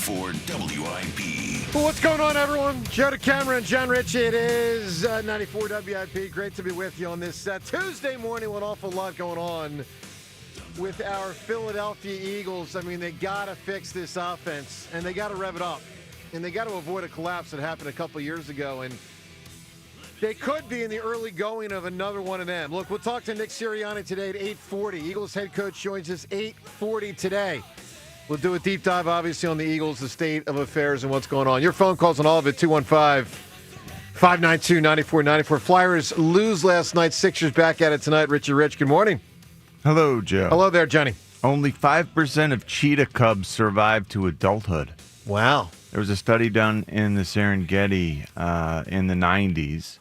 94 WIP. Well, what's going on, everyone? Joe DeCamera and John Ritchie. It is 94 WIP. Great to be with you on this Tuesday morning with an awful lot going on with our Philadelphia Eagles. I mean, they got to fix this offense, and they got to rev it up. And they got to avoid a collapse that happened a couple years ago. And they could be in the early going of another one of them. Look, we'll talk to Nick Sirianni today at 8:40. Eagles head coach joins us 8:40 today. We'll do a deep dive, obviously, on the Eagles, the state of affairs, and what's going on. Your phone calls on all of it, 215-592-9494. Flyers lose last night. Sixers back at it tonight. Richie Rich, good morning. Hello, Joe. Hello there, Johnny. Only 5% of cheetah cubs survive to adulthood. Wow. There was a study done in the Serengeti in the 90s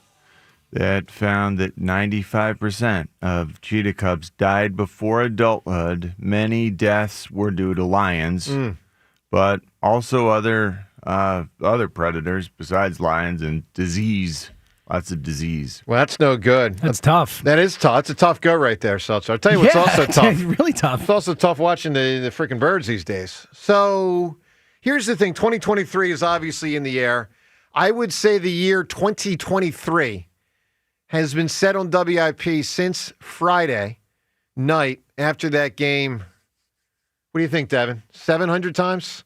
that found that 95% of cheetah cubs died before adulthood. Many deaths were due to lions, but also other predators besides lions and disease. Lots of disease. Well, that's no good. That's tough. That is tough. It's a tough go right there, Seltzer. I'll tell you what's also tough. It's really tough. It's also tough watching the freaking birds these days. So here's the thing. 2023 is obviously in the air. I would say the year 2023 has been set on WIP since Friday night after that game. What do you think, Devin? 700 times?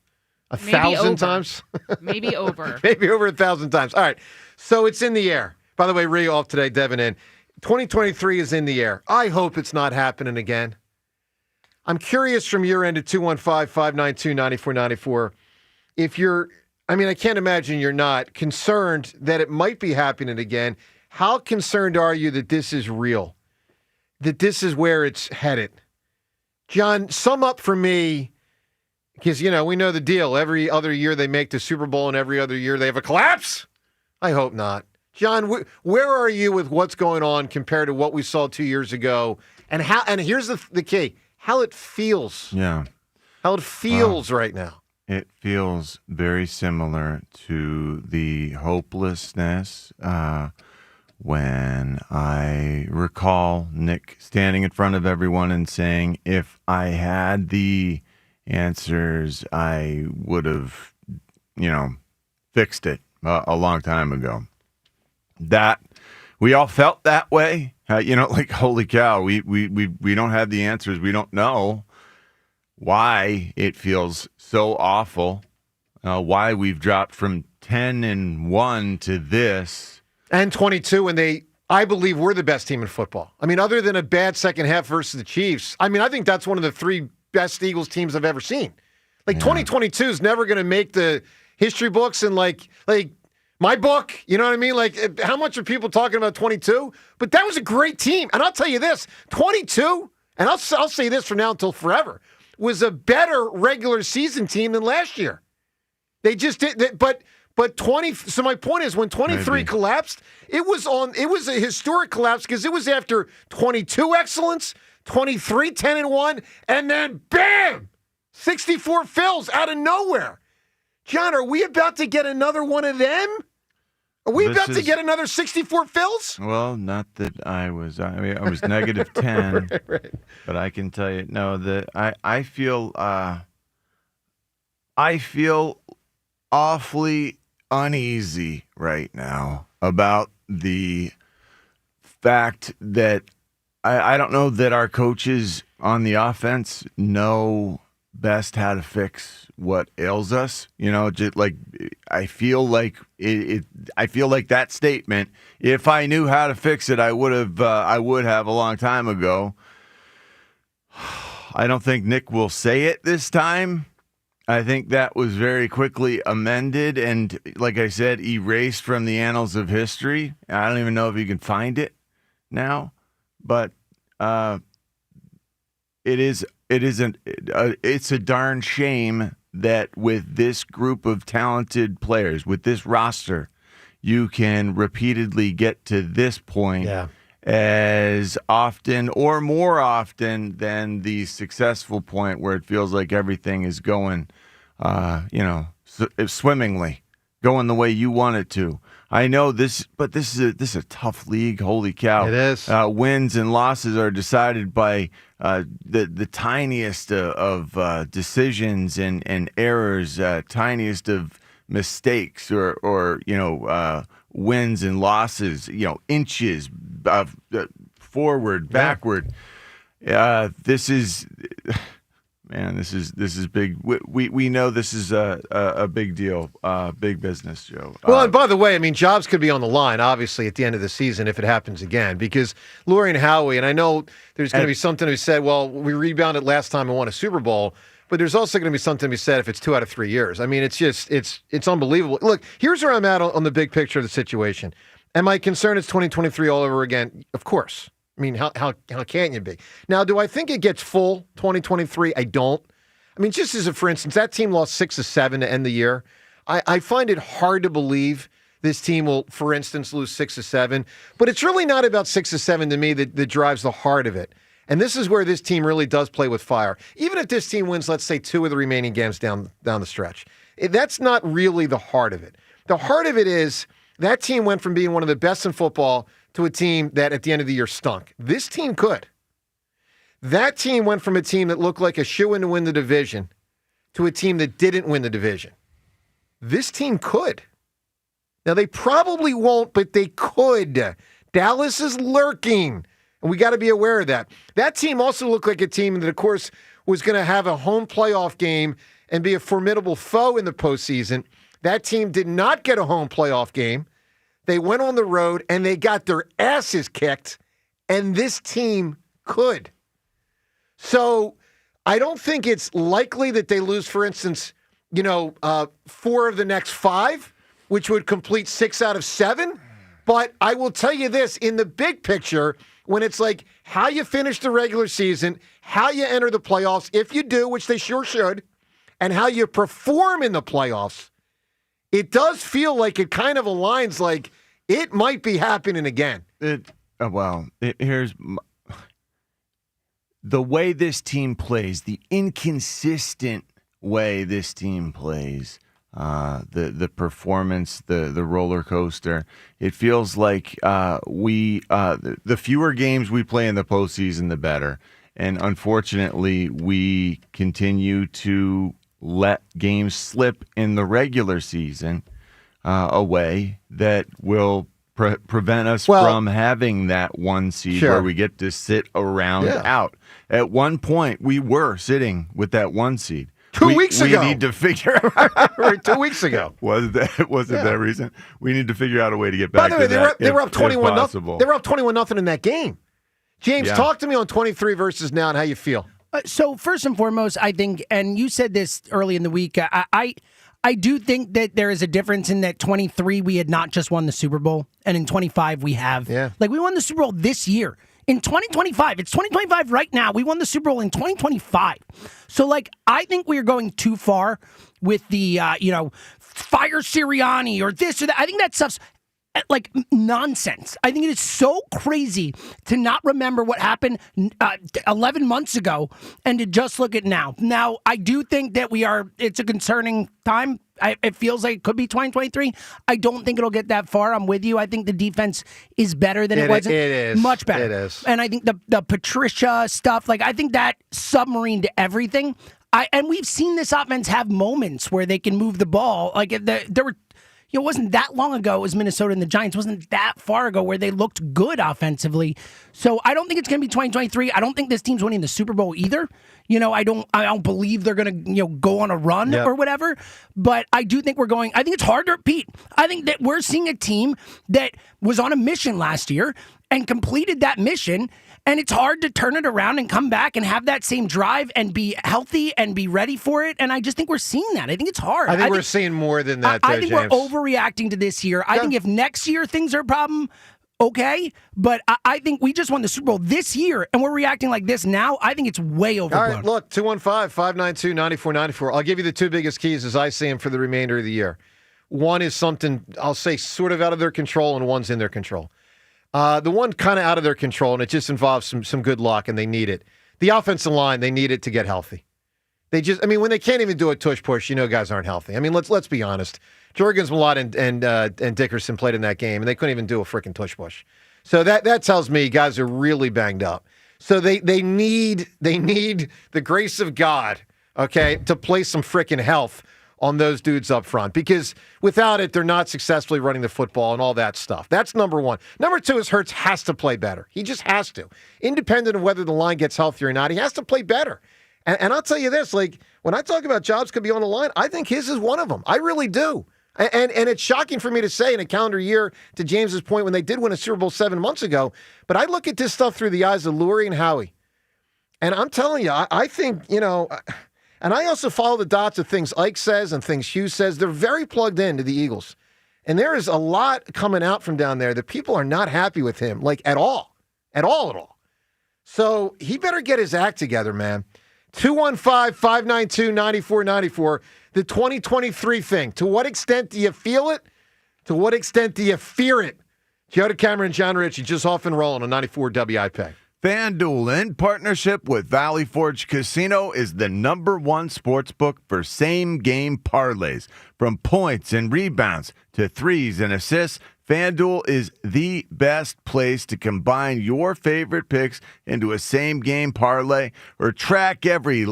1,000 times? Maybe over. Maybe over 1,000 times. All right. So it's in the air. By the way, Rhea off today, Devin in. 2023 is in the air. I hope it's not happening again. I'm curious from your end at 215-592-9494 if you're, I can't imagine you're not concerned that it might be happening again. How concerned are you that this is real? That this is where it's headed? John, sum up for me, because, we know the deal. Every other year they make the Super Bowl, and every other year they have a collapse? I hope not. John, where are you with what's going on compared to what we saw 2 years ago? And here's the key, how it feels. Yeah. How it feels right now. It feels very similar to the hopelessness when I recall Nick standing in front of everyone and saying, if I had the answers, I would have, fixed it a long time ago. That we all felt that way. Like, holy cow, we don't have the answers. We don't know why it feels so awful, why we've dropped from 10-1 to this. And 22, and I believe we're the best team in football. Other than a bad second half versus the Chiefs, I think that's one of the three best Eagles teams I've ever seen. 2022 is never going to make the history books and like my book, you know what I mean? How much are people talking about 22? But that was a great team. And I'll tell you this, 22, and I'll say this from now until forever, was a better regular season team than last year. They just did, but 20. So my point is, when 23 collapsed, it was a historic collapse because it was after 22 excellence, 23 10-1, and then bam, 64 fills out of nowhere. John, are we about to get another one of them? Are we about to get another 64 fills? Well, not that I was. I was negative 10, right. But I can tell you, no, that I feel awfully uneasy right now about the fact that I don't know that our coaches on the offense know best how to fix what ails us. Just like I feel like I feel like that statement, if I knew how to fix it, I would have a long time ago. I don't think Nick will say it this time. I think that was very quickly amended and, like I said, erased from the annals of history. I don't even know if you can find it now, but it's a darn shame that with this group of talented players, with this roster, you can repeatedly get to this point as often or more often than the successful point where it feels like everything is going, swimmingly. going the way you want it to. I know this, but this is a tough league. Holy cow! It is. Wins and losses are decided by the tiniest of decisions and errors, tiniest of mistakes, or wins and losses. Inches forward, backward. This is. Man, this is big. We know this is a big deal, big business, Joe. Well, and by the way, I mean, jobs could be on the line, obviously, at the end of the season if it happens again. Because Lori and Howie, and I know there's going to be something to be said, well, we rebounded last time and won a Super Bowl, but there's also going to be something to be said if it's 2 out of 3 years. I mean, it's unbelievable. Look, here's where I'm at on the big picture of the situation. Am I concerned it's 2023 all over again? Of course. I mean, how can you be? Now, do I think it gets full 2023? I don't. I mean, just as a for instance, that team lost 6 of 7 to end the year. I find it hard to believe this team will, for instance, lose 6 of 7. But it's really not about 6 of 7 to me that drives the heart of it. And this is where this team really does play with fire. Even if this team wins, let's say, 2 of the remaining games down the stretch, that's not really the heart of it. The heart of it is that team went from being one of the best in football to a team that at the end of the year stunk. This team could. That team went from a team that looked like a shoo-in to win the division to a team that didn't win the division. This team could. Now, they probably won't, but they could. Dallas is lurking, and we got to be aware of that. That team also looked like a team that, of course, was going to have a home playoff game and be a formidable foe in the postseason. That team did not get a home playoff game. They went on the road, and they got their asses kicked, and this team could. So I don't think it's likely that they lose, for instance, 4 of the next 5, which would complete 6 out of 7. But I will tell you this, in the big picture, when it's like how you finish the regular season, how you enter the playoffs, if you do, which they sure should, and how you perform in the playoffs, it does feel like it kind of aligns like it might be happening again. Here's the way this team plays, the inconsistent way this team plays, the performance, the roller coaster. It feels like the fewer games we play in the postseason, the better. And unfortunately, we continue to let games slip in the regular season away that will prevent us from having that 1 seed where we get to sit around out. At one point, we were sitting with that 1 seed. 2 weeks ago. We need to figure out. 2 weeks ago. Was it that reason? We need to figure out a way to get back. By the way, they were up 21-0. They were up 21-0 in that game. James, talk to me on 23 versus now and how you feel. So first and foremost, I think, and you said this early in the week, I do think that there is a difference in that 23 we had not just won the Super Bowl, and in 25 we have. Yeah. Like we won the Super Bowl this year. In 2025, it's 2025 right now. We won the Super Bowl in 2025. So like I think we are going too far with the fire Sirianni or this or that. I think that stuff's like nonsense. I think it is so crazy to not remember what happened 11 months ago and to just look at now. Now, I do think that it's a concerning time. It feels like it could be 2023. I don't think it'll get that far. I'm with you. I think the defense is better than it was. It is. Much better. It is. And I think the Patricia stuff, like I think that submarined everything. And we've seen this offense have moments where they can move the ball. Like there were it wasn't that long ago. It was Minnesota and the Giants. It wasn't that far ago where they looked good offensively. So I don't think it's going to be 2023. I don't think this team's winning the Super Bowl either. I don't believe they're going to go on a run or whatever. But I do think I think it's hard to repeat. I think that we're seeing a team that was on a mission last year and completed that mission. And it's hard to turn it around and come back and have that same drive and be healthy and be ready for it. And I just think we're seeing that. I think it's hard. I think we're seeing more than that, I think James. We're overreacting to this year. I think if next year things are a problem, okay. But I think we just won the Super Bowl this year, and we're reacting like this now. I think it's way overblown. All right, look, 215-592-9494. I'll give you the 2 biggest keys as I see them for the remainder of the year. One is something, I'll say, sort of out of their control, and one's in their control. The one kind of out of their control, and it just involves some good luck, and they need it. The offensive line, they need it to get healthy. They just, when they can't even do a tush push, guys aren't healthy. Let's be honest. Jorgens, Mailata, and Dickerson played in that game, and they couldn't even do a freaking tush push. So that tells me guys are really banged up. So they need the grace of God, okay, to play some freaking health on those dudes up front, because without it, they're not successfully running the football and all that stuff. That's number one. Number two is Hurts has to play better. He just has to. Independent of whether the line gets healthier or not, he has to play better. And I'll tell you this, when I talk about jobs could be on the line, I think his is one of them. I really do. And it's shocking for me to say in a calendar year, to James's point, when they did win a Super Bowl 7 months ago, but I look at this stuff through the eyes of Lurie and Howie. And I'm telling you, I think, and I also follow the dots of things Ike says and things Hughes says. They're very plugged into the Eagles. And there is a lot coming out from down there that people are not happy with him, at all. At all. So he better get his act together, man. 215-592-9494. The 2023 thing. To what extent do you feel it? To what extent do you fear it? Joe Cameron, John Ritchie, just off and rolling on 94 WIP. FanDuel, in partnership with Valley Forge Casino, is the #1 sportsbook for same-game parlays. From points and rebounds to threes and assists, FanDuel is the best place to combine your favorite picks into a same-game parlay or track every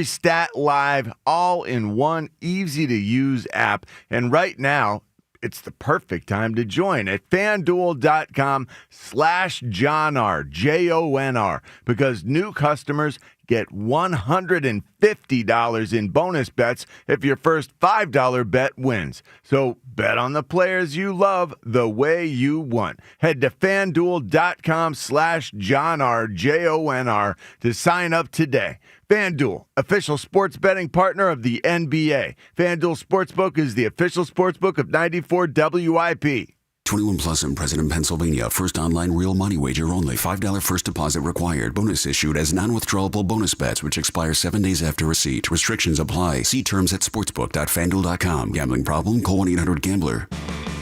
stat live, all in one easy-to-use app. And right now, it's the perfect time to join at FanDuel.com/JOHNR, JONR, because new customers get $150 in bonus bets if your first $5 bet wins. So bet on the players you love the way you want. Head to FanDuel.com/JOHNR, JONR to sign up today. FanDuel, official sports betting partner of the NBA. FanDuel Sportsbook is the official sportsbook of 94 WIP. 21 plus and present in Pennsylvania. First online real money wager only. $5 first deposit required. Bonus issued as non-withdrawable bonus bets, which expire 7 days after receipt. Restrictions apply. See terms at sportsbook.fanduel.com. Gambling problem? Call 1-800-GAMBLER. The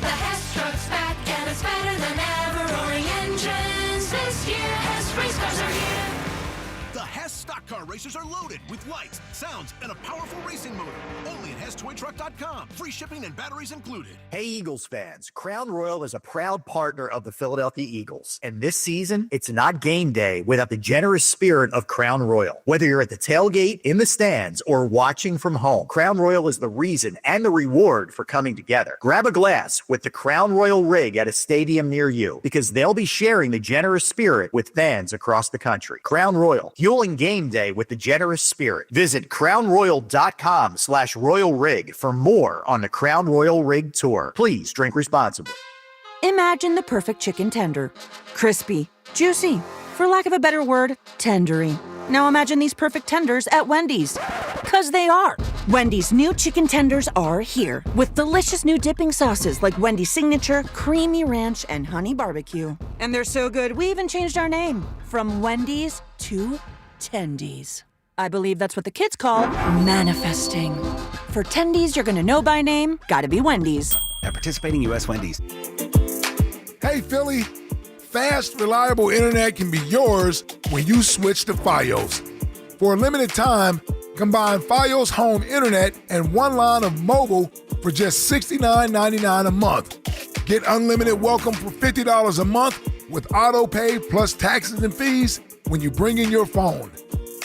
Hess truck's back and it's better than ever. Roaring engines this year. Hess race cars are here. The Hess stock car racers are loaded with lights, sounds, and a powerful racing motor. Only at HessToyTruck.com. Free shipping and batteries included. Hey, Eagles fans. Crown Royal is a proud partner of the Philadelphia Eagles. And this season, it's not game day without the generous spirit of Crown Royal. Whether you're at the tailgate, in the stands, or watching from home, Crown Royal is the reason and the reward for coming together. Grab a glass with the Crown Royal rig at a stadium near you, because they'll be sharing the generous spirit with fans across the country. Crown Royal, fueling game day with the generous spirit. Visit crownroyal.com/Royal Rig for more on the Crown Royal Rig Tour. Please drink responsibly. Imagine the perfect chicken tender. Crispy, juicy, for lack of a better word, tendery. Now imagine these perfect tenders at Wendy's. 'Cause they are. Wendy's new chicken tenders are here with delicious new dipping sauces like Wendy's Signature, Creamy Ranch, and Honey Barbecue. And they're so good, we even changed our name from Wendy's to Tendies. I believe that's what the kids call manifesting. For Tendies you're gonna know by name, gotta be Wendy's. At participating U.S. Wendy's. Hey, Philly. Fast, reliable internet can be yours when you switch to Fios. For a limited time, combine Fios home internet and one line of mobile for just $69.99 a month. Get unlimited welcome for $50 a month with auto pay plus taxes and fees when you bring in your phone.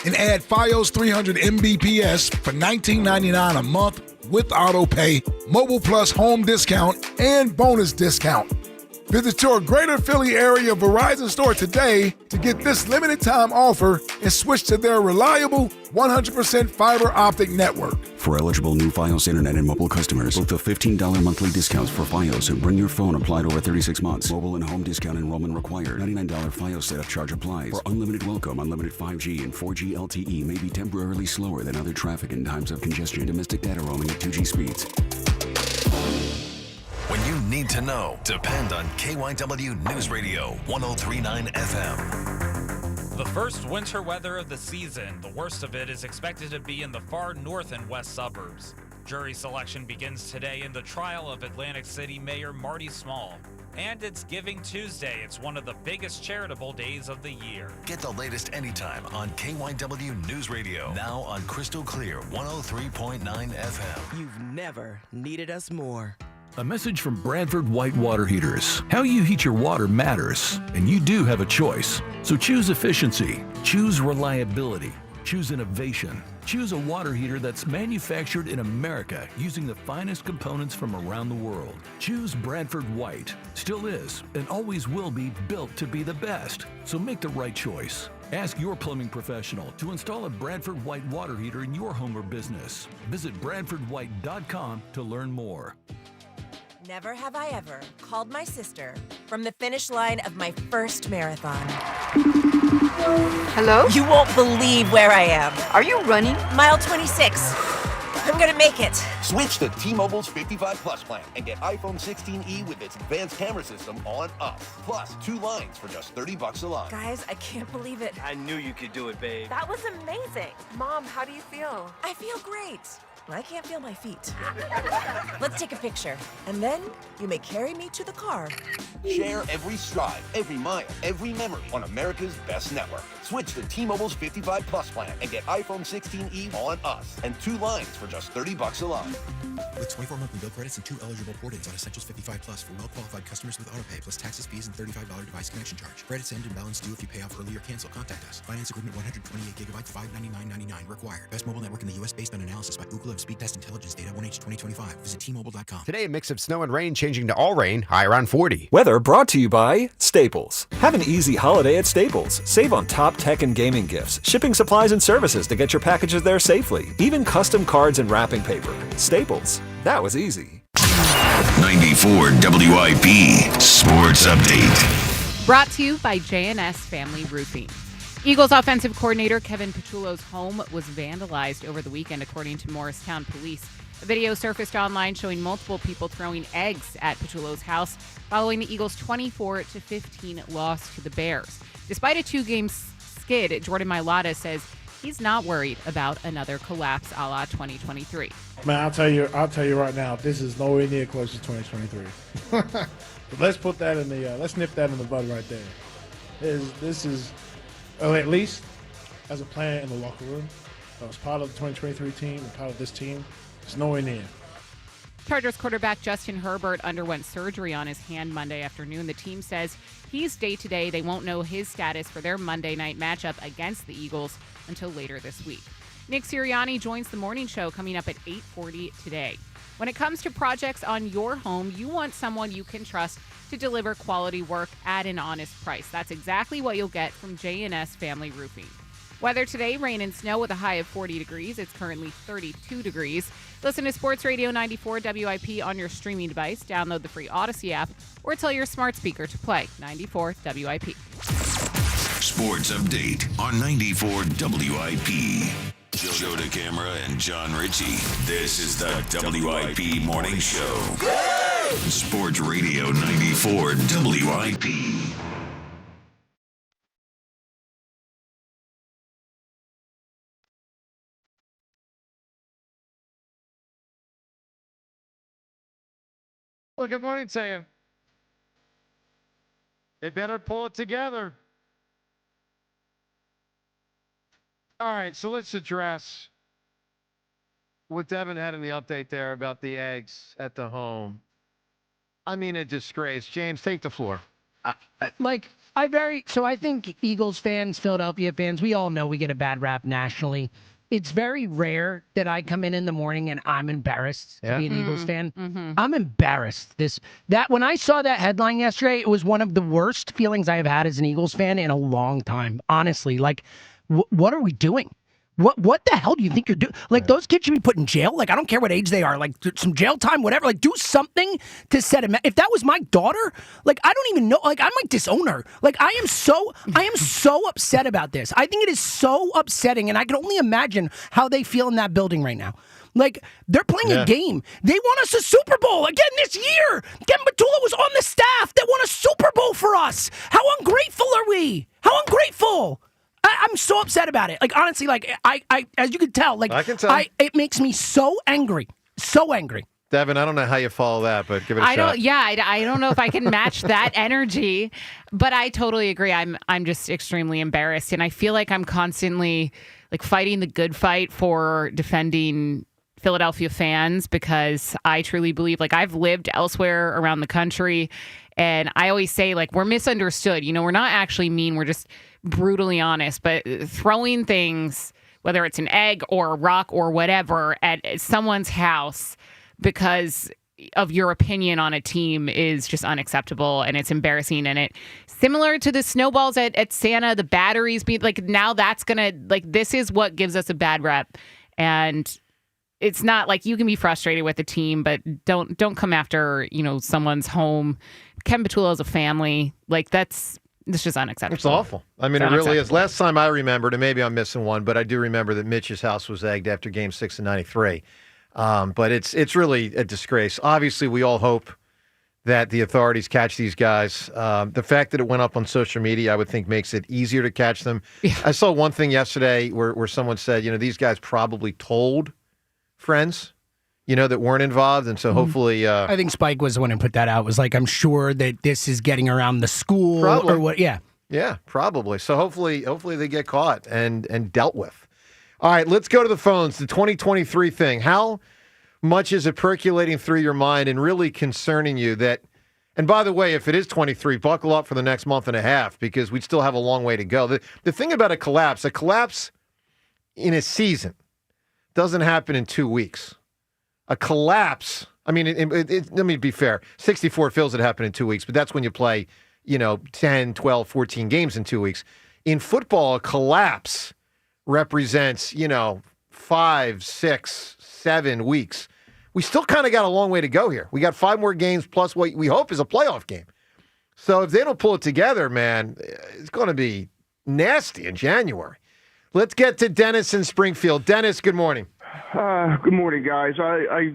And add Fios 300 Mbps for $19.99 a month with auto pay, mobile plus home discount, and bonus discount. Visit your greater Philly area Verizon store today to get this limited time offer and switch to their reliable 100% fiber optic network. For eligible new Fios internet and mobile customers, book the $15 monthly discounts for Fios and bring your phone applied over 36 months. Mobile and home discount enrollment required. $99 Fios setup charge applies. For unlimited welcome, unlimited 5G and 4G LTE may be temporarily slower than other traffic in times of congestion. Domestic data roaming at 2G speeds. When you need to know, depend on KYW News Radio 103.9 FM. The first winter weather of the season. The worst of it is expected to be in the far north and west suburbs. Jury selection begins today in the trial of Atlantic City Mayor Marty Small. And it's Giving Tuesday. It's one of the biggest charitable days of the year. Get the latest anytime on KYW News Radio. Now on Crystal Clear 103.9 FM. You've never needed us more. A message from Bradford White Water Heaters. How you heat your water matters, and you do have a choice. So choose efficiency, choose reliability, choose innovation. Choose a water heater that's manufactured in America using the finest components from around the world. Choose Bradford White. Still is and always will be built to be the best. So make the right choice. Ask your plumbing professional to install a Bradford White water heater in your home or business. Visit BradfordWhite.com to learn more. Never have I ever called my sister from the finish line of my first marathon. Hello? You won't believe where I am. Are you running? Mile 26. I'm gonna make it. Switch to T-Mobile's 55 Plus plan and get iPhone 16e with its advanced camera system on us. Plus, 2 lines for just $30 a line. Guys, I can't believe it. I knew you could do it, babe. That was amazing. Mom, how do you feel? I feel great. I can't feel my feet. Let's take a picture, and then you may carry me to the car. Share every stride, every mile, every memory on America's best network. Switch to T-Mobile's 55 Plus plan and get iPhone 16e on us and 2 lines for just $30 a line. With 24 monthly bill credits and 2 eligible port-ins on Essentials 55 Plus for well-qualified customers with autopay plus taxes, fees, and $35 device connection charge. Credits end and balance due if you pay off early or cancel. Contact us. Finance agreement 128 gigabytes, $599.99 required. Best mobile network in the U.S. based on analysis by Ookla of Speed Test Intelligence data 1H 2025. Visit T-Mobile.com. Today, a mix of snow and rain changing to all rain, high around 40. Weather brought to you by Staples. Have an easy holiday at Staples. Save on top tech and gaming gifts, shipping supplies and services to get your packages there safely, even custom cards and wrapping paper. Staples. That was easy. 94 WIP Sports Update. Brought to you by J&S Family Roofing. Eagles offensive coordinator Kevin Petullo's home was vandalized over the weekend, according to Morristown police. A video surfaced online showing multiple people throwing eggs at Petullo's house following the Eagles' 24-15 loss to the Bears. Despite a 2-game skid, Jordan Mailata says he's not worried about another collapse a la 2023. Man, I'll tell you right now, this is nowhere near close to 2023. But let's put that in the let's nip that in the bud right there. This is at least as a player in the locker room, I was part of the 2023 team and part of this team. It's nowhere near. Chargers quarterback Justin Herbert underwent surgery on his hand Monday afternoon. The team says he's day-to-day. They won't know his status for their Monday night matchup against the Eagles until later this week. Nick Sirianni joins the morning show coming up at 8:40 today. When it comes to projects on your home, you want someone you can trust to deliver quality work at an honest price. That's exactly what you'll get from J&S Family Roofing. Weather today, rain and snow with a high of 40 degrees. It's currently 32 degrees. Listen to Sports Radio 94 WIP on your streaming device. Download the free Odyssey app or tell your smart speaker to play 94 WIP. Sports Update on 94 WIP. Joe DeCamara and John Ritchie. This is the WIP Morning Show. Sports Radio 94 WIP. Well, good morning to you. They better pull it together. All right, so let's address what Devin had in the update there about the eggs at the home. I mean, a disgrace. James, take the floor. I think Eagles fans, Philadelphia fans, we all know we get a bad rap nationally. It's very rare that I come in the morning and I'm embarrassed to be an Eagles fan. Mm-hmm. I'm embarrassed. When I saw that headline yesterday, it was one of the worst feelings I have had as an Eagles fan in a long time. Honestly, what are we doing? What the hell do you think you're doing? Those kids should be put in jail. I don't care what age they are. Some jail time, whatever. Do something to set him. If that was my daughter, I don't even know. I might disown her. I am so upset about this. I think it is so upsetting, and I can only imagine how they feel in that building right now. They're playing a game. They won us a Super Bowl again this year. Kevin Petullo was on the staff that won a Super Bowl for us. How ungrateful are we? How ungrateful? I'm so upset about it. Honestly, I as you can tell, I can tell. It makes me so angry. So angry. Devin, I don't know how you follow that, but give it a shot. I don't know if I can match that energy, but I totally agree. I'm just extremely embarrassed, and I feel like I'm constantly like fighting the good fight for defending Philadelphia fans, because I truly believe, like, I've lived elsewhere around the country, and I always say, like, we're misunderstood. You know, we're not actually mean. We're just brutally honest. But throwing things, whether it's an egg or a rock or whatever, at someone's house because of your opinion on a team is just unacceptable, and it's embarrassing. And it similar to the snowballs at Santa, the batteries being like, now that's gonna, like, this is what gives us a bad rep. And it's not like, you can be frustrated with the team, but don't come after, you know, someone's home. Kevin Patullo's a family. Like, it's just unacceptable. It's awful. I mean, it really is. Last time I remembered, and maybe I'm missing one, but I do remember that Mitch's house was egged after Game 6 in '93. But it's really a disgrace. Obviously, we all hope that the authorities catch these guys. The fact that it went up on social media, I would think, makes it easier to catch them. Yeah. I saw one thing yesterday where someone said, you know, these guys probably told friends, you know, that weren't involved. And so hopefully... I think Spike was the one who put that out. It was like, I'm sure that this is getting around the school probably. Or what. Yeah. Yeah, probably. So hopefully they get caught and dealt with. All right, let's go to the phones. The 2023 thing. How much is it percolating through your mind and really concerning you that... And by the way, if it is 23, buckle up for the next month and a half, because we still have a long way to go. The thing about a collapse in a season doesn't happen in 2 weeks. A collapse, I mean, let me be fair. 64 feels it happened in 2 weeks, but that's when you play, you know, 10, 12, 14 games in 2 weeks. In football, a collapse represents, you know, 5, 6, 7 weeks. We still kind of got a long way to go here. We got 5 more games plus what we hope is a playoff game. So if they don't pull it together, man, it's going to be nasty in January. Let's get to Dennis in Springfield. Dennis, good morning. Good morning, guys. I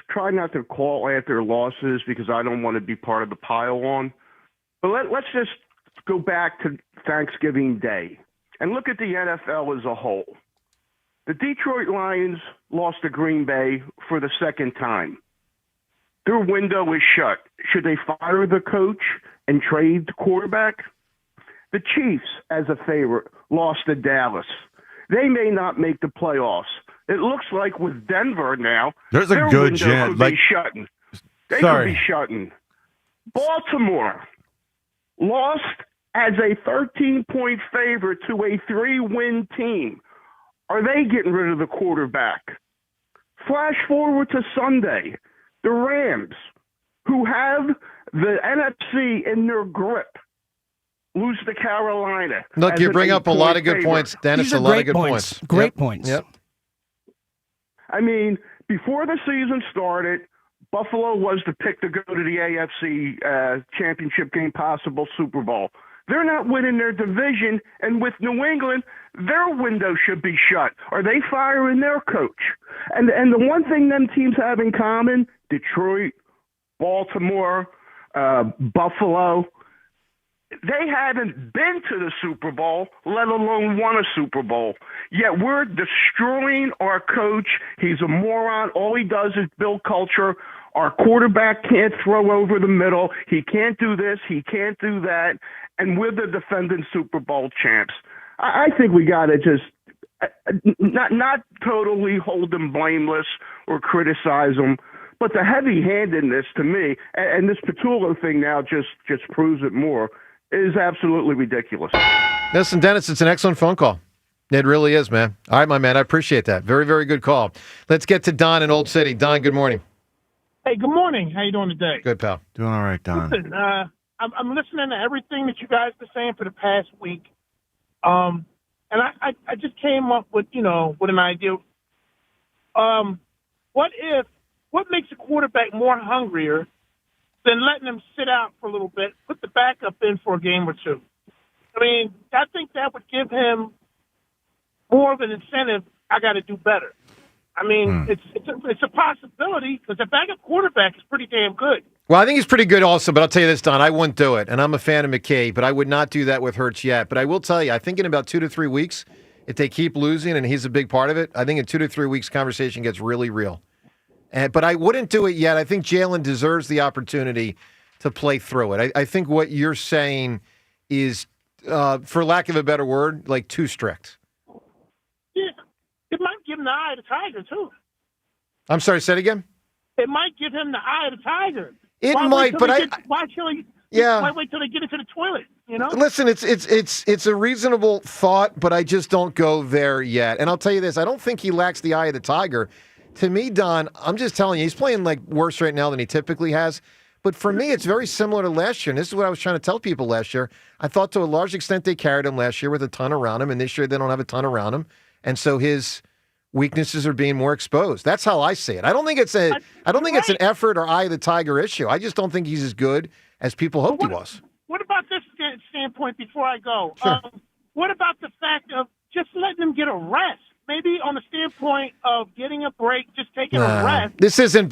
try not to call after losses because I don't want to be part of the pile on. But let's just go back to Thanksgiving Day and look at the NFL as a whole. The Detroit Lions lost to Green Bay for the second time. Their window is shut. Should they fire the coach and trade the quarterback? The Chiefs, as a favorite, lost to Dallas. They may not make the playoffs. It looks like with Denver now, there's a their good window chance. Could like, be shutting. They sorry. could be shutting. Baltimore lost as a 13-point favorite to a 3-win team. Are they getting rid of the quarterback? Flash forward to Sunday. The Rams, who have the NFC in their grip, lose to Carolina. Look, you bring up a lot of good points, Dennis. A lot of good points. Great points. Yep. I mean, before the season started, Buffalo was the pick to go to the AFC championship game, possible Super Bowl. They're not winning their division, and with New England, their window should be shut. Are they firing their coach? And the one thing them teams have in common, Detroit, Baltimore, Buffalo, they haven't been to the Super Bowl, let alone won a Super Bowl. Yet we're destroying our coach. He's a moron. All he does is build culture. Our quarterback can't throw over the middle. He can't do this. He can't do that. And we're the defending Super Bowl champs. I think we got to just not totally hold them blameless or criticize them, but the heavy-handedness to me, and this Patullo thing now just proves it more, is absolutely ridiculous. Listen, Dennis, it's an excellent phone call. It really is, man. All right, my man, I appreciate that. Very, very good call. Let's get to Don in Old City. Don, good morning. Hey, good morning. How you doing today? Good, pal. Doing all right, Don. Listen, I'm listening to everything that you guys been saying for the past week, and I just came up with an idea. What makes a quarterback more hungrier than letting him sit out for a little bit, put the backup in for a game or two? I mean, I think that would give him more of an incentive. I got to do better. I mean, it's a possibility because the backup quarterback is pretty damn good. Well, I think he's pretty good also, but I'll tell you this, Don, I wouldn't do it. And I'm a fan of McKay, but I would not do that with Hurts yet. But I will tell you, I think in about 2 to 3 weeks, if they keep losing and he's a big part of it, I think in 2 to 3 weeks, conversation gets really real. But I wouldn't do it yet. I think Jalen deserves the opportunity to play through it. I think what you're saying is, for lack of a better word, like too strict. Yeah, it might give him the eye of the tiger, too. I'm sorry, say it again? It might give him the eye of the tiger. It Why might, but why wait till they get into the toilet, you know? Listen, it's a reasonable thought, but I just don't go there yet. And I'll tell you this, I don't think he lacks the eye of the tiger. To me, Don, I'm just telling you, he's playing like worse right now than he typically has. But for me, it's very similar to last year. And this is what I was trying to tell people last year. I thought to a large extent they carried him last year with a ton around him, and this year they don't have a ton around him. And so his weaknesses are being more exposed. That's how I see it. I don't think it's an effort or eye of the tiger issue. I just don't think he's as good as people hoped he was. What about this standpoint before I go? Sure. What about the fact of just letting him get a rest? Maybe on the standpoint of getting a break, just taking a rest. This isn't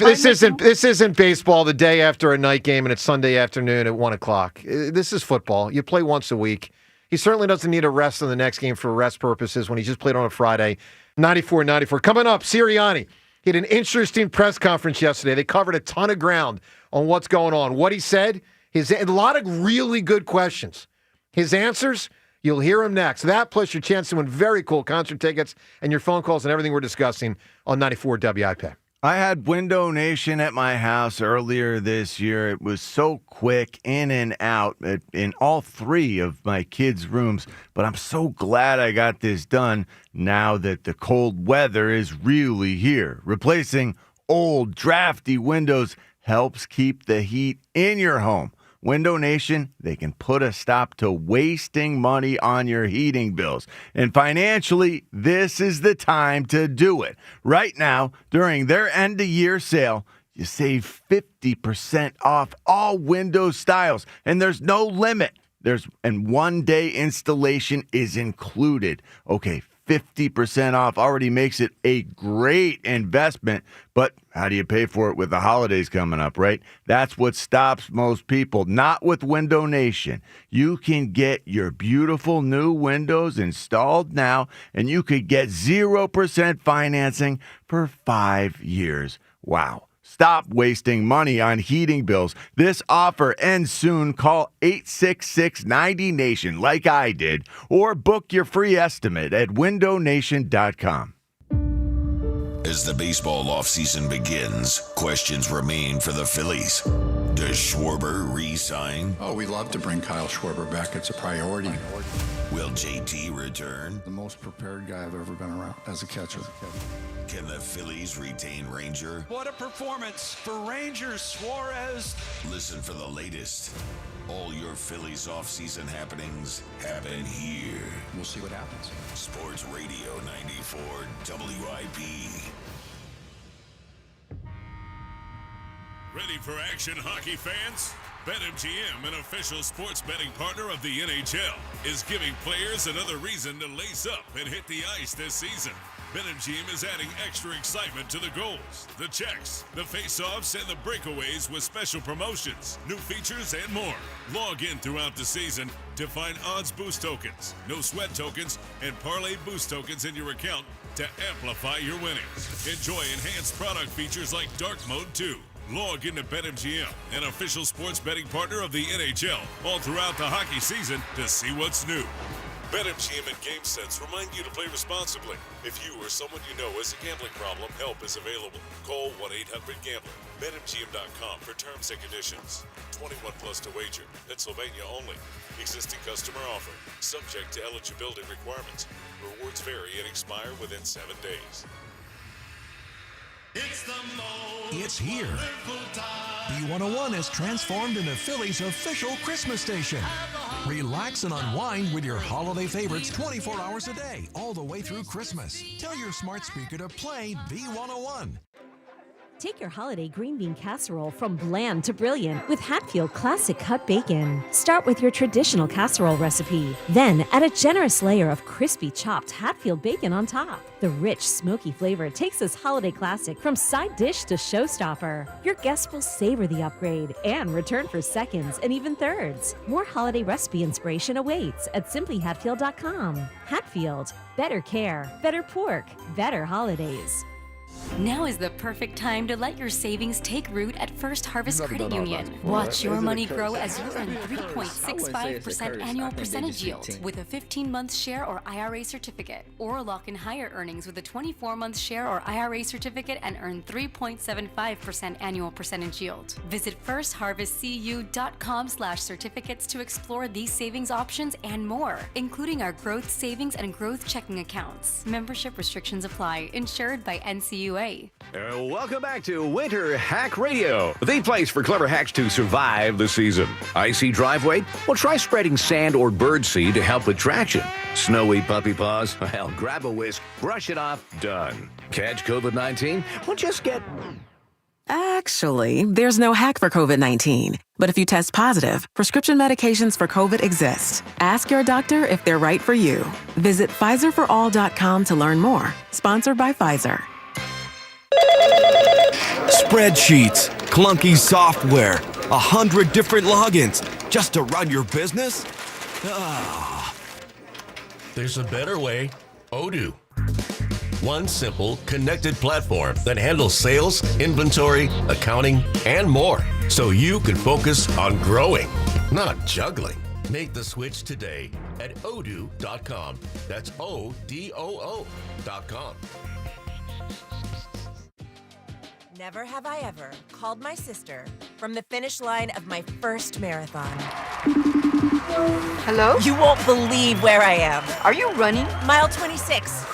baseball the day after a night game and it's Sunday afternoon at 1:00. This is football. You play once a week. He certainly doesn't need a rest in the next game for rest purposes when he just played on a Friday. 94-94. Coming up, Sirianni. He had an interesting press conference yesterday. They covered a ton of ground on what's going on. What he said, a lot of really good questions. His answers, you'll hear him next. That plus your chance to win very cool concert tickets and your phone calls and everything we're discussing on 94 WIP. I had Window Nation at my house earlier this year. It was so quick, in and out, in all three of my kids' rooms. But I'm so glad I got this done now that the cold weather is really here. Replacing old, drafty windows helps keep the heat in your home. Window Nation, they can put a stop to wasting money on your heating bills. And financially, this is the time to do it. Right now, during their end-of-year sale, you save 50% off all window styles, and there's no limit. And one-day installation is included. Okay, 50% off already makes it a great investment, but how do you pay for it with the holidays coming up, right? That's what stops most people, not with Window Nation. You can get your beautiful new windows installed now, and you could get 0% financing for 5 years. Wow. Stop wasting money on heating bills. This offer ends soon. Call 866-90-NATION like I did, or book your free estimate at windownation.com. As the baseball offseason begins, questions remain for the Phillies. Does Schwarber re-sign? Oh, we love to bring Kyle Schwarber back. It's a priority. Will JT return? The most prepared guy I've ever been around as a catcher. Can the Phillies retain Ranger? What a performance for Rangers, Suarez. Listen for the latest. All your Phillies offseason happenings happen here. We'll see what happens. Sports Radio 94 WIP. Ready for action, hockey fans? BetMGM, an official sports betting partner of the NHL, is giving players another reason to lace up and hit the ice this season. BetMGM is adding extra excitement to the goals, the checks, the face-offs, and the breakaways with special promotions, new features, and more. Log in throughout the season to find odds boost tokens, no sweat tokens, and parlay boost tokens in your account to amplify your winnings. Enjoy enhanced product features like Dark Mode 2. Log into BetMGM, an official sports betting partner of the NHL, all throughout the hockey season to see what's new. BetMGM and GameSense remind you to play responsibly. If you or someone you know has a gambling problem, help is available. Call 1-800-GAMBLER. BetMGM.com for terms and conditions. 21 plus to wager. Pennsylvania only. Existing customer offer. Subject to eligibility requirements. Rewards vary and expire within 7 days. It's here. B101 has transformed into Philly's official Christmas station. Relax and unwind with your holiday favorites 24 hours a day, all the way through Christmas. Tell your smart speaker to play B101. Take your holiday green bean casserole from bland to brilliant with Hatfield Classic Cut Bacon. Start with your traditional casserole recipe. Then add a generous layer of crispy chopped Hatfield bacon on top. The rich, smoky flavor takes this holiday classic from side dish to showstopper. Your guests will savor the upgrade and return for seconds and even thirds. More holiday recipe inspiration awaits at simplyhatfield.com. Hatfield, better care, better pork, better holidays. Now is the perfect time to let your savings take root at First Harvest Credit Union. Watch your money grow as you earn 3.65% annual percentage yield with a 15-month share or IRA certificate, or lock in higher earnings with a 24-month share or IRA certificate and earn 3.75% annual percentage yield. Visit firstharvestcu.com/certificates to explore these savings options and more, including our growth savings and growth checking accounts. Membership restrictions apply. Insured by NCUA. Welcome back to Winter Hack Radio, the place for clever hacks to survive the season. Icy driveway? Well, try spreading sand or birdseed to help with traction. Snowy puppy paws? Well, grab a whisk, brush it off, done. Catch COVID-19? Well, just get... Actually, there's no hack for COVID-19. But if you test positive, prescription medications for COVID exist. Ask your doctor if they're right for you. Visit PfizerForAll.com to learn more. Sponsored by Pfizer. Spreadsheets, clunky software, 100 different logins just to run your business? There's a better way. Odoo. One simple, connected platform that handles sales, inventory, accounting, and more, so you can focus on growing, not juggling. Make the switch today at odoo.com. That's ODOO.com. Never have I ever called my sister from the finish line of my first marathon. Hello? You won't believe where I am. Are you running? Mile 26.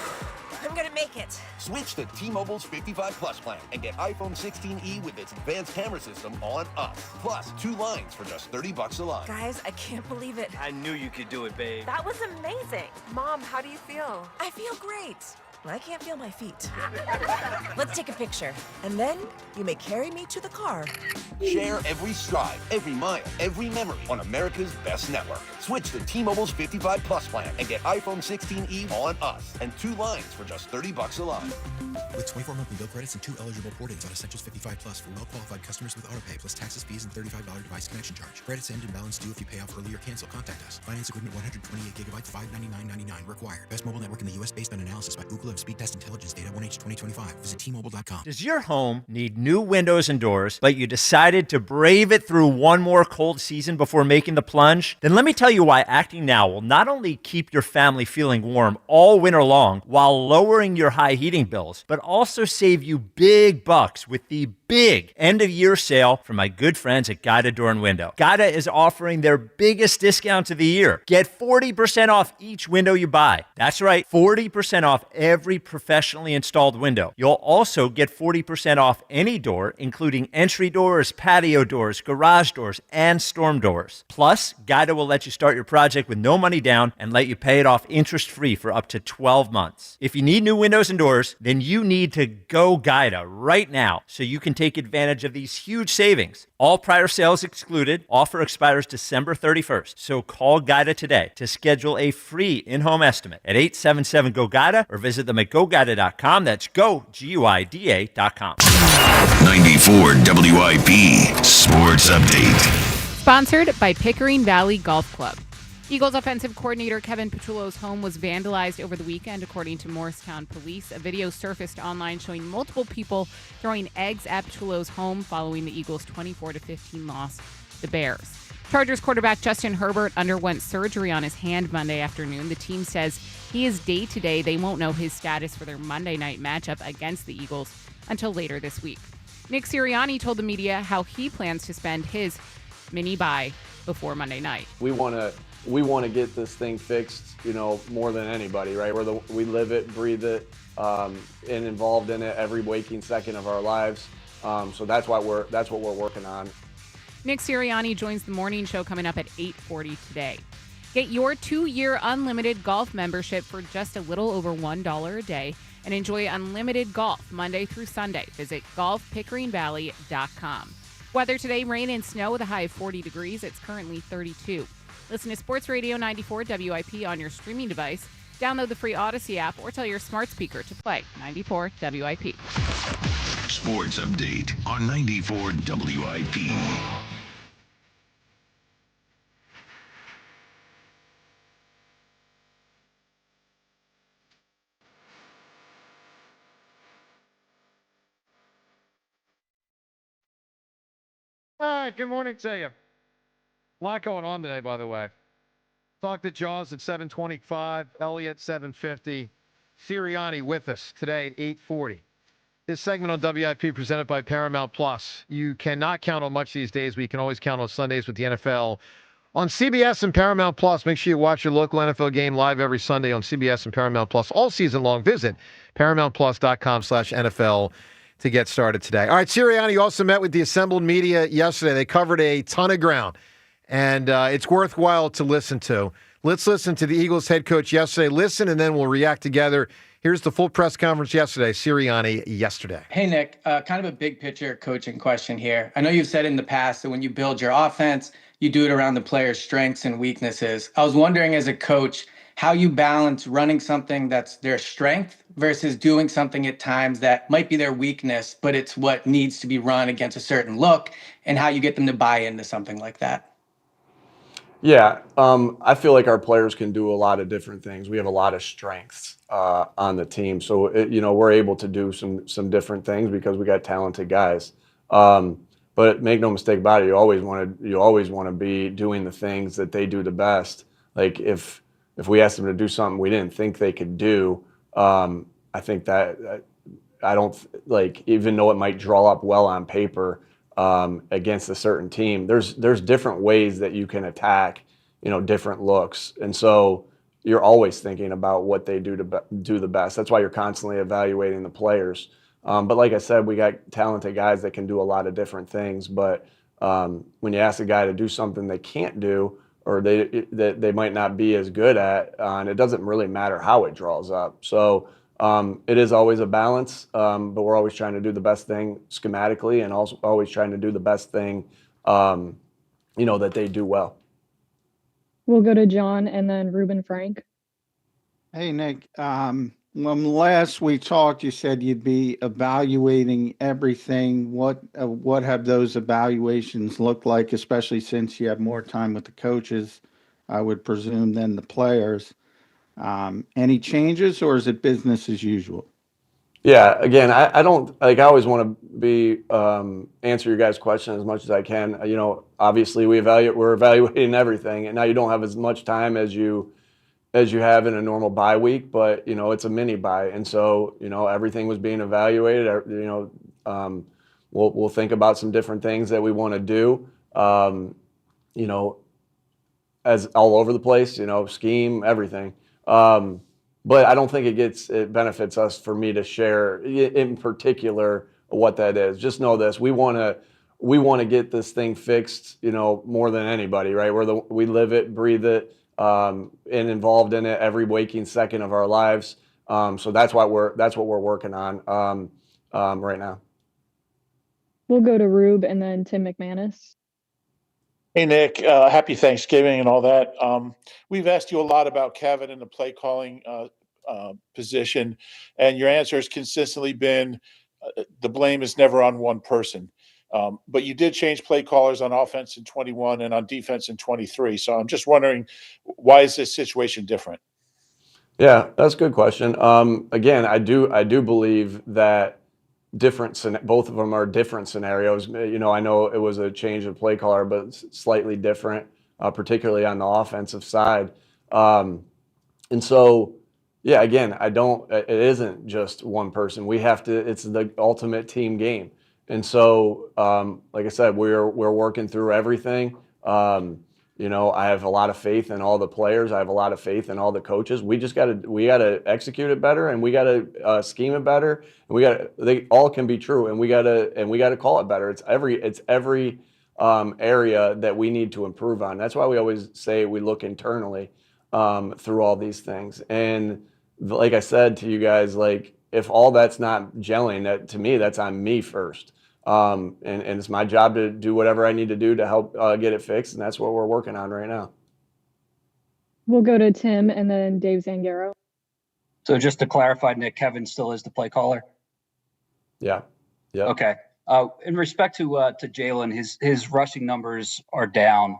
I'm gonna make it. Switch to T-Mobile's 55 Plus plan and get iPhone 16e with its advanced camera system on us. Plus, 2 lines for just $30 a line. Guys, I can't believe it. I knew you could do it, babe. That was amazing. Mom, how do you feel? I feel great. I can't feel my feet. Let's take a picture, and then you may carry me to the car. Share every stride, every mile, every memory on America's best network. Switch to T-Mobile's 55 Plus plan and get iPhone 16e on us and 2 lines for just $30 a line. With 24 monthly bill credits and 2 eligible port-ins on Essentials 55 Plus for well-qualified customers with autopay plus taxes, fees, and $35 device connection charge. Credits end and balance due if you pay off early or cancel. Contact us. Finance agreement 128 gigabytes, $599.99 required. Best mobile network in the U.S. based on analysis by Ookla of Speed Test Intelligence data 1H 2025. Visit T-Mobile.com. Does your home need new windows and doors, but you decided to brave it through one more cold season before making the plunge? Then let me tell you why acting now will not only keep your family feeling warm all winter long while lowering your high heating bills, but also save you big bucks with the big end-of-year sale from my good friends at Guida Door and Window. Guida is offering their biggest discounts of the year. Get 40% off each window you buy. That's right, 40% off every professionally installed window. You'll also get 40% off any door, including entry doors, patio doors, garage doors, and storm doors. Plus, Guida will let you start your project with no money down and let you pay it off interest-free for up to 12 months. If you need new windows and doors, then you need to go Guida right now so you can take advantage of these huge savings. All prior sales excluded. Offer expires December 31st. So call Guida today to schedule a free in-home estimate at 877-GO-GUIDA or visit them at GoGuida.com. That's go, Guida.com. 94 WIP Sports Update. Sponsored by Pickering Valley Golf Club. Eagles offensive coordinator Kevin Petullo's home was vandalized over the weekend, according to Morristown Police. A video surfaced online showing multiple people throwing eggs at Petullo's home following the Eagles' 24-15 loss to the Bears. Chargers quarterback Justin Herbert underwent surgery on his hand Monday afternoon. The team says he is day-to-day. They won't know his status for their Monday night matchup against the Eagles until later this week. Nick Sirianni told the media how he plans to spend his mini-bye before Monday night. We want to get this thing fixed, more than anybody, right? We live it, breathe it, and involved in it every waking second of our lives. So that's what we're working on. Nick Sirianni joins the morning show coming up at 8:40 today. Get your 2-year unlimited golf membership for just a little over $1 a day and enjoy unlimited golf Monday through Sunday. Visit golfpickeringvalley.com. Weather today, rain and snow with a high of 40 degrees. It's currently 32. Listen to Sports Radio 94 WIP on your streaming device. Download the free Odyssey app or tell your smart speaker to play 94 WIP. Sports Update on 94 WIP. All right, good morning to you. A lot going on today, by the way. Talk to Jaws at 7:25, Eliot 7:50, Sirianni with us today at 8:40. This segment on WIP presented by Paramount Plus. You cannot count on much these days, but you can always count on Sundays with the NFL. On CBS and Paramount Plus, make sure you watch your local NFL game live every Sunday on CBS and Paramount Plus all season long. Visit ParamountPlus.com/NFL to get started today. All right, Sirianni also met with the assembled media yesterday. They covered a ton of ground, and it's worthwhile to listen to. Let's listen to the Eagles head coach yesterday. Listen, and then we'll react together. Here's the full press conference yesterday. Sirianni yesterday. Hey, Nick, kind of a big picture coaching question here. I know you've said in the past that when you build your offense, you do it around the players' strengths and weaknesses. I was wondering as a coach, how you balance running something that's their strength versus doing something at times that might be their weakness, but it's what needs to be run against a certain look, and how you get them to buy into something like that. Yeah, I feel like our players can do a lot of different things. We have a lot of strengths on the team, so we're able to do some different things because we got talented guys. But make no mistake about it, you always want to be doing the things that they do the best. Like if we asked them to do something we didn't think they could do, I think that I don't like, even though it might draw up well on paper. Against a certain team, there's different ways that you can attack, different looks, and so you're always thinking about what they do to do the best. That's why you're constantly evaluating the players. But like I said, we got talented guys that can do a lot of different things. But when you ask a guy to do something they can't do, or they might not be as good at, and it doesn't really matter how it draws up. So. It is always a balance, but we're always trying to do the best thing schematically, and also always trying to do the best thing, that they do well. We'll go to John and then Ruben Frank. Hey, Nick. When last we talked, you said you'd be evaluating everything. What have those evaluations looked like, especially since you have more time with the coaches, I would presume, than the players? Any changes, or is it business as usual? Yeah, again, I don't like. I always want to be answer your guys' question as much as I can. Obviously we're evaluating everything, and now you don't have as much time as you have in a normal bye week, but it's a mini bye, and so everything was being evaluated. We'll think about some different things that we want to do. As all over the place, scheme, everything. But I don't think it benefits us for me to share in particular what that is. Just know this: we want to get this thing fixed, more than anybody, right? We live it, breathe it, and involved in it every waking second of our lives. So that's what we're working on right now. We'll go to Rube and then Tim McManus. Hey, Nick, happy Thanksgiving and all that. We've asked you a lot about Kevin and the play calling position, and your answer has consistently been the blame is never on one person. But you did change play callers on offense in 21 and on defense in 23. So I'm just wondering, why is this situation different? Yeah, that's a good question. Again, I do believe that both of them are different scenarios. I know it was a change of play caller, but slightly different, particularly on the offensive side. And so, yeah, again, it isn't just one person. It's the ultimate team game. And so, like I said, we're working through everything. I have a lot of faith in all the players. I have a lot of faith in all the coaches. We gotta execute it better, and we gotta scheme it better. And they all can be true, and we gotta call it better. It's every area that we need to improve on. That's why we always say we look internally through all these things. And like I said to you guys, like if all that's not gelling, to me, that's on me first. And it's my job to do whatever I need to do to help get it fixed, and that's what we're working on right now. We'll go to Tim and then Dave Zangaro. So just to clarify, Nick, Kevin still is the play caller? Yeah. Yeah. Okay. In respect to Jalen, his rushing numbers are down.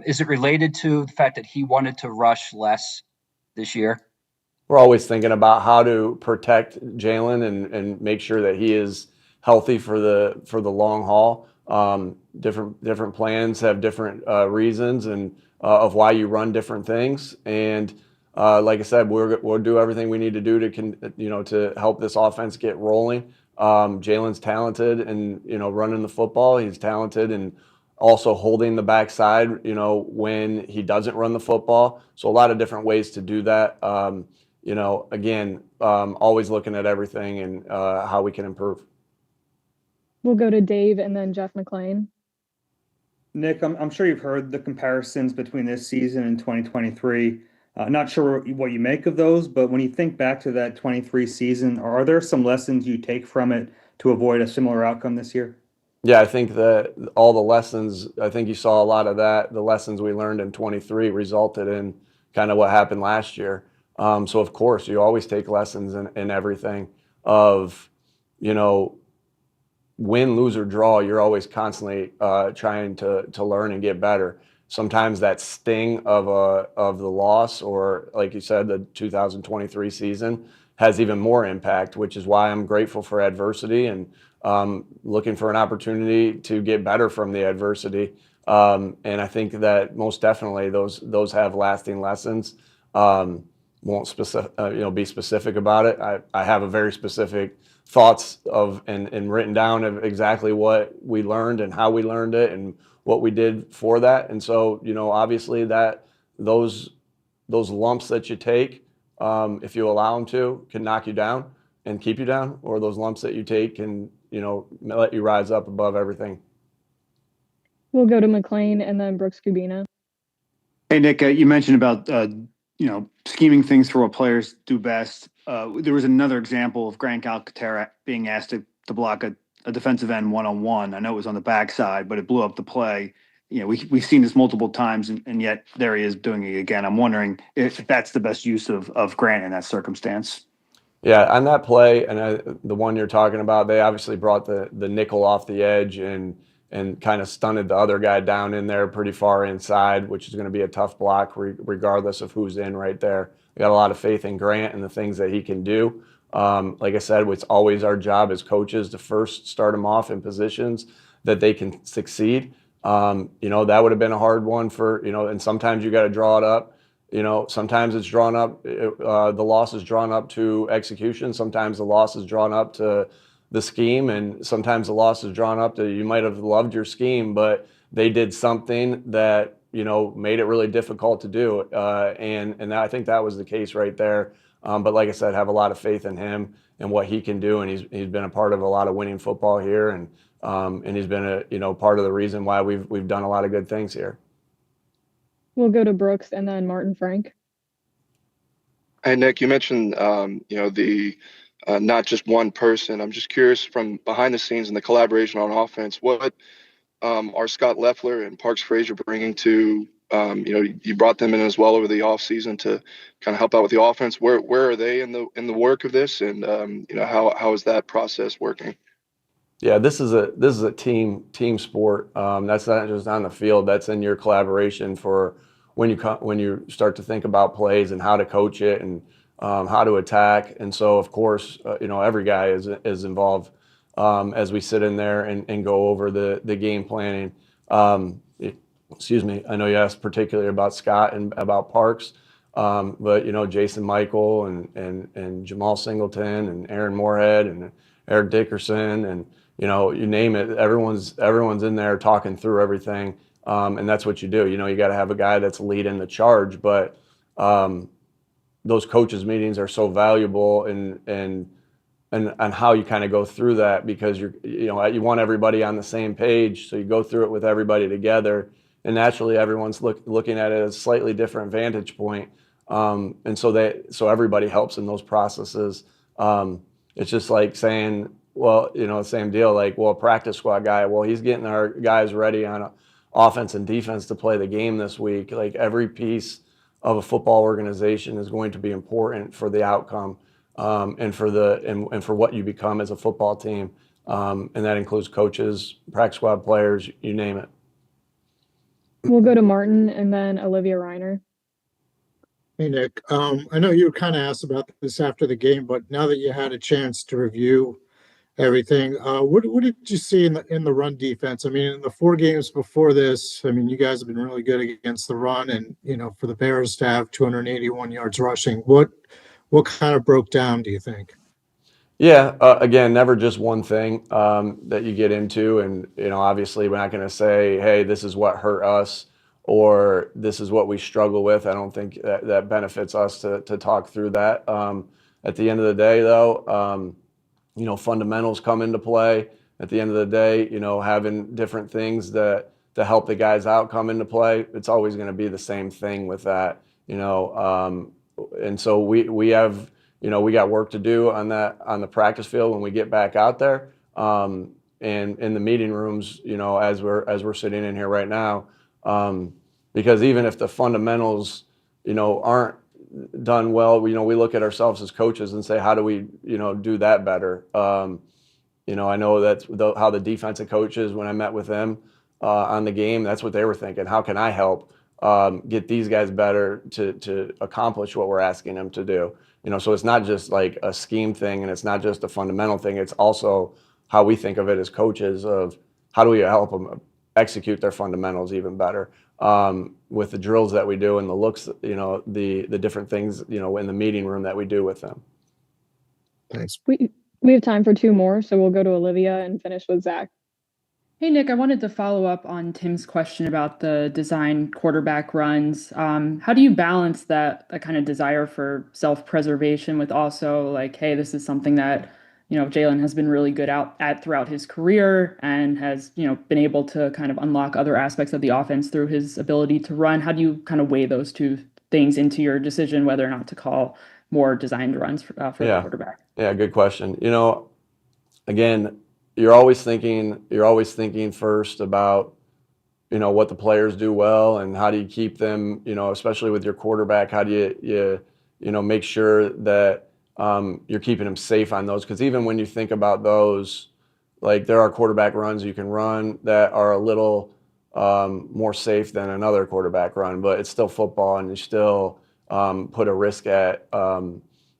Is it related to the fact that he wanted to rush less this year? We're always thinking about how to protect Jalen and make sure that he is healthy for the long haul. Different plans have different reasons and of why you run different things. And like I said, we'll do everything we need to do to help this offense get rolling. Jalen's talented and running the football. He's talented and also holding the backside, when he doesn't run the football. So a lot of different ways to do that. Again, always looking at everything and how we can improve. We'll go to Dave and then Jeff McLean. Nick, I'm sure you've heard the comparisons between this season and 2023. Not sure what you make of those, but when you think back to that 23 season, are there some lessons you take from it to avoid a similar outcome this year? Yeah, I think that all the lessons, I think you saw a lot of that. The lessons we learned in 23 resulted in kind of what happened last year. So of course, you always take lessons in everything of, win, lose, or draw. You're always constantly trying to learn and get better. Sometimes that sting of the loss, or like you said, the 2023 season has even more impact, which is why I'm grateful for adversity and looking for an opportunity to get better from the adversity. And I think that most definitely those have lasting lessons. Won't be specific about it. I have a very specific thoughts of and written down of exactly what we learned and how we learned it and what we did for that. And so, obviously that those lumps that you take, if you allow them to, can knock you down and keep you down, or those lumps that you take can, let you rise up above everything. We'll go to McLean and then Brooks Kubina. Hey, Nick, you mentioned about, scheming things for what players do best. There was another example of Grant Calcaterra being asked to block a defensive end one-on-one. I know it was on the backside, but it blew up the play. We've seen this multiple times, and yet there he is doing it again. I'm wondering if that's the best use of Grant in that circumstance. Yeah, on that play, and the one you're talking about, they obviously brought the nickel off the edge and kind of stunted the other guy down in there pretty far inside, which is going to be a tough block regardless of who's in right there. We got a lot of faith in Grant and the things that he can do. Like I said, it's always our job as coaches to first start them off in positions that they can succeed. That would have been a hard one for, and sometimes you got to draw it up. Sometimes it's drawn up, the loss is drawn up to execution. Sometimes the loss is drawn up to the scheme, and sometimes the loss is drawn up to you might have loved your scheme, but they did something that made it really difficult to do. And I think that was the case right there. But like I said, have a lot of faith in him and what he can do, and he's been a part of a lot of winning football here, and he's been a part of the reason why we've done a lot of good things here. We'll go to Brooks and then Martin Frank. Hey, Nick, you mentioned the not just one person. I'm just curious, from behind the scenes and the collaboration on offense, what are Scott Loeffler and Parks Frazier bringing to, you brought them in as well over the offseason to kind of help out with the offense. Where are they in the work of this, and how is that process working? Yeah, this is a team sport. That's not just on the field. That's in your collaboration for when you start to think about plays and how to coach it and how to attack. And so, of course, every guy is involved as we sit in there and go over the game planning. Excuse me. I know you asked particularly about Scott and about Parks, but Jason Michael and Jamal Singleton and Aaron Moorhead and Eric Dickerson and you name it. Everyone's in there talking through everything, and that's what you do. You got to have a guy that's leading the charge, but those coaches meetings are so valuable and how you kind of go through that, because you want everybody on the same page, so you go through it with everybody together, and naturally everyone's looking at it as a slightly different vantage point, and so everybody helps in those processes. It's just like saying, well, same deal, like, well, a practice squad guy, well, he's getting our guys ready on offense and defense to play the game this week. Like, every piece of a football organization is going to be important for the outcome, and for what you become as a football team. And that includes coaches, practice squad players, you name it. We'll go to Martin and then Olivia Reiner. Hey, Nick. I know you were kind of asked about this after the game, but now that you had a chance to review everything. What did you see in the run defense? I mean, in the 4 games before this, I mean, you guys have been really good against the run, and for the Bears to have 281 yards rushing, what kind of broke down, do you think? Yeah, again, never just one thing that you get into, and obviously, we're not going to say, "Hey, this is what hurt us," or "This is what we struggle with." I don't think that benefits us to talk through that. At the end of the day, though, fundamentals come into play. At the end of the day, having different things that to help the guys out come into play. It's always going to be the same thing with that, and so we have. We got work to do on the practice field when we get back out there, and in the meeting rooms, as we're sitting in here right now, because even if the fundamentals, aren't done well, we look at ourselves as coaches and say, how do we, do that better? I know that's how the defensive coaches, when I met with them on the game, that's what they were thinking. How can I help get these guys better to accomplish what we're asking them to do? So it's not just like a scheme thing, and it's not just a fundamental thing. It's also how we think of it as coaches of how do we help them execute their fundamentals even better with the drills that we do and the looks, the different things, in the meeting room that we do with them. Thanks. We have time for 2 more, so we'll go to Olivia and finish with Zach. Hey, Nick, I wanted to follow up on Tim's question about the design quarterback runs. How do you balance that kind of desire for self-preservation with also like, hey, this is something that, Jalen has been really good at throughout his career and has, been able to kind of unlock other aspects of the offense through his ability to run. How do you kind of weigh those two things into your decision whether or not to call more designed runs for the quarterback? Yeah, good question. Again, you're always thinking first about, what the players do well and how do you keep them, especially with your quarterback, how do you make sure that you're keeping them safe on those? Because even when you think about those, like there are quarterback runs you can run that are a little more safe than another quarterback run, but it's still football and you still put a risk at,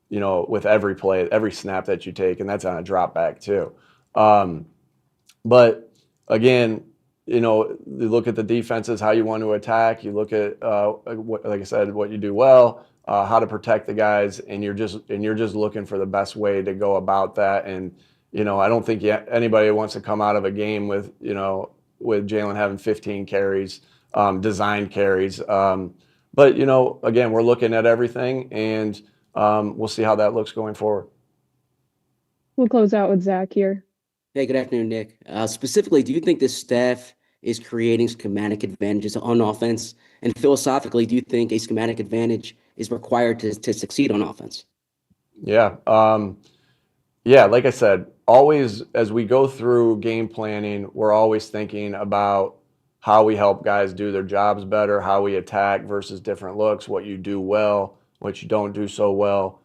with every play, every snap that you take, and that's on a drop back too. But again, you look at the defenses, how you want to attack. You look at, like I said, what you do well, how to protect the guys, and you're just looking for the best way to go about that. And I don't think anybody wants to come out of a game with Jalen having 15 carries, designed carries. But again, we're looking at everything, and we'll see how that looks going forward. We'll close out with Zach here. Hey, good afternoon, Nick. Specifically, do you think this staff is creating schematic advantages on offense? And philosophically, do you think a schematic advantage is required to succeed on offense? Yeah. Yeah, like I said, always as we go through game planning, we're always thinking about how we help guys do their jobs better, how we attack versus different looks, what you do well, what you don't do so well.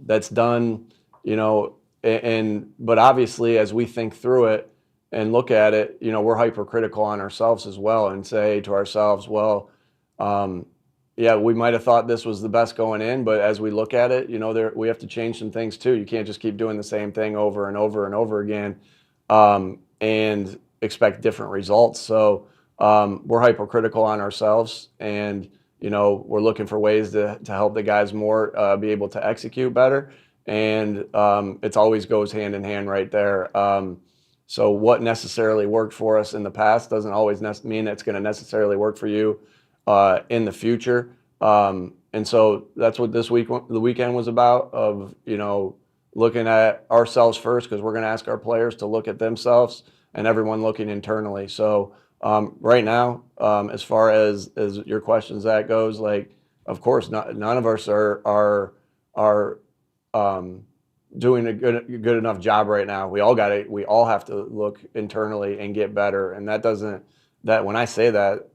That's done, but obviously as we think through it and look at it, we're hypercritical on ourselves as well and say to ourselves, well, yeah, we might have thought this was the best going in, but as we look at it, we have to change some things too. You can't just keep doing the same thing over and over and over again and expect different results. So we're hypercritical on ourselves, and we're looking for ways to help the guys more be able to execute better. And it always goes hand in hand right there. So what necessarily worked for us in the past doesn't always mean it's going to necessarily work for you in the future. And so that's what the weekend was about, of looking at ourselves first, because we're going to ask our players to look at themselves, and everyone looking internally. So right now, as far as your question, Zach, goes, like, of course, none of us are doing a good enough job right now. We all have to look internally and get better. And that when I say that,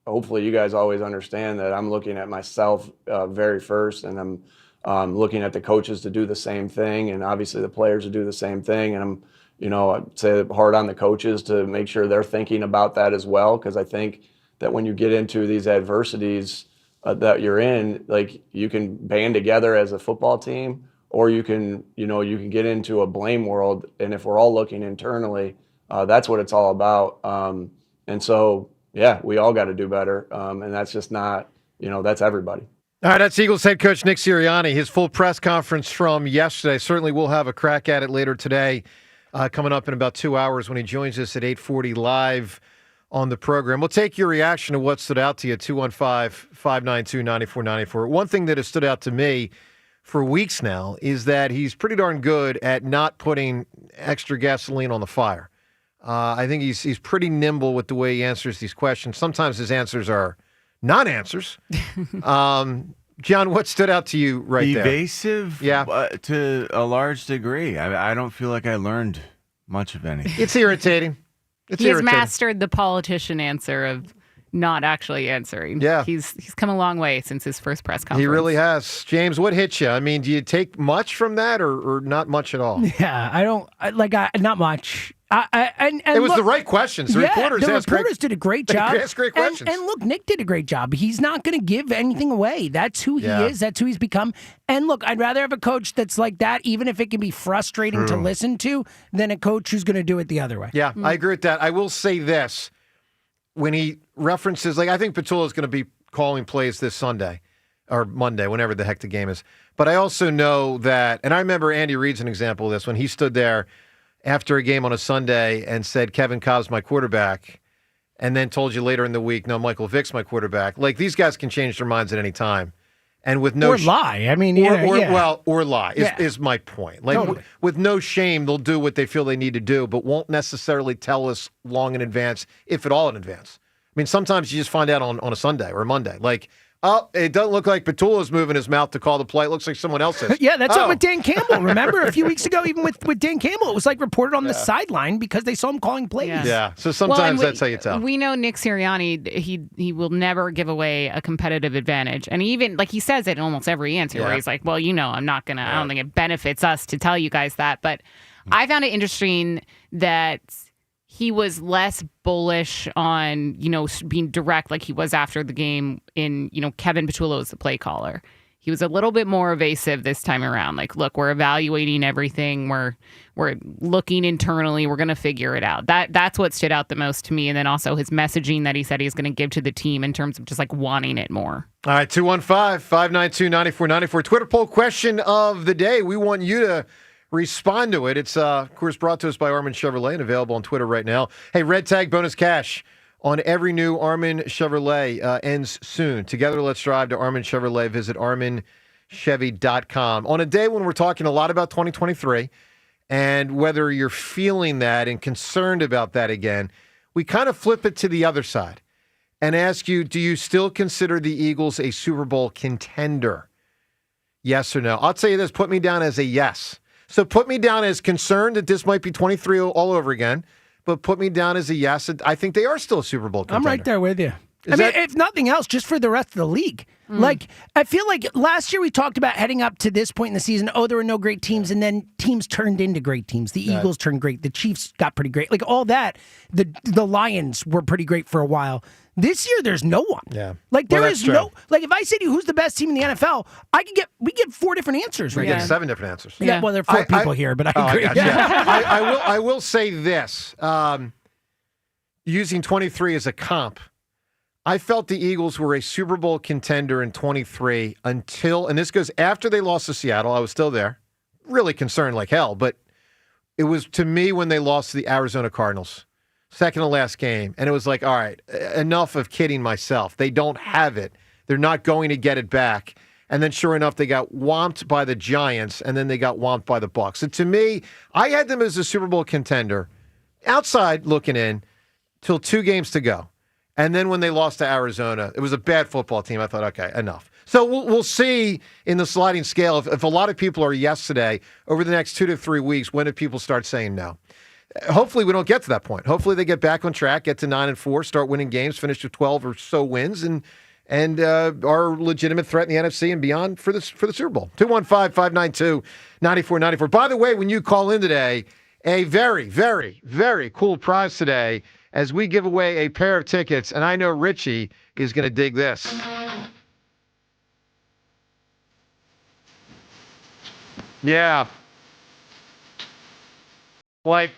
hopefully you guys always understand that I'm looking at myself very first, and I'm looking at the coaches to do the same thing, and obviously the players to do the same thing. And I'm, I'd say hard on the coaches to make sure they're thinking about that as well, because I think that when you get into these adversities that you're in, like, you can band together as a football team, or you can get into a blame world. And if we're all looking internally, that's what it's all about. And so, yeah, we all got to do better. And that's just not, that's everybody. All right, that's Eagles head coach Nick Sirianni. His full press conference from yesterday. Certainly we'll have a crack at it later today, coming up in about 2 hours when he joins us at 8:40 live on the program. We'll take your reaction to what stood out to you, 215-592-9494. One thing that has stood out to me for weeks now is that he's pretty darn good at not putting extra gasoline on the fire. I think he's pretty nimble with the way he answers these questions. Sometimes his answers are non-answers. John, what stood out to you right there? Evasive? Yeah. To a large degree. I don't feel like I learned much of anything. It's irritating. He has mastered the politician answer of not actually answering. Yeah. He's come a long way since his first press conference. He really has. James, what hit you? I mean, do you take much from that or not much at all? Yeah, not much. It was the right questions. The reporters did a great job. They asked great questions. And look, Nick did a great job. He's not going to give anything away. That's who he is. That's who he's become. And look, I'd rather have a coach that's like that, even if it can be frustrating to listen to, than a coach who's going to do it the other way. Yeah, I agree with that. I will say this. When he references, I think Petula's going to be calling plays this Sunday or Monday, whenever the heck the game is. But I also know that, and I remember Andy Reid's an example of this, when he stood there after a game on a Sunday and said, Kevin Cobb's my quarterback, and then told you later in the week, no, Michael Vick's my quarterback. These guys can change their minds at any time. And with no lie. I mean, or lie is my point. Totally. With no shame, they'll do what they feel they need to do, but won't necessarily tell us long in advance, if at all in advance. I mean, sometimes you just find out on a Sunday or a Monday. It doesn't look like Petula's moving his mouth to call the play. It looks like someone else is. Yeah, that's what with Dan Campbell. Remember a few weeks ago, even with Dan Campbell, it was reported on the sideline because they saw him calling plays. Yeah. So sometimes that's how you tell. We know Nick Sirianni, he will never give away a competitive advantage. And even, he says it in almost every answer where he's like, well, I'm not going to, I don't think it benefits us to tell you guys that. But I found it interesting that he was less bullish on, being direct like he was after the game in, Kevin Petula was the play caller. He was a little bit more evasive this time around. Look, we're evaluating everything. We're looking internally. We're going to figure it out. That's what stood out the most to me. And then also his messaging that he said he's going to give to the team in terms of just wanting it more. All right, 215-592-9494. Twitter poll question of the day. We want you to respond to it. It's, of course, brought to us by Armin Chevrolet and available on Twitter right now. Hey, Red Tag bonus cash on every new Armin Chevrolet ends soon. Together, let's drive to Armin Chevrolet. Visit arminchevy.com. On a day when we're talking a lot about 2023 and whether you're feeling that and concerned about that again, we kind of flip it to the other side and ask you, do you still consider the Eagles a Super Bowl contender? Yes or no? I'll tell you this, put me down as a yes. So put me down as concerned that this might be 23 all over again, but put me down as a yes. I think they are still a Super Bowl contender. I'm right there with you. If nothing else, just for the rest of the league. I feel like last year we talked about heading up to this point in the season, there were no great teams, and then teams turned into great teams. The Eagles turned great. The Chiefs got pretty great. All that. The Lions were pretty great for a while. This year, there's no one. Yeah. There is no. If I say to you, who's the best team in the NFL, we get 4 different answers. We get 7 different answers. Yeah. Well, there are 4 people here, but I agree. I will say this. Using 23 as a comp, I felt the Eagles were a Super Bowl contender in 23 until, and this goes after they lost to Seattle. I was still there, really concerned like hell, but it was to me when they lost to the Arizona Cardinals, second to last game, and it was all right, enough of kidding myself. They don't have it. They're not going to get it back. And then sure enough, they got whomped by the Giants, and then they got whomped by the Bucs. And to me, I had them as a Super Bowl contender, outside looking in, till 2 games to go. And then when they lost to Arizona, it was a bad football team. I thought, okay, enough. So we'll see in the sliding scale if a lot of people are yes today, over the next 2 to 3 weeks, when do people start saying no? Hopefully we don't get to that point. Hopefully they get back on track, get to 9-4, start winning games, finish with 12 or so wins, and are a legitimate threat in the NFC and beyond for the Super Bowl. 215-592-9494. By the way, when you call in today, a very, very, very cool prize today as we give away a pair of tickets, and I know Richie is going to dig this. Yeah. Like,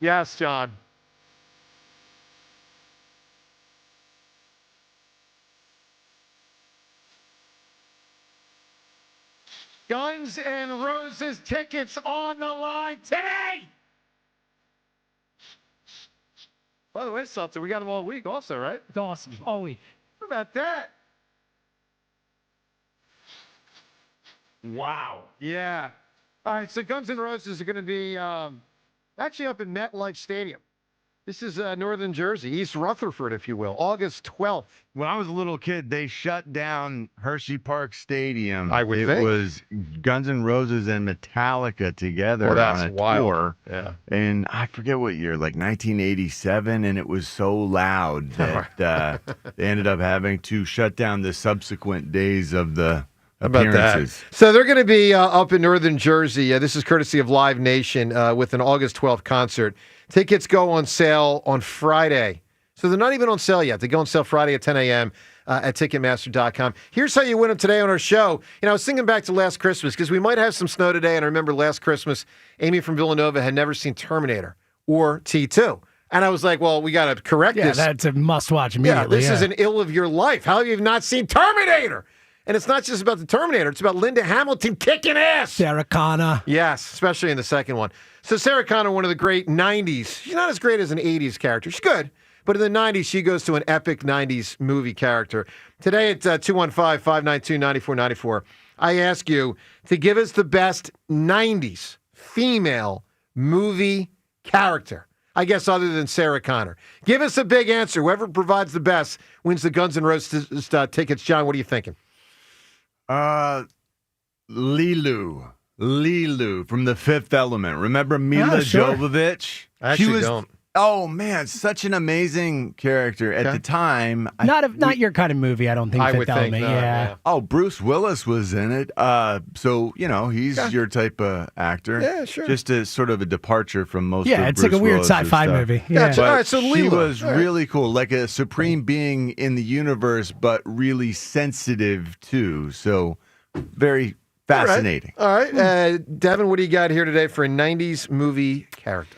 yes, John. Guns N' Roses tickets on the line today. By the way, Seltzer, we got them all week also, right? It's awesome. All week. What about that? Wow. Yeah. All right, so Guns N' Roses are going to be actually up in MetLife Stadium. This is northern Jersey, East Rutherford, if you will, August 12th. When I was a little kid, they shut down Hershey Park Stadium. I would it think. was Guns N' Roses and Metallica together Well, that's on a wild. tour. Yeah. And I forget what year, like 1987, and it was so loud that they ended up having to shut down the subsequent days of the appearances. So they're going to be up in northern Jersey. This is courtesy of Live Nation with an August 12th concert. Tickets go on sale on Friday. So they're not even on sale yet. They go on sale Friday at 10 a.m. At Ticketmaster.com. Here's how you win them today on our show. I was thinking back to last Christmas because we might have some snow today. And I remember last Christmas, Amy from Villanova had never seen Terminator or T2. And I was like, well, we got to correct this. Yeah, that's a must-watch immediately. This is an ill of your life. How have you not seen Terminator? And it's not just about the Terminator. It's about Linda Hamilton kicking ass. Sarah Connor. Yes, especially in the second one. So Sarah Connor, one of the great 90s. She's not as great as an 80s character. She's good. But in the 90s, she goes to an epic 90s movie character. Today at 215-592-9494, I ask you to give us the best 90s female movie character. I guess other than Sarah Connor. Give us a big answer. Whoever provides the best wins the Guns N' Roses tickets. John, what are you thinking? Lilu from The Fifth Element. Remember Mila Jovovich? I actually don't. Oh man, such an amazing character at the time. Not your kind of movie, I don't think. I Fifth would think Element, not, yeah. Oh, Bruce Willis was in it. So he's your type of actor. Yeah, sure. Just a sort of a departure from most. Yeah, of it's Bruce like a weird Willis's sci-fi stuff. movie. Yeah. Gotcha. All right, so she Lila. was All right. really cool, like a supreme being in the universe, but really sensitive too. So very fascinating. All right. Devin, what do you got here today for a 90s movie character?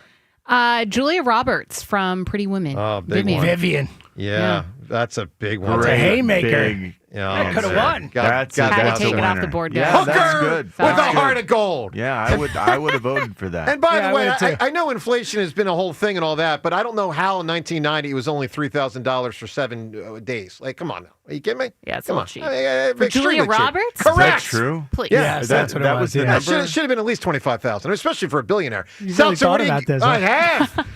Julia Roberts from Pretty Women. Oh, big Vivian. one. Vivian. Yeah, that's a big one. That's a haymaker. Big That could have won. That's Had to that's take a it off the winner. board, Yeah, guys. that's good. With That's a good. heart of gold. Yeah, I would have voted for that. And by Yeah, the way, I would too. I know inflation has been a whole thing and all that, but I don't know how in 1990 it was only $3,000 for 7 days. Like, come on now. Are you kidding me? Yeah, it's Come a on. little cheap. For Julia Roberts? Is that Correct. true? Please. Yeah, that's what it was, yeah. That should have been at least $25,000, especially for a billionaire. You really Seltzer, what thought do you about this, I huh?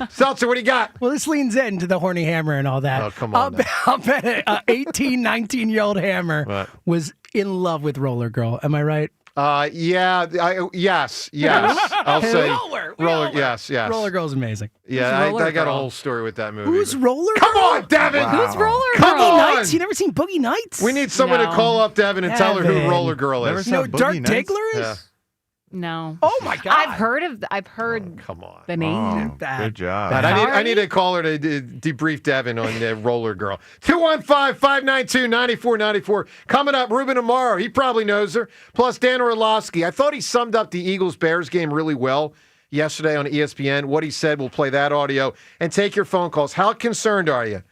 have. Seltzer, what do you got? Well, this leans into the horny hammer and all that. Oh, come on I'll bet an 18, 19-year-old hammer What? was in love with Roller Girl. Am I right? Yes. I'll say Roller. Yes. Roller Girl's amazing. Yeah, Who's Roller I got a Girl? whole story with that movie. Who's but- Roller Come Girl? on, Devin. Wow. Who's Roller Boogie Girl? Nights? You never seen Boogie Nights? We need someone to No. call up Devin and tell her who Devin. Roller Girl Never is. saw No, Boogie Dirk Nights? Diggler is? Yeah. No. Oh my God. I've heard Come on. the name. Oh, That- good job. But I Sorry? need a caller to debrief Devin on Roller Girl. 215-592-9494. Coming up, Ruben Amaro. He probably knows her. Plus Dan Orlovsky. I thought he summed up the Eagles-Bears game really well yesterday on ESPN. What he said, we'll play that audio. And take your phone calls. How concerned are you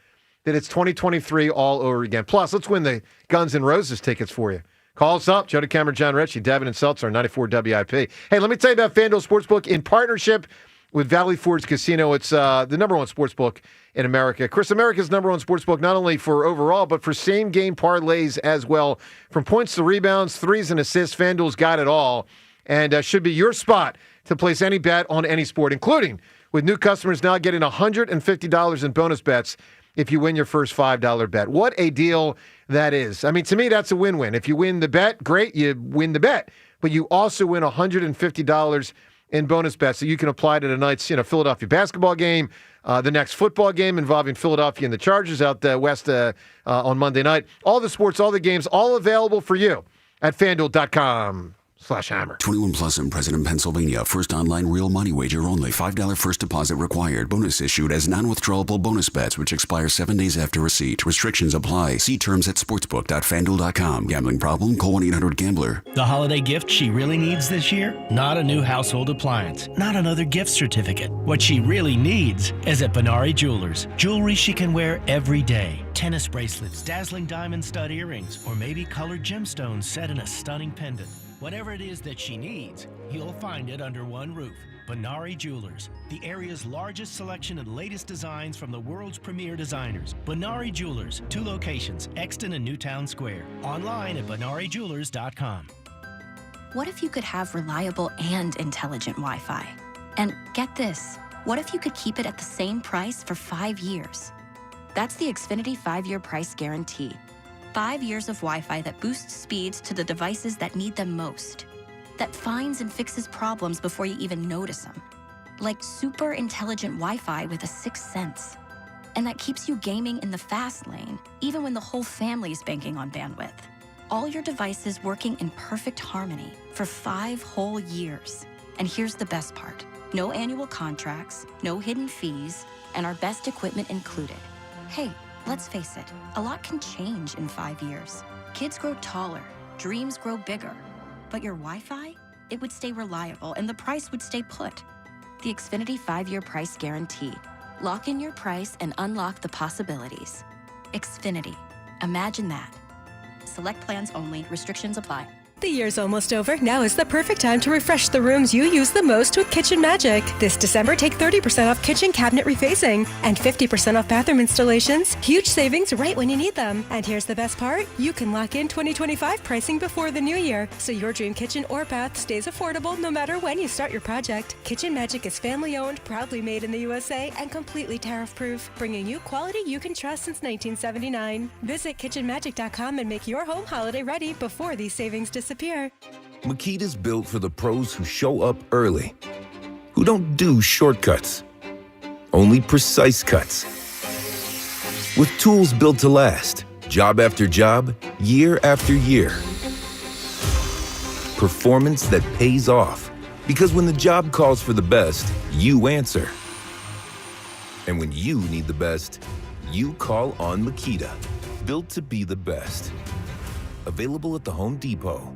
that it's 2023 all over again? Plus, let's win the Guns N' Roses tickets for you. Call us up. Joe DeCamera, John Ritchie, Devin and Seltzer, 94 WIP. Hey, let me tell you about FanDuel Sportsbook in partnership with Valley Forge Casino. It's the number one sportsbook in America. Chris, America's number one sportsbook, not only for overall, but for same-game parlays as well. From points to rebounds, threes, and assists, FanDuel's got it all. And should be your spot to place any bet on any sport, including with new customers now getting $150 in bonus bets if you win your first $5 bet. What a deal that is. I mean, to me, that's a win-win. If you win the bet, great, you win the bet. But you also win $150 in bonus bets that you can apply to tonight's Philadelphia basketball game, the next football game involving Philadelphia and the Chargers out west on Monday night. All the sports, all the games, all available for you at FanDuel.com/sportsbook. /hammer. 21 plus and present in Pennsylvania. First online real money wager only. $5 first deposit required. Bonus issued as non-withdrawable bonus bets, which expire 7 days after receipt. Restrictions apply. See terms at sportsbook.fanduel.com. Gambling problem? Call 1-800-GAMBLER. The holiday gift she really needs this year? Not a new household appliance. Not another gift certificate. What she really needs is at Benari Jewelers. Jewelry she can wear every day. Tennis bracelets, dazzling diamond stud earrings, or maybe colored gemstones set in a stunning pendant. Whatever it is that she needs, you'll find it under one roof. Benari Jewelers, the area's largest selection and latest designs from the world's premier designers. Benari Jewelers, 2 locations, Exton and Newtown Square. Online at BenariJewelers.com. What if you could have reliable and intelligent Wi-Fi? And get this, what if you could keep it at the same price for 5 years? That's the Xfinity 5-year price guarantee. 5 years of Wi-Fi that boosts speeds to the devices that need them most. That finds and fixes problems before you even notice them. Like super intelligent Wi-Fi with a 6th sense. And that keeps you gaming in the fast lane, even when the whole family is banking on bandwidth. All your devices working in perfect harmony for 5 whole years. And here's the best part. No annual contracts, no hidden fees, and our best equipment included. Hey, let's face it, a lot can change in 5 years. Kids grow taller, dreams grow bigger. But your Wi-Fi? It would stay reliable and the price would stay put. The Xfinity 5-year price guarantee. Lock in your price and unlock the possibilities. Xfinity. Imagine that. Select plans only. Restrictions apply. The year's almost over. Now is the perfect time to refresh the rooms you use the most with Kitchen Magic. This December, take 30% off kitchen cabinet refacing and 50% off bathroom installations. Huge savings right when you need them. And here's the best part. You can lock in 2025 pricing before the new year, so your dream kitchen or bath stays affordable no matter when you start your project. Kitchen Magic is family-owned, proudly made in the USA, and completely tariff-proof, bringing you quality you can trust since 1979. Visit kitchenmagic.com and make your home holiday ready before these savings disappear. Makita's built for the pros who show up early, who don't do shortcuts, only precise cuts. With tools built to last, job after job, year after year. Performance that pays off, because when the job calls for the best, you answer. And when you need the best, you call on Makita. Built to be the best. Available at the Home Depot.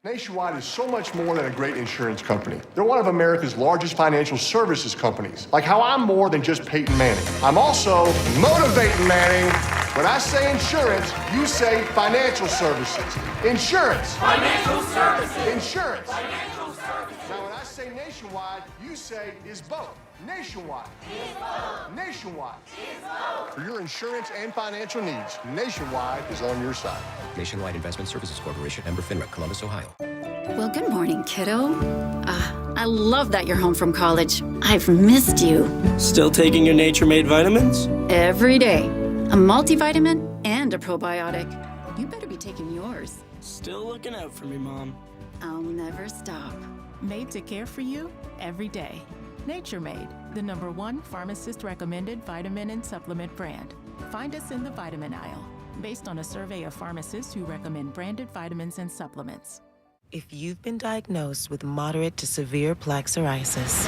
Nationwide is so much more than a great insurance company. They're one of America's largest financial services companies. Like how I'm more than just Peyton Manning. I'm also motivating Manning. When I say insurance, you say financial services. Insurance. Financial services. Insurance. Financial services. Now when I say Nationwide, you say is both. Nationwide. Is both. Nationwide. Is both. For your insurance and financial needs, Nationwide is on your side. Nationwide Investment Services Corporation, member FINRA, Columbus, Ohio. Well, good morning, kiddo. I love that you're home from college. I've missed you. Still taking your nature-made vitamins? Every day. A multivitamin and a probiotic. You better be taking yours. Still looking out for me, Mom. I'll never stop. Made to care for you every day. Nature Made, the #1 pharmacist-recommended vitamin and supplement brand. Find us in the vitamin aisle, based on a survey of pharmacists who recommend branded vitamins and supplements. If you've been diagnosed with moderate to severe plaque psoriasis,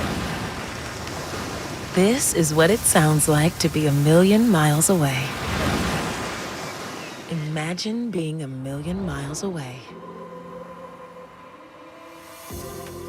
this is what it sounds like to be 1,000,000 miles away. Imagine being 1,000,000 miles away.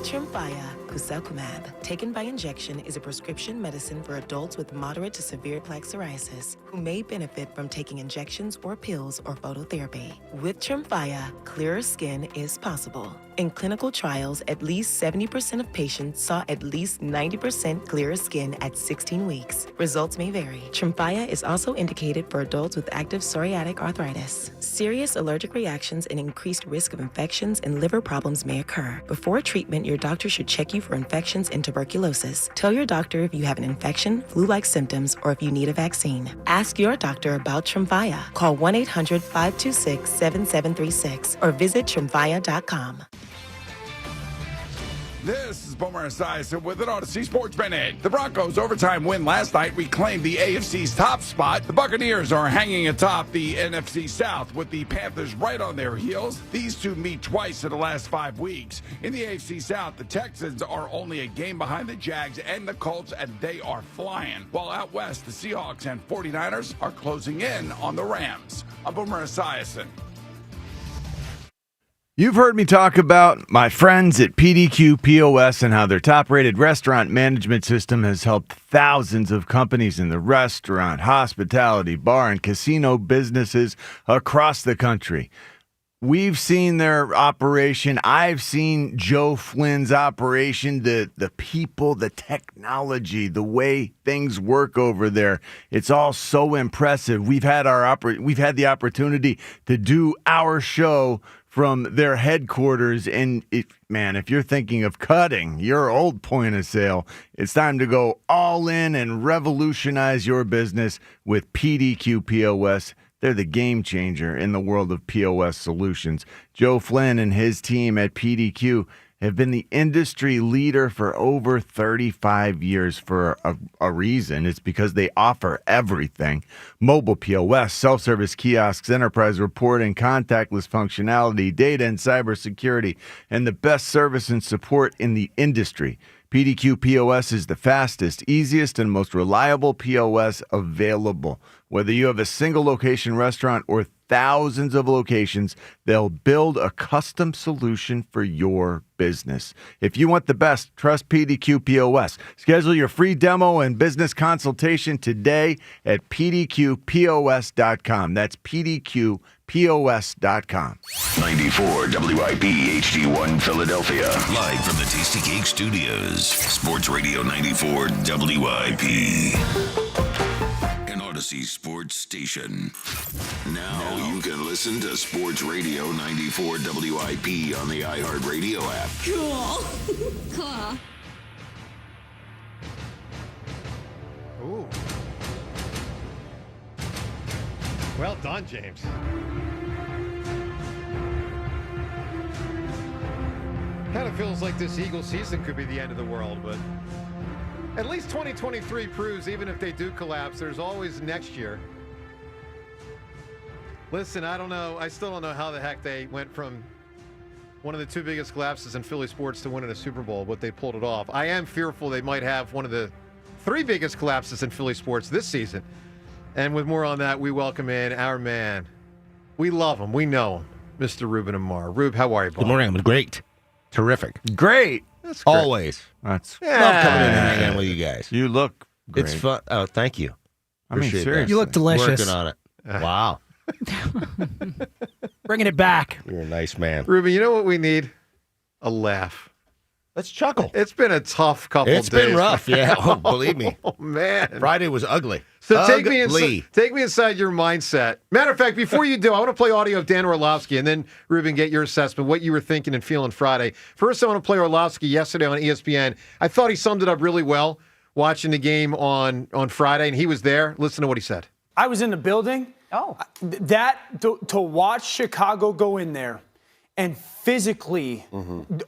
Tremfya Kuselkumab, taken by injection, is a prescription medicine for adults with moderate to severe plaque psoriasis who may benefit from taking injections or pills or phototherapy. With Tremfya, clearer skin is possible. In clinical trials, at least 70% of patients saw at least 90% clearer skin at 16 weeks. Results may vary. Tremfya is also indicated for adults with active psoriatic arthritis. Serious allergic reactions and increased risk of infections and liver problems may occur. Before treatment, your doctor should check you for infections and tuberculosis. Tell your doctor if you have an infection, flu-like symptoms, or if you need a vaccine. Ask your doctor about Tremfya. Call 1-800-526-7736 or visit tremfya.com. This is Boomer Esiason with an Odyssey Sports Minute. The Broncos' overtime win last night reclaimed the AFC's top spot. The Buccaneers are hanging atop the NFC South with the Panthers right on their heels. These two meet twice in the last 5 weeks. In the AFC South, the Texans are only a game behind the Jags and the Colts, and they are flying. While out west, the Seahawks and 49ers are closing in on the Rams. I'm Boomer Esiason. You've heard me talk about my friends at PDQ POS and how their top-rated restaurant management system has helped thousands of companies in the restaurant, hospitality, bar, and casino businesses across the country. We've seen their operation. I've seen Joe Flynn's operation, the people, the technology, the way things work over there. It's all so impressive. We've had the opportunity to do our show from their headquarters. And if you're thinking of cutting your old point of sale, it's time to go all in and revolutionize your business with PDQ POS. They're the game changer in the world of POS solutions. Joe Flynn and his team at PDQ have been the industry leader for over 35 years for a reason. It's because they offer everything. Mobile POS, self-service kiosks, enterprise reporting, contactless functionality, data and cybersecurity, and the best service and support in the industry. PDQ POS is the fastest, easiest, and most reliable POS available. Whether you have a single location restaurant or thousands of locations, they'll build a custom solution for your business. If you want the best, trust PDQ POS. Schedule your free demo and business consultation today at pdqpos.com. That's pdqpos.com. 94 WIP HD1 Philadelphia. Live from the Tasty Cake Studios. Sports Radio 94 WIP. An Odyssey Sports Station. Now you can listen to Sports Radio 94 WIP on the iHeartRadio app. Cool. Cool. Ooh. Well done, James. Kind of feels like this Eagles season could be the end of the world, but at least 2023 proves even if they do collapse, there's always next year. Listen, I don't know. I still don't know how the heck they went from one of the two biggest collapses in Philly sports to winning a Super Bowl, but they pulled it off. I am fearful they might have one of the three biggest collapses in Philly sports this season. And with more on that, we welcome in our man. We love him. We know him. Mr. Ruben Amaro. Rube, how are you, boy? Good morning. I'm great. Terrific. Great. That's great. Always. Love coming in and hanging out with you guys. You look great. It's fun. Oh, thank you. Appreciate that. You look delicious. Working on it. Wow. Bringing it back. You're a nice man. Ruben, you know what we need? A laugh. Let's chuckle. It's been a tough couple days. It's been rough, yeah. Oh, believe me. Oh, man. Friday was ugly. So take me inside your mindset. Matter of fact, before you do, I want to play audio of Dan Orlovsky, and then, Ruben, get your assessment, what you were thinking and feeling Friday. First, I want to play Orlovsky yesterday on ESPN. I thought he summed it up really well watching the game on Friday, and he was there. Listen to what he said. I was in the building. To watch Chicago go in there and physically,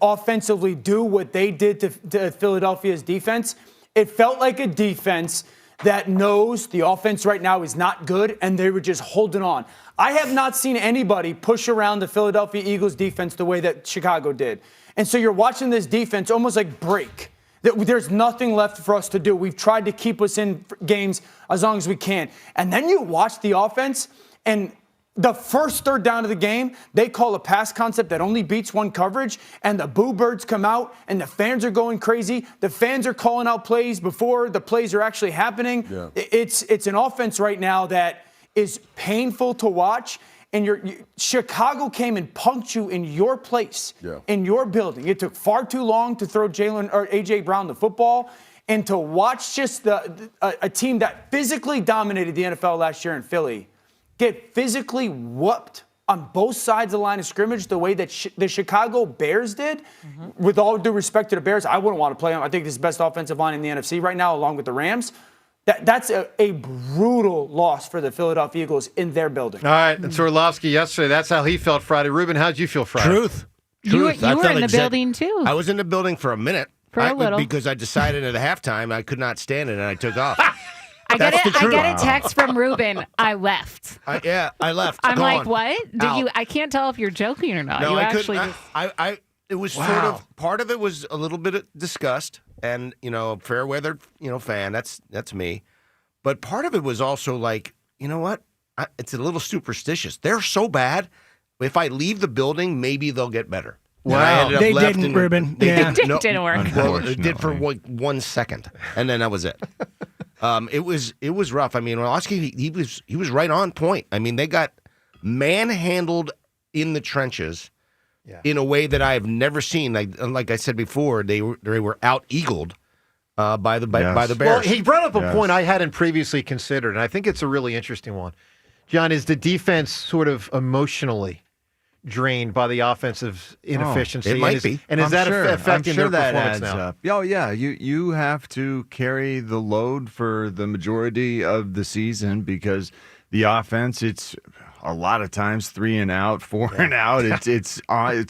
offensively do what they did to Philadelphia's defense, it felt like a defense that knows the offense right now is not good, and they were just holding on. I have not seen anybody push around the Philadelphia Eagles defense the way that Chicago did. And so you're watching this defense almost like break. There's nothing left for us to do. We've tried to keep us in games as long as we can. And then you watch the offense, and the first third down of the game, they call a pass concept that only beats one coverage, and the boo birds come out, and the fans are going crazy. The fans are calling out plays before the plays are actually happening. Yeah. It's an offense right now that is painful to watch, and Chicago came and punked you in your place, in your building. It took far too long to throw A.J. Brown the football, and to watch just a team that physically dominated the NFL last year in Philly get physically whooped on both sides of the line of scrimmage the way that the Chicago Bears did. With all due respect to the Bears, I wouldn't want to play them. I think this is the best offensive line in the NFC right now, along with the Rams. That's a brutal loss for the Philadelphia Eagles in their building. All right, and so Orlovsky yesterday, that's how he felt Friday. Ruben, how'd you feel Friday? Truth. You were Truth. I thought in the building too. I was in the building for a minute. For a little. Because I decided at halftime I could not stand it and I took off. I get That's it. the I truth. get a text from Ruben. I left. I left. I'm Gone. like, what? Did Out. you? I can't tell if you're joking or not. No, you I actually couldn't. just. It was sort of part of it was a little bit of disgust, and fair weather, fan. That's me. But part of it was also like, you know what? It's a little superstitious. They're so bad. If I leave the building, maybe they'll get better. Wow. They didn't, Ruben. They didn't work. Well, it did for 1 second, and then that was it. It was rough. I mean, Jaworski, he was right on point. I mean, they got manhandled in the trenches in a way that I've never seen. Like I said before, they were out-eagled by the Bears. Well, he brought up a point I hadn't previously considered, and I think it's a really interesting one. John, is the defense sort of emotionally drained by the offensive inefficiency? It might be. And is that affecting their performance adds now? up. Oh, yeah. You have to carry the load for the majority of the season because the offense, it's a lot of times 3 and out, 4 and out. It's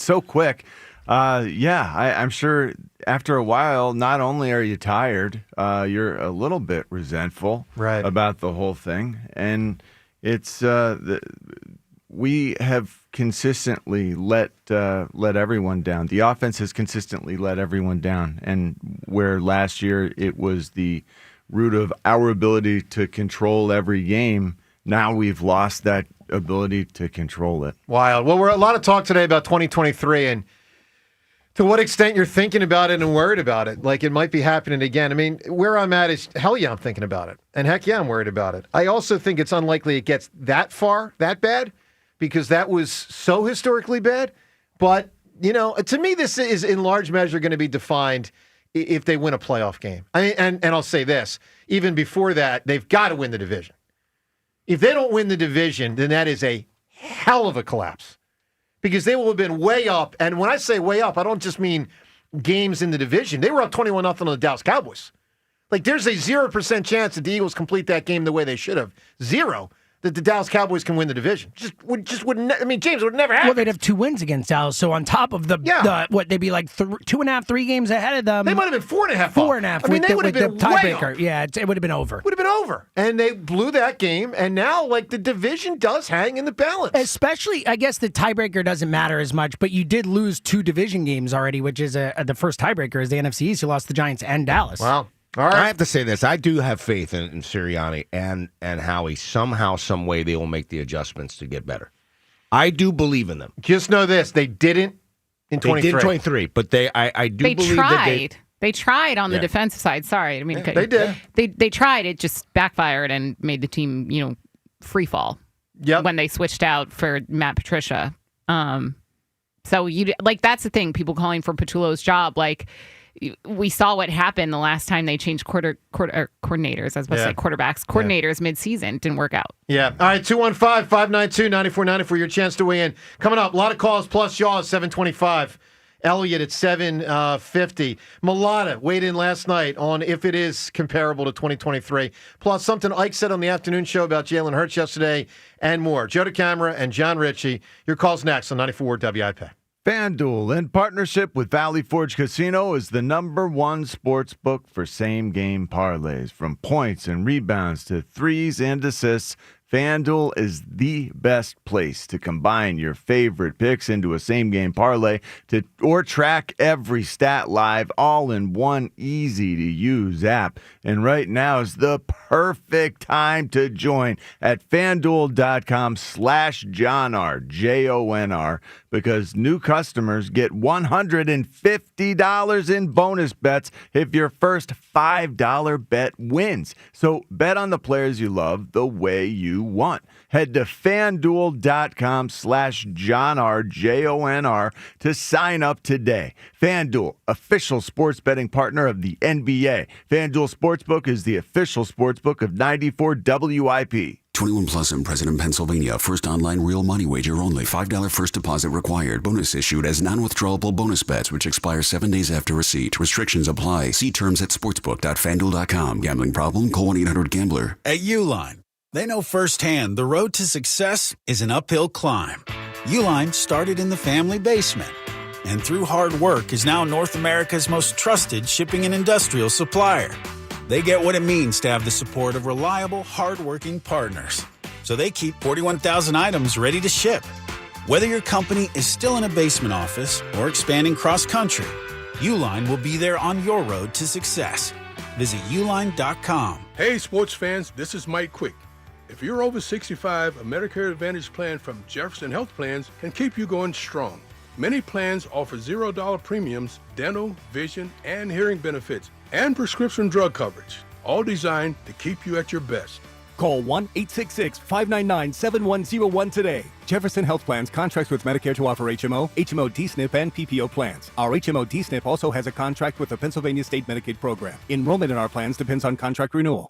so quick. I'm sure after a while, not only are you tired, you're a little bit resentful about the whole thing. And it's we have consistently let everyone down. The offense has consistently let everyone down, and where last year it was the root of our ability to control every game, now we've lost that ability to control it. Wild. Well, we're a lot of talk today about 2023 and to what extent you're thinking about it and worried about it. Like it might be happening again. I mean, where I'm at is, hell yeah, I'm thinking about it. And heck yeah, I'm worried about it. I also think it's unlikely it gets that far, that bad, because that was so historically bad. But, to me, this is in large measure going to be defined if they win a playoff game. And I'll say this, even before that, they've got to win the division. If they don't win the division, then that is a hell of a collapse because they will have been way up. And when I say way up, I don't just mean games in the division. They were up 21-0 on the Dallas Cowboys. Like there's a 0% chance that the Eagles complete that game the way they should have. 0. That the Dallas Cowboys can win the division. Just wouldn't. I mean, James would never happen. Well, they'd have 2 wins against Dallas. So on top of the they'd be like 2.5, 3 games ahead of them. They might have been 4.5. 4.5. I mean, they would have been the tiebreaker. Way Yeah, it would have been over. Would have been over. And they blew that game. And now, the division does hang in the balance. Especially, I guess the tiebreaker doesn't matter as much. But you did lose 2 division games already, which is the first tiebreaker is the NFC East. You lost the Giants and Dallas. Wow. All right. I have to say this. I do have faith in Sirianni and Howie. Somehow, some way, they will make the adjustments to get better. I do believe in them. Just know this. They didn't in 23. They did in 23, but I do believe tried. that they tried on the defensive side. Sorry. I mean, they did. They tried. It just backfired and made the team, free fall. Yep. When they switched out for Matt Patricia. So that's the thing. People calling for Patullo's job. We saw what happened the last time they changed coordinators. I was about to say quarterbacks. Coordinators mid-season didn't work out. Yeah. All right, 215-592-9490 for your chance to weigh in. Coming up, a lot of calls plus Jaws, 725. Eliot at 750. Mailata weighed in last night on if it is comparable to 2023. Plus something Ike said on the afternoon show about Jalen Hurts yesterday and more. Joe DeCamara and John Ritchie. Your call's next on 94 WIP. FanDuel, in partnership with Valley Forge Casino, is the #1 sports book for same-game parlays. From points and rebounds to threes and assists, FanDuel is the best place to combine your favorite picks into a same-game parlay or track every stat live all in one easy-to-use app. And right now is the perfect time to join at FanDuel.com/JONR, JONR, because new customers get $150 in bonus bets if your first $5 bet wins. So bet on the players you love the way you want. Head to FanDuel.com/JONR, JONR, to sign up today. FanDuel, official sports betting partner of the NBA. FanDuel Sportsbook is the official sportsbook of 94 WIP. 21 plus and present in Pennsylvania. First online real money wager only. $5 first deposit required. Bonus issued as non-withdrawable bonus bets, which expire 7 days after receipt. Restrictions apply. See terms at sportsbook.fanduel.com. Gambling problem? Call 1-800-GAMBLER. At Uline, they know firsthand the road to success is an uphill climb. Uline started in the family basement, and through hard work is now North America's most trusted shipping and industrial supplier. They get what it means to have the support of reliable, hard-working partners. So they keep 41,000 items ready to ship. Whether your company is still in a basement office or expanding cross-country, Uline will be there on your road to success. Visit uline.com. Hey, sports fans, this is Mike Quick. If you're over 65, a Medicare Advantage plan from Jefferson Health Plans can keep you going strong. Many plans offer $0 premiums, dental, vision, and hearing benefits, and prescription drug coverage, all designed to keep you at your best. Call 1-866-599-7101 today. Jefferson Health Plans contracts with Medicare to offer HMO, HMO D-SNP, and PPO plans. Our HMO D-SNP also has a contract with the Pennsylvania State Medicaid program. Enrollment in our plans depends on contract renewal.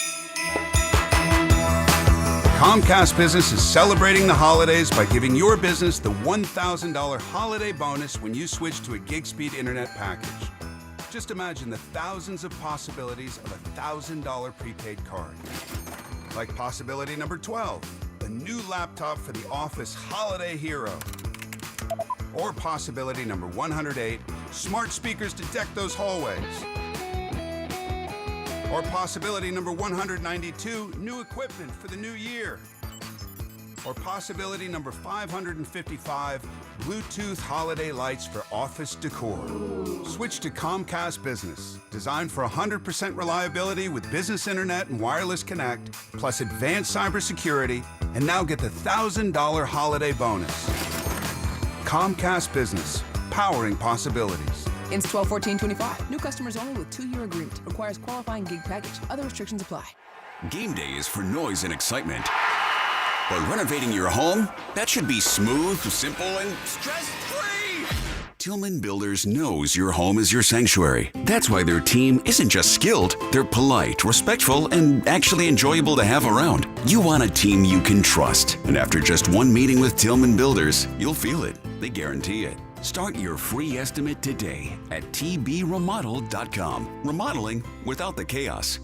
Comcast Business is celebrating the holidays by giving your business the $1,000 holiday bonus when you switch to a gig speed internet package. Just imagine the thousands of possibilities of a $1,000 prepaid card. Like possibility number 12, the new laptop for the office holiday hero. Or possibility number 108, smart speakers to deck those hallways. Or possibility number 192, new equipment for the new year. Or possibility number 555, Bluetooth holiday lights for office decor. Switch to Comcast Business, designed for 100% reliability with business internet and wireless connect, plus advanced cybersecurity, and now get the $1,000 holiday bonus. Comcast Business, powering possibilities. Ends 12/14/25. New customers only with 2-year agreement. Requires qualifying gig package. Other restrictions apply. Game day is for noise and excitement. But renovating your home? That should be smooth, simple, and stress-free. Tillman Builders knows your home is your sanctuary. That's why their team isn't just skilled, they're polite, respectful, and actually enjoyable to have around. You want a team you can trust. And after just one meeting with Tillman Builders, you'll feel it. They guarantee it. Start your free estimate today at tbremodel.com. Remodeling without the chaos.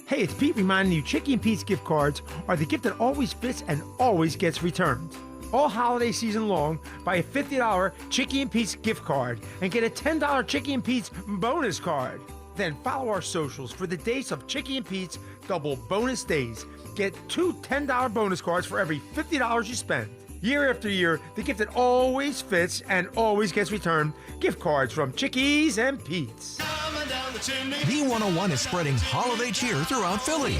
Hey, it's Pete reminding you Chicky and Pete's gift cards are the gift that always fits and always gets returned. All holiday season long, buy a $50 Chicky and Pete's gift card and get a $10 Chicky and Pete's bonus card. Then follow our socials for the days of Chicky and Pete's double bonus days. Get 2 $10 bonus cards for every $50 you spend. Year after year, the gift that always fits and always gets returned. Gift cards from Chickies and Pete's. B101 is spreading holiday cheer throughout Philly.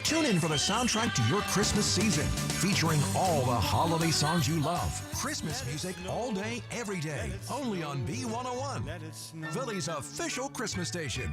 Tune in for the soundtrack to your Christmas season, featuring all the holiday songs you love. Christmas music all day, every day, only on B101, Philly's official Christmas station.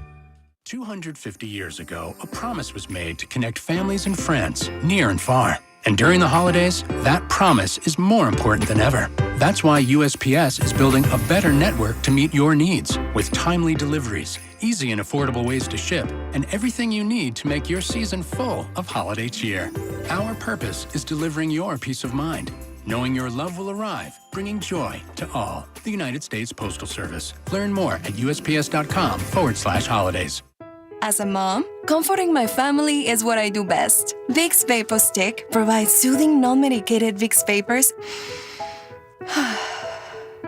250 years ago, a promise was made to connect families and friends, near and far. And during the holidays, that promise is more important than ever. That's why USPS is building a better network to meet your needs, with timely deliveries, easy and affordable ways to ship, and everything you need to make your season full of holiday cheer. Our purpose is delivering your peace of mind, knowing your love will arrive, bringing joy to all. The United States Postal Service. Learn more at USPS.com/holidays. As a mom, comforting my family is what I do best. Vicks Vapor Stick provides soothing, non-medicated Vicks Vapors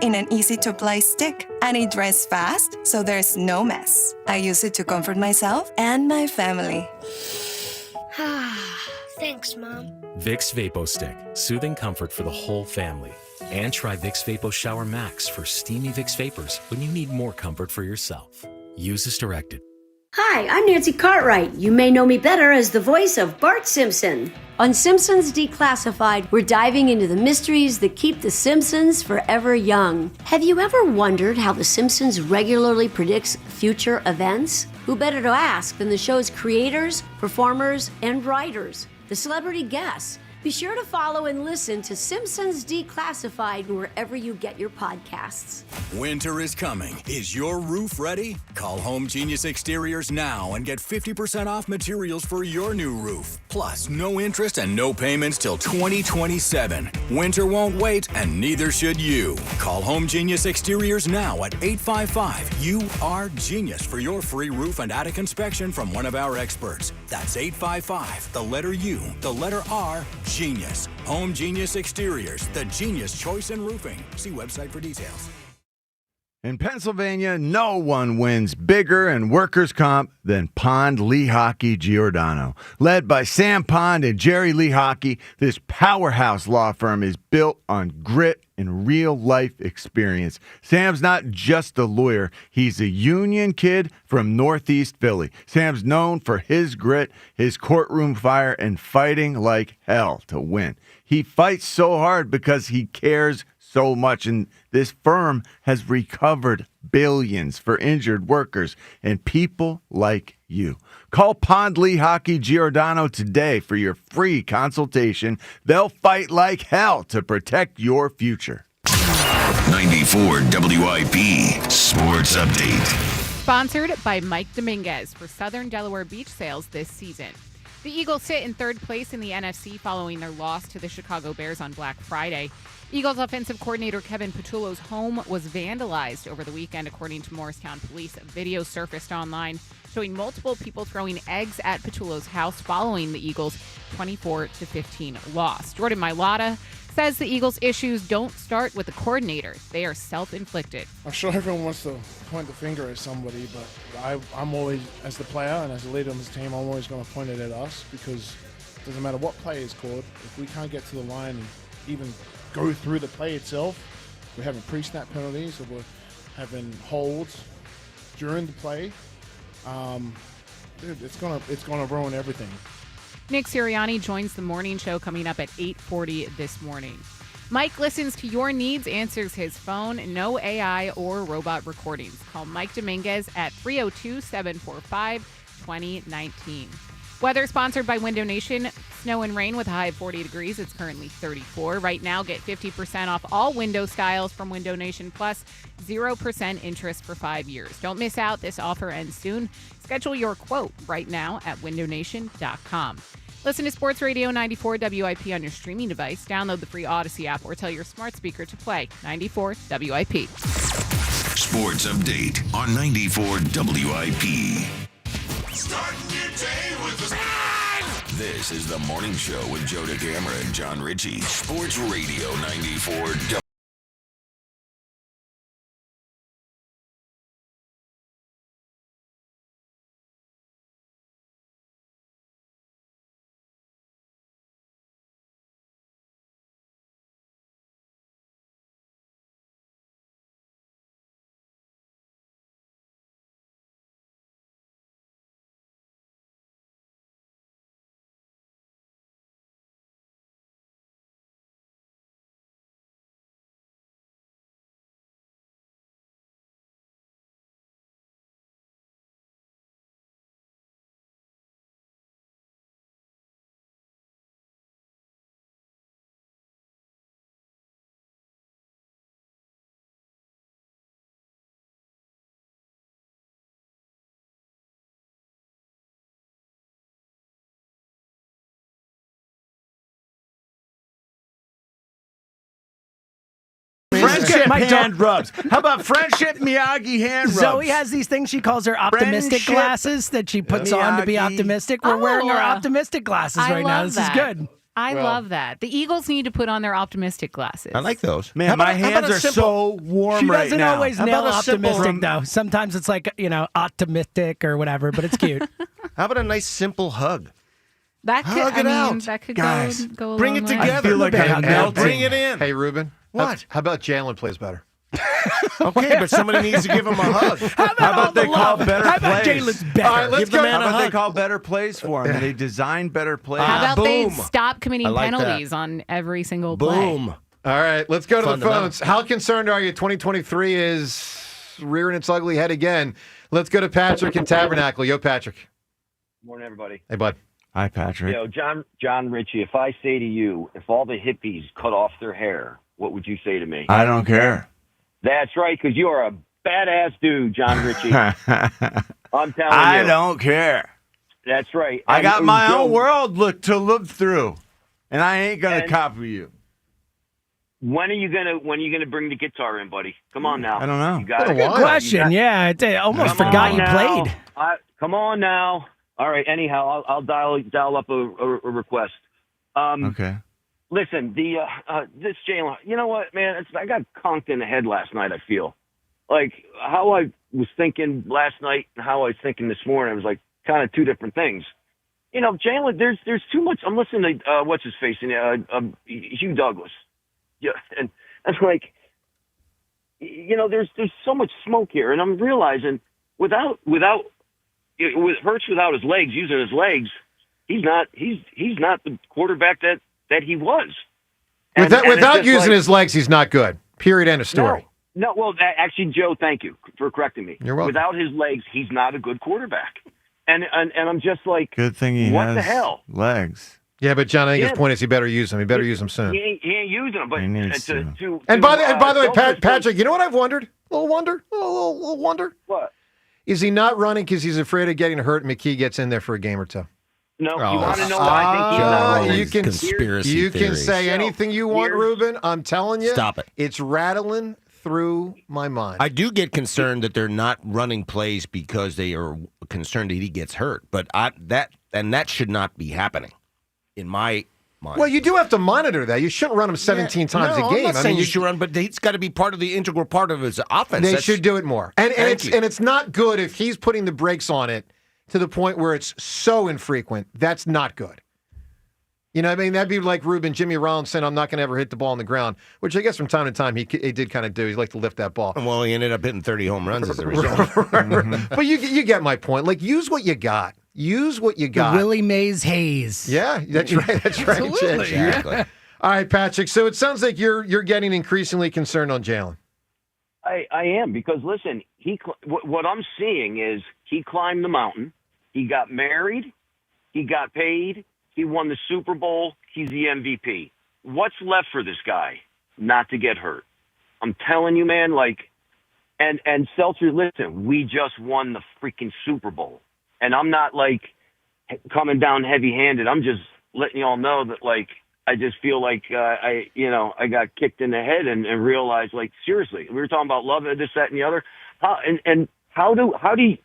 in an easy-to-apply stick, and it dries fast, so there's no mess. I use it to comfort myself and my family. Thanks, Mom. Vicks Vapo Stick, soothing comfort for the whole family. And try Vicks Vapo Shower Max for steamy Vicks Vapors when you need more comfort for yourself. Use as directed. Hi, I'm Nancy Cartwright. You may know me better as the voice of Bart Simpson. On Simpsons Declassified, we're diving into the mysteries that keep the Simpsons forever young. Have you ever wondered how the Simpsons regularly predicts future events? Who better to ask than the show's creators, performers, and writers, the celebrity guests? Be sure to follow and listen to Simpsons Declassified wherever you get your podcasts. Winter is coming. Is your roof ready? Call Home Genius Exteriors now and get 50% off materials for your new roof. Plus, no interest and no payments till 2027. Winter won't wait, and neither should you. Call Home Genius Exteriors now at 855-UR-GENIUS for your free roof and attic inspection from one of our experts. That's 855, the letter U, the letter R, Genius. Home Genius Exteriors, the genius choice in roofing. See website for details. In Pennsylvania, no one wins bigger in workers' comp than Pond Lehocky Giordano. Led by Sam Pond and Jerry Lehocky, this powerhouse law firm is built on grit and real-life experience. Sam's not just a lawyer. He's a union kid from Northeast Philly. Sam's known for his grit, his courtroom fire, and fighting like hell to win. He fights so hard because he cares so much, and this firm has recovered billions for injured workers and people like you. Call Pond Lehocky Giordano today for your free consultation. They'll fight like hell to protect your future. 94 WIP Sports Update. Sponsored by Mike Dominguez for Southern Delaware Beach Sales this season. The Eagles sit in third place in the NFC following their loss to the Chicago Bears on Black Friday. Eagles offensive coordinator Kevin Patullo's home was vandalized over the weekend, according to Morristown Police. A video surfaced online showing multiple people throwing eggs at Patullo's house following the Eagles' 24-15 loss. Jordan Mailata says the Eagles' issues don't start with the coordinator. They are self-inflicted. I'm sure everyone wants to point the finger at somebody, but I'm always, as the player and as the leader of this team, I'm always going to point it at us, because it doesn't matter what play is called. If we can't get to the line and even go through the play itself, we're having pre-snap penalties, or we're having holds during the play. Dude, it's gonna ruin everything. Nick Sirianni joins the morning show coming up at 8:40 this morning. Mike listens to your needs, answers his phone, no AI or robot recordings. Call Mike Dominguez at 302-745-2019. Weather sponsored by Window Nation. Snow and rain with a high of 40 degrees. It's currently 34. Right now, get 50% off all window styles from Window Nation, plus 0% interest for 5 years. Don't miss out. This offer ends soon. Schedule your quote right now at windownation.com. Listen to Sports Radio 94 WIP on your streaming device. Download the free Odyssey app or tell your smart speaker to play 94 WIP. Sports Update on 94 WIP. Start your day with the This is the morning show with Joe DeGamera and John Ritchie. Sports Radio 94 WIP. Friendship hand rubs. How about friendship Miyagi hand rubs? Zoe has these things she calls her optimistic Friendship glasses that she puts on to be Miyagi. optimistic. We're wearing our optimistic glasses I right now. love This is that. good. I love that. The Eagles need to put on their optimistic glasses. I like those. Man, my hands are so warm She right doesn't now. always How nail about a simple- optimistic, though. Sometimes it's like, optimistic or whatever, but it's cute. How about a nice simple hug? That could, Hug it out. that could Guys, go a bring long it way. together. I feel like I'm melting. Bring it in. Hey, Ruben. What? How about Jalen plays better? Okay, but somebody needs to give him a hug. How about, How about they call better How about plays? Jalen's better? All right, let's Give the go. man How How about about they call better plays for him? They design better plays. How about they boom. stop committing I like that. penalties on every single play? Boom. All right, let's go to the Fundamental. phones. How concerned are you? 2023 is rearing its ugly head again. Let's go to Patrick in Tabernacle. Yo, Patrick. Morning, everybody. Hey, bud. Hi, Patrick. Yo, John Ritchie, if I say to you, if all the hippies cut off their hair, what would you say to me? I don't care. That's right, because you are a badass dude, John Ritchie. I'm telling you. I don't care. That's right. I And- got and my Joe, own world to live through, and I ain't gonna And- copy you. When are you gonna bring the guitar in, buddy? Come on now. I don't know. You got Good question. Yeah, I almost Come forgot on you now. played. Come on now. All right. Anyhow, I'll dial up a request. Okay. Listen, this Jalen. You know what, man? I got conked in the head last night. I feel like how I was thinking last night and how I was thinking this morning. I was like kind of two different things. You know, Jalen, there's too much. I'm listening to what's his face, Hugh Douglas. Yeah, and I'm like, you know, there's so much smoke here, and I'm realizing with Hurts without his legs, using his legs, he's not the quarterback that he was. Without using his legs, he's not good. Period. End of story. No, well, actually, Joe, thank you for correcting me. You're welcome. Without his legs, he's not a good quarterback. And I'm just like, good thing he what has the hell? legs. Yeah, but John, I think his point is he better use them. He better use them soon. He ain't using them. But He needs to. And by the way, Patrick, you know what I've wondered? A little wonder. What? Is he not running because he's afraid of getting hurt and McKee gets in there for a game or two? No, you want to know what I think he's not running? You can say anything you want, Ruben. I'm telling you. Stop it. It's rattling through my mind. I do get concerned that they're not running plays because they are concerned that he gets hurt, but that should not be happening in my mind. Well, you do have to monitor that. You shouldn't run him 17 times a game. I'm not saying you should run, but he's got to be part of the integral part of his offense. They should do it more. And it's not good if he's putting the brakes on it to the point where it's so infrequent. That's not good. You know what I mean? That'd be like Jimmy Rollins saying, I'm not going to ever hit the ball on the ground, which I guess from time to time he did kind of do. He liked to lift that ball. Well, he ended up hitting 30 home runs as a result. But you get my point. Like, use what you got. Use what you got. The Willie Mays Hayes. Yeah, that's right. That's right. Absolutely. Exactly. All right, Patrick. So it sounds like you're getting increasingly concerned on Jalen. I am, because listen, what I'm seeing is he climbed the mountain. He got married. He got paid. He won the Super Bowl. He's the MVP. What's left for this guy? Not to get hurt. I'm telling you, man, and Seltzer, listen, we just won the freaking Super Bowl. And I'm not, coming down heavy-handed. I'm just letting you all know that, I just feel like I got kicked in the head and realized, seriously, we were talking about love, this, that, and the other. How do you,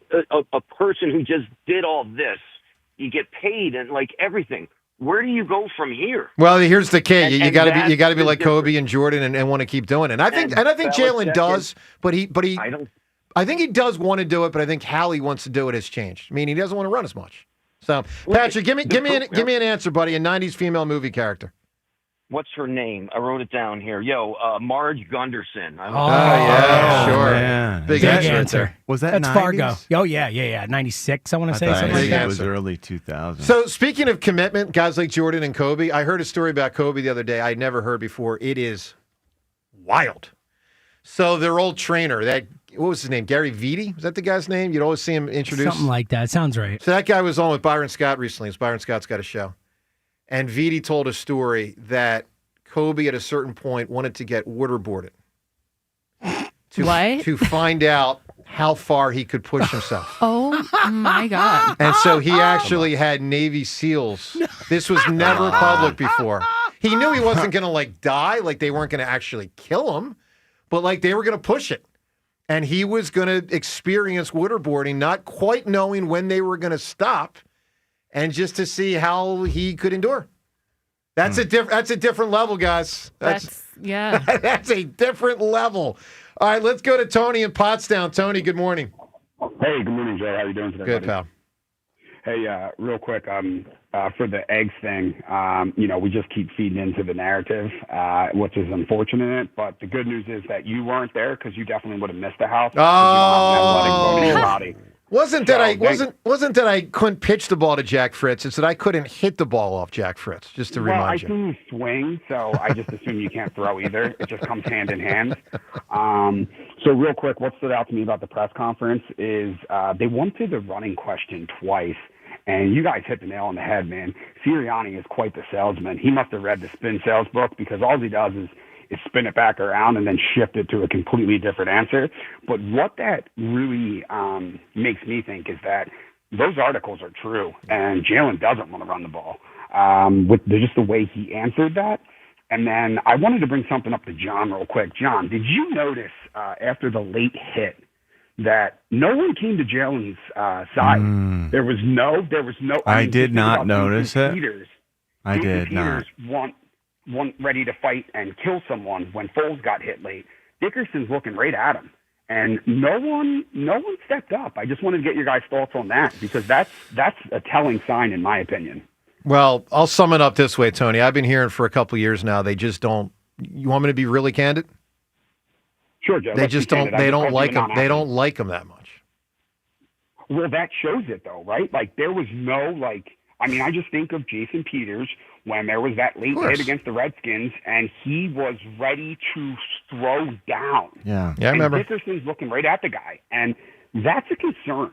a person who just did all this, you get paid and everything. Where do you go from here? Well, here's the key. You got to be like Kobe and Jordan and want to keep doing it. I think Jalen does, but I think he does want to do it, but I think how he wants to do it has changed. I mean, he doesn't want to run as much. So, Patrick, give me an answer, buddy. A '90s female movie character. What's her name? I wrote it down here. Marge Gunderson. Sure. Man. Big answer. Was that That's 90s? Fargo. Oh, yeah. 96, I want to say. I Something think like it that. was early 2000. So, speaking of commitment, guys like Jordan and Kobe, I heard a story about Kobe the other day I'd never heard before. It is wild. So, their old trainer, what was his name? Gary Vitti? Was that the guy's name? You'd always see him introduced. Something like that. Sounds right. So, that guy was on with Byron Scott recently. Byron Scott's got a show. And Vitti told a story that Kobe at a certain point wanted to get waterboarded to find out how far he could push himself. Oh my God. And so he actually had Navy SEALs. This was never public before. He knew he wasn't going to die, they weren't going to actually kill him, but they were going to push it. And he was going to experience waterboarding, not quite knowing when they were going to stop, and just to see how he could endure. That's a different level, guys. That's a different level. All right, let's go to Tony in Pottstown. Tony, good morning. Hey, good morning, Joe. How you doing today? Good, buddy? pal. Hey, real quick, for the eggs thing, we just keep feeding into the narrative, which is unfortunate. But the good news is that you weren't there, because you definitely would have missed the house. Wasn't that I couldn't pitch the ball to Jack Fritz. It's that I couldn't hit the ball off Jack Fritz, just to remind you. I see you swing, so I just assume you can't throw either. It just comes hand in hand. So real quick, what stood out to me about the press conference is they went to the running question twice, and you guys hit the nail on the head, man. Sirianni is quite the salesman. He must have read the spin sales book, because all he does is spin it back around and then shift it to a completely different answer. But what that really makes me think is that those articles are true, and Jalen doesn't want to run the ball with just the way he answered that. And then I wanted to bring something up to John real quick. John, did you notice after the late hit that no one came to Jalen's side? There was no. I did not notice it. I did not. Want ready to fight and kill someone when Foles got hit late. Dickerson's looking right at him. And no one stepped up. I just wanted to get your guys' thoughts on that because that's a telling sign in my opinion. Well, I'll sum it up this way, Tony. I've been hearing for a couple of years now. They just don't. You want me to be really candid? Sure, Joe. They just don't. They don't like him. They don't like him that much. Well, that shows it though, right? Like there was no I mean, I just think of Jason Peters when there was that late hit against the Redskins, and he was ready to throw down. Yeah, I remember. And Dickerson's looking right at the guy, and that's a concern.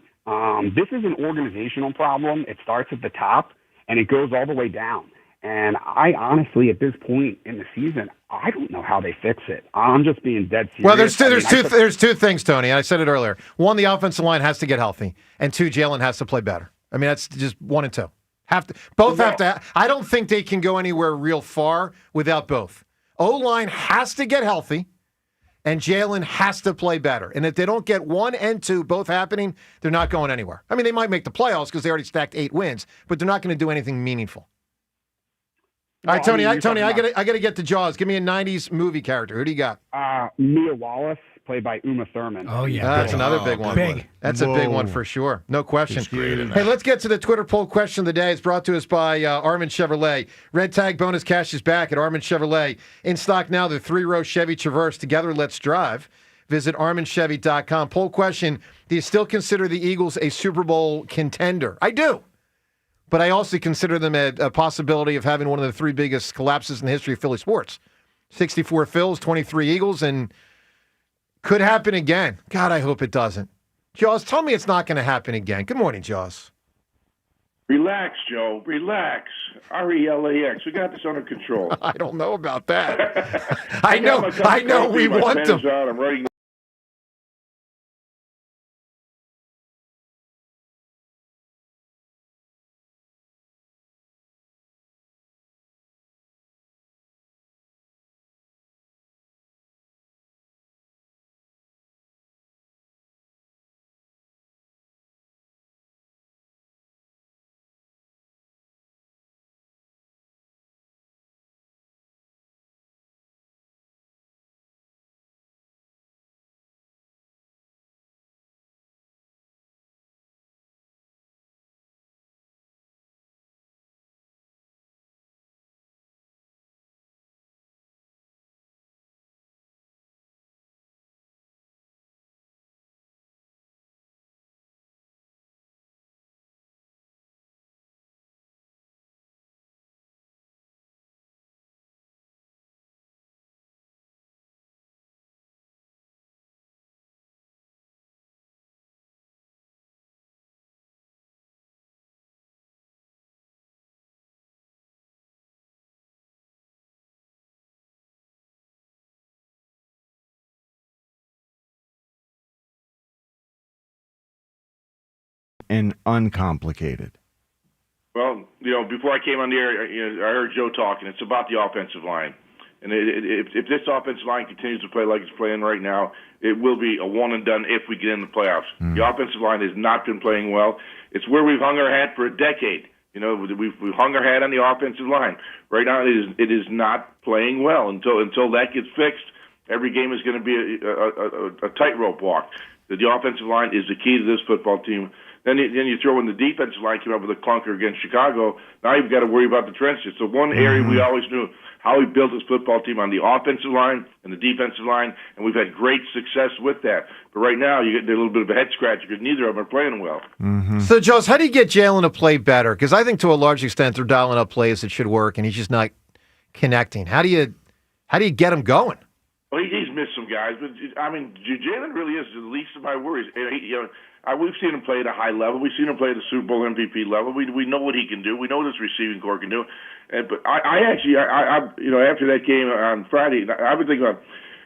This is an organizational problem. It starts at the top, and it goes all the way down. And I honestly, at this point in the season, I don't know how they fix it. I'm just being dead serious. Well, there's two things, Tony. And I said it earlier. One, the offensive line has to get healthy, and two, Jalen has to play better. I mean, that's just one and two. Both have to. I don't think they can go anywhere real far without both. O-line has to get healthy, and Jalen has to play better. And if they don't get one and two both happening, they're not going anywhere. I mean, they might make the playoffs because they already stacked 8 wins, but they're not going to do anything meaningful. All right, Tony. I got to get to Jaws. Give me a '90s movie character. Who do you got? Mia Wallace, played by Uma Thurman. Oh yeah, that's another big one. Big. That's a big one for sure. No question. Hey, let's get to the Twitter poll question of the day. It's brought to us by Armin Chevrolet. Red Tag bonus cash is back at Armin Chevrolet. In stock now, the 3-row Chevy Traverse. Together, let's drive. Visit ArminChevy.com. Poll question: do you still consider the Eagles a Super Bowl contender? I do. But I also consider them a possibility of having one of the 3 biggest collapses in the history of Philly sports. 64 Phils, 23 Eagles, and could happen again. God, I hope it doesn't. Jaws, tell me it's not going to happen again. Good morning, Jaws. Relax, Joe. Relax. RELAX. We got this under control. I don't know about that. I know we want them. I'm writing. And uncomplicated. Well, before I came on the air, I heard Joe talking. It's about the offensive line. And if this offensive line continues to play like it's playing right now, it will be a one and done if we get in the playoffs. The offensive line has not been playing well. It's where we've hung our hat for a decade. We've hung our hat on the offensive line. Right now, it is not playing well. Until that gets fixed, every game is going to be a tightrope walk. The offensive line is the key to this football team. Then you throw in the defensive line, came up with a clunker against Chicago. Now you've got to worry about the trenches. So one area we always knew how we built this football team on the offensive line and the defensive line, and we've had great success with that. But right now you get a little bit of a head scratcher because neither of them are playing well. So, Joes, how do you get Jalen to play better? Because I think to a large extent they're dialing up plays that should work, and he's just not connecting. How do you get him going? Well, he's missed some guys, but I mean, Jalen really is the least of my worries. We've seen him play at a high level. We've seen him play at the Super Bowl MVP level. We know what he can do. We know what his receiving core can do. But I actually, after that game on Friday, I've been thinking about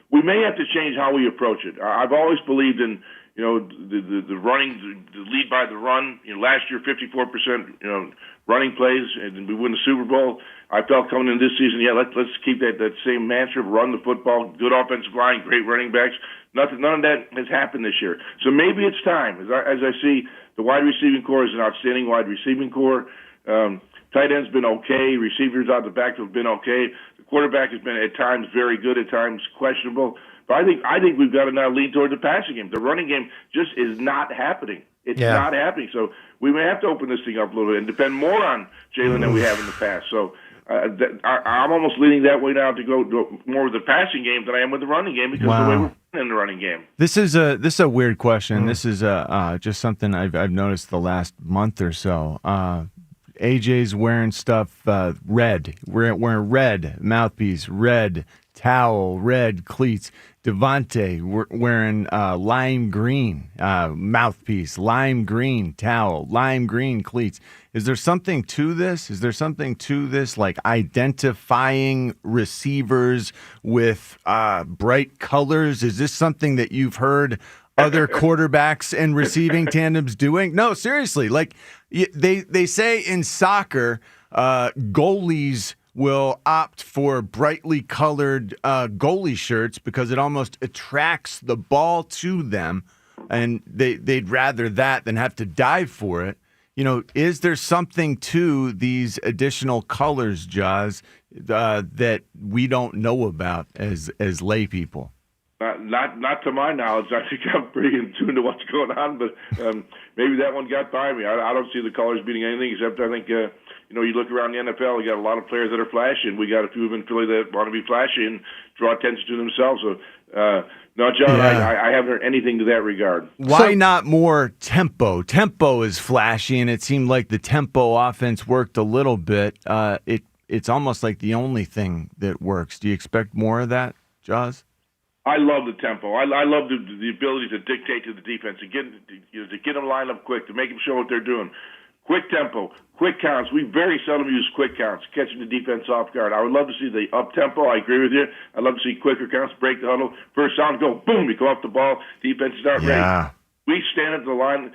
we may have to change how we approach it. I've always believed in the running, the lead by the run. Last year 54% running plays, and we win the Super Bowl. I felt coming in this season, let's keep that same mantra: run the football, good offensive line, great running backs. None of that has happened this year. So maybe it's time. As I see, the wide receiving core is an outstanding wide receiving core. Tight end's been okay. Receivers out the backfield have been okay. The quarterback has been at times very good, at times questionable. But I think we've got to now lean toward the passing game. The running game just is not happening. It's not happening. So we may have to open this thing up a little bit and depend more on Jalen than we have in the past. So I'm almost leaning that way now to go more with the passing game than I am with the running game because of the way we're playing in the running game. This is a weird question. This is just something I've noticed the last month or so. AJ's wearing stuff red. We're wearing red mouthpiece, red towel, red cleats. Devontae wearing lime green mouthpiece, lime green towel, lime green cleats. Is there something to this? Is there something to this, like identifying receivers with bright colors? Is this something that you've heard other quarterbacks and receiving tandems doing? No, seriously. Like they say in soccer, goalies will opt for brightly colored goalie shirts because it almost attracts the ball to them, and they'd rather that than have to dive for it. You know, is there something to these additional colors, Jaws, that we don't know about as lay people? Not to my knowledge. I think I'm pretty in tune to what's going on, but maybe that one got by me. I don't see the colors beating anything, except I think, you look around the NFL, you got a lot of players that are flashy, and we got a few of them in Philly that want to be flashy and draw attention to themselves. So, no, John, I haven't heard anything to that regard. Why not more tempo? Tempo is flashy, and it seemed like the tempo offense worked a little bit. It's almost like the only thing that works. Do you expect more of that, Jaws? I love the tempo. I love the ability to dictate to the defense, to get them lined up quick, to make them show what they're doing. Quick tempo, quick counts. We very seldom use quick counts, catching the defense off guard. I would love to see the up tempo. I agree with you. I'd love to see quicker counts, break the huddle. First down, go, boom, you go off the ball. Defense start ready. We stand at the line,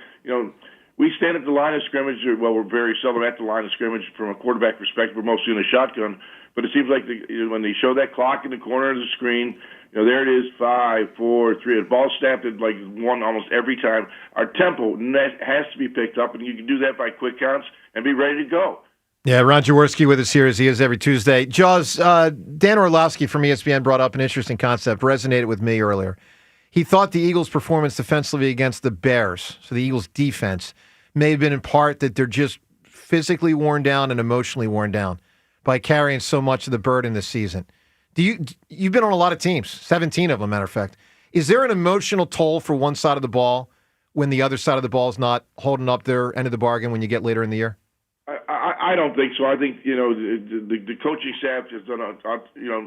we stand at the line of scrimmage. Well, we're very seldom at the line of scrimmage from a quarterback perspective. We're mostly in a shotgun. But it seems like when they show that clock in the corner of the screen, there it is, 5, 4, 3. The ball snapped at like one almost every time. Our tempo has to be picked up, and you can do that by quick counts and be ready to go. Yeah, Ron Jaworski with us here as he is every Tuesday. Jaws, Dan Orlowski from ESPN brought up an interesting concept, resonated with me earlier. He thought the Eagles' performance defensively against the Bears, so the Eagles' defense, may have been in part that they're just physically worn down and emotionally worn down by carrying so much of the burden this season. You've been on a lot of teams, 17 of them, matter of fact. Is there an emotional toll for one side of the ball when the other side of the ball is not holding up their end of the bargain when you get later in the year? I don't think so. I think, the coaching staff has done,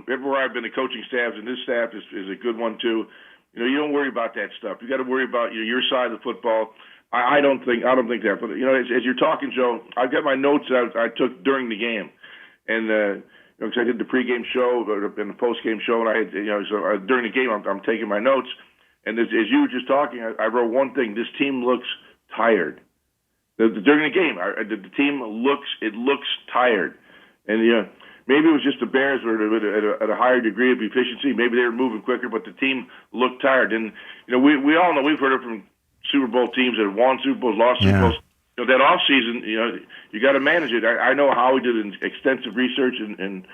everywhere I've been, the coaching staff, and this staff is a good one too. You don't worry about that stuff. You got to worry about your side of the football. I don't think that. But, as you're talking, Joe, I've got my notes I took during the game. And, because I did the pregame show and the postgame show, and I had, so during the game, I'm taking my notes. And as you were just talking, I wrote one thing: this team looks tired. During the game, the team looks tired, and maybe it was just the Bears were at a higher degree of efficiency. Maybe they were moving quicker, but the team looked tired. And we all know, we've heard it from Super Bowl teams that have won Super Bowls, lost Super Bowls. That off season, you got to manage it. I know Howie did extensive research, and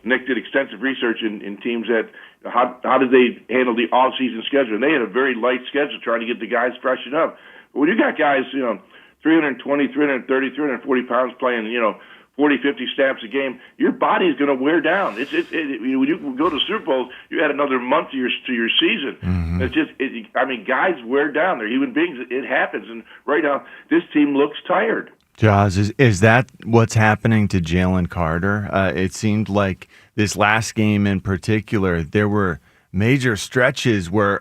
Nick did extensive research in teams that how did they handle the off season schedule? And they had a very light schedule trying to get the guys freshened up. But when you got guys, 320, 330, 340 pounds playing, 40, 50 snaps a game, your body is going to wear down. When you go to Super Bowl, you add another month to your season. Mm-hmm. It's just, guys wear down. They're human beings. It happens. And right now, this team looks tired. Jaws, is that what's happening to Jalen Carter? It seemed like this last game in particular, there were major stretches where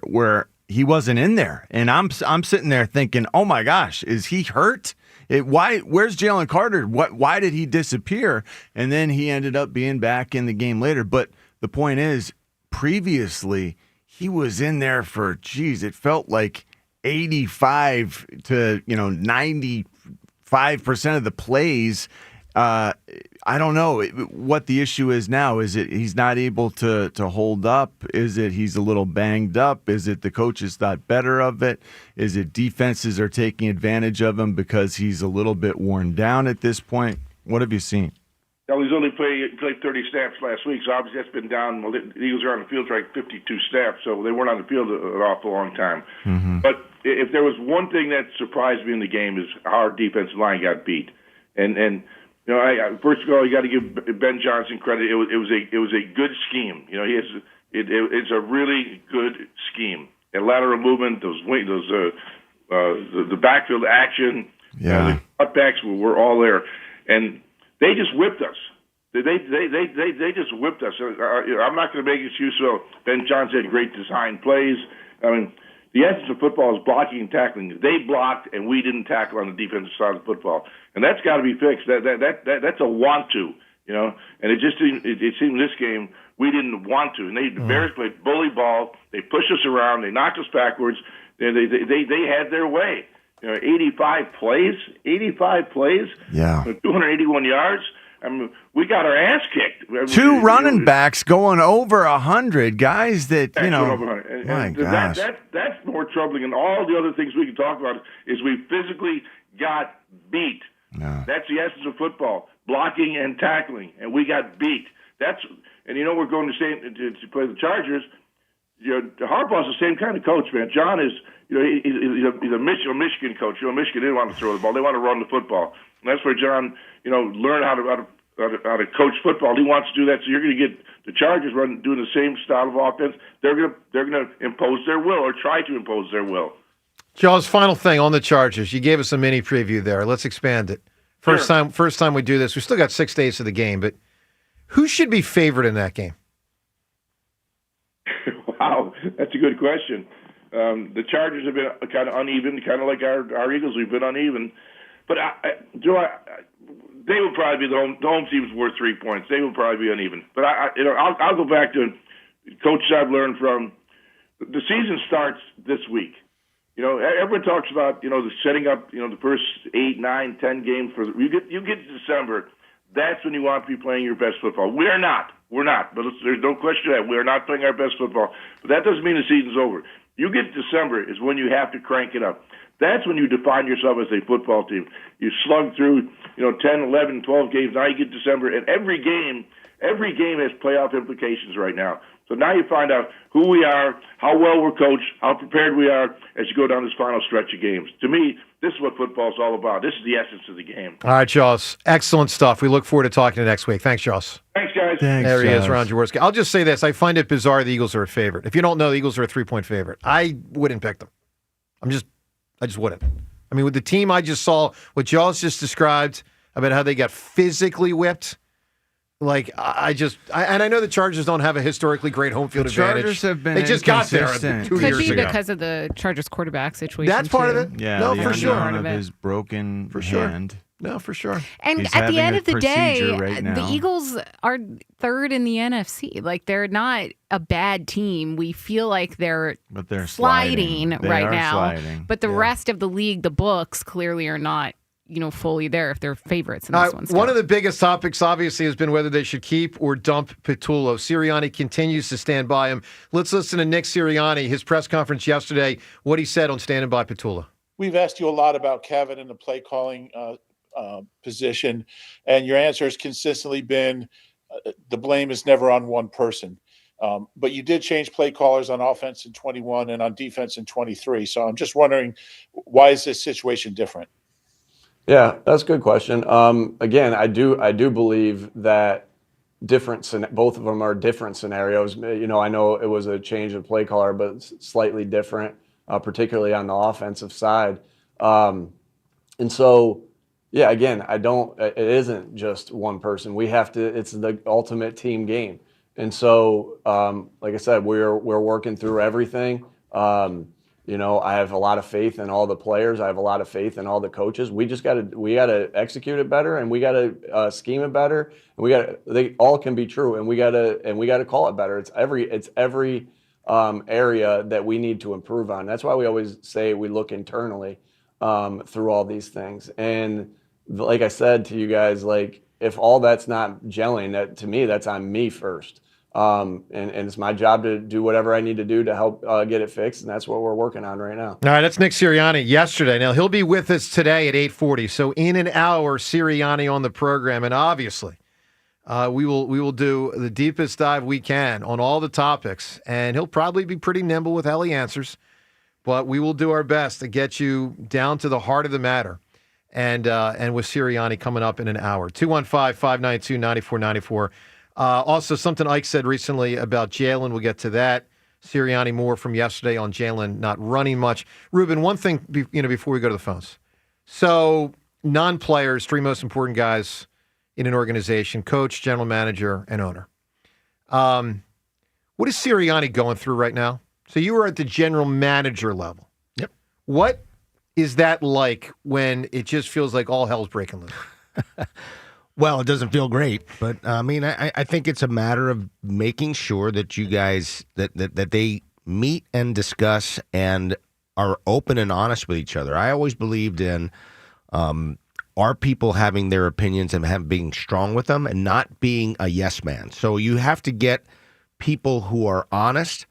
he wasn't in there, and I'm sitting there thinking, oh my gosh, is he hurt? Where's Jalen Carter? Why did he disappear? And then he ended up being back in the game later. But the point is, previously he was in there for, it felt like 85 to 95% of the plays. I don't know what the issue is now. Is it he's not able to hold up? Is it he's a little banged up? Is it the coaches thought better of it? Is it defenses are taking advantage of him because he's a little bit worn down at this point? What have you seen? He's only played 30 snaps last week, so obviously that's been down. Well, the Eagles are on the field for like 52 snaps, so they weren't on the field an awful long time. Mm-hmm. But if there was one thing that surprised me in the game is how our defensive line got beat. And you know, first of all, you got to give Ben Johnson credit. It was a good scheme. You know, it's a really good scheme. And lateral movement, the backfield action, yeah, the cutbacks were all there, and they just whipped us. They just whipped us. I'm not going to make an excuse. So Ben Johnson had great design plays. I mean, the essence of football is blocking and tackling. They blocked, and we didn't tackle on the defensive side of football, and that's got to be fixed. That's a want to, you know. And it seemed this game we didn't want to. And the Bears played bully ball. They pushed us around. They knocked us backwards. They had their way. You know, 85 plays, yeah, 281 yards. I mean, we got our ass kicked. Two running backs going over 100 guys that, you know, my gosh. That's more troubling than all the other things we can talk about is we physically got beat. No. That's the essence of football, blocking and tackling, and we got beat. And you know we're going to play the Chargers. You know, Harbaugh's the same kind of coach, man. John is, you know, he's a Michigan coach. You know, Michigan didn't want to throw the ball; they want to run the football. And that's where John, you know, learned how to coach football. He wants to do that. So you're going to get the Chargers doing the same style of offense. They're going to impose their will or try to impose their will. Jaws, final thing on the Chargers. You gave us a mini preview there. Let's expand it. First time we do this. We still got 6 days of the game, but who should be favored in that game? Wow, that's a good question. The Chargers have been kind of uneven, kind of like our Eagles. We've been uneven, but they will probably be the home team's worth 3 points. They will probably be uneven. But I'll go back to coaches I've learned from. The season starts this week. You know, everyone talks about, you know, the setting up, you know, the first 8, 9, 10 games you get to December. That's when you want to be playing your best football. We're not. But there's no question that we're not playing our best football. But that doesn't mean the season's over. You get to December is when you have to crank it up. That's when you define yourself as a football team. You slug through, you know, 10, 11, 12 games. Now you get December, and every game has playoff implications right now. So now you find out who we are, how well we're coached, how prepared we are as you go down this final stretch of games. To me, this is what football's all about. This is the essence of the game. All right, Jaws. Excellent stuff. We look forward to talking to you next week. Thanks, Jaws. Thanks, guys. There he is, Ron Jaworski. I'll just say this. I find it bizarre the Eagles are a favorite. If you don't know, the Eagles are a 3-point favorite. I wouldn't pick them. I just wouldn't. I mean, with the team I just saw, what Jaws just described about how they got physically whipped, like, and I know the Chargers don't have a historically great home field advantage. Chargers have been They just got there 2 years ago. Could be because of the Chargers quarterback situation. That's part too. of it. Yeah, no, the for sure. unknown of his broken hand. No, for sure. And He's at the end having of the a day, procedure right the now. Eagles are third in the NFC. Like, they're not a bad team. We feel like they're sliding They right are now. sliding. But the rest of the league, the books, clearly are not, you know, fully there if they're favorites in this one. One of the biggest topics, obviously, has been whether they should keep or dump Petullo. Sirianni continues to stand by him. Let's listen to Nick Sirianni, his press conference yesterday, what he said on standing by Petullo. We've asked you a lot about Kevin and the play calling position, and your answer has consistently been the blame is never on one person. But you did change play callers on offense in 21 and on defense in 23. So I'm just wondering, why is this situation different? Yeah, that's a good question. Again, I do believe that both of them are different scenarios. You know, I know it was a change of play caller, but it's slightly different, particularly on the offensive side. And so, yeah, again, it isn't just one person. It's the ultimate team game. And so, like I said, we're working through everything. You know, I have a lot of faith in all the players. I have a lot of faith in all the coaches. We gotta execute it better, and we gotta scheme it better. And they all can be true, and we gotta call it better. It's every area that we need to improve on. That's why we always say we look internally through all these things. And like I said to you guys, like, if all that's not gelling, to me, that's on me first. And it's my job to do whatever I need to do to help get it fixed, and that's what we're working on right now. All right, that's Nick Sirianni yesterday. Now, he'll be with us today at 8:40, so in an hour, Sirianni on the program. And obviously, We will do the deepest dive we can on all the topics, and he'll probably be pretty nimble with how he answers, but we will do our best to get you down to the heart of the matter. And with Sirianni coming up in an hour. 215-592-9494. Also, something Ike said recently about Jalen. We'll get to that. Sirianni more from yesterday on Jalen not running much. Ruben, one thing before we go to the phones. So, non-players, three most important guys in an organization: coach, general manager, and owner. What is Sirianni going through right now? So you were at the general manager level. Yep. What is that like when it just feels like all hell's breaking loose? Well, it doesn't feel great, but I think it's a matter of making sure that you guys that they meet and discuss and are open and honest with each other. I always believed in our people having their opinions and being strong with them and not being a yes man. So you have to get people who are honest,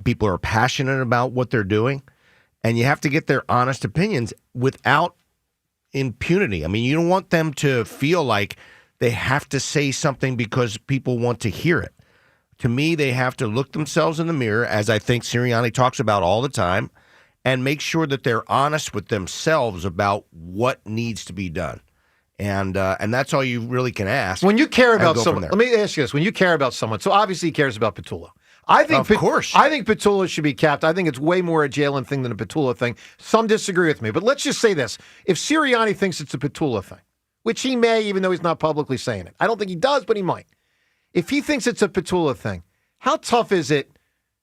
people who are passionate about what they're doing, and you have to get their honest opinions without impunity. I mean, you don't want them to feel like they have to say something because people want to hear it. To me, they have to look themselves in the mirror, as I think Sirianni talks about all the time, and make sure that they're honest with themselves about what needs to be done. And that's all you really can ask. When you care about someone, let me ask you this. When you care about someone, so obviously he cares about Petullo. I think, of course. I think Petullo should be capped. I think it's way more a Jalen thing than a Petullo thing. Some disagree with me, but let's just say this. If Sirianni thinks it's a Petullo thing, which he may, even though he's not publicly saying it. I don't think he does, but he might. If he thinks it's a Petullo thing, how tough is it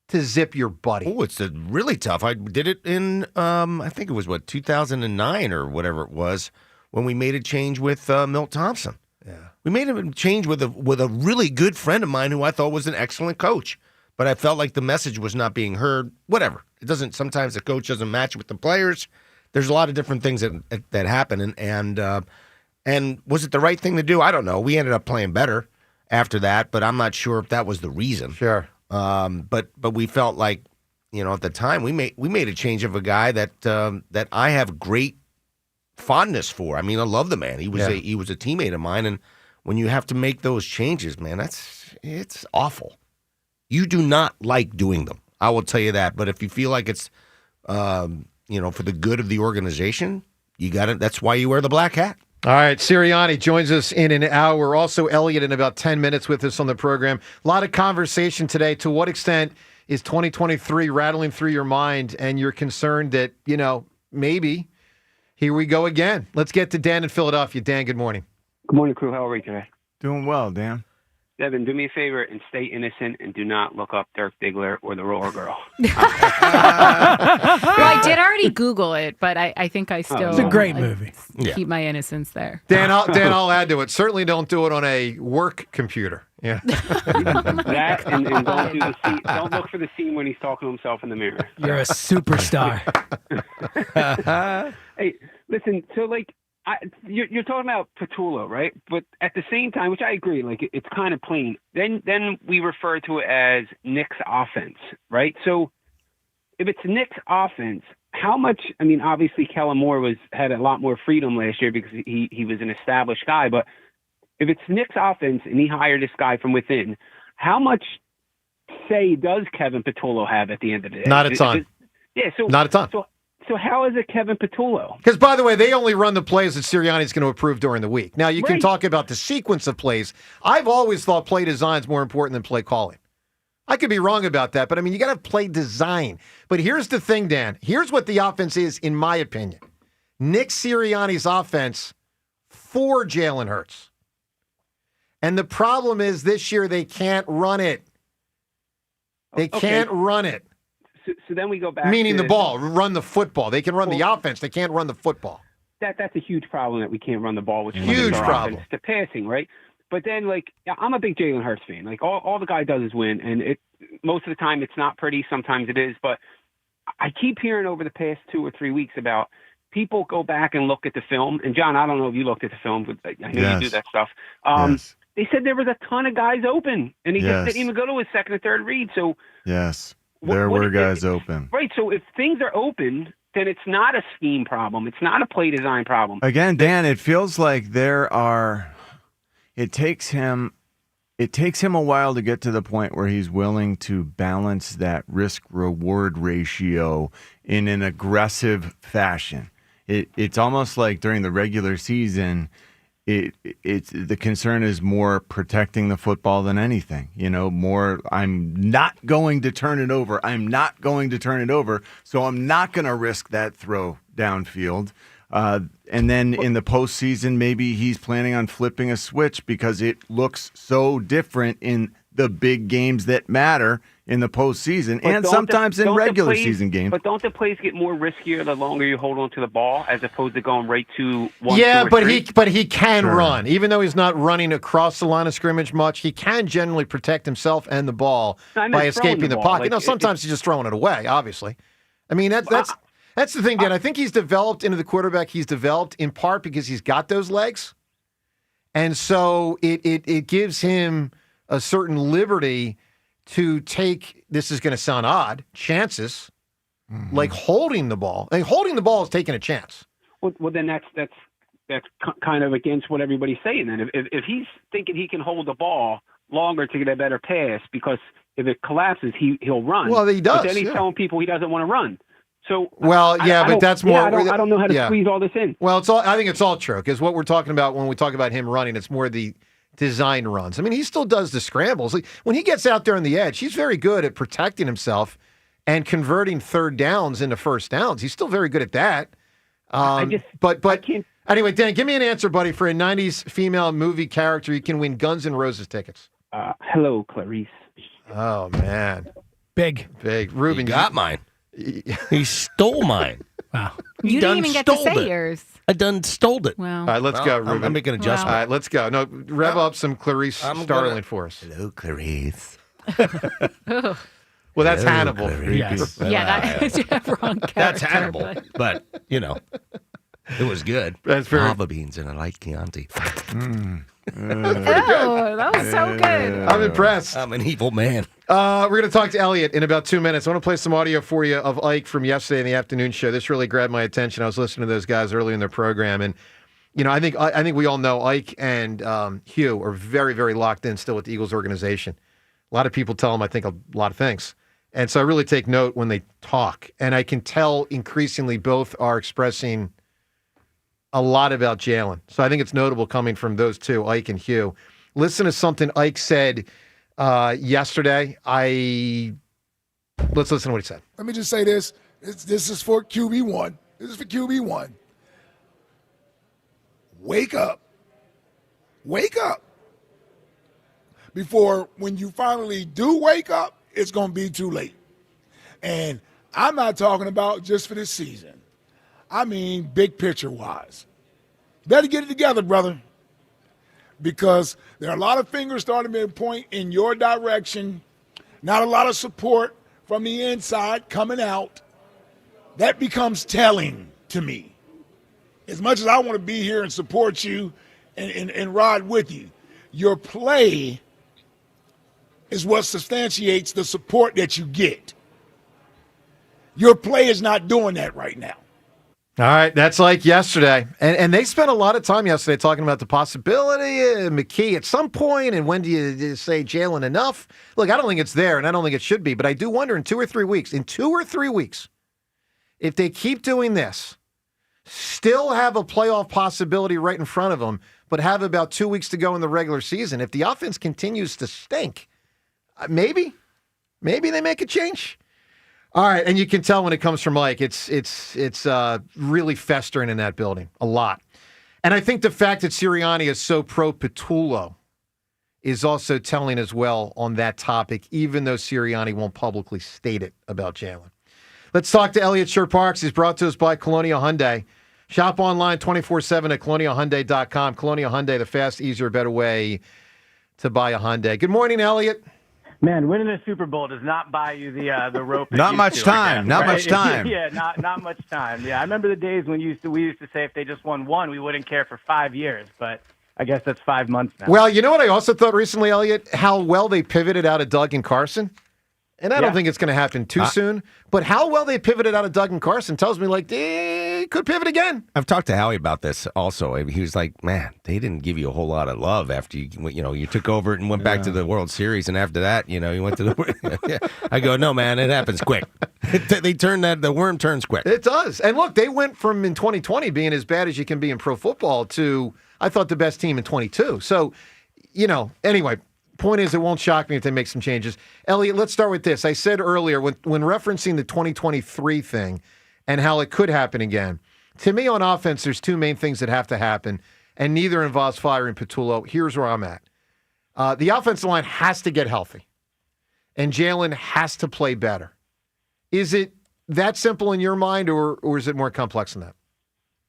to zip your buddy? Oh, it's really tough. I did it in, I think it was, 2009 or whatever it was, when we made a change with Milt Thompson. Yeah. We made a change with a really good friend of mine who I thought was an excellent coach. But I felt like the message was not being heard. Whatever. It doesn't. Sometimes the coach doesn't match with the players. There's a lot of different things that happen. And was it the right thing to do? I don't know. We ended up playing better after that, but I'm not sure if that was the reason. Sure. But we felt like, at the time we made a change of a guy that I have great fondness for. I mean, I love the man. He was a teammate of mine, and when you have to make those changes, man, it's awful. You do not like doing them. I will tell you that. But if you feel like it's, for the good of the organization, you got it. That's why you wear the black hat. All right, Sirianni joins us in an hour. Also, Eliot in about 10 minutes with us on the program. A lot of conversation today. To what extent is 2023 rattling through your mind and you're concerned that, maybe here we go again? Let's get to Dan in Philadelphia. Dan, good morning. Good morning, crew. How are we today? Doing well, Dan. Devin, do me a favor and stay innocent and do not look up Dirk Diggler or the Roller Girl. Well, I did already Google it, but I think I still... It's a great movie. Keep my innocence there. Dan, I'll add to it. Certainly don't do it on a work computer. Yeah. That and don't do the scene, don't look for the scene when he's talking to himself in the mirror. You're a superstar. Hey, listen, so you're talking about Petullo, right? But at the same time, which I agree, it's kind of plain. Then we refer to it as Nick's offense, right? So if it's Nick's offense, how much? I mean, obviously Kellen Moore had a lot more freedom last year because he was an established guy. But if it's Nick's offense and he hired this guy from within, how much say does Kevin Petullo have at the end of the day? Not a ton. Not a ton. So how is it Kevin Petullo? Because, by the way, they only run the plays that Sirianni's going to approve during the week. Now, you can talk about the sequence of plays. I've always thought play design is more important than play calling. I could be wrong about that, but, you got to have play design. But here's the thing, Dan. Here's what the offense is, in my opinion. Nick Sirianni's offense for Jalen Hurts. And the problem is this year they can't run it. They can't run it. So then we go back meaning to the ball, run the football. They can run the offense. They can't run the football. That's a huge problem that we can't run the ball, which huge problem. The passing, right? But then, I'm a big Jalen Hurts fan. All the guy does is win, and most of the time it's not pretty. Sometimes it is, but I keep hearing over the past 2 or 3 weeks about people go back and look at the film. And John, I don't know if you looked at the film, but I know you do that stuff. They said there was a ton of guys open, and he just didn't even go to his second or third read. So yes. There were guys open. Right, so if things are open, then it's not a scheme problem. It's not a play design problem. Again, Dan, it feels like it takes him it takes him a while to get to the point where he's willing to balance that risk-reward ratio in an aggressive fashion. It's almost like during the regular season, it's the concern is more protecting the football than anything. More I'm not going to turn it over. I'm not going to turn it over, so I'm not going to risk that throw downfield. And then in the postseason, maybe he's planning on flipping a switch because it looks so different in the big games that matter in the postseason and sometimes in regular season games. But don't the plays get more riskier the longer you hold on to the ball as opposed to going right to one? Yeah, two, or but three? he can run. Even though he's not running across the line of scrimmage much, he can generally protect himself and the ball by escaping the pocket. Sometimes he's just throwing it away, obviously. I mean, that's the thing, Dan. I think he's developed into the quarterback he's developed in part because he's got those legs. And so it gives him a certain liberty to take, this is going to sound odd, chances, like holding the ball. I mean, holding the ball is taking a chance. Well, then that's kind of against what everybody's saying. Then if he's thinking he can hold the ball longer to get a better pass, because if it collapses, he'll run. Well, he does. But then he's telling people he doesn't want to run. So but that's more. I don't know how to squeeze all this in. Well, I think it's all true because what we're talking about when we talk about him running, it's more the design runs. I mean, he still does the scrambles. Like, when he gets out there on the edge, he's very good at protecting himself and converting third downs into first downs. He's still very good at that. Anyway, Dan, give me an answer, buddy, for a 90s female movie character you can win Guns N' Roses tickets. Hello, Clarice. Oh, man. Big. Ruben, you got mine. He stole mine. Wow. You didn't even get to say yours. I done stole it. Well, all right, let's go, Ruben. I'm making an adjustment. All right, let's go. No, rev up some Clarice Starling for us. Hello, Clarice. Well, that's Hello, Hannibal. Clarice. that's wrong character. That's Hannibal. But, it was good. That's very... Lava beans and a light Chianti. That was so good. I'm impressed. I'm an evil man. We're going to talk to Eliot in about 2 minutes. I want to play some audio for you of Ike from yesterday in the afternoon show. This really grabbed my attention. I was listening to those guys early in their program, and I think we all know Ike and Hugh are very, very locked in still with the Eagles organization. A lot of people tell them, I think, a lot of things. And so I really take note when they talk. And I can tell increasingly both are expressing a lot about Jalen. So I think it's notable coming from those two, Ike and Hugh. Listen to something Ike said yesterday. Let's listen to what he said. Let me just say this. This is for QB1. This is for QB1. Wake up. Wake up. Before, when you finally do wake up, it's going to be too late. And I'm not talking about just for this season. I mean, big picture-wise. Better get it together, brother, because there are a lot of fingers starting to point in your direction, not a lot of support from the inside coming out. That becomes telling to me. As much as I want to be here and support you and ride with you, your play is what substantiates the support that you get. Your play is not doing that right now. All right, that's like yesterday. And they spent a lot of time yesterday talking about the possibility of McKee at some point, and when do you say Jalen enough? Look, I don't think it's there, and I don't think it should be, but I do wonder in 2 or 3 weeks, if they keep doing this, still have a playoff possibility right in front of them, but have about 2 weeks to go in the regular season, if the offense continues to stink, maybe they make a change. All right, and you can tell when it comes from Mike, it's really festering in that building a lot. And I think the fact that Sirianni is so pro-Petullo is also telling as well on that topic, even though Sirianni won't publicly state it about Jalen. Let's talk to Eliot Shorr-Parks. He's brought to us by Colonial Hyundai. Shop online 24/7 at colonialhyundai.com. Colonial Hyundai, the fast, easier, better way to buy a Hyundai. Good morning, Eliot. Man, winning a Super Bowl does not buy you the rope. Not much time. Not much time. Yeah, not much time. Yeah, I remember the days when we used to say if they just won one, we wouldn't care for 5 years. But I guess that's 5 months now. Well, you know what I also thought recently, Eliot? How well they pivoted out of Doug and Carson. And I don't think it's going to happen too soon. But how well they pivoted out of Doug and Carson tells me, like, they could pivot again. I've talked to Howie about this also. He was like, man, they didn't give you a whole lot of love after you took over and went back to the World Series. And after that, you went to the I go, no, man, it happens quick. The worm turns quick. It does. And look, they went from in 2020 being as bad as you can be in pro football to, I thought, the best team in 22. So, anyway. Point is, it won't shock me if they make some changes. Eliot, let's start with this. I said earlier, when referencing the 2023 thing and how it could happen again, to me on offense, there's two main things that have to happen, and neither involves firing Patullo. Here's where I'm at. The offensive line has to get healthy, and Jalen has to play better. Is it that simple in your mind, or is it more complex than that?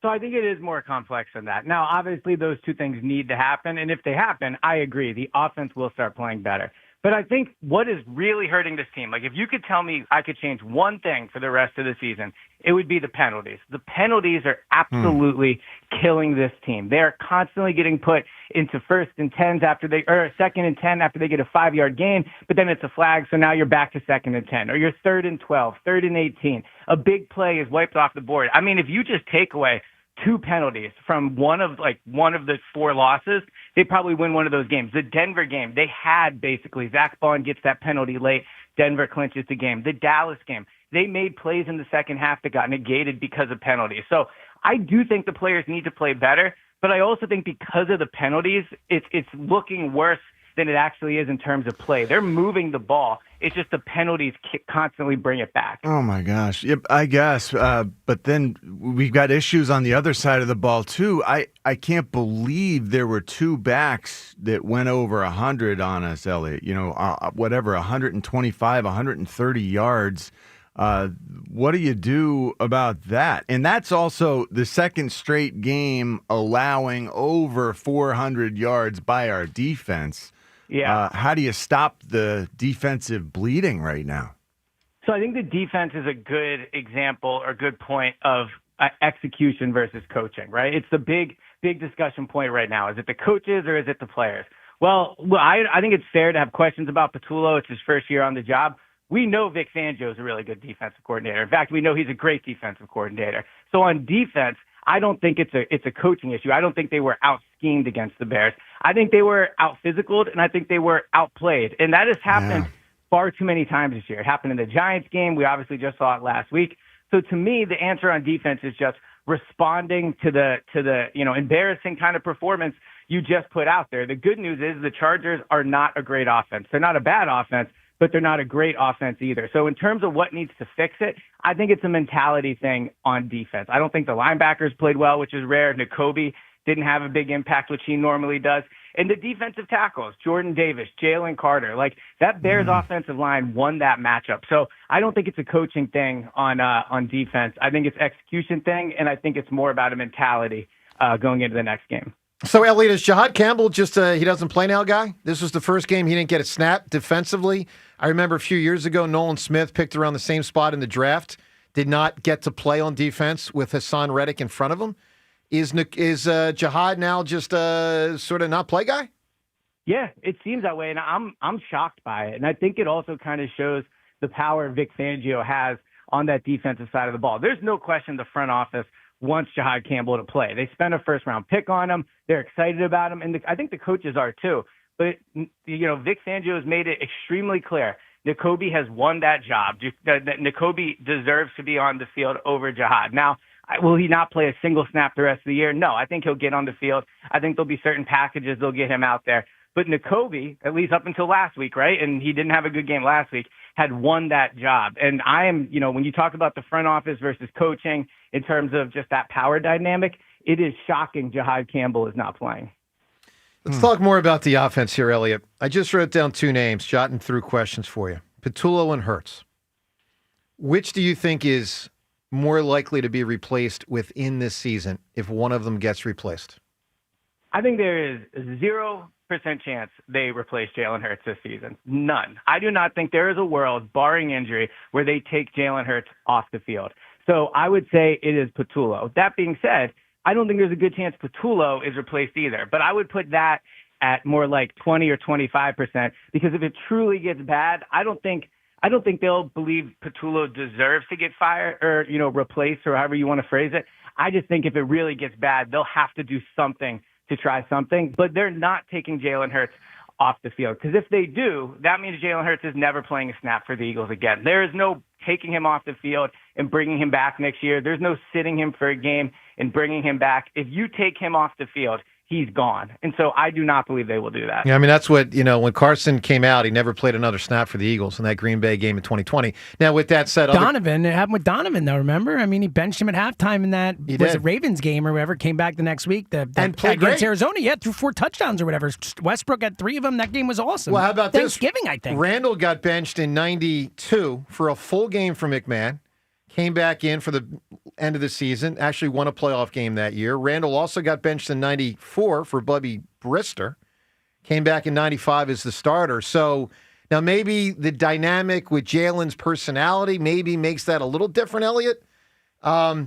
So I think it is more complex than that. Now, obviously, those two things need to happen. And if they happen, I agree. The offense will start playing better. But I think what is really hurting this team, like if you could tell me I could change one thing for the rest of the season, it would be the penalties. The penalties are absolutely killing this team. They are constantly getting put into first and 10s or second and 10 after they get a 5-yard gain, but then it's a flag. So now you're back to second and 10, or you're third and 12, third and 18. A big play is wiped off the board. I mean, if you just take away 2 penalties from one of the 4 losses, they probably win one of those games. The Denver game, they had basically Zach Bond gets that penalty late. Denver clinches the game. The Dallas game, they made plays in the second half that got negated because of penalties. So I do think the players need to play better, but I also think because of the penalties, it's looking worse than it actually is in terms of play. They're moving the ball. It's just the penalties constantly bring it back. Oh, my gosh. Yep, I guess. But then we've got issues on the other side of the ball, too. I can't believe there were 2 backs that went over 100 on us, Eliot. 125, 130 yards. What do you do about that? And that's also the second straight game allowing over 400 yards by our defense. Yeah. How do you stop the defensive bleeding right now? So I think the defense is a good example or good point of execution versus coaching, right? It's the big discussion point right now. Is it the coaches or is it the players? Well, I think it's fair to have questions about Patullo. It's his first year on the job. We know Vic Fangio is a really good defensive coordinator. In fact, we know he's a great defensive coordinator. So on defense, I don't think it's a coaching issue. I don't think they were out-schemed against the Bears. I think they were out-physicaled, and I think they were outplayed. And that has happened far too many times this year. It happened in the Giants game. We obviously just saw it last week. So to me, the answer on defense is just responding to the embarrassing kind of performance you just put out there. The good news is the Chargers are not a great offense. They're not a bad offense, but they're not a great offense either. So in terms of what needs to fix it, I think it's a mentality thing on defense. I don't think the linebackers played well, which is rare. Nakobe didn't have a big impact, which he normally does. And the defensive tackles, Jordan Davis, Jalen Carter, like that Bears offensive line won that matchup. So I don't think it's a coaching thing on defense. I think it's execution thing, and I think it's more about a mentality going into the next game. So, Eliot, is Jahad Campbell just he doesn't play now guy? This was the first game he didn't get a snap defensively. I remember a few years ago, Nolan Smith picked around the same spot in the draft, did not get to play on defense with Hassan Reddick in front of him. Is Jahad now just sort of not play guy? Yeah, it seems that way, and I'm shocked by it. And I think it also kind of shows the power Vic Fangio has on that defensive side of the ball. There's no question the front office wants Jahad Campbell to play. They spent a first-round pick on him. They're excited about him, and I think the coaches are too. But, Vic Fangio has made it extremely clear. Nakobe has won that job. That Nakobe deserves to be on the field over Jahad. Now, will he not play a single snap the rest of the year? No, I think he'll get on the field. I think there'll be certain packages that'll get him out there. But Nakobe, at least up until last week, right, and he didn't have a good game last week, had won that job. And I am, when you talk about the front office versus coaching in terms of just that power dynamic, it is shocking Jahad Campbell is not playing. Let's talk more about the offense here, Eliot. I just wrote down 2 names, jotting through questions for you. Patullo and Hurts. Which do you think is more likely to be replaced within this season if one of them gets replaced? I think there is 0% chance they replace Jalen Hurts this season. None. I do not think there is a world, barring injury, where they take Jalen Hurts off the field. So I would say it is Patullo. That being said, I don't think there's a good chance Patullo is replaced either. But I would put that at more like 20 or 25%, because if it truly gets bad, I don't think I don't think they'll believe Patullo deserves to get fired or, replaced or however you want to phrase it. I just think if it really gets bad, they'll have to do something to try something. But they're not taking Jalen Hurts off the field. Because if they do, that means Jalen Hurts is never playing a snap for the Eagles again. There is no taking him off the field and bringing him back next year. There's no sitting him for a game and bringing him back. If you take him off the field, he's gone. And so I do not believe they will do that. Yeah, I mean, that's what, when Carson came out, he never played another snap for the Eagles in that Green Bay game in 2020. Now, with that said, Donovan, it happened with Donovan, though, remember? I mean, he benched him at halftime in that, Ravens game or whatever, came back the next week. And played against Arizona, threw 4 touchdowns or whatever. Westbrook had 3 of them. That game was awesome. Well, how about Thanksgiving, this? I think. Randall got benched in 92 for a full game for McMahon. Came back in for the end of the season, actually won a playoff game that year. Randall also got benched in 94 for Bubby Brister. Came back in 95 as the starter. So now maybe the dynamic with Jalen's personality maybe makes that a little different, Eliot. I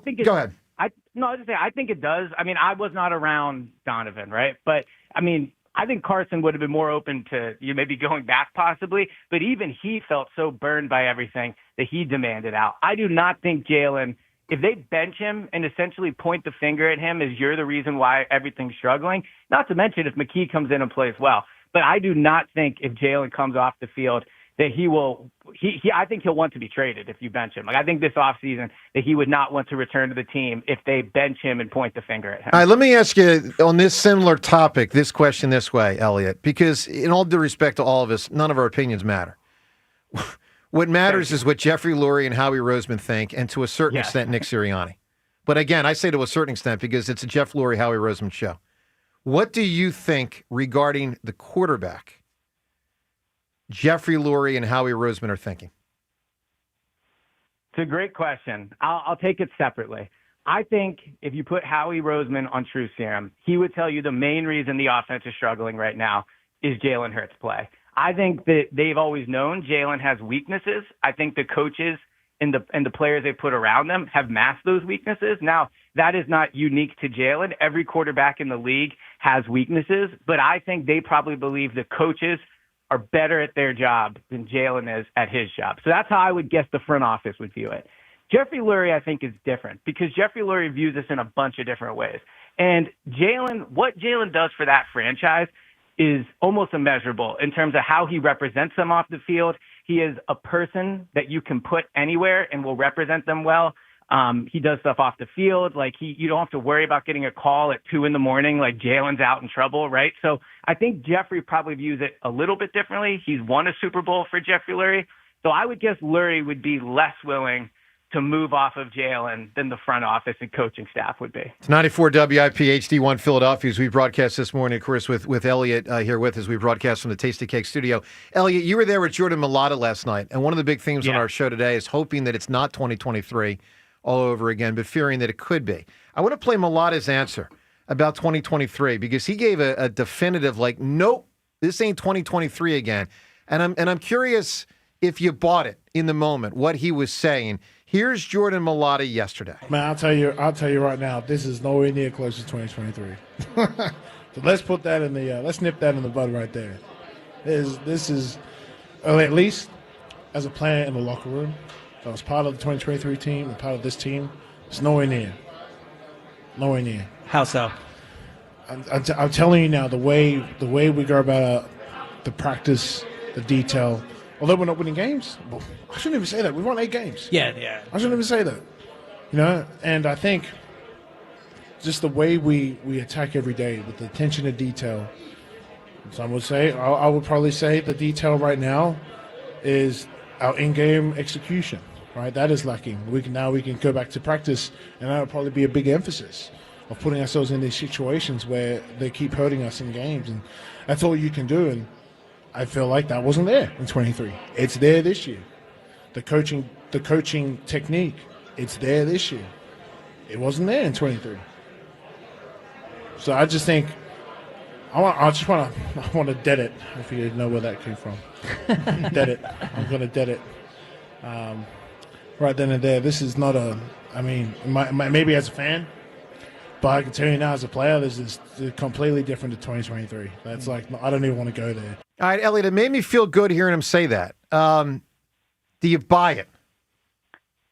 think go ahead. I was just saying, I think it does. I mean, I was not around Donovan, right? But, I mean, I think Carson would have been more open to maybe going back possibly, but even he felt so burned by everything that he demanded out. I do not think Jalen, if they bench him and essentially point the finger at him as you're the reason why everything's struggling, not to mention if McKee comes in and plays well, but I do not think if Jalen comes off the field that he will I think he'll want to be traded if you bench him. Like, I think this offseason that he would not want to return to the team if they bench him and point the finger at him. All right, let me ask you on this similar topic, this question this way, Eliot, because in all due respect to all of us, none of our opinions matter. What matters is what Jeffrey Lurie and Howie Roseman think, and to a certain extent, Nick Sirianni. But again, I say to a certain extent because it's a Jeff Lurie, Howie Roseman show. What do you think regarding the quarterback Jeffrey Lurie and Howie Roseman are thinking? It's a great question. I'll take it separately. I think if you put Howie Roseman on True Serum, he would tell you the main reason the offense is struggling right now is Jalen Hurts' play. I think that they've always known Jalen has weaknesses. I think the coaches and the players they put around them have masked those weaknesses. Now, that is not unique to Jalen. Every quarterback in the league has weaknesses, but I think they probably believe the coaches are better at their job than Jalen is at his job. So that's how I would guess the front office would view it. Jeffrey Lurie, I think, is different because Jeffrey Lurie views this in a bunch of different ways. And what Jalen does for that franchise is almost immeasurable in terms of how he represents them off the field. He is a person that you can put anywhere and will represent them well. He does stuff off the field. Like you don't have to worry about getting a call at 2 a.m. like Jalen's out in trouble, right? So I think Jeffrey probably views it a little bit differently. He's won a Super Bowl for Jeffrey Lurie. So I would guess Lurie would be less willing to move off of Jalen than the front office and coaching staff would be. It's 94 WIP HD1 Philadelphia as we broadcast this morning, of course, with Eliot here with us. We broadcast from the Tasty Cake studio. Eliot, you were there with Jordan Mailata last night, and one of the big themes on our show today is hoping that it's not 2023 all over again, but fearing that it could be. I want to play Mailata's answer about 2023 because he gave a definitive, nope, this ain't 2023 again. And I'm curious if you bought it in the moment, what he was saying. Here's Jordan Mailata yesterday. Man, I'll tell you right now, this is nowhere near close to 2023. So let's put that in the let's nip that in the bud right there. This is at least as a player in the locker room, I was part of the 2023 team and part of this team. It's nowhere near. Nowhere near. How so? I'm telling you now, the way we go about the practice, the detail. Although we're not winning games, well, I shouldn't even say that. We won 8 games. Yeah. I shouldn't even say that. And I think just the way we attack every day with the attention to detail. Some would say, I would probably say the detail right now is our in-game execution. Right, that is lacking. We can go back to practice, and that'll probably be a big emphasis of putting ourselves in these situations where they keep hurting us in games, and that's all you can do. And I feel like that wasn't there in 23. It's there this year. The coaching technique, it's there this year. It wasn't there in 23. So I just think I want to dead it. If you didn't know where that came from, dead it. I'm going to dead it. Right then and there, this is not maybe as a fan, but I can tell you now as a player, this is completely different to 2023. That's I don't even want to go there. All right, Eliot, it made me feel good hearing him say that. Do you buy it?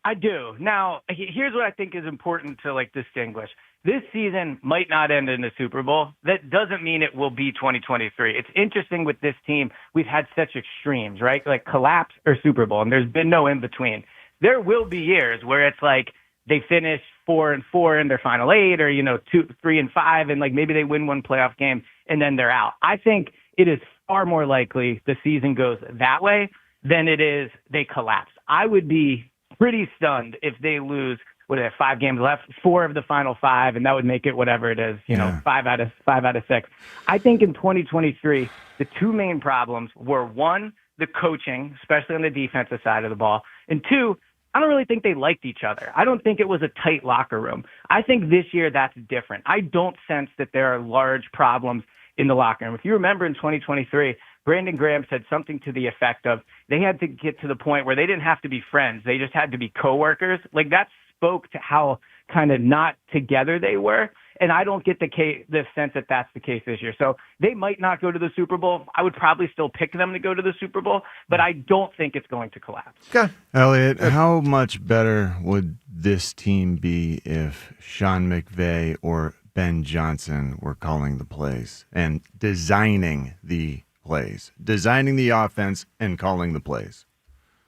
I do. Now, here's what I think is important to distinguish. This season might not end in the Super Bowl. That doesn't mean it will be 2023. It's interesting with this team. We've had such extremes, right? Like collapse or Super Bowl, and there's been no in between. There will be years where it's like they finish 4-4 in their final 8, or 3-5, and maybe they win one playoff game and then they're out. I think it is far more likely the season goes that way than it is they collapse. I would be pretty stunned if they lose. What are there, 5 games left, 4 of the final 5, and that would make it whatever it is, 5 out of 6. I think in 2023, the 2 main problems were 1, the coaching, especially on the defensive side of the ball, and 2, I don't really think they liked each other. I don't think it was a tight locker room. I think this year that's different. I don't sense that there are large problems in the locker room. If you remember in 2023, Brandon Graham said something to the effect of they had to get to the point where they didn't have to be friends. They just had to be coworkers. That spoke to how kind of not together they were. And I don't get the sense that that's the case this year. So they might not go to the Super Bowl. I would probably still pick them to go to the Super Bowl, but I don't think it's going to collapse. Okay. Eliot, how much better would this team be if Sean McVay or Ben Johnson were calling the plays and designing the plays, designing the offense and calling the plays?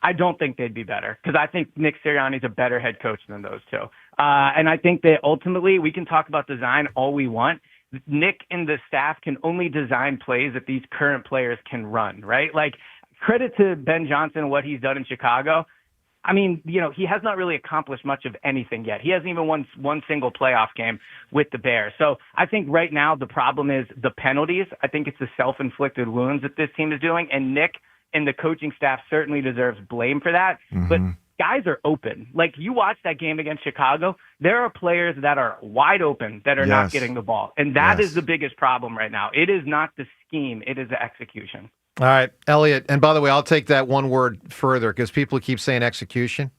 I don't think they'd be better because I think Nick Sirianni is a better head coach than those two. And I think that ultimately we can talk about design all we want. Nick and the staff can only design plays that these current players can run, right? Credit to Ben Johnson and what he's done in Chicago. I mean, he has not really accomplished much of anything yet. He hasn't even won one single playoff game with the Bears. So I think right now the problem is the penalties. I think it's the self-inflicted wounds that this team is doing. And Nick and the coaching staff certainly deserves blame for that. Mm-hmm. But guys are open. You watch that game against Chicago, there are players that are wide open that are not getting the ball. And that is the biggest problem right now. It is not the scheme. It is the execution. All right, Eliot. And by the way, I'll take that one word further because people keep saying execution,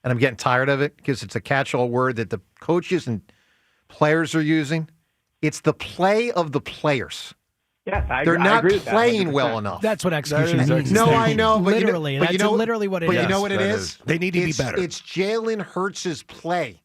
and I'm getting tired of it because it's a catch-all word that the coaches and players are using. It's the play of the players. Yes, they're I not agree with playing that, well enough. That's what execution means. No, I know, but literally, that's literally what it is. But you know what it is? They need to be better. It's Jalen Hurts' play.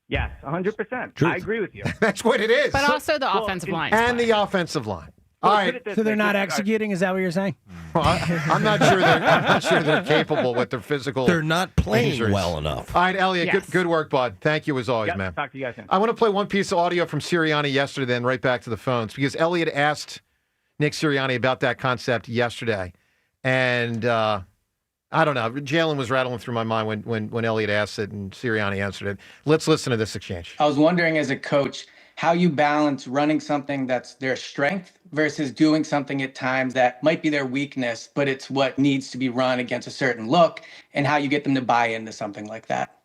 Yes, 100%. I agree with you. That's what it is. But also the offensive line. And the offensive line. All right. So they're not executing? Is that what you're saying? Well, I'm not sure they're capable with their physical. They're not playing injuries. well enough. All right, Eliot, Yes. good work, bud. Thank you as always, man. Talk to you guys soon. I want to play one piece of audio from Sirianni yesterday, then right back to the phones, because Eliot asked Nick Sirianni about that concept yesterday. And I don't know. Jalen was rattling through my mind when Eliot asked it and Sirianni answered it. Let's listen to this exchange. I was wondering as a coach how you balance running something that's their strength versus doing something at times that might be their weakness, but it's what needs to be run against a certain look, and how you get them to buy into something like that.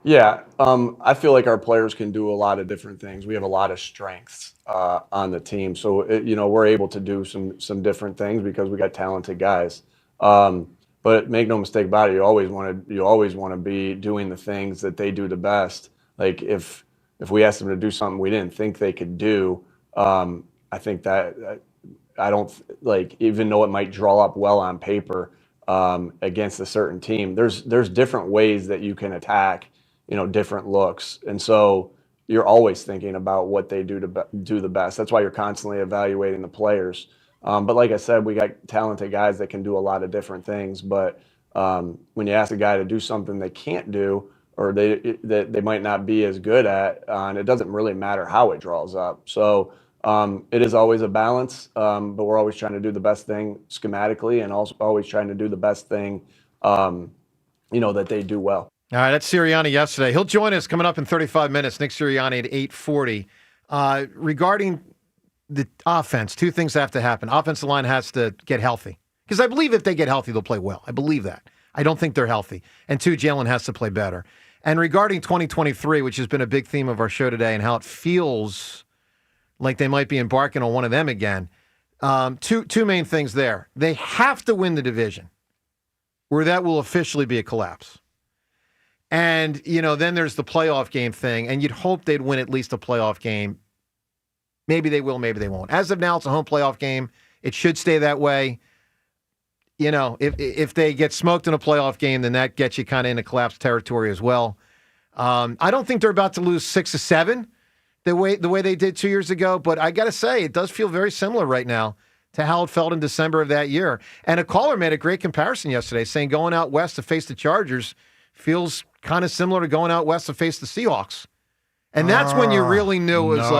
Yeah, I feel like our players can do a lot of different things. We have a lot of strengths on the team, so we're able to do some different things because we got talented guys. But make no mistake about it, you always want to be doing the things that they do the best. Like if we asked them to do something we didn't think they could do, I think that I don't even though it might draw up well on paper against a certain team. There's different ways that you can attack. Different looks. And so you're always thinking about what they do to do the best. That's why you're constantly evaluating the players. But like I said, we got talented guys that can do a lot of different things. But when you ask a guy to do something they can't do or they might not be as good at, it doesn't really matter how it draws up. So it is always a balance, but we're always trying to do the best thing schematically and also always trying to do the best thing, that they do well. All right, that's Sirianni yesterday. He'll join us coming up in 35 minutes. Nick Sirianni at 8:40. Regarding the offense, 2 things have to happen. Offensive line has to get healthy. Because I believe if they get healthy, they'll play well. I believe that. I don't think they're healthy. And 2, Jalen has to play better. And regarding 2023, which has been a big theme of our show today and how it feels like they might be embarking on one of them again, two main things there. They have to win the division, where that will officially be a collapse. And, then there's the playoff game thing, and you'd hope they'd win at least a playoff game. Maybe they will, maybe they won't. As of now, it's a home playoff game. It should stay that way. if they get smoked in a playoff game, then that gets you kind of into collapse territory as well. I don't think they're about to lose 6 or 7 the way they did 2 years ago, but I got to say, it does feel very similar right now to how it felt in December of that year. And a caller made a great comparison yesterday, saying going out west to face the Chargers feels kind of similar to going out west to face the Seahawks. And that's when you really knew it was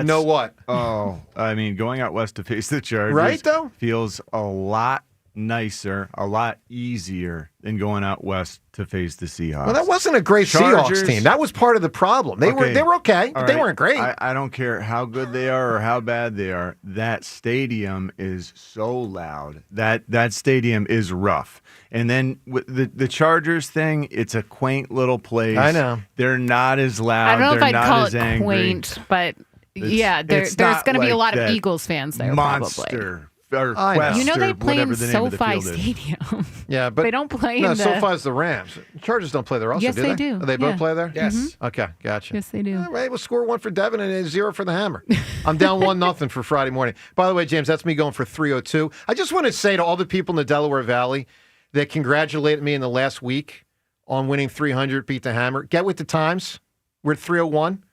know what? Oh, I mean, going out west to face the Chargers right, though? Feels a lot nicer, a lot easier than going out west to face the Seahawks. Well, that wasn't a great Seahawks team. That was part of the problem. They were okay, but they weren't great. I don't care how good they are or how bad they are. That stadium is so loud. That stadium is rough. And then with the Chargers thing, it's a quaint little place. I know. They're not as loud. I don't know if They're I'd not call as it angry. quaint, but there's not going to be a like lot of that Eagles fans there, monster. Or I know. You know they or play in whatever the name of the SoFi field is. Stadium. Yeah, but they don't play no, in the... SoFi's the Rams. Chargers don't play there also, Yes, do they they? do. Do they both Yeah. play there? Yes. Mhm. Okay, gotcha. Yes, they do. All right, we'll score 1 for Devin and 0 for the Hammer. I'm down 1-0 for Friday morning. By the way, James, that's me going for 302. I just want to say to all the people in the Delaware Valley that congratulated me in the last week on winning 300, beat the Hammer. Get with the times. We're at 301.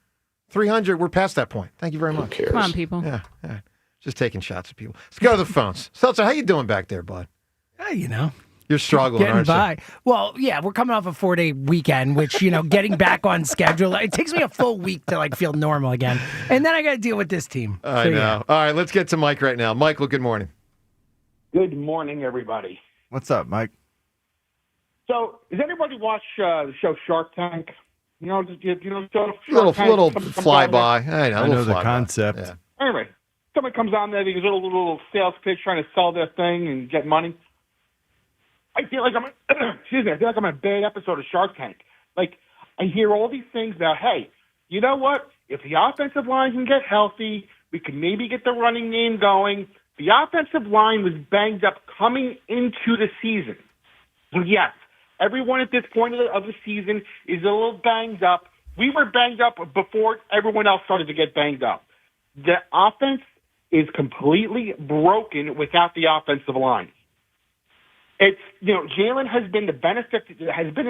300, we're past that point. Thank you very much. Come on, people. Yeah. Just taking shots at people. Let's go to the phones. Seltzer, how you doing back there, bud? You're struggling, Getting aren't by. you? Well, yeah, we're coming off a 4-day weekend, which, getting back on schedule, it takes me a full week to feel normal again. And then I got to deal with this team. I know. All right, let's get to Mike right now. Michael, good morning. Good morning, everybody. What's up, Mike? So, does anybody watch the show Shark Tank? So Shark Little Tank, somebody comes on flyby. there. I know the concept. Anyway, somebody comes on there, they gives a little sales pitch trying to sell their thing and get money. I feel like I'm in a bad episode of Shark Tank. Like, I hear all these things about, hey, you know what? If the offensive line can get healthy, we can maybe get the running game going. The offensive line was banged up coming into the season. So, yes, everyone at this point of the season is a little banged up. We were banged up before everyone else started to get banged up. The offense is completely broken without the offensive line. It's, Jalen has been a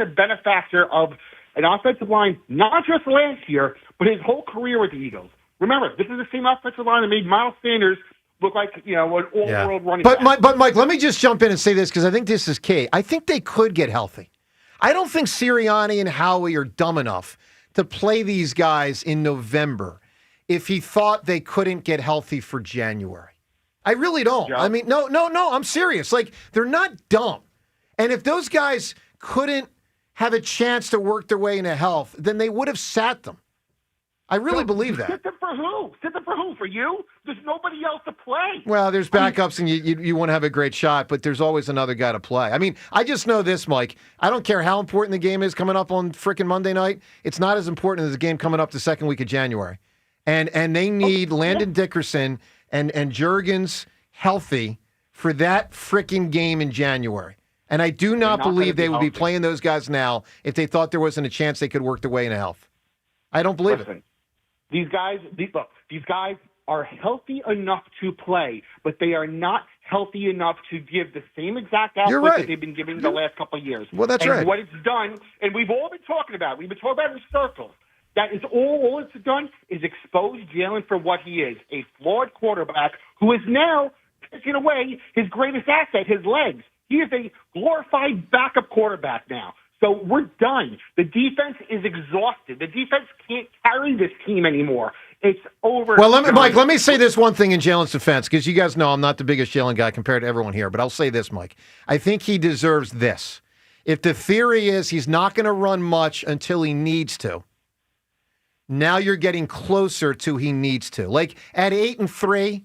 benefactor of an offensive line, not just last year, but his whole career with the Eagles. Remember, this is the same offensive line that made Miles Sanders look like, an all-world running back. But Mike, let me just jump in and say this because I think this is key. I think they could get healthy. I don't think Sirianni and Howie are dumb enough to play these guys in November if he thought they couldn't get healthy for January. I really don't. Joe? I mean, no, I'm serious. They're not dumb. And if those guys couldn't have a chance to work their way into health, then they would have sat them. I really believe that. Sit them for who? Sit them for who? For you? There's nobody else to play. Well, there's backups, and you want to have a great shot, but there's always another guy to play. I mean, I just know this, Mike. I don't care how important the game is coming up on frickin' Monday night. It's not as important as the game coming up the second week of January. And they need Landon Dickerson and Juergens healthy for that frickin' game in January. And I do not believe they would be playing those guys now if they thought there wasn't a chance they could work their way into health. I don't believe it. These guys are healthy enough to play, but they are not healthy enough to give the same exact output that they've been giving the last couple of years. Well, that's and right. What it's done, and we've all been talking about it in circles, that is all it's done is expose Jalen for what he is, a flawed quarterback who is now taking away his greatest asset, his legs. He is a glorified backup quarterback now. So we're done. The defense is exhausted. The defense can't carry this team anymore. It's over. Well, let me say this one thing in Jalen's defense, because you guys know I'm not the biggest Jalen guy compared to everyone here, but I'll say this, Mike. I think he deserves this. If the theory is he's not going to run much until he needs to, now you're getting closer to he needs to. Like at 8-3,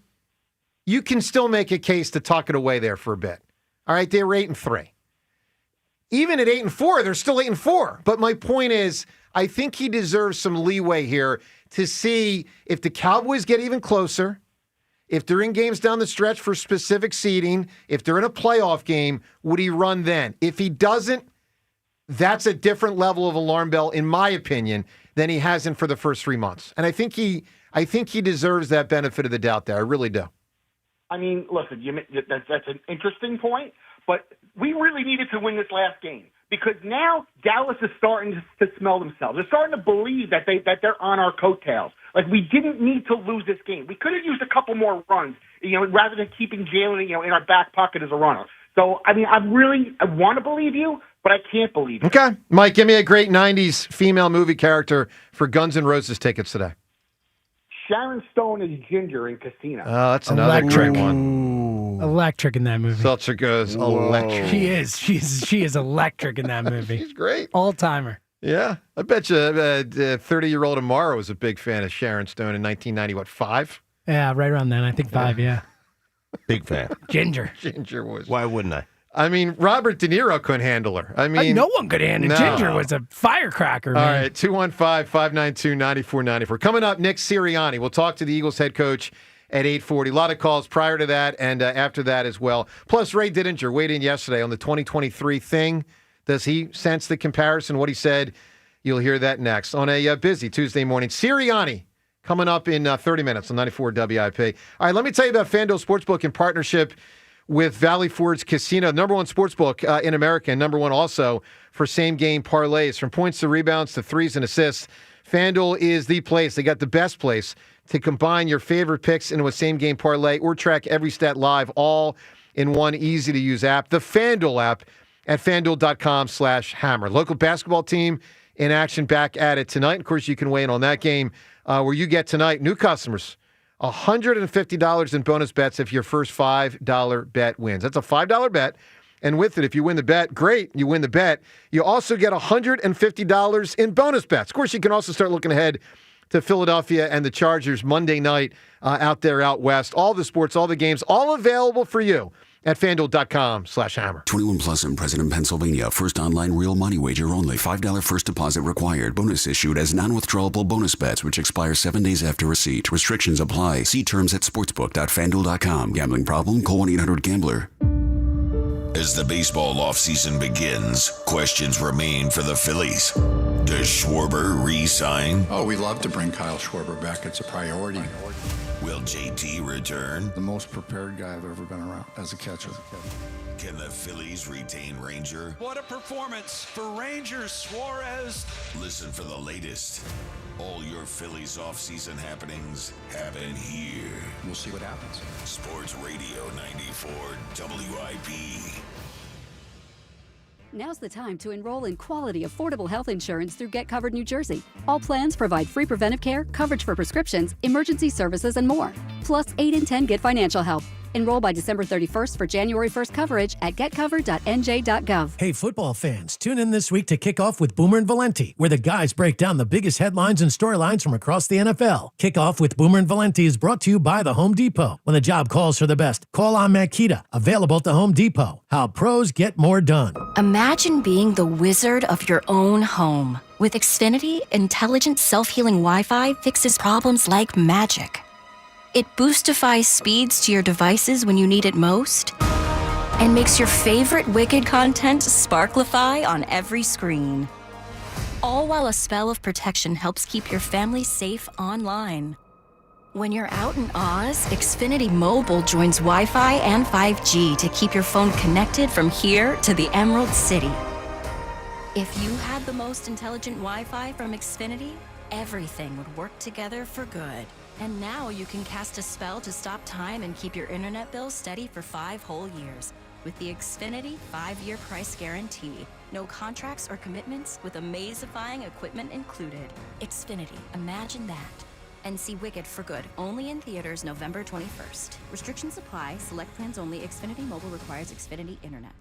you can still make a case to tuck it away there for a bit. All right, they were 8-3. Even at 8-4, they're still 8-4. But my point is, I think he deserves some leeway here to see if the Cowboys get even closer, if they're in games down the stretch for specific seeding, if they're in a playoff game, would he run then? If he doesn't, that's a different level of alarm bell, in my opinion, than he hasn't for the first 3 months. And I think he deserves that benefit of the doubt there. I really do. I mean, listen, that's an interesting point, but we really needed to win this last game because now Dallas is starting to smell themselves. They're starting to believe that they're on our coattails. Like, we didn't need to lose this game. We could have used a couple more runs, rather than keeping Jalen, in our back pocket as a runner. So, I mean, I want to believe you, but I can't believe you. Okay. Mike, give me a great 90s female movie character for Guns N' Roses tickets today. Sharon Stone is Ginger in Casino. Oh, that's another great one. Electric in that movie. Seltzer goes electric. She is. She is electric in that movie. She's great. All-timer. Yeah. I bet you 30-year-old Amaro was a big fan of Sharon Stone in 1990, 5? Yeah, right around then. I think 5, yeah. Big fan. Ginger. Ginger was. Why wouldn't I? I mean, Robert De Niro couldn't handle her. I mean, no one could handle her. Ginger was a firecracker, All man. right, 215-592-9494. Coming up, Nick Sirianni. We'll talk to the Eagles head coach at 8:40. A lot of calls prior to that and after that as well. Plus, Ray Didinger weighed in yesterday on the 2023 thing. Does he sense the comparison? What he said, you'll hear that next on a busy Tuesday morning. Sirianni coming up in 30 minutes on 94 WIP. All right, let me tell you about FanDuel Sportsbook in partnership with Valley Forge Casino, number one sportsbook in America, and number one also for same-game parlays. From points to rebounds to threes and assists, FanDuel is the place. They got the best place to combine your favorite picks into a same-game parlay or track every stat live, all in one easy-to-use app. The FanDuel app at FanDuel.com/hammer. Local basketball team in action back at it tonight. Of course, you can weigh in on that game where you get tonight new customers $150 in bonus bets if your first $5 bet wins. That's a $5 bet. And with it, if you win the bet, great, you win the bet. You also get $150 in bonus bets. Of course, you can also start looking ahead to Philadelphia and the Chargers Monday night out there out west. All the sports, all the games, all available for you at FanDuel.com/hammer. 21 plus and present in Pennsylvania. First online real money wager only. $5 first deposit required. Bonus issued as non-withdrawable bonus bets, which expire 7 days after receipt. Restrictions apply. See terms at sportsbook.fanduel.com. Gambling problem? Call 1-800-GAMBLER. As the baseball offseason begins, questions remain for the Phillies. Does Schwarber re-sign? Oh, we love to bring Kyle Schwarber back. It's a priority. Will JT return? The most prepared guy I've ever been around as a catcher. Can the Phillies retain Ranger? What a performance for Rangers, Suarez. Listen for the latest. All your Phillies offseason happenings happen here. We'll see what happens. Sports Radio 94 WIP. Now's the time to enroll in quality, affordable health insurance through Get Covered New Jersey. All plans provide free preventive care, coverage for prescriptions, emergency services, and more. Plus, 8 in 10 get financial help. Enroll by December 31st for January 1st coverage at getcovered.nj.gov. Hey, football fans, tune in this week to kick off with Boomer and Valenti, where the guys break down the biggest headlines and storylines from across the NFL. Kickoff with Boomer and Valenti is brought to you by the Home Depot. When the job calls for the best, call on Makita. Available at the Home Depot. How pros get more done. Imagine being the wizard of your own home. With Xfinity, intelligent self-healing Wi-Fi fixes problems like magic. It boostifies speeds to your devices when you need it most and makes your favorite Wicked content sparklify on every screen. All while a spell of protection helps keep your family safe online. When you're out in Oz, Xfinity Mobile joins Wi-Fi and 5G to keep your phone connected from here to the Emerald City. If you had the most intelligent Wi-Fi from Xfinity, everything would work together for good. And now you can cast a spell to stop time and keep your internet bill steady for 5 whole years. With the Xfinity 5-year price guarantee. No contracts or commitments with amazifying equipment included. Xfinity, imagine that. And see Wicked for good, only in theaters November 21st. Restrictions apply, select plans only. Xfinity Mobile requires Xfinity Internet.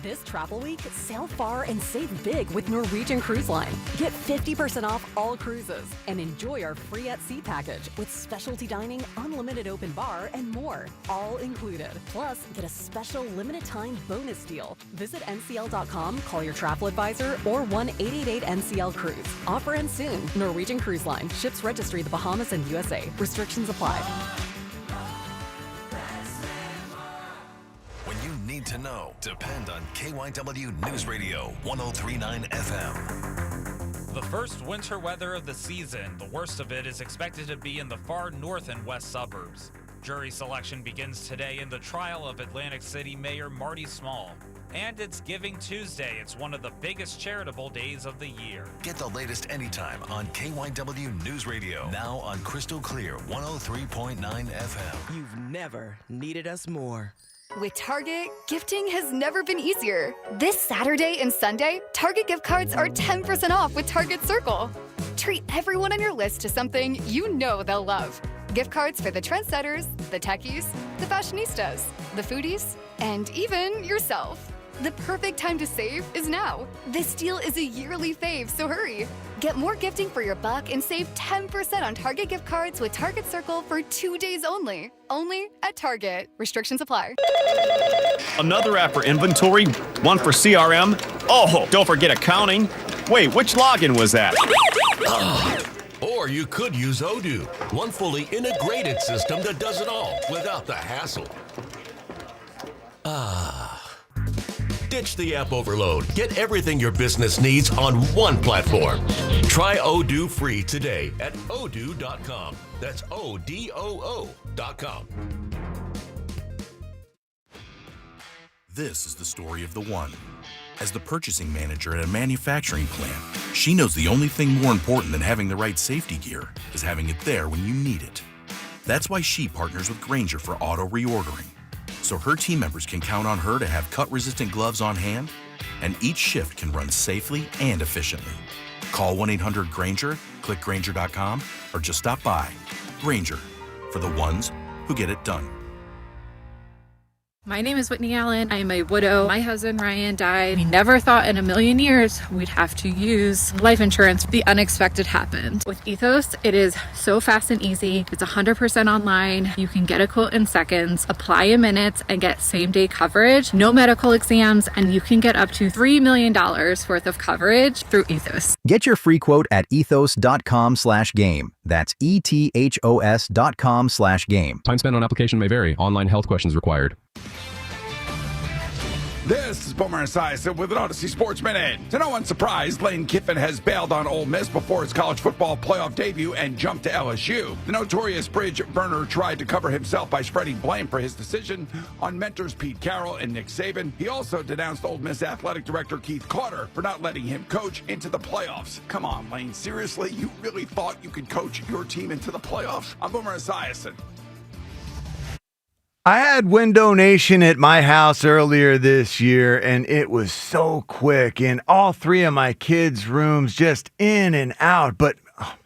This travel week, sail far and save big with Norwegian Cruise Line. Get 50% off all cruises and enjoy our free at sea package with specialty dining, unlimited open bar, and more, all included. Plus, get a special limited time bonus deal. Visit ncl.com, call your travel advisor, or 1-888-NCL-CRUISE. Offer ends soon. Norwegian Cruise Line. Ships registry the Bahamas and USA. Restrictions apply. When you need to know, depend on KYW News Radio 103.9 FM. The first winter weather of the season. The worst of it is expected to be in the far north and west suburbs. Jury selection begins today in the trial of Atlantic City Mayor Marty Small. And it's Giving Tuesday. It's one of the biggest charitable days of the year. Get the latest anytime on KYW News Radio. Now on Crystal Clear 103.9 FM. You've never needed us more. With Target, gifting has never been easier. This Saturday and Sunday, Target gift cards are 10% off with Target Circle. Treat everyone on your list to something you know they'll love. Gift cards for the trendsetters, the techies, the fashionistas, the foodies, and even yourself. The perfect time to save is now. This deal is a yearly fave, so hurry. Get more gifting for your buck and save 10% on Target gift cards with Target Circle for 2 days only. Only at Target. Restrictions apply. Another app for inventory, one for CRM. Oh, don't forget accounting. Wait, which login was that? Or you could use Odoo, one fully integrated system that does it all without the hassle. Ditch the app overload. Get everything your business needs on one platform. Try Odoo free today at odoo.com. That's ODOO.com. This is the story of the one. As the purchasing manager at a manufacturing plant, she knows the only thing more important than having the right safety gear is having it there when you need it. That's why she partners with Grainger for auto reordering, so her team members can count on her to have cut-resistant gloves on hand, and each shift can run safely and efficiently. Call 1-800-GRAINGER, click Grainger.com, or just stop by. Grainger, for the ones who get it done. My name is Whitney Allen. I am a widow. My husband, Ryan, died. We never thought in a million years we'd have to use life insurance. The unexpected happened. With Ethos, it is so fast and easy. It's 100% online. You can get a quote in seconds, apply in minutes, and get same-day coverage. No medical exams, and you can get up to $3 million worth of coverage through Ethos. Get your free quote at ethos.com/game. That's ETHOS.com/game. Time spent on application may vary. Online health questions required. This is Boomer Esiason with an Odyssey Sports Minute. To no one's surprise, Lane Kiffin has bailed on Ole Miss before his college football playoff debut and jumped to LSU. The notorious bridge burner tried to cover himself by spreading blame for his decision on mentors Pete Carroll and Nick Saban. He also denounced Ole Miss athletic director Keith Carter for not letting him coach into the playoffs. Come on, Lane, seriously? You really thought you could coach your team into the playoffs? I'm Boomer Esiason. I had Window Nation at my house earlier this year, and it was so quick. In all three of my kids' rooms, just in and out. But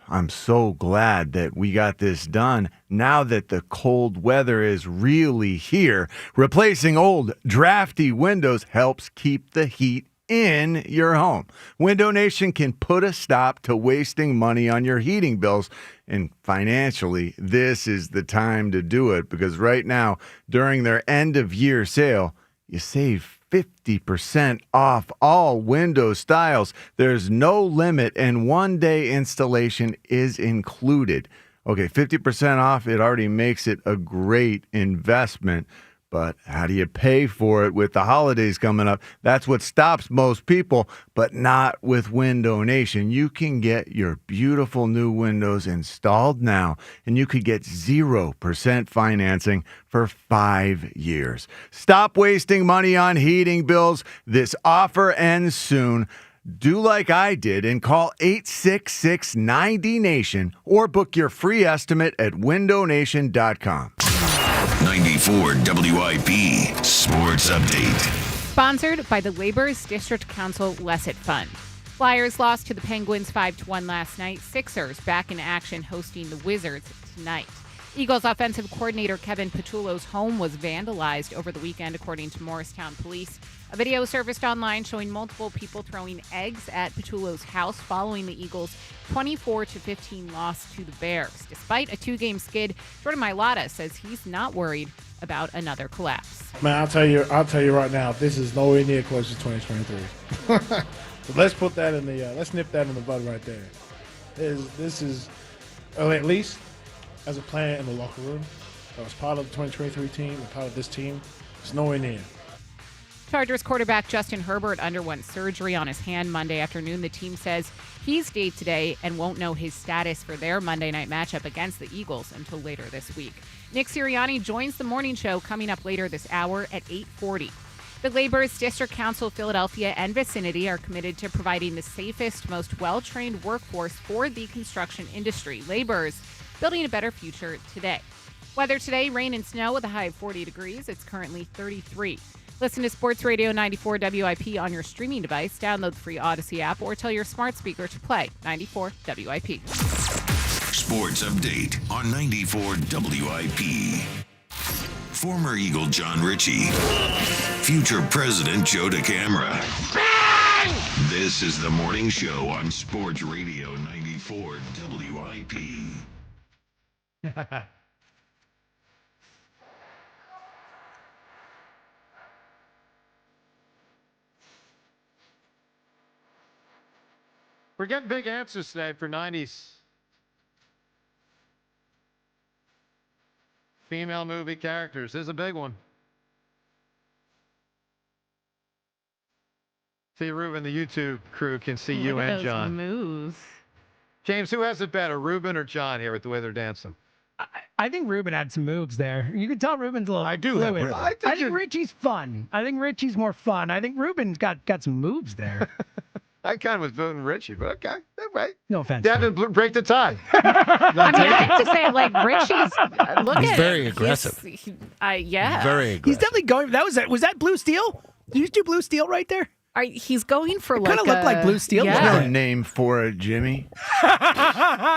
I'm so glad that we got this done now that the cold weather is really here. Replacing old, drafty windows helps keep the heat in your home. Window Nation can put a stop to wasting money on your heating bills. And financially, this is the time to do it, because right now, during their end-of-year sale, you save 50% off all window styles. There's no limit, and one-day installation is included. Okay, 50% off, it already makes it a great investment. But how do you pay for it with the holidays coming up? That's what stops most people, but not with Window Nation. You can get your beautiful new windows installed now, and you could get 0% financing for 5 years. Stop wasting money on heating bills. This offer ends soon. Do like I did and call 866-90-NATION or book your free estimate at windownation.com. 94 WIP Sports Update. Sponsored by the Labor's District Council Lesset Fund. Flyers lost to the Penguins 5-1 last night. Sixers back in action hosting the Wizards tonight. Eagles offensive coordinator Kevin Petullo's home was vandalized over the weekend, according to Morristown Police. A video surfaced online showing multiple people throwing eggs at Petullo's house following the Eagles' 24-15 loss to the Bears. Despite a 2-game skid, Jordan Mailata says he's not worried about another collapse. Man, I'll tell you right now, this is nowhere near close to 2023. So let's put that in the let's nip that in the bud right there. This is at least as a player in the locker room, I was part of the 2023 team and part of this team. It's nowhere near. Chargers quarterback Justin Herbert underwent surgery on his hand Monday afternoon. The team says he's day-to-day and won't know his status for their Monday night matchup against the Eagles until later this week. Nick Sirianni joins the morning show coming up later this hour at 8:40. The Labor's District Council Philadelphia and vicinity are committed to providing the safest, most well-trained workforce for the construction industry. Labor's building a better future today. Weather today, rain and snow with a high of 40 degrees. It's currently 33. Listen to Sports Radio 94 WIP on your streaming device. Download the free Odyssey app or tell your smart speaker to play 94 WIP. Sports update on 94 WIP. Former Eagle John Ritchie. Future President Joe DeCamara. This is the morning show on Sports Radio 94 WIP. We're getting big answers today for 90s. Female movie characters. This is a big one. See, Ruben, the YouTube crew can see you and John. Moves. James, who has it better, Ruben or John here with the way they're dancing? I think Ruben had some moves there. You can tell Ruben's a little fluid. I think Richie's fun. I think Richie's more fun. I think Ruben's got some moves there. I kind of was voting Richie, but okay. Right. No offense. Devin, break the tie. I have to say, like, Richie's, look He's at very it. aggressive. Yeah. Very aggressive. He's definitely going. Was that Blue Steel? Did you just do Blue Steel right there? He's going for like kind of looked like Blue Steel. Yeah. There's no name for it, Jimmy.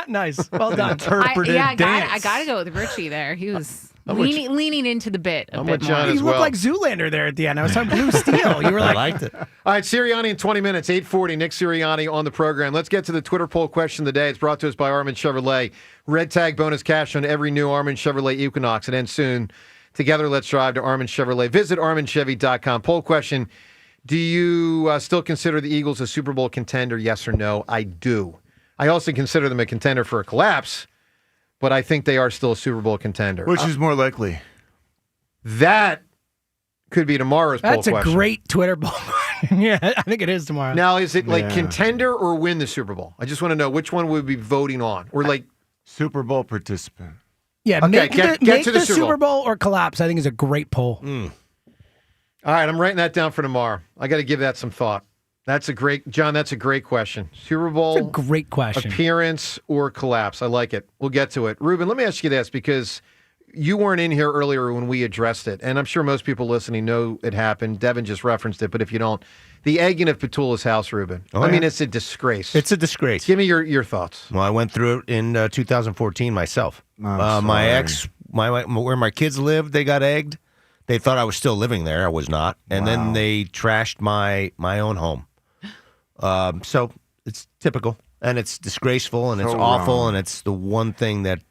Nice. Well done. Interpretive dance. I gotta go with Richie there. He was leaning into the bit a bit John You as looked well. like Zoolander there at the end. I was talking Blue Steel. You were like, I liked it. All right, Sirianni in 20 minutes, 8:40. Nick Sirianni on the program. Let's get to the Twitter poll question of the day. It's brought to us by Armin Chevrolet. Red tag bonus cash on every new Armin Chevrolet Equinox. It ends soon. Together, let's drive to Armin Chevrolet. Visit ArminChevy.com. Poll question. Do you still consider the Eagles a Super Bowl contender, yes or no? I do. I also consider them a contender for a collapse, but I think they are still a Super Bowl contender. Which is more likely? That could be tomorrow's poll question. that's a great Twitter poll. Yeah, I think it is tomorrow. Now, is it like contender or win the Super Bowl? I just want to know which one we'd be voting on. Or like Super Bowl participant. Yeah, okay, make the Super Bowl or collapse, I think is a great poll. All right, I'm writing that down for tomorrow. I got to give that some thought. That's a great question. Super Bowl, That's a great question. Appearance or collapse. I like it. We'll get to it. Ruben, let me ask you this because you weren't in here earlier when we addressed it, and I'm sure most people listening know it happened. Devin just referenced it, but if you don't, the egging of Petula's house, Ruben. Oh, I mean, it's a disgrace. It's a disgrace. Give me your thoughts. Well, I went through it in 2014 myself. My ex, where my kids lived, they got egged. They thought I was still living there. I was not. And then they trashed my own home. So it's typical, and it's disgraceful, and it's awful, and it's the one thing that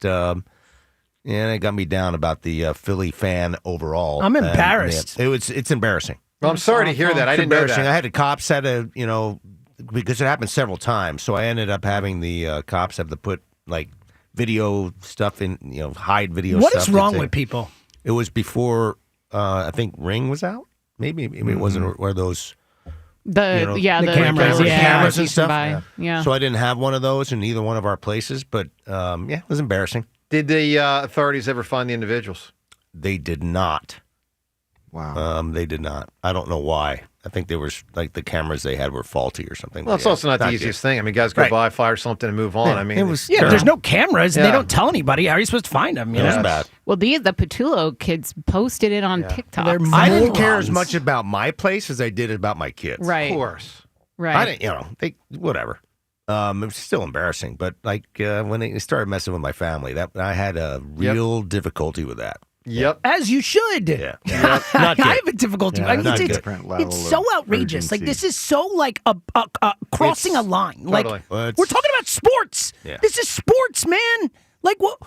it got me down about the Philly fan overall. I'm embarrassed. It's embarrassing. Well, I'm sorry to hear that. I didn't know that. I had the cops had to, because it happened several times, so I ended up having the cops have to put like video stuff in, hide video stuff. What is wrong with people? It was before I think Ring was out. Maybe it wasn't where those the cameras and stuff. Yeah. So I didn't have one of those in either one of our places, but it was embarrassing. Did the authorities ever find the individuals? They did not. Wow. They did not. I don't know why. I think they were like the cameras they had were faulty or something. Well, it's also not the easiest thing. I mean, guys go by, fire something, and move on. Yeah, I mean, it was there's no cameras, and they don't tell anybody. How are you supposed to find them? It was bad. Well, the Petullo kids posted it on TikTok. I didn't care as much about my place as I did about my kids. Right. Of course. Right. I didn't, whatever. It was still embarrassing, but like when they started messing with my family, that I had a real difficulty with that. Yep. As you should. Yeah. I have a difficulty. I mean, it's so outrageous. urgency. Like, this is so like a crossing a line. Like, Totally. we're talking about sports. Yeah. This is sports, man. Like, what?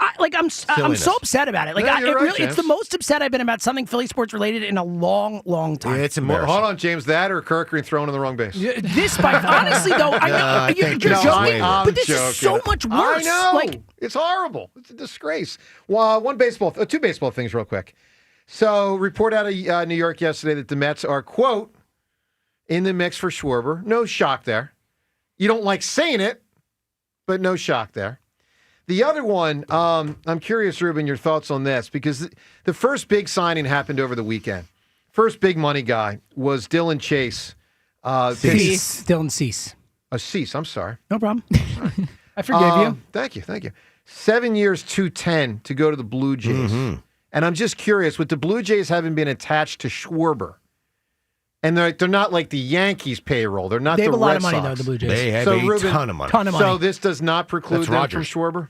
I'm so upset about it. Like, Yeah, you're right, it's James. the most upset I've been about something Philly sports related in a long, long time. Yeah, it's embarrassing. Hold on, James. That or Kirkering thrown in the wrong base? This, honestly, though, I know you're joking, but this is so much worse. I know. Like, it's horrible. It's a disgrace. Well, two baseball things real quick. So, report out of New York yesterday that the Mets are, quote, in the mix for Schwarber. No shock there. You don't like saying it, but no shock there. The other one, I'm curious, Ruben, your thoughts on this, because the first big signing happened over the weekend. First big money guy was Dylan Chase. Dylan Cease. Oh, Cease, I'm sorry. No problem. I forgive you. Thank you. 7 years, $210 to go to the Blue Jays. Mm-hmm. And I'm just curious, with the Blue Jays having been attached to Schwarber, and they're not like the Yankees payroll. They're not they the have a lot Red of money, Sox. though, the Blue Jays. They have ton of money. So this does not preclude them from Schwarber?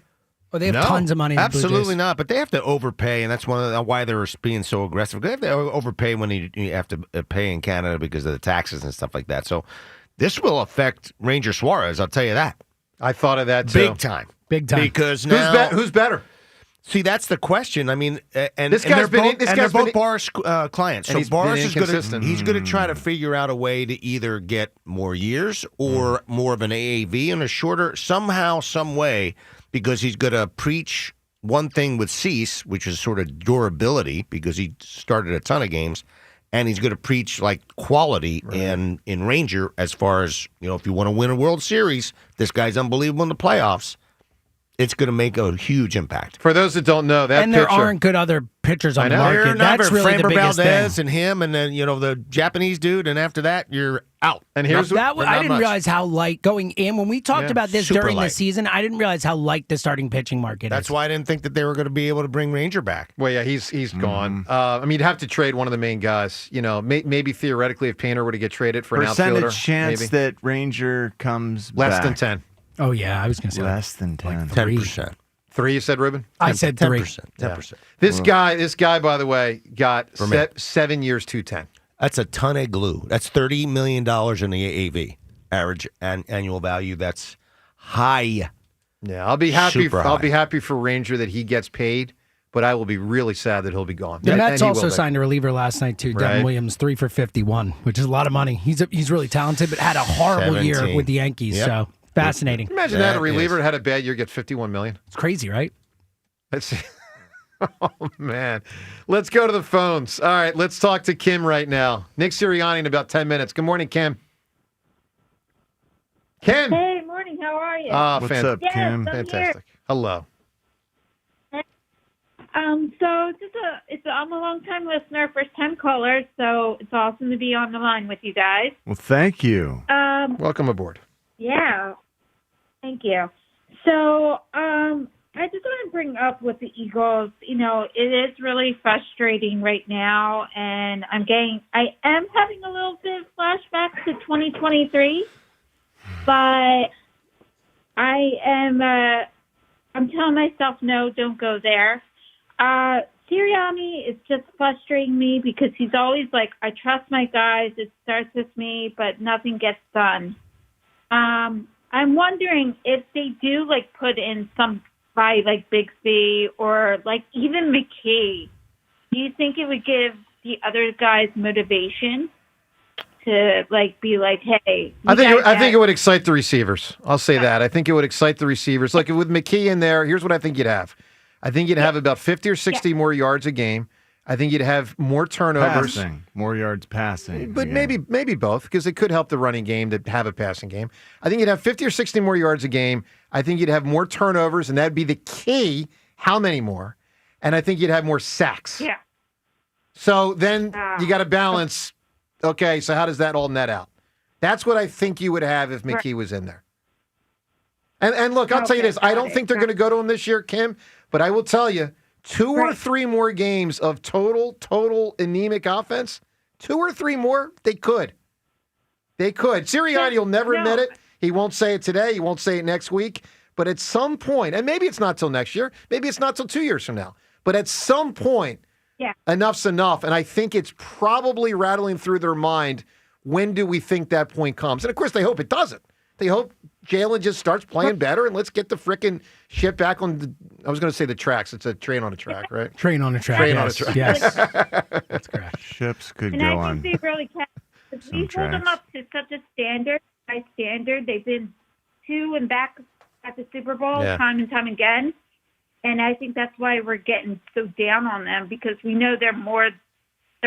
Well, they have tons of money. In the Blue Absolutely Jays. not. But they have to overpay, and that's why they're being so aggressive. They have to overpay when you have to pay in Canada because of the taxes and stuff like that. So this will affect Ranger Suarez, I'll tell you that. I thought of that, too. Big time. Because Because now... Who's better? See, that's the question. I mean, This guy's been both Boris clients. And So he's Boris been is going to he's going to try to figure out a way to either get more years or more of an AAV and a shorter somehow, some way, because he's going to preach one thing with Cease, which is sort of durability, because he started a ton of games, and he's going to preach like quality in Ranger as far as, if you want to win a World Series, this guy's unbelievable in the playoffs. It's going to make a huge impact. For those that don't know, that and there aren't good other pitchers on the market. That's really the biggest Valdez thing. and him, and then the Japanese dude, and after that, you're out. And here's I didn't realize how light going in when we talked about this super during the light. season. I didn't realize how light the starting pitching market That's is. why I didn't think that they were going to be able to bring Ranger back. Well, yeah, he's gone. I mean, you'd have to trade one of the main guys. Maybe theoretically, if Painter were to get traded for an outfielder, percentage chance maybe. that Ranger comes Less back. than 10. Oh yeah, I was going to say less than 10. 10%. 3, you said, Ruben? I said 3. 10%. This guy, by the way, got 7 years, $210. That's a ton of glue. That's $30 million in the AAV, average annual value. That's high. Yeah, I'll be happy. Super I'll high. be happy for Ranger that he gets paid, but I will be really sad that he'll be gone. The Mets And he also will be. signed a reliever last night too. Right. Devin Williams, 3 for 51, which is a lot of money. He's really talented, but had a horrible year 17. with the Yankees. Yep. So fascinating. Imagine that a reliever that had a bad year get $51 million. It's crazy, right? Let's see. Oh, man. Let's go to the phones. All right, let's talk to Kim right now. Nick Sirianni in about 10 minutes. Good morning, Kim. Kim. Hey, morning. How are you? What's up, Yes, Kim? I'm Fantastic. Hello. here. I'm a long time listener, first time caller, so it's awesome to be on the line with you guys. Well, thank you. Welcome aboard. Yeah. Thank you. So, I just want to bring up with the Eagles, it is really frustrating right now, and I am having a little bit of flashbacks to 2023, but I'm telling myself, no, don't go there. Sirianni is just frustrating me because he's always like, I trust my guys, it starts with me, but nothing gets done. I'm wondering if they do put in some guy like Bixby or even McKay. Do you think it would give the other guys motivation to be like, hey? I think it would excite the receivers. I'll say that. I think it would excite the receivers. Like with McKee in there, here's what I think you'd have. I think you'd have about 50 or 60 more yards a game. I think you'd have more turnovers. Passing. More yards passing. But maybe both, because it could help the running game to have a passing game. I think you'd have 50 or 60 more yards a game. I think you'd have more turnovers, and that'd be the key. How many more? And I think you'd have more sacks. Yeah. So then you got to balance. Okay, so how does that all net out? That's what I think you would have if McKee was in there. And look, I'll tell you this. I don't think they're going to go to him this year, Kim, but I will tell you, 2 or 3 more games of total anemic offense, 2 or 3 more, they could. They could. Sirianni will never admit it. He won't say it today. He won't say it next week. But at some point, and maybe it's not till next year, maybe it's not till 2 years from now, but at some point, enough's enough. And I think it's probably rattling through their mind, when do we think that point comes? And, of course, they hope it doesn't. They hope Jalen just starts playing better and let's get the frickin' ship back on the, I was going to say the tracks. It's a train on a track, right? Train on a track. Train yes. on a track. Yes. That's correct. Ships could And go I on. think they really can. If we hold them up to such a high standard, they've been to and back at the Super Bowl time and time again. And I think that's why we're getting so down on them, because we know they're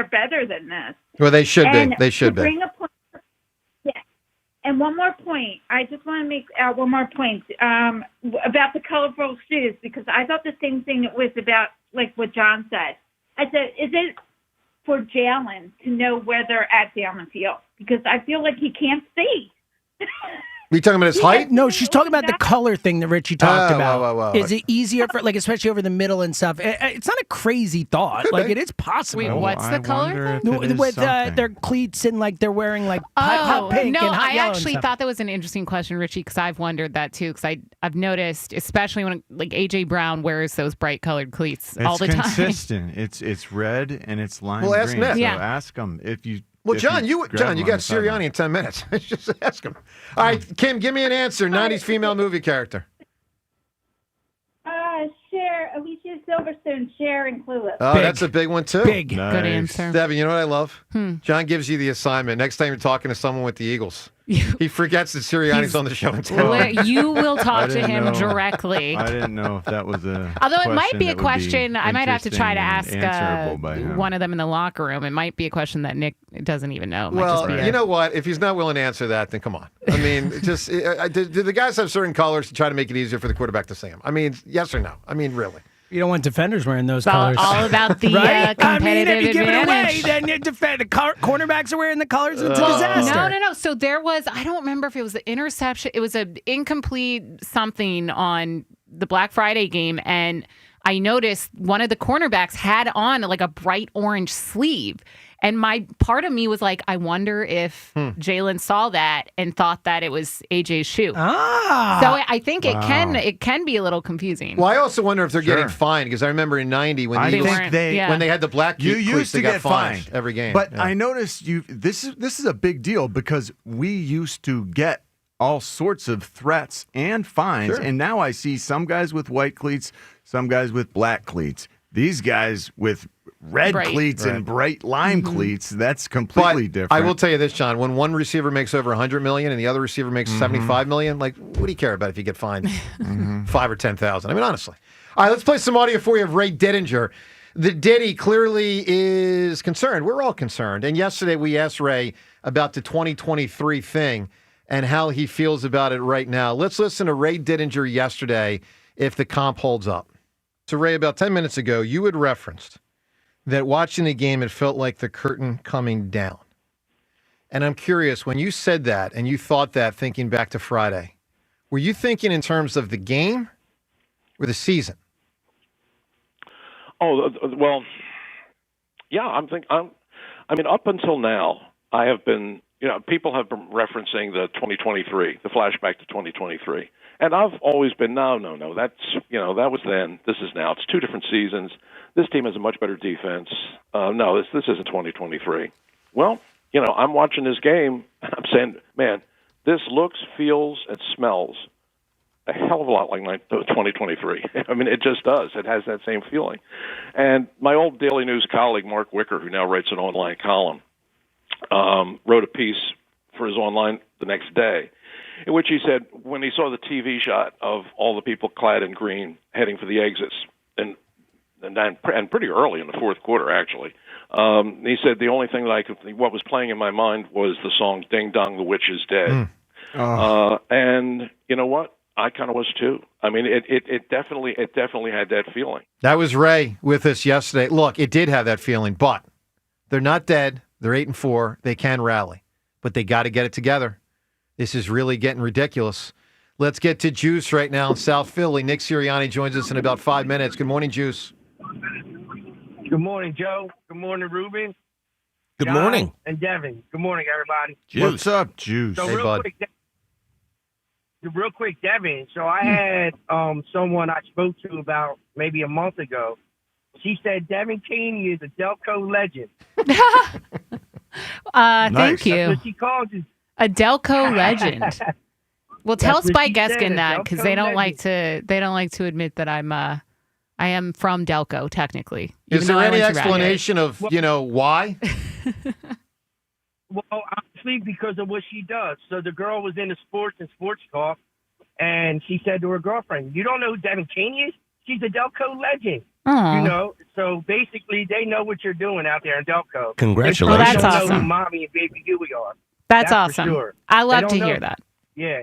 better than this. Well, they should be. And They should to be. bring a point, yeah. And one more point. I just want to make one more point about the colorful shoes, because I thought the same thing was about, like what John said. I said, is it for Jalen to know where they're at down the field? Because I feel like he can't see. Are you talking about his height? No, she's talking about the color thing that Richie talked about. Whoa. Is it easier for, like, especially over the middle and stuff? It's not a crazy thought. Like, it is possible. Wait, what's the color thing? With their cleats and, like, they're wearing, like, hot pink no, and hot I yellow and actually stuff. thought that was an interesting question, Richie, because I've wondered that too. Because I've noticed, especially when like AJ Brown wears those bright colored cleats all the time. It's consistent. It's red and it's lime Well, ask green. Nick. So Yeah. ask him if you. Well, if John, you grab him got on the sideline. Sirianni in 10 minutes. Just ask him. All right, Kim, give me an answer. 90s female movie character. Cher, Alicia Silverstone, Cher, and Clueless. Oh, that's a big one, too. Big. Good answer. Devin, you know what I love? John gives you the assignment. Next time you're talking to someone with the Eagles, he forgets that Sirianni's on the show in town. You will I talk to didn't him know. directly. I didn't know if that was a. Although it might question be a that would question, I might have to try to ask interesting and answerable by him. one of them in the locker room. It might be a question that Nick doesn't even know. It might Well, just be you know what? If he's not willing to answer that, then come on. I mean, just do the guys have certain colors to try to make it easier for the quarterback to see them? I mean, yes or no? I mean, really? You don't want defenders wearing those It's colors. all about the right? competitive I mean, if you give it away, advantage. then you defend. The cornerbacks are wearing the colors. It's a disaster. No. So there was, I don't remember if it was the interception. It was an incomplete something on the Black Friday game. And I noticed one of the cornerbacks had on like a bright orange sleeve. And my part of me was like, I wonder if Jalen saw that and thought that it was AJ's shoe. So I think it can be a little confusing. Well, I also wonder if they're getting fined, because I remember in '90 when the Eagles, when they had the black You cleats, used they to got get fined fined every game. But Yeah. I noticed you. This is a big deal because we used to get all sorts of threats and fines, Sure. and now I see some guys with white cleats, some guys with black cleats. These guys with red cleats and bright lime cleats, that's completely different. I will tell you this, John. When one receiver makes over $100 million and the other receiver makes $75 million, like, what do you care about if you get fined $5,000 or $10,000? I mean, honestly. All right, let's play some audio for you of Ray Dittinger. The Diddy clearly is concerned. We're all concerned. And yesterday we asked Ray about the 2023 thing and how he feels about it right now. Let's listen to Ray Dittinger yesterday if the comp holds up. So, Ray, about 10 minutes ago, you had referenced that watching the game, it felt like the curtain coming down. And I'm curious, when you said that and you thought that thinking back to Friday, were you thinking in terms of the game or the season? Oh, well, yeah, I mean, up until now, I have been, people have been referencing the 2023, the flashback to 2023. And I've always been, no, that's, that was then, this is now. It's two different seasons. This team has a much better defense. No, this isn't 2023. Well, I'm watching this game, and I'm saying, man, this looks, feels, and smells a hell of a lot like 2023. I mean, it just does. It has that same feeling. And my old Daily News colleague, Mark Wicker, who now writes an online column, wrote a piece for his online the next day, in which he said when he saw the TV shot of all the people clad in green heading for the exits, and pretty early in the fourth quarter, actually, he said the only thing that what was playing in my mind was the song "Ding Dong, the Witch is Dead," and you know what? I kind of was too. I mean, it definitely had that feeling. That was Ray with us yesterday. Look, it did have that feeling, but they're not dead. They're 8-4. They can rally, but they got to get it together. This is really getting ridiculous. Let's get to Juice right now in South Philly. Nick Sirianni joins us in about 5 minutes. Good morning, Juice. Good morning, Joe. Good morning, Ruben. Good John, morning. And Devin. Good morning, everybody. Juice. What's up, Juice? So Hey, bud. Real quick, Devin. So I had someone I spoke to about maybe a month ago. She said Devin Caney is a Delco legend. Thank you. That's what she calls it. A Delco legend. Well, tell That's what Spike she said, Eskin a that because Delco they don't legend. like to admit that I am from Delco technically. Is even there though I any went to Radford. explanation of, why? Well, honestly, because of what she does. So the girl was into sports and sports talk, and she said to her girlfriend, "You don't know who Devin Caney is?" she's a Delco legend. Aw. You know, so basically they know what you're doing out there in Delco. Congratulations. Well, They that's don't know awesome. who Mommy and Baby Huey are. That's For awesome. sure. I They love don't to know. hear that. Yeah.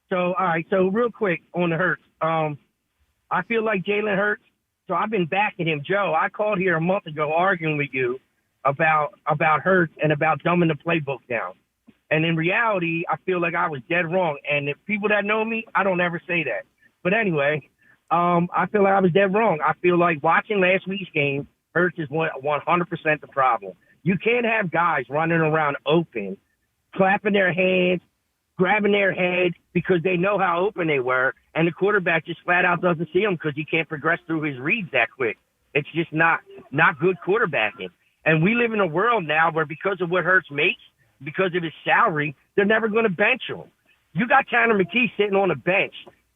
So, all right. So, real quick on the Hurts. I feel like Jalen Hurts. So, I've been backing him. Joe, I called here a month ago arguing with you about Hurts and about dumbing the playbook down. And in reality, I feel like I was dead wrong. And if people that know me, I don't ever say that. But anyway, I feel like I was dead wrong. I feel like watching last week's game, Hurts is 100% the problem. You can't have guys running around open, clapping their hands, grabbing their head because they know how open they were, and the quarterback just flat out doesn't see them because he can't progress through his reads that quick. It's just not good quarterbacking. And we live in a world now where because of what Hurts makes, because of his salary, they're never going to bench him. You got Tanner McKee sitting on a bench.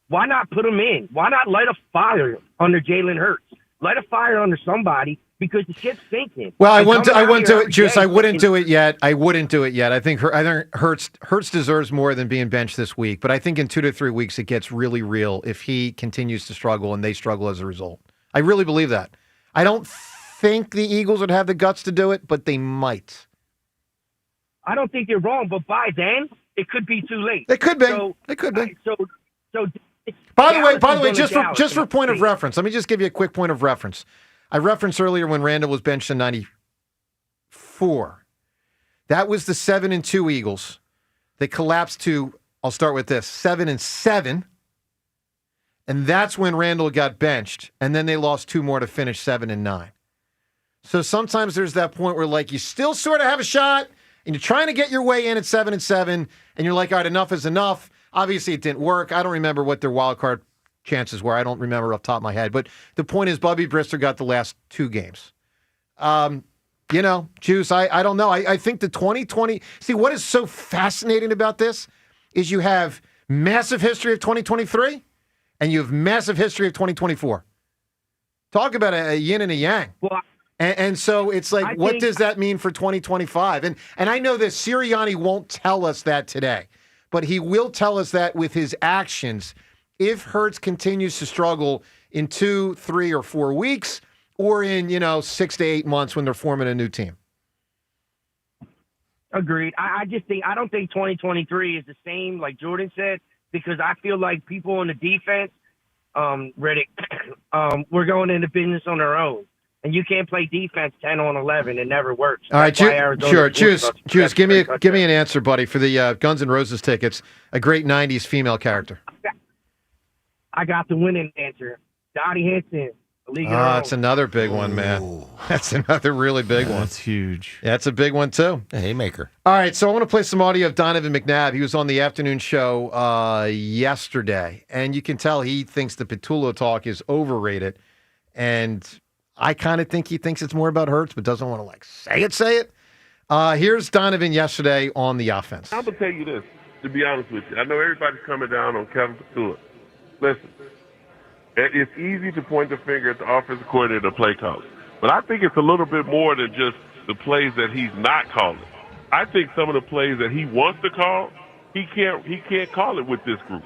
Why not put him in? Why not light a fire under Jalen Hurts? Light a fire under somebody because the ship's sinking. Well, I And wouldn't coming out do here it, Juice. every I day wouldn't thinking- do it yet. I wouldn't do it yet. I think Hurts deserves more than being benched this week. But I think in 2 to 3 weeks it gets really real if he continues to struggle and they struggle as a result. I really believe that. I don't think the Eagles would have the guts to do it, but they might. I don't think you're wrong, but by then it could be too late. It could be. So, It could be. So By the way, Dallas is just gonna for Dallas. point of reference, let me just give you a quick point of reference. I referenced earlier when Randall was benched in '94. That was the 7-2 Eagles. They collapsed to, I'll start with this, 7-7. And that's when Randall got benched. And then they lost 2 more to finish 7-9. So sometimes there's that point where, like, you still sort of have a shot and you're trying to get your way in at 7-7. And you're like, all right, enough is enough. Obviously, it didn't work. I don't remember what their wild card chances were. I don't remember off the top of my head. But the point is, Bubby Brister got the last 2 games. Juice, I don't know. I think the 2020... See, what is so fascinating about this is you have massive history of 2023 and you have massive history of 2024. Talk about a yin and a yang. Well, and so it's like, what does that mean for 2025? And I know that Sirianni won't tell us that today, but he will tell us that with his actions if Hurts continues to struggle in 2, 3, or 4 weeks or in, 6 to 8 months when they're forming a new team. Agreed. I don't think 2023 is the same, like Jordan said, because I feel like people on the defense, Riddick, we're going into business on our own. And you can't play defense 10 on 11. It never works. All right, That's why Arizona sure. scores Choose. such Give me touchdowns. an answer, buddy, for the Guns N' Roses tickets. A great 90s female character. I got the winning answer. Dottie Henson. That's another big one, man. That's another really big one. That's huge. Yeah, that's a big one, too. A haymaker. All right, so I want to play some audio of Donovan McNabb. He was on the afternoon show yesterday, and you can tell he thinks the Petullo talk is overrated. And I kind of think he thinks it's more about Hurts, but doesn't want to, say it. Here's Donovan yesterday on the offense. I'm going to tell you this, to be honest with you. I know everybody's coming down on Kevin Petullo. Listen, it's easy to point the finger at the offensive coordinator, the play caller. But I think it's a little bit more than just the plays that he's not calling. I think some of the plays that he wants to call, he can't call it with this group.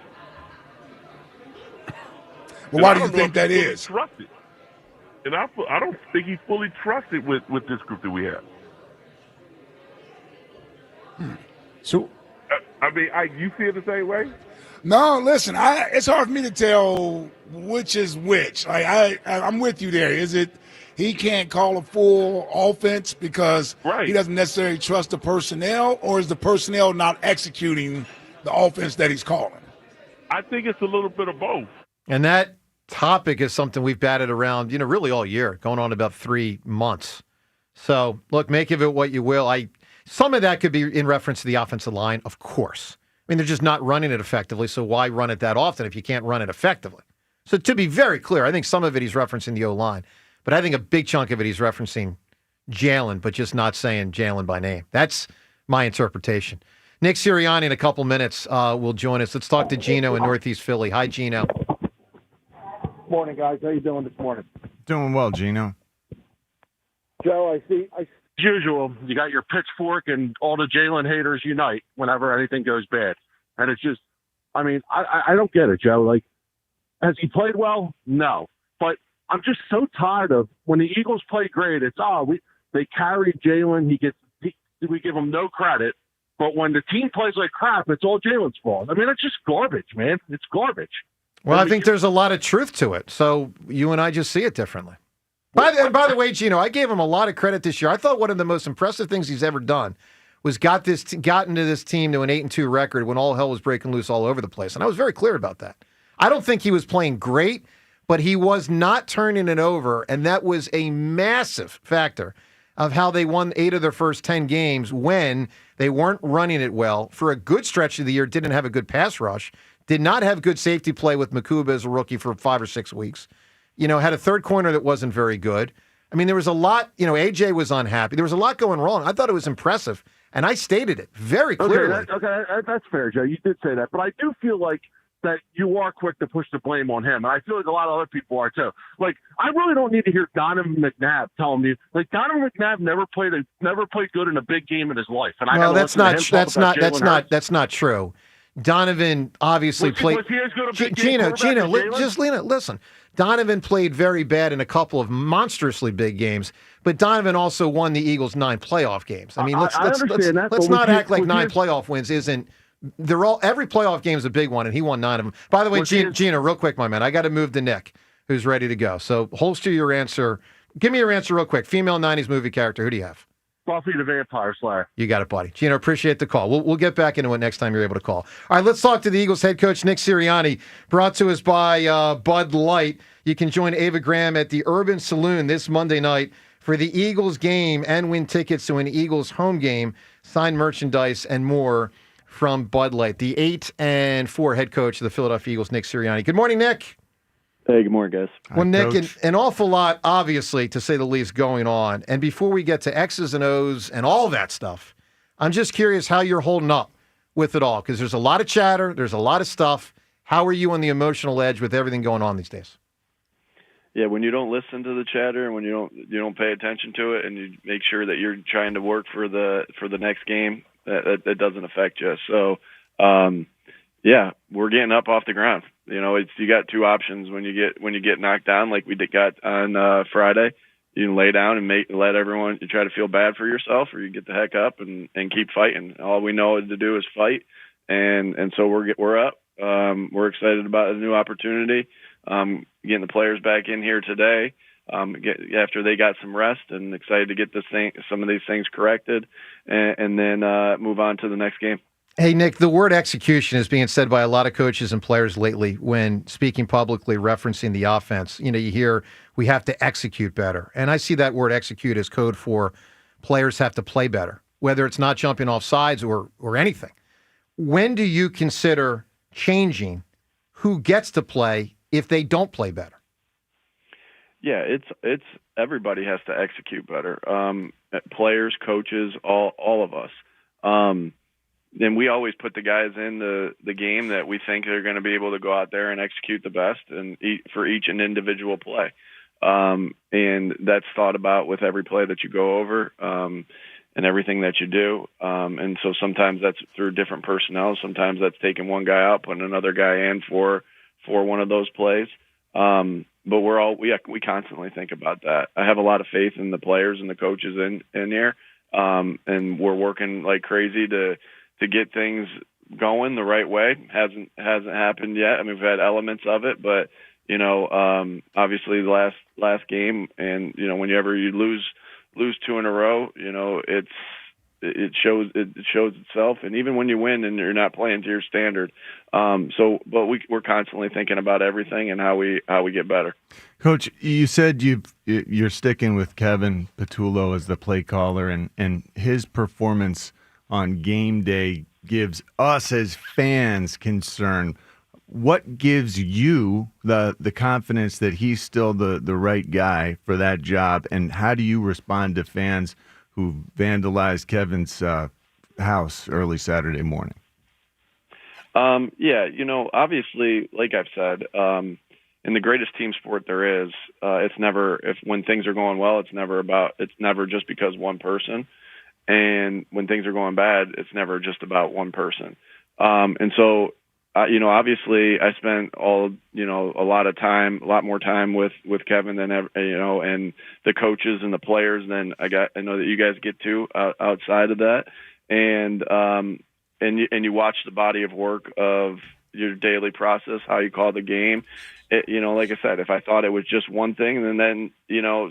Well, why do you think that is? Trusted. And I don't think he's fully trusted with this group that we have. So, you see it the same way? no, listen, it's hard for me to tell which is which. I'm with you there. Is it he can't call a full offense because he doesn't necessarily trust the personnel, or is the personnel not executing the offense that he's calling? I think it's a little bit of both. And that topic is something we've batted around, really all year, going on about 3 months. So, look, make of it what you will. Some of that could be in reference to the offensive line, of course. I mean, they're just not running it effectively, so why run it that often if you can't run it effectively? So to be very clear, I think some of it he's referencing the O-line, but I think a big chunk of it he's referencing Jalen, but just not saying Jalen by name. That's my interpretation. Nick Sirianni in a couple minutes will join us. Let's talk to Gino in Northeast Philly. Hi, Gino. Morning, guys. How you doing this morning? Doing well, Gino. Joe, as usual, you got your pitchfork and all the Jalen haters unite whenever anything goes bad. And it's just, I don't get it, Joe. Has he played well? No. But I'm just so tired of when the Eagles play great, it's, they carried Jalen. We give him no credit. But when the team plays like crap, it's all Jalen's fault. I mean, it's just garbage, man. It's garbage. Well, I think there's a lot of truth to it. So you and I just see it differently. By the way, Gino, I gave him a lot of credit this year. I thought one of the most impressive things he's ever done was got into this team to an 8-2 record when all hell was breaking loose all over the place. And I was very clear about that. I don't think he was playing great, but he was not turning it over. And that was a massive factor of how they won 8 of their first 10 games when they weren't running it well. For a good stretch of the year, didn't have a good pass rush, did not have good safety play with Makuba as a rookie for 5 or 6 weeks. Had a third corner that wasn't very good. I mean, there was a lot, AJ was unhappy. There was a lot going wrong. I thought it was impressive, and I stated it very clearly. Okay, that's fair, Joe. You did say that. But I do feel like that you are quick to push the blame on him. And I feel like a lot of other people are too. Like, I really don't need to hear Donovan McNabb telling me, like, Donovan McNabb never played good in a big game in his life. And that's not true. Donovan obviously played. Was he as good a big Gino, just listen. Donovan played very bad in a couple of monstrously big games, but Donovan also won the Eagles 9 playoff games. I mean, let's not act like 9 playoff wins isn't. Every playoff game is a big one, and he won 9 of them. By the way, Gino, real quick, my man, I got to move to Nick, who's ready to go. So holster your answer. Give me your answer real quick. Female 90s movie character. Who do you have? Buffy the Vampire Slayer. You got it, buddy. Gino, appreciate the call. We'll get back into it next time you're able to call. All right, let's talk to the Eagles head coach, Nick Sirianni, brought to us by Bud Light. You can join Ava Graham at the Urban Saloon this Monday night for the Eagles game and win tickets to an Eagles home game, signed merchandise, and more from Bud Light. The 8-4 head coach of the Philadelphia Eagles, Nick Sirianni. Good morning, Nick. Hey, good morning, guys. Well, Nick, an awful lot, obviously, to say the least, going on. And before we get to X's and O's and all that stuff, I'm just curious how you're holding up with it all, because there's a lot of chatter, there's a lot of stuff. How are you on the emotional edge with everything going on these days? Yeah, when you don't listen to the chatter and when you don't pay attention to it, and you make sure that you're trying to work for the next game, that doesn't affect you. So, yeah, we're getting up off the ground. You got 2 options when you get knocked down, like we got on Friday. You can lay down and let everyone. You try to feel bad for yourself, or you get the heck up and keep fighting. All we know to do is fight, and so we're up. We're excited about a new opportunity. Getting the players back in here today after they got some rest, and excited to get some of these things corrected, and then move on to the next game. Hey, Nick, the word execution is being said by a lot of coaches and players lately when speaking publicly, referencing the offense. You hear we have to execute better. And I see that word execute as code for players have to play better, whether it's not jumping off sides or anything. When do you consider changing who gets to play if they don't play better? Yeah, it's everybody has to execute better. Players, coaches, all of us. And we always put the guys in the game that we think are going to be able to go out there and execute the best and for each and individual play. And that's thought about with every play that you go over and everything that you do. And so sometimes that's through different personnel. Sometimes that's taking one guy out, putting another guy in for one of those plays. But we constantly think about that. I have a lot of faith in the players and the coaches in here. And we're working like crazy to get things going the right way. Hasn't happened yet. I mean, we've had elements of it, but obviously the last game, and whenever you lose 2 in a row, it shows itself. And even when you win and you're not playing to your standard, but we're constantly thinking about everything and how we get better. Coach, you said you're sticking with Kevin Patullo as the play caller, and his performance on game day gives us as fans concern. What gives you the confidence that he's still the right guy for that job, and how do you respond to fans who vandalized Kevin's house early Saturday morning? Yeah, obviously, like I've said, in the greatest team sport there is, it's never, when things are going well, it's never just because one person. And when things are going bad, it's never just about one person. And so obviously I spent a lot more time with Kevin than ever, and the coaches and the players than I know that you guys get to outside of that. And you watch the body of work of your daily process, how you call the game. Like I said, if I thought it was just one thing, and then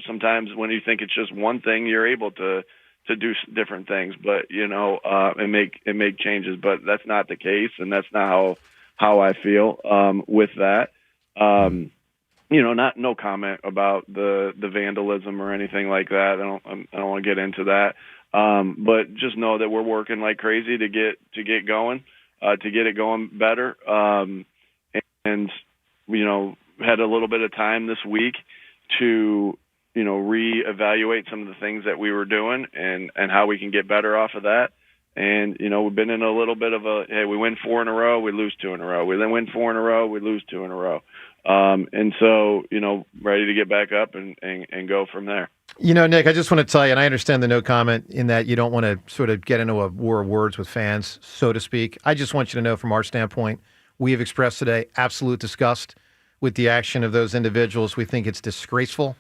sometimes when you think it's just one thing, you're able to do different things, but and make changes. But that's not the case, and that's not how I feel with that. No comment about the vandalism or anything like that. I don't want to get into that. But just know that we're working like crazy to get going, to get it going better. And had a little bit of time this week to reevaluate some of the things that we were doing and how we can get better off of that. And we've been in a little bit of hey, we win 4 in a row, we lose 2 in a row. We then win 4 in a row, we lose 2 in a row. And so ready to get back up and go from there. Nick, I just want to tell you, and I understand the no comment in that you don't want to sort of get into a war of words with fans, so to speak. I just want you to know from our standpoint, we have expressed today absolute disgust with the action of those individuals. We think it's disgraceful,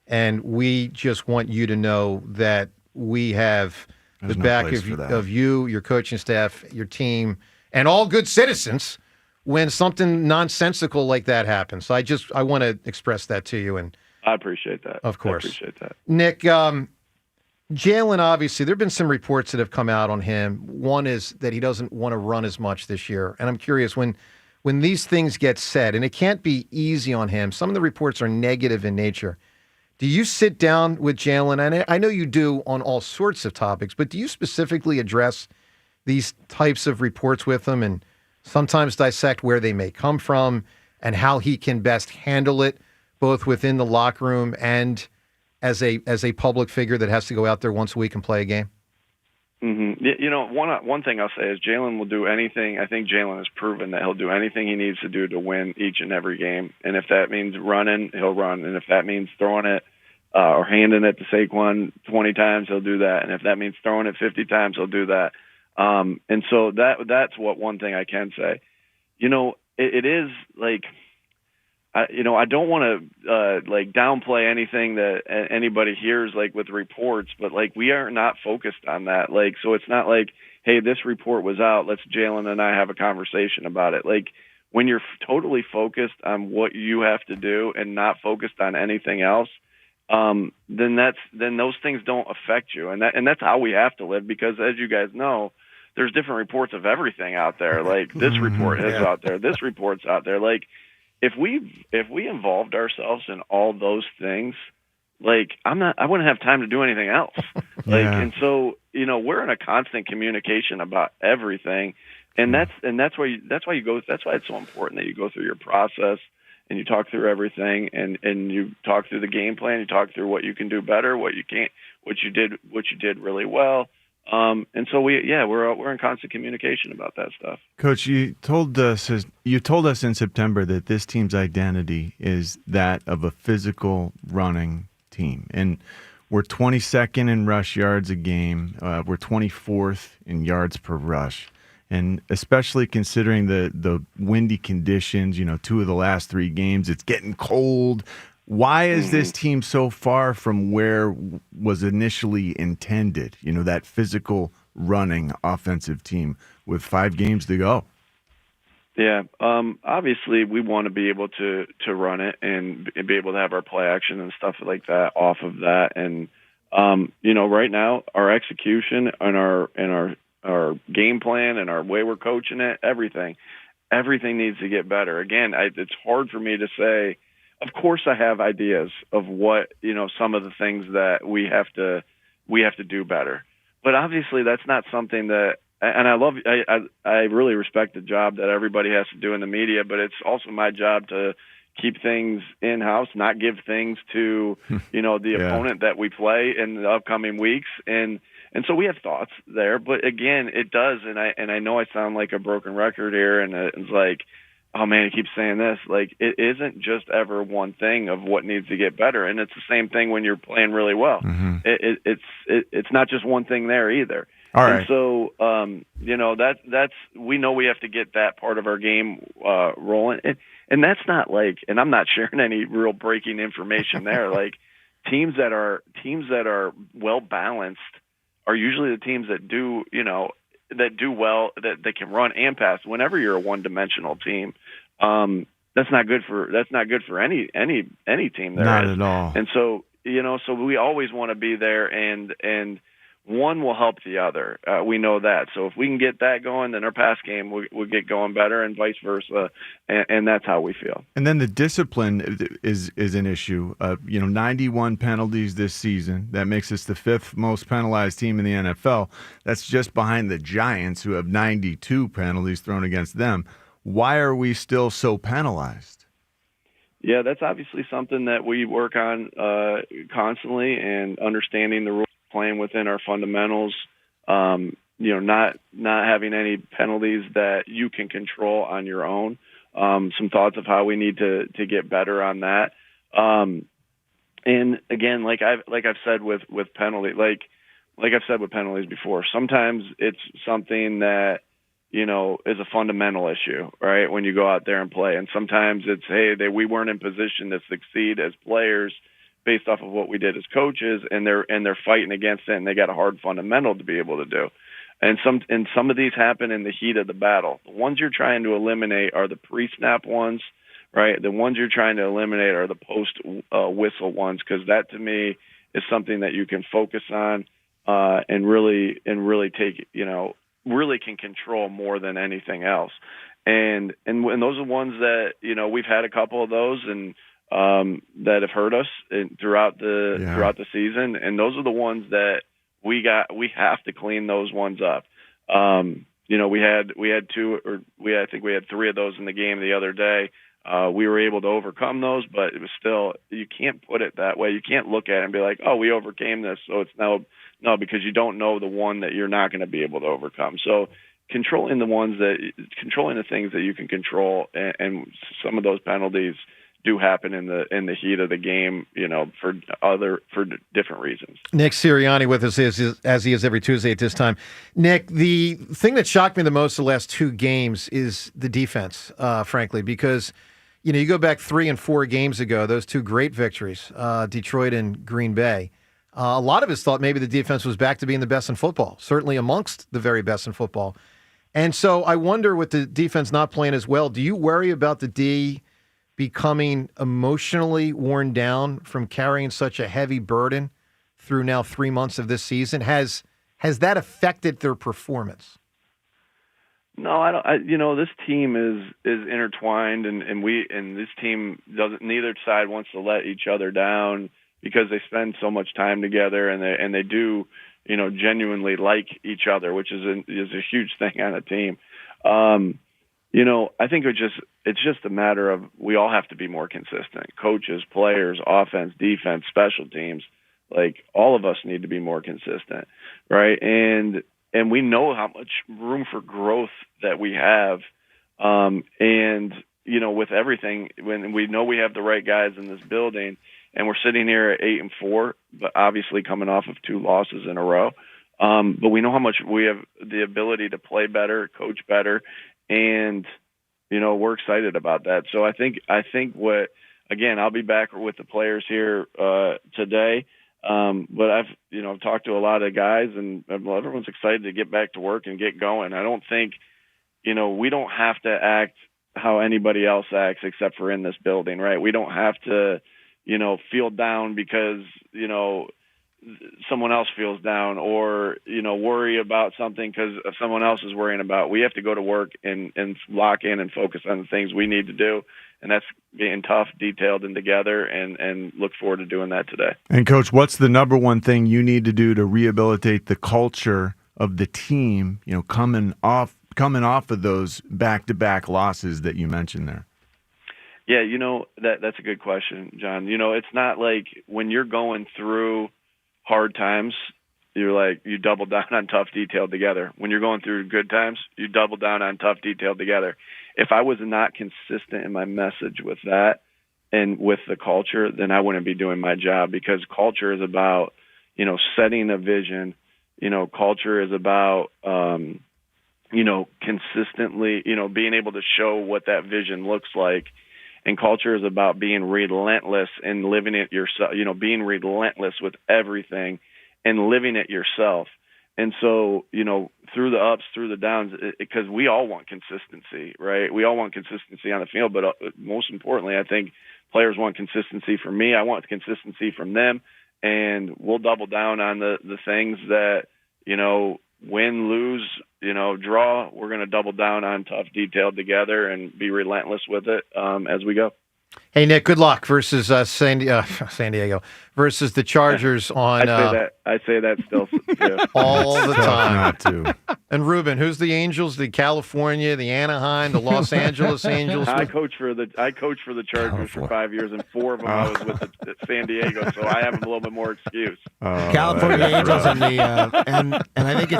and we just want you to know that we have the back of you, your coaching staff, your team, and all good citizens when something nonsensical like that happens. So I want to express that to you, and I appreciate that. Of course. I appreciate that. Nick, Jalen, obviously, there have been some reports that have come out on him. One is that he doesn't want to run as much this year. And I'm curious, when these things get said, and it can't be easy on him, some of the reports are negative in nature. Do you sit down with Jalen? And I know you do on all sorts of topics, but do you specifically address these types of reports with him and sometimes dissect where they may come from and how he can best handle it, both within the locker room and as a public figure that has to go out there once a week and play a game? Mm-hmm. One thing I'll say is Jalen will do anything. I think Jalen has proven that he'll do anything he needs to do to win each and every game. And if that means running, he'll run. And if that means throwing it or handing it to Saquon 20 times, he'll do that. And if that means throwing it 50 times, he'll do that. And so that's one thing I can say. It is like, I don't want to downplay anything that anybody hears with reports, but we are not focused on that. So it's not like, hey, this report was out, let's Jalen and I have a conversation about it. When you're totally focused on what you have to do and not focused on anything else, then those things don't affect you, and that's how we have to live. Because as you guys know, there's different reports of everything out there. This report is out there, this report's out there. If we involved ourselves in all those things, I wouldn't have time to do anything else. And so, we're in a constant communication about everything. And that's why it's so important that you go through your process and you talk through everything and you talk through the game plan, you talk through what you can do better, what you can't, what you did really well. And so we're in constant communication about that stuff. Coach, you told us in September that this team's identity is that of a physical running team, and we're 22nd in rush yards a game. We're 24th in yards per rush, and especially considering the windy conditions. 2 of the last 3 games, it's getting cold. Why is this team so far from where was initially intended? That physical running offensive team with 5 games to go. Yeah, obviously we want to be able to run it and be able to have our play action and stuff like that off of that. And right now our execution and our game plan and our way we're coaching it, everything needs to get better. Again, it's hard for me to say. Of course, I have ideas of what some of the things that we have to do better. But obviously, that's not something that. And I really respect the job that everybody has to do in the media, but it's also my job to keep things in house, not give things to the opponent that we play in the upcoming weeks. And so we have thoughts there, but again, it does. And I know I sound like a broken record here, and it's oh man, he keeps saying this. Like, it isn't just ever one thing of what needs to get better, and it's the same thing when you're playing really well. Mm-hmm. It's not just one thing there either. All and right. so, that's we know we have to get that part of our game rolling, and that's not like, and I'm not sharing any real breaking information there. Like, teams that are well balanced are usually the teams that do well, that they can run and pass. Whenever you're a one-dimensional team, that's not good for any team there. Not is. at all. And so, so we always want to be there, and one will help the other. We know that. So if we can get that going, then our pass game will get going better, and vice versa. And that's how we feel. And then the discipline is an issue. 91 penalties this season. That makes us the 5th most penalized team in the NFL. That's just behind the Giants, who have 92 penalties thrown against them. Why are we still so penalized? Yeah, that's obviously something that we work on constantly, and understanding the rules, playing within our fundamentals, not having any penalties that you can control on your own. Some thoughts of how we need to get better on that. And again, like I've said with penalty, like I've said with penalties before, sometimes it's something that is a fundamental issue, right? When you go out there and play, and sometimes it's, hey, we weren't in position to succeed as players based off of what we did as coaches, and they're fighting against it, and they got a hard fundamental to be able to do. And some of these happen in the heat of the battle. The ones you're trying to eliminate are the pre-snap ones, right? The ones you're trying to eliminate are the post-whistle ones, because that, to me, is something that you can focus on and really take, really can control more than anything else. And those are ones that, we've had a couple of those, and that have hurt us throughout the season, and those are the ones that we have to clean those ones up. We had two, or I think we had 3 of those in the game the other day. We were able to overcome those, but it was still, you can't put it that way. You can't look at it and be like, oh, we overcame this, so it's no, because you don't know the one that you're not going to be able to overcome. So controlling the things that you can control, and some of those penalties do happen in the heat of the game, for different reasons. Nick Sirianni with us, as he is every Tuesday at this time. Nick, the thing that shocked me the most the last 2 games is the defense, frankly, because you go back 3 and 4 games ago, those 2 great victories, Detroit and Green Bay. A lot of us thought maybe the defense was back to being the best in football, certainly amongst the very best in football. And so I wonder, with the defense not playing as well, do you worry about the D becoming emotionally worn down from carrying such a heavy burden through now 3 months of this season? Has that affected their performance? No, I don't. This team is intertwined, and this team doesn't. Neither side wants to let each other down, because they spend so much time together, and they do, genuinely like each other, which is a huge thing on a team. I think it's just a matter of, we all have to be more consistent. Coaches, players, offense, defense, special teams, like, all of us need to be more consistent, right? And we know how much room for growth that we have. With everything, when we know we have the right guys in this building, and we're sitting here at 8-4, but obviously coming off of 2 losses in a row. But we know how much we have the ability to play better, coach better, and we're excited about that. So I think I'll be back with the players here today. But I've talked to a lot of guys, and everyone's excited to get back to work and get going. I don't think we don't have to act how anybody else acts, except for in this building, right? We don't have to feel down because someone else feels down, or worry about something because someone else is worrying about. We have to go to work and lock in and focus on the things we need to do, and that's being tough, detailed, and together, and look forward to doing that today. And Coach, what's the number one thing you need to do to rehabilitate the culture of the team, coming off of those back-to-back losses that you mentioned there? Yeah, that's a good question, John. It's not like when you're going through hard times, you double down on tough, detailed together. When you're going through good times, you double down on tough, detailed together. if I was not consistent in my message with that and with the culture, then I wouldn't be doing my job, because culture is about, setting a vision. Culture is about, consistently, being able to show what that vision looks like. And culture is about being relentless and living it yourself, being relentless with everything and living it yourself. And so, through the ups, through the downs, because we all want consistency, right? We all want consistency on the field, but most importantly, I think players want consistency from me. I want consistency from them, and we'll double down on the things that, win, lose, draw. We're going to double down on tough detail together and be relentless with it as we go. Hey, Nick, good luck versus San Diego versus the Chargers on. I say that still all the time. Not to. And Ruben, who's the Angels? The California, the Anaheim, the Los Angeles Angels. I coached for the Chargers for 5 years, and 4 of them I was with the San Diego, so I have a little bit more excuse. California Angels and the and I think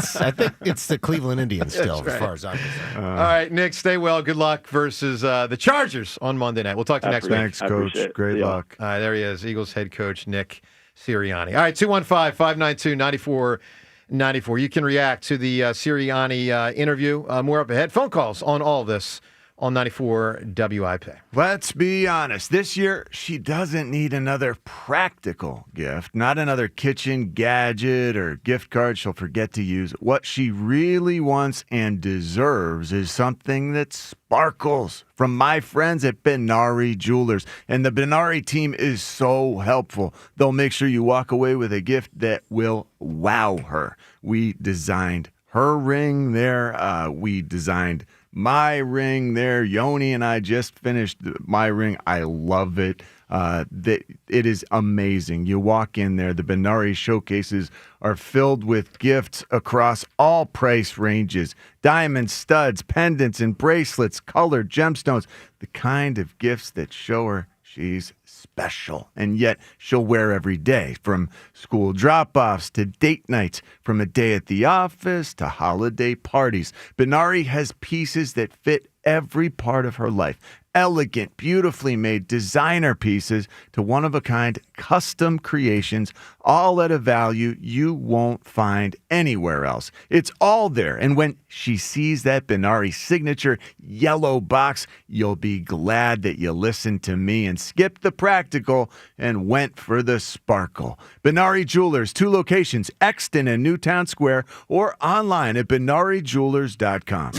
it's the Cleveland Indians still, That's as far as I'm concerned. All right, Nick, stay well. Good luck versus the Chargers on Monday night. We'll talk to you next week. Thanks, Coach. Great luck. All right, there he is, Eagles head coach Nick Sirianni. All right, 215-592-9494. You can react to the Sirianni interview. More up ahead. Phone calls on all of this on 94 WIP. Let's be honest. This year, she doesn't need another practical gift, not another kitchen gadget or gift card she'll forget to use. What she really wants and deserves is something that sparkles from my friends at Benari Jewelers. And the Benari team is so helpful. They'll make sure you walk away with a gift that will wow her. We designed her ring there. We designed my ring there. Yoni and I just finished my ring. I love it. It is amazing. You walk in there, the Benari showcases are filled with gifts across all price ranges. Diamond studs, pendants, and bracelets, colored gemstones. The kind of gifts that show her she's special, and yet she'll wear every day, from school drop-offs to date nights, from a day at the office to holiday parties. Benari has pieces that fit every part of her life. Elegant, beautifully made designer pieces to one-of-a-kind custom creations, all at a value you won't find anywhere else. It's all there, and when she sees that Benari signature yellow box, you'll be glad that you listened to me and skipped the practical and went for the sparkle. Benari Jewelers, 2 locations, Exton and Newtown Square, or online at BenariJewelers.com.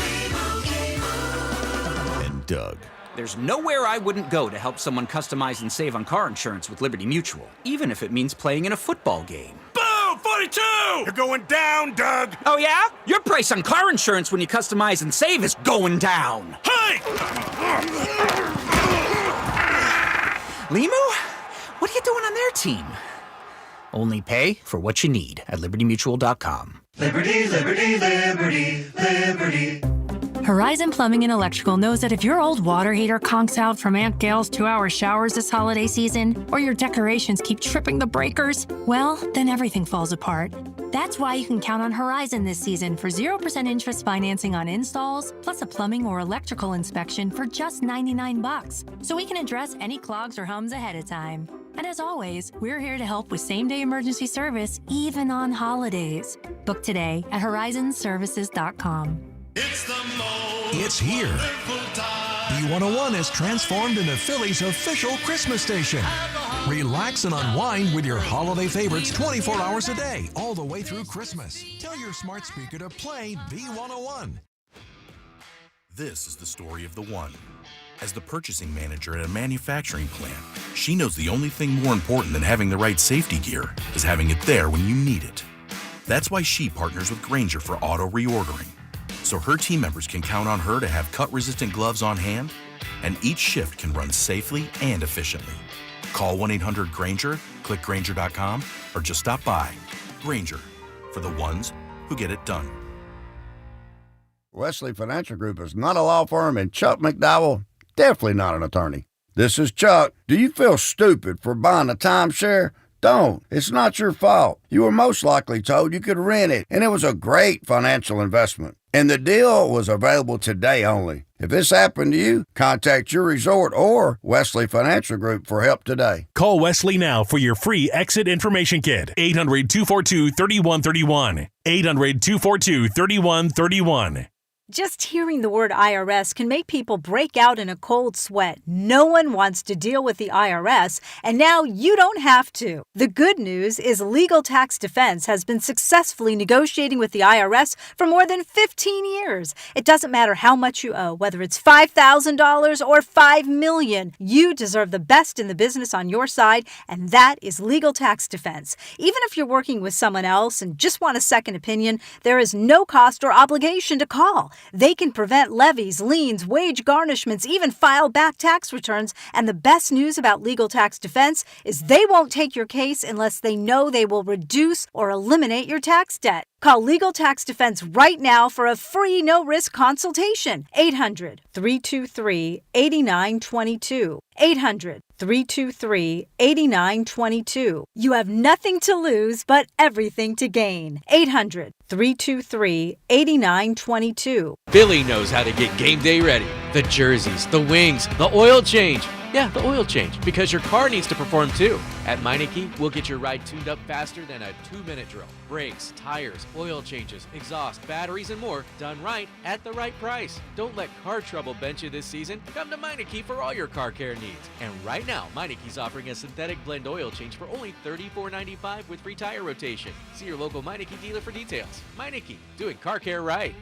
And Doug. There's nowhere I wouldn't go to help someone customize and save on car insurance with Liberty Mutual, even if it means playing in a football game. Boom! 42! You're going down, Doug! Oh, yeah? Your price on car insurance when you customize and save is going down. Hey! Limu? What are you doing on their team? Only pay for what you need at LibertyMutual.com. Liberty, liberty, liberty, liberty. Horizon Plumbing and Electrical knows that if your old water heater conks out from Aunt Gail's 2-hour showers this holiday season, or your decorations keep tripping the breakers, well, then everything falls apart. That's why you can count on Horizon this season for 0% interest financing on installs, plus a plumbing or electrical inspection for just $99, so we can address any clogs or hums ahead of time. And as always, we're here to help with same-day emergency service, even on holidays. Book today at horizonservices.com. It's here. B101 has transformed into Philly's official Christmas station. Relax and unwind with your holiday favorites 24 hours a day, all the way through Christmas. Tell your smart speaker to play B101. This is the story of the one. As the purchasing manager at a manufacturing plant, she knows the only thing more important than having the right safety gear is having it there when you need it. That's why she partners with Grainger for auto reordering, so her team members can count on her to have cut-resistant gloves on hand, and each shift can run safely and efficiently. Call 1-800-GRAINGER, click Grainger.com, or just stop by. Grainger, for the ones who get it done. Wesley Financial Group is not a law firm, and Chuck McDowell, definitely not an attorney. This is Chuck. Do you feel stupid for buying a timeshare? Don't. It's not your fault. You were most likely told you could rent it, and it was a great financial investment. And the deal was available today only. If this happened to you, contact your resort or Wesley Financial Group for help today. Call Wesley now for your free exit information kit. 800-242-3131. 800-242-3131. Just hearing the word IRS can make people break out in a cold sweat. No one wants to deal with the IRS, and now you don't have to. The good news is Legal Tax Defense has been successfully negotiating with the IRS for more than 15 years. It doesn't matter how much you owe, whether it's $5,000 or $5 million. You deserve the best in the business on your side, and that is Legal Tax Defense. Even if you're working with someone else and just want a second opinion, there is no cost or obligation to call. They can prevent levies, liens, wage garnishments, even file back tax returns. And the best news about Legal Tax Defense is they won't take your case unless they know they will reduce or eliminate your tax debt. Call Legal Tax Defense right now for a free no-risk consultation. 800-323-8922. 800-323-8922. You have nothing to lose but everything to gain. 800-323-8922. Billy knows how to get game day ready. The jerseys, the wings, the oil change. Yeah, the oil change, because your car needs to perform too. At Meineke, we'll get your ride tuned up faster than a 2-minute drill. Brakes, tires, oil changes, exhaust, batteries, and more done right at the right price. Don't let car trouble bench you this season. Come to Meineke for all your car care needs. And right now, Meineke's offering a synthetic blend oil change for only $34.95 with free tire rotation. See your local Meineke dealer for details. Meineke, doing car care right.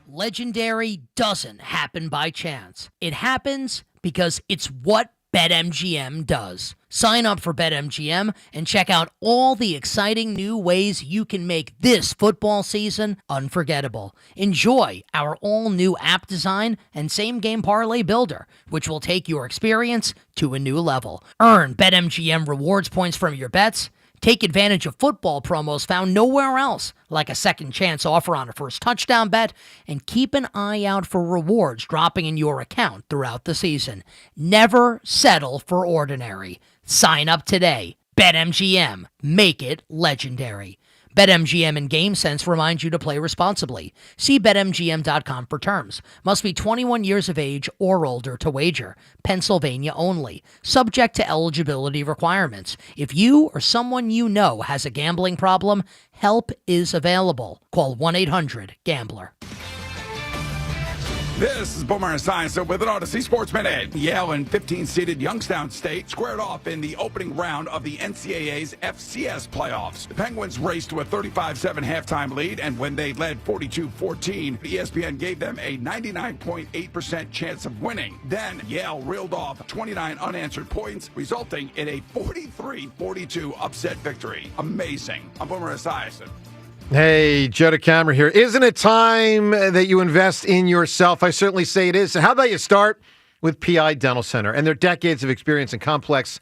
Legendary doesn't happen by chance. It happens because it's what BetMGM does. Sign up for BetMGM and check out all the exciting new ways you can make this football season unforgettable. Enjoy our all-new app design and same-game parlay builder, which will take your experience to a new level. Earn BetMGM rewards points from your bets. Take advantage of football promos found nowhere else, like a second chance offer on a first touchdown bet, and keep an eye out for rewards dropping in your account throughout the season. Never settle for ordinary. Sign up today. BetMGM. Make it legendary. BetMGM and GameSense remind you to play responsibly. See BetMGM.com for terms. Must be 21 years of age or older to wager. Pennsylvania only. Subject to eligibility requirements. If you or someone you know has a gambling problem, help is available. Call 1-800-GAMBLER. This is Boomer Esiason with an Odyssey Sports Minute. Yale and 15-seeded Youngstown State squared off in the opening round of the NCAA's FCS playoffs. The Penguins raced to a 35-7 halftime lead, and when they led 42-14, ESPN gave them a 99.8% chance of winning. Then Yale reeled off 29 unanswered points, resulting in a 43-42 upset victory. Amazing. I'm Boomer Esiason. Hey, Joe DeCamera here. Isn't it time that you invest in yourself? I certainly say it is. So how about you start with PI Dental Center and their decades of experience in complex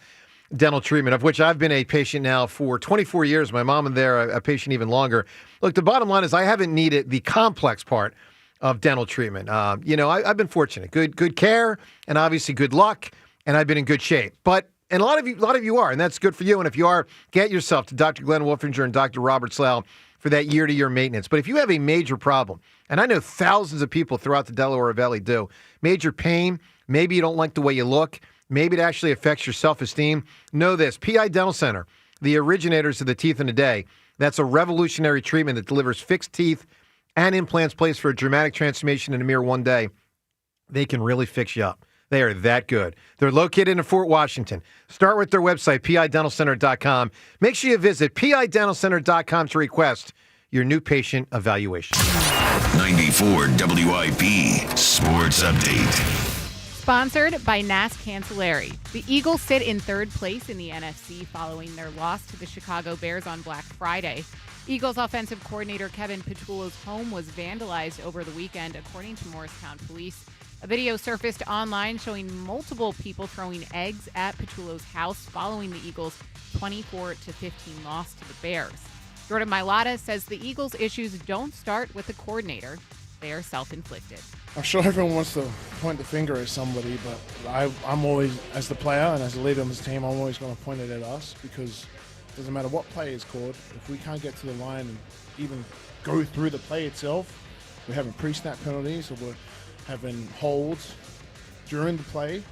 dental treatment, of which I've been a patient now for 24 years. My mom and they're a patient even longer. Look, the bottom line is I haven't needed the complex part of dental treatment. I've been fortunate. Good care and obviously good luck, and I've been in good shape. And a lot of you are, and that's good for you. And if you are, get yourself to Dr. Glenn Wolfinger and Dr. Robert Slough for that year-to-year maintenance. But if you have a major problem, and I know thousands of people throughout the Delaware Valley do, major pain, maybe you don't like the way you look, maybe it actually affects your self-esteem, know this, PI Dental Center, the originators of the teeth in a day, that's a revolutionary treatment that delivers fixed teeth and implants placed for a dramatic transformation in a mere one day. They can really fix you up. They are that good. They're located in Fort Washington. Start with their website, pidentalcenter.com. Make sure you visit pidentalcenter.com to request your new patient evaluation. 94 WIP Sports Update. Sponsored by NAS Cancelleri. The Eagles sit in third place in the NFC following their loss to the Chicago Bears on Black Friday. Eagles offensive coordinator Kevin Petullo's home was vandalized over the weekend, according to Morristown Police. A video surfaced online showing multiple people throwing eggs at Petullo's house following the Eagles' 24-15 loss to the Bears. Jordan Mailata says the Eagles' issues don't start with the coordinator. They are self-inflicted. I'm sure everyone wants to point the finger at somebody, but I'm always, as the player and as the leader of this team, I'm always going to point it at us, because it doesn't matter what play is called. If we can't get to the line and even go through the play itself, we're having pre-snap penalties, or we're having holds during the play,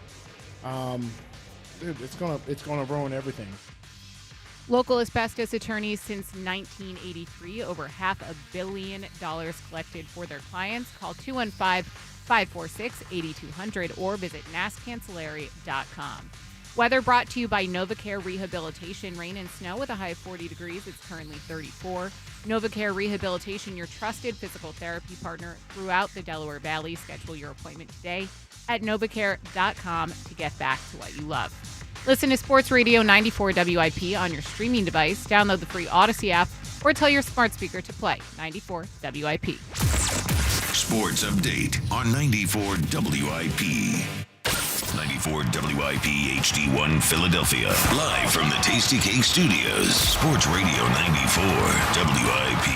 dude, it's gonna ruin everything. Local asbestos attorneys since 1983, over $500 million collected for their clients. Call 215-546-8200 or visit nasscancellary.com. Weather brought to you by NovaCare Rehabilitation. Rain and snow with a high of 40 degrees. It's currently 34. NovaCare Rehabilitation, your trusted physical therapy partner throughout the Delaware Valley. Schedule your appointment today at novacare.com to get back to what you love. Listen to Sports Radio 94 WIP on your streaming device. Download the free Odyssey app or tell your smart speaker to play 94 WIP. Sports update on 94 WIP. 94 WIP HD1 Philadelphia. Live from the Tasty Cake Studios. Sports Radio 94 WIP.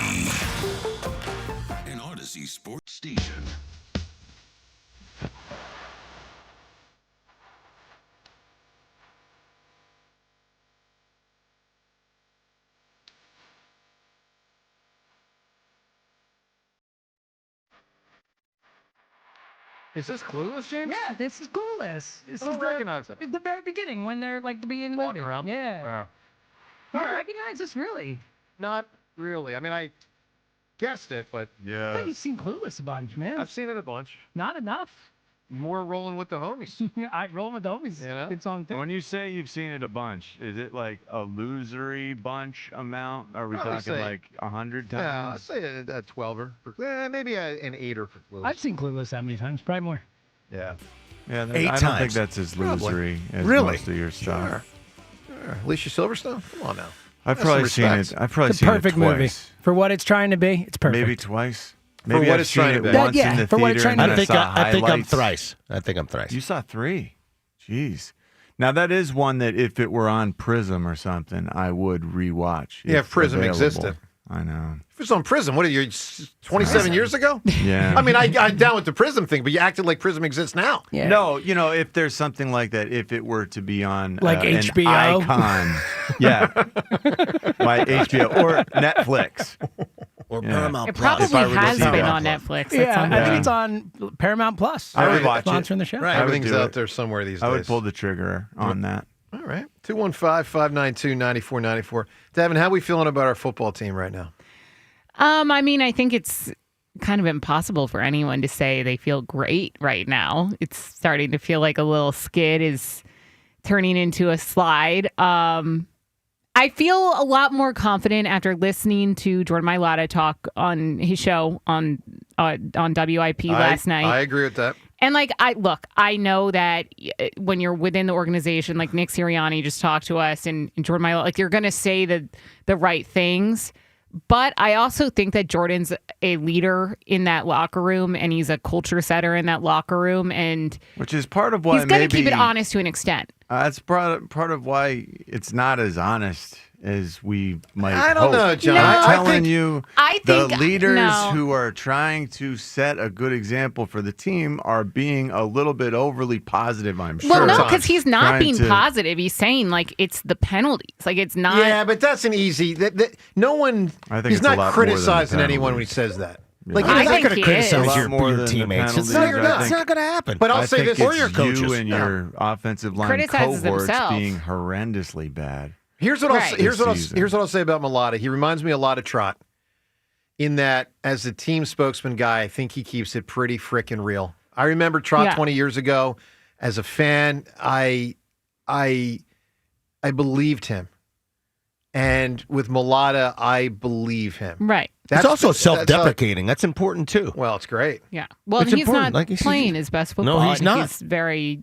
An Odyssey sports station. Is this Clueless, James? Yeah, this is Clueless. This I don't is recognize it. the very beginning when they're like being walking around. Yeah. Wow. You don't recognize this really? Not really. I mean, I guessed it, but I thought you've seen Clueless a bunch, man. I've seen it a bunch. Not enough. More rolling with the homies. I roll with the homies. You know? It's on too. When you say you've seen it a bunch, is it like a losery bunch amount? Are we Probably talking say- like 100 times? Yeah, I'd say a 12er. Maybe an 8er for Clueless. I've seen Clueless that many times, probably more. Yeah. Yeah, Eight I don't times. think that's as Probably. losery as Really? most of your stuff. Sure. Alicia Silverstone? Come on now. I've Have probably some seen it. respect. I've probably It's a seen perfect it movie twice. for what it's trying to be. It's perfect. Maybe twice. For Maybe what I've it's seen trying it to be. once Yeah, in the for what it's theater trying and to I be. saw I think I'm highlights. thrice. I think I'm thrice. You saw 3. Jeez. Now that is one that if it were on Prism or something, I would rewatch. Yeah, if Prism available. existed. I know. If it's on Prism, what are you, 27 years ago? Yeah. I mean, I'm down with the Prism thing, but you acted like Prism exists now. Yeah. No, if there's something like that, if it were to be on Like an HBO? icon, yeah, by HBO or Netflix. Or Yeah. Paramount It Plus. probably has see been that. on Netflix. Yeah, at some I think point. it's on Paramount Plus. I would watch it. Sponsoring the show. Right, I would everything's do out it. there somewhere these days. I would pull the trigger on that. All right. 215-592-9494. Devin, how are we feeling about our football team right now? I mean, I think it's kind of impossible for anyone to say they feel great right now. It's starting to feel like a little skid is turning into a slide. I feel a lot more confident after listening to Jordan Mailata talk on his show on WIP last night. I agree with that. And I know that when you're within the organization, like Nick Sirianni just talked to us and Jordan Mailata, you're going to say the right things. But I also think that Jordan's a leader in that locker room and he's a culture setter in that locker room. And Which is part of why he's going to keep maybe- it honest to an extent. That's part of why it's not as honest as we might I don't hope. know, John. No, I'm I telling think- you, I the think- leaders no. who are trying to set a good example for the team are being a little bit overly positive, I'm sure. Well, no, because he's not Trying being to- positive. He's saying it's the penalties. It's not. Yeah, but that's an easy. No one. I think He's it's a lot not more criticizing than the anyone when he penalties. says that. Yeah. Like I you're not think going he to is. criticize A lot your more than the teammates. It's penalties, not, I it's think. not going to happen. But I'll I say think this: Or it's your coaches. you and No. your offensive line Criticizes cohorts himself. being horrendously bad. Here's what Right. here's what This here's what I'll say about Mailata. He reminds me a lot of Trot. In that, as a team spokesman guy, I think he keeps it pretty frickin' real. I remember Trot Yeah. 20 years ago. As a fan, I believed him, and with Mailata, I believe him. Right. It's also that's self-deprecating. That's important too. Well, it's great. Yeah. Well, It's he's important. not Like, he's- playing his best football. No, he's and not. He's very,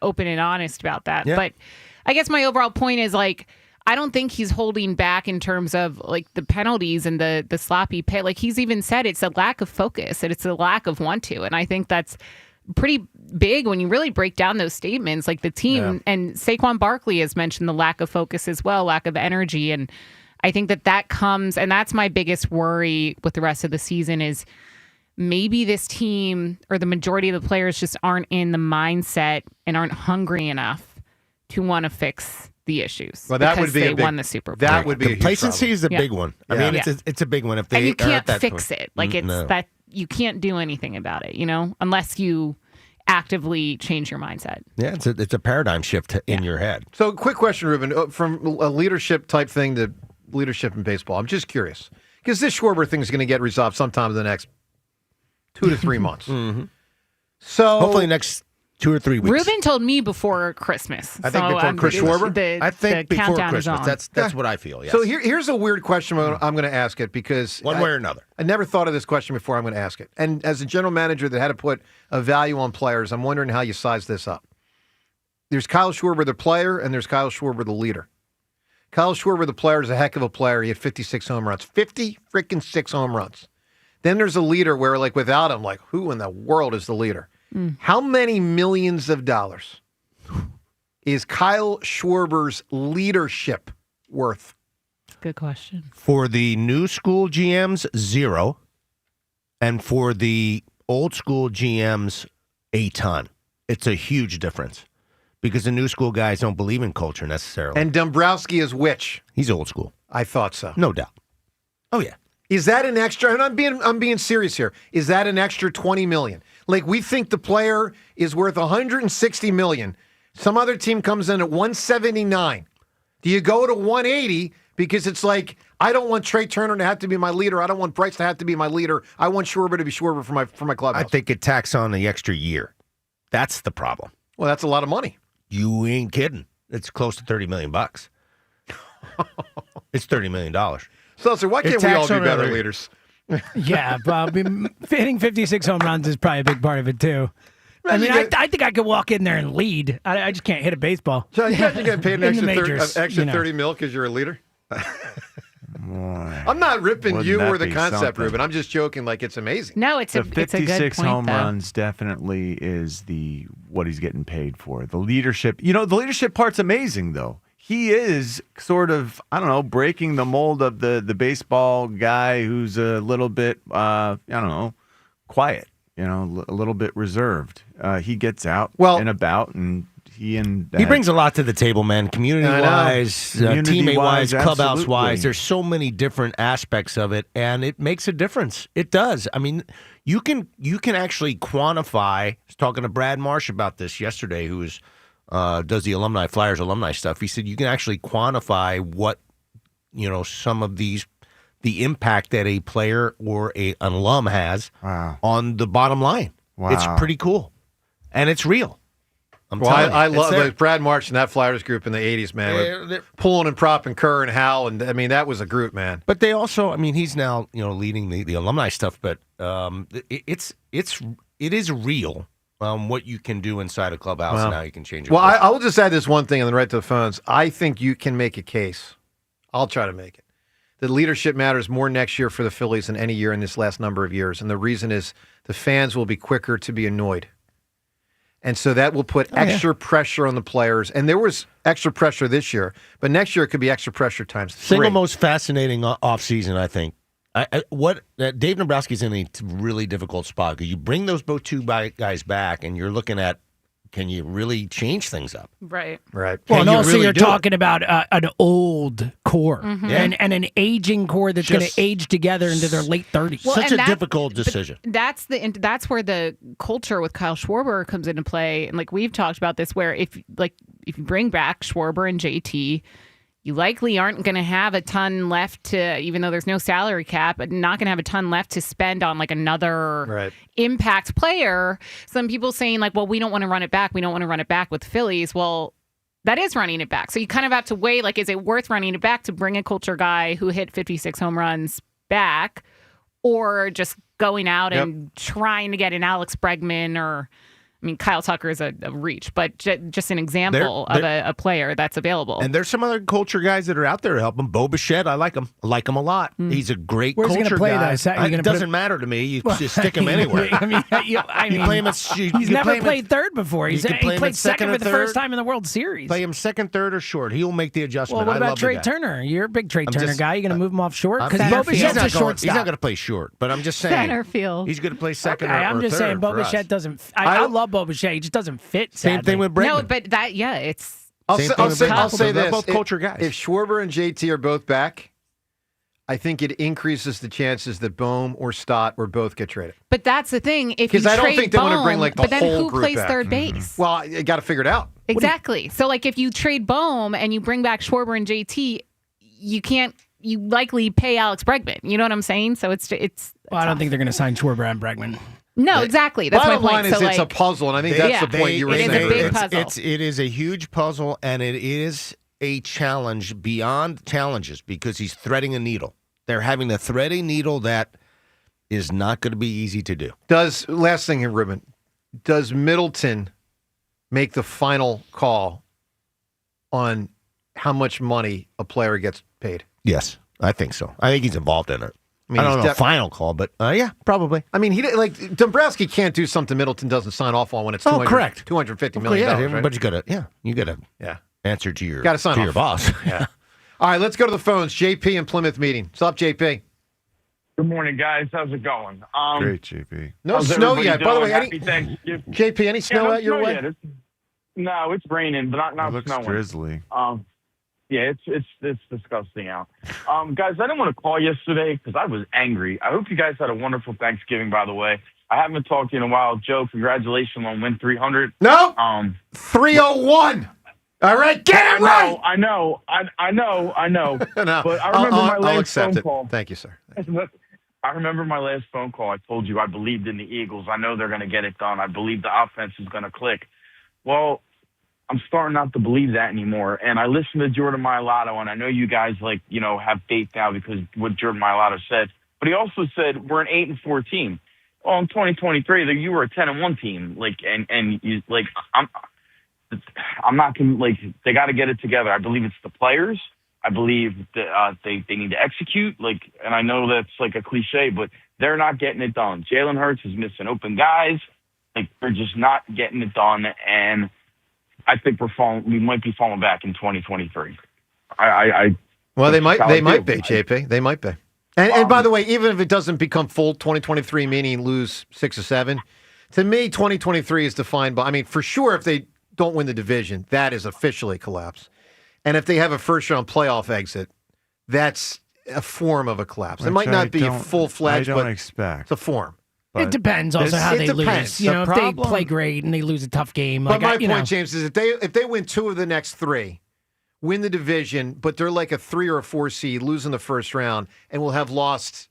open and honest about that. Yeah. But I guess my overall point is I don't think he's holding back in terms of the penalties and the sloppy pay. He's even said it's a lack of focus and it's a lack of want to. And I think that's pretty big when you really break down those statements. The team and Saquon Barkley has mentioned the lack of focus as well, lack of energy. And I think that comes, and that's my biggest worry with the rest of the season is maybe this team or the majority of the players just aren't in the mindset and aren't hungry enough to want to fix the issues. Well, that because would be they a big, won the Super Bowl. That would be a huge Complacency problem. is the Yeah. big one. I Yeah. mean, it's a big one. If they And you are at can't that fix point. it. It's No. that you can't do anything about it, unless you actively change your mindset. Yeah, it's a paradigm shift in your head. So, quick question, Ruben, from a leadership type thing to leadership in baseball. I'm just curious because this Schwarber thing is going to get resolved sometime in the next 2 to 3 months. Mm-hmm. So hopefully next 2 or 3 weeks. Ruben told me before Christmas. I think before Chris Schwarber? I think the before countdown is Christmas. on. That's what I feel. Yes. So here's a weird question I'm going to ask it because one way or another. I never thought of this question before. I'm going to ask it. And as a general manager that had to put a value on players, I'm wondering how you size this up. There's Kyle Schwarber, the player, and there's Kyle Schwarber, the leader. Kyle Schwarber, the player, is a heck of a player. He had 56 home runs. 56 home runs. Then there's a leader where, like, without him, like, who in the world is the leader? How many millions of dollars is Kyle Schwarber's leadership worth? Good question. For the new school GMs, 0. And for the old school GMs, a ton. It's a huge difference because the new school guys don't believe in culture necessarily. And Dombrowski is which? He's old school. I thought so. No doubt. Oh, yeah. Is that an extra, and I'm being serious here, is that an extra $20 million? Like, we think the player is worth $160 million. Some other team comes in at $179. Do you go to $180 because it's like, I don't want Trey Turner to have to be my leader. I don't want Bryce to have to be my leader. I want Schwarber to be Schwarber for my clubhouse. I think it tacks on the extra year. That's the problem. Well, that's a lot of money. You ain't kidding. It's close to $30 million. It's $30 million. So why can't we all be better leaders? Yeah, Bob. Hitting 56 home runs is probably a big part of it, too. I mean, I think I could walk in there and lead. I just can't hit a baseball. So you get paid an extra majors, $30 million because you're a leader? I'm not ripping you or the concept, Ruben. I'm just joking like it's amazing. No, it's a good point, 56 home though. runs definitely is what he's getting paid for. The leadership, the leadership part's amazing, though. He is sort of, I don't know, breaking the mold of the baseball guy who's a little bit, quiet, a little bit reserved. He gets out and about, and he brings a lot to the table, man. Community-wise, teammate-wise, clubhouse-wise. There's so many different aspects of it, and it makes a difference. It does. I mean, you can actually quantify. I was talking to Brad Marsh about this yesterday, who is does the Flyers alumni stuff. He said you can actually quantify what, some of the impact that a player or an alum has on the bottom line. Wow. It's pretty cool. And it's real. I love Brad March and that Flyers group in the 80s, man. With pulling and propping Kerr and Hal. And I mean, that was a group, man. But they also, he's now, leading the alumni stuff, but it is real. What you can do inside a clubhouse and how you can change it. Well, I will just add this one thing and then right to the phones. I think you can make a case. I'll try to make it. That leadership matters more next year for the Phillies than any year in this last number of years. And the reason is the fans will be quicker to be annoyed. And so that will put extra pressure on the players. And there was extra pressure this year, but next year it could be extra pressure times 3. Single most fascinating offseason, I think. Dave Dombrowski's in a really difficult spot because you bring those two guys back, and you're looking at, can you really change things up? Right. Right. Well, and also you're talking about an old core and an aging core that's going to age together into their late 30s. Well, Such a difficult decision. That's where the culture with Kyle Schwarber comes into play, and like we've talked about this, where if you bring back Schwarber and JT. You likely aren't going to have a ton left to, even though there's no salary cap, but not going to have a ton left to spend on like another impact player. Some people saying like, well, we don't want to run it back. We don't want to run it back with the Phillies. Well, that is running it back. So you kind of have to weigh, like, is it worth running it back to bring a culture guy who hit 56 home runs back, or just going out and trying to get an Alex Bregman or... I mean, Kyle Tucker is a reach, but just an example of a player that's available. And there's some other culture guys that are out there to help him. Bo Bichette, I like him. I like him a lot. He's a great Where's culture guy. It doesn't matter to me. You just stick him anywhere. You play him he's never played third before. He played second for the first time in the World Series. Play him second, third, or short. He'll make the adjustment. Well, what about Trey Turner? You're a big Trey Turner guy. You're going to move him off short? Because Bo Bichette's a shortstop. He's not going to play short, but I'm just saying. Center field. He's going to play second or third. I'm just saying Bo Bichette doesn't. I love Bo Bichette. He just doesn't fit. Same thing with Bregman. No, but it's. I'll say this. They're both culture guys. If Schwarber and JT are both back, I think it increases the chances that Bohm or Stott or both get traded. But that's the thing. If you Because I don't trade think they want to bring Bohm, like the but then whole who group plays back. third base? Well, you got to figure it out. Exactly. So, like, if you trade Bohm and you bring back Schwarber and JT, you likely pay Alex Bregman. You know what I'm saying? So it's. Well, I don't think they're going to sign Schwarber and Bregman. No, exactly. That's my Bottom point. line is so, it's a puzzle, and I think that's the point you were saying. It is a big puzzle. It is a huge puzzle, and it is a challenge beyond challenges because he's threading a needle. They're having to thread a needle that is not going to be easy to do. Last thing here, Ruben, does Middleton make the final call on how much money a player gets paid? Yes, I think so. I think he's involved in it. I mean, I don't he's know final call, but yeah, probably. I mean, Dombrowski can't do something Middleton doesn't sign off on when it's correct. $250 million. Yeah, but you got to answer to your gotta sign your off. boss. Yeah. All right, let's go to the phones. JP in Plymouth meeting. What's up, JP? Good morning, guys. How's it going? Great, JP. No how's snow everybody yet. By the way, Happy Thanksgiving. JP, any snow no out your snow way? yet. No, it's raining, but not It looks snowing. drizzly. Yeah, it's disgusting out. Guys, I didn't want to call yesterday because I was angry. I hope you guys had a wonderful Thanksgiving, by the way. I haven't talked to you in a while. Joe, congratulations on win 300. No. 301. All right, get it right. I know. No, But I remember my I'll last accept phone it. call. Thank you, sir. I remember my last phone call. I told you I believed in the Eagles. I know they're going to get it done. I believe the offense is going to click. Well, I'm starting not to believe that anymore. And I listened to Jordan Mailata, and I know you guys have faith now because what Jordan Mailata said. But he also said we're an 8-4 team. Well, in 2023, you were a 10-1 team. I'm not they got to get it together. I believe it's the players. I believe that they need to execute. And I know that's like a cliche, but they're not getting it done. Jalen Hurts is missing open guys. They're just not getting it done, and I think we might be falling back in 2023. They might be, JP. They might be. And by the way, even if it doesn't become full 2023, meaning lose 6 or 7, to me, 2023 is defined by, for sure, if they don't win the division, that is officially collapse. And if they have a first-round playoff exit, that's a form of a collapse. It might not be full-fledged, but expect. It's a form. It depends also how they lose. If they play great and they lose a tough game. But my point, James, is if they win 2 of the next 3, win the division, but they're like a 3 or a 4 seed, losing the first round, and will have lost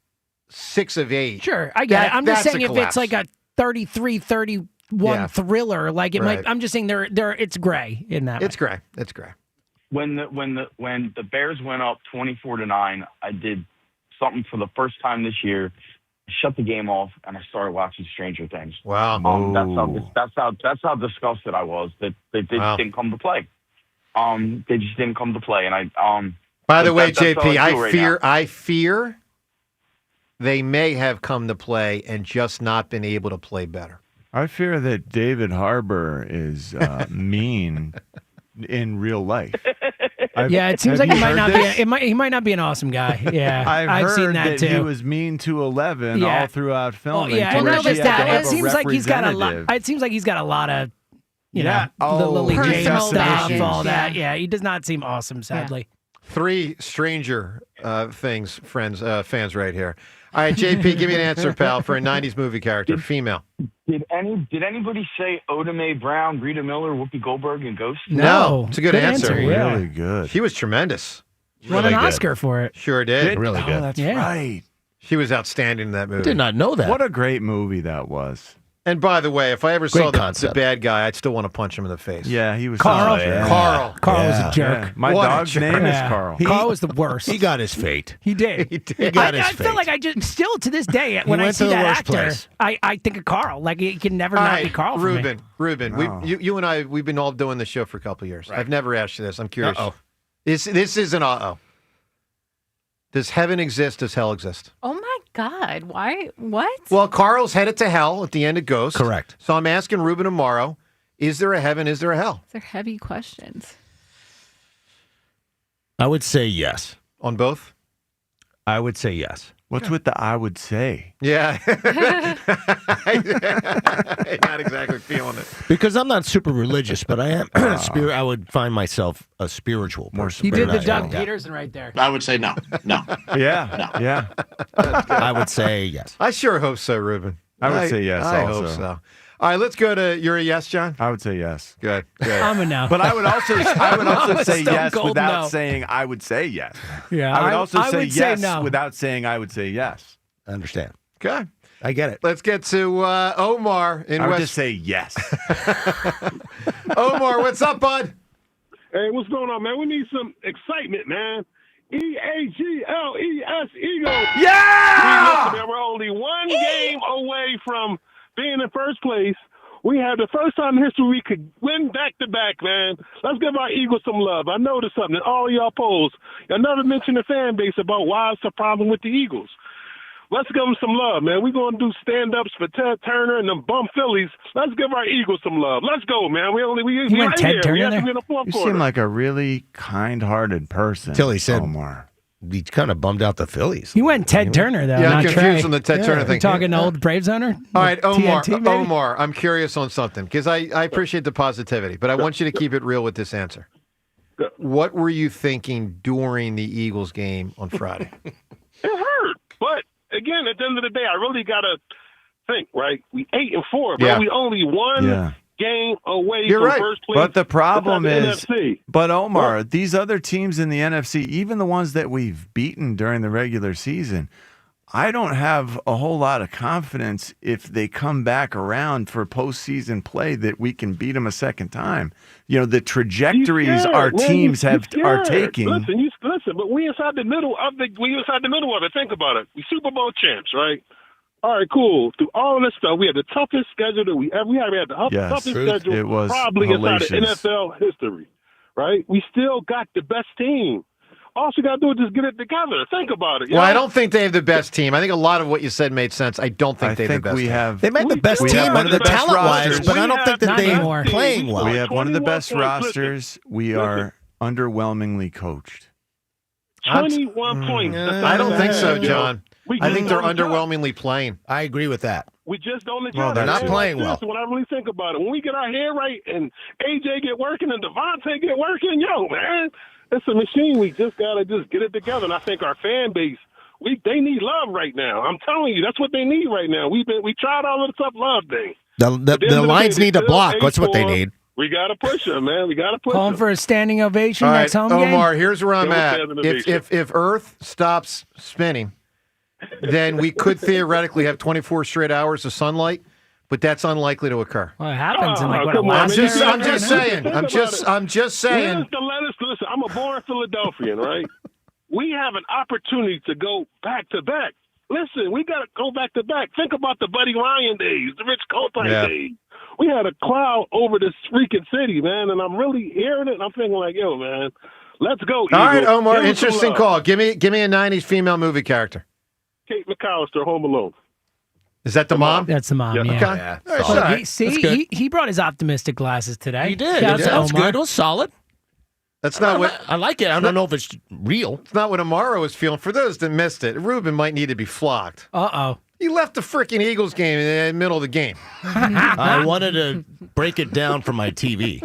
6 of 8. Sure, I get it. I'm just saying if it's like a 33-31 thriller, I'm just saying it's gray in that. It's gray. It's gray. When the Bears went up 24-9, I did something for the first time this year. Shut the game off and I started watching Stranger Things. Wow. That's how disgusted I was that they just didn't come to play. They just didn't come to play, and I. By the way, that's JP, I fear they may have come to play and just not been able to play better. I fear that David Harbour is mean in real life. It seems like he might not be. He might not be an awesome guy. Yeah, I've seen heard that too. He was mean to 11 all throughout filming. It seems like he's got a lot. It seems like he's got a lot of, the Lily James stuff, all that. Yeah, he does not seem awesome, sadly. 3 Stranger fans right here. All right, JP, give me an answer, pal, for a 90s movie character, female. Did anybody say Oda Mae Brown, Rita Miller, Whoopi Goldberg, and Ghost? No, it's a good answer. Really good. She was tremendous. Won an Oscar for it. Sure did. Really good. That's right. She was outstanding in that movie. Did not know that. What a great movie that was. And by the way, if I ever saw the bad guy, I'd still want to punch him in the face. Yeah, he was Carl. Carl Was a jerk. Yeah. My dog's name is Carl. Carl was the worst. He got his fate. He did. He got his I fate. feel like I just still to this day when I see that actor, I think of Carl. Like he can never not be Carl. For me. Ruben, you and I, we've been all doing this show for a couple of years. Right. I've never asked you this. I'm curious. This is an Does heaven exist? Does hell exist? Oh my God! Why? What? Well, Carl's headed to hell at the end of Ghost. Correct. So I'm asking Ruben Amaro: is there a heaven? Is there a hell? They're heavy questions. I would say yes on both. I would say yes. What's with the I would say? Yeah. Not exactly feeling it. Because I'm not super religious, but I am I would find myself a spiritual person. You did the Not- Doug yeah. Peterson right there. I would say no. Yeah. I would say yes. I sure hope so, Ruben. I would say yes I also. hope so. All right, let's go to, you're a yes, John? I would say yes. Good. I'm a no. But I would also I'm a say stone yes cold without no. saying I would say yes. Yeah, I would also I say would say yes no. without saying I would say yes. I understand. Okay. I get it. Let's get to Omar in I would West. just say yes. Omar, what's up, bud? Hey, what's going on, man? We need some excitement, man. EAGLES Eagles. Yeah! We're only one game away from being in first place. We had the first time in history we could win back-to-back, man. Let's give our Eagles some love. I noticed something in all y'all polls. Y'all never mentioned the fan base about why it's a problem with the Eagles. Let's give them some love, man. We're going to do stand-ups for Ted Turner and them bum Phillies. Let's give our Eagles some love. Let's go, man. We You went right Ted here. Turner We have to there? be in the fourth You quarter. seem like a really kind-hearted person. Till he said Omar. he kind of bummed out the Phillies. You went Ted Turner, though. Yeah, I'm not confused Trey. on the Ted Turner thing. You talking old Braves owner? All right, Omar. TNT, maybe? Omar, I'm curious on something because I appreciate the positivity, but I want you to keep it real with this answer. What were you thinking during the Eagles game on Friday? It hurt. But, again, at the end of the day, I really got to think, right? We 8-4, but Yeah. we only one Yeah. game away You're from right. first place. But the problem inside the is, NFC. but Omar, these other teams in the NFC, even the ones that we've beaten during the regular season, I don't have a whole lot of confidence if they come back around for postseason play that we can beat them a second time. You know, the trajectories our teams are taking. Listen, but we inside the middle of it. Think about it. We Super Bowl champs, right? All right, cool. Through all of this stuff, we had the toughest schedule that we ever. We had the Yes, toughest schedule it was probably inside hellacious. of NFL history, right? We still got the best team. All you got to do is just get it together. Think about it. Well, I don't think they have the best team. I think a lot of what you said made sense. I don't think they have the best team. They made the best we team have one of the best talent-wise, rosters. but I don't think that they're playing well. We have one of the best 21 points. rosters. We are underwhelmingly coached. 21 points. That's I not don't think so, bad, yo. John. We I just think they're don't job. underwhelmingly playing. I agree with that. We just don't. Well, they're not playing well. When I really think about it, when we get our hair right and AJ get working and Devontae get working, yo, man, it's a machine. We just gotta just get it together. And I think our fan base, they need love right now. I'm telling you, that's what they need right now. We tried all of the tough love thing. The lines need to block. That's what they need. We gotta push them, man. We gotta push Calling them. for a standing ovation All right, next home game? Omar, here's where I'm Give us at. the innovation. If Earth stops spinning, then we could theoretically have 24 straight hours of sunlight, but that's unlikely to occur. Well, it happens in like what, come on, Alaska? man. I'm just saying. Think I'm about just saying. Where's the lettuce? Listen, I'm a born Philadelphian, right? We have an opportunity to go back to back. Listen, we got to go back to back. Think about the Buddy Ryan days, the Rich Kotite days. We had a cloud over this freaking city, man, and I'm really hearing it, and I'm thinking like, yo, man, let's go, Eagles. All right, Omar, Give us some interesting love. call. Give me a 90s female movie character. Kate McAllister, Home Alone. Is that the mom? That's the mom, yeah. Okay. Yeah, All right, solid. all right. He brought his optimistic glasses today. He did. Shout out to That was Omar. good. It was solid. That's not what I like it. I don't know if it's real. it's not what Amaro is feeling. For those that missed it, Ruben might need to be flogged. Uh-oh. He left the freaking Eagles game in the middle of the game. I wanted to break it down for my TV.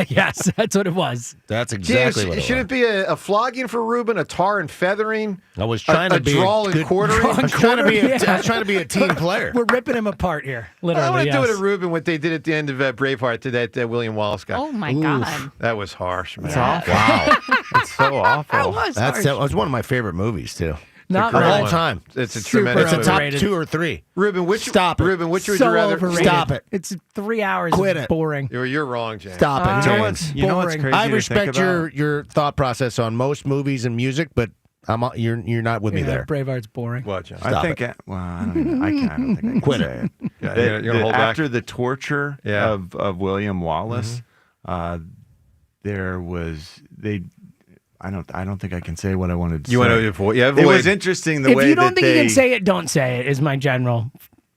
Yes, that's what it was. That's exactly what it Should was. it be a flogging for Ruben, a tar and feathering? I was trying to a be draw and good- quartering. I was trying to be a, Yeah. I was trying to be a team player. We're ripping him apart here, I literally. want to do it yes. to Ruben what they did at the end of Braveheart to that William Wallace guy. Oh my God. That was harsh, man. It's awful. Wow, It's so awful. that was one of my favorite movies too. Not Of really. all time. It's a Super tremendous. It's a top overrated. 2 or 3. Ruben, which Stop it. Ruben, which would So you rather? overrated. Stop it. It's 3 hours. Quit of it. Boring. You're wrong, James. Stop it. You know James. You know what's boring. crazy I to respect think about? your thought process on most movies and music, but you're not with me Yeah, there. Braveheart's boring. What, John? I Stop think. it. I don't think I can Quit say it. it. Yeah, They- you're gonna hold back? after the torture Yeah. of William Wallace, there was I don't think I can say what I wanted to You say. want to avoid? Yeah, It avoid. was interesting the If way you don't that think you they. can say it, don't say it, is my general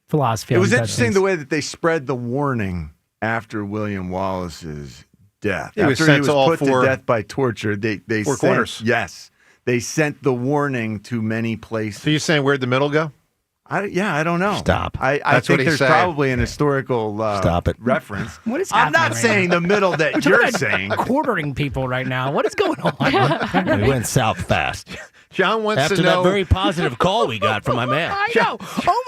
philosophy. It on was such interesting things. the way that they spread the warning after William Wallace's death. He was after sent he was to all put four- to death by torture, they four sent, corners. Yes, they sent the warning to many places. So you're saying where'd the middle go? I don't know. Stop. I That's think what he's there's saying. probably an historical Stop it. reference. What is I'm happening not right saying now? the middle that We're you're talking about saying. quartering people right now. What is going on? We went south fast. John wants After to know. that very positive call we got from my man. I know.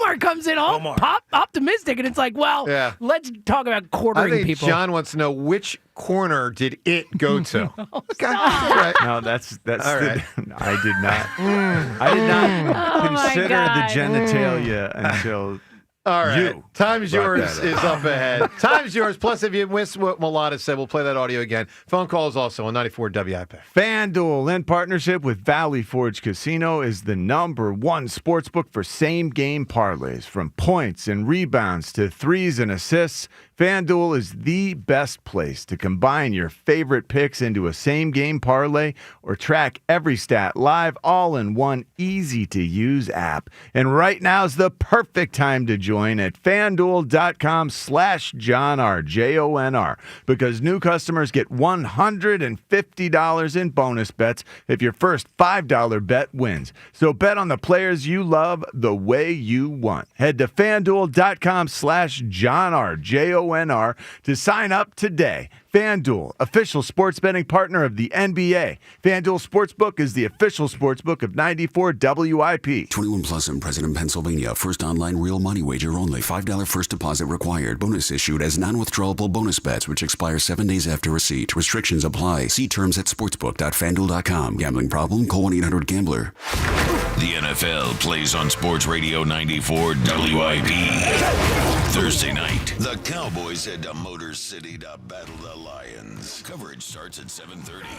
Omar comes in all optimistic, and it's like, well, Yeah. let's talk about I quartering think people. John wants to know which corner did it go to? No, that's All right. I did not. I did not Oh, my consider the God. genitalia until All right. you Time's brought yours that is up ahead. Time's yours. Plus, if you missed what Mailata said, we'll play that audio again. Phone calls also on 94 WIP. FanDuel, in partnership with Valley Forge Casino, is the #1 sportsbook for same-game parlays. From points and rebounds to threes and assists, FanDuel is the best place to combine your favorite picks into a same-game parlay or track every stat live all in one easy-to-use app. And right now is the perfect time to join at FanDuel.com/JohnR, JONR, because new customers get $150 in bonus bets if your first $5 bet wins. So bet on the players you love the way you want. Head to FanDuel.com/JohnR, JONR, to sign up today. FanDuel, official sports betting partner of the NBA. FanDuel Sportsbook is the official sportsbook of 94 WIP. 21 plus in President, Pennsylvania. First online real money wager only. $5 first deposit required. Bonus issued as non-withdrawable bonus bets, which expire 7 days after receipt. Restrictions apply. See terms at sportsbook.fanduel.com. Gambling problem? Call 1-800-GAMBLER. The NFL plays on Sports Radio 94 WIP. Thursday night, the Cowboys head to Motor City to battle the Lions. Coverage starts at 7:30.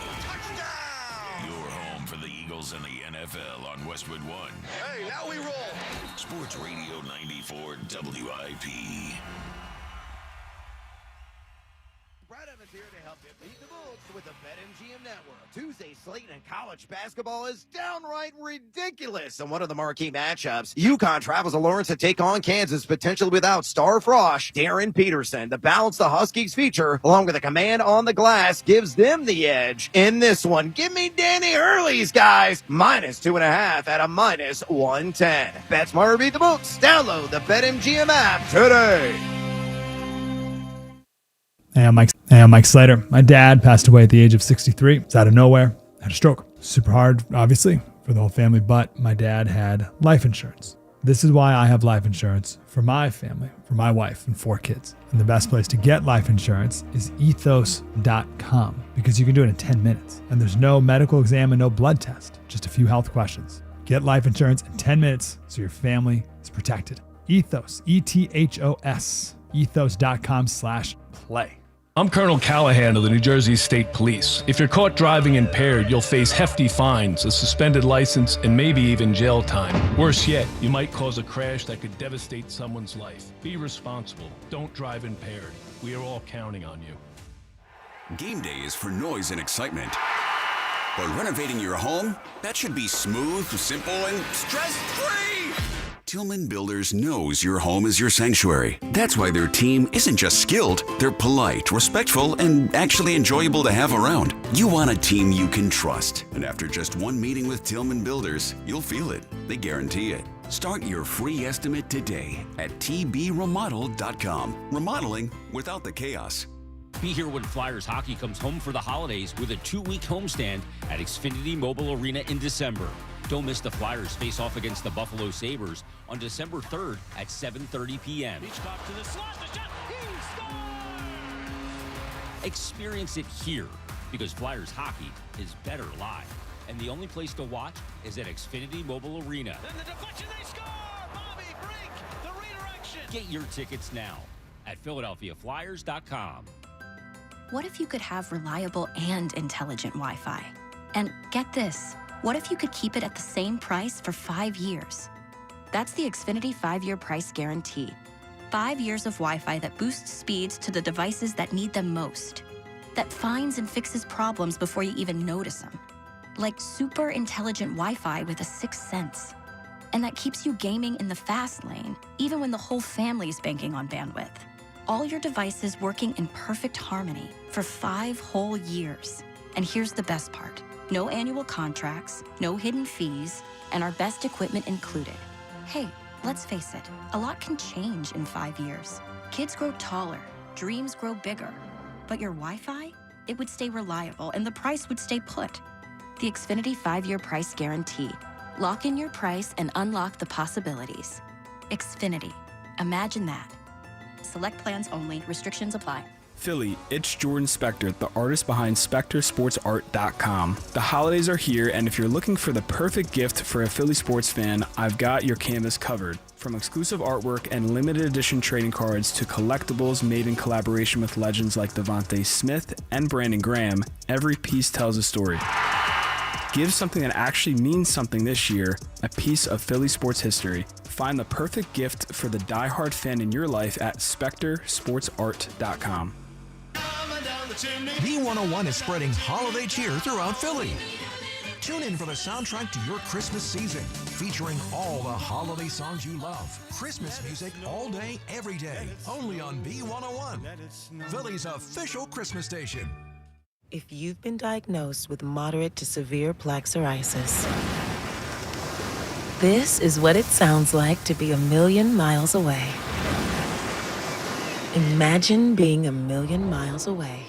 Your home for the Eagles and the NFL on Westwood One. Hey, now we roll. Sports Radio 94 WIP. Brad Evans here to help you beat the books with the BetMGM Network. Tuesday's slate in college basketball is downright ridiculous. In one of the marquee matchups, UConn travels to Lawrence to take on Kansas, potentially without star frosh Darren Peterson. To balance the Huskies' feature, along with a command on the glass, gives them the edge in this one. Give me Danny Hurley's guys, -2.5 at a -110. Bet smarter, beat the books. Download the BetMGM app today. Hey, I'm Mike Slater. My dad passed away at the age of 63. It's out of nowhere. Had a stroke. Super hard, obviously, for the whole family, but my dad had life insurance. This is why I have life insurance for my family, for my wife and 4 kids. And the best place to get life insurance is ethos.com, because you can do it in 10 minutes. And there's no medical exam and no blood test, just a few health questions. Get life insurance in 10 minutes so your family is protected. Ethos, ETHOS, ethos.com/play. I'm Colonel Callahan of the New Jersey State Police. If you're caught driving impaired, you'll face hefty fines, a suspended license, and maybe even jail time. Worse yet, you might cause a crash that could devastate someone's life. Be responsible. Don't drive impaired. We are all counting on you. Game day is for noise and excitement. But renovating your home? That should be smooth, simple, and stress-free! Tillman Builders knows your home is your sanctuary. That's why their team isn't just skilled, they're polite, respectful, and actually enjoyable to have around. You want a team you can trust. And after just one meeting with Tillman Builders, you'll feel it. They guarantee it. Start your free estimate today at tbremodel.com. Remodeling without the chaos. Be here when Flyers hockey comes home for the holidays with a 2-week homestand at Xfinity Mobile Arena in December. Don't miss the Flyers face off against the Buffalo Sabres on December 3rd at 7:30 p.m. Experience it here, because Flyers hockey is better live. And the only place to watch is at Xfinity Mobile Arena. Then the deflection, they score! Bobby Brink, the redirection! Get your tickets now at PhiladelphiaFlyers.com. What if you could have reliable and intelligent Wi-Fi? And get this, what if you could keep it at the same price for 5 years? That's the Xfinity 5-year price guarantee. 5 years of Wi-Fi that boosts speeds to the devices that need them most. That finds and fixes problems before you even notice them. Like super intelligent Wi-Fi with a 6th sense. And that keeps you gaming in the fast lane, even when the whole family is banking on bandwidth. All your devices working in perfect harmony for 5 whole years. And here's the best part. No annual contracts, no hidden fees, and our best equipment included. Hey, let's face it, a lot can change in 5 years. Kids grow taller, dreams grow bigger. But your Wi-Fi? It would stay reliable and the price would stay put. The Xfinity 5-year price guarantee. Lock in your price and unlock the possibilities. Xfinity. Imagine that. Select plans only. Restrictions apply. Philly, it's Jordan Spector, the artist behind SpectorSportsArt.com. The holidays are here, and if you're looking for the perfect gift for a Philly sports fan, I've got your canvas covered. From exclusive artwork and limited edition trading cards to collectibles made in collaboration with legends like Devontae Smith and Brandon Graham, every piece tells a story. Give something that actually means something this year, a piece of Philly sports history. Find the perfect gift for the diehard fan in your life at SpectorSportsArt.com. B101 is spreading holiday cheer throughout Philly. Tune in for the soundtrack to your Christmas season, featuring all the holiday songs you love. Christmas music all day, every day, only on B101, Philly's official Christmas station. If you've been diagnosed with moderate to severe plaque psoriasis, this is what it sounds like to be a million miles away. Imagine being a million miles away.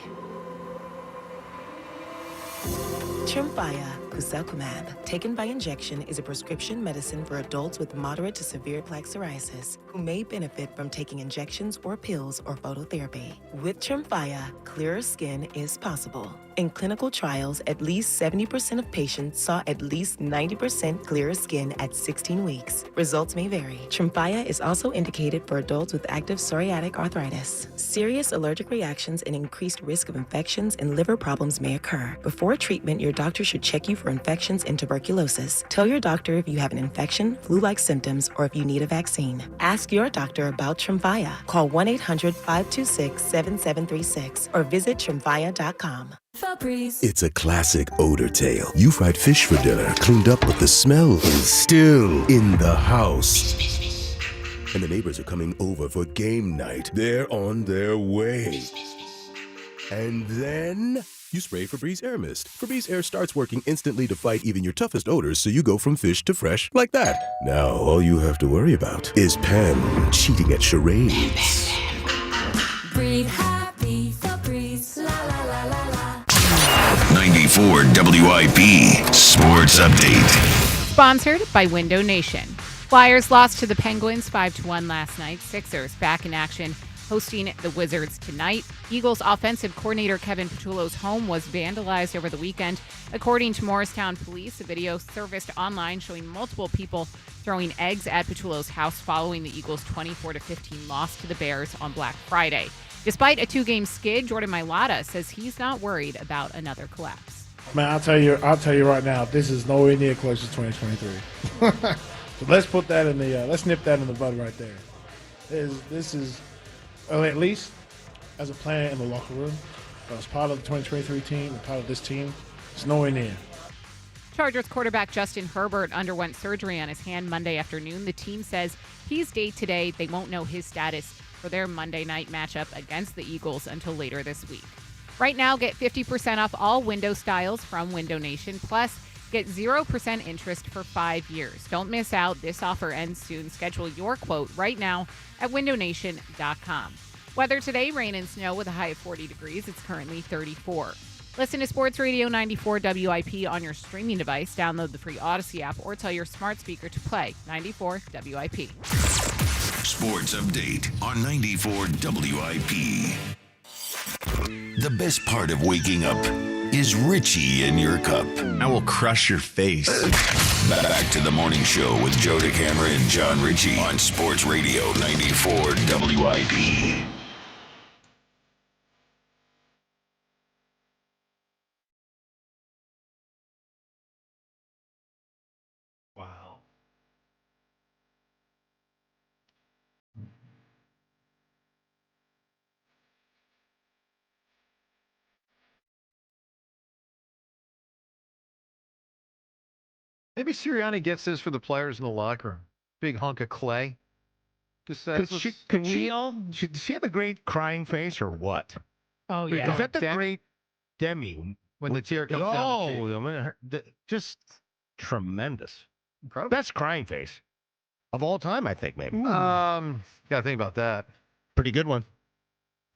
Tremfya Guselkumab, taken by injection, is a prescription medicine for adults with moderate to severe plaque psoriasis who may benefit from taking injections or pills or phototherapy. With Tremfya, clearer skin is possible. In clinical trials, at least 70% of patients saw at least 90% clearer skin at 16 weeks. Results may vary. Tremfya is also indicated for adults with active psoriatic arthritis. Serious allergic reactions and increased risk of infections and liver problems may occur. Before treatment, your doctor should check you for infections and tuberculosis. Tell your doctor if you have an infection, flu-like symptoms, or if you need a vaccine. Ask your doctor about Tremfya. Call 1-800-526-7736 or visit Tremfya.com. It's a classic odor tale. You fried fish for dinner, cleaned up, but the smell is still in the house. And the neighbors are coming over for game night. They're on their way. And then you spray Febreze Air Mist. Febreze Air starts working instantly to fight even your toughest odors, so you go from fish to fresh like that. Now all you have to worry about is Pam cheating at charades. Breathe happy, Febreze, la la la la la. 94 WIP Sports Update. Sponsored by Window Nation. Flyers lost to the Penguins 5-1 last night. Sixers back in action, hosting the Wizards tonight. Eagles offensive coordinator Kevin Petullo's home was vandalized over the weekend. According to Morristown Police, a video surfaced online showing multiple people throwing eggs at Petullo's house following the Eagles' 24-15 loss to the Bears on Black Friday. Despite a 2-game skid, Jordan Mailata says he's not worried about another collapse. Man, I'll tell you right now, this is nowhere near close to 2023. So let's put that in the let's nip that in the bud right there. This is at least as a player in the locker room, as part of the 2023 team, and part of this team, it's nowhere near. Chargers quarterback Justin Herbert underwent surgery on his hand Monday afternoon. The team says he's day-to-day. They won't know his status for their Monday night matchup against the Eagles until later this week. Right now, get 50% off all window styles from Window Nation. Plus, get 0% interest for 5 years. Don't miss out. This offer ends soon. Schedule your quote right now at windownation.com. Weather today, rain and snow with a high of 40 degrees. It's currently 34. Listen to Sports Radio 94 WIP on your streaming device. Download the free Odyssey app or tell your smart speaker to play 94 WIP. Sports Update on 94 WIP. The best part of waking up is Richie in your cup. I will crush your face. Back to the morning show with Joe DeCamera and John Ritchie on Sports Radio 94 WIP. Wow. Maybe Sirianni gets this for the players in the locker room. Big hunk of clay. Just says, Does she have a great crying face or what? Oh, Is yeah. that the Demi? great Demi? When the tear comes down. Just tremendous. Best crying face of all time, I think, maybe. Gotta think about that. Pretty good one.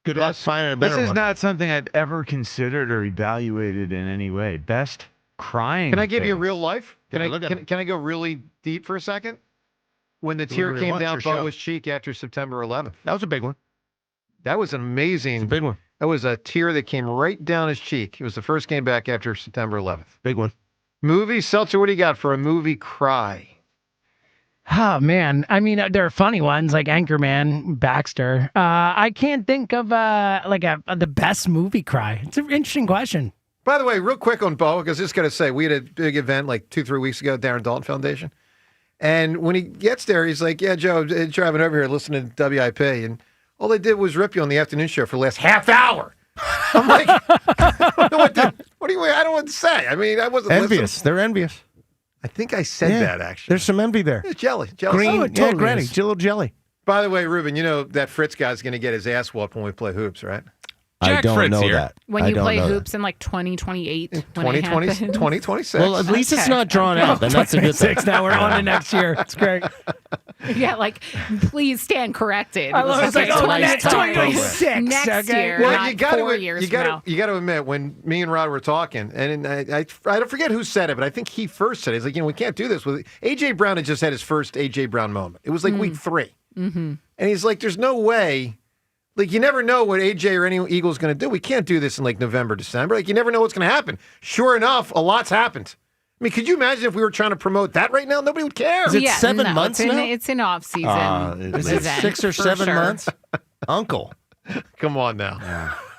Good luck finding a better This is one. not something I'd ever considered or evaluated in any way. Best crying. Can I give you a face. real life? Can Yeah, look at can I go really deep for a second? When the Do tear whatever you came want, down it's your show. Boa's cheek after September 11th. That was a big one. That was an amazing. It's a big one. That was a tear that came right down his cheek. It was the first game back after September 11th. Big one. Movie, Seltzer, what do you got for a movie cry? Oh man, I mean, there are funny ones like Anchorman, Baxter. I can't think of the best movie cry. It's an interesting question. By the way, real quick on Bo, because I just got to say, we had a big event like 2-3 weeks ago, Darren Dalton Foundation. And when he gets there, he's like, yeah, Joe, driving over here listening to WIP. And all they did was rip you on the afternoon show for the last half hour. I'm like, I don't know what do you, I don't know what to say. I mean, I wasn't Envious. listening. They're envious. I think I said that, actually. There's some envy there. It's jelly. Green, Oh, totally granny, a little jelly. By the way, Ruben, you know that Fritz guy's going to get his ass whooped when we play hoops, right? I don't know that. When I you don't play know hoops in like 2028, 2020, 2026. Well, at least it's not drawn out, and that's a good thing. Now we're on to next year. It's great. Yeah, like, please stand corrected. I love it. It's like, oh, next 2026. Next Okay. year, Well, not you got 4 to years you from now. got to admit when me and Rod were talking, and I don't forget who said it, but I think he first said it. He's like, we can't do this with AJ Brown. Had just had his first AJ Brown moment. It was like week 3, Mm-hmm. and he's like, "There's no way." Like, you never know what AJ or any Eagle's going to do. We can't do this in like November, December. Like, you never know what's going to happen. Sure enough, a lot's happened. I mean, could you imagine if we were trying to promote that right now? Nobody would care. Is it 7 months it's now? It's in off season. Is it 6 or 7 months? Uncle. Come on now.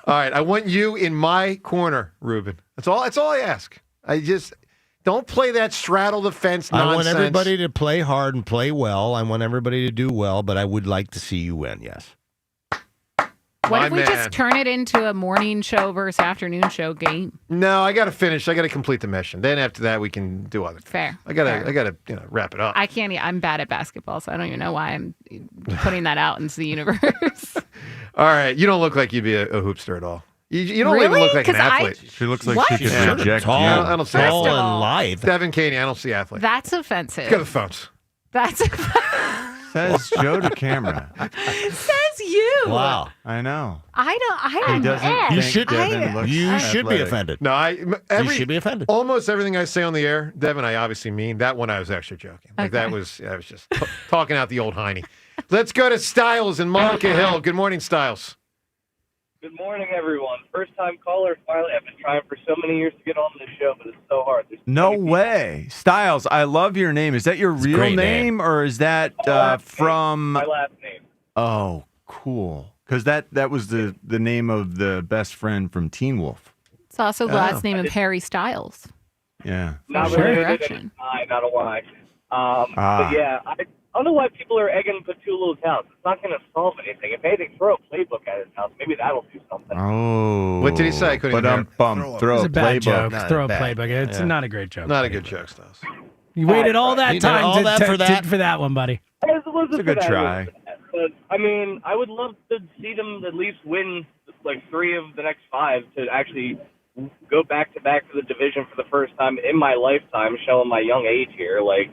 All right, I want you in my corner, Ruben. That's all I ask. I just don't play that straddle the fence nonsense. I want everybody to play hard and play well. I want everybody to do well, but I would like to see you win, yes. What if we just turn it into a morning show versus afternoon show game? No, I got to finish. I got to complete the mission. Then after that, we can do other things. Fair. I gotta wrap it up. I can't. I'm bad at basketball, so I don't even know why I'm putting that out into the universe. All right, you don't look like you'd be a hoopster at all. You don't even Really? look like an 'Cause athlete. She looks like What? she could Yeah. reject Tall, you. I don't see tall athlete. and lithe. Devin Caney, I don't see athlete. That's offensive. Get the phones. That's Says Joe to camera. says you. Wow. I know. I don't. He doesn't You think should, Devin looks you should be athletic. offended. No, You should be offended. Almost everything I say on the air, Devin, I obviously mean. That one I was actually joking. Like I was just talking out the old hiney. Let's go to Styles in Monica Hill. Good morning, Styles. Good morning, everyone. First time caller. Finally, I've been trying for so many years to get on this show, but it's so hard. No way. Styles, I love your name. Is that your real great name, or is that from... My last name. Oh, cool. Because that was the name of the best friend from Teen Wolf. It's also the last name of Harry Styles. Yeah. Not Sure. related Direction. and I not a why. But yeah, I don't know why people are egging Petulo's house. It's not going to solve anything. If anything, throw a playbook at his house. Maybe that'll do something. Oh. What did he say? I couldn't But hear. throw It's a a bad playbook. joke. Not Throw a bad. playbook. It's Yeah. not a great joke. Not a good joke, Styles. You waited all that You did time all that for that? one, buddy. It was It's a good try. But, I mean, I would love to see them at least win like 3 of the next 5 to actually go back-to-back to the division for the first time in my lifetime, showing my young age here. Like,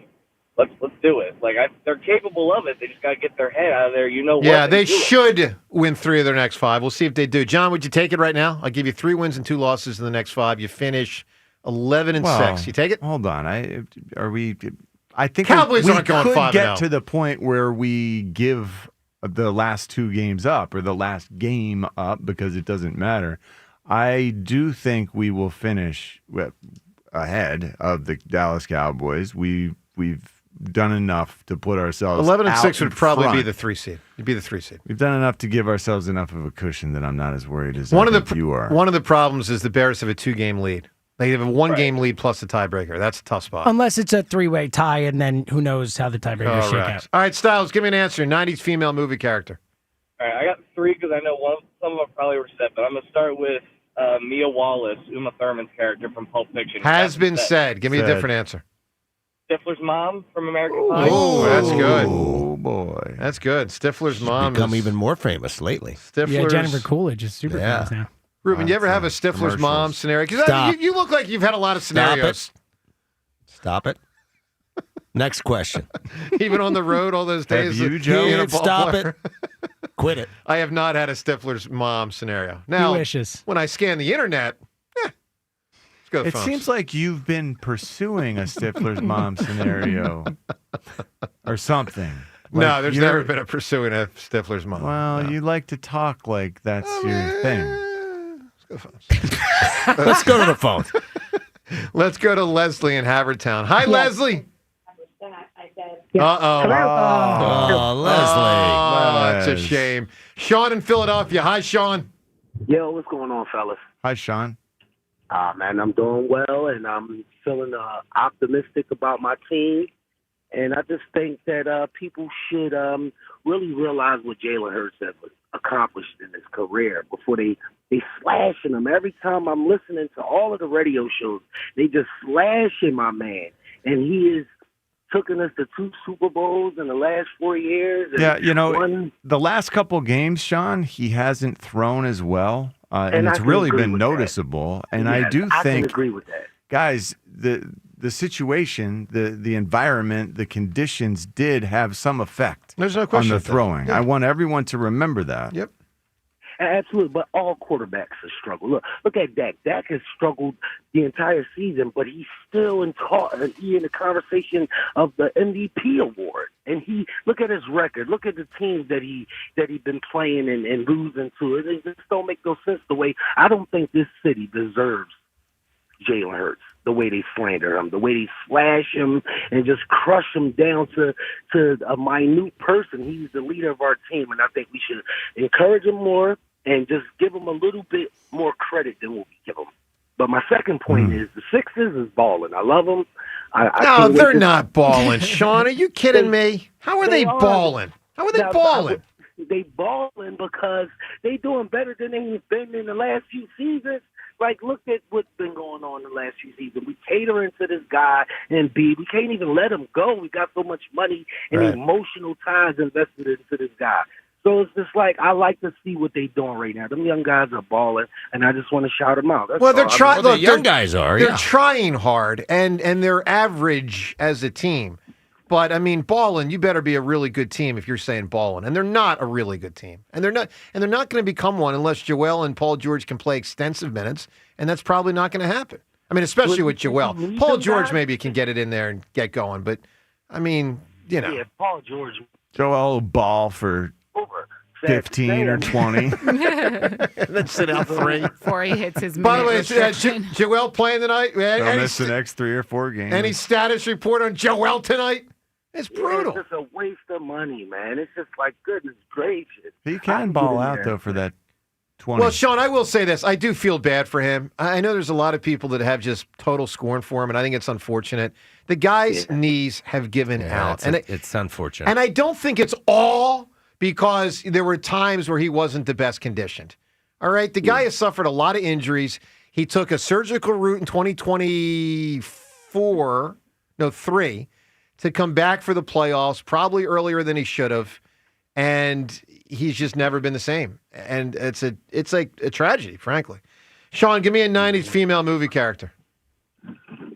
let's do it. Like, they're capable of it. They just got to get their head out of there. You know what? Yeah, they and do it. should win 3 of their next 5. We'll see if they do. John, would you take it right now? I'll give you 3 wins and 2 losses in the next 5. You finish 11 and Well, 6. You take it? Hold on. I think Cowboys we aren't going could 5-0. get to the point where we give the last 2 games up or the last game up because it doesn't matter. I do think we will finish ahead of the Dallas Cowboys. We've done enough to put ourselves 11 and out 6 in would probably be front. the 3 seed. You'd be the 3 seed. We've done enough to give ourselves enough of a cushion that I'm not as worried as One I of the think you are. One of the problems is the Bears have a 2-game lead. They have a 1-game lead plus a tiebreaker. That's a tough spot. Unless it's a 3-way tie, and then who knows how the tiebreakers shake out. Correct. All right, Styles, give me an answer. 90s female movie character. All right, I got 3 because I know some of them probably were set, but I'm going to start with Mia Wallace, Uma Thurman's character from Pulp Fiction. Has been said. Give me a different answer. Stifler's mom from American Pie. Oh, that's good. Oh, boy. That's good. Stifler's mom Become is even more famous lately. Stifler's Yeah, Jennifer Coolidge is super famous now. Ruben, you ever have a Stifler's mom scenario? Because you look like you've had a lot of scenarios. Stop it. Next question. Even on the road all those days. Have you, Joe? Stop it. Quit it. I have not had a Stifler's mom scenario. Now, He wishes. when I scan the internet, let's go It phones. seems like you've been pursuing a Stifler's mom scenario or something. No, Like there's never been a pursuing a Stifler's mom. Well, you like to talk like that's your thing. Let's go to the phone. Let's go to Leslie in Havertown. Hi, Yes. Leslie. Uh-oh. Oh, Leslie. Oh, it's a shame. Sean in Philadelphia. Hi, Sean. Yo, what's going on, fellas? Hi, Sean. Man, I'm doing well, and I'm feeling optimistic about my team. And I just think that people should really realize what Jalen Hurts has accomplished in his career before they slashing him. Every time I'm listening to all of the radio shows, they just slashing my man. And he is taken us to 2 Super Bowls in the last 4 years. And Yeah, the last couple games, Sean, he hasn't thrown as well, and it's really been noticeable. And I do I think, can agree with that. guys, the situation, the environment, the conditions did have some effect. There's no question on the of that. throwing. Yeah. I want everyone to remember that. Yep. Absolutely, but all quarterbacks have struggled. Look at Dak. Dak has struggled the entire season, but he's still in the conversation of the MVP award. And look at his record. Look at the teams that he's been playing and losing to. It just don't make no sense. The way I don't think this city deserves Jalen Hurts. The way they slander him, the way they slash him and just crush him down to a minute person. He's the leader of our team, and I think we should encourage him more and just give him a little bit more credit than what we give him. But my second point is the Sixers is balling. I love them. No, they're not balling. Sean, are you kidding me? How are they balling? How are they balling? They balling because they doing better than they've been in the last few seasons. Like, look at what's been going on in the last few seasons. We catering to this guy, and we can't even let him go. We got so much money and emotional ties invested into this guy. So it's just like, I like to see what they're doing right now. Them young guys are balling, and I just want to shout them out. That's Well, they're all. trying. the young guys are. They're Yeah. trying hard, and they're average as a team. But I mean, balling, you better be a really good team if you're saying balling, and they're not a really good team, and they're not going to become one unless Joel and Paul George can play extensive minutes, and that's probably not going to happen. I mean, especially with Joel. Paul George maybe can get it in there and get going, but I mean, you know, Yeah, Paul George. Joel ball for 15 or 20. and then sit out 3 before he hits his. By the way, restriction. Joel playing tonight. They'll miss the next 3 or 4 games. Any status report on Joel tonight? It's brutal. It's just a waste of money, man. It's just like, goodness gracious. He can ball out, though, for that 20. Well, Sean, I will say this. I do feel bad for him. I know there's a lot of people that have just total scorn for him, and I think it's unfortunate. The guy's knees have given out. It's unfortunate. And I don't think it's all because there were times where he wasn't the best conditioned. All right? The guy has suffered a lot of injuries. He took a surgical route in 3, to come back for the playoffs, probably earlier than he should have. And he's just never been the same. And it's like a tragedy, frankly. Sean, give me a 90s female movie character.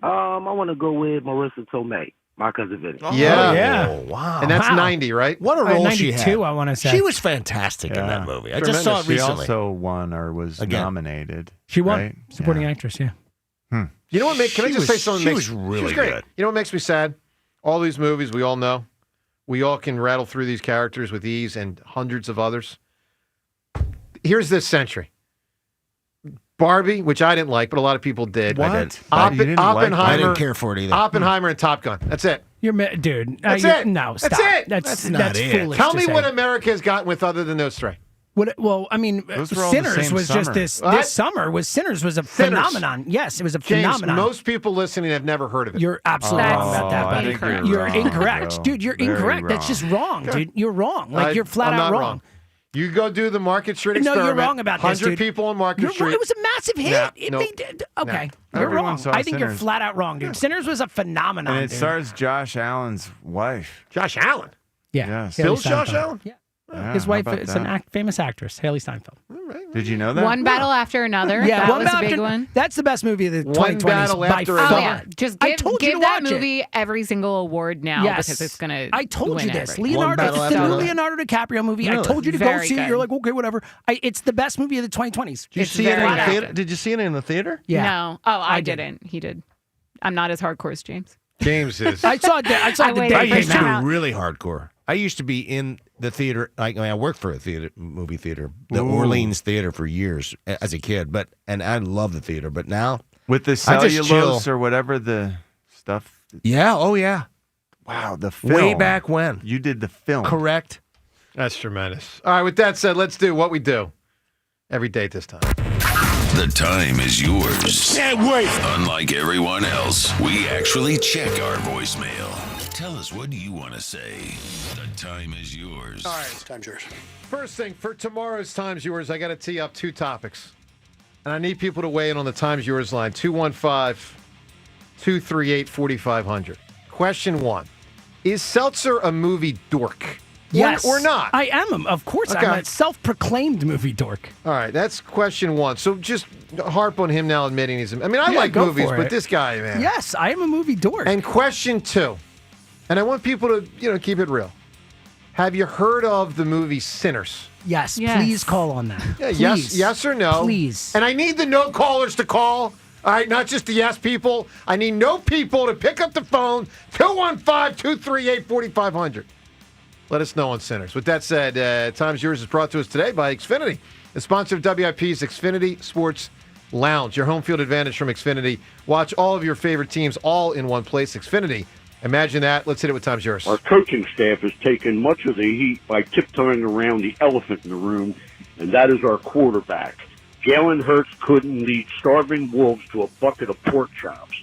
I want to go with Marissa Tomei, my cousin Vinny. Oh, wow. And that's 90, right? What a role she 92, had. I want to say. She was fantastic in that movie. I just saw it She recently. also won or was nominated. She won. Right? Supporting actress, yeah. You know what makes? Can I just say something? She was really great. good. You know what makes me sad? All these movies we all know, we all can rattle through these characters with ease, and hundreds of others. Here's this century: Barbie, which I didn't like, but a lot of people did. What? I did. You didn't like it? Oppenheimer. I didn't care for it either. Oppenheimer and Top Gun. That's it. Dude. That's it. No, stop. That's it. That's not it. foolish. Tell to me say. what America has gotten with other than those 3. Well, I mean, Those were all the Sinners same was summer. just this What? summer. Sinners was a phenomenon. Yes, it was a James, phenomenon. most people listening have never heard of it. You're absolutely wrong about that, I buddy. think you're You're wrong, incorrect. Joe. Dude, you're Very incorrect. That's wrong. just wrong, dude. You're wrong. Like, you're flat I'm out not wrong. You go do the Market Street No, experiment. you're wrong about this, 100 dude. people on Market You're Street. wrong. It was a massive hit. Nah, It nope. made, okay, Nah. you're Everyone wrong. saw I think you're Sinners. flat out wrong, dude. Sinners was a phenomenon, And it dude. stars Josh Allen's wife. Josh Allen. Yeah. Yes. Haley Still Josh Steinfeld. Allen? Yeah. Yeah, His how wife about is that? famous actress, Haley Steinfeld. All right. Did you know that? One battle after another. Yeah, that one was a battle big after- one. That's the best movie of the 2020s One battle by after far. another. Just I give, told you give to that watch it. movie every single award now Yes. because it's going to I told you this. everything. Leonardo, battle it's the after new another. Leonardo DiCaprio movie. I Really? told you to go Very see it. good. You're like, okay, whatever. It's the best movie of the 2020s. Did you It's see it in very the good. theater? Did you see it in the theater? Yeah. No. Oh, I did. didn't. He did. I'm not as hardcore as James. James is. I saw it. I saw it the waited day I for it used came to out. be really hardcore. I used to be in the theater. I worked for a movie theater, the Ooh. Orleans Theater for years as a kid. And I love the theater. But now, With the I just cellulose chill. or whatever the stuff. yeah, oh yeah, Wow, the film. way back when. You did the film. Correct. That's tremendous. All right, with that said, let's do what we do every day at this time. The time is yours. Can't wait. Unlike everyone else, we actually check our voicemail. Tell us, what do you want to say? The time is yours. All right, time's yours. First thing, for tomorrow's Time's Yours, I got to tee up two topics. And I need people to weigh in on the Time's Yours line, 215-238-4500. Question one, is Seltzer a movie dork? Yes. Or not? I am. Of course, Okay. I'm a self-proclaimed movie dork. All right, that's question one. So just harp on him now admitting he's... I mean, I Yeah, like go movies, for but it. this guy, man. Yes, I am a movie dork. And question two, and I want people to, keep it real. Have you heard of the movie Sinners? yes, Yes. please call on that. Yeah, Please. yes or no. Please. And I need the no callers to call. All right, not just the yes people. I need no people to pick up the phone. 215-238-4500. Let us know on Sinners. With that said, Time's Yours is brought to us today by Xfinity, the sponsor of WIP's Xfinity Sports Lounge. Your home field advantage from Xfinity. Watch all of your favorite teams all in one place. Xfinity. Imagine that. Let's hit it with Time's Yours. Our coaching staff has taken much of the heat by tiptoeing around the elephant in the room, and that is our quarterback. Jalen Hurts couldn't lead starving wolves to a bucket of pork chops.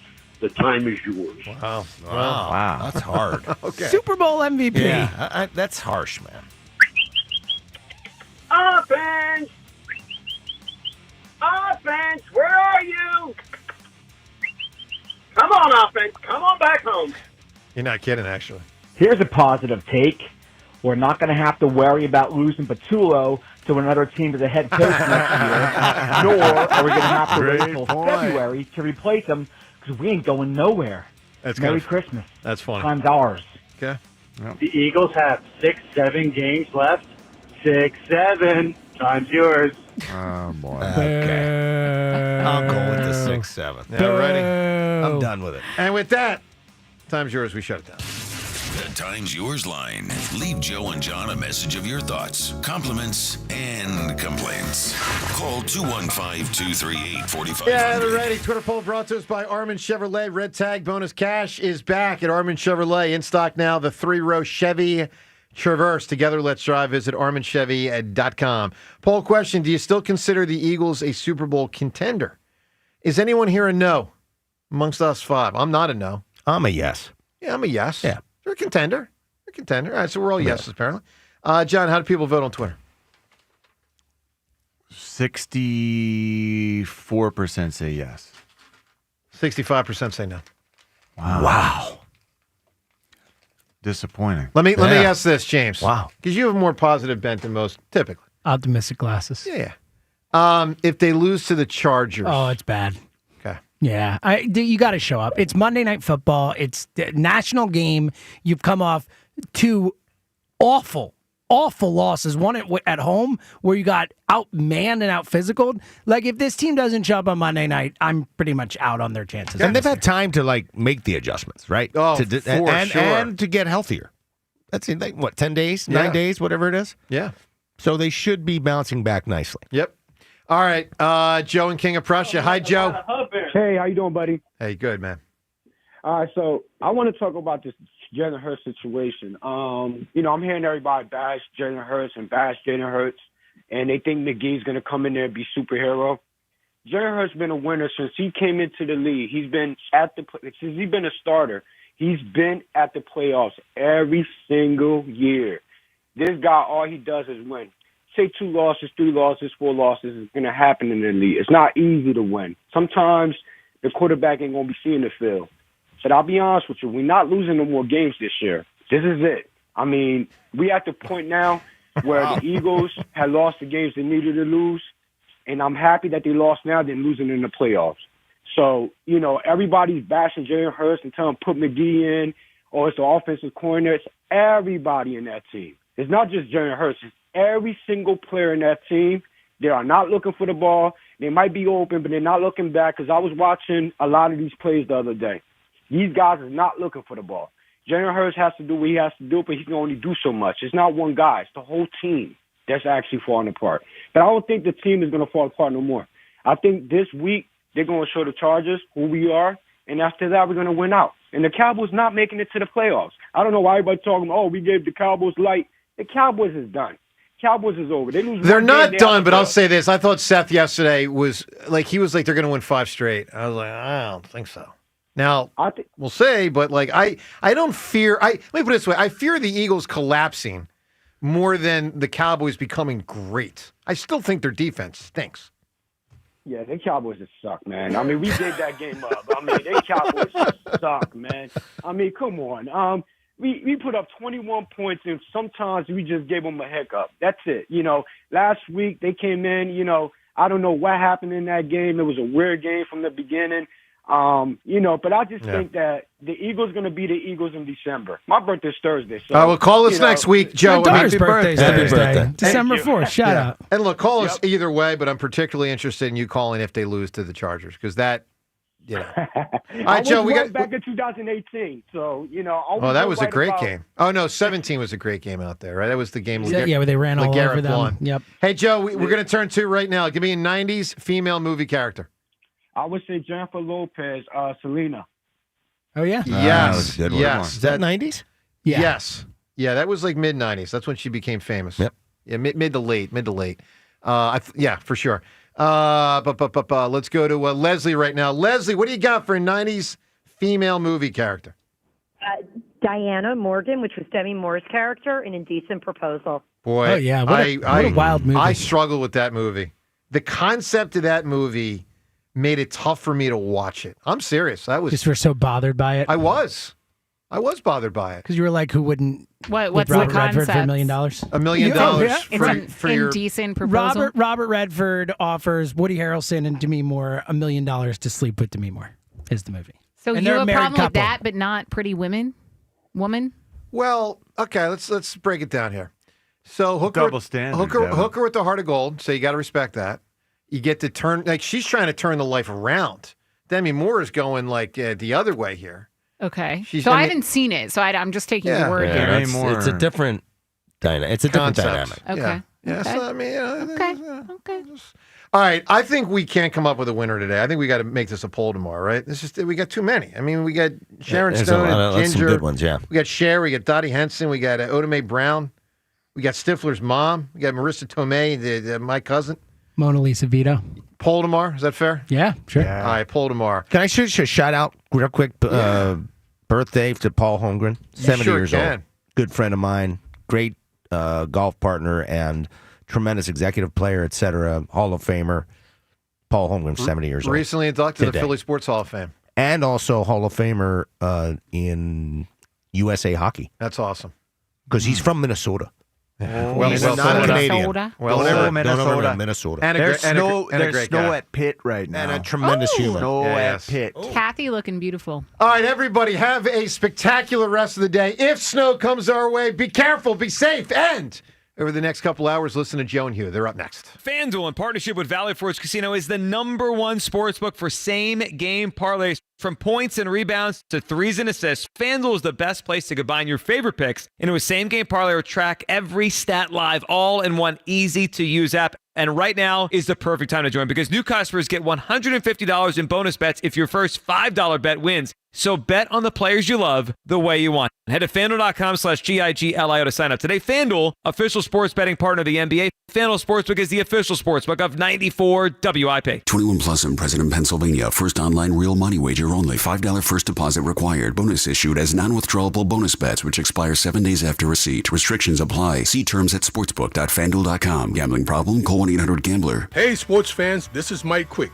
The time is yours. Wow. Wow. That's hard. Okay. Super Bowl MVP. Yeah, that's harsh, man. Offense! Offense, where are you? Come on, offense. Come on back home. You're not kidding, actually. Here's a positive take. We're not going to have to worry about losing Patullo to another team as a head coach next year, nor are we going to have to wait Great until point. February to replace him because we ain't going nowhere. That's Merry kind of- Christmas. That's funny. Time's ours. Okay. The Eagles have 6-7 games left. 6-7. Time's yours. Oh, boy. Okay. I'll go with the 6-7. Yeah, ready? I'm done with it. And with that, Time's Yours. We shut it down. The Time's Yours line. Leave Joe and John a message of your thoughts, compliments, and complaints. Call 215-238-4500. Yeah, they're ready. Twitter poll brought to us by Armin Chevrolet. Red Tag Bonus Cash is back at Armin Chevrolet. In stock now, the 3-row Chevy Traverse. Together, let's drive. Visit arminchevy.com. Poll question, do you still consider the Eagles a Super Bowl contender? Is anyone here a no amongst us five? I'm not a no. I'm a yes. Yeah, I'm a yes. Yeah. They're a contender. They're a contender. All right, so we're all yeses, apparently. John, how do people vote on Twitter? 64% say yes. 65% say no. Wow. Disappointing. Let me ask this, James. Wow. Because you have a more positive bent than most, typically. Optimistic glasses. Yeah. If they lose to the Chargers. Oh, it's bad. Okay. Yeah, you got to show up. It's Monday Night Football. It's the national game. You've come off two awful losses. One at home where you got outmanned and out-physicaled. Like, if this team doesn't show up on Monday night, I'm pretty much out on their chances. And they've had time to, make the adjustments, right? Oh, to, sure. And to get healthier. That's in, 10 days? 9 days? Whatever it is? Yeah. So they should be bouncing back nicely. Yep. All right. Joe and King of Prussia. Hi, Joe. Hey, how you doing, buddy? Hey, good, man. All right, so I want to talk about this Jalen Hurts situation. I'm hearing everybody bash Jalen Hurts and bash Jalen Hurts, and they think McGee's going to come in there and be superhero. Jalen Hurts been a winner since he came into the league. He's been since he's been a starter. He's been at the playoffs every single year. This guy, all he does is win. Say 2 losses, 3 losses, 4 losses is going to happen in the league. It's not easy to win. Sometimes the quarterback ain't going to be seeing the field. But I'll be honest with you, we're not losing no more games this year. This is it. I mean, we at the point now where the Eagles had lost the games they needed to lose. and I'm happy that they lost now than losing in the playoffs. So, everybody's bashing Jalen Hurts and telling him put McGee in, or it's the offensive coordinator. It's everybody in that team. It's not just Jalen Hurts. It's every single player in that team. They are not looking for the ball. They might be open, but they're not looking back, because I was watching a lot of these plays the other day. These guys are not looking for the ball. Jalen Hurts has to do what he has to do, but he can only do so much. It's not one guy. It's the whole team that's actually falling apart. But I don't think the team is going to fall apart no more. I think this week they're going to show the Chargers who we are, and after that we're going to win out. And the Cowboys not making it to the playoffs. I don't know why everybody talking, we gave the Cowboys light. The Cowboys is done. Cowboys is over. They're not done, but I'll say this. I thought Seth yesterday was like, they're going to win 5 straight. I was like, I don't think so. Now, we'll see, but I don't fear. Let me put it this way. I fear the Eagles collapsing more than the Cowboys becoming great. I still think their defense stinks. Yeah, the Cowboys just suck, man. I mean, we did that game up. I mean, they Cowboys just suck, man. I mean, come on. We put up 21 points, and sometimes we just gave them a hiccup. That's it. Last week they came in, I don't know what happened in that game. It was a weird game from the beginning. But I just think that the Eagles going to be the Eagles in December. My birthday's Thursday. So, well, call us next week, Joe. My daughter's birthday's Thursday. December 4th. Shout out. And look, call us either way, but I'm particularly interested in you calling if they lose to the Chargers, because that, All right, Joe, we got back in 2018. So, that was a great game. Oh, no, 17 was a great game out there, right? That was the game. Where they ran all over them. Won. Yep. Hey, Joe, we're going to turn to right now. Give me a 90s female movie character. I would say Jennifer Lopez, Selena. Oh, yeah? Yes. Yes. Is that 90s? Yeah. Yes. Yeah, that was like mid-90s. That's when she became famous. Yep. Yeah, mid to late. Yeah, for sure. But let's go to Leslie right now. Leslie, what do you got for a 90s female movie character? Diana Morgan, which was Demi Moore's character in Indecent Proposal. Boy, Oh, yeah. What a wild movie. I struggled with that movie. The concept of that movie made it tough for me to watch it. I'm serious. That was Just were so bothered by it. I was bothered by it. Because you were like, who wouldn't? What's Robert the Redford for $1 concept? million? $1 million for your Indecent Proposal. Robert Redford offers Woody Harrelson and Demi Moore $1 million to sleep with Demi Moore. Is the movie. So and you have they're a married problem with couple. that, but not Pretty Woman? Well, okay, let's break it down here. So Hooker, Double standard, Hooker with the heart of gold. So you got to respect that. You get to turn, like, she's trying to turn the life around. Demi Moore is going like the other way here. Okay. She's- So I I mean- haven't seen it, so I'm just taking Yeah. your word here. It's a different dynamic. It's a different Concept. dynamic. Okay. Yeah. Okay. So, I mean, Okay. all right. I think we can't come up with a winner today. I think we got to make this a poll tomorrow, right? We got too many. I mean, we got Sharon There's Stone, that's Ginger. some good ones, yeah. We got Cher. We got Dottie Henson. We got Oda Mae Brown. We got Stifler's mom. We got Marissa Tomei, my cousin. Mona Lisa Vito. Poll tomorrow. Is that fair? Yeah, sure. All right, poll tomorrow. Can I shoot a shout out real quick? Birthday to Paul Holmgren, 70 sure years can. old. Good friend of mine, great golf partner, and tremendous executive player, etc. Hall of Famer. Paul Holmgren, 70 years old. Recently inducted to the Today. Philly Sports Hall of Fame. And also Hall of Famer in USA Hockey. That's awesome. Because he's from Minnesota. Well, he's well not said. Canadian. Minnesota? Well, Don't Minnesota. ever Minnesota. And a There's great- and a snow, gr- and a there's great snow guy. at Pitt right now. And a tremendous human. Snow Yes. at Pitt. Kathy looking beautiful. All right, everybody, have a spectacular rest of the day. If snow comes our way, be careful, be safe, and over the next couple hours, listen to Joe and Hugh. They're up next. FanDuel, in partnership with Valley Forge Casino, is the #1 sportsbook for same-game parlays. From points and rebounds to threes and assists, FanDuel is the best place to combine your favorite picks into a same-game parlay or track every stat live, all in one easy-to-use app. And right now is the perfect time to join because new customers get $150 in bonus bets if your first $5 bet wins. So bet on the players you love the way you want. Head to FanDuel.com/GIGLIO to sign up today. FanDuel, official sports betting partner of the NBA. FanDuel Sportsbook is the official sportsbook of 94 WIP. 21 plus and present in Pennsylvania. First online real money wager only. $5 first deposit required. Bonus issued as non-withdrawable bonus bets, which expire 7 days after receipt. Restrictions apply. See terms at sportsbook.fanduel.com. Gambling problem? Call 1-800-GAMBLER. Hey, sports fans, this is Mike Quick.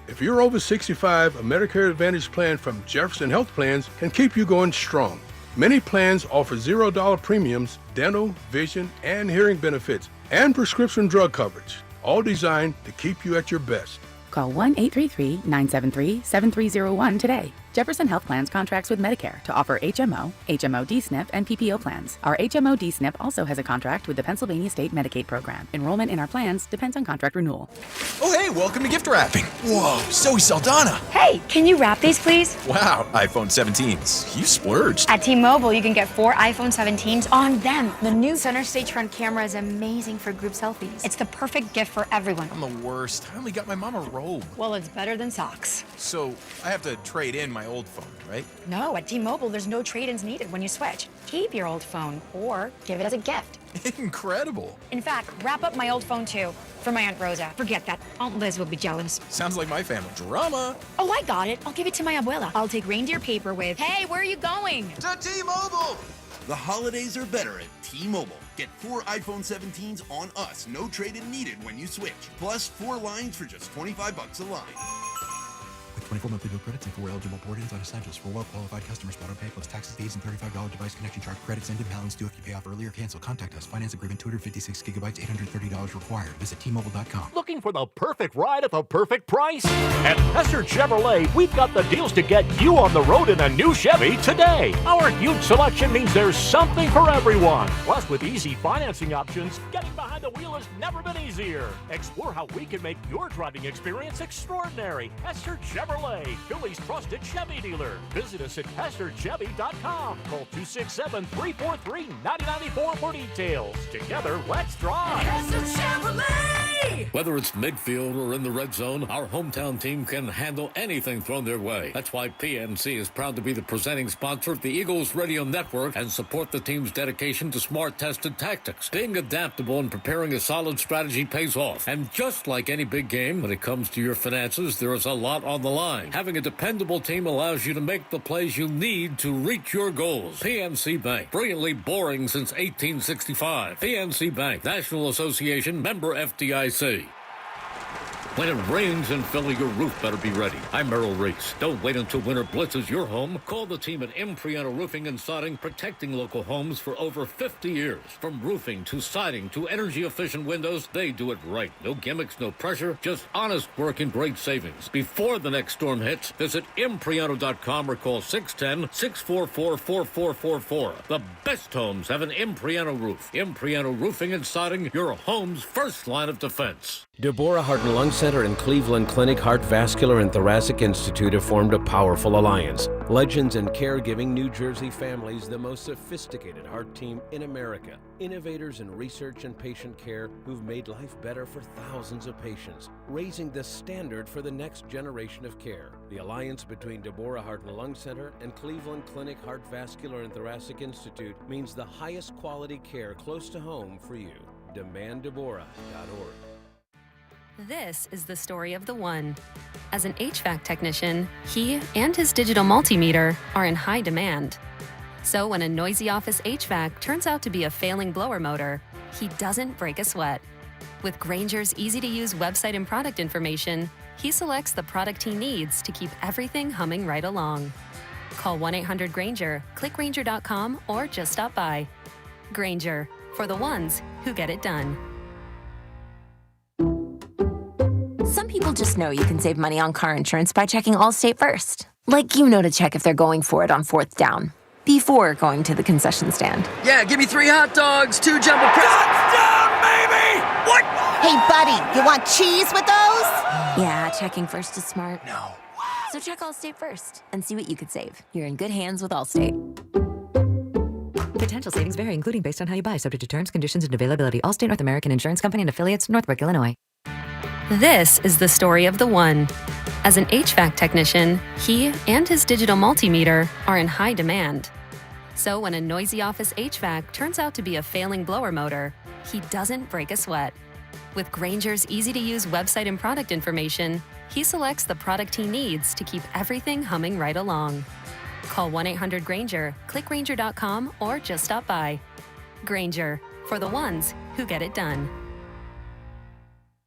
If you're over 65, a Medicare Advantage plan from Jefferson Health Plans can keep you going strong. Many plans offer $0 premiums, dental, vision, and hearing benefits, and prescription drug coverage. all designed to keep you at your best. Call 1-833-973-7301 today. Jefferson Health Plans contracts with Medicare to offer HMO, HMO D-SNP, and PPO plans. Our HMO D-SNP also has a contract with the Pennsylvania State Medicaid program. Enrollment in our plans depends on contract renewal. Oh, hey, welcome to gift wrapping. Whoa, Zoe Saldana. Hey, can you wrap these, please? Wow, iPhone 17s. You splurged. At T-Mobile, you can get 4 iPhone 17s on them. The new center stage front camera is amazing for group selfies. It's the perfect gift for everyone. I'm the worst. I only got my mom a robe. Well, it's better than socks. So I have to trade in my old phone, right? No, at T-Mobile, there's no trade-ins needed when you switch. Keep your old phone or give it as a gift. Incredible. In fact, wrap up my old phone too for my Aunt Rosa. Forget that. Aunt Liz will be jealous. Sounds like my family. Drama. Oh, I got it. I'll give it to my abuela. I'll take reindeer paper with, hey, where are you going? To T-Mobile. The holidays are better at T-Mobile. Get 4 iPhone 17s on us. No trade-in needed when you switch. Plus 4 lines for just $25 a line. With 24 monthly bill credits and 4 eligible port-ins on essentials for well-qualified customers. Auto pay plus taxes, fees, and $35 device connection charge. Credits end in balance due if you pay off early or cancel. Contact us. Finance agreement 256 gigabytes, $830 required. Visit T-Mobile.com. Looking for the perfect ride at the perfect price? At Hester Chevrolet, we've got the deals to get you on the road in a new Chevy today. Our huge selection means there's something for everyone. Plus, with easy financing options, getting behind the wheel has never been easier. Explore how we can make your driving experience extraordinary. Hester Chevrolet, Philly's trusted Chevy dealer. Visit us at HesterChevy.com. Call 267-343-9094 for details. Together, let's drive. Hester Chevrolet! Whether it's midfield or in the red zone, our hometown team can handle anything thrown their way. That's why PNC is proud to be the presenting sponsor of the Eagles Radio Network and support the team's dedication to smart, tested tactics. Being adaptable and preparing a solid strategy pays off. And just like any big game, when it comes to your finances, there is a lot on the line. Having a dependable team allows you to make the plays you need to reach your goals. PNC Bank, brilliantly boring since 1865. PNC Bank, National Association, member FDIC. When it rains in Philly, your roof better be ready. I'm Merrill Reese. Don't wait until winter blitzes your home. Call the team at Impriano Roofing and Siding, protecting local homes for over 50 years. From roofing to siding to energy-efficient windows, they do it right. No gimmicks, no pressure, just honest work and great savings. Before the next storm hits, visit Impriano.com or call 610-644-4444. The best homes have an Impriano roof. Impriano Roofing and Siding, your home's first line of defense. Deborah Heart and Lung Center and Cleveland Clinic Heart Vascular and Thoracic Institute have formed a powerful alliance. Legends in caregiving New Jersey families, the most sophisticated heart team in America. Innovators in research and patient care who've made life better for thousands of patients, raising the standard for the next generation of care. The alliance between Deborah Heart and Lung Center and Cleveland Clinic Heart Vascular and Thoracic Institute means the highest quality care close to home for you. DemandDeborah.org. This is the story of the one. As an HVAC technician, he and his digital multimeter are in high demand. So when a noisy office HVAC turns out to be a failing blower motor, he doesn't break a sweat. With Grainger's easy-to-use website and product information, he selects the product he needs to keep everything humming right along. Call 1-800-GRAINGER, click Grainger.com, or just stop by. Grainger, for the ones who get it done. Some people just know you can save money on car insurance by checking Allstate first. Like you know to check if they're going for it on 4th down, before going to the concession stand. Yeah, give me 3 hot dogs, 2 jumbo touchdown, baby! What? Hey, buddy, you want cheese with those? Yeah, checking first is smart. No. So check Allstate first and see what you could save. You're in good hands with Allstate. Potential savings vary, including based on how you buy, subject to terms, conditions, and availability. Allstate North American Insurance Company and affiliates, Northbrook, Illinois. This is the story of the one. As an HVAC technician, he and his digital multimeter are in high demand. So when a noisy office HVAC turns out to be a failing blower motor, he doesn't break a sweat. With Grainger's easy-to-use website and product information, he selects the product he needs to keep everything humming right along. Call 1-800-GRAINGER, click Grainger.com, or just stop by. Grainger, for the ones who get it done.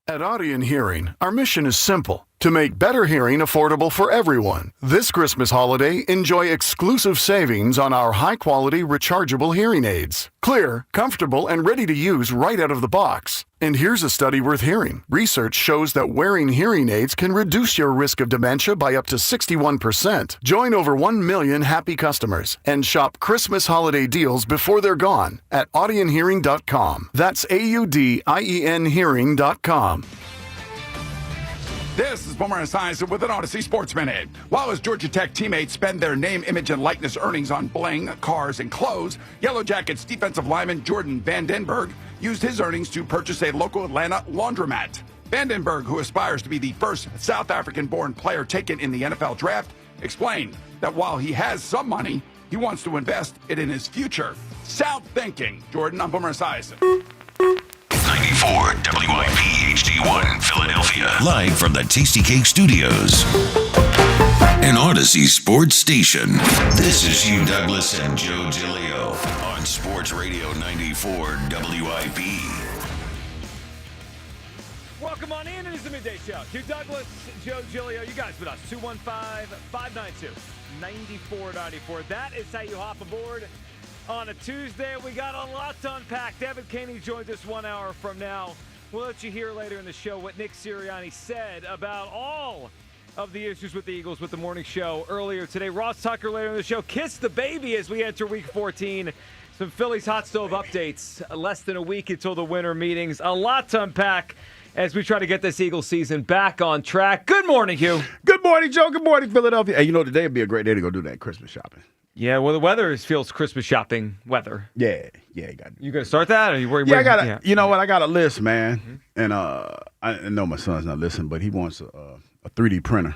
At Audien Hearing, our mission is simple. To make better hearing affordable for everyone, this Christmas holiday, enjoy exclusive savings on our high-quality rechargeable hearing aids. Clear, comfortable, and ready to use right out of the box. And here's a study worth hearing. Research shows that wearing hearing aids can reduce your risk of dementia by up to 61%. Join over 1 million happy customers and shop Christmas holiday deals before they're gone at audionhearing.com. That's AUDIEN hearing.com. This is Boomer Esiason with an Odyssey Sports Minute. While his Georgia Tech teammates spend their name, image, and likeness earnings on bling, cars, and clothes, Yellow Jackets defensive lineman Jordan Van Den Berg used his earnings to purchase a local Atlanta laundromat. Van Den Berg, who aspires to be the first South African-born player taken in the NFL draft, explained that while he has some money, he wants to invest it in his future. Sound thinking. Jordan, I'm Boomer Esiason. 94 WIP HD1 Philadelphia. Live from the Tasty Cake Studios. An Odyssey sports station. This is Hugh Douglas and Joe Giglio on Sports Radio 94 WIP. Welcome on in. It is the Midday Show. Hugh Douglas, Joe Giglio. You guys with us. 215-592-9494. That is how you hop aboard. On a Tuesday, we got a lot to unpack. Devin Caney joins us 1 hour from now. We'll let you hear later in the show what Nick Sirianni said about all of the issues with the Eagles with the morning show earlier today. Ross Tucker later in the show. Kiss the baby as we enter Week 14. Some Phillies hot stove updates. Less than a week until the winter meetings. A lot to unpack as we try to get this Eagles season back on track. Good morning, Hugh. Good morning, Joe. Good morning, Philadelphia. Hey, today would be a great day to go do that Christmas shopping. Yeah, well, the weather feels Christmas shopping weather. Yeah, you got. You gonna start that? Or you worried? Yeah, I got. You know what? I got a list, man, and I know my son's not listening, but he wants a 3D printer.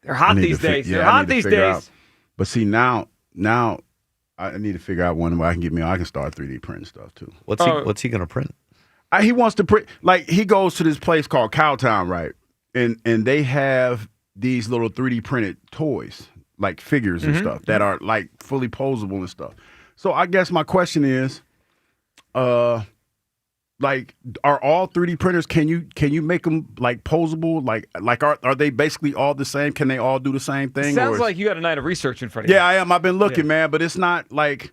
They're hot these days. They're hot these days. But see, now I need to figure out one where I can start 3D printing stuff too. What's he gonna print? He wants to print. Like he goes to this place called Cowtown, right? And they have these little 3D printed toys. Like figures and stuff that are like fully posable and stuff. So I guess my question is, like, are all 3D printers? Can you make them like posable? Like are they basically all the same? Can they all do the same thing? Sounds like you got a night of research in front of you. Yeah, I am. I've been looking, man, but it's not like.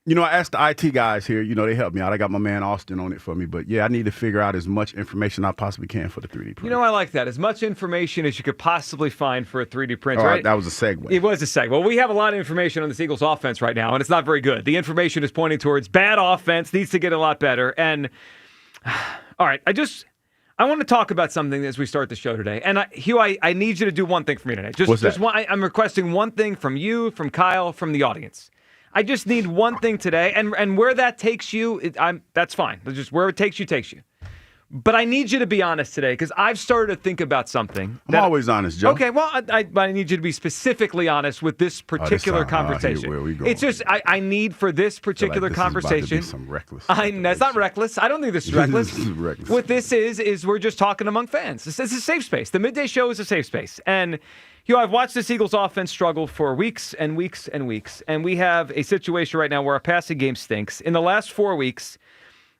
I asked the IT guys here, they helped me out. I got my man Austin on it for me. But, yeah, I need to figure out as much information I possibly can for the 3D printer. I like that. As much information as you could possibly find for a 3D printer. Right? That was a segue. It was a segue. Well, we have a lot of information on this Eagles offense right now, and it's not very good. The information is pointing towards bad offense, needs to get a lot better. And, all right, I want to talk about something as we start the show today. And, Hugh, I need you to do one thing for me today. What's that? I'm requesting one thing from you, from Kyle, from the audience. I just need one thing today, and where that takes you, that's fine. Just where it takes you. But I need you to be honest today because I've started to think about something. I'm always honest, Joe. Okay, well, I need you to be specifically honest with this particular conversation. Where we go. It's just I need for this particular conversation. Is about to be some reckless. That's not reckless. I don't think this is reckless. This is reckless. What this is we're just talking among fans. This is a safe space. The midday show is a safe space, and. I've watched this Eagles offense struggle for weeks and weeks and weeks, and we have a situation right now where our passing game stinks. In the last 4 weeks,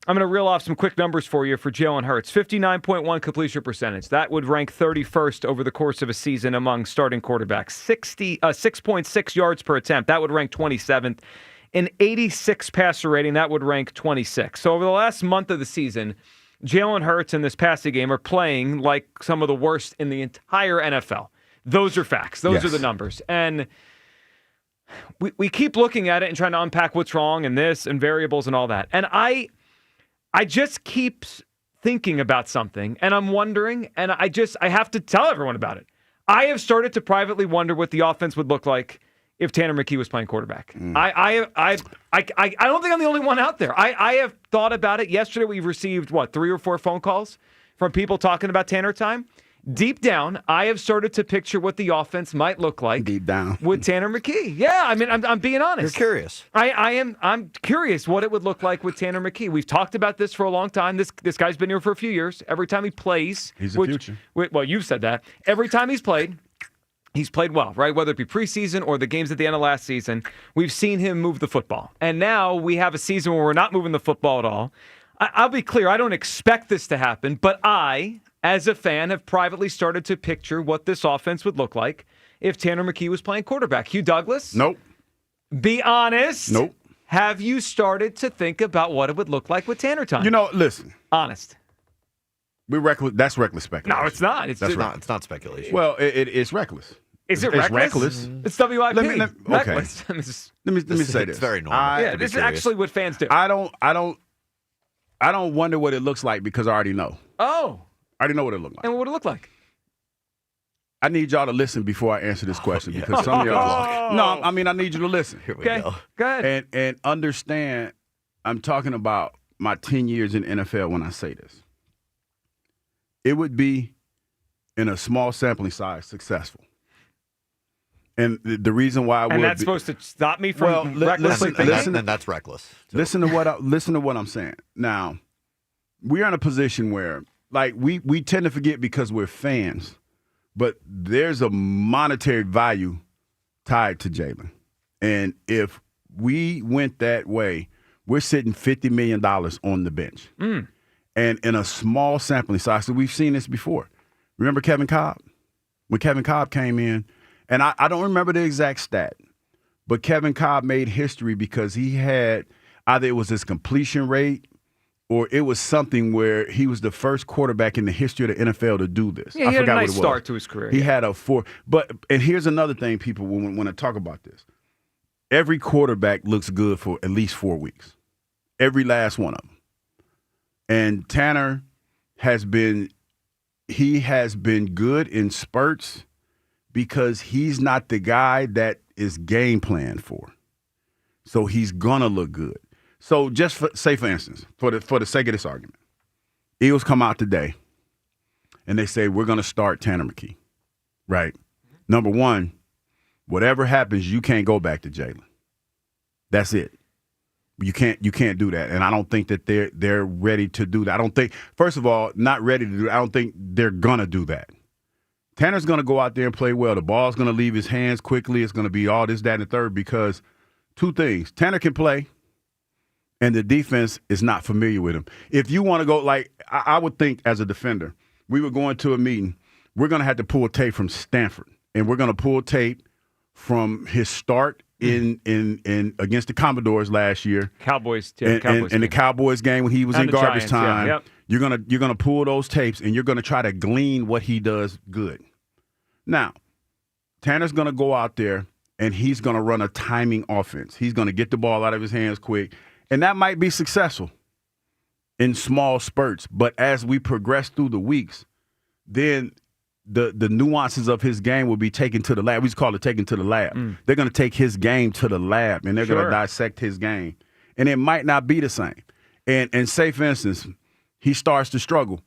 I'm going to reel off some quick numbers for you for Jalen Hurts. 59.1 completion percentage. That would rank 31st over the course of a season among starting quarterbacks. 6.6 yards per attempt. That would rank 27th. An 86 passer rating. That would rank 26th. So over the last month of the season, Jalen Hurts and this passing game are playing like some of the worst in the entire NFL. Those are facts. Those are the numbers. And we keep looking at it and trying to unpack what's wrong and this and variables and all that. And I just keep thinking about something, and I'm wondering, and I have to tell everyone about it. I have started to privately wonder what the offense would look like if Tanner McKee was playing quarterback. I don't think I'm the only one out there. I have thought about it. Yesterday we received, 3 or 4 phone calls from people talking about Tanner time. Deep down, I have started to picture what the offense might look like. Deep down with Tanner McKee. Yeah, I mean, I'm being honest. You're curious. I'm curious what it would look like with Tanner McKee. We've talked about this for a long time. This guy's been here for a few years. Every time he plays, he's the future. Well, you've said that. Every time he's played well, right? Whether it be preseason or the games at the end of last season, we've seen him move the football. And now we have a season where we're not moving the football at all. I'll be clear. I don't expect this to happen, but I, as a fan, have privately started to picture what this offense would look like if Tanner McKee was playing quarterback. Hugh Douglas? Nope. Be honest. Nope. Have you started to think about what it would look like with Tanner time? Listen. Honest. We're reckless. That's reckless speculation. No, it's not. It's not speculation. Well, it's reckless. Is it it's reckless? It's WIP. Reckless. Let me say this. It's very normal. This is actually what fans do. I don't wonder what it looks like because I already know. Oh. I already know what it looks like. And what would it look like? I need y'all to listen before I answer this question because some of y'all. No, I mean I need you to listen. Here we go. Go ahead. And understand. I'm talking about my 10 years in NFL when I say this. It would be in a small sampling size successful. And the reason why I would. And that's supposed to stop me from recklessly thinking? Then that's reckless. Listen to what I'm saying. Now, we are in a position where, like, we tend to forget because we're fans, but there's a monetary value tied to Jalen. And if we went that way, we're sitting $50 million on the bench. Mm. And in a small sampling size, so we've seen this before. Remember Kevin Cobb? When Kevin Cobb came in, and I don't remember the exact stat, but Kevin Cobb made history because he had either it was his completion rate or it was something where he was the first quarterback in the history of the NFL to do this. Yeah, he had a nice start to his career. He had a 4. And here's another thing people want to talk about this. Every quarterback looks good for at least 4 weeks. Every last one of them. And Tanner has been good in spurts because he's not the guy that is game planned for. So he's gonna look good. So just say for instance, for the sake of this argument, Eagles come out today and they say we're gonna start Tanner McKee. Right? Number one, whatever happens, you can't go back to Jalen. That's it. You can't do that, and I don't think that they're ready to do that. I don't think, first of all, not ready to do that. I don't think they're gonna do that. Tanner's gonna go out there and play well. The ball's gonna leave his hands quickly. It's gonna be all this, that, and the third because two things: Tanner can play, and the defense is not familiar with him. If you want to go, like I would think as a defender, we were going to a meeting. We're gonna have to pull tape from Stanford, and we're gonna pull tape from his start in against the Commodores last year, Cowboys, and the Cowboys game when he was in garbage Giants, time. Yeah, yep. You're gonna pull those tapes and you're gonna try to glean what he does good. Now, Tanner's gonna go out there and he's gonna run a timing offense. He's gonna get the ball out of his hands quick, and that might be successful in small spurts. But as we progress through the weeks, then the nuances of his game will be taken to the lab. We just call it taken to the lab. They're going to take his game to the lab, and they're going to dissect his game. And it might not be the same. And say, for instance, he starts to struggle.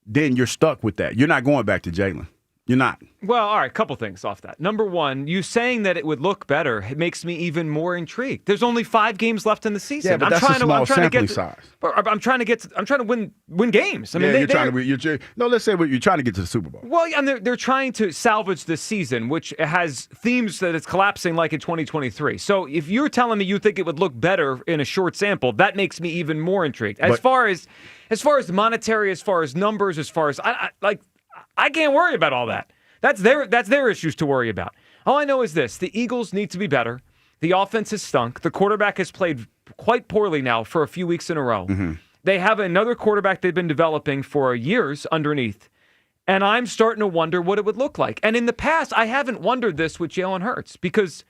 Then you're stuck with that. You're not going back to Jalen. You're not. Well, all right, couple things off that. Number one, you saying that it would look better, it makes me even more intrigued. There's only 5 games left in the season. Yeah, but that's a small sampling size. I'm trying to win games. I mean, you're trying to let's say you're trying to get to the Super Bowl. Well, and they're trying to salvage this season, which has themes that it's collapsing like in 2023. So if you're telling me you think it would look better in a short sample, that makes me even more intrigued. As far as monetary, as far as numbers, as far as I can't worry about all that. That's their issues to worry about. All I know is this: the Eagles need to be better. The offense has stunk. The quarterback has played quite poorly now for a few weeks in a row. Mm-hmm. They have another quarterback they've been developing for years underneath. And I'm starting to wonder what it would look like. And in the past, I haven't wondered this with Jalen Hurts because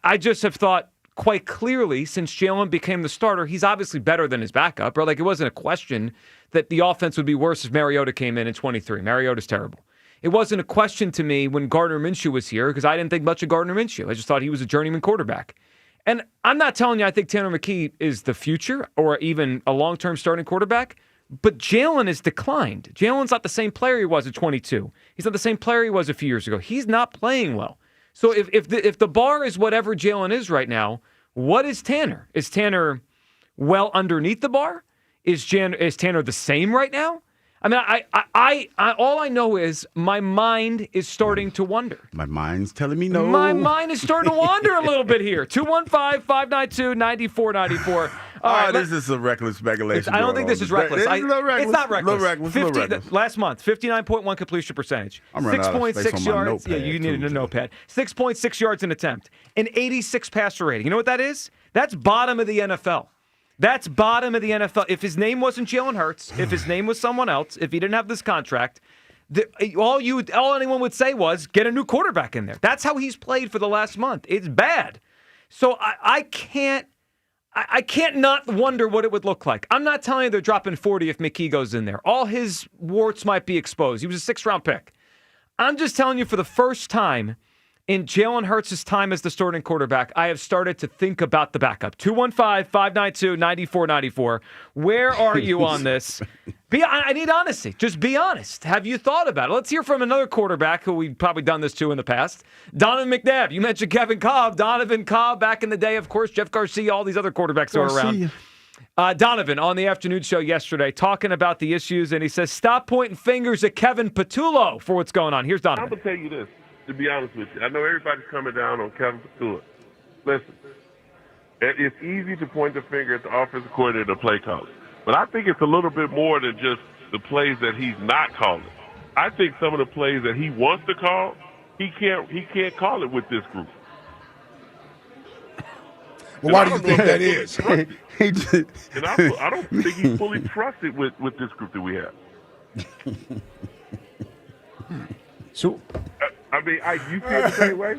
I just have thought quite clearly since Jalen became the starter, he's obviously better than his backup. Right? Like, it wasn't a question that the offense would be worse if Mariota came in 23. Mariota's terrible. It wasn't a question to me when Gardner Minshew was here because I didn't think much of Gardner Minshew. I just thought he was a journeyman quarterback. And I'm not telling you I think Tanner McKee is the future or even a long-term starting quarterback, but Jalen has declined. Jalen's not the same player he was at 22. He's not the same player he was a few years ago. He's not playing well. So if the bar is whatever Jalen is right now, what is Tanner? Is Tanner well underneath the bar? Is Tanner the same right now? I mean, I all I know is my mind is starting to wonder. My mind's telling me no. My mind is starting to wander a little bit here. 215-592-9494. right, this is some reckless speculation. I don't think this is reckless. It's a little reckless. It's not reckless. Little reckless. Last month, 59.1 completion percentage. I'm running out of space 6.6 on my yards. notepad, You needed too. a notepad. 6.6 yards an attempt. An 86 passer rating. You know what that is? That's bottom of the NFL. That's bottom of the NFL. If his name wasn't Jalen Hurts, if his name was someone else, if he didn't have this contract, all anyone would say was get a new quarterback in there. That's how he's played for the last month. It's bad. So I can't not wonder what it would look like. I'm not telling you they're dropping 40 if McKee goes in there. All his warts might be exposed. He was a sixth-round pick. I'm just telling you, for the first time in Jalen Hurts' time as the starting quarterback, I have started to think about the backup. 215-592-9494. Where are you on this? I need honesty. Just be honest. Have you thought about it? Let's hear from another quarterback who we've probably done this to in the past. Donovan McNabb. You mentioned Kevin Kolb. Donovan Cobb back in the day, of course. Jeff Garcia, all these other quarterbacks who are around. Donovan on the afternoon show yesterday talking about the issues, and he says, stop pointing fingers at Kevin Patullo for what's going on. Here's Donovan. I'm going to tell you this, to be honest with you. I know everybody's coming down on Kevin Patullo. Listen, it's easy to point the finger at the offensive coordinator and the play caller, but I think it's a little bit more than just the plays that he's not calling. I think some of the plays that he wants to call, he can't call it with this group. Well, why do you think that is? And I don't think he's fully trusted with this group that we have. So, I mean, you feel the same way?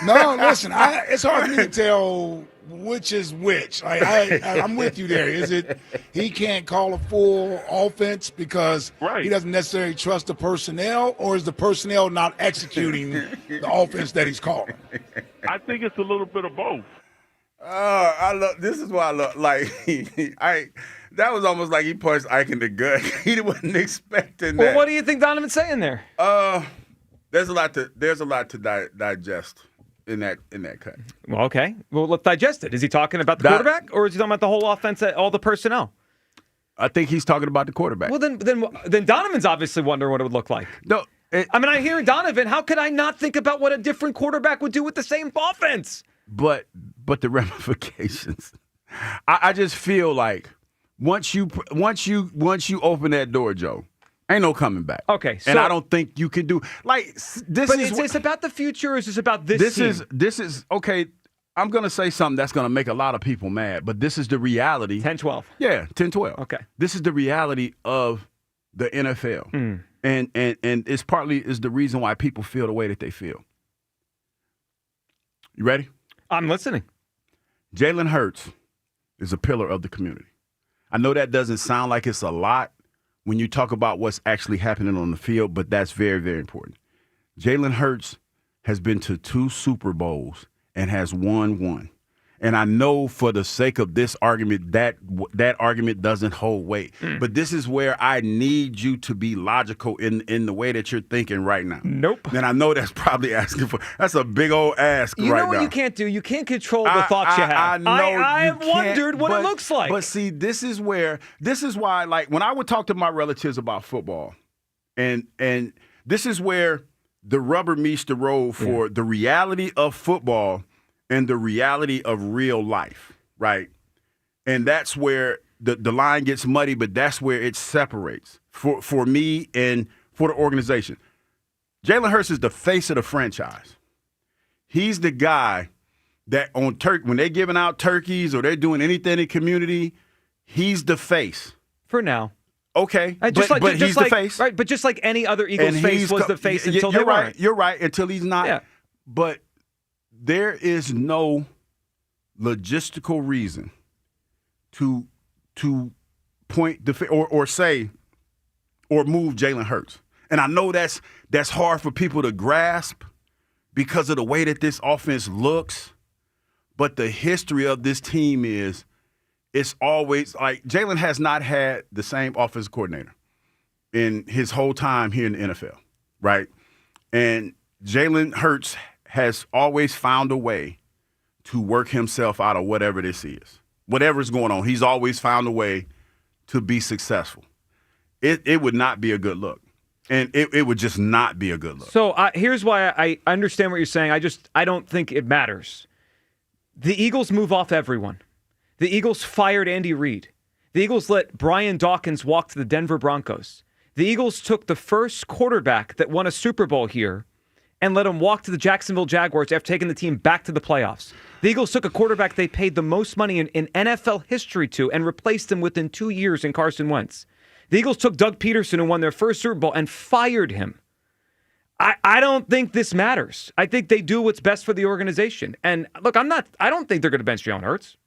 No, listen, it's hard for me to tell which is which. I'm with you there. Is it he can't call a full offense because he doesn't necessarily trust the personnel, or is the personnel not executing the offense that he's calling? I think it's a little bit of both. This is why I love. That was almost like he punched Ike in the gut. He wasn't expecting that. Well, what do you think Donovan's saying there? There's a lot to digest in that cut. Well, okay. Well, let's digest it. Is he talking about the quarterback, or is he talking about the whole offense, all the personnel? I think he's talking about the quarterback. Well, then Donovan's obviously wondering what it would look like. No, I hear Donovan. How could I not think about what a different quarterback would do with the same offense? But the ramifications. I just feel like once you open that door, Joe, ain't no coming back. Okay, and I don't think you can do this. But is this about the future, or is this about this team? This is okay. I'm going to say something that's going to make a lot of people mad, but this is the reality. 10-12. Yeah, 10-12. Okay. This is the reality of the NFL. And it's partly is the reason why people feel the way that they feel. You ready? I'm listening. Jalen Hurts is a pillar of the community. I know that doesn't sound like it's a lot when you talk about what's actually happening on the field, but that's very, very important. Jalen Hurts has been to 2 Super Bowls and has won 1. And I know for the sake of this argument, that argument doesn't hold weight. But this is where I need you to be logical in the way that you're thinking right now. Nope. And I know that's probably that's a big old ask right now. You know what you can't do? You can't control the thoughts you have. I know I've wondered what it looks like. But see, this is why, like, when I would talk to my relatives about football, and this is where the rubber meets the road for the reality of football and the reality of real life, right? And that's where the line gets muddy, but that's where it separates for me and for the organization. Jalen Hurts is the face of the franchise. He's the guy that when they're giving out turkeys or they're doing anything in community, he's the face. For now. Okay, but he's the face. Right, but just like any other Eagles face was the face until they weren't. You're right, until he's not. Yeah. But there is no logistical reason to point the or say or move Jalen Hurts. And I know that's hard for people to grasp because of the way that this offense looks. But the history of this team is it's always like Jalen has not had the same offensive coordinator in his whole time here in the NFL, right? And Jalen Hurts has always found a way to work himself out of whatever this is. Whatever's going on, he's always found a way to be successful. It would not be a good look. And it would just not be a good look. So here's why I understand what you're saying. I don't think it matters. The Eagles move off everyone. The Eagles fired Andy Reid. The Eagles let Brian Dawkins walk to the Denver Broncos. The Eagles took the first quarterback that won a Super Bowl here and let him walk to the Jacksonville Jaguars after taking the team back to the playoffs. The Eagles took a quarterback they paid the most money in NFL history to and replaced him within 2 years in Carson Wentz. The Eagles took Doug Peterson, who won their first Super Bowl, and fired him. I don't think this matters. I think they do what's best for the organization. And look, I don't think they're going to bench Jalen Hurts.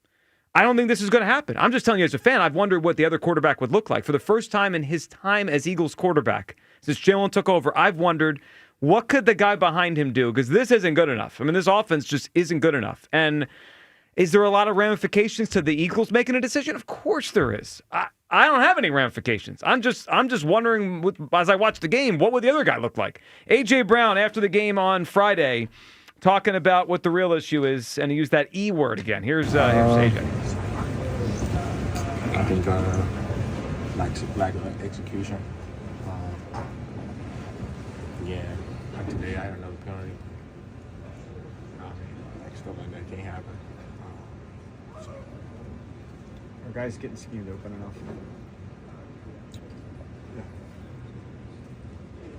I don't think this is going to happen. I'm just telling you as a fan, I've wondered what the other quarterback would look like. For the first time in his time as Eagles quarterback, since Jalen took over, I've wondered, what could the guy behind him do? Because this isn't good enough. I mean, this offense just isn't good enough. And is there a lot of ramifications to the Eagles making a decision? Of course there is. I don't have any ramifications. I'm just wondering, as I watch the game, what would the other guy look like? A.J. Brown, after the game on Friday, talking about what the real issue is, and he used that E word again. Here's A.J. I think lack of execution. Like today, I had another penalty. Stuff like that can't happen. Are guys getting schemed open enough? Yeah.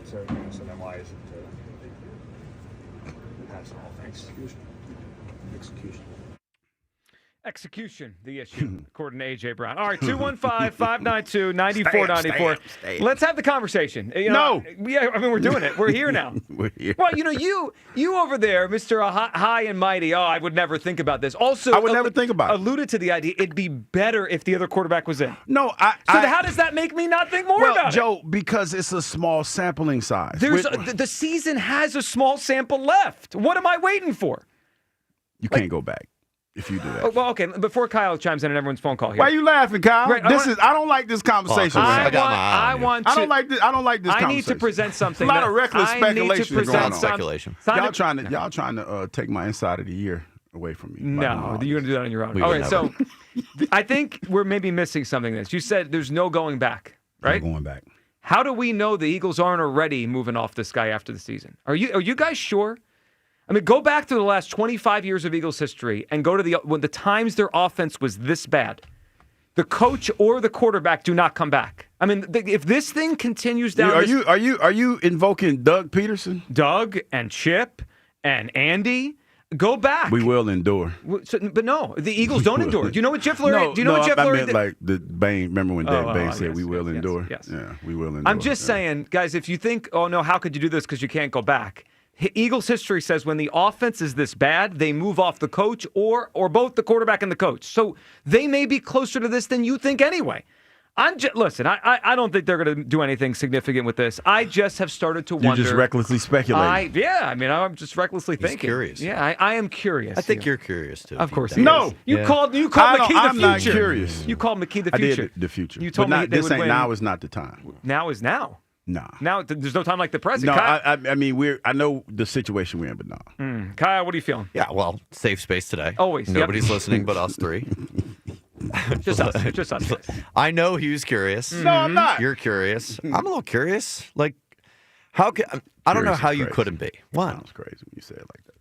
So then why is it pass offense? Execution. Execution, the issue, according to A.J. Brown. All right, 215-592-9494. Let's have the conversation. No. Yeah, I mean, we're doing it. We're here now. We're here. Well, you over there, Mr. High and Mighty, I would never think about this. Also, I would never think about it. Alluded to the idea, it'd be better if the other quarterback was in. No, how does that make me not think more about it? Joe, because it's a small sampling size. The season has a small sample left. What am I waiting for? You can't go back if you do that. Well, okay, before Kyle chimes in on everyone's phone call here. Why are you laughing, Kyle? Right, I don't like this conversation. I don't like this conversation. I need to present something. A lot of reckless speculation going on. Speculation. Y'all trying to take my inside of the year away from me. No, you're going to do that on your own. All right, so I think we're maybe missing something. You said there's no going back, right? No going back. How do we know the Eagles aren't already moving off this guy after the season? Are you guys sure? I mean, go back to the last 25 years of Eagles history and go to when the times their offense was this bad. The coach or the quarterback do not come back. I mean, if this thing continues down, are you invoking Doug Peterson? Doug and Chip and Andy, go back. We will endure. But no, the Eagles don't endure. Do you know what Jeff Lurie? I meant like the Bain. Remember when Bain said we will endure? Yes. Yeah, we will endure. I'm just saying, guys, if you think, oh no, how could you do this because you can't go back? Eagles history says when the offense is this bad, they move off the coach or both the quarterback and the coach. So they may be closer to this than you think anyway. Listen, I don't think they're going to do anything significant with this. I just have started to wonder. You're just recklessly speculating. I'm just recklessly thinking. Curious. Yeah, I am curious. I think you're curious too. Of course. No. You called McKee the future. I'm not curious. You called McKee the future. I did the future. You told me this ain't now is not the time. Now is now. No. Now there's no time like the present. No, Kyle, I mean I know the situation we're in, but no. Kyle, what are you feeling? Yeah, well, safe space today. Always. Nobody's listening but us three. Just us. Just us. I know Hugh's curious. No, I'm not. You're curious. I'm a little curious. Like, how can I don't know how you couldn't be. What? Sounds crazy when you say it like that.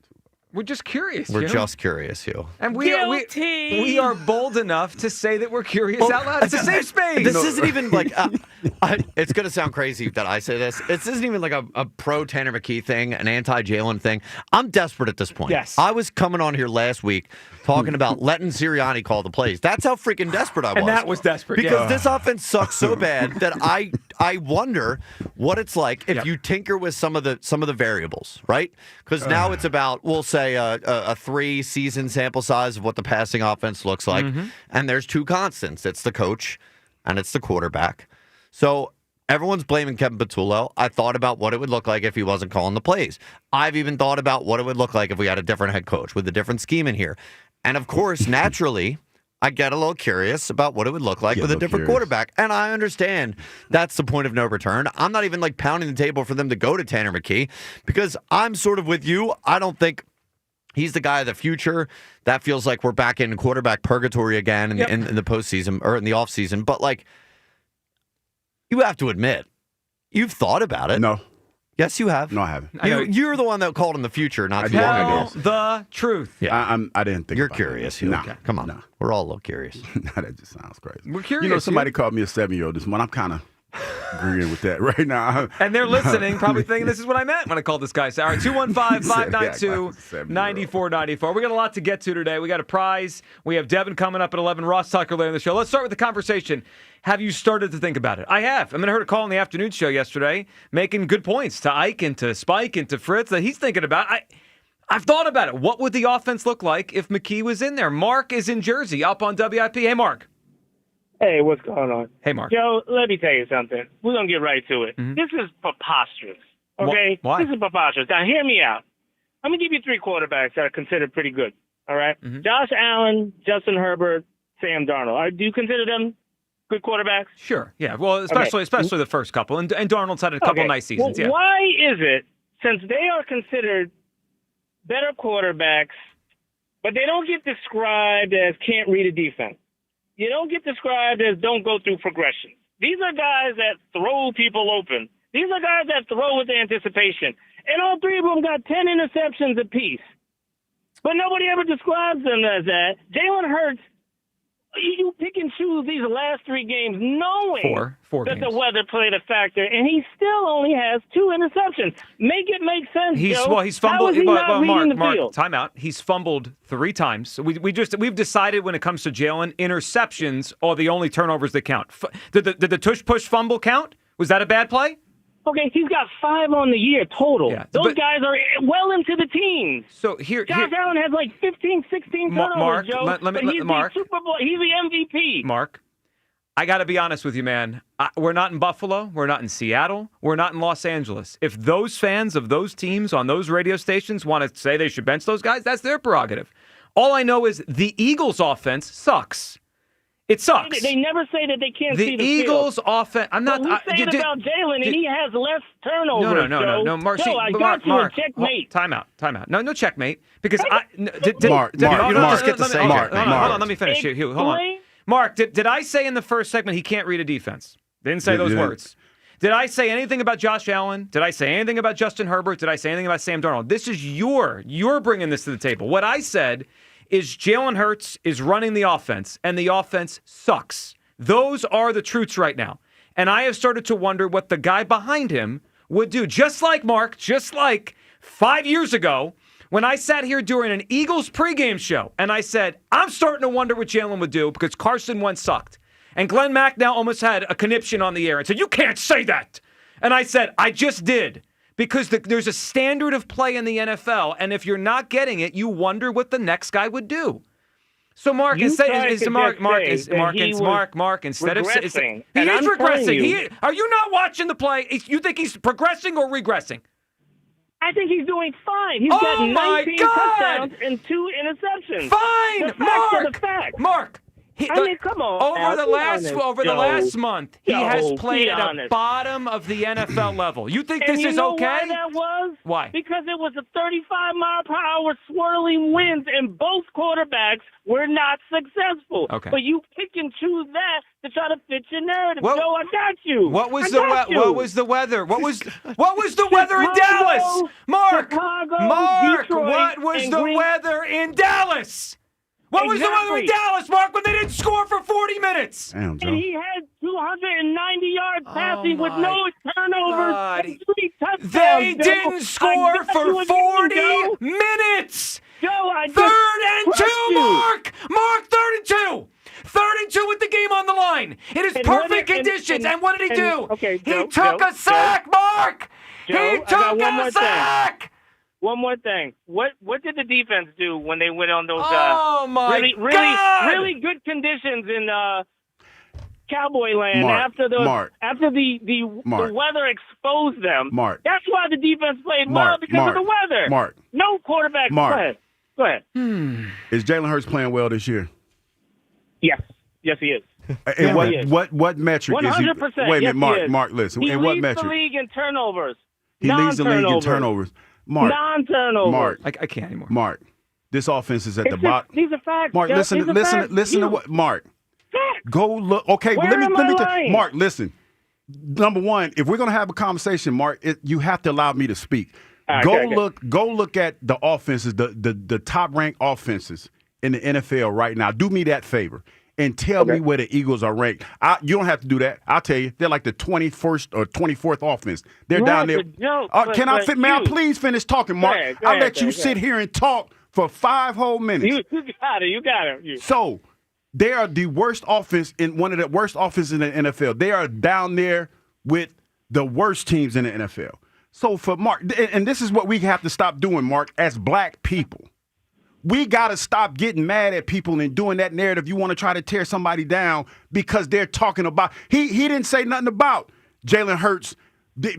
We're just curious. We're just curious, Hugh. And we are bold enough to say that we're curious out loud. It's a safe space. This isn't even like, it's going to sound crazy that I say this. This isn't even like a pro Tanner McKee thing, an anti-Jalen thing. I'm desperate at this point. Yes. I was coming on here last week talking about letting Sirianni call the plays. That's how freaking desperate I was. And that was desperate. Because this offense sucks so bad that I wonder what it's like if you tinker with some of the variables, right? Because now it's about, we'll say, a 3-season sample size of what the passing offense looks like. And there's two constants. It's the coach and it's the quarterback. So everyone's blaming Kevin Patullo. I thought about what it would look like if he wasn't calling the plays. I've even thought about what it would look like if we had a different head coach with a different scheme in here. And of course, naturally, I get a little curious about what it would look like with a different quarterback. And I understand that's the point of no return. I'm not even like pounding the table for them to go to Tanner McKee because I'm sort of with you. I don't think he's the guy of the future. That feels like we're back in quarterback purgatory again in the postseason or in the offseason. But, like, you have to admit, you've thought about it. No. Yes, you have. No, I haven't. You're the one that called in the future, not too long ago. The truth. Yeah. I didn't think You're about curious. That. Okay. Come on. We're all a little curious. That just sounds crazy. We're curious. Somebody called me a 7-year-old this morning. I'm kind of agreeing with that right now. And they're listening, probably thinking this is what I meant when I called this guy. All right, 215-592-9494. We got a lot to get to today. We got a prize. We have Devin coming up at 11. Ross Tucker later in the show. Let's start with the conversation. Have you started to think about it? I have. I heard a call in the afternoon show yesterday making good points to Ike and to Spike and to Fritz that he's thinking about. I've thought about it. What would the offense look like if McKee was in there? Mark is in Jersey, up on WIP. Hey, Mark. Hey, what's going on? Hey, Mark. Joe, let me tell you something. We're going to get right to it. Mm-hmm. This is preposterous, okay? Why? This is preposterous. Now, hear me out. I'm going to give you 3 quarterbacks that are considered pretty good, all right? Mm-hmm. Josh Allen, Justin Herbert, Sam Darnold. Do you consider them good quarterbacks? Sure, yeah. Well, especially the first couple. And Darnold's had a couple nice seasons, well, yeah. Why is it, since they are considered better quarterbacks, but they don't get described as can't read a defense? You don't get described as don't go through progression. These are guys that throw people open. These are guys that throw with anticipation. And all 3 of them got 10 interceptions apiece. But nobody ever describes them as that. Jalen Hurts, you pick and choose these last 3 games knowing Four that games. the weather played a factor, and he still only has 2 interceptions. Make it make sense, Joe. He's fumbled. How is he not reading the field? Time out. He's fumbled 3 times. So we've decided when it comes to Jalen, interceptions are the only turnovers that count. Did the tush push fumble count? Was that a bad play? Okay, he's got 5 on the year total. Yeah, Those guys are well into the teens. So Josh Allen has like 15, 16 turnovers, Mark, Joe. let me- but he's Mark. the Super Bowl. He's the MVP. Mark, I got to be honest with you, man. We're not in Buffalo. We're not in Seattle. We're not in Los Angeles. If those fans of those teams on those radio stations want to say they should bench those guys, that's their prerogative. All I know is the Eagles' offense sucks. It sucks. They never say that they can't see the Eagles' field. offense. I'm not. But we say it about Jalen, and he has less turnovers. No. Mark, Joe, I got you a checkmate. Time out. No checkmate. Because Mark, hold on. Let me finish here. Hold on. Mark, did I say in the first segment he can't read a defense? Didn't say those words. Did I say anything about Josh Allen? Did I say anything about Justin Herbert? Did I say anything about Sam Darnold? This is you're bringing this to the table. What I said is Jalen Hurts is running the offense, and the offense sucks. Those are the truths right now. And I have started to wonder what the guy behind him would do. Just like 5 years ago, when I sat here during an Eagles pregame show, and I said, I'm starting to wonder what Jalen would do because Carson Wentz sucked. And Glenn Mack now almost had a conniption on the air and said, you can't say that. And I said, I just did. Because there's a standard of play in the NFL, and if you're not getting it, you wonder what the next guy would do. So Mark, instead of he's regressing. Are you not watching the play? You think he's progressing or regressing? I think he's doing fine. He's got 19 touchdowns and 2 interceptions. Fine, Mark. Come on. Over the last month, he has played at the bottom of the NFL level. You think this is okay? Why that was? Why? Because it was a 35-mile-per-hour swirling winds, and both quarterbacks were not successful. Okay. But you pick and choose that to try to fit your narrative. Joe, I got you. What was the weather? What was the weather in Dallas? Mark, Detroit, what was the weather in Dallas? What was the weather in Dallas, Mark, when they didn't score for 40 minutes? Damn, Joe. And he had 290 yards passing with no turnovers and 3 touchdowns. They didn't score for 40 minutes. Joe, Third and 2, Mark. Mark, 3rd and 2. 3rd and 2 with the game on the line. It is perfect conditions. And what did he do? He took a sack, Mark. He took a sack. One more thing. What did the defense do when they went on those really good conditions in Cowboy Land after the weather exposed them? That's why the defense played well because of the weather. No quarterback. Go ahead. Is Jalen Hurts playing well this year? Yes, he is. And what metric 100%, is he? Wait a minute, Mark, listen. He in what leads metric? the league in turnovers. He leads the league in turnovers. Mark, non-turnovers. Mark, I can't anymore. Mark, this offense is at the bottom. These are facts. Mark, Jeff, listen to what Mark. Facts. Go look. Okay, Where let me am I lying? Mark, listen. number one, if we're going to have a conversation, Mark, you have to allow me to speak. Okay. Go look at the offenses, the top ranked offenses in the NFL right now. Do me that favor and tell me where the Eagles are ranked. You don't have to do that. I'll tell you. They're like the 21st or 24th offense. They're down there. May I please finish talking, Mark? I'll let you sit here and talk for 5 whole minutes. You got it. So they are the worst offense in one of the worst offenses in the NFL. They are down there with the worst teams in the NFL. So for Mark, and this is what we have to stop doing, Mark, as black people. We got to stop getting mad at people and doing that narrative. You want to try to tear somebody down because they're talking about he didn't say nothing about Jalen Hurts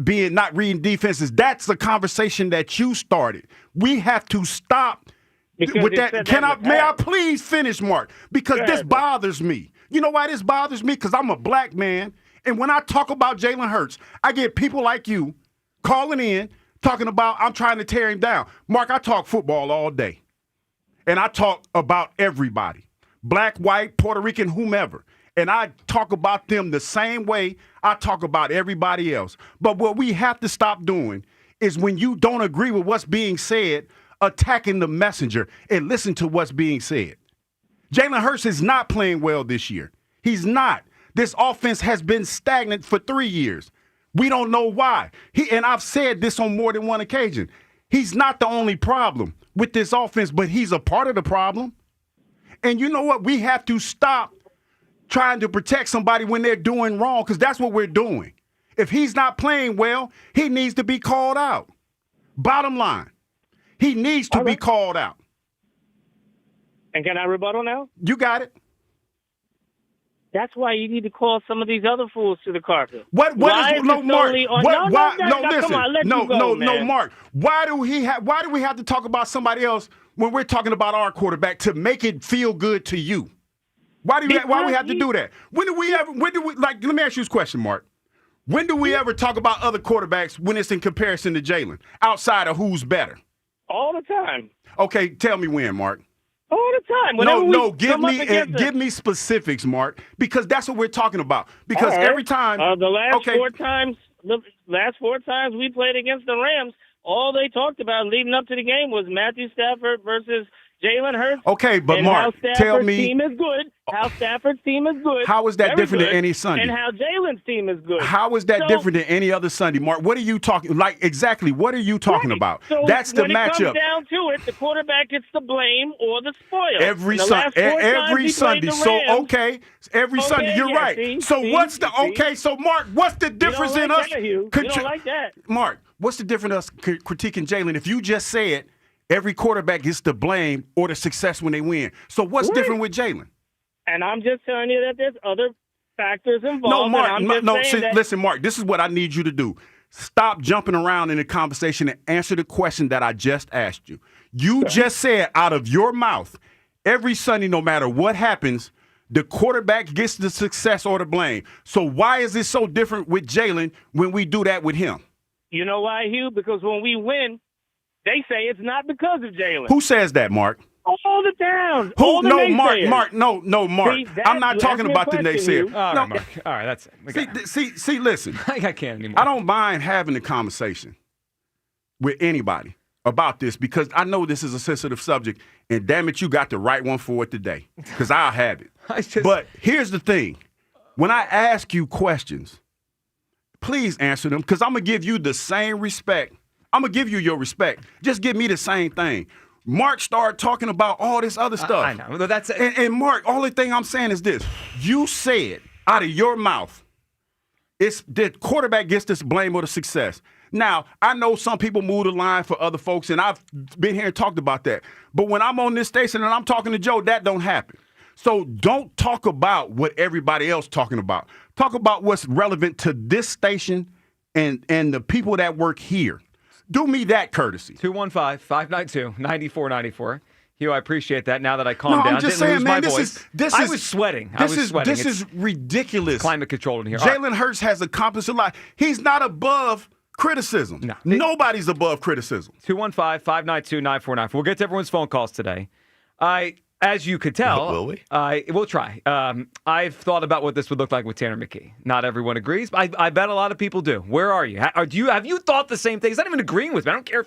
being not reading defenses. That's the conversation that you started. We have to stop with that. May I please finish, Mark? Because this bothers me. You know why this bothers me? Because I'm a black man, and when I talk about Jalen Hurts, I get people like you calling in talking about I'm trying to tear him down. Mark, I talk football all day. And I talk about everybody, black, white, Puerto Rican, whomever. And I talk about them the same way I talk about everybody else. But what we have to stop doing is when you don't agree with what's being said, attacking the messenger and listen to what's being said. Jalen Hurts is not playing well this year. He's not. This offense has been stagnant for 3 years. We don't know why. And I've said this on more than one occasion. He's not the only problem with this offense, but he's a part of the problem. And you know what? We have to stop trying to protect somebody when they're doing wrong, because that's what we're doing. If he's not playing well, he needs to be called out. Bottom line, he needs to be called out. And can I rebuttal now? You got it. That's why you need to call some of these other fools to the carpet. Mark? No, Mark. Why do we have to talk about somebody else when we're talking about our quarterback to make it feel good to you? Why do we have to do that? Let me ask you this question, Mark. When do we ever talk about other quarterbacks when it's in comparison to Jalen, outside of who's better? All the time. Okay, tell me when, Mark. All the time. Give me specifics, Mark, because that's what we're talking about. Because every time the last four times we played against the Rams, all they talked about leading up to the game was Matthew Stafford versus Jalen Hurts. Okay, but Mark, tell me team is good. How Stafford's team is good. How is that different than any Sunday? And how Jalen's team is good. How is that different than any other Sunday, Mark? What are you talking exactly? What are you talking about? So that's the when matchup. When it comes down to it, the quarterback gets the blame or the spoil. Every Sunday. Every Sunday. You're right. So Mark, what's the difference in us? You don't like that. Mark, what's the difference in us critiquing Jalen? If you just said every quarterback gets the blame or the success when they win. So what's different with Jalen? And I'm just telling you that there's other factors involved. No, Mark. Listen, Mark. This is what I need you to do. Stop jumping around in the conversation and answer the question that I just asked you. You just said out of your mouth, every Sunday, no matter what happens, the quarterback gets the success or the blame. So why is it so different with Jalen when we do that with him? You know why, Hugh? Because when we win, they say it's not because of Jalen. Who says that, Mark? All the town. Who? No, Mark. Mark. I'm not talking about the naysayers. All right, Mark. All right, that's it. See, listen. I can't anymore. I don't mind having a conversation with anybody about this because I know this is a sensitive subject, and damn it, you got the right one for it today because I'll have it. But here's the thing. When I ask you questions, please answer them because I'm going to give you the same respect. I'm going to give you your respect. Just give me the same thing. Mark started talking about all this other stuff. I know. That's and Mark, only thing I'm saying is this. You said out of your mouth, it's the quarterback gets this blame or the success. Now, I know some people move the line for other folks, and I've been here and talked about that. But when I'm on this station and I'm talking to Joe, that don't happen. So don't talk about what everybody else talking about. Talk about what's relevant to this station and the people that work here. Do me that courtesy. 215-592-9494. Hugh, I appreciate that. Now that I calmed down, I'm just didn't saying, lose man, my voice. I was sweating. This is ridiculous. It's climate controlled in here. Jalen Hurts has accomplished a lot. He's not above criticism. No. Nobody's above criticism. 215-592-9494. We'll get to everyone's phone calls today. As you could tell, will we? We'll try. I've thought about what this would look like with Tanner McKee. Not everyone agrees. I bet a lot of people do. Where are you? Have you thought the same thing? He's not even agreeing with me. I don't care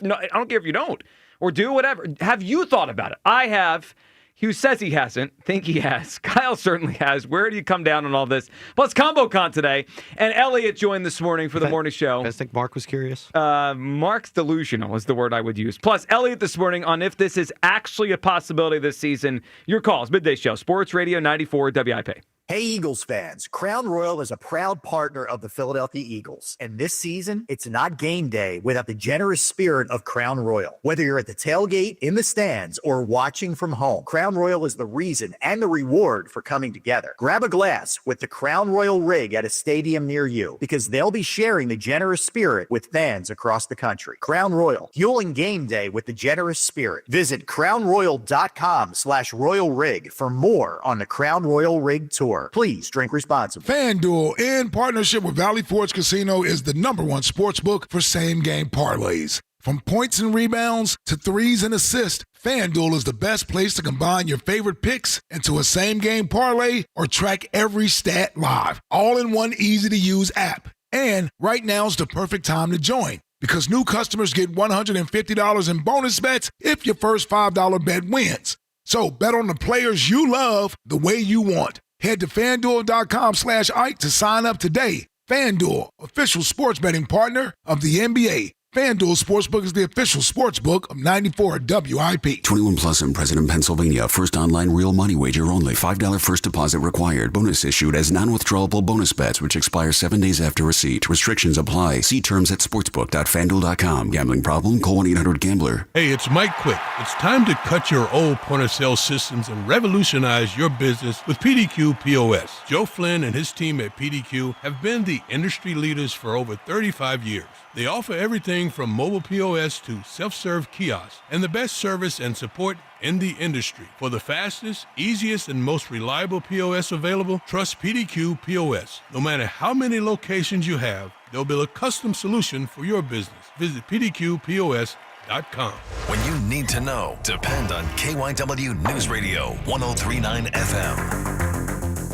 if you don't or do whatever. Have you thought about it? I have. Hugh says he hasn't. Think he has. Kyle certainly has. Where do you come down on all this? Plus, ComboCon today. And Eliot joined this morning for the morning show. You guys think Mark was curious? Mark's delusional is the word I would use. Plus, Eliot this morning on if this is actually a possibility this season. Your calls, Midday Show, Sports Radio 94 WIP. Hey, Eagles fans. Crown Royal is a proud partner of the Philadelphia Eagles. And this season, it's not game day without the generous spirit of Crown Royal. Whether you're at the tailgate, in the stands, or watching from home, Crown Royal is the reason and the reward for coming together. Grab a glass with the Crown Royal rig at a stadium near you because they'll be sharing the generous spirit with fans across the country. Crown Royal, fueling game day with the generous spirit. Visit crownroyal.com/royal rig for more on the Crown Royal Rig Tour. Please drink responsibly. FanDuel, in partnership with Valley Forge Casino, is the #1 sports book for same-game parlays. From points and rebounds to threes and assists, FanDuel is the best place to combine your favorite picks into a same-game parlay or track every stat live, all in one easy-to-use app. And right now's the perfect time to join because new customers get $150 in bonus bets if your first $5 bet wins. So bet on the players you love the way you want. Head to FanDuel.com/Ike to sign up today. FanDuel, official sports betting partner of the NBA. FanDuel Sportsbook is the official sportsbook of 94 WIP. 21 plus in President, Pennsylvania. First online real money wager only. $5 first deposit required. Bonus issued as non-withdrawable bonus bets, which expire 7 days after receipt. Restrictions apply. See terms at sportsbook.fanduel.com. Gambling problem? Call 1-800-GAMBLER. Hey, it's Mike Quick. It's time to cut your old point-of-sale systems and revolutionize your business with PDQ POS. Joe Flynn and his team at PDQ have been the industry leaders for over 35 years. They offer everything from mobile POS to self-serve kiosks and the best service and support in the industry. For the fastest, easiest, and most reliable POS available, trust PDQ POS. No matter how many locations you have, they'll build a custom solution for your business. Visit PDQPOS.com. When you need to know, depend on KYW News Radio 103.9 FM.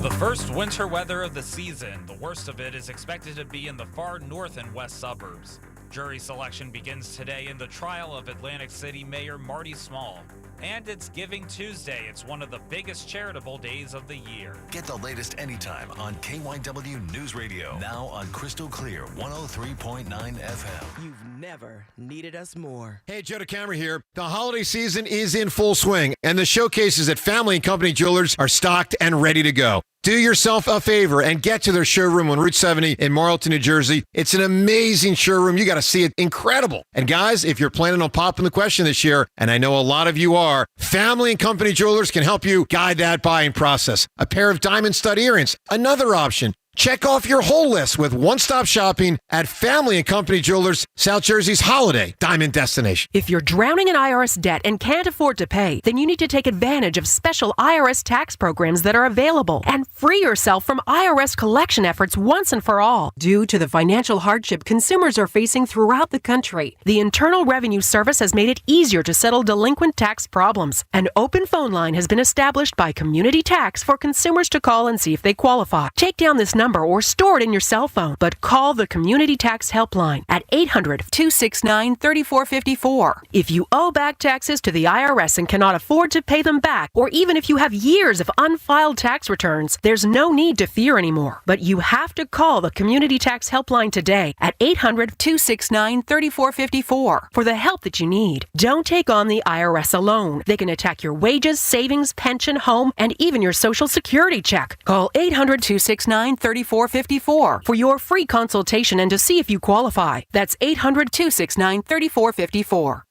The first winter weather of the season. The worst of it is expected to be in the far north and west suburbs. Jury selection begins today in the trial of Atlantic City Mayor Marty Small. And it's Giving Tuesday. It's one of the biggest charitable days of the year. Get the latest anytime on KYW News Radio. Now on Crystal Clear 103.9 FM. You've never needed us more. Hey, Joe DeCamera here. The holiday season is in full swing, and the showcases at Family & Company Jewelers are stocked and ready to go. Do yourself a favor and get to their showroom on Route 70 in Marlton, New Jersey. It's an amazing showroom. You got to see it. Incredible. And guys, if you're planning on popping the question this year, and I know a lot of you are, Family & Company Jewelers can help you guide that buying process. A pair of diamond stud earrings, another option. Check off your whole list with one-stop shopping at Family & Company Jewelers, South Jersey's holiday diamond destination. If you're drowning in IRS debt and can't afford to pay, then you need to take advantage of special IRS tax programs that are available and free yourself from IRS collection efforts once and for all. Due to the financial hardship consumers are facing throughout the country, the Internal Revenue Service has made it easier to settle delinquent tax problems. An open phone line has been established by Community Tax for consumers to call and see if they qualify. Take down this number or store it in your cell phone, but call the Community Tax Helpline at 800-269-3454. If you owe back taxes to the IRS and cannot afford to pay them back, or even if you have years of unfiled tax returns, there's no need to fear anymore. But you have to call the Community Tax Helpline today at 800-269-3454 for the help that you need. Don't take on the IRS alone. They can attack your wages, savings, pension, home, and even your Social Security check. Call 800-269-3454 for your free consultation and to see if you qualify. That's 800-269-3454.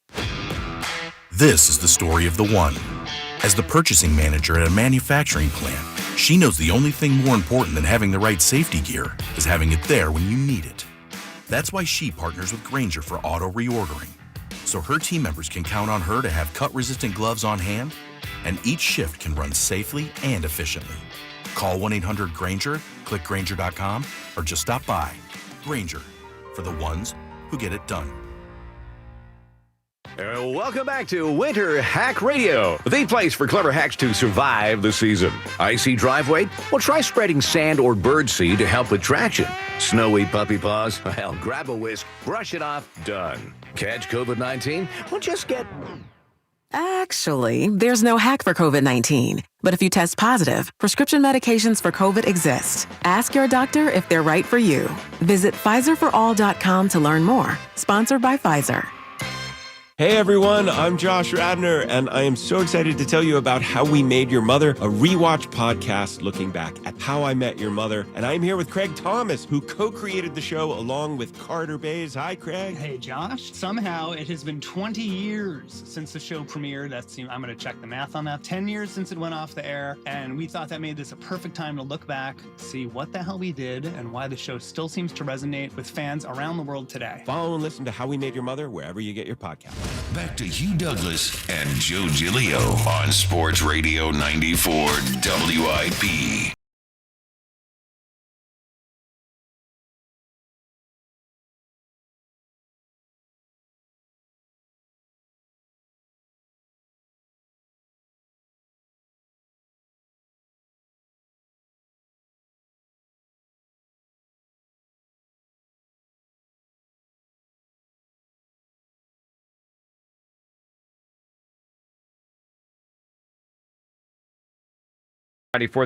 This is the story of the one. As the purchasing manager at a manufacturing plant, she knows the only thing more important than having the right safety gear is having it there when you need it. That's why she partners with Grainger for auto reordering, so her team members can count on her to have cut-resistant gloves on hand, and each shift can run safely and efficiently. Call 1-800-GRAINGER, click Grainger.com, or just stop by. Grainger, for the ones who get it done. Welcome back to Winter Hack Radio, the place for clever hacks to survive the season. Icy driveway? Well, try spreading sand or birdseed to help with traction. Snowy puppy paws? Well, grab a whisk, brush it off, done. Catch COVID-19? Well, just get... Actually, there's no hack for COVID-19. But if you test positive, prescription medications for COVID exist. Ask your doctor if they're right for you. Visit PfizerForAll.com to learn more. Sponsored by Pfizer. Hey everyone, I'm Josh Radner, and I am so excited to tell you about How We Made Your Mother, a rewatch podcast looking back at How I Met Your Mother. And I'm here with Craig Thomas, who co-created the show along with Carter Bays. Hi, Craig. Hey, Josh. Somehow it has been 20 years since the show premiered. I'm going to check the math on that. 10 years since it went off the air, and we thought that made this a perfect time to look back, see what the hell we did, and why the show still seems to resonate with fans around the world today. Follow and listen to How We Made Your Mother wherever you get your podcast. Back to Hugh Douglas and Joe Giglio on Sports Radio 94 WIP.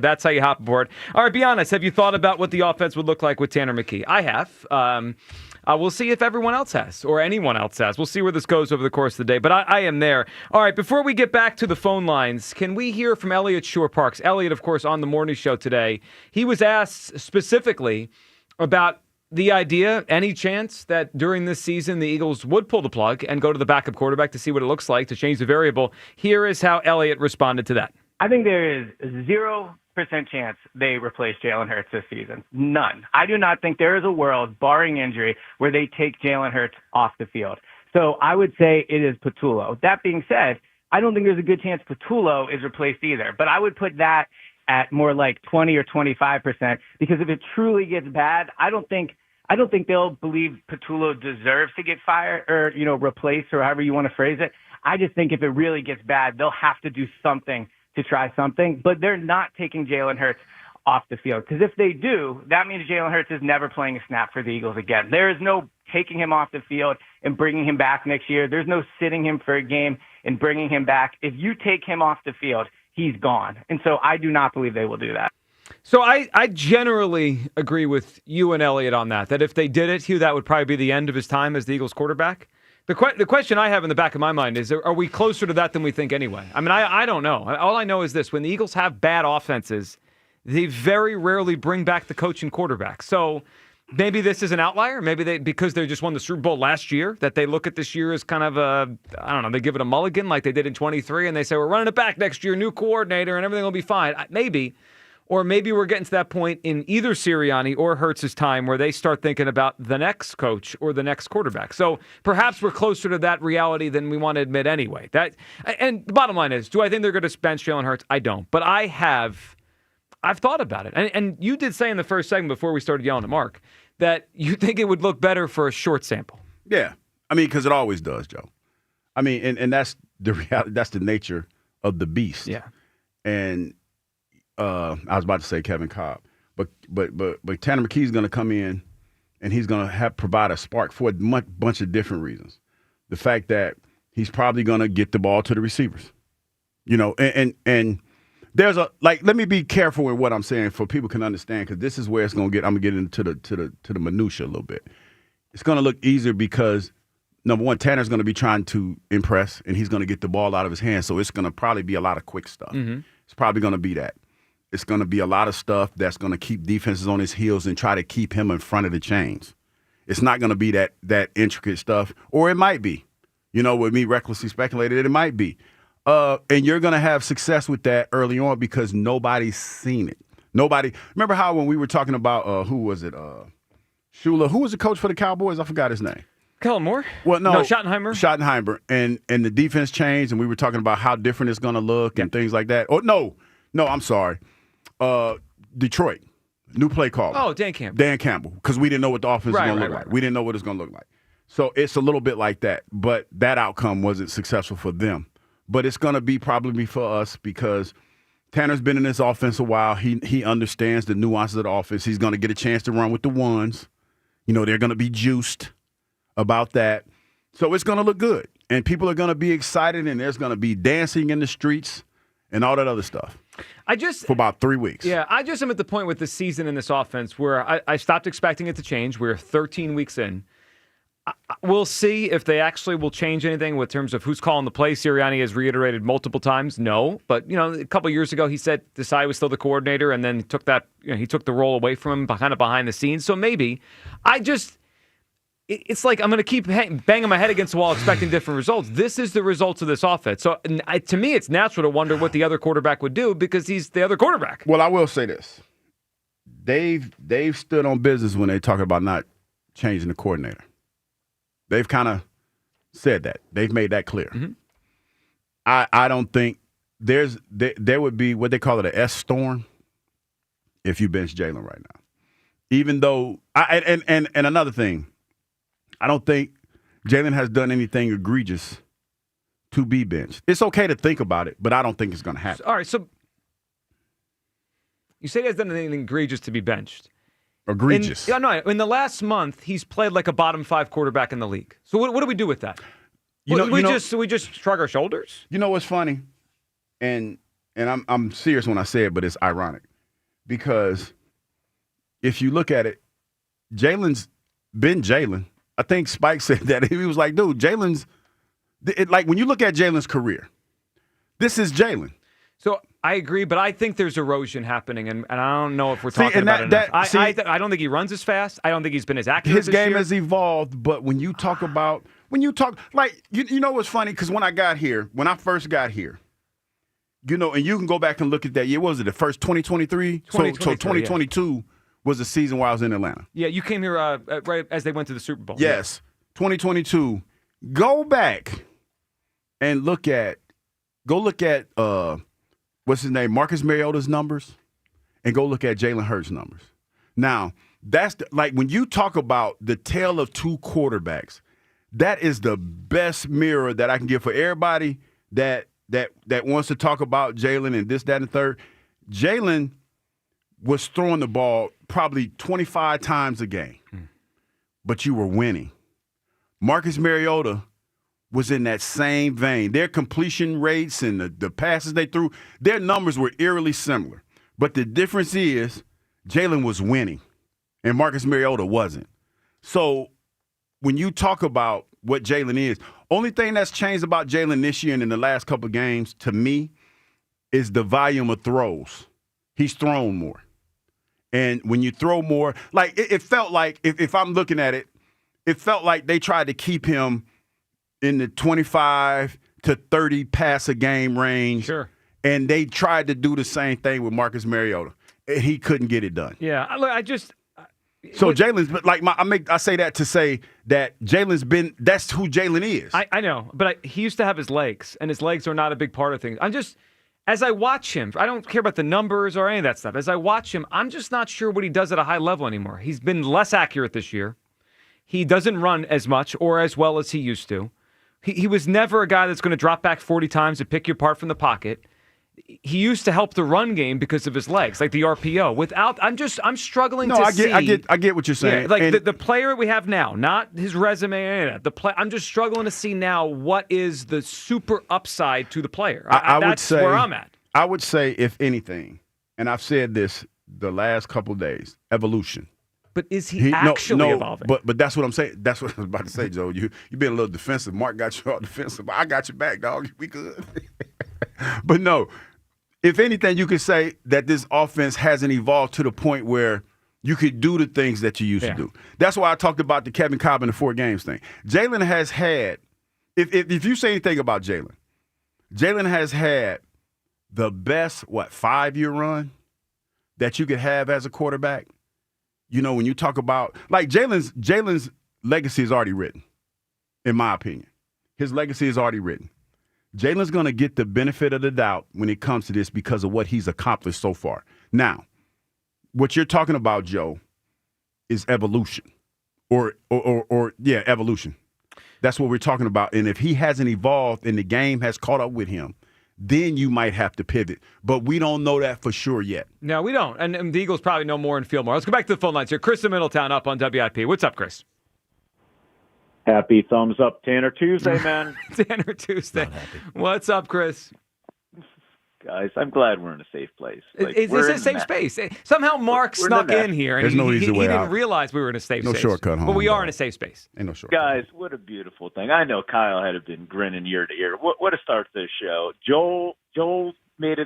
That's how you hop aboard. All right, be honest. Have you thought about what the offense would look like with Tanner McKee? I have. We'll see if everyone else has or anyone else has. We'll see where this goes over the course of the day. But I am there. All right, before we get back to the phone lines, can we hear from Eliot Shorr-Parks? Eliot, of course, on the morning show today. He was asked specifically about the idea, any chance that during this season the Eagles would pull the plug and go to the backup quarterback to see what it looks like to change the variable. Here is how Eliot responded to that. I think there is 0% chance they replace Jalen Hurts this season. None. I do not think there is a world, barring injury, where they take Jalen Hurts off the field. So I would say it is Patullo. That being said, I don't think there's a good chance Patullo is replaced either. But I would put that at more like 20 or 25%, because if it truly gets bad, I don't think they'll believe Patullo deserves to get fired or, replaced, or however you want to phrase it. I just think if it really gets bad, they'll have to do something to try something, but they're not taking Jalen Hurts off the field. Because if they do, that means Jalen Hurts is never playing a snap for the Eagles again. There is no taking him off the field and bringing him back next year. There's no sitting him for a game and bringing him back. If you take him off the field, he's gone. And so I do not believe they will do that. So I generally agree with you and Eliot on that if they did it, Hugh, that would probably be the end of his time as the Eagles quarterback. The question I have in the back of my mind is, are we closer to that than we think anyway? I mean, I don't know. All I know is this. When the Eagles have bad offenses, they very rarely bring back the coach and quarterback. So maybe this is an outlier. Maybe because they just won the Super Bowl last year, that they look at this year as kind of they give it a mulligan like they did in 23, and they say, we're running it back next year, new coordinator, and everything will be fine. Maybe. Or maybe we're getting to that point in either Sirianni or Hurts' time where they start thinking about the next coach or the next quarterback. So perhaps we're closer to that reality than we want to admit anyway. And the bottom line is, do I think they're going to bench Jalen Hurts? I don't. But I've thought about it. And you did say in the first segment before we started yelling at Mark that you think it would look better for a short sample. Yeah. I mean, because it always does, Joe. I mean, and that's the reality. That's the nature of the beast. Yeah. And I was about to say Kevin Cobb, but Tanner McKee's going to come in, and he's going to provide a spark for a bunch of different reasons. The fact that he's probably going to get the ball to the receivers, and there's let me be careful with what I'm saying for people can understand, because this is where it's going to get. I'm going to get into the minutia a little bit. It's going to look easier because number one, Tanner's going to be trying to impress, and he's going to get the ball out of his hands, so it's going to probably be a lot of quick stuff. Mm-hmm. It's probably going to be that. It's going to be a lot of stuff that's going to keep defenses on his heels and try to keep him in front of the chains. It's not going to be that intricate stuff, or it might be. With me recklessly speculating, it might be. And you're going to have success with that early on because nobody's seen it. Nobody. Remember how when we were talking about, who was it? Shula. Who was the coach for the Cowboys? I forgot his name. Kellen Moore? Well, no, Schottenheimer. And the defense changed, and we were talking about how different it's going to look and things like that. Oh, no, I'm sorry. Detroit, new play caller. Oh, Dan Campbell. Dan Campbell, because we didn't know what the offense was going to look like. Right. We didn't know what it's going to look like. So it's a little bit like that. But that outcome wasn't successful for them. But it's going to be probably for us because Tanner's been in this offense a while. He understands the nuances of the offense. He's going to get a chance to run with the ones. They're going to be juiced about that. So it's going to look good. And people are going to be excited, and there's going to be dancing in the streets and all that other stuff. For about 3 weeks. Yeah, I just am at the point with this season and this offense where I stopped expecting it to change. We're 13 weeks in. We'll see if they actually will change anything in terms of who's calling the play. Sirianni has reiterated multiple times, no. But, a couple of years ago, he said Desai was still the coordinator, and then took he took the role away from him kind of behind the scenes. So maybe. It's like I'm going to keep banging my head against the wall expecting different results. This is the results of this offense. So to me, it's natural to wonder what the other quarterback would do because he's the other quarterback. Well, I will say this. They've stood on business when they talk about not changing the coordinator. They've kind of said that. They've made that clear. Mm-hmm. I don't think there would be what they call it, a S storm if you bench Jalen right now. Even though and another thing, I don't think Jalen has done anything egregious to be benched. It's okay to think about it, but I don't think it's going to happen. All right, so you say he has done anything egregious to be benched. Egregious. In the last month, he's played like a bottom 5 quarterback in the league. So what do we do with that? We just shrug our shoulders? You know what's funny? And I'm serious when I say it, but it's ironic. Because if you look at it, Jalen's been Jalen. I think Spike said that. He was like, dude, Jalen's like when you look at Jalen's career, this is Jalen. So I agree, but I think there's erosion happening, and I don't know if we're talking about it enough. I don't think he runs as fast. I don't think he's been as accurate. His game has evolved, but when you talk like you know what's funny? Because when I first got here, and you can go back and look at that year. What was it, the first 2023? So 2022 was the season where I was in Atlanta. Yeah, you came here right as they went to the Super Bowl. Yes, 2022. Go back and look at what's his name, Marcus Mariota's numbers, and go look at Jalen Hurts' numbers. Now, that's like when you talk about the tale of two quarterbacks, that is the best mirror that I can give for everybody that wants to talk about Jalen and this, that, and the third. Jalen was throwing the ball probably 25 times a game, but you were winning. Marcus Mariota was in that same vein. Their completion rates and the passes they threw, their numbers were eerily similar. But the difference is Jalen was winning and Marcus Mariota wasn't. So when you talk about what Jalen is, only thing that's changed about Jalen this year and in the last couple of games, to me, is the volume of throws. He's thrown more. And when you throw more, like it felt like, if I'm looking at it, it felt like they tried to keep him in the 25 to 30 pass a game range. Sure. And they tried to do the same thing with Marcus Mariota. And he couldn't get it done. Yeah, So Jalen's like I say that to say that that's who Jalen is. I know, but he used to have his legs, and his legs are not a big part of things. As I watch him, I don't care about the numbers or any of that stuff. As I watch him, I'm just not sure what he does at a high level anymore. He's been less accurate this year. He doesn't run as much or as well as he used to. He was never a guy that's going to drop back 40 times to pick you apart from the pocket. He used to help the run game because of his legs, like the RPO. I'm struggling to see. I get what you're saying. Yeah, like the player we have now, not his resume or any of that. I'm just struggling to see now what is the super upside to the player. That's where I'm at. I would say, if anything, and I've said this the last couple of days, evolution. But is he actually evolving? But that's what I'm saying. That's what I was about to say, Joe. You been a little defensive. Mark got you all defensive. But I got you back, dog. We good. But no, if anything, you could say that this offense hasn't evolved to the point where you could do the things that you used to do. That's why I talked about the Kevin Cobb in the 4 games thing. Jalen has had, if you say anything about Jalen has had the best, 5-year run that you could have as a quarterback. When you talk about, like, Jalen's legacy is already written, in my opinion. His legacy is already written. Jalen's going to get the benefit of the doubt when it comes to this because of what he's accomplished so far. Now, what you're talking about, Joe, is evolution. or evolution. That's what we're talking about. And if he hasn't evolved and the game has caught up with him, then you might have to pivot. But we don't know that for sure yet. No, we don't. And the Eagles probably know more and feel more. Let's go back to the phone lines here. Chris in Middletown up on WIP. What's up, Chris? Happy thumbs up Tanner Tuesday, man. Tanner Tuesday. What's up, Chris? Guys, I'm glad we're in a safe place. Is this a safe space? Somehow Mark snuck in here, and There's no easy way he didn't out. realize we were in a safe No space. shortcut home, But we are dog. in a safe space. Ain't no shortcut. Guys, what a beautiful thing. I know Kyle had been grinning ear to ear. What a start to the show. Joel made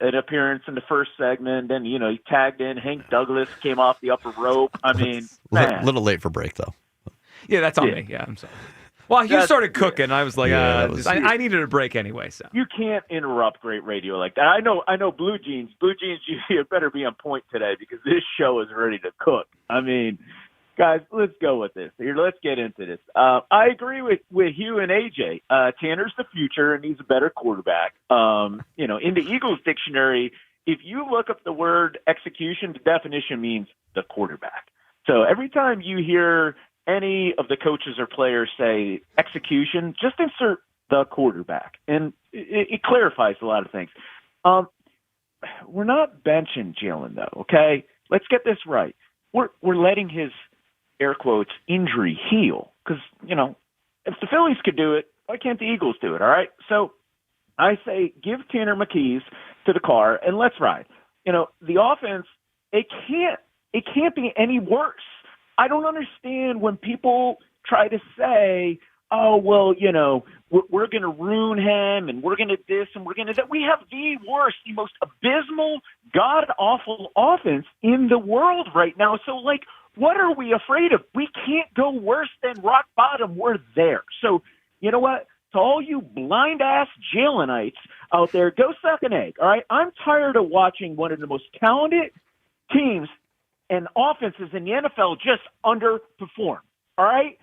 an appearance in the first segment, and, he tagged in. Hank Douglas came off the upper rope. I mean, man. A little late for break, though. Yeah, that's on me. Yeah, I'm sorry. Well, you started cooking. I was like, I needed a break anyway. So You can't interrupt great radio like that. I know Blue Jeans. Blue Jeans, you better be on point today because this show is ready to cook. I mean, guys, let's go with this. Here, let's get into this. I agree with Hugh and AJ. Tanner's the future, and he's a better quarterback. In the Eagles dictionary, if you look up the word execution, the definition means the quarterback. So every time you hear any of the coaches or players say execution, just insert the quarterback. And it clarifies a lot of things. We're not benching Jalen, though, okay? Let's get this right. We're letting his, air quotes, injury heal. Because, if the Phillies could do it, why can't the Eagles do it, all right? So I say give Tanner McKees to the car and let's ride. The offense, it can't be any worse. I don't understand when people try to say, oh, well, we're going to ruin him and we're going to this and we're going to that. We have the worst, the most abysmal, god-awful offense in the world right now. So, what are we afraid of? We can't go worse than rock bottom. We're there. So, you know what? To all you blind-ass Jalenites out there, go suck an egg, all right? I'm tired of watching one of the most talented teams and offenses in the NFL just underperform, all right?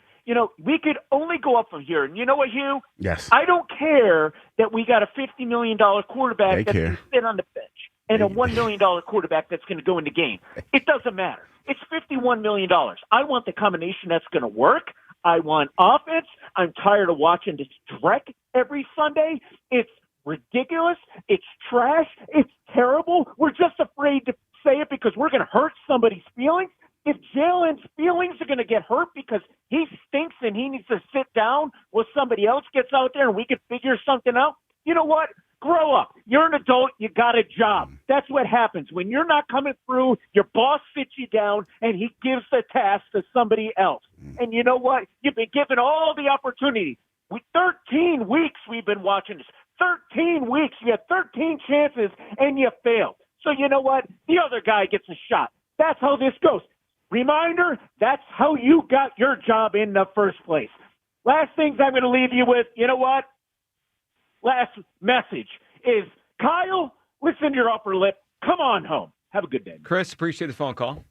We could only go up from here. And you know what, Hugh? Yes. I don't care that we got a $50 million quarterback They that's care. going to sit on the bench and a $1 million quarterback that's going to go in the game. It doesn't matter. It's $51 million. I want the combination that's going to work. I want offense. I'm tired of watching this dreck every Sunday. It's ridiculous. It's trash. It's terrible. We're just afraid to say it because we're going to hurt somebody's feelings. If Jalen's feelings are going to get hurt because he stinks and he needs to sit down while somebody else gets out there and we can figure something out, you know what? Grow up. You're an adult. You got a job. That's what happens. When you're not coming through, your boss sits you down and he gives the task to somebody else. And you know what? You've been given all the opportunity. 13 weeks we've been watching this. 13 weeks. You had 13 chances and you failed. So you know what? The other guy gets a shot. That's how this goes. Reminder, that's how you got your job in the first place. Last things I'm going to leave you with, you know what? Last message is, Kyle, listen to your upper lip. Come on home. Have a good day. Chris, appreciate the phone call.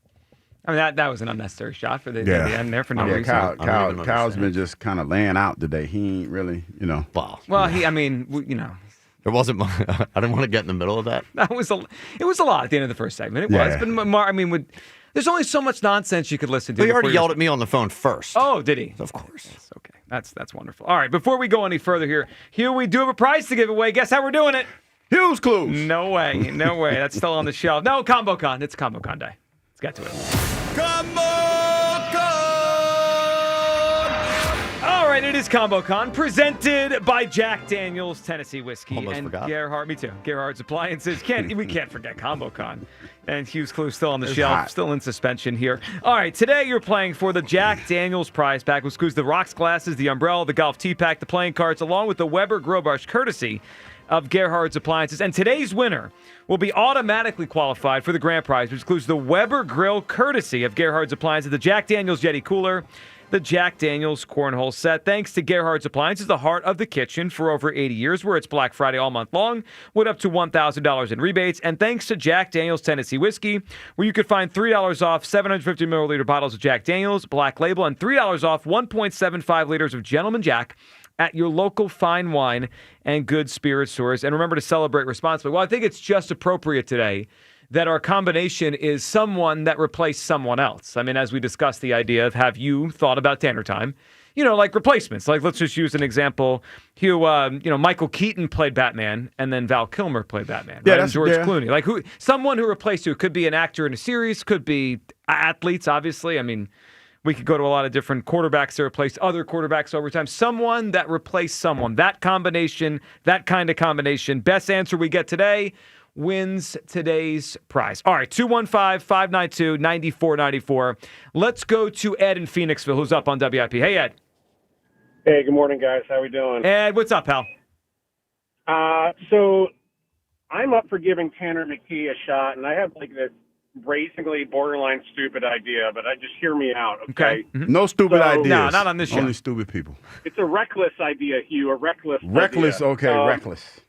I mean, that was an unnecessary shot for the end there for no reason. Kyle's been just kind of laying out today. He ain't really, Well, There wasn't. I didn't want to get in the middle of that. It was a lot at the end of the first segment. It was, but there's only so much nonsense you could listen to. He already yelled at me on the phone first. Oh, did he? Of course. Yes, okay, that's wonderful. All right, before we go any further here, Hugh, we do have a prize to give away. Guess how we're doing it? Hugh's Clues. No way. That's still on the shelf. No, ComboCon. It's ComboCon day. Let's get to it. All right, it is ComboCon, presented by Jack Daniel's Tennessee Whiskey. Almost and forgot. Gerhardt, me too. Gerhardt's Appliances. We can't forget ComboCon. And Hugh's Clue still on the It's shelf, hot. still in suspension here. All right, today you're playing for the Jack Daniel's prize pack, which includes the rocks glasses, the umbrella, the golf tee pack, the playing cards, along with the Weber Grill Brush, courtesy of Gerhardt's Appliances. And today's winner will be automatically qualified for the grand prize, which includes the Weber Grill, courtesy of Gerhardt's Appliances, the Jack Daniel's Yeti Cooler, the Jack Daniel's Cornhole Set. Thanks to Gerhardt's Appliances, the heart of the kitchen for over 80 years, where it's Black Friday all month long with up to $1,000 in rebates. And thanks to Jack Daniel's Tennessee Whiskey, where you could find $3 off 750 milliliter bottles of Jack Daniel's Black Label and $3 off 1.75 liters of Gentleman Jack at your local fine wine and good spirit stores. And remember to celebrate responsibly. Well, I think it's just appropriate today that our combination is someone that replaced someone else. I mean, as we discussed the idea of have you thought about Tanner Time? Like replacements. Like, let's just use an example. Michael Keaton played Batman, and then Val Kilmer played Batman. Yeah, right? that's George yeah. Clooney. Like, someone who replaced you. Could be an actor in a series, could be athletes, obviously. I mean, we could go to a lot of different quarterbacks that replace other quarterbacks over time. Someone that replaced someone. That combination, that kind of combination. Best answer we get today wins today's prize. All right, 215-592-9494. Let's go to Ed in Phoenixville, who's up on WIP. Hey, Ed. Hey, good morning, guys. How we doing? Ed, what's up, pal? So I'm up for giving Tanner McKee a shot, and I have like this brazenly borderline stupid idea, but just hear me out, okay? Mm-hmm. No stupid ideas. No, not on this show. Only stupid people. It's a reckless idea, Hugh, a reckless Reckless, idea. okay, reckless.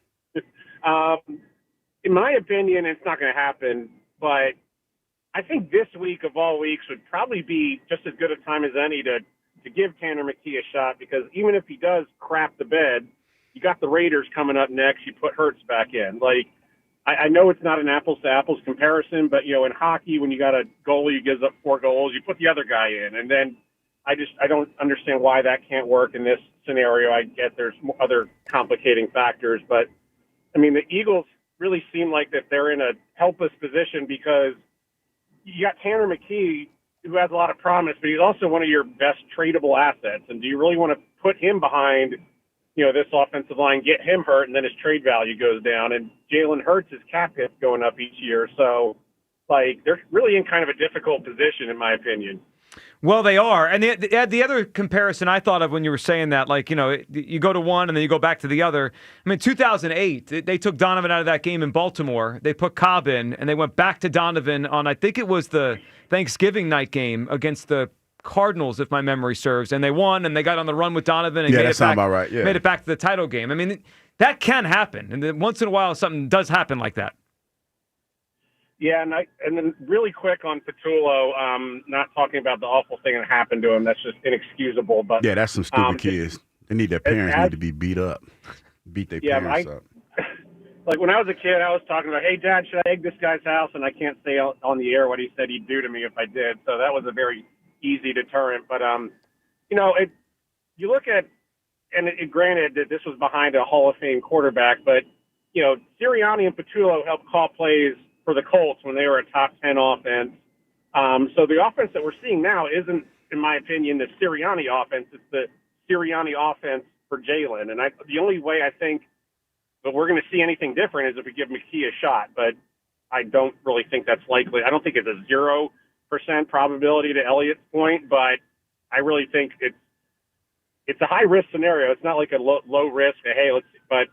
In my opinion, it's not going to happen, but I think this week of all weeks would probably be just as good a time as any to give Tanner McKee a shot, because even if he does crap the bed, you got the Raiders coming up next. You put Hurts back in. Like, I know it's not an apples-to-apples comparison, but, in hockey, when you got a goalie who gives up 4 goals, you put the other guy in. And then I don't understand why that can't work in this scenario. I get there's other complicating factors, but, I mean, the Eagles really seem like that they're in a helpless position because you got Tanner McKee, who has a lot of promise, but he's also one of your best tradable assets. And do you really want to put him behind, this offensive line, get him hurt, and then his trade value goes down? And Jalen Hurts' cap hit's going up each year. So, they're really in kind of a difficult position, in my opinion. Well, they are. And the other comparison I thought of when you were saying that, you go to one and then you go back to the other. I mean, 2008, they took Donovan out of that game in Baltimore. They put Cobb in, and they went back to Donovan on, I think it was the Thanksgiving night game against the Cardinals, if my memory serves. And they won, and they got on the run with Donovan and made it back to the title game. I mean, that can happen. And then once in a while, something does happen like that. Yeah, and then really quick on Patullo, not talking about the awful thing that happened to him. That's just inexcusable. But yeah, that's some stupid kids. They need their parents need to be beat up, beat their parents up. Like when I was a kid, I was talking about, hey, Dad, should I egg this guy's house? And I can't say on the air what he said he'd do to me if I did. So that was a very easy deterrent. But you look at, and granted that this was behind a Hall of Fame quarterback, but Sirianni and Patullo helped call plays for the Colts when they were a top 10 offense. So the offense that we're seeing now isn't, in my opinion, the Sirianni offense. It's the Sirianni offense for Jalen. And the only way I think that we're going to see anything different is if we give McKee a shot. But I don't really think that's likely. I don't think it's a 0% probability to Eliot's point, but I really think it's a high-risk scenario. It's not like a low risk, but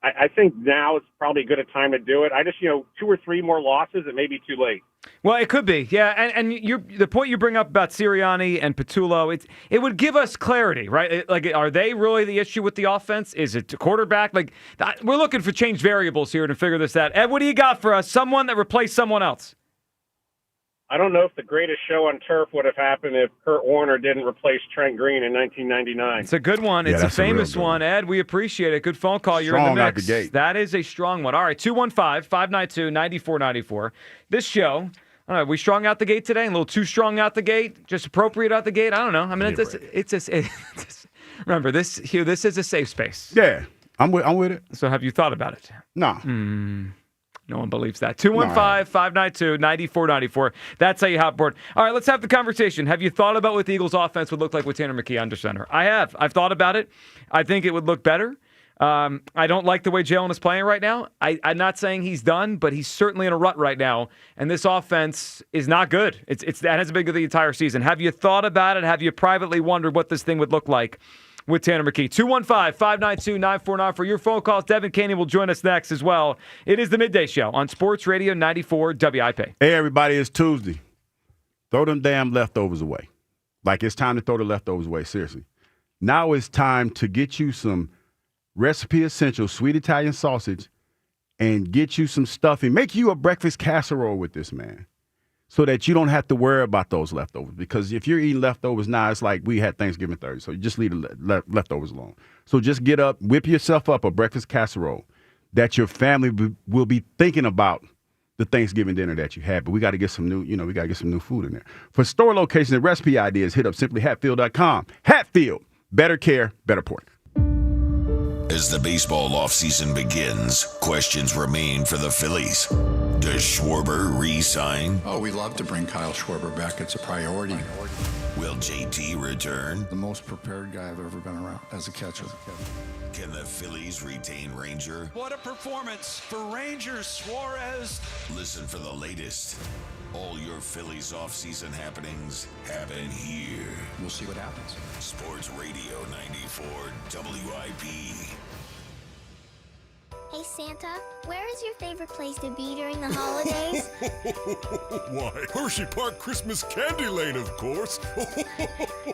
I think now it's probably a good a time to do it. I just, 2 or 3 more losses, it may be too late. Well, it could be, yeah. And the point you bring up about Sirianni and Patullo, it would give us clarity, right? Are they really the issue with the offense? Is it the quarterback? We're looking for change variables here to figure this out. Ed, what do you got for us? Someone that replaced someone else. I don't know if the greatest show on turf would have happened if Kurt Warner didn't replace Trent Green in 1999. It's a good one. It's a famous one. Ed, we appreciate it. Good phone call. You're in the mix. Out the gate. That is a strong one. All right, 215-592-9494. This show, I don't know, we strong out the gate today? A little too strong out the gate? Just appropriate out the gate? I don't know. I mean, remember, this is a safe space. Yeah, I'm with it. So have you thought about it? No. No one believes that. 215-592-9494. That's how you hop board. All right, let's have the conversation. Have you thought about what the Eagles' offense would look like with Tanner McKee under center? I have. I've thought about it. I think it would look better. I don't like the way Jalen is playing right now. I'm not saying he's done, but he's certainly in a rut right now. And this offense is not good. That hasn't been good the entire season. Have you thought about it? Have you privately wondered what this thing would look like with Tanner McKee? 215-592-9494 for your phone calls. Devin Caney will join us next as well. It is the Midday Show on Sports Radio 94 WIP. Hey, everybody, it's Tuesday. Throw them damn leftovers away. It's time to throw the leftovers away, seriously. Now it's time to get you some Recipe Essential sweet Italian sausage and get you some stuffing. Make you a breakfast casserole with this, man, so that you don't have to worry about those leftovers. Because if you're eating leftovers now, it's like we had Thanksgiving Thursday, so you just leave the leftovers alone. So just get up, whip yourself up a breakfast casserole that your family will be thinking about the Thanksgiving dinner that you had, but we got to get some new, we got to get some new food in there. For store locations and recipe ideas, hit up simplyhatfield.com. Hatfield, better care, better pork. As the baseball offseason begins, questions remain for the Phillies. Does Schwarber re-sign? Oh, we love to bring Kyle Schwarber back. It's a priority. Will JT return? The most prepared guy I've ever been around as a catcher. Can the Phillies retain Ranger? What a performance for Rangers, Suarez. Listen for the latest. All your Phillies offseason happenings happen here. We'll see what happens. Sports Radio 94 WIP. Hey Santa, where is your favorite place to be during the holidays? Why, Hershey Park Christmas Candy Lane, of course.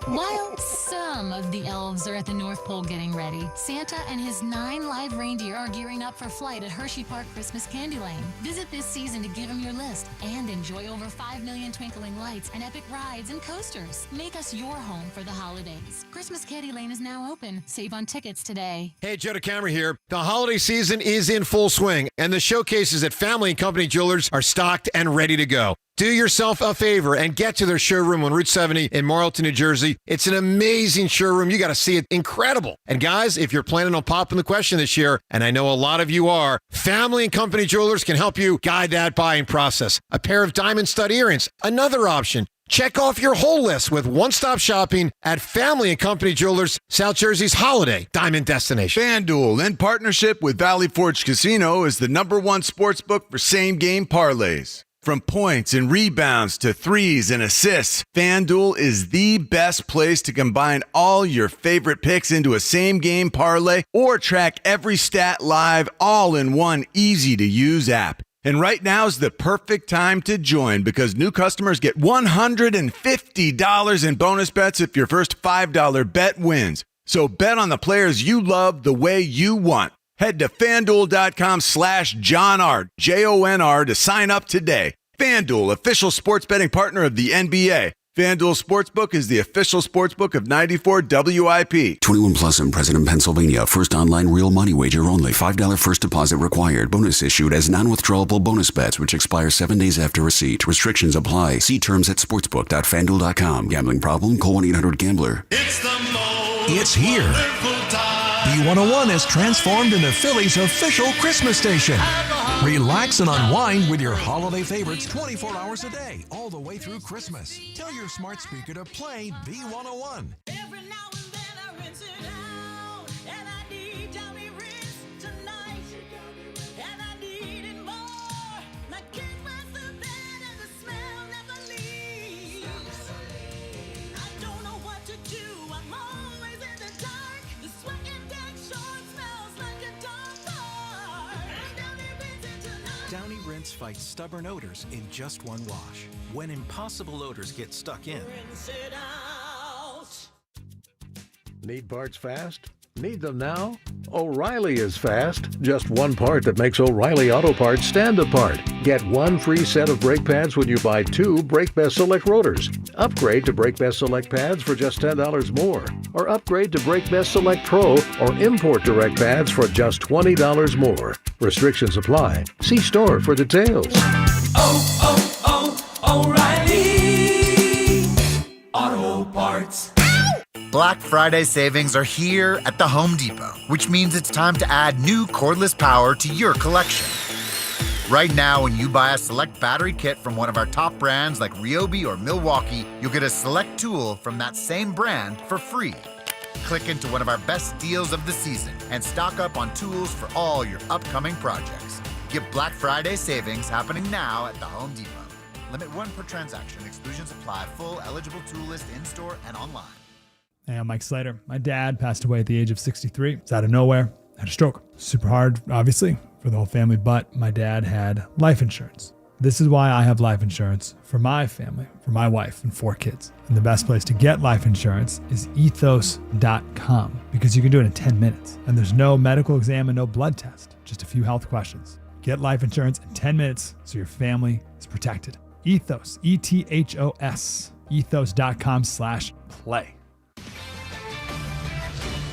While some of the elves are at the North Pole getting ready, Santa and his 9 live reindeer are gearing up for flight at Hershey Park Christmas Candy Lane. Visit this season to give them your list and enjoy over 5 million twinkling lights and epic rides and coasters. Make us your home for the holidays. Christmas Candy Lane is now open. Save on tickets today. Hey, Joe DeCamera here. The holiday season is in full swing, and the showcases at Family & Company Jewelers are stocked and ready to go. Do yourself a favor and get to their showroom on Route 70 in Marlton, New Jersey. It's an amazing showroom. You got to see it. Incredible. And guys, if you're planning on popping the question this year, and I know a lot of you are, Family & Company Jewelers can help you guide that buying process. A pair of diamond stud earrings, another option. Check off your whole list with one-stop shopping at Family & Company Jewelers, South Jersey's holiday diamond destination. FanDuel, in partnership with Valley Forge Casino, is the #1 sportsbook for same-game parlays. From points and rebounds to threes and assists, FanDuel is the best place to combine all your favorite picks into a same-game parlay or track every stat live all in one easy-to-use app. And right now is the perfect time to join because new customers get $150 in bonus bets if your first $5 bet wins. So bet on the players you love the way you want. Head to FanDuel.com/JohnR, JONR to sign up today. FanDuel, official sports betting partner of the NBA. FanDuel Sportsbook is the official sportsbook of 94 WIP. 21 plus in President, Pennsylvania. First online real money wager only. $5 first deposit required. Bonus issued as non-withdrawable bonus bets, which expire 7 days after receipt. Restrictions apply. See terms at sportsbook.fanduel.com. Gambling problem? Call 1-800-GAMBLER. It's here. B101 is transformed into Philly's official Christmas station. Relax and unwind with your holiday favorites 24 hours a day, all the way through Christmas. Tell your smart speaker to play B101. Every now and then I rinse it out, and I need Johnny Rinse tonight, and I need it more. My king was the bed and the smell never leaves. I don't know what to do, I'm always in the dark. The sweat and dead short smells like a dog park. Downy Rinse fights stubborn odors in just one wash. When impossible odors get stuck in. Rinse it out. Need parts fast? Need them now? O'Reilly is fast. Just one part that makes O'Reilly Auto Parts stand apart. Get one free set of brake pads when you buy 2 Brake Best Select rotors. Upgrade to Brake Best Select pads for just $10 more. Or upgrade to Brake Best Select Pro or import direct pads for just $20 more. Restrictions apply. See store for details. O'Reilly Auto Parts. Black Friday savings are here at the Home Depot, which means it's time to add new cordless power to your collection. Right now, when you buy a select battery kit from one of our top brands like Ryobi or Milwaukee, you'll get a select tool from that same brand for free. Click into one of our best deals of the season and stock up on tools for all your upcoming projects. Get Black Friday savings happening now at the Home Depot. Limit 1 per transaction. Exclusions apply. Full eligible tool list in-store and online. Hey, I'm Mike Slater. My dad passed away at the age of 63. It's out of nowhere. Had a stroke. Super hard, obviously, for the whole family, but my dad had life insurance. This is why I have life insurance for my family, for my wife and 4 kids. And the best place to get life insurance is ethos.com because you can do it in 10 minutes. And there's no medical exam and no blood test, just a few health questions. Get life insurance in 10 minutes so your family is protected. Ethos, ETHOS, ethos.com/play.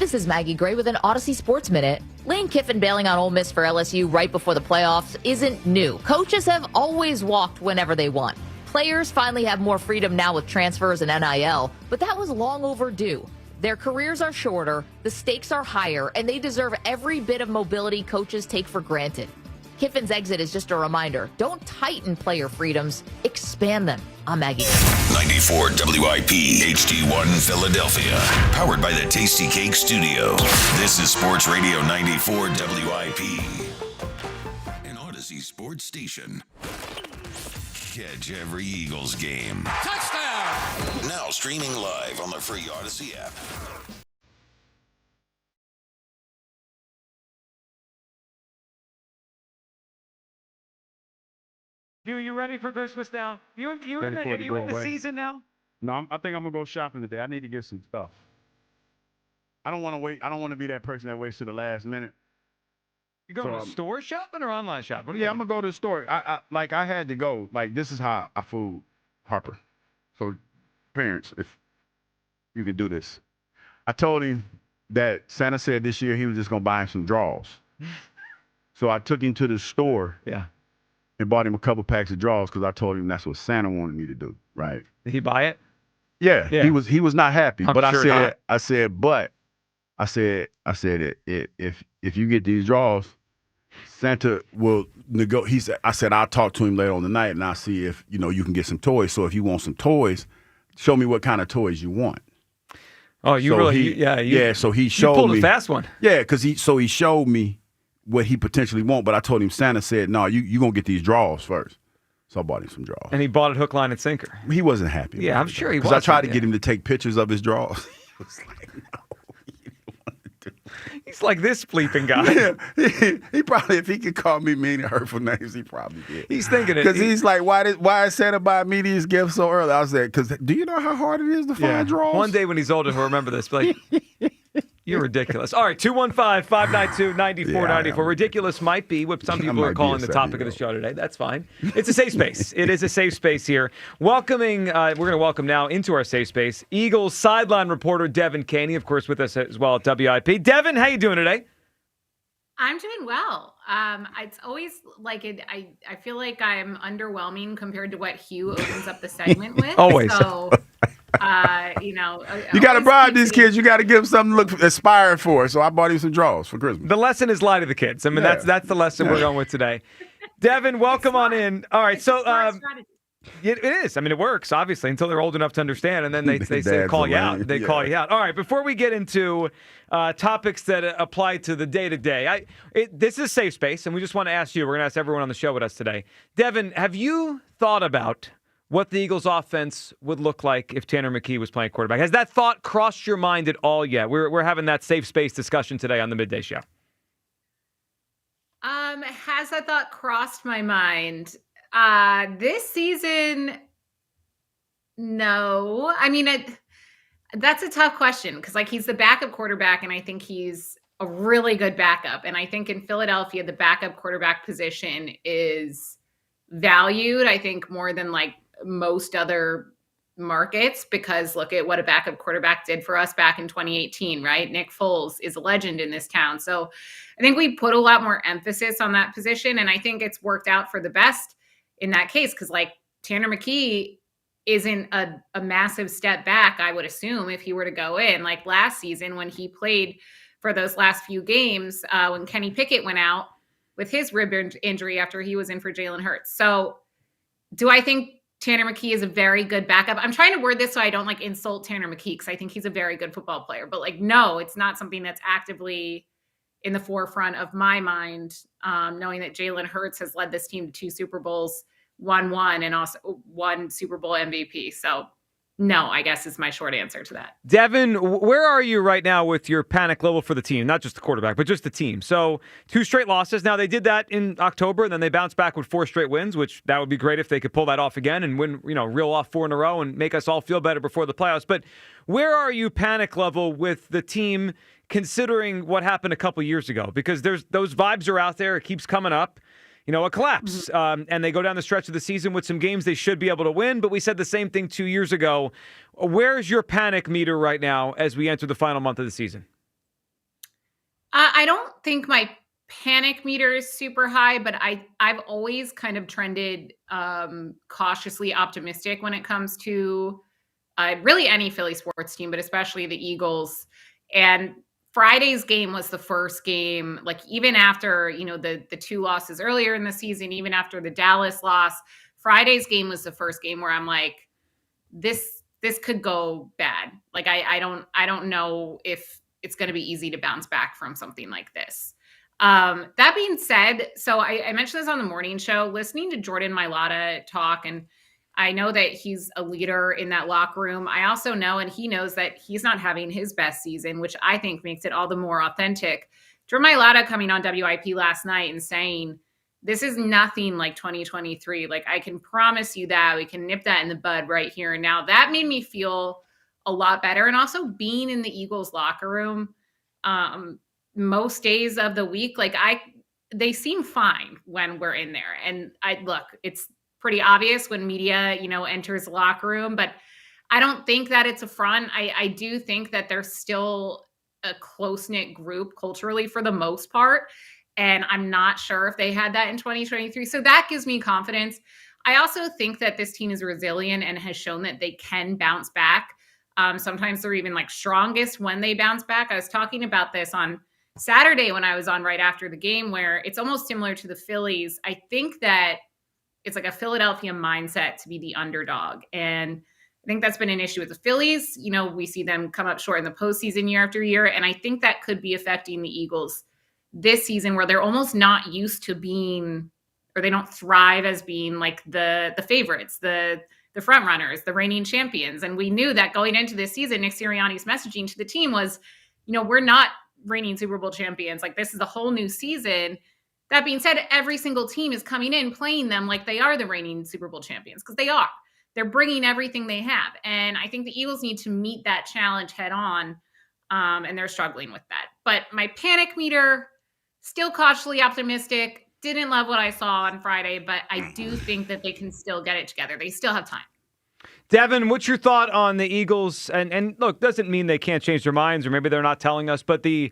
This is Maggie Gray with an Odyssey Sports Minute. Lane Kiffin bailing on Ole Miss for LSU right before the playoffs isn't new. Coaches have always walked whenever they want. Players finally have more freedom now with transfers and NIL, but that was long overdue. Their careers are shorter, the stakes are higher, and they deserve every bit of mobility coaches take for granted. Kiffin's exit is just a reminder. Don't tighten player freedoms, expand them. I'm Maggie. 94 WIP HD1 Philadelphia. Powered by the Tasty Cake Studio. This is Sports Radio 94 WIP. An Odyssey sports station. Catch every Eagles game. Touchdown! Now streaming live on the free Odyssey app. You ready for Christmas now? You in the season now? No, I think I'm gonna go shopping today. I need to get some stuff. I don't want to wait. I don't want to be that person that waits to the last minute. You going to store shopping or online shopping? Yeah, I'm gonna go to the store. I had to go. Like, this is how I fooled Harper. So, parents, if you can do this, I told him that Santa said this year he was just gonna buy him some drawers. So I took him to the store. Yeah. And bought him a couple packs of drawers because I told him that's what Santa wanted me to do. Right. Did he buy it? Yeah. He was not happy. But sure not. I said if you get these drawers, Santa will I said I'll talk to him later on the night and I'll see if you can get some toys. So if you want some toys, show me what kind of toys you want. Oh, you so really? So he showed me. You pulled a fast one. Yeah, because he showed me what he potentially want, but I told him Santa said, no, you going to get these drawers first. So I bought him some drawers. And he bought it hook, line, and sinker. He wasn't happy. Yeah, I'm sure he was. Because I tried to get him to take pictures of his drawers. He was like, no, you don't want to do it. He's like this bleeping guy. Yeah, he probably, if he could call me mean and hurtful names, he probably did. He's thinking it. Because he's like, why is Santa buy me these gifts so early? I said, because do you know how hard it is to find drawers? One day when he's older, he'll remember this. Like, you're ridiculous. All right, 215-592-9494. Ridiculous might be what some people are calling the topic of the show today. That's fine. It's a safe space. It is a safe space here. We're going to welcome now into our safe space Eagles sideline reporter Devin Caney, of course, with us as well at WIP. Devin, how you doing today? I'm doing well. It's always like I feel like I'm underwhelming compared to what Hugh opens up the segment with. Always. So, you got to bribe these kids. You got to give them something to look aspiring for. So I bought him some drawers for Christmas. The lesson is lie to the kids. I mean, that's the lesson we're going with today. Devin, welcome on in. All right, so it is. I mean, it works obviously until they're old enough to understand, and then they say call you out. They call you out. All right, before we get into topics that apply to the day to day, this is a safe space, and we just want to ask you. We're going to ask everyone on the show with us today. Devin, have you thought about what the Eagles' offense would look like if Tanner McKee was playing quarterback? Has that thought crossed your mind at all yet? We're having that safe space discussion today on the Midday Show. Has that thought crossed my mind? This season, no. I mean, that's a tough question because, like, he's the backup quarterback, and I think he's a really good backup. And I think in Philadelphia, the backup quarterback position is valued, I think, more than, like, most other markets, because look at what a backup quarterback did for us back in 2018, right? Nick Foles is a legend in this town. So I think we put a lot more emphasis on that position, and I think it's worked out for the best in that case, because like Tanner McKee isn't a massive step back, I would assume, if he were to go in. Like last season when he played for those last few games, when Kenny Pickett went out with his rib injury after he was in for Jalen Hurts. So do I think Tanner McKee is a very good backup? I'm trying to word this so I don't like insult Tanner McKee, because I think he's a very good football player. But like, no, it's not something that's actively in the forefront of my mind, knowing that Jalen Hurts has led this team to 2 Super Bowls, won one, and also 1 Super Bowl MVP. So no, I guess is my short answer to that. Devin, where are you right now with your panic level for the team? Not just the quarterback, but just the team. So 2 straight losses. Now, they did that in October, and then they bounced back with 4 straight wins, which that would be great if they could pull that off again and win, reel off 4 in a row and make us all feel better before the playoffs. But where are you panic level with the team considering what happened a couple years ago? Because those vibes are out there. It keeps coming up. A collapse. And they go down the stretch of the season with some games they should be able to win. But we said the same thing 2 years ago. Where's your panic meter right now as we enter the final month of the season? I don't think my panic meter is super high, but I've always kind of trended cautiously optimistic when it comes to really any Philly sports team, but especially the Eagles. And Friday's game was the first game, like even after, the two losses earlier in the season, even after the Dallas loss, Friday's game was the first game where I'm like, this could go bad. Like I don't know if it's going to be easy to bounce back from something like this. That being said, so I mentioned this on the morning show, listening to Jordan Mailata talk, and I know that he's a leader in that locker room. I also know, and he knows, that he's not having his best season, which I think makes it all the more authentic. Jordan Mailata coming on WIP last night and saying, this is nothing like 2023. Like, I can promise you that. We can nip that in the bud right here and now. That made me feel a lot better. And also being in the Eagles locker room most days of the week, like they seem fine when we're in there. And it's pretty obvious when media, enters the locker room, but I don't think that it's a front. I do think that they're still a close-knit group culturally for the most part. And I'm not sure if they had that in 2023. So that gives me confidence. I also think that this team is resilient and has shown that they can bounce back. Sometimes they're even like strongest when they bounce back. I was talking about this on Saturday when I was on right after the game, where it's almost similar to the Phillies. I think that it's like a Philadelphia mindset to be the underdog. And I think that's been an issue with the Phillies. We see them come up short in the postseason year after year. And I think that could be affecting the Eagles this season, where they're almost not used to being, or they don't thrive as being like the favorites, the front runners, the reigning champions. And we knew that going into this season, Nick Sirianni's messaging to the team was, we're not reigning Super Bowl champions. Like, this is a whole new season. That being said, every single team is coming in playing them like they are the reigning Super Bowl champions, because they are. They're bringing everything they have. And I think the Eagles need to meet that challenge head on, and they're struggling with that. But my panic meter, still cautiously optimistic. Didn't love what I saw on Friday, but I do think that they can still get it together. They still have time. Devin, what's your thought on the Eagles? And look, doesn't mean they can't change their minds, or maybe they're not telling us, but the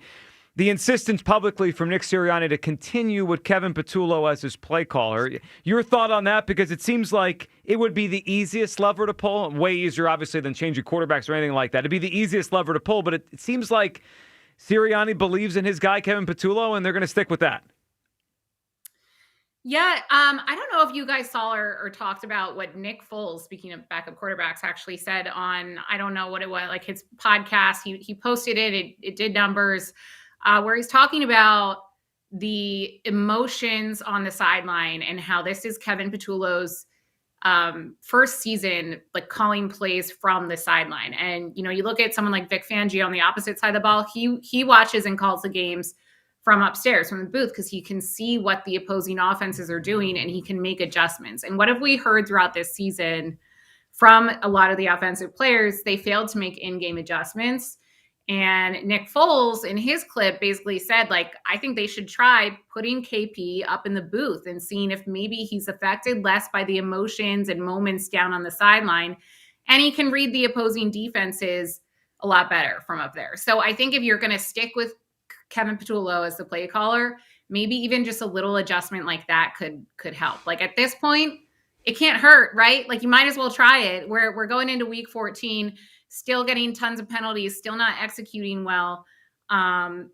insistence publicly from Nick Sirianni to continue with Kevin Patullo as his play caller. Your thought on that? Because it seems like it would be the easiest lever to pull. Way easier, obviously, than changing quarterbacks or anything like that. It'd be the easiest lever to pull, but it seems like Sirianni believes in his guy, Kevin Patullo, and they're going to stick with that. Yeah, I don't know if you guys saw or talked about what Nick Foles, speaking of backup quarterbacks, actually said on, I don't know what it was, like his podcast. He posted it. It did numbers, where he's talking about the emotions on the sideline and how this is Kevin Patullo's first season, like calling plays from the sideline. And, you look at someone like Vic Fangio on the opposite side of the ball, he watches and calls the games from upstairs, from the booth, because he can see what the opposing offenses are doing and he can make adjustments. And what have we heard throughout this season from a lot of the offensive players? They failed to make in-game adjustments. And Nick Foles in his clip basically said, like, I think they should try putting KP up in the booth and seeing if maybe he's affected less by the emotions and moments down on the sideline. And he can read the opposing defenses a lot better from up there. So I think if you're going to stick with Kevin Patullo as the play caller, maybe even just a little adjustment like that could help. Like, at this point, it can't hurt, right? Like, you might as well try it. We're going into week 14, still getting tons of penalties, still not executing well. And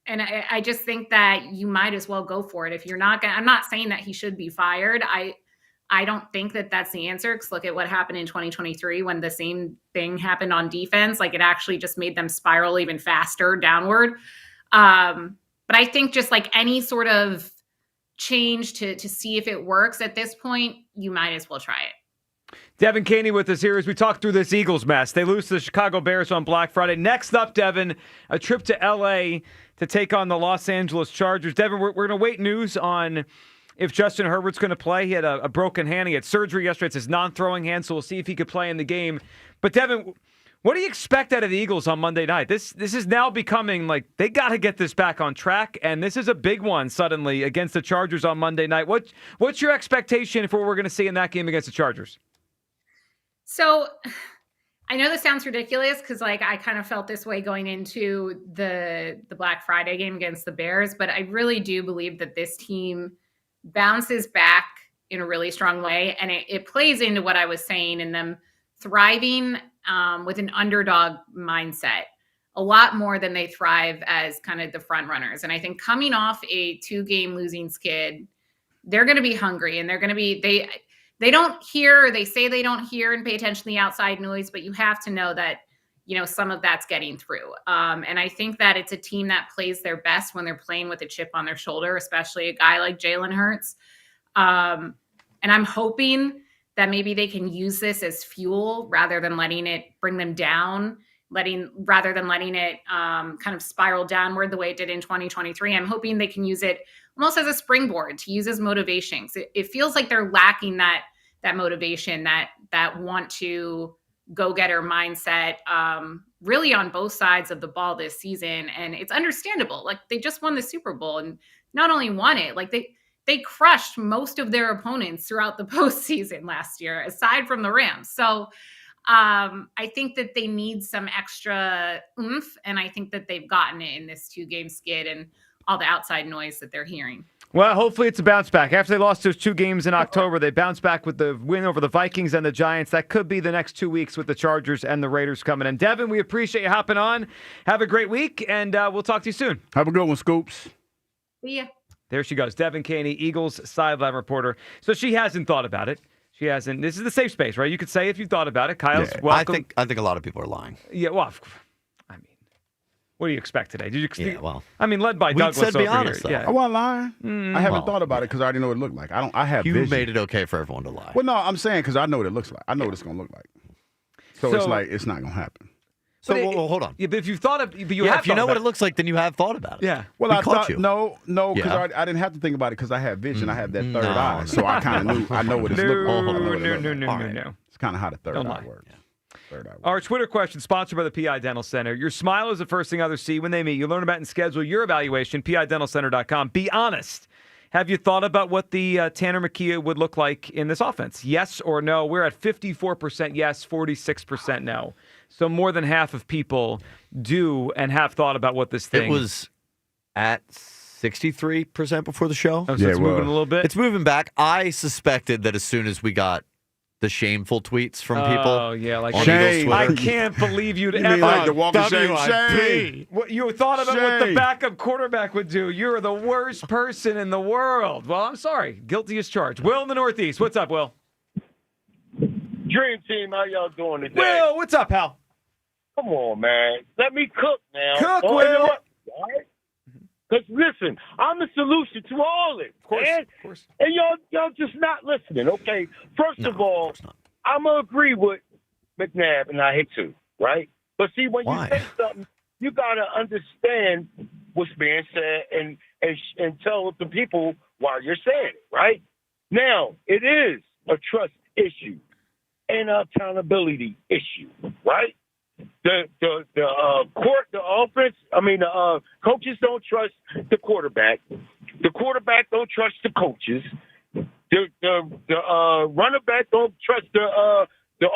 I just think that you might as well go for it. If you're not I'm not saying that he should be fired. I don't think that that's the answer, because look at what happened in 2023 when the same thing happened on defense. Like, it actually just made them spiral even faster downward. But I think just like any sort of change to see if it works at this point, you might as well try it. Devin Caney with us here as we talk through this Eagles mess. They lose to the Chicago Bears on Black Friday. Next up, Devin, a trip to L.A. to take on the Los Angeles Chargers. Devin, we're going to wait news on if Justin Herbert's going to play. He had a broken hand. He had surgery yesterday. It's his non-throwing hand, so we'll see if he could play in the game. But Devin, what do you expect out of the Eagles on Monday night? This is now becoming like they got to get this back on track, and this is a big one suddenly against the Chargers on Monday night. What's your expectation for what we're going to see in that game against the Chargers? So I know this sounds ridiculous because like I kind of felt this way going into the Black Friday game against the Bears, but I really do believe that this team bounces back in a really strong way, and it plays into what I was saying in them thriving with an underdog mindset a lot more than they thrive as kind of the front runners. And I think coming off a 2-game losing skid, they're going to be hungry, and they're going to be they don't hear, or they say they don't hear and pay attention to the outside noise, but you have to know that, you know, some of that's getting through. And I think that it's a team that plays their best when they're playing with a chip on their shoulder, especially a guy like Jalen Hurts. And I'm hoping that maybe they can use this as fuel rather than letting it bring them down, rather than letting it kind of spiral downward the way it did in 2023. I'm hoping they can use it almost as a springboard, to use as motivation. It feels like they're lacking that motivation, that want to go-getter mindset, really on both sides of the ball this season. And it's understandable. Like, they just won the Super Bowl, and not only won it, like they crushed most of their opponents throughout the postseason last year, aside from the Rams. So I think that they need some extra oomph, and I think that they've gotten it in this 2-game skid and all the outside noise that they're hearing. Well, hopefully it's a bounce back. After they lost those 2 games in October, they bounced back with the win over the Vikings and the Giants. That could be the next 2 weeks with the Chargers and the Raiders coming in. Devin, we appreciate you hopping on. Have a great week, and we'll talk to you soon. Have a good one, Scoops. See ya. There she goes, Devin Caney, Eagles sideline reporter. So she hasn't thought about it. She hasn't. This is the safe space, right? You could say if you thought about it. Kyle's welcome. I think a lot of people are lying. Yeah, well, I mean, what do you expect today? Did you? Well, I mean, led by we Douglas said be over honest, here. though. I wasn't lying. I haven't well, thought about it because I already know what it looked like. I have You vision. made it okay for everyone to lie. Well, no, I'm saying because I know what it looks like. I know what it's going to look like. So it's like, it's not going to happen. So well, hold on. Yeah, but if you thought of, but you Yeah, have if you thought know about what it looks like, then you have thought about it. Yeah. Well, We I caught thought you. no, because Yeah. I didn't have to think about it because I have vision. I have that third No, eye, so I kind of knew. I know what it's looking like. I know what it looks like. No. It's kind of how the third Don't eye lie. works. Third eye works. Our Twitter question, sponsored by the PI Dental Center. Your smile is the first thing others see when they meet. You learn about and schedule your evaluation, PIDentalCenter.com. Be honest. Have you thought about what the Tanner McKee would look like in this offense? Yes or no? We're at 54% yes, 46% no. So more than half of people do and have thought about what this thing... It was at 63% before the show. Oh, so it's moving a little bit? It's moving back. I suspected that as soon as we got the shameful tweets from people. Oh, yeah, like on shame. Eagles Twitter. I can't believe you'd You ever. mean like the walk of shame? WIP. Shame. What you thought about what the Shame. backup quarterback would do. You're the worst person in the world. Well, I'm sorry. Guilty as charged. Will in the Northeast. What's up, Will? Dream team, how y'all doing today? Will, what's up, pal? Come on, man. Let me cook now. Cook, You know Will. what? All right? Because listen, I'm the solution to all this. Of course. And y'all just not listening, okay? First of all, I'm going to agree with McNabb, and I hate to, right? But see, when you say something, you got to understand what's being said and tell the people why you're saying it, right? Now, it is a trust issue and an accountability issue, right? The coaches don't trust the quarterback. The quarterback don't trust the coaches. The running back don't trust the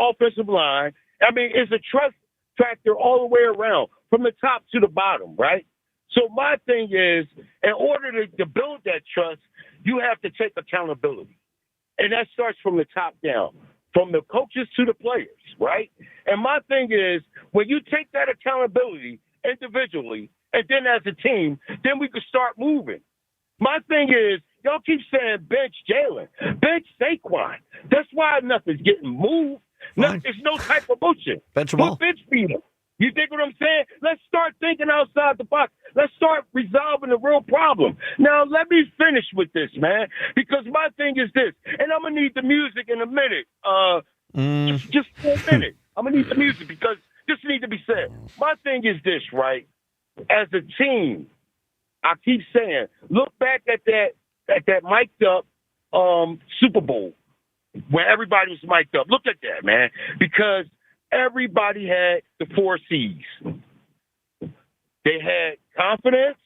offensive line. I mean, it's a trust factor all the way around, from the top to the bottom, right? So my thing is, in order to build that trust, you have to take accountability. And that starts from the top down, from the coaches to the players, right? And my thing is, when you take that accountability individually and then as a team, then we can start moving. My thing is, y'all keep saying bench Jalen, bench Saquon. That's why nothing's getting moved. There's no type of motion. Bench them all. Bench beat them. You think what I'm saying? Let's start thinking outside the box. Let's start resolving the real problem. Now, let me finish with this, man, because my thing is this, and I'm going to need the music in a minute. Just for a minute. I'm going to need the music because this needs to be said. My thing is this, right? As a team, I keep saying, look back at that mic'd up Super Bowl where everybody was mic'd up. Look at that, man, because everybody had the 4 C's. They had confidence.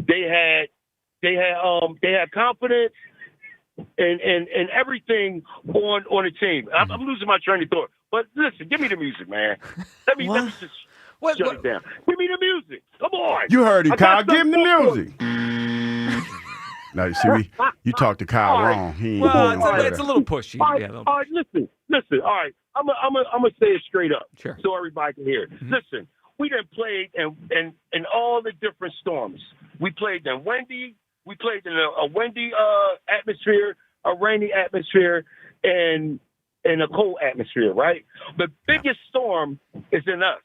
They had confidence and everything on the team. I'm losing my train of thought. But listen, give me the music, man. Let me just shut it down. Give me the music. Come on. You heard him, I got Kyle. Give him the something for music. Now, you see, you talked to Kyle All right. wrong. He ain't Well, he ain't it's a little pushy. All right, Yeah, a little all right, listen. All right, I'm gonna say it straight up, so everybody can hear it. Listen, we done played in all the different storms. We played in windy. We played in a windy atmosphere, a rainy atmosphere, and a cold atmosphere. Right. The biggest storm is in us.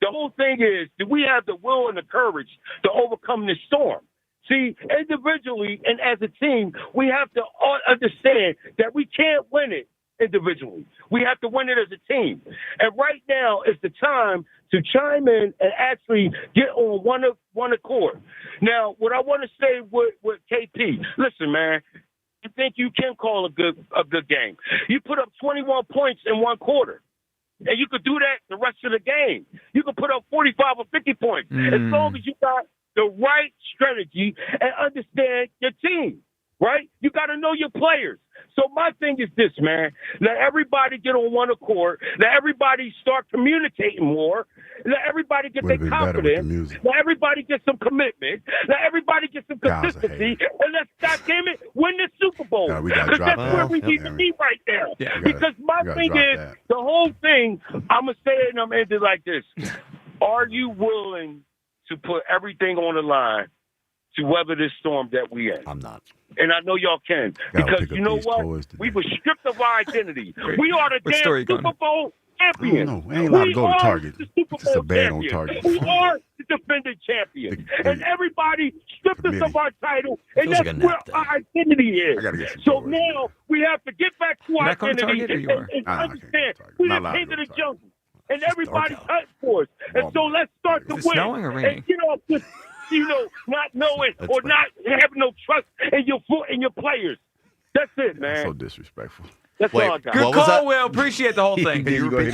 The whole thing is, do we have the will and the courage to overcome this storm? See, individually and as a team, we have to all understand that we can't win it individually. We have to win it as a team. And right now is the time to chime in and actually get on one accord. Now, what I want to say with KP, listen, man, I think you can call a good game. You put up 21 points in one quarter. And you could do that the rest of the game. You could put up 45 or 50 points as long as you got the right strategy and understand your team, right? You got to know your players. So my thing is this, man. Let everybody get on one accord. Let everybody start communicating more. Let everybody get their confidence. Let everybody get some commitment. Let everybody get some consistency. And let's, goddamn it, win the Super Bowl. Because that's where we need to be right now. Yeah, because my thing is, the whole thing, I'm going to say it and I'm going to end it like this. Are you willing to put everything on the line to weather this storm that we in? I'm not. And I know y'all can. Because you know what? We were stripped of our identity. We are the damn Super Bowl champions. No, ain't allowed to go to Target. The Super It's a Bowl ban on champions. Target. We are the defending champions. And everybody stripped us of our title. And Feels that's like a where nap day. our identity is. gotta get some So now we have to get back to our not going to identity Target, or you are? and I can't understand go to Target. we're Not the allowed to king go of the to Target. jungle. And everybody dark cut for us. And so let's start to Is it win. snowing or raining? And get off this, not knowing or not having no trust in your foot and your players. That's it, man. So disrespectful. That's all I got. Good What was call, that? Will. Appreciate the whole thing. Then you gonna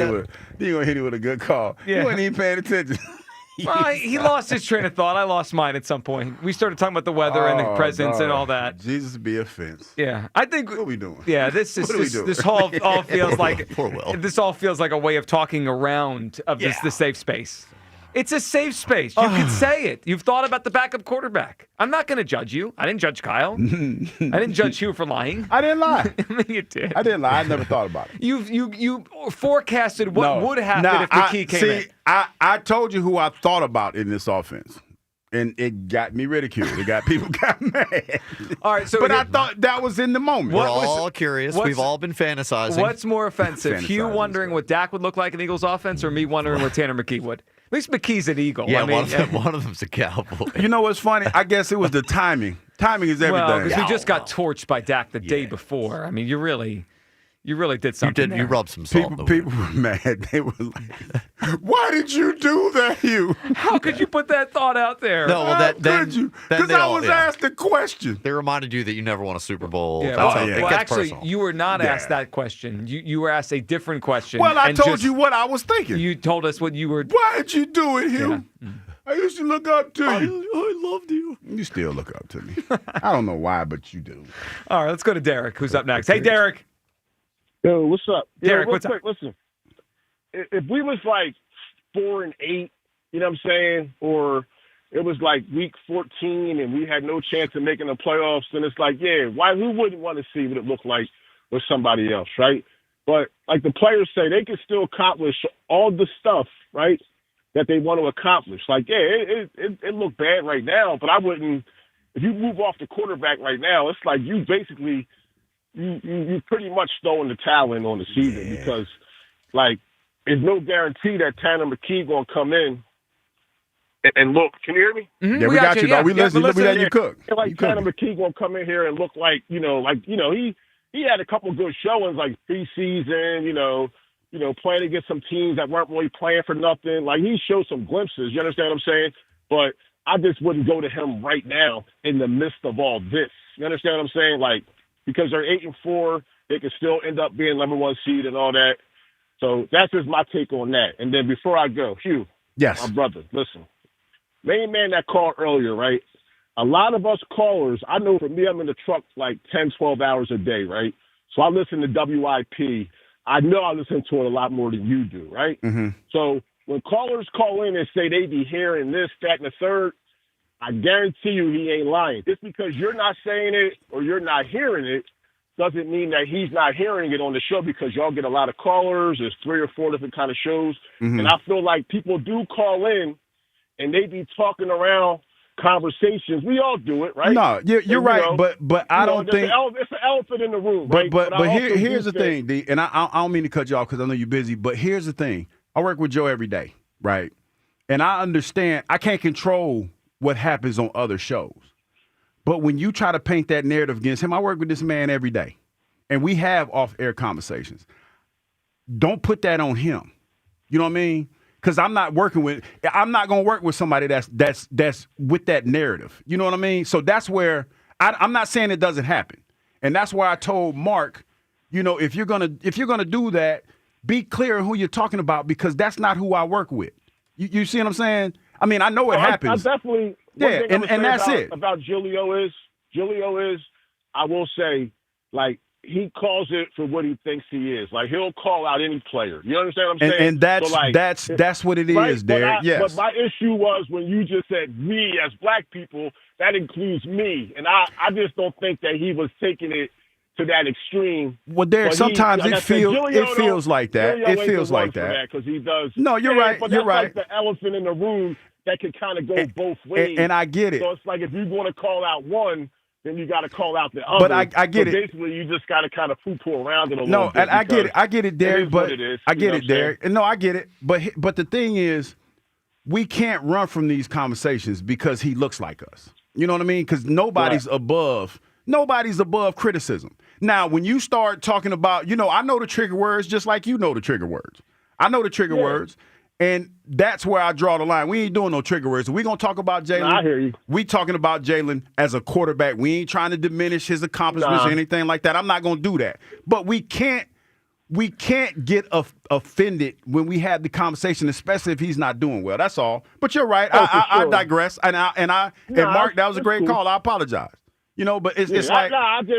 hit it with a good call. Yeah. You wasn't even paying attention. Well, he lost his train of thought. I lost mine at some point. We started talking about the weather and the presents and all that. Jesus be offense. Yeah, I think. What are we doing? Yeah, this is What are we doing? this all feels like Poor Will. this all feels like a way of talking around of the safe space. It's a safe space. You can say it. You've thought about the backup quarterback. I'm not going to judge you. I didn't judge Kyle. I didn't judge you for lying. I didn't lie. I mean, you did. I didn't lie. I never thought about it. You forecasted what would happen if the key came in. I told you who I thought about in this offense. And it got me ridiculed. It got people got mad. All right, so but I thought that was in the moment. We're all curious. We've all been fantasizing. What's more offensive? Hugh wondering what Dak would look like in Eagles offense, or me wondering what Tanner McKee would? At least McKee's an Eagle. Yeah, I mean, one of them's a Cowboy. You know what's funny? I guess it was the timing. Timing is everything. Well, because we just got torched by Dak the day before. I mean, you really did something. You rubbed some salt. People were mad. They were like, "Why did you do that, Hugh? How could you put that thought out there? No, well, Because I was asked a question. They reminded you that you never won a Super Bowl. Yeah, That's well, how it well, gets actually, personal. you were not asked that question. You were asked a different question. Well, I and told just- you what I was thinking. You told us what you were. Why did you do it, Hugh? Yeah. I used to look up to you. I loved you. You still look up to me. I don't know why, but you do. All right, let's go to Derek, who's up next. Hey, Derek. Yo, what's up? Derek, real what's quick, listen. If we was like 4-8, you know what I'm saying, or it was like week 14 and we had no chance of making the playoffs, then it's like, yeah, who wouldn't want to see what it looked like with somebody else, right? But like the players say, they can still accomplish all the stuff, right, that they want to accomplish. Like, yeah, it looked bad right now, but I wouldn't. If you move off the quarterback right now, it's like you basically you pretty much throwing the towel in on the season because, like, there's no guarantee that Tanner McKee gonna come in and look. Can you hear me? Mm-hmm. Yeah, we got you, though. We listen. We let you cook. Like Tanner McKee gonna come in here and look like he had a couple good showings like preseason, playing against some teams that weren't really playing for nothing. Like he showed some glimpses. You understand what I'm saying? But I just wouldn't go to him right now in the midst of all this. You understand what I'm saying? Like because they're 8-4, they can still end up being number one seed and all that. So that's just my take on that. And then before I go, Hugh, yes, my brother, listen, main man that called earlier, right? A lot of us callers, I know for me, I'm in the truck like 10, 12 hours a day, right? So I listen to WIP. I know I listen to it a lot more than you do, right? Mm-hmm. So when callers call in and say they be hearing this, that, and the third, I guarantee you he ain't lying. Just because you're not saying it or you're not hearing it doesn't mean that he's not hearing it on the show, because y'all get a lot of callers. There's 3 or 4 different kind of shows. Mm-hmm. And I feel like people do call in and they be talking around conversations. We all do it, right? No, you're right, but I don't think it's an elephant in the room, right? But I also here's do the thing, D, and I don't mean to cut you off because I know you're busy, but here's the thing. I work with Joe every day, right? And I understand I can't control what happens on other shows. But when you try to paint that narrative against him, I work with this man every day, and we have off-air conversations. Don't put that on him. You know what I mean? Because I'm not going to work with somebody that's with that narrative. You know what I mean? So that's where I'm not saying it doesn't happen, and that's why I told Mark, if you're gonna do that, be clear on who you're talking about, because that's not who I work with. You see what I'm saying? I mean, I know it happens. I definitely. Yeah, and that's it. About Julio is, I will say, like, he calls it for what he thinks he is. Like, he'll call out any player. You understand what I'm saying? And that's what it is, Derek. Yes. But my issue was when you just said we as black people, that includes me. And I just don't think that he was taking it to that extreme. Well, Derek, sometimes it feels like that. It feels like that. Because he does. No, you're right. But you're that's right. like the elephant in the room that can kind of go both ways. And I get it. So it's like if you want to call out one, then you got to call out the other. But I get it. Basically, you just got to kind of poo-poo around it a little No, bit. and I get it. I get it, Derek. But I get it, Derek. No, I get it. But the thing is, we can't run from these conversations because he looks like us. You know what I mean? Because nobody's above criticism. Now, when you start talking about, I know the trigger words just like you know the trigger words. I know the trigger words. And that's where I draw the line. We ain't doing no trigger words. We're going to talk about Jalen. I hear you. We talking about Jalen as a quarterback. We ain't trying to diminish his accomplishments or anything like that. I'm not going to do that. But we can't get offended when we have the conversation, especially if he's not doing well. That's all. But you're right. I digress. And Mark, that was a great call. I apologize. But it's like,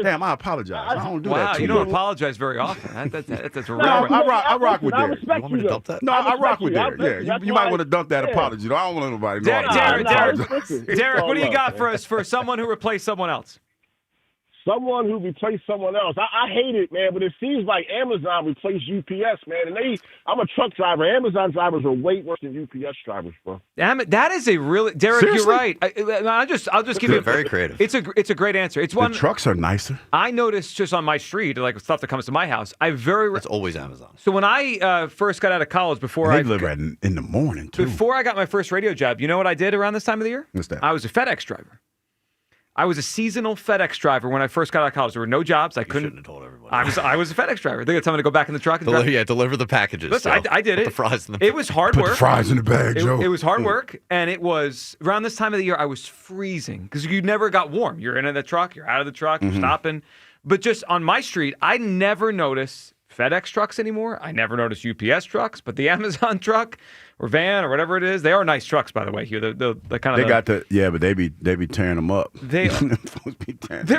damn, I apologize. I don't do that. Wow, you don't apologize very often. That's a real. I rock with Derek. You want me to dump that? No, I rock with Derek. Yeah, you might want to dump that apology. I don't want nobody. Derek, what do you got for us for someone who replaced someone else? Someone who replaced someone else. I hate it, man, but it seems like Amazon replaced UPS, man. And I'm a truck driver. Amazon drivers are way worse than UPS drivers, bro. That is a really Derek. Seriously? You're right. I'll just give you very creative. It's a great answer. It's one. The trucks are nicer. I noticed just on my street, like stuff that comes to my house. It's always Amazon. So when I first got out of college, they deliver in the morning too. Before I got my first radio job, you know what I did around this time of the year? What's that? I was a FedEx driver. I was a seasonal FedEx driver when I first got out of college. There were no jobs. I couldn't have told everybody. I was a FedEx driver. They got someone to go back in the truck and deliver the packages. Listen, I did it. Put the fries in the It was hard work. Put the fries in the bag, Joe. It was hard work, and it was around this time of the year I was freezing because you never got warm. You're in the truck, you're out of the truck, you're stopping. But just on my street, I never notice FedEx trucks anymore. I never notice UPS trucks, but the Amazon truck or van or whatever it is, they are nice trucks, by the way. Here, the kind of but they be tearing them up. They're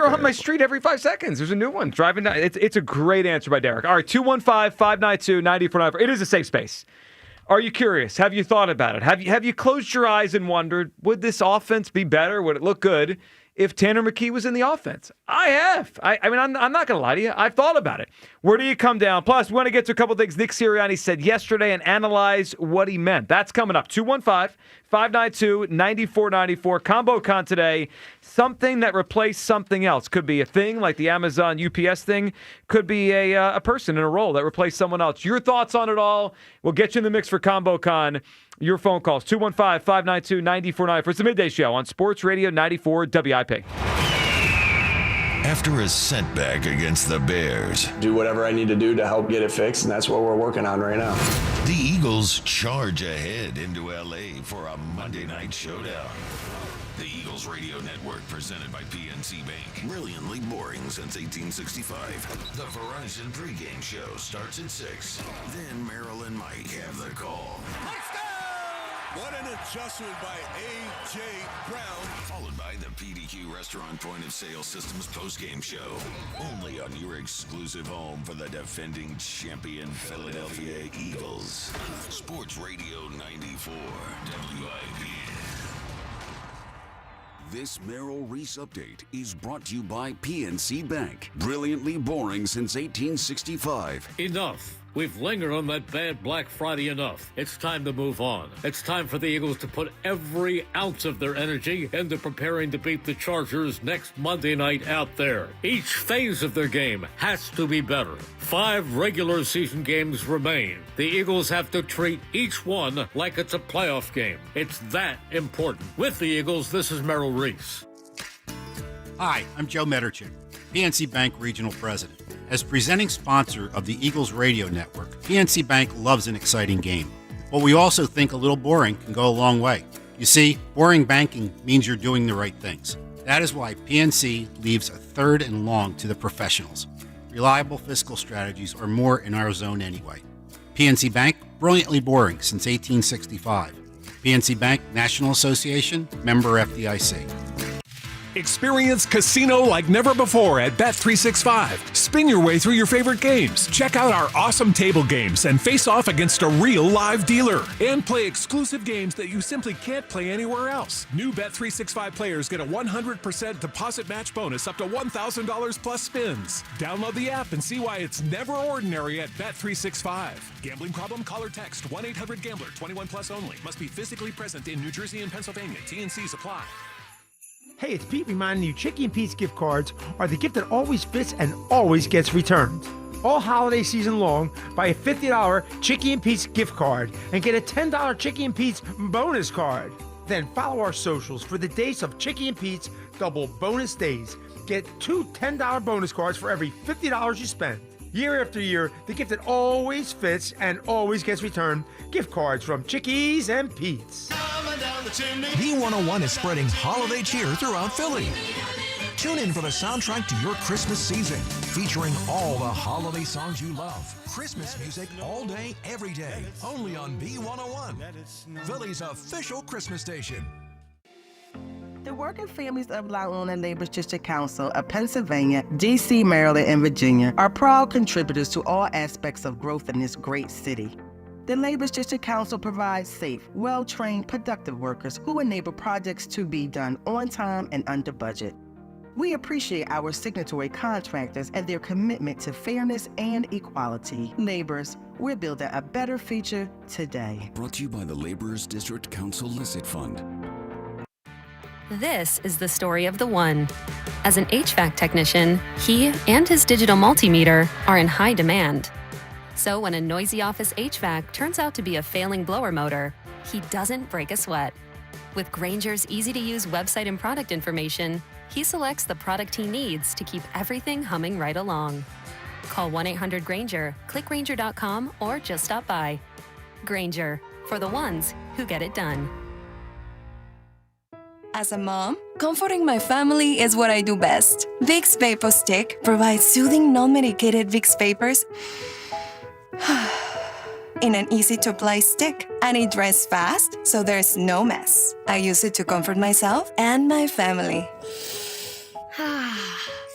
on my street every 5 seconds. There's a new one driving down. It's a great answer by Derek. All right, 215-592-9494. It is a safe space. Are you curious? Have you thought about it? Have you closed your eyes and wondered, would this offense be better? Would it look good if Tanner McKee was in the offense? I have. I mean, I'm not going to lie to you. I've thought about it. Where do you come down? Plus, we want to get to a couple things Nick Sirianni said yesterday and analyze what he meant. That's coming up. 215-592-9494. Combo Con today. Something that replaced something else. Could be a thing like the Amazon UPS thing. Could be a person in a role that replaced someone else. Your thoughts on it all. We'll get you in the mix for Combo Con. Your phone calls, 215-592-9494. It's the Midday Show on Sports Radio 94 WIP. After a setback against the Bears, do whatever I need to do to help get it fixed, and that's what we're working on right now. the Eagles charge ahead into L.A. for a Monday night showdown. The Eagles Radio Network, presented by PNC Bank. Brilliantly boring since 1865. The Verizon pregame show starts at 6. Then Merrill and Mike have the call. What an adjustment by A.J. Brown. Followed by the PDQ Restaurant Point of Sale Systems postgame show. Only on your exclusive home for the defending champion Philadelphia Eagles. Sports Radio 94 WIP. This Merrill Reese update is brought to you by PNC Bank. Brilliantly boring since 1865. Enough. We've lingered on that bad Black Friday enough. It's time to move on. It's time for the Eagles to put every ounce of their energy into preparing to beat the Chargers next Monday night out there. Each phase of their game has to be better. 5 regular season games remain. The Eagles have to treat each one like it's a playoff game. It's that important. With the Eagles, this is Merrill Reese. Hi, I'm Joe Mederchik, PNC Bank Regional President. As presenting sponsor of the Eagles Radio Network, PNC Bank loves an exciting game. But we also think a little boring can go a long way. You see, boring banking means you're doing the right things. That is why PNC leaves a third and long to the professionals. Reliable fiscal strategies are more in our zone anyway. PNC Bank, brilliantly boring since 1865. PNC Bank National Association, member FDIC. Experience casino like never before at Bet365. Spin your way through your favorite games. Check out our awesome table games and face off against a real live dealer. And play exclusive games that you simply can't play anywhere else. New Bet365 players get a 100% deposit match bonus up to $1,000 plus spins. Download the app and see why it's never ordinary at Bet365. Gambling problem? Call or text 1-800-GAMBLER. 21 plus only. Must be physically present in New Jersey and Pennsylvania. T&Cs apply. Hey, it's Pete reminding you Chicky and Pete's gift cards are the gift that always fits and always gets returned. All holiday season long, buy a $50 Chicky and Pete's gift card and get a $10 Chicky and Pete's bonus card. Then follow our socials for the days of Chicky and Pete's double bonus days. Get 2 $10 bonus cards for every $50 you spend. Year after year, the gift that always fits and always gets returned. Gift cards from Chickies and Pete's. B101 is spreading holiday cheer throughout Philly. Tune in for the soundtrack to your Christmas season, featuring all the holiday songs you love. Christmas music all day, every day, only on B101, Philly's official Christmas station. The working families of Laona Labor's District Council of Pennsylvania, D.C., Maryland, and Virginia are proud contributors to all aspects of growth in this great city. The Labor's District Council provides safe, well-trained, productive workers who enable projects to be done on time and under budget. We appreciate our signatory contractors and their commitment to fairness and equality. Laborers, we're building a better future today. Brought to you by the Laborers District Council Licit Fund. This is the story of the one. As an HVAC technician, he and his digital multimeter are in high demand. So when a noisy office HVAC turns out to be a failing blower motor, he doesn't break a sweat. With Grainger's easy-to-use website and product information, he selects the product he needs to keep everything humming right along. Call 1-800-GRAINGER, click Grainger.com, or just stop by. Grainger, for the ones who get it done. As a mom, comforting my family is what I do best. Vicks Vapor Stick provides soothing, non-medicated Vicks Vapors in an easy-to-apply stick, and it dries fast, so there's no mess. I use it to comfort myself and my family.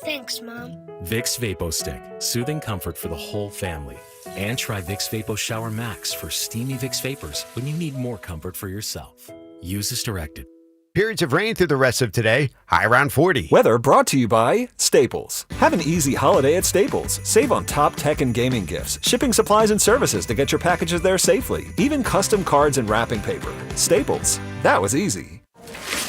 Thanks, Mom. Vicks Vapo Stick, soothing comfort for the whole family. And try Vicks Vapo Shower Max for steamy Vicks Vapors when you need more comfort for yourself. Use as directed. Periods of rain through the rest of today, high around 40. Weather brought to you by Staples. Have an easy holiday at Staples. Save on top tech and gaming gifts, shipping supplies and services to get your packages there safely, even custom cards and wrapping paper. Staples. That was easy.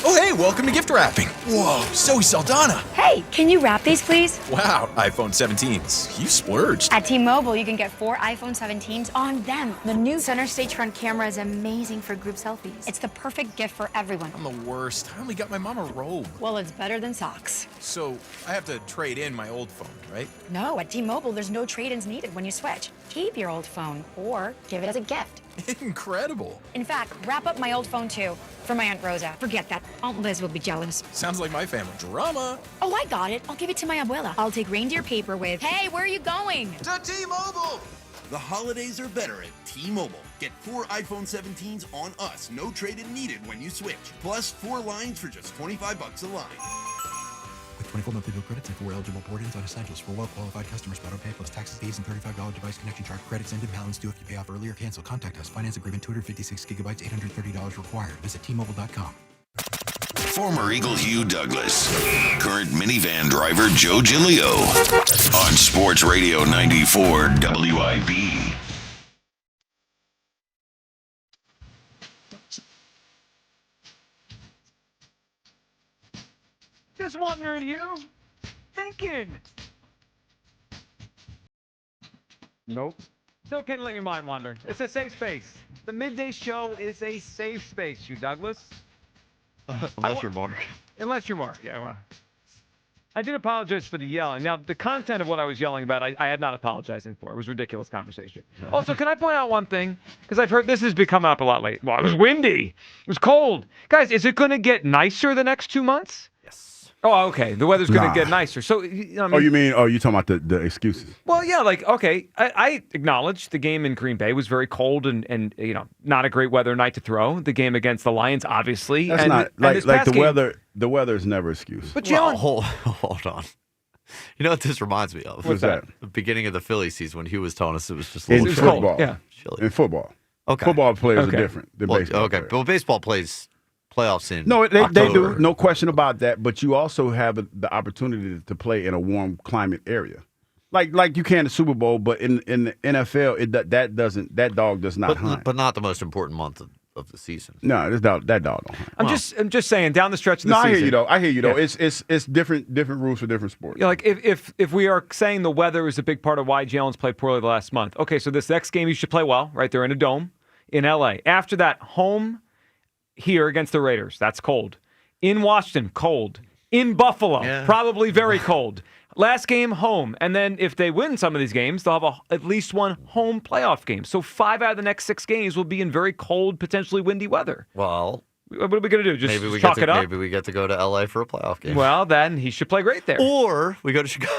Oh, hey, welcome to gift wrapping. Whoa, Zoe Saldana. Hey, can you wrap these, please? Wow, iPhone 17s. You splurged. At T-Mobile, you can get 4 iPhone 17s on them. The new center stage front camera is amazing for group selfies. It's the perfect gift for everyone. I'm the worst. I only got my mom a robe. Well, it's better than socks. So I have to trade in my old phone, right? No, at T-Mobile, there's no trade-ins needed when you switch. Keep your old phone or give it as a gift. Incredible. In fact, wrap up my old phone too for my Aunt Rosa. Forget that. Aunt Liz will be jealous. Sounds like my family. Drama. Oh, I got it. I'll give it to my abuela. I'll take reindeer paper with, hey, where are you going? To T-Mobile. The holidays are better at T-Mobile. Get 4 iPhone 17s on us, no trade-in needed when you switch. Plus 4 lines for just $25 a line. With 24 monthly bill credits and 4 eligible port-ins on Essentials for well-qualified customers. Auto-pay plus taxes, fees, and $35 device connection charge. Credits end and balance due if you pay off early or cancel. Contact us. Finance agreement 256 gigabytes, $830 required. Visit T-Mobile.com. Former Eagle Hugh Douglas, current minivan driver Joe Giglio on Sports Radio 94 WIB. Just wondering, you thinking. Nope. Still can't let your mind wander. It's a safe space. The midday show is a safe space, you Douglas. Unless you're Mark. Unless you're Mark, yeah. Well, I did apologize for the yelling. Now, the content of what I was yelling about, I had not apologizing for. It was a ridiculous conversation. Also, can I point out one thing? Because I've heard this has become up a lot lately. Well, it was windy. It was cold. Guys, is it going to get nicer the next 2 months? Oh, okay. The weather's going to get nicer. So, I mean, you talking about the excuses? Well, yeah, okay. I acknowledge the game in Green Bay was very cold and not a great weather night to throw. The game against the Lions, obviously. That's not like the weather. The weather is never an excuse. But hold on. You know what this reminds me of? What's that? The beginning of the Philly season when he was telling us it was just In chilly. football. Yeah. Chilly. In football. Okay. Football players are different than baseball. Okay, players. but baseball plays playoffs in No, they do. October. No question about that. But you also have the opportunity to play in a warm climate area, like you can in the Super Bowl. But in the NFL, that dog does not hunt. But not the most important month of the season. No, that dog don't hunt. I'm just saying down the stretch of the season. I hear you though. Yeah. It's different rules for different sports. Yeah, like if we are saying the weather is a big part of why Jalen's played poorly the last month. Okay, so this next game you should play well, right? They're in a dome in LA. After that, home here against the Raiders. That's cold. In Washington, cold. In Buffalo, probably very cold. Last game, home. And then if they win some of these games, they'll have at least one home playoff game. So 5 out of the next 6 games will be in very cold, potentially windy weather. Well, what are we going to do? Just maybe chalk it up? Maybe we get to go to LA for a playoff game. Well, then he should play great there. Or we go to Chicago.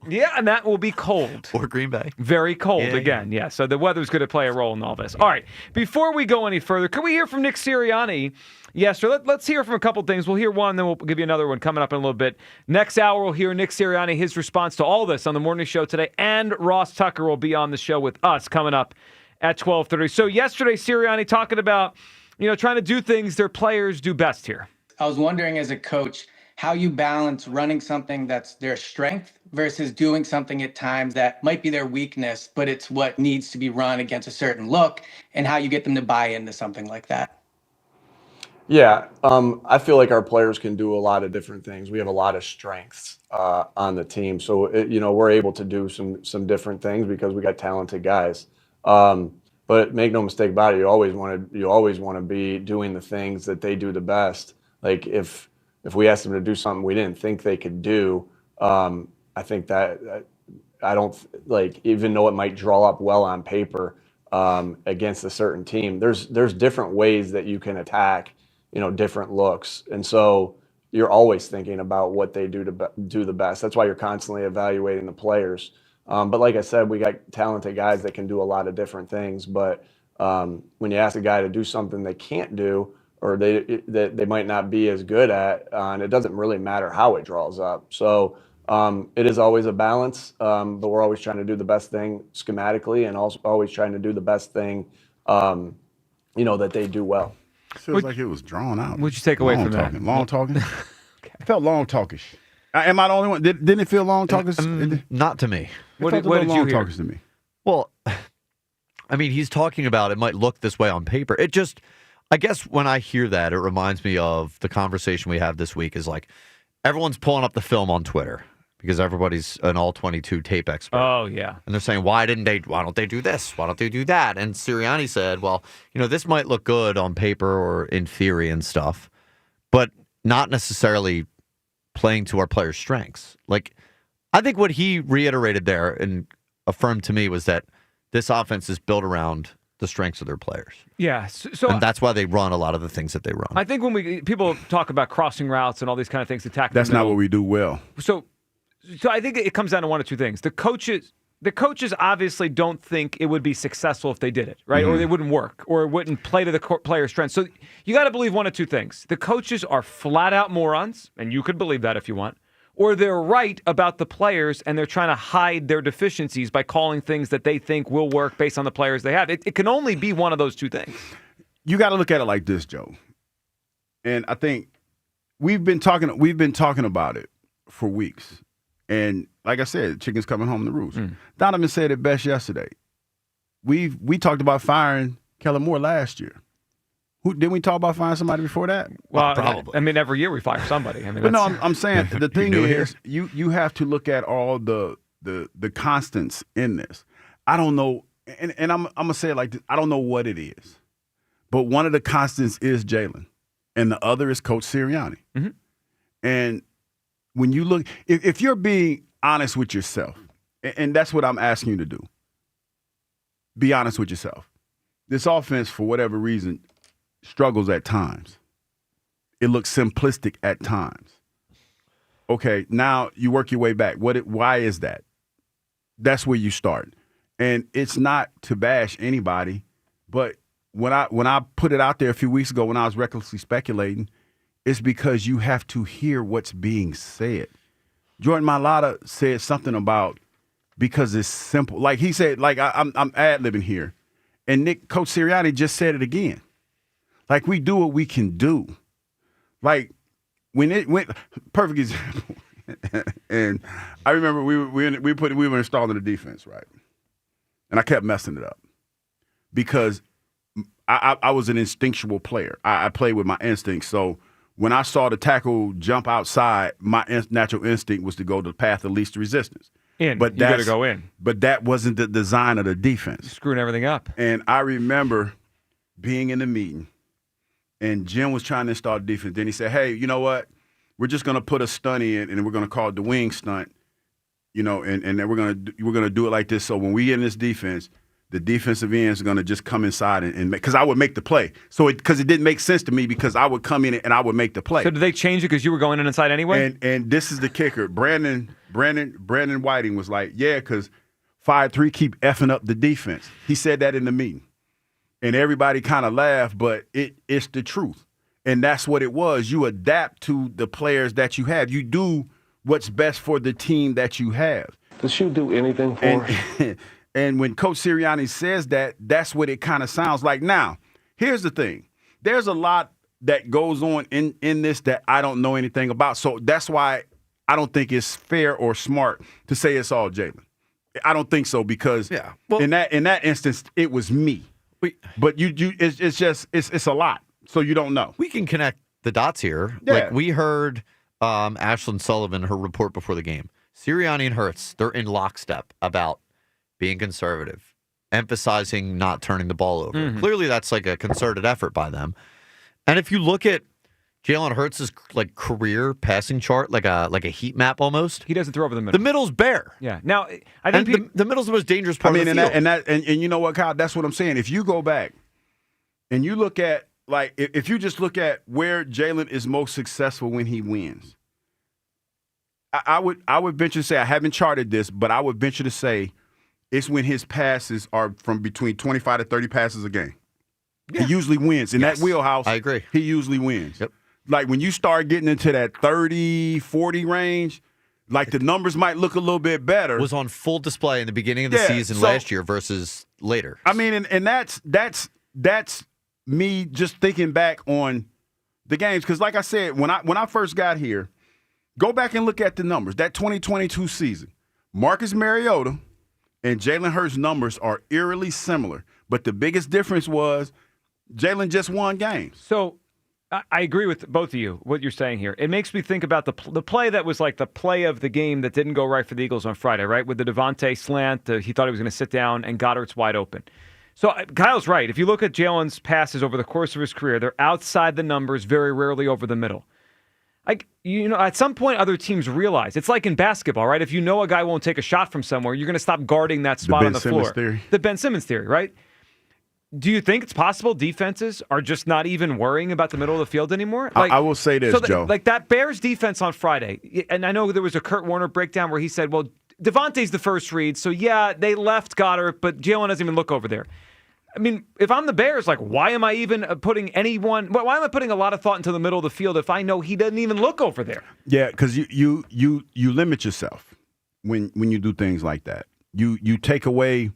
Yeah, and that will be cold. Or Green Bay. Very cold again, yeah. So the weather's going to play a role in all this. All right, before we go any further, can we hear from Nick Sirianni? Yes, sir. Let's hear from a couple things. We'll hear one, then we'll give you another one coming up in a little bit. Next hour, we'll hear Nick Sirianni, his response to all this on the morning show today, and Ross Tucker will be on the show with us coming up at 12:30. So yesterday, Sirianni talking about, trying to do things their players do best here. I was wondering as a coach, how you balance running something that's their strength versus doing something at times that might be their weakness, but it's what needs to be run against a certain look, and how you get them to buy into something like that. Yeah, I feel like our players can do a lot of different things. We have a lot of strengths on the team, so we're able to do some different things because we got talented guys. But make no mistake about it, you always want to be doing the things that they do the best. Like if we asked them to do something we didn't think they could do, I think that I don't even though it might draw up well on paper against a certain team. There's different ways that you can attack. Different looks. And so you're always thinking about what they do to do the best. That's why you're constantly evaluating the players. But like I said, we got talented guys that can do a lot of different things. But when you ask a guy to do something they can't do or they might not be as good at, and it doesn't really matter how it draws up. So it is always a balance, but we're always trying to do the best thing schematically and also always trying to do the best thing, that they do well. Feels like it was drawn out. What'd you take away from that? Long talking. It felt long talkish. Am I the only one? Didn't it feel long talkish? Not to me. What did you hear? To me. Well, I mean, he's talking about it might look this way on paper. It just, I guess when I hear that, it reminds me of the conversation we have this week is like everyone's pulling up the film on Twitter because everybody's an all-22 tape expert. Oh, yeah. And they're saying, why don't they do this? Why don't they do that? And Sirianni said, well, this might look good on paper or in theory and stuff, but not necessarily playing to our players' strengths. Like, I think what he reiterated there and affirmed to me was that this offense is built around the strengths of their players. Yeah. So and that's why they run a lot of the things that they run. I think when people talk about crossing routes and all these kind of things, attacking that's not what we do well. So I think it comes down to one of two things. The coaches, the coaches obviously don't think it would be successful if they did it, right? Or they wouldn't work, or it wouldn't play to the player's strengths. So you got to believe one of two things. The coaches are flat out morons, and you could believe that if you want, or they're right about the players and they're trying to hide their deficiencies by calling things that they think will work based on the players they have. It can only be one of those two things. You got to look at it like this, Joe. And I think we've been talking about it for weeks. And like I said, chicken's coming home to roost. Donovan said it best yesterday. We talked about firing Kellen Moore last year. Didn't we talk about firing somebody before that? Well, probably. I mean, every year we fire somebody. I mean, but no, I'm saying the thing is, you have to look at all the constants in this. I don't know, and I'm gonna say it like this. I don't know what it is, but one of the constants is Jalen, and the other is Coach Sirianni. And when you look, if you're being honest with yourself, and that's what I'm asking you to do, be honest with yourself. This offense, for whatever reason, struggles at times. It looks simplistic at times. Okay, now you work your way back. Why is that? That's where you start. And it's not to bash anybody, but when I put it out there a few weeks ago when I was recklessly speculating, it's because you have to hear what's being said. Jordan Mailata said something about because it's simple. Like he said, like I'm ad-libbing here. And Coach Sirianni just said it again. Like we do what we can do. Like when it went, perfect example. And I remember we were installing the defense, right? And I kept messing it up because I was an instinctual player. I played with my instincts. So when I saw the tackle jump outside, my natural instinct was to go to the path of least resistance. But you got to go in. But that wasn't the design of the defense. You're screwing everything up. And I remember being in the meeting, and Jim was trying to install the defense. Then he said, hey, you know what? We're just going to put a stunt in, and we're going to call it the wing stunt, and then we're going to do it like this. So when we get in this defense, the defensive ends are going to just come inside and make, because I would make the play. So because it didn't make sense to me because I would come in and I would make the play. So did they change it because you were going in inside anyway? And this is the kicker. Brandon Whiting was like, yeah, because 5-3 keep effing up the defense. He said that in the meeting. And everybody kind of laughed, but it's the truth. And that's what it was. You adapt to the players that you have. You do what's best for the team that you have. Does she do anything for us? And when Coach Sirianni says that, that's what it kind of sounds like. Now, here's the thing. There's a lot that goes on in this that I don't know anything about. So that's why I don't think it's fair or smart to say it's all Jalen. I don't think so because in that instance, it was me. But it's a lot. So you don't know. We can connect the dots here. Yeah. Like we heard Ashlyn Sullivan, her report before the game. Sirianni and Hurts, they're in lockstep about being conservative, emphasizing not turning the ball over. Mm-hmm. Clearly, that's like a concerted effort by them. And if you look at Jalen Hurts' like career passing chart, like a heat map almost, he doesn't throw over the middle. The middle's bare. Yeah. Now, I think the middle's the most dangerous part of the field. And you know what, Kyle? That's what I'm saying. If you go back and you look at if you just look at where Jalen is most successful when he wins, I would venture to say, I haven't charted this, but I would venture to say it's when his passes are from between 25 to 30 passes a game. Yeah. He usually wins. In that wheelhouse, I agree. He usually wins. Yep. Like when you start getting into that 30, 40 range, like the numbers might look a little bit better. Was on full display in the beginning of the season last year versus later. I mean, and that's me just thinking back on the games. Because like I said, when I first got here, go back and look at the numbers. That 2022 season, Marcus Mariota and Jalen Hurts' numbers are eerily similar. But the biggest difference was Jalen just won games. So I agree with both of you, what you're saying here. It makes me think about the play that was like the play of the game that didn't go right for the Eagles on Friday, right? With the Devontae slant, he thought he was going to sit down, and Goddard's wide open. So Kyle's right. If you look at Jalen's passes over the course of his career, they're outside the numbers, very rarely over the middle. At some point, other teams realize. It's like in basketball, right? If you know a guy won't take a shot from somewhere, you're going to stop guarding that spot on the floor. The Ben Simmons theory, right? Do you think it's possible defenses are just not even worrying about the middle of the field anymore? I will say this, Joe. Like that Bears defense on Friday, and I know there was a Kurt Warner breakdown where he said, well, Devontae's the first read, so yeah, they left Goddard, but Jalen doesn't even look over there. I mean, if I'm the Bears, like, why am I even putting anyone? Why am I putting a lot of thought into the middle of the field if I know he doesn't even look over there? Yeah, because you limit yourself when you do things like that. You take away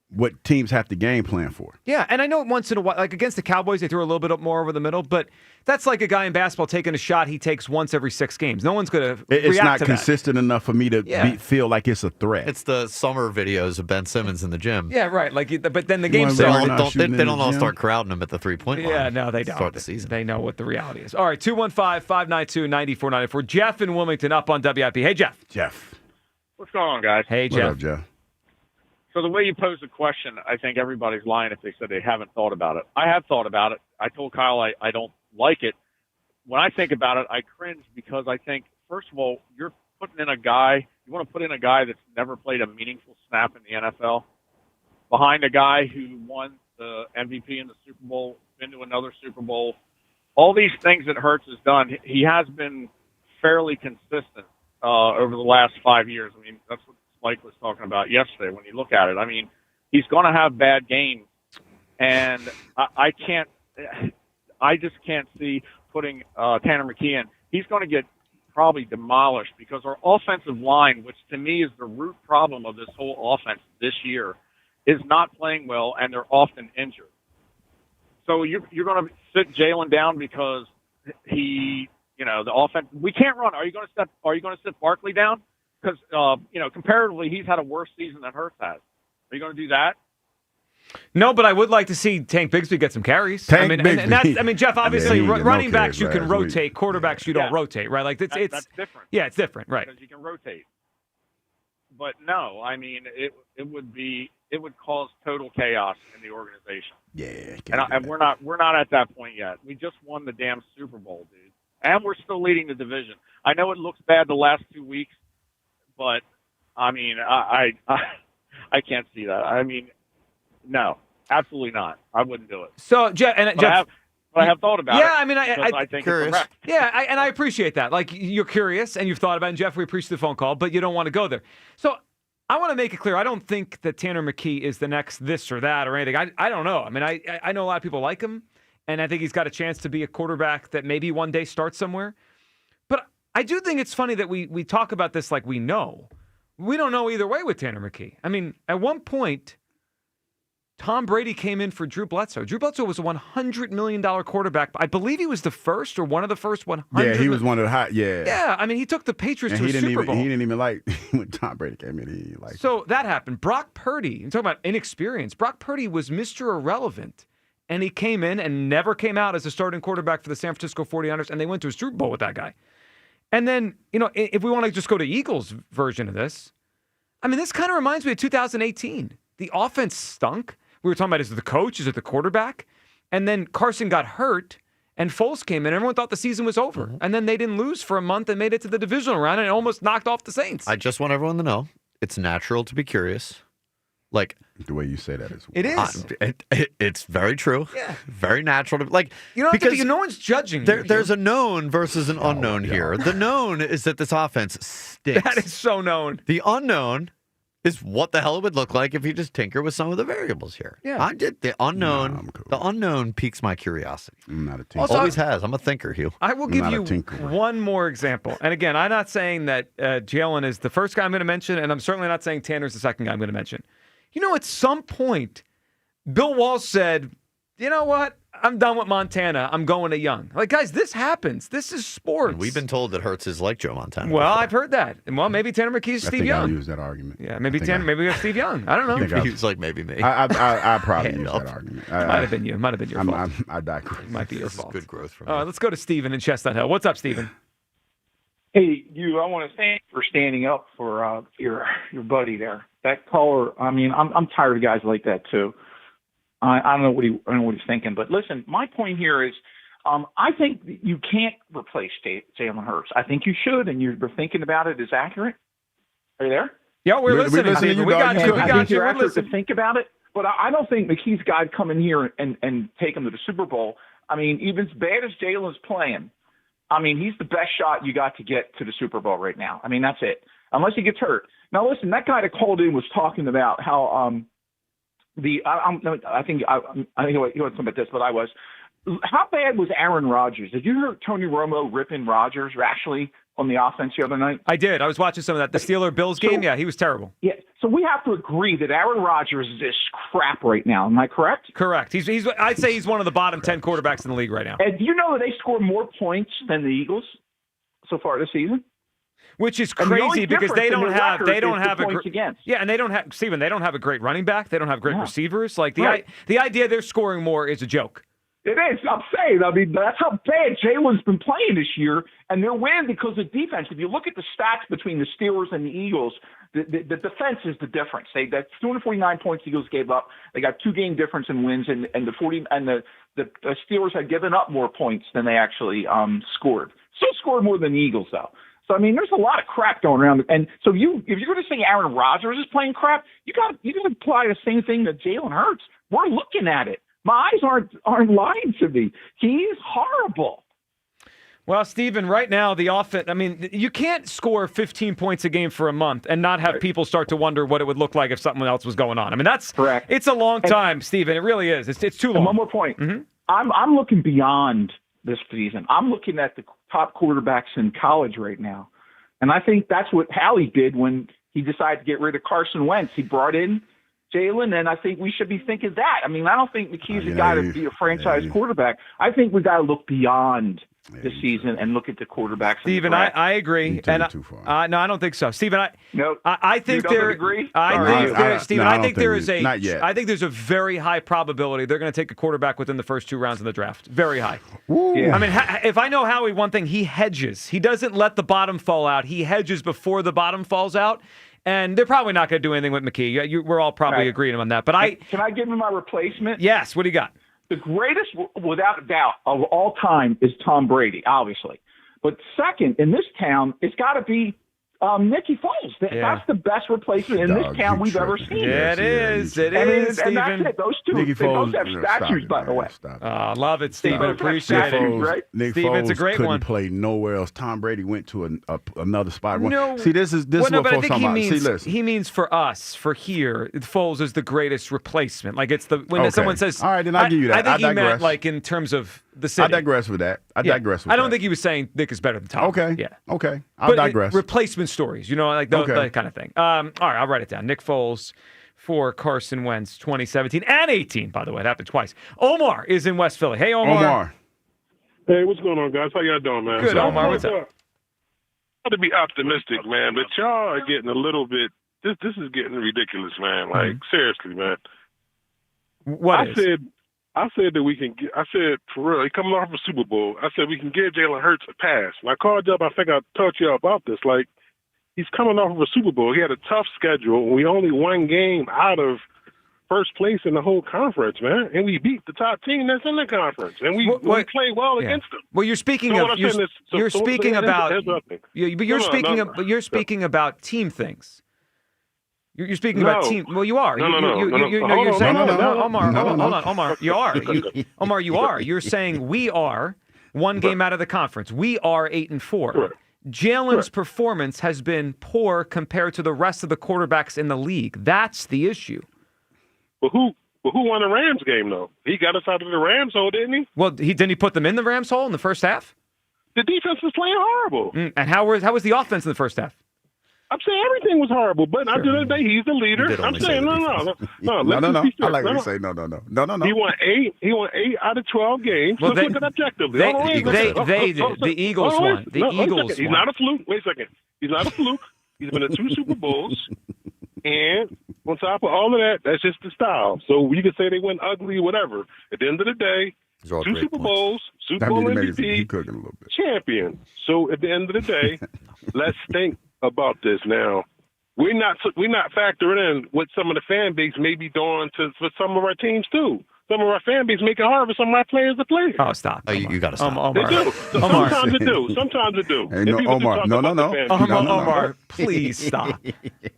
what teams have to game plan for. Yeah, and I know once in a while, like against the Cowboys, they threw a little bit more over the middle, but that's like a guy in basketball taking a shot he takes once every 6 games. No one's going to react to that. It's not consistent enough for me to feel like it's a threat. It's the summer videos of Ben Simmons in the gym. Yeah, right. But then the game starts. They don't all start crowding him at the 3-point line. Yeah, no, they don't. Start the season. They know what the reality is. All right, 215-592-9494. Jeff in Wilmington up on WIP. Hey, Jeff. What's going on, guys? Hey, Jeff. What up, Jeff? So the way you pose the question, I think everybody's lying if they said they haven't thought about it. I have thought about it. I told Kyle I don't like it. When I think about it, I cringe because I think, first of all, you're putting in a guy, you want to put in a guy that's never played a meaningful snap in the NFL behind a guy who won the MVP in the Super Bowl, been to another Super Bowl. All these things that Hurts has done, he has been fairly consistent over the last 5 years. I mean, that's what Mike was talking about yesterday when you look at it. I mean, he's going to have bad games, and I just can't see putting Tanner McKee in. He's going to get probably demolished because our offensive line, which to me is the root problem of this whole offense this year, is not playing well, and they're often injured. So you're going to sit Jalen down because the offense, we can't run. Are you going to sit Barkley down? Because, comparatively, he's had a worse season than Hurts has. Are you going to do that? No, but I would like to see Tank Bigsby get some carries. Jeff, obviously, running backs you can rotate. Quarterbacks you don't rotate, right? Like that's different. Yeah, it's different, right? Because you can rotate. But no, I mean, it would cause total chaos in the organization. Yeah, and we're not at that point yet. We just won the damn Super Bowl, dude, and we're still leading the division. I know it looks bad the last 2 weeks. But, I mean, I can't see that. I mean, no, absolutely not. I wouldn't do it. So, Jeff, I have thought about it. Yeah, I mean, I think curious. it's correct. Yeah, and I appreciate that. Like, you're curious and you've thought about it. And, Jeff, we appreciate the phone call, but you don't want to go there. So, I want to make it clear. I don't think that Tanner McKee is the next this or that or anything. I don't know. I mean, I know a lot of people like him, and I think he's got a chance to be a quarterback that maybe one day starts somewhere. But I do think it's funny that we talk about this like we know. We don't know either way with Tanner McKee. I mean, at one point, Tom Brady came in for Drew Bledsoe. Drew Bledsoe was a $100 million quarterback. I believe he was the first or one of the first 100. Yeah, he was one of the hot. Yeah. Yeah, I mean, he took the Patriots to a Super Bowl. He didn't even like when Tom Brady came in. He liked. So that happened. Brock Purdy. I'm talking about inexperience. Brock Purdy was Mr. Irrelevant. And he came in and never came out as a starting quarterback for the San Francisco 49ers, and they went to a Super Bowl with that guy. And then, if we want to just go to Eagles' version of this, I mean, this kind of reminds me of 2018. The offense stunk. We were talking about, is it the coach? Is it the quarterback? And then Carson got hurt, and Foles came in. Everyone thought the season was over. And then they didn't lose for a month and made it to the divisional round and almost knocked off the Saints. I just want everyone to know it's natural to be curious. Like, the way you say that is. It is. It's very true. Yeah. Very natural to like. You don't have because to be, no one's judging. There's a known versus an unknown here. The known is that this offense stinks. That is so known. The unknown is what the hell it would look like if you just tinker with some of the variables here. Yeah. I did the unknown. No, I'm cool. The unknown piques my curiosity. I'm not a tinker. Also, Always has. I'm a thinker, Hugh. I will give you one more example. And again, I'm not saying that Jalen is the first guy I'm going to mention, and I'm certainly not saying Tanner's the second guy I'm going to mention. At some point, Bill Walsh said, you know what? I'm done with Montana. I'm going to Young. Like, guys, this happens. This is sports. And we've been told that Hurts is like Joe Montana. Well, I've heard that. And well, maybe Tanner McKee's Steve Young. I use that argument. Yeah, maybe Tanner. Maybe we have Steve Young. I don't know. He was like maybe me. I probably use that argument. It might have been you. It might have been your fault. I digress. It might be your fault. Good growth from All right, let's go to Steven in Chestnut Hill. What's up, Steven? Hey, I want to thank you for standing up for your buddy there. That caller. I mean, I'm tired of guys like that too. I don't know what he's thinking, but listen, my point here is, I think you can't replace Jalen Hurts. I think you should, and you're thinking about it is accurate. Are you there? Yeah, we're listening. We got you. I think you're accurate to think about it, but I don't think McKee's got to come in here and take him to the Super Bowl. I mean, even as bad as Jalen's playing, I mean, he's the best shot you got to get to the Super Bowl right now. I mean, that's it. Unless he gets hurt. Now, listen, that guy that called in was talking about how I think he wasn't talking about this, but I was. How bad was Aaron Rodgers? Did you hear Tony Romo ripping Rodgers actually on the offense the other night? I did. I was watching some of that. The Steelers-Bills game, yeah, he was terrible. Yeah, so we have to agree that Aaron Rodgers is just crap right now. Am I correct? Correct. I'd say he's one of the bottom 10 quarterbacks in the league right now. And do you know that they score more points than the Eagles so far this season? Which is crazy because they don't have Steven, they don't have a great running back. They don't have great receivers. Like the idea they're scoring more is a joke. It is. I'm saying. I mean, that's how bad Jalen's been playing this year, and they're winning because of defense. If you look at the stats between the Steelers and the Eagles, the defense is the difference. That's 249 points the Eagles gave up. They got 2-game difference in wins, and the Steelers had given up more points than they actually scored. Still scored more than the Eagles, though. So, I mean, there's a lot of crap going around. And so if you're going to say Aaron Rodgers is playing crap, you got to apply the same thing to Jalen Hurts. We're looking at it. My eyes aren't lying to me. He is horrible. Well, Steven, right now, the offense, I mean, you can't score 15 points a game for a month and not have people start to wonder what it would look like if something else was going on. I mean, that's correct. It's a long time, Steven. It really is. It's too long. And one more point. Mm-hmm. I'm looking beyond this season. I'm looking at the top quarterbacks in college right now. And I think that's what Hallie did when he decided to get rid of Carson Wentz. He brought in Jalen, and I think we should be thinking that. I mean, I don't think McKee's a guy to be a franchise quarterback. I think we got to look beyond the season and look at the quarterbacks. Steven, I agree. And too far. No, I don't think so. Steven, I think agree? Steven, I think there's a very high probability they're going to take a quarterback within the first 2 rounds of the draft. Very high. Yeah. I mean, if I know Howie one thing, he hedges. He doesn't let the bottom fall out. He hedges before the bottom falls out. And they're probably not going to do anything with McKee. We're all probably agreeing on that. But Can I give him my replacement? Yes. What do you got? The greatest, without a doubt, of all time is Tom Brady, obviously. But second, in this town, it's got to be Nicky Foles. That's the best replacement in this town we've ever seen. Yeah, it is. It is, Steven. And that's it. Those two. Nicky Foles, they both have statues, by the way. Love it, Steven. Appreciate it. Right? Nick Steven, Foles it's a great couldn't one. play nowhere else. Tom Brady went to another spot. No. See, this is what folks talking about. See, listen. He means for us, for here, Foles is the greatest replacement. Like it's when someone says, all right, then I'll give you that. I think he meant like in terms of the city. I digress with that. I don't think he was saying Nick is better than Tom. Okay. Yeah. Okay. I'll digress. Replacement stories, like that kind of thing. All right, I'll write it down. Nick Foles for Carson Wentz, 2017 and 18, by the way. It happened twice. Omar is in West Philly. Hey, Omar. Hey, what's going on, guys? How y'all doing, man? Good, Omar. What's up? I to be optimistic, man, but y'all are getting a little bit. This is getting ridiculous, man. Like seriously, man. I said that we can get. I said for real, he coming off a Super Bowl. I said we can give Jalen Hurts a pass. And I called you up. I think I talked to y'all about this. Like he's coming off of a Super Bowl. He had a tough schedule. We only 1 game out of first place in the whole conference, man, and we beat the top team that's in the conference, and we play well against them. Well, you're speaking you're speaking about team things. You're speaking about team. Well, you are. You're saying Omar. Hold on, Omar. You are. Omar, you are. You're saying we are 1 game out of the conference. We are 8-4. Correct. Jalen's performance has been poor compared to the rest of the quarterbacks in the league. That's the issue. But who won the Rams game though? He got us out of the Rams hole, didn't he? Well, didn't he put them in the Rams hole in the first half? The defense was playing horrible. And how was the offense in the first half? I'm saying everything was horrible, but at the end of the day, he's the leader. I'm saying no. I like when you say no. He won 8 out of 12 games. Well, let's look at objectively. The Eagles won. The Eagles won. He's not a fluke. Wait a second. He's not a fluke. He's been in 2 Super Bowls. And on top of all of that, that's just the style. So you can say they went ugly, whatever. At the end of the day, 2 Super Bowls, Super Bowl MVP, champion. So at the end of the day, let's think about this now. We're not factoring in what some of the fan base may be doing for some of our teams too. some of our fan base make it hard for some of our players to play. Oh, stop. Oh, you got to stop. Omar. They do. Omar. Sometimes it do. Sometimes it do. Hey, And no, people do Omar. talk No, about no, the no. fan base. Omar, please stop.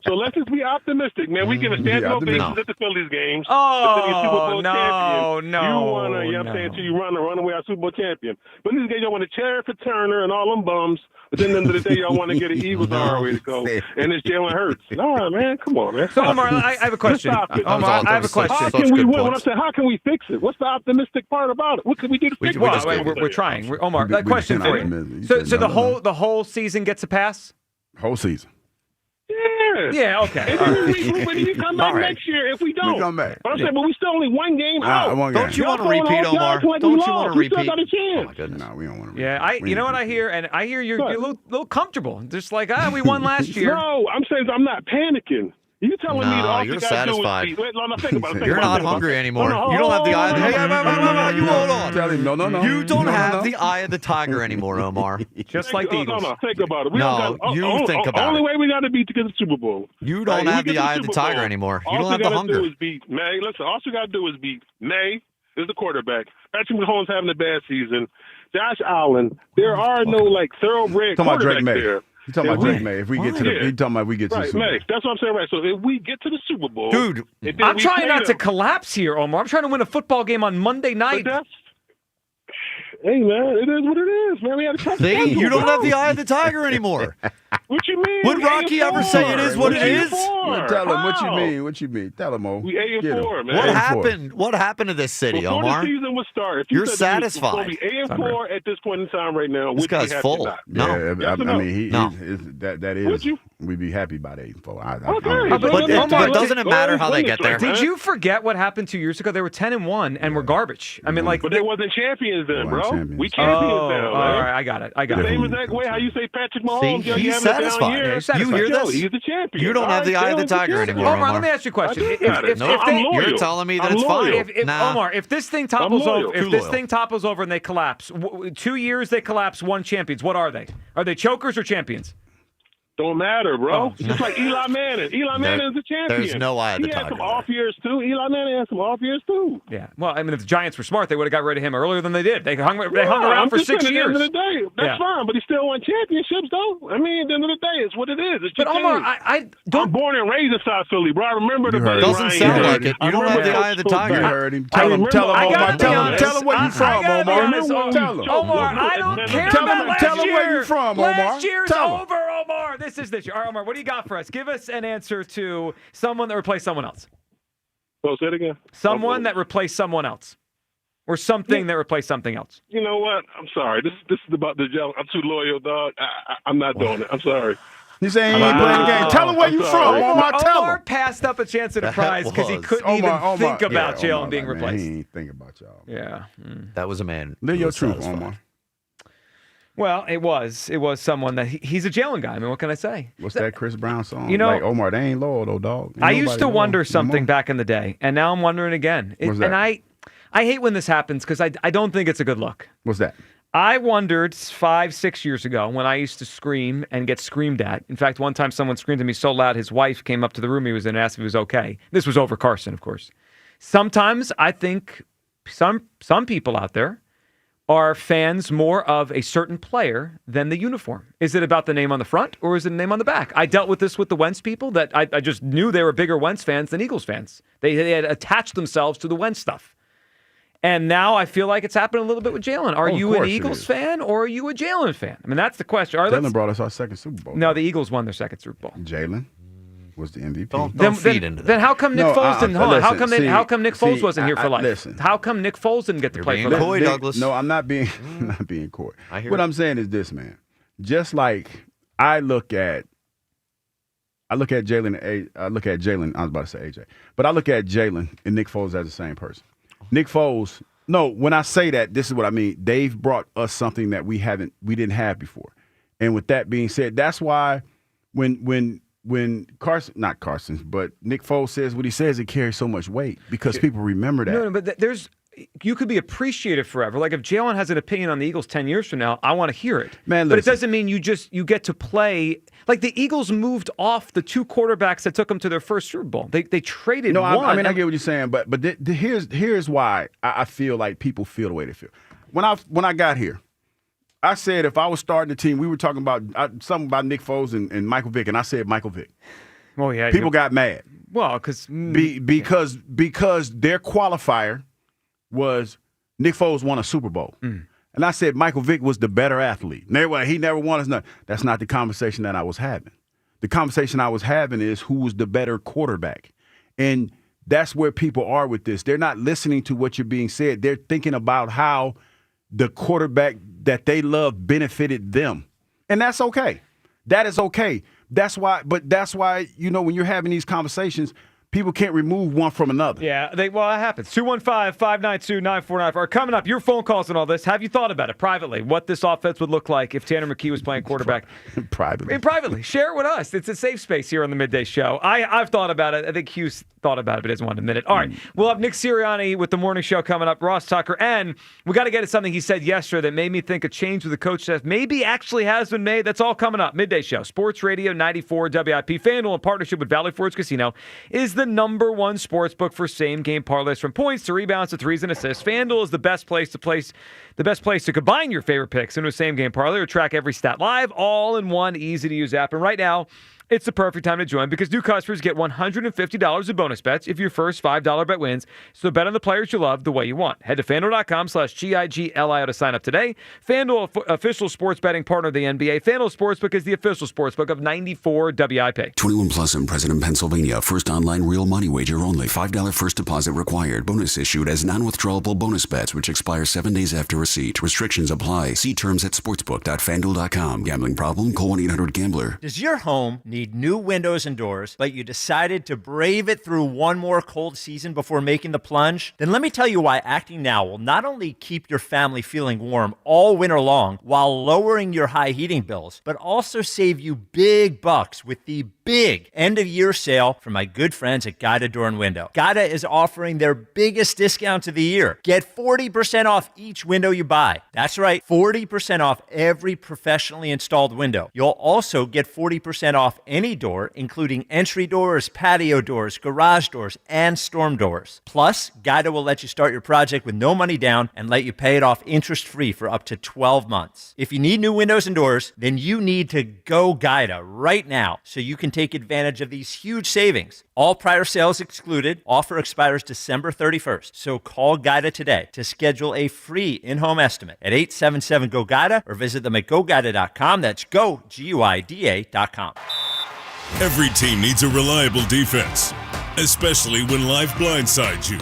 So let's just be optimistic, man. We get a standing ovation at the Phillies games. Oh, the Phillies Super Bowl no, champion. no, You won, you know what I'm saying? So you run away our Super Bowl champion. But these guys, y'all want to cheer for Turner and all them bums. But then at the end of the day, y'all want to get an Eagles our way to go. And it's Jalen Hurts. No, man, come on, man. So, Omar, I have a question. Omar, I have a question. How can we win? What I'm saying, how can we fix it? What's the optimistic part about it? What can we do to fix it? We're trying. Omar, a question for you. So the whole season gets a pass? Whole season. Yeah. Yeah, okay. And then we come back next year if we don't. We come back. But I'm saying, but we still only one game out. Don't you want to repeat, Omar? Don't Don't you want to repeat? We still got a chance. Oh, my goodness. No, we don't want to repeat. Yeah, you know what I hear? And I hear you're a little comfortable. Just like, we won last year. No, I'm saying I'm not panicking. You telling me that all you're you gotta satisfied. do is wait, no, think about it. You're not hungry anymore. You don't have the eye of the... You hold on. Tell him, no. You don't have the eye of the tiger anymore, Omar. Just like the Eagles. No, think about it. Think about it. The only way we got to beat to get the Super Bowl. You don't have the eye of the tiger anymore. You don't have the hunger. All we got to do is beat May. Listen, all we got to do is beat May is the quarterback. Patrick Mahomes having a bad season. Josh Allen. There are no thoroughbred quarterbacks there. You talking about Drake May? If we get to the, you talking about we get to the Super Bowl? May. That's what I'm saying, right? So if we get to the Super Bowl, dude, I'm trying not to collapse here, Omar. I'm trying to win a football game on Monday night. Hey, man, it is what it is, man. We had a tough schedule, you don't have the eye of the tiger anymore. What you mean? Would Rocky ever say it is what it is? Tell him what you mean. What you mean? Tell him, Mo. We 8-4, man. What happened? What happened to this city, Before Omar? the season would start, if You're said satisfied. It's going to be 8-4 at this point in time right now. This guy's full. No, No. I mean, No. that is. We'd be happy about 8-4. But doesn't it matter how they get there? Did you forget what happened 2 years ago? They were 10-1 and were garbage. I mean, but they wasn't champions then, bro. We champions now. All right, I got it. The same exact way how you say Patrick Mahomes. See, he's satisfied. You hear this? He's the champion. You don't have the eye of the tiger anymore, Omar, let me ask you a question. You're telling me that it's fine. Omar, if this thing topples over and they collapse, 2 years they collapse, one champions. What are they? Are they chokers or champions? Don't matter, bro. Just like Eli Manning. Eli Manning is the champion. There's no eye of the tiger. He had some off years, too. Eli Manning had some off years, too. Yeah. Well, I mean, if the Giants were smart, they would have got rid of him earlier than they did. They hung around for 6 years. At the end of the day, that's fine, but he still won championships, though. I mean, at the end of the day, it's what it is. It's but, Omar, I don't... I'm born and raised in South Philly, bro. I remember the Buddy doesn't Ryan sound years. like it. You don't have the eye of the tiger. You heard him. Tell him, Omar. Tell him where you from, Omar. Tell him. Omar, I don't care about last year. Tell him where you from, Omar. Last year's over, Omar. This is this year. All right, Omar, what do you got for us? Give us an answer to someone that replaced someone else. Oh, say it again. Someone that replaced someone else. Or something that replaced something else. You know what? I'm sorry. This is about the gel. I'm too loyal, dog. I'm not doing it. I'm sorry. You saying he ain't playing the game. Tell him where you from, Omar. Tell him. Omar passed up a chance at a prize because he couldn't even think about Jalen being replaced. He ain't think about y'all. Yeah. That was a man. Live your truth, Omar. Well, it was someone that he's a Jalen guy. I mean, what can I say? What's that Chris Brown song? You know, like Omar, they ain't loyal though, dog. I used to wonder something back in the day, and now I'm wondering again. What's that? And I hate when this happens because I don't think it's a good look. What's that? I wondered 5-6 years ago when I used to scream and get screamed at. In fact, one time someone screamed at me so loud his wife came up to the room he was in and asked if he was okay. This was over Carson, of course. Sometimes I think some people out there are fans more of a certain player than the uniform? Is it about the name on the front or is it the name on the back? I dealt with this with the Wentz people that I just knew they were bigger Wentz fans than Eagles fans. They had attached themselves to the Wentz stuff. And now I feel like it's happening a little bit with Jalen. Are you an Eagles fan or are you a Jalen fan? I mean, that's the question. Jalen brought us our second Super Bowl. No, the Eagles won their second Super Bowl. Jalen was the MVP. Don't feed into that. Then how come Nick Foles didn't? Hold on. How come Nick Foles wasn't here for life? Listen. How come Nick Foles didn't get to play for life? Coy, Douglas. No, I'm not being coy. I hear what it. I'm saying is this, man. Just like I look at Jalen. I look at Jalen. I was about to say AJ, but I look at Jalen and Nick Foles as the same person. Nick Foles. No, when I say that, this is what I mean. They've brought us something that we didn't have before. And with that being said, that's why when Nick Foles says what he says, it carries so much weight because people remember that. No, but you could be appreciated forever. Like if Jalen has an opinion on the Eagles 10 years from now, I want to hear it. Man, but it doesn't mean you get to play. Like the Eagles moved off the 2 quarterbacks that took them to their first Super Bowl. They traded one. I mean, I get what you're saying, but here's why I feel like people feel the way they feel. When I got here, I said if I was starting the team, we were talking about something about Nick Foles and Michael Vick, and I said Michael Vick. Oh yeah, people got mad. Well, because their qualifier was Nick Foles won a Super Bowl, and I said Michael Vick was the better athlete. He never won us nothing. That's not the conversation that I was having. The conversation I was having is who was the better quarterback, and that's where people are with this. They're not listening to what you're being said. They're thinking about how the quarterback that they love benefited them. And that's okay. That is okay. That's why, when you're having these conversations, people can't remove one from another. Yeah, that happens. 215-592-9494. Coming up, your phone calls and all this. Have you thought about it privately, what this offense would look like if Tanner McKee was playing quarterback? Privately. Share it with us. It's a safe space here on the Midday Show. I've thought about it. I think Hughes thought about it, but doesn't want to admit it. All right, we'll have Nick Sirianni with the morning show coming up, Ross Tucker, and we got to get at something he said yesterday that made me think a change with the coach staff maybe actually has been made. That's all coming up. Midday Show, Sports Radio 94 WIP. FanDuel in partnership with Valley Forge Casino is the number one sports book for same-game parlays, from points to rebounds to threes and assists. FanDuel is the best place to combine your favorite picks into a same-game parlay or track every stat live, all in one easy-to-use app. And right now, it's the perfect time to join because new customers get $150 in bonus bets if your first $5 bet wins. So bet on the players you love the way you want. Head to FanDuel.com/GIGLIO to sign up today. FanDuel, official sports betting partner of the NBA. FanDuel Sportsbook is the official sportsbook of 94 WIP. 21 plus in President, Pennsylvania. First online real money wager only. $5 first deposit required. Bonus issued as non-withdrawable bonus bets, which expire 7 days after receipt. Restrictions apply. See terms at sportsbook.fanduel.com. Gambling problem? Call 1-800-GAMBLER. Does your home need new windows and doors, but you decided to brave it through one more cold season before making the plunge? Then let me tell you why acting now will not only keep your family feeling warm all winter long while lowering your high heating bills, but also save you big bucks with the big end-of-year sale from my good friends at Guida Door and Window. Guida is offering their biggest discount of the year. Get 40% off each window you buy. That's right, 40% off every professionally installed window. You'll also get 40% off any door, including entry doors, patio doors, garage doors, and storm doors. Plus, Guida will let you start your project with no money down and let you pay it off interest-free for up to 12 months. If you need new windows and doors, then you need to go Guida right now so you can take advantage of these huge savings. All prior sales excluded. Offer expires December 31st. So call Guida today to schedule a free in-home estimate at 877-GO-GUIDA or visit them at GoGuida.com. That's go, GUIDA.com. Every team needs a reliable defense, especially when life blindsides you.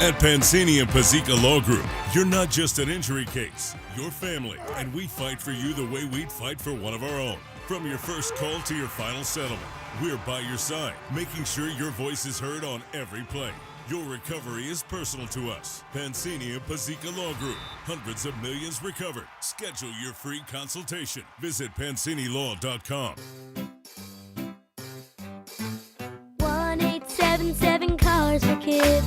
At Pansini and Pazika Law Group, you're not just an injury case, you're family, and we fight for you the way we'd fight for one of our own. From your first call to your final settlement, we're by your side, making sure your voice is heard on every play. Your recovery is personal to us. Pansini and Pazika Law Group. Hundreds of millions recovered. Schedule your free consultation. Visit PansiniLaw.com. 1-877 Cars for Kids.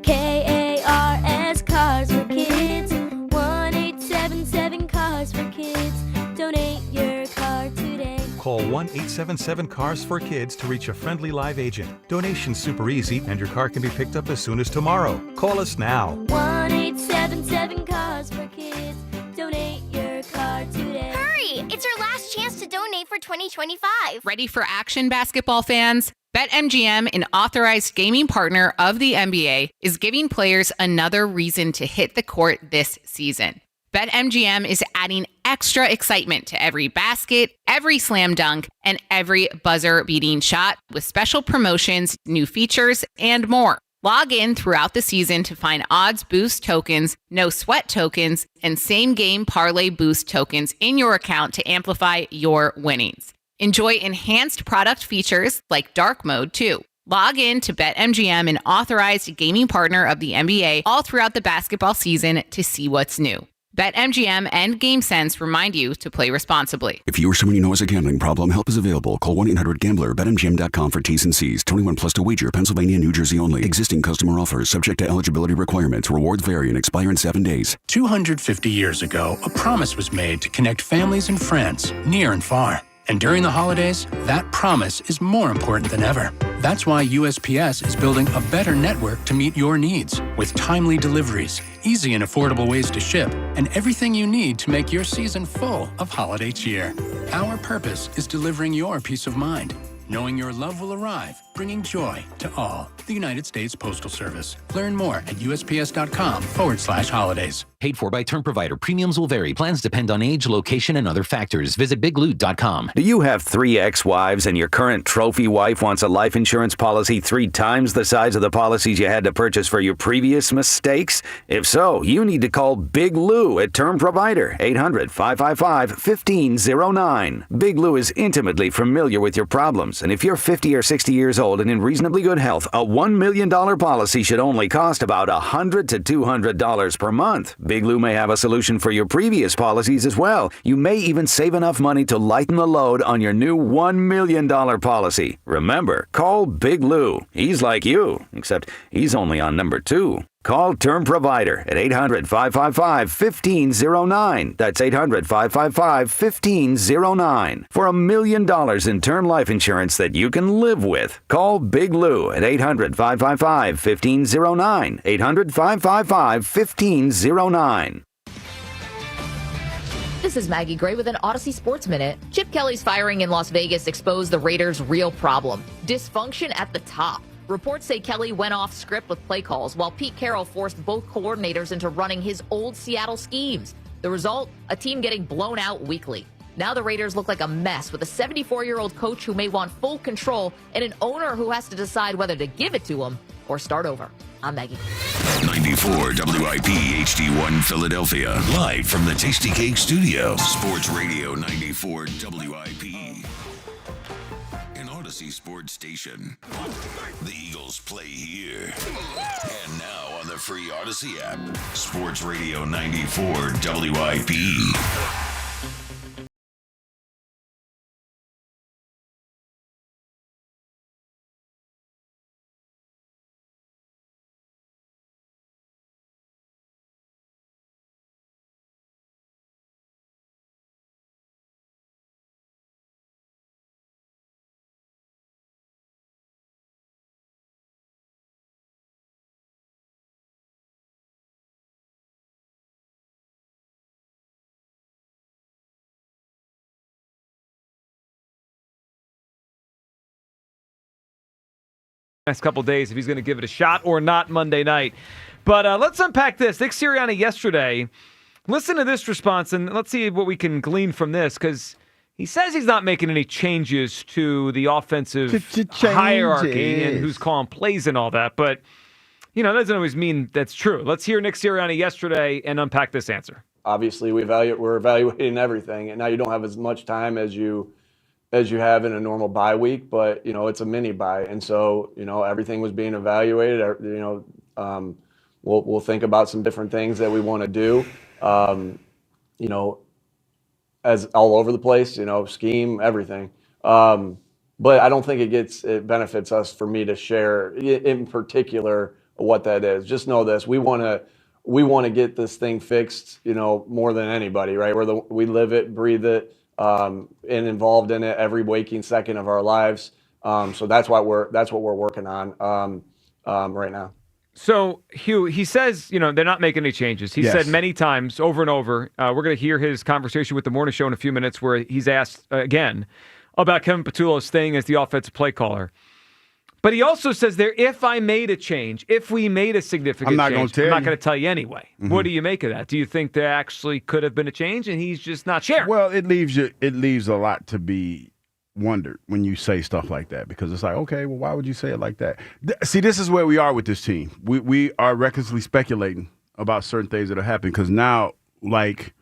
KARS Cars for Kids. 1-877 Cars for Kids. Donate your car today. Call 1-877-CARS-4-KIDS to reach a friendly live agent. Donation's super easy, and your car can be picked up as soon as tomorrow. Call us now. 1-877-CARS-4-KIDS. Donate your car today. Hurry! It's our last chance to donate for 2025. Ready for action, basketball fans? BetMGM, an authorized gaming partner of the NBA, is giving players another reason to hit the court this season. BetMGM is adding extra excitement to every basket, every slam dunk, and every buzzer-beating shot with special promotions, new features, and more. Log in throughout the season to find odds boost tokens, no sweat tokens, and same-game parlay boost tokens in your account to amplify your winnings. Enjoy enhanced product features like dark mode too. Log in to BetMGM, an authorized gaming partner of the NBA, all throughout the basketball season to see what's new. BetMGM and GameSense remind you to play responsibly. If you or someone you know has a gambling problem, help is available. Call 1-800-GAMBLER. BetMGM.com for T's and C's. 21 plus to wager. Pennsylvania and New Jersey only. Existing customer offers subject to eligibility requirements. Rewards vary and expire in 7 days. 250 years ago, a promise was made to connect families and friends near and far. And during the holidays, that promise is more important than ever. That's why USPS is building a better network to meet your needs with timely deliveries, easy and affordable ways to ship, and everything you need to make your season full of holiday cheer. Our purpose is delivering your peace of mind, knowing your love will arrive, bringing joy to all. The United States Postal Service. Learn more at USPS.com/holidays. Paid for by term provider. Premiums will vary. Plans depend on age, location, and other factors. Visit bigloot.com. Do you have 3 ex-wives and your current trophy wife wants a life insurance policy 3 times the size of the policies you had to purchase for your previous mistakes? If so, you need to call Big Lou at Term Provider, 800-555-1509. Big Lou is intimately familiar with your problems, and if you're 50 or 60 years old and in reasonably good health, a $1 million policy should only cost about $100 to $200 per month. Big Lou may have a solution for your previous policies as well. You may even save enough money to lighten the load on your new $1 million policy. Remember, call Big Lou. He's like you, except he's only on number 2. Call Term Provider at 800-555-1509. That's 800-555-1509. For $1 million in term life insurance that you can live with. Call Big Lou at 800-555-1509. 800-555-1509. This is Maggie Gray with an Odyssey Sports Minute. Chip Kelly's firing in Las Vegas exposed the Raiders' real problem: dysfunction at the top. Reports say Kelly went off script with play calls, while Pete Carroll forced both coordinators into running his old Seattle schemes. The result? A team getting blown out weekly. Now the Raiders look like a mess with a 74-year-old coach who may want full control and an owner who has to decide whether to give it to him or start over. I'm Maggie. 94 WIP HD1 Philadelphia. Live from the Tasty Cake Studio. Sports Radio 94 WIP. An Odyssey Sports Station. The Eagles play here. And now on the free Odyssey app. Sports Radio 94 WIP. Next couple days if he's going to give it a shot or not Monday night. But let's unpack this. Nick Sirianni yesterday, listen to this response, and let's see what we can glean from this, because he says he's not making any changes to the offensive hierarchy and who's calling plays and all that. But, you know, that doesn't always mean that's true. Let's hear Nick Sirianni yesterday and unpack this answer. Obviously, we're evaluating everything, and now you don't have as much time as you have in a normal bye week, but, you know, it's a mini bye. And so, you know, everything was being evaluated. You know, we'll think about some different things that we want to do, you know, as all over the place, you know, scheme, everything. But I don't think it benefits us for me to share in particular what that is. Just know this: we want to get this thing fixed, you know, more than anybody, right? We live it, breathe it, and involved in it every waking second of our lives. So that's what we're working on right now. So, Hugh, he says, you know, they're not making any changes. He said many times, over and over, we're going to hear his conversation with the Morning Show in a few minutes, where he's asked again about Kevin Patullo staying as the offensive play caller. But he also says there, if I made a change, if we made a significant change, I'm not going to tell you anyway. Mm-hmm. What do you make of that? Do you think there actually could have been a change and he's just not sharing? Well, it leaves a lot to be wondered when you say stuff like that, because it's like, okay, well, why would you say it like that? See, this is where we are with this team. We are recklessly speculating about certain things that are happening, because now, like,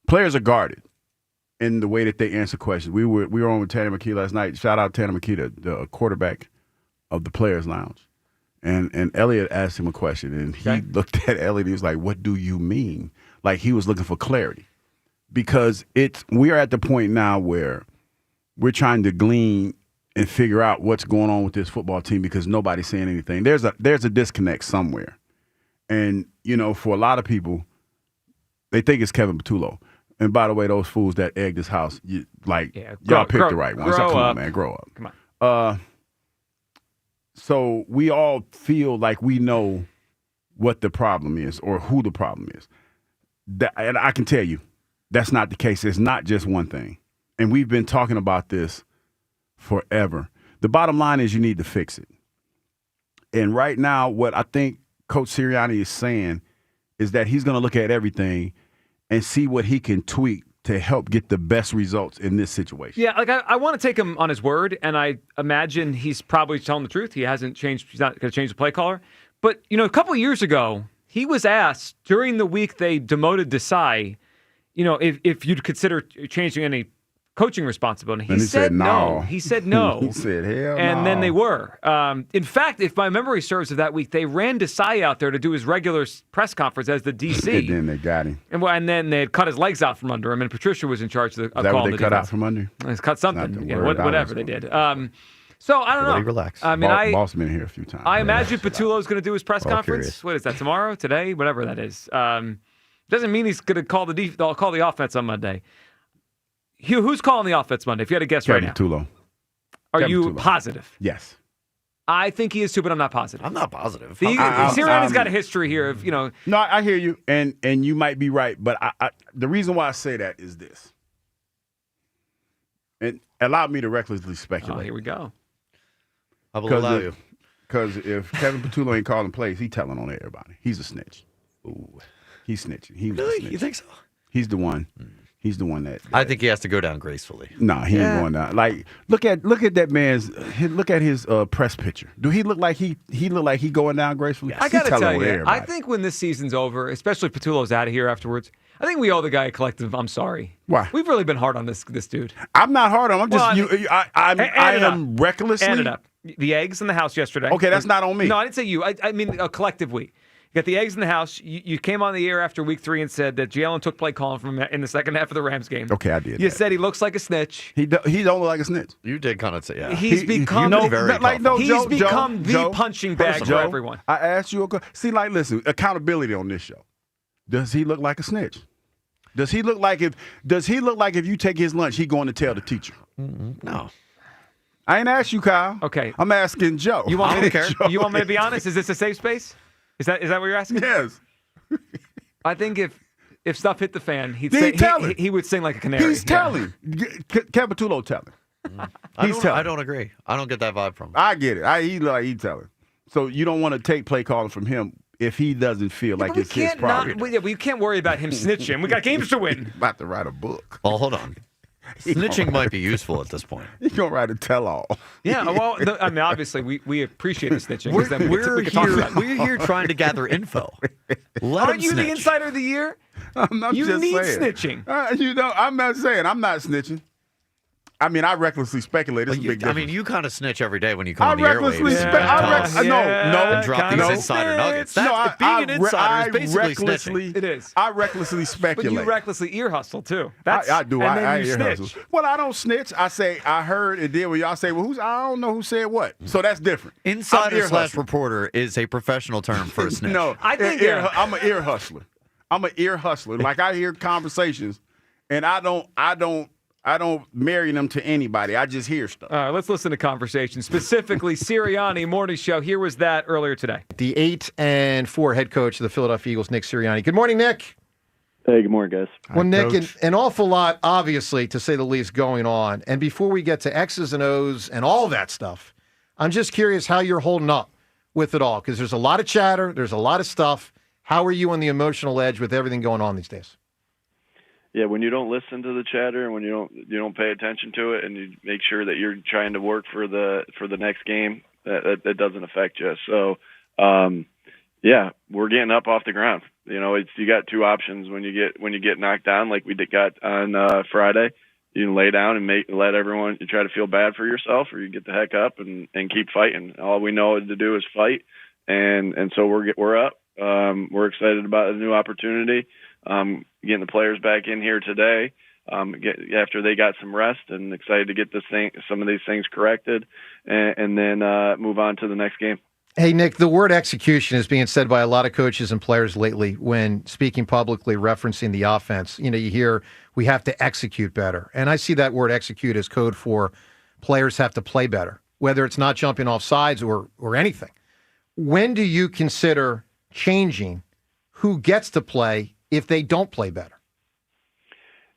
players are guarded in the way that they answer questions. We were on with Tanner McKee last night. Shout out Tanner McKee, the quarterback of the Players Lounge. And Eliot asked him a question, and he looked at Eliot and he was like, what do you mean? like he was looking for clarity, because we are at the point now where we're trying to glean and figure out what's going on with this football team because nobody's saying anything. There's a disconnect somewhere. And, for a lot of people, they think it's Kevin Patullo. And by the way, those fools that egged this house, y'all picked the right ones. So come on, man, grow up. Come on. So we all feel like we know what the problem is or who the problem is. And I can tell you, that's not the case. It's not just one thing. And we've been talking about this forever. The bottom line is you need to fix it. And right now, what I think Coach Sirianni is saying is that he's going to look at everything and see what he can tweak to help get the best results in this situation. Yeah, I want to take him on his word, and I imagine he's probably telling the truth. He hasn't changed. He's not going to change the play caller. But, a couple of years ago, he was asked during the week they demoted Desai, if you'd consider changing any coaching responsibility. He said no. He said no. He said hell and no. then they were. In fact, if my memory serves of that week, they ran Desai out there to do his regular press conference as the DC. And then they got him. And then they had cut his legs out from under him, and Patricia was in charge of Is that what they cut out from under? It's cut something. Not the word Whatever they did. So I don't know. Relax. I mean, Boss been here a few times. I imagine Patullo's going to do his press conference. Curious. What is that, tomorrow, today, whatever that is? Doesn't mean he's going to call the offense on Monday. Hugh, who's calling the offense Monday? If you had to guess right now. Patullo. Are Kevin you Patullo. positive? Yes. I think he is too, but I'm not positive. I'm not positive. Sirianni's got a history here of, No, I hear you, and you might be right, but the reason why I say that is this. And allow me to recklessly speculate. Oh, here we go. I will allow you. Because if Kevin Patullo ain't calling plays, he telling on everybody. He's a snitch. Ooh. He's snitching. He was Really? a snitch. You think so? He's the one. He's the one that. I think he has to go down gracefully. No, he ain't going down. Like, look at that man's. Look at his press picture. Do he look like he look like he going down gracefully? I got to tell you, everybody. I think when this season's over, especially if Patullo's out of here afterwards, I think we owe the guy a collective I'm sorry. Why? We've really been hard on this dude. I'm not hard on him. I'm just I am recklessly. Add it up. The eggs in the house yesterday. Okay, that's not on me. No, I didn't say you. I mean a collective we. You got the eggs in the house. You came on the air after week 3 and said that Jalen took play calling from him in the second half of the Rams game. Okay, I did. You said he looks like a snitch. He don't look like a snitch. You did kind of say, yeah. He's become the punching bag for everyone. I asked you listen, accountability on this show. Does he look like a snitch? Does he look like if you take his lunch, he going to tell the teacher? No. I ain't asked you, Kyle. Okay. I'm asking Joe. You want me to be honest? Is this a safe space? Is that what you're asking? Yes. I think if stuff hit the fan, he would sing like a canary. He's telling. Kevin Patullo telling. I don't agree. I don't get that vibe from him. I get it. He telling. So you don't want to take play calling from him if he doesn't feel like it's his problem. We can't worry about him snitching. We got games to win. About to write a book. Well, hold on. Snitching might be useful at this point. He's going to write a tell-all. Yeah, well, I mean, obviously, we appreciate the snitching. We're here trying to gather info. Aren't you the insider of the year? I'm not you just need saying. snitching. I'm not saying I'm not snitching. I mean, I recklessly speculate. It's a big difference. I mean, you kind of snitch every day when you come on the airwaves. No. Drop these insider nuggets. Being an insider is basically snitching. It is. I recklessly speculate. But you recklessly ear hustle, too. I do. And then I you ear snitch. hustle. Well, I don't snitch. I say, I heard and then when y'all say, well, I don't know who said what. So that's different. Insider/reporter is a professional term for a snitch. No, I think I'm an ear hustler. Like I hear conversations and I don't marry them to anybody. I just hear stuff. All right, let's listen to conversations. Specifically, Sirianni morning show. Here was that earlier today. The 8-4 head coach of the Philadelphia Eagles, Nick Sirianni. Good morning, Nick. Hey, good morning, guys. Well, Nick, an awful lot, obviously, to say the least, going on. And before we get to X's and O's and all that stuff, I'm just curious how you're holding up with it all, because there's a lot of chatter, there's a lot of stuff. How are you on the emotional edge with everything going on these days? Yeah, when you don't listen to the chatter and when you don't pay attention to it, and you make sure that you're trying to work for the next game, that doesn't affect you. So, yeah, we're getting up off the ground. You got two options when you get knocked down, like we got on Friday. You can lay down and let everyone try to feel bad for yourself, or you get the heck up and keep fighting. All we know to do is fight, and so we're up. We're excited about a new opportunity. getting the players back in here today after they got some rest, and excited to get some of these things corrected, and then move on to the next game. Hey, Nick, the word execution is being said by a lot of coaches and players lately when speaking publicly, referencing the offense. You hear we have to execute better. And I see that word execute as code for players have to play better, whether it's not jumping off sides or anything. When do you consider changing who gets to play if they don't play better?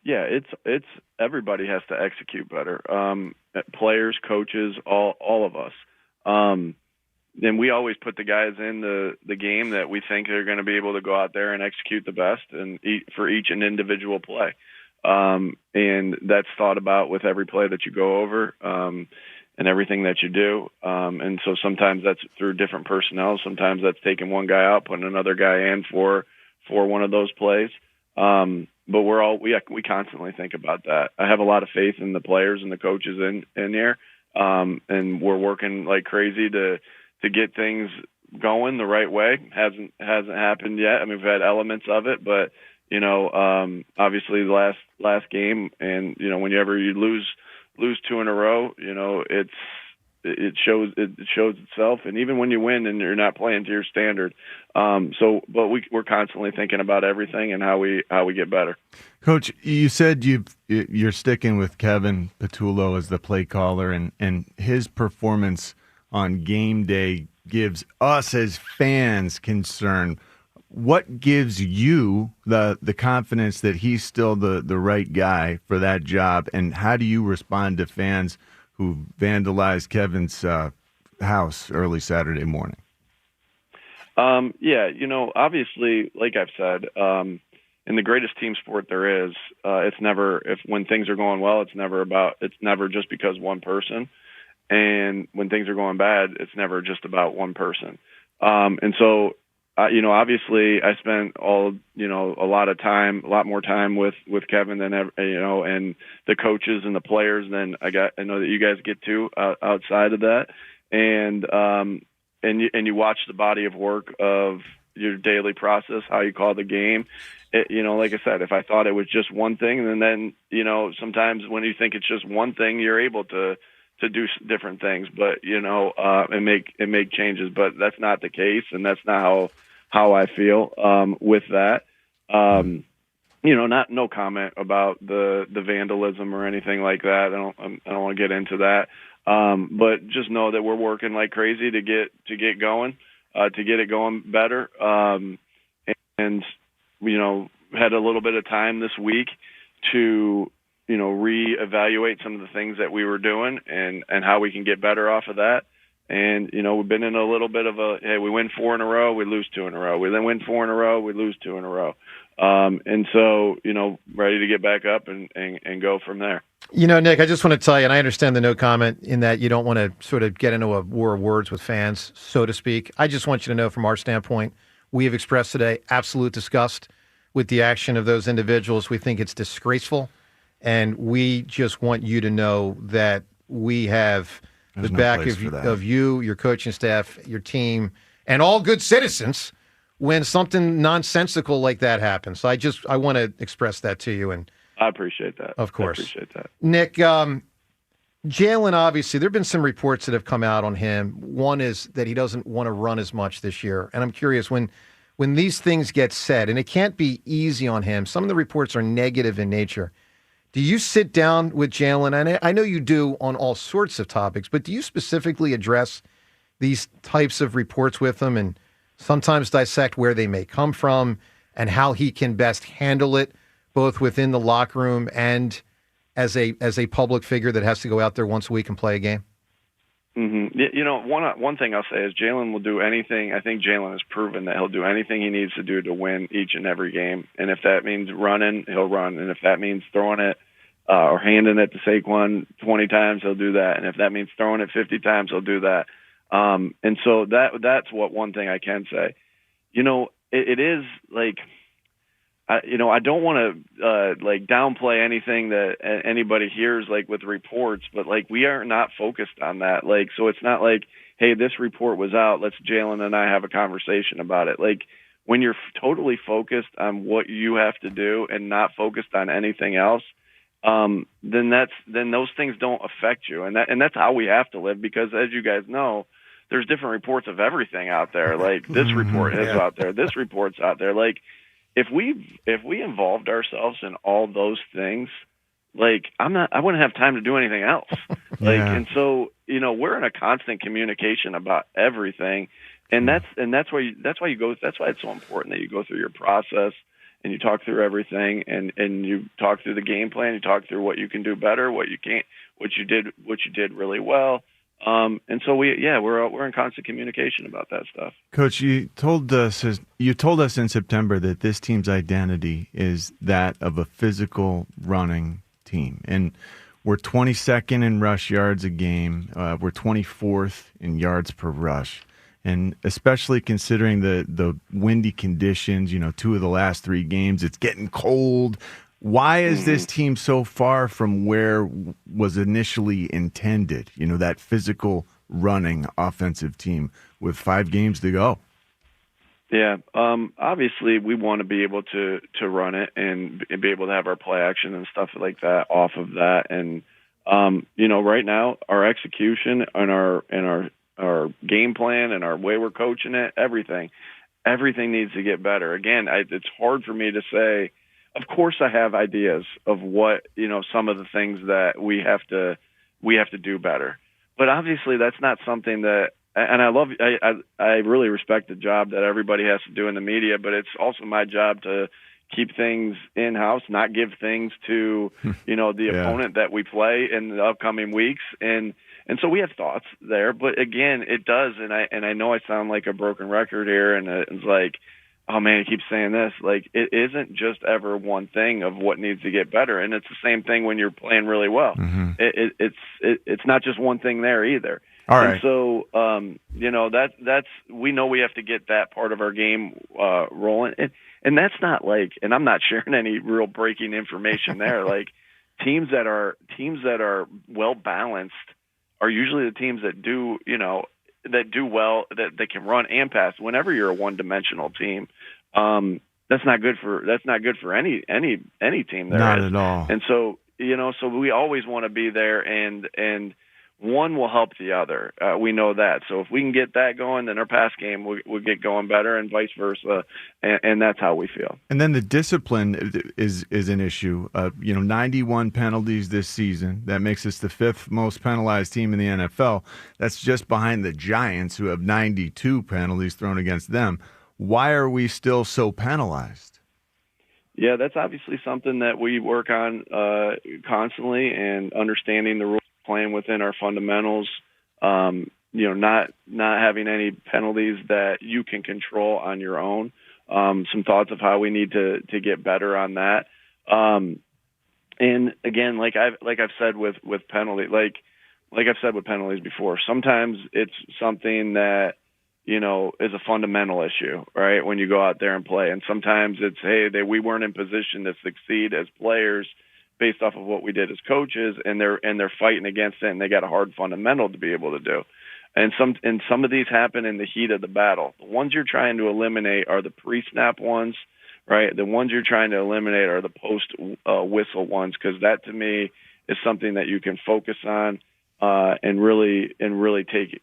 Yeah, it's everybody has to execute better. Players, coaches, all of us. And we always put the guys in the game that we think are going to be able to go out there and execute the best and for each an individual play. And that's thought about with every play that you go over and everything that you do. And so sometimes that's through different personnel. Sometimes that's taking one guy out, putting another guy in for one of those plays. But we constantly think about that. I have a lot of faith in the players and the coaches in here. And we're working like crazy to get things going the right way. Hasn't happened yet. I mean, we've had elements of it, but obviously the last game, and whenever you lose two in a row, it shows itself. And even when you win and you're not playing to your standard, but we're constantly thinking about everything and how we get better. Coach, you said you're sticking with Kevin Patullo as the play caller, and his performance on game day gives us as fans concern. What gives you the confidence that he's still the right guy for that job, and how do you respond to fans who vandalized Kevin's house early Saturday morning? Obviously, like I've said, in the greatest team sport there is, when things are going well, it's never just because one person. And when things are going bad, it's never just about one person. And so, obviously I spent a lot more time with Kevin than and the coaches and the players than I know that you guys get to outside of that. And you watch the body of work of your daily process, how you call the game. Like I said, if I thought it was just one thing, and then sometimes when you think it's just one thing, you're able to do different things, but and make changes. But that's not the case, and that's not how I feel with that. No comment about the vandalism or anything like that. I don't want to get into that. But just know that we're working like crazy to get going, to get it going better. And had a little bit of time this week to reevaluate some of the things that we were doing and how we can get better off of that. And, we've been in a little bit of we win 4 in a row, we lose 2 in a row. We then win 4 in a row, we lose 2 in a row. And so, ready to get back up and go from there. Nick, I just want to tell you, and I understand the no comment in that you don't want to sort of get into a war of words with fans, so to speak. I just want you to know from our standpoint, we have expressed today absolute disgust with the action of those individuals. We think it's disgraceful. And we just want you to know that we have the back of you, your coaching staff, your team, and all good citizens when something nonsensical like that happens. So I want to express that to you. And I appreciate that. Of course. I appreciate that. Nick, Jalen, obviously, there have been some reports that have come out on him. One is that he doesn't want to run as much this year. And I'm curious, when these things get said, and it can't be easy on him, some of the reports are negative in nature. Do you sit down with Jalen? And I know you do on all sorts of topics, but do you specifically address these types of reports with him and sometimes dissect where they may come from and how he can best handle it, both within the locker room and as a public figure that has to go out there once a week and play a game? Mm-hmm. One thing I'll say is Jalen will do anything. I think Jalen has proven that he'll do anything he needs to do to win each and every game. And if that means running, he'll run. And if that means throwing it or handing it to Saquon 20 times, he'll do that. And if that means throwing it 50 times, he'll do that. And so that's one thing I can say. It is like, I don't want to downplay anything that anybody hears with reports, but we are not focused on that. So it's not like, hey, this report was out, let's Jalen and I have a conversation about it. when you're totally focused on what you have to do and not focused on anything else, then those things don't affect you, and that's how we have to live. Because as you guys know, there's different reports of everything out there. Like this report is out there, this report's out there. Like if we involved ourselves in all those things, like I wouldn't have time to do anything else. And so we're in a constant communication about everything. And that's why it's so important that you go through your process and you talk through everything and you talk through the game plan, you talk through what you can do better, what you can't, what you did really well. And so we're in constant communication about that stuff. Coach, you told us in September that this team's identity is that of a physical running team, and we're 22nd in rush yards a game. We're 24th in yards per rush. And especially considering the windy conditions, 2 of the last 3 games, it's getting cold. Why is this team so far from where was initially intended? That physical running offensive team with 5 games to go. Yeah, obviously we want to be able to run it and be able to have our play action and stuff like that off of that. And right now our execution and our game plan and our way we're coaching it, everything needs to get better. Again, it's hard for me to say. Of course, I have ideas of what some of the things that we have to do better. But obviously, that's not something that. And I really respect the job that everybody has to do in the media, but it's also my job to keep things in house, not give things to the opponent that we play in the upcoming weeks. And so we have thoughts there, but again, it does. And I know I sound like a broken record here, and it's like, oh man, he keeps saying this. Like, it isn't just ever one thing of what needs to get better. And it's the same thing when you're playing really well. Mm-hmm. It's not just one thing there either. All right. And so, that's we know we have to get that part of our game rolling. And that's not like, and I'm not sharing any real breaking information there. Like teams that are well balanced are usually the teams that do well, that they can run and pass. Whenever you're a one-dimensional team, that's not good for any team there. Not at all. And so, so we always want to be there, and one will help the other. We know that. So if we can get that going, then our pass game will get going better, and vice versa. And that's how we feel. And then the discipline is an issue. 91 penalties this season. That makes us the 5th most penalized team in the NFL. That's just behind the Giants, who have 92 penalties thrown against them. Why are we still so penalized? Yeah, that's obviously something that we work on constantly, and understanding the rules, playing within our fundamentals, not having any penalties that you can control on your own. Some thoughts of how we need to get better on that. And again, like I've said with penalty, like I've said with penalties before, sometimes it's something that is a fundamental issue, right? When you go out there and play, and sometimes it's, hey, we weren't in position to succeed as players based off of what we did as coaches, and they're fighting against it, and they got a hard fundamental to be able to do. And some of these happen in the heat of the battle. The ones you're trying to eliminate are the pre-snap ones, right? The ones you're trying to eliminate are the post-whistle ones, because that to me is something that you can focus on and really take,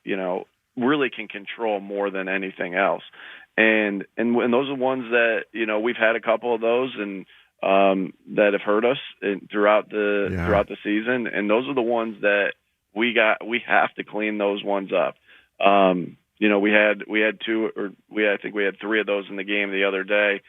really can control more than anything else. And those are ones that we've had a couple of those, and that have hurt us throughout the season, and those are the ones that we have to clean those ones up. We had 2, or I think we had 3 of those in the game the other day.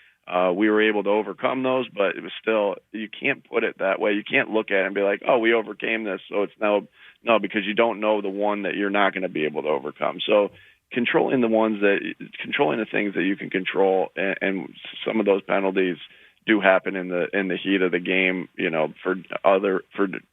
We were able to overcome those, but it was still, you can't put it that way. You can't look at it and be like, oh, we overcame this, so it's no, because you don't know the one that you're not going to be able to overcome. So controlling the things that you can control, and some of those penalties do happen in the heat of the game, for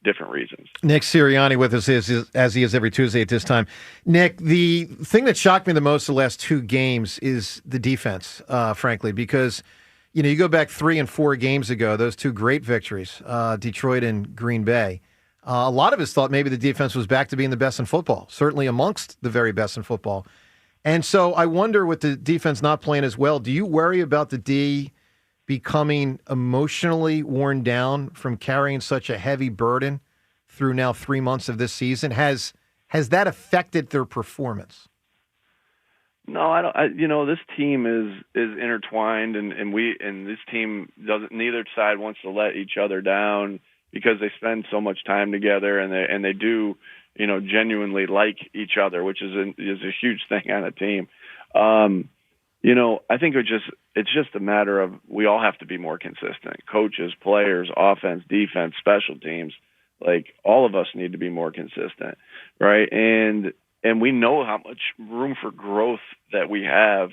different reasons. Nick Sirianni with us as he is every Tuesday at this time. Nick, the thing that shocked me the most the last 2 games is the defense, frankly, because you go back 3 and 4 games ago, those 2 great victories, Detroit and Green Bay. A lot of us thought maybe the defense was back to being the best in football, certainly amongst the very best in football. And so I wonder, with the defense not playing as well, do you worry about the D becoming emotionally worn down from carrying such a heavy burden through now 3 months of this season? Has that affected their performance? No, I don't. This team is intertwined, and this team doesn't. Neither side wants to let each other down because they spend so much time together, and they do, genuinely like each other, which is a huge thing on a team. I think it's just a matter of we all have to be more consistent. Coaches, players, offense, defense, special teams, like all of us need to be more consistent, right? And we know how much room for growth that we have.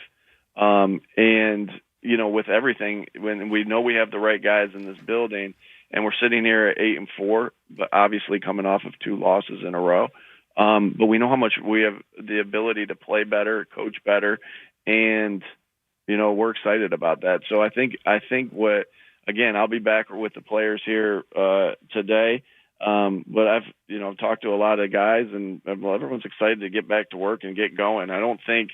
With everything, when we know we have the right guys in this building, and we're sitting here at 8-4, but obviously coming off of 2 losses in a row. But we know how much we have the ability to play better, coach better, and we're excited about that. So I think I'll be back with the players here today. But I've talked to a lot of guys, and everyone's excited to get back to work and get going. I don't think,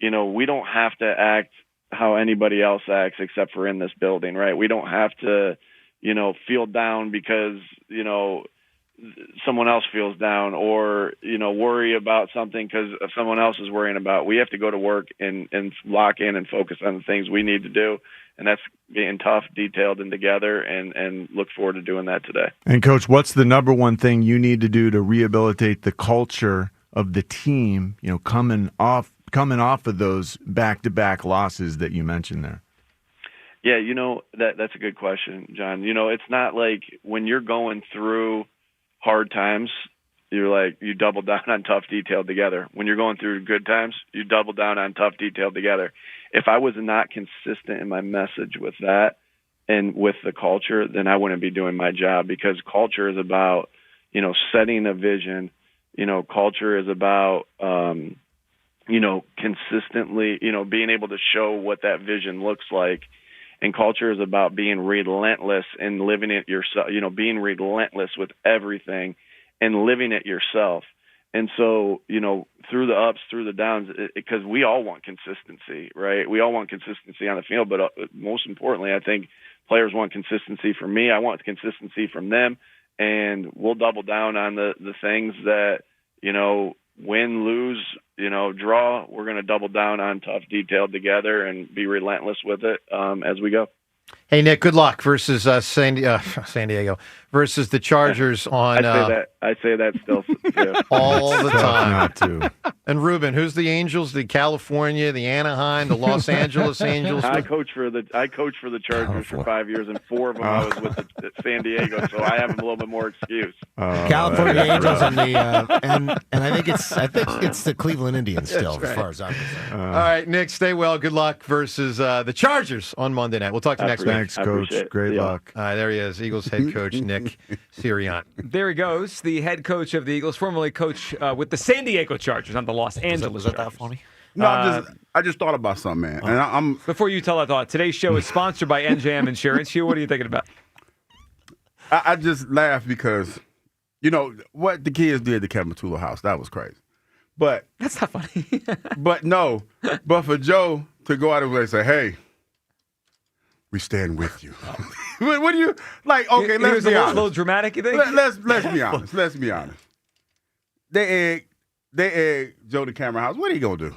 we don't have to act how anybody else acts except for in this building, right? We don't have to, feel down because, someone else feels down or, worry about something because someone else is worrying about. We have to go to work and lock in and focus on the things we need to do. And that's being tough, detailed, and together, and look forward to doing that today. And, Coach, what's the number one thing you need to do to rehabilitate the culture of the team, coming off of those back-to-back losses that you mentioned there? Yeah, that's a good question, John. It's not like when you're going through hard times, you double down on tough, detailed together. When you're going through good times, you double down on tough, detailed together. If I was not consistent in my message with that and with the culture, then I wouldn't be doing my job, because culture is about, setting a vision. Culture is about, consistently, being able to show what that vision looks like. And culture is about being relentless and living it yourself, being relentless with everything and living it yourself. And so, through the ups, through the downs, because we all want consistency, right? We all want consistency on the field, but most importantly, I think players want consistency from me. I want consistency from them, and we'll double down on the things that, win, lose, draw. We're going to double down on tough, detailed together and be relentless with it as we go. Hey, Nick, good luck versus San Diego versus the Chargers on. I say that still all the time. Not to. And Ruben, who's the Angels? The California, the Anaheim, the Los Angeles Angels. I coached for the Chargers for 5 years, and 4 of them I was with the San Diego, so I have a little bit more excuse. California Angels and the and I think it's the Cleveland Indians still, That's right. as far as I'm concerned. All right, Nick, stay well. Good luck versus the Chargers on Monday night. We'll talk to you next week. Thanks, Coach. Great luck. There he is, Eagles head coach Nick Sirianni. There he goes, the head coach of the Eagles, formerly coach with the San Diego Chargers, not the Los Angeles Was that Chargers. funny? No, I just thought about something, man. And I'm Before you tell that thought, today's show is sponsored by NJM Insurance. Hugh, what are you thinking about? I just laugh because, what the kids did to Kevin Patullo house, that was crazy. But that's not funny. but for Joe to go out of his way and say, hey, we stand with you. What do you like? Okay, let's be honest. A little dramatic, you think? Let's be honest. Let's be honest. They egg Joe to Camera House. What are you gonna do?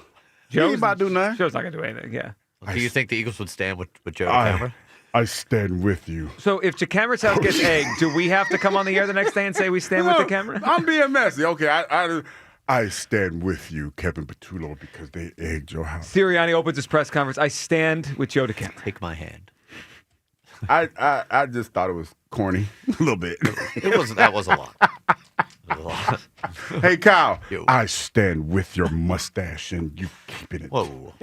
He ain't about to do nothing. Joe's not gonna do anything. Yeah. Do you think the Eagles would stand with Joe to Camera? I stand with you. So if Jacameron's house gets egged, do we have to come on the air the next day and say we stand with the camera? I'm being messy. Okay, I stand with you, Kevin Patullo, because they egged your house. Sirianni opens his press conference. I stand with Joe DeCamera. Take my hand. I just thought it was corny a little bit. It wasn't. That was a lot. Hey, Kyle, I stand with your mustache and you keeping it. Whoa.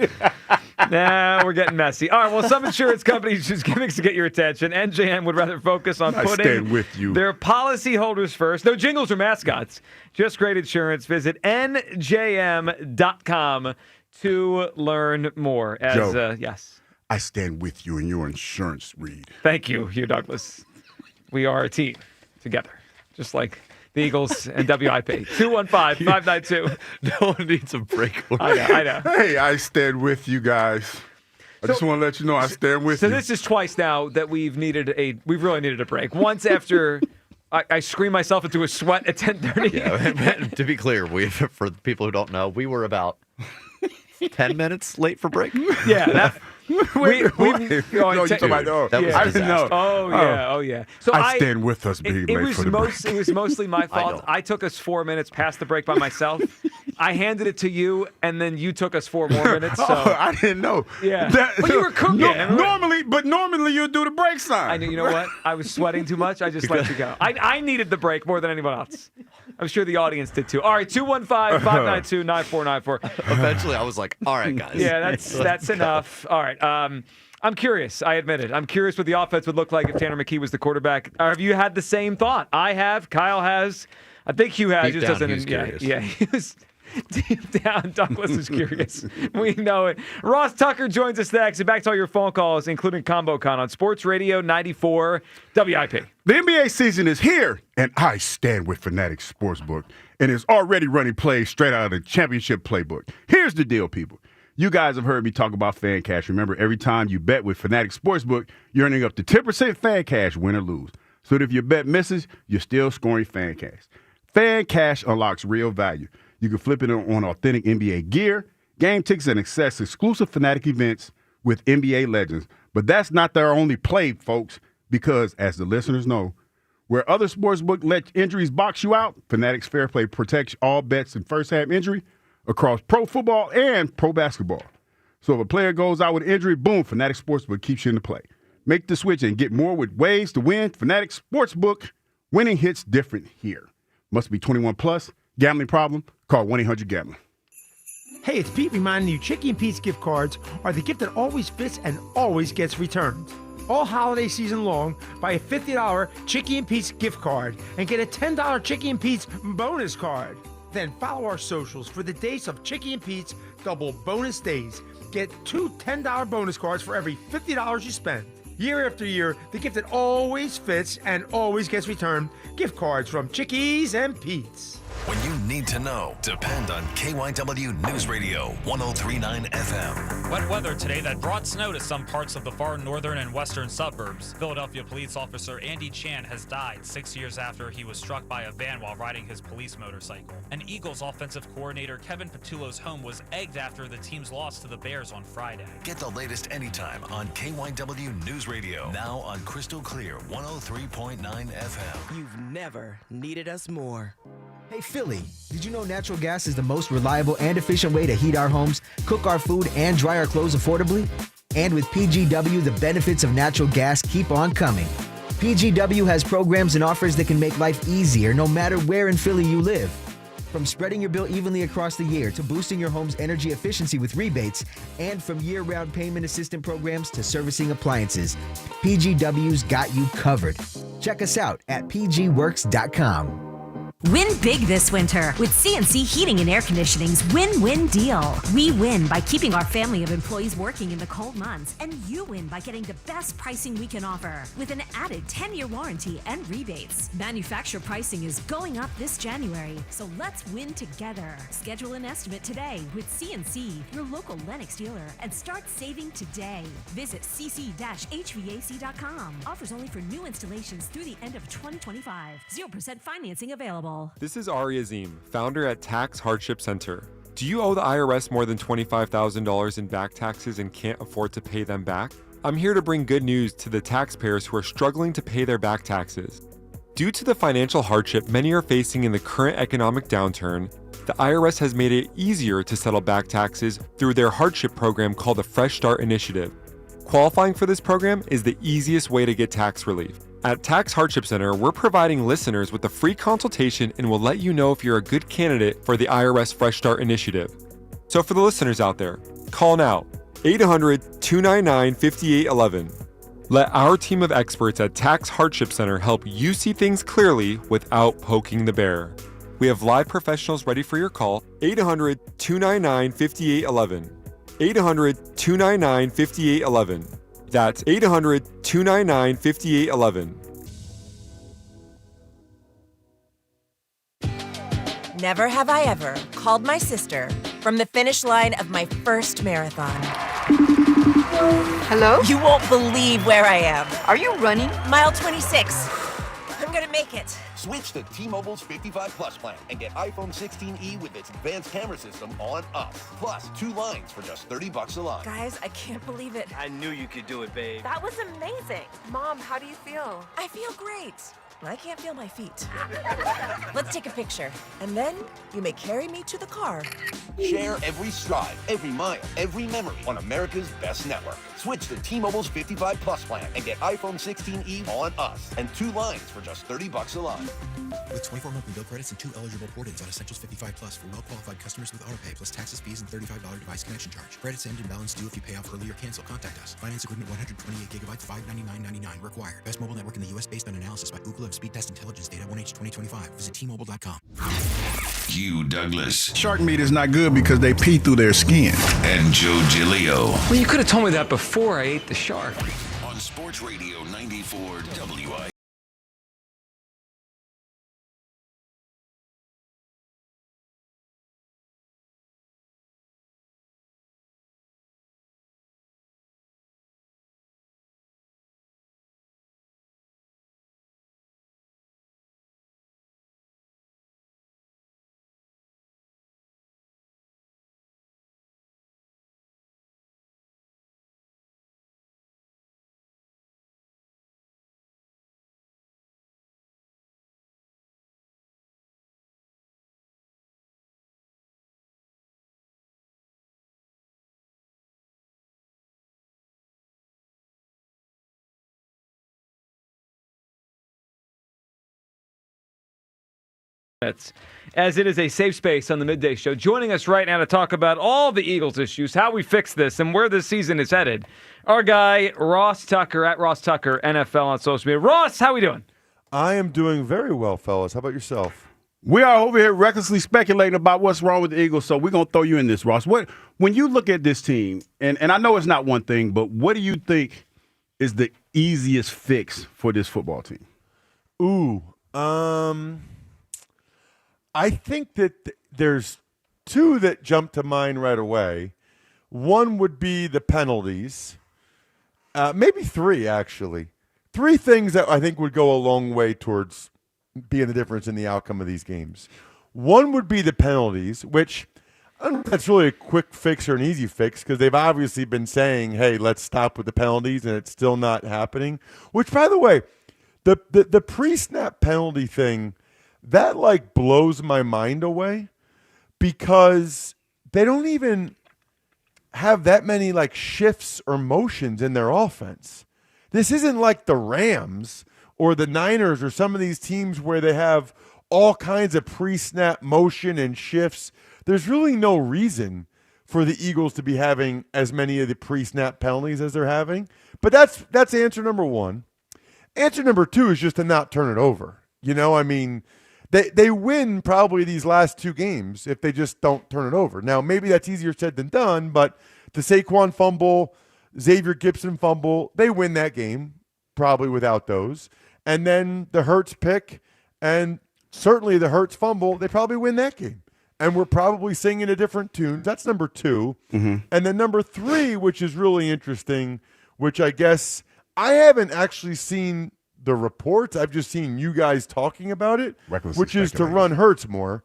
Nah, we're getting messy. All right, well, some insurance companies use gimmicks to get your attention. NJM would rather focus on I putting stand with you. their policyholders first. No jingles or mascots. Just great insurance. Visit njm.com to learn more. Joe, yes. I stand with you in your insurance read. Thank you, Hugh Douglas. We are a team together, just like the Eagles and WIP. 215-592. No one needs a break. I know. Hey, I stand with you guys. I just want to let you know I stand with you. So this is twice now that we've really needed a break. Once after I screamed myself into a sweat at 10:30. Yeah, to be clear, for the people who don't know, we were about 10 minutes late for break. Yeah, I didn't know. Oh yeah. So I stand with us being late for the break. It was mostly my fault. I took us 4 minutes past the break by myself. I handed it to you, and then you took us 4 more minutes. So I didn't know. Yeah, but you were cooking. Normally you do the break sign. I knew. You know what? I was sweating too much. I just let you go. I needed the break more than anyone else. I'm sure the audience did too. All right, 215-592-9494. Eventually, I was like, all right, guys. Yeah, that's enough. All right. I'm curious. I admit it. I'm curious what the offense would look like if Tanner McKee was the quarterback. Have you had the same thought? I have. Kyle has. I think Hugh has. Deep down, he's curious. Yeah, he was. Deep down, Douglas is curious. We know it. Ross Tucker joins us next. And back to all your phone calls, including Combo Con on Sports Radio 94 WIP. The NBA season is here, and I stand with Fanatics Sportsbook and is already running plays straight out of the championship playbook. Here's the deal, people. You guys have heard me talk about fan cash. Remember, every time you bet with Fanatics Sportsbook, you're earning up to 10% fan cash, win or lose. So that if your bet misses, you're still scoring fan cash. Fan cash unlocks real value. You can flip it on authentic NBA gear, game tickets, and access exclusive Fanatic events with NBA legends. But that's not their only play, folks, because as the listeners know, where other sportsbooks let injuries box you out, Fanatics Fair Play protects all bets and first-half injury across pro football and pro basketball. So if a player goes out with an injury, boom, Fanatics Sportsbook keeps you in the play. Make the switch and get more with ways to win. Fanatics Sportsbook, winning hits different here. Must be 21 plus. Gambling problem? Call 1-800-GAMBLING. Hey, it's Pete reminding you Chicky and Pete's gift cards are the gift that always fits and always gets returned. All holiday season long, buy a $50 Chicky and Pete's gift card and get a $10 Chicky and Pete's bonus card. Then follow our socials for the days of Chicky and Pete's double bonus days. Get 2 $10 bonus cards for every $50 you spend. Year after year, the gift that always fits and always gets returned. Gift cards from Chickies and Pete's. When you need to know, depend on KYW News Radio 103.9 FM. Wet weather today that brought snow to some parts of the far northern and western suburbs. Philadelphia police officer Andy Chan has died 6 years after he was struck by a van while riding his police motorcycle. And Eagles offensive coordinator Kevin Patullo's home was egged after the team's loss to the Bears on Friday. Get the latest anytime on KYW News Radio. Now on Crystal Clear 103.9 FM. You've never needed us more. Hey Philly, did you know natural gas is the most reliable and efficient way to heat our homes, cook our food, and dry our clothes affordably? And with PGW, the benefits of natural gas keep on coming. PGW has programs and offers that can make life easier no matter where in Philly you live. From spreading your bill evenly across the year to boosting your home's energy efficiency with rebates, and from year-round payment assistance programs to servicing appliances, PGW's got you covered. Check us out at pgworks.com. Win big this winter with CNC Heating and Air Conditioning's win-win deal. We win by keeping our family of employees working in the cold months, and you win by getting the best pricing we can offer with an added 10-year warranty and rebates. Manufacturer pricing is going up this January, so let's win together. Schedule an estimate today with CNC, your local Lennox dealer, and start saving today. Visit cc-hvac.com. Offers only for new installations through the end of 2025. 0% financing available. This is Ari Azim, founder at Tax Hardship Center. Do you owe the IRS more than $25,000 in back taxes and can't afford to pay them back? I'm here to bring good news to the taxpayers who are struggling to pay their back taxes. Due to the financial hardship many are facing in the current economic downturn, the IRS has made it easier to settle back taxes through their hardship program called the Fresh Start Initiative. Qualifying for this program is the easiest way to get tax relief. At Tax Hardship Center, we're providing listeners with a free consultation and will let you know if you're a good candidate for the IRS Fresh Start Initiative. So for the listeners out there, call now, 800-299-5811. Let our team of experts at Tax Hardship Center help you see things clearly without poking the bear. We have live professionals ready for your call, 800-299-5811. 800-299-5811. That's 800-299-5811. Never have I ever called my sister from the finish line of my first marathon. Hello? You won't believe where I am. Are you running? Mile 26. I'm gonna make it. Switch to T-Mobile's 55 Plus plan and get iPhone 16e with its advanced camera system on us. Plus, 2 lines for just $30 a line. Guys, I can't believe it. I knew you could do it, babe. That was amazing. Mom, how do you feel? I feel great. I can't feel my feet. Let's take a picture, and then you may carry me to the car. Share every stride, every mile, every memory on America's best network. Switch to T-Mobile's 55 Plus plan and get iPhone 16e on us and 2 lines for just $30 a line. With 24 monthly bill credits and 2 eligible port-ins on Essentials 55 Plus for well-qualified customers with autopay plus taxes, fees, and $35 device connection charge. Credits end and balance due if you pay off early or cancel. Contact us. Finance agreement 128 gigabytes, $599.99 required. Best mobile network in the U.S. based on analysis by Ookla of Speed Test Intelligence data 1H 2025. Visit T-Mobile.com. Hugh Douglas. Shark meat is not good because they pee through their skin. And Joe Giglio. Well, you could have told me that before I ate the shark. On Sports Radio 94 WI. As it is a safe space on the Midday Show. Joining us right now to talk about all the Eagles issues, how we fix this, and where this season is headed, our guy Ross Tucker at Ross Tucker NFL on social media. Ross, how we doing? I am doing very well, fellas. How about yourself? We are over here recklessly speculating about what's wrong with the Eagles, so we're going to throw you in this, Ross. When you look at this team, and I know it's not one thing, but what do you think is the easiest fix for this football team? I think that there's 2 that jump to mind right away. One would be the penalties. Maybe 3, actually. 3 things that I think would go a long way towards being the difference in the outcome of these games. One would be the penalties, which I don't know if that's really a quick fix or an easy fix because they've obviously been saying, hey, let's stop with the penalties, and it's still not happening. Which, by the way, the pre-snap penalty thing, that like blows my mind away because they don't even have that many like shifts or motions in their offense. This isn't like the Rams or the Niners or some of these teams where they have all kinds of pre-snap motion and shifts. There's really no reason for the Eagles to be having as many of the pre-snap penalties as they're having. But that's answer number 1. Answer number 2 is just to not turn it over. You know, I mean, They win probably these last 2 games if they just don't turn it over. Now, maybe that's easier said than done, but the Saquon fumble, Xavier Gipson fumble, they win that game probably without those. And then the Hurts pick and certainly the Hurts fumble, they probably win that game. And we're probably singing a different tune. That's number 2. Mm-hmm. And then number 3, which is really interesting, which I guess I haven't actually seen the reports. I've just seen you guys talking about it, which is to run Hurts more,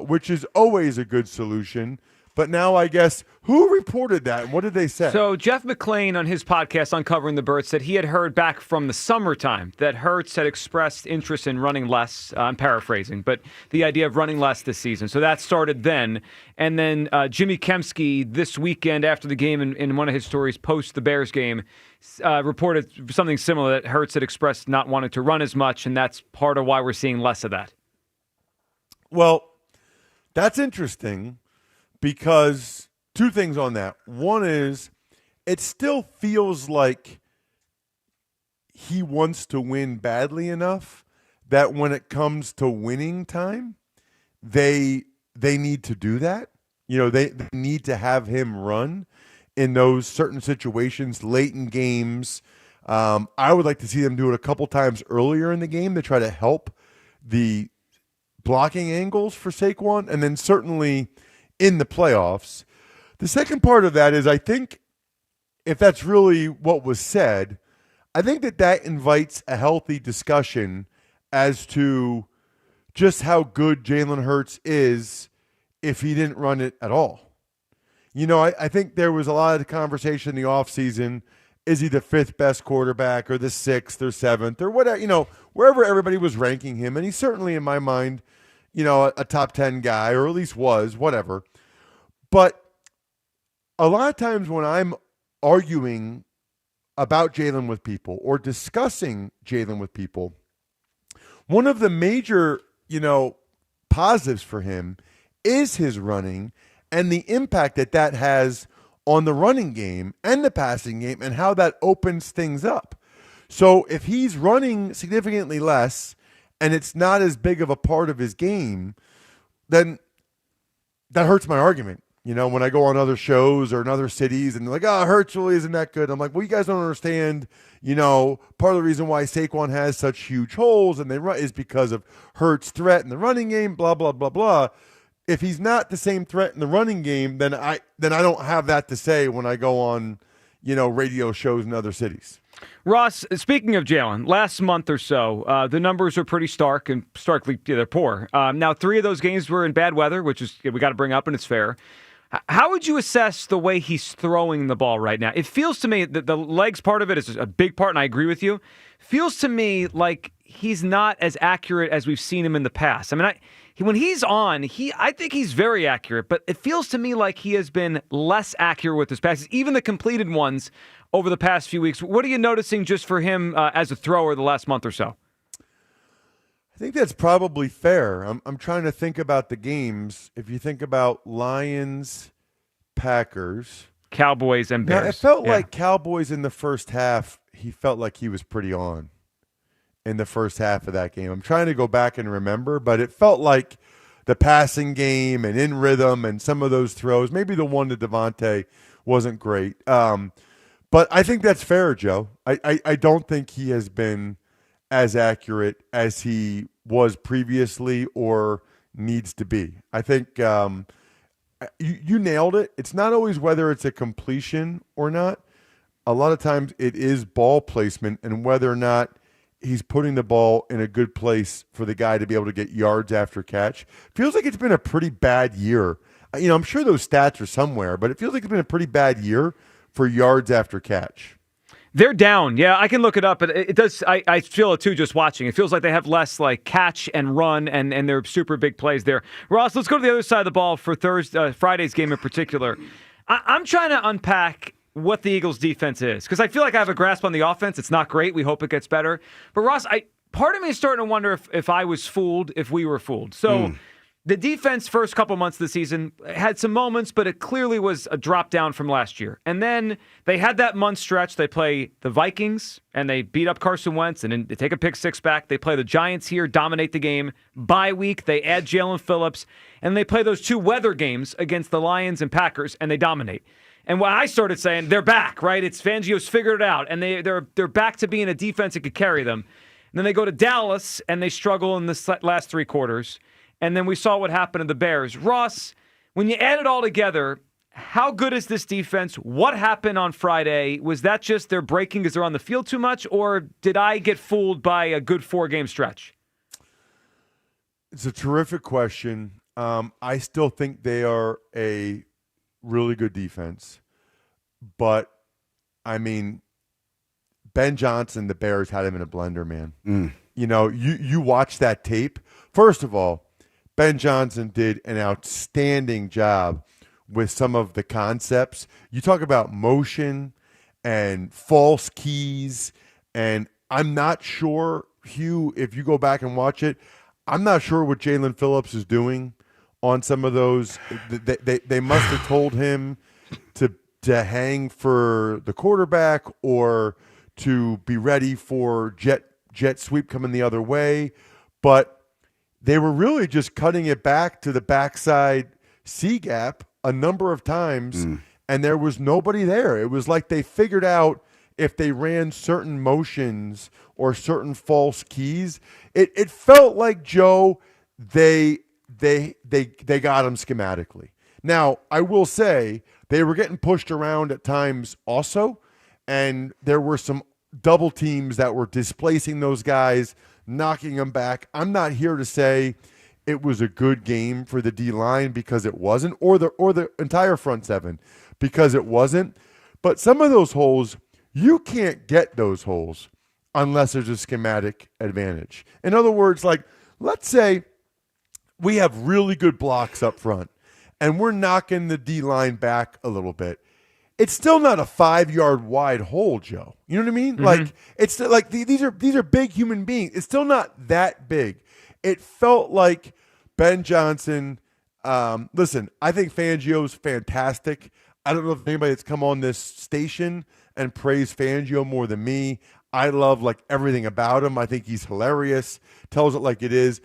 which is always a good solution. But now I guess, who reported that and what did they say? So Jeff McClain on his podcast Uncovering the Birds said he had heard back from the summertime that Hurts had expressed interest in running less. I'm paraphrasing, but the idea of running less this season. So that started then. And then Jimmy Kemsky this weekend after the game in one of his stories post the Bears game reported something similar, that Hurts had expressed not wanting to run as much, and that's part of why we're seeing less of that. Well, that's interesting. Because 2 things on that. One is it still feels like he wants to win badly enough that when it comes to winning time, they need to do that. You know, they need to have him run in those certain situations, late in games. I would like to see them do it a couple times earlier in the game to try to help the blocking angles for Saquon, and then certainly in the playoffs. The second part of that is I think if that's really what was said, I think that invites a healthy discussion as to just how good Jalen Hurts is if he didn't run it at all. You know, I think there was a lot of conversation in the offseason. Is he the 5th best quarterback or the 6th or 7th or whatever, you know, wherever everybody was ranking him. And he's certainly, in my mind, you know, a top 10 guy, or at least was, whatever. But a lot of times when I'm arguing about Jalen with people or discussing Jalen with people, one of the major, you know, positives for him is his running and the impact that has on the running game and the passing game and how that opens things up. So if he's running significantly less and it's not as big of a part of his game, then that hurts my argument. You know, when I go on other shows or in other cities and they're like, oh, Hurts really isn't that good. I'm like, well, you guys don't understand, you know, part of the reason why Saquon has such huge holes and they run is because of Hurts' threat in the running game, blah, blah, blah, blah. If he's not the same threat in the running game, then I don't have that to say when I go on, you know, radio shows in other cities. Ross, speaking of Jalen, last month or so, the numbers are pretty stark and starkly they're poor. Now, 3 of those games were in bad weather, which is we got to bring up, and it's fair. How would you assess the way he's throwing the ball right now? It feels to me that the legs part of it is a big part, and I agree with you. Feels to me like he's not as accurate as we've seen him in the past. I mean, when he's on, I think he's very accurate, but it feels to me like he has been less accurate with his passes, even the completed ones over the past few weeks. What are you noticing just for him as a thrower the last month or so? I think that's probably fair. I'm trying to think about the games. If you think about Lions, Packers, Cowboys, and Bears. Now, it felt like Cowboys in the first half, he felt like he was pretty on in the first half of that game. I'm trying to go back and remember, but it felt like the passing game and in rhythm and some of those throws, maybe the one to Devontae wasn't great. But I think that's fair, Joe. I don't think he has been as accurate as he was previously or needs to be. I think you nailed it. It's not always whether it's a completion or not. A lot of times it is ball placement and whether or not he's putting the ball in a good place for the guy to be able to get yards after catch. Feels like it's been a pretty bad year. You know, I'm sure those stats are somewhere, but it feels like it's been a pretty bad year for yards after catch. They're down. Yeah, I can look it up, but it does. I feel it too just watching. It feels like they have less like catch and run, and they're super big plays there. Ross, let's go to the other side of the ball for Friday's game in particular. I'm trying to unpack what the Eagles' defense is because I feel like I have a grasp on the offense. It's not great. We hope it gets better. But Ross, part of me is starting to wonder if I was fooled, if we were fooled. So. The defense first couple months of the season had some moments, but it clearly was a drop down from last year. And then they had that month stretch. They play the Vikings, and they beat up Carson Wentz, and then they take a pick 6 back. They play the Giants here, dominate the game. Bye week, they add Jalen Phillips, and they play those 2 weather games against the Lions and Packers, and they dominate. And when I started saying, they're back, right? It's Fangio's figured it out, and they're back to being a defense that could carry them. And then they go to Dallas, and they struggle in the last 3 quarters. And then we saw what happened to the Bears. Ross, when you add it all together, how good is this defense? What happened on Friday? Was that just they're breaking because they're on the field too much, or did I get fooled by a good 4-game stretch? It's a terrific question. I still think they are a really good defense. But, I mean, Ben Johnson, the Bears had him in a blender, man. You know, you watch that tape. First of all, Ben Johnson did an outstanding job with some of the concepts. You talk about motion and false keys, and I'm not sure, Hugh, if you go back and watch it, I'm not sure what Jalen Phillips is doing on some of those. They must have told him to hang for the quarterback or to be ready for jet sweep coming the other way, but they were really just cutting it back to the backside C gap a number of times, and there was nobody there. It was like they figured out if they ran certain motions or certain false keys. It felt like, Joe, they got him schematically. Now, I will say they were getting pushed around at times also, and there were some double teams that were displacing those guys, knocking them back. I'm not here to say it was a good game for the D-line because it wasn't, or the entire front seven because it wasn't. But some of those holes, you can't get those holes unless there's a schematic advantage. In other words, like, let's say we have really good blocks up front and we're knocking the D-line back a little bit. It's still not a 5-yard wide hole, Joe. You know what I mean? Mm-hmm. Like, it's like these are big human beings. It's still not that big. It felt like Ben Johnson. Listen, I think Fangio's fantastic. I don't know if anybody that's come on this station and praised Fangio more than me. I love like everything about him. I think he's hilarious. Tells it like it is.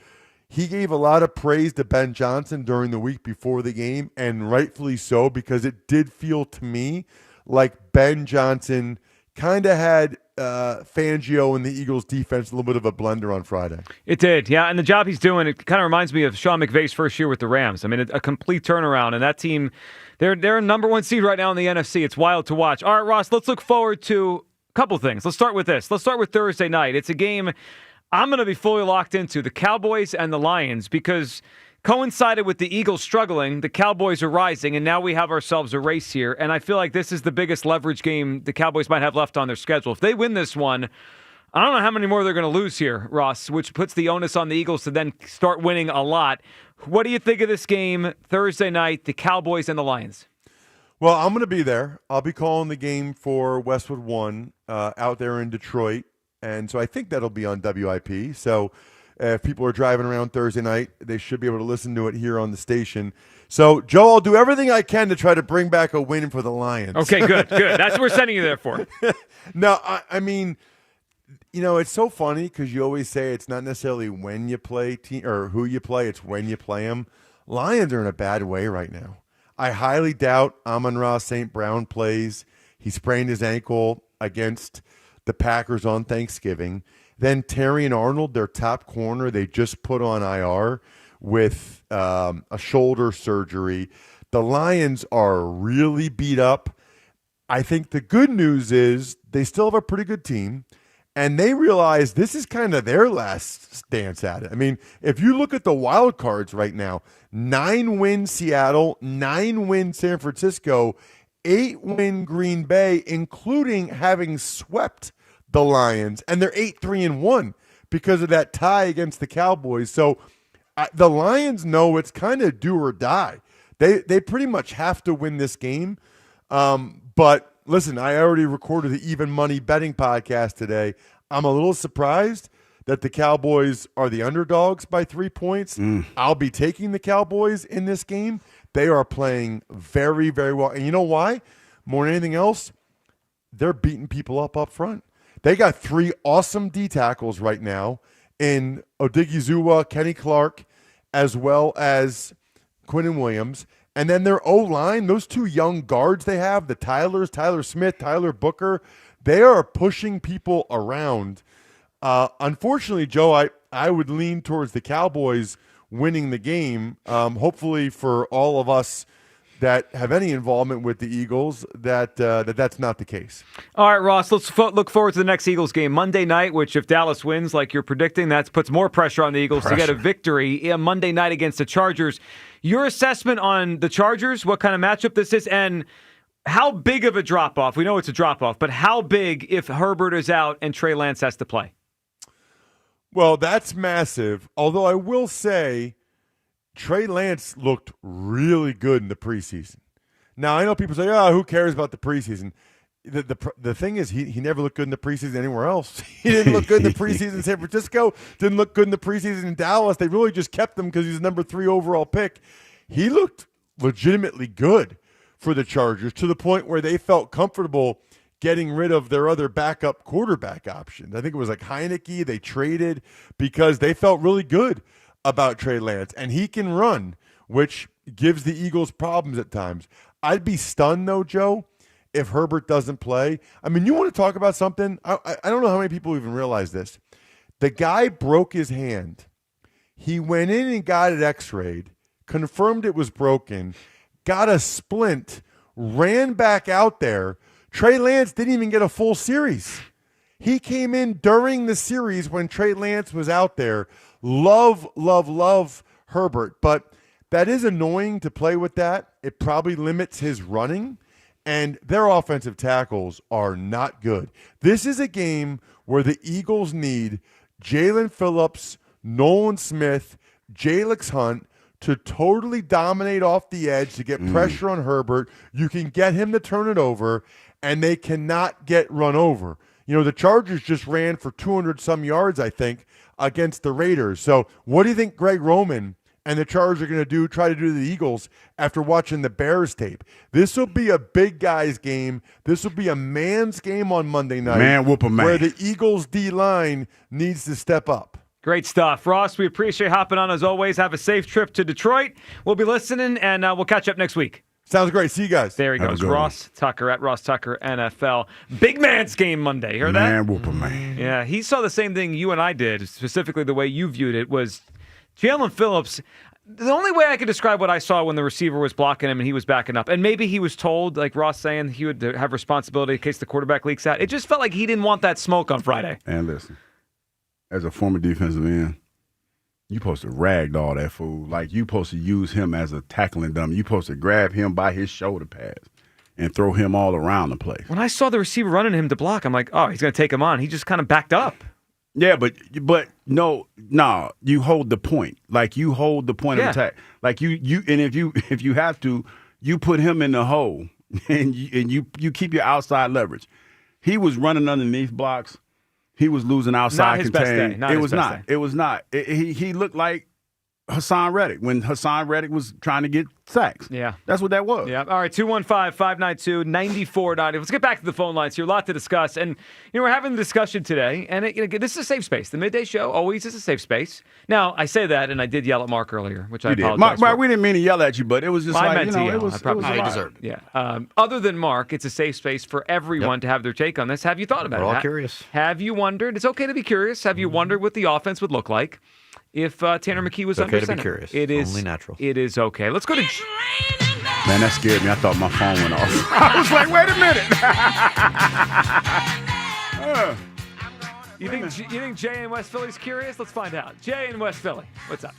He gave a lot of praise to Ben Johnson during the week before the game, and rightfully so, because it did feel to me like Ben Johnson kind of had Fangio and the Eagles defense a little bit of a blender on Friday. It did, yeah. And the job he's doing, it kind of reminds me of Sean McVay's first year with the Rams. I mean, a complete turnaround. And that team, they're a number one seed right now in the NFC. It's wild to watch. All right, Ross, let's look forward to a couple things. Let's start with this. Let's start with Thursday night. It's a game I'm going to be fully locked into, the Cowboys and the Lions, because coincided with the Eagles struggling, the Cowboys are rising, and now we have ourselves a race here. And I feel like this is the biggest leverage game the Cowboys might have left on their schedule. If they win this one, I don't know how many more they're going to lose here, Ross, which puts the onus on the Eagles to then start winning a lot. What do you think of this game Thursday night, the Cowboys and the Lions? Well, I'm going to be there. I'll be calling the game for Westwood One out there in Detroit. And so I think that'll be on WIP. So if people are driving around Thursday night, they should be able to listen to it here on the station. So, Joe, I'll do everything I can to try to bring back a win for the Lions. Okay, good. That's what we're sending you there for. No, I mean, you know, it's so funny because you always say it's not necessarily when you play or who you play, it's when you play them. Lions are in a bad way right now. I highly doubt Amon-Ra St. Brown plays. He sprained his ankle against the Packers on Thanksgiving. Then Terry and Arnold, their top corner, they just put on IR with a shoulder surgery. The Lions are really beat up. I think the good news is they still have a pretty good team, and they realize this is kind of their last dance at it. I mean, if you look at the wild cards right now, 9-win Seattle, 9-win San Francisco, 8-win Green Bay, including having swept the Lions, and they're 8-3-1 because of that tie against the Cowboys. So the Lions know it's kind of do or die. They pretty much have to win this game. But listen, I already recorded the Even Money betting podcast today. I'm a little surprised that the Cowboys are the underdogs by 3 points. I'll be taking the Cowboys in this game. They are playing very, very well. And you know why? More than anything else, they're beating people up front. They got 3 awesome D tackles right now in Odighizuwa, Kenny Clark, as well as Quinnen Williams. And then their O-line, those 2 young guards they have, the Tylers, Tyler Smith, Tyler Booker, they are pushing people around. Unfortunately, Joe, I would lean towards the Cowboys winning the game. Hopefully for all of us that have any involvement with the Eagles, that's not the case. All right, Ross, let's look forward to the next Eagles game. Monday night, which if Dallas wins, like you're predicting, that puts more pressure on the Eagles to get a victory Monday night against the Chargers. Your assessment on the Chargers, what kind of matchup this is, and how big of a drop-off? We know it's a drop-off, but how big if Herbert is out and Trey Lance has to play? Well, that's massive, although I will say Trey Lance looked really good in the preseason. Now, I know people say, who cares about the preseason? The thing is, he never looked good in the preseason anywhere else. He didn't look good in the preseason in San Francisco, didn't look good in the preseason in Dallas. They really just kept him because he's the number 3 overall pick. He looked legitimately good for the Chargers to the point where they felt comfortable getting rid of their other backup quarterback options. I think it was like Heineke. They traded because they felt really good about Trey Lance, and he can run, which gives the Eagles problems at times. I'd be stunned, though, Joe, if Herbert doesn't play. I mean, you want to talk about something? I don't know how many people even realize this. The guy broke his hand. He went in and got it x-rayed, confirmed it was broken, got a splint, ran back out there. Trey Lance didn't even get a full series. He came in during the series when Trey Lance was out there. Love Herbert, but that is annoying to play with that. It probably limits his running, and their offensive tackles are not good. This is a game where the Eagles need Jalen Phillips, Nolan Smith, Jalix Hunt to totally dominate off the edge to get pressure on Herbert. You can get him to turn it over, and they cannot get run over. You know, the Chargers just ran for 200-some yards, I think, against the Raiders. So what do you think Greg Roman and the Chargers are going to do, try to do to the Eagles after watching the Bears tape? This will be a big guys game. This will be a man's game on Monday night. Man whoop a man. Where the Eagles D-line needs to step up. Great stuff. Ross, we appreciate hopping on as always. Have a safe trip to Detroit. We'll be listening, and we'll catch up next week. Sounds great. See you guys. There he goes. Ross Tucker at Ross Tucker NFL. Big man's game Monday. Heard that? Man whoop a man. Yeah, he saw the same thing you and I did, specifically the way you viewed it was Jalen Phillips. The only way I could describe what I saw when the receiver was blocking him and he was backing up, and maybe he was told, like Ross saying, he would have responsibility in case the quarterback leaks out. It just felt like he didn't want that smoke on Friday. And listen, as a former defensive end, you supposed to ragdoll that fool. Like, you supposed to use him as a tackling dummy. You supposed to grab him by his shoulder pads and throw him all around the place. When I saw the receiver running him to block, I'm like, oh, he's going to take him on. He just kind of backed up. Yeah, but no, you hold the point. Like, you hold the point of attack. Like, you and if you have to, you put him in the hole and you keep your outside leverage. He was running underneath blocks. He was losing outside Not his best day. Not it his was best not. day. It was not. He looked like Hassan Reddick when Hassan Reddick was trying to get sacks. Yeah. That's what that was. Yeah. All right, 215-592-9490. Let's get back to the phone lines here. A lot to discuss. And, we're having a discussion today, and this is a safe space. The midday show always is a safe space. Now, I say that, and I did yell at Mark earlier, which I apologize for. Mark, we didn't mean to yell at you, but it was just I like, meant to yell. it was I probably a lot. deserved it. Yeah. Other than Mark, it's a safe space for everyone to have their take on this. Have you thought about it? We're all curious. Have you wondered? It's okay to be curious. Have you wondered what the offense would look like if Tanner McKee was under okay to be center? curious. It is only natural. It is okay. Let's go to. Man, that scared me. I thought my phone went off. I was like, wait a minute. You think Jay in West Philly's curious? Let's find out. Jay in West Philly, what's up?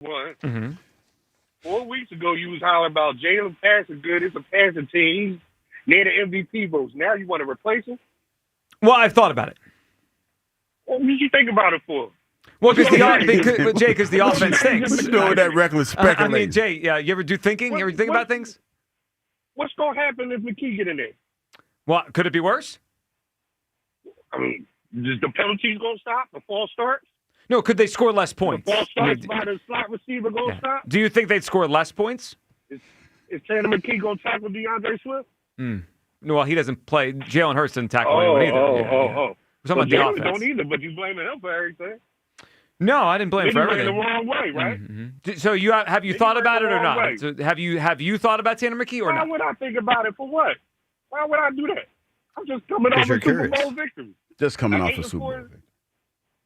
One. Mm-hmm. 4 weeks ago, you was hollering about Jalen passing good. It's a passing team. He's near the MVP votes. Now you want to replace him? Well, I've thought about it. What did you think about it for? Well, because the offense stinks. What you doing with that reckless speculation? I mean, Jay, you ever do thinking? You ever think about things? What's going to happen if McKee get in there? Well, could it be worse? I mean, is the penalties going to stop? The false starts? No, could they score less points? The false starts by the slot receiver going to stop? Do you think they'd score less points? Is Tanner McKee going to tackle DeAndre Swift? Well, he doesn't play. Jalen Hurts didn't tackle anyone either. We're talking about the offense. Don't either, but you blaming him for everything. No, I didn't blame him for Maybe everything. the wrong way, right? Mm-hmm. So have you thought about it or not? So have you thought about Tanner McKee or not? Why would I think about it for what? Why would I do that? I'm just coming off a Super Bowl victory. Just coming off a Super Bowl victory.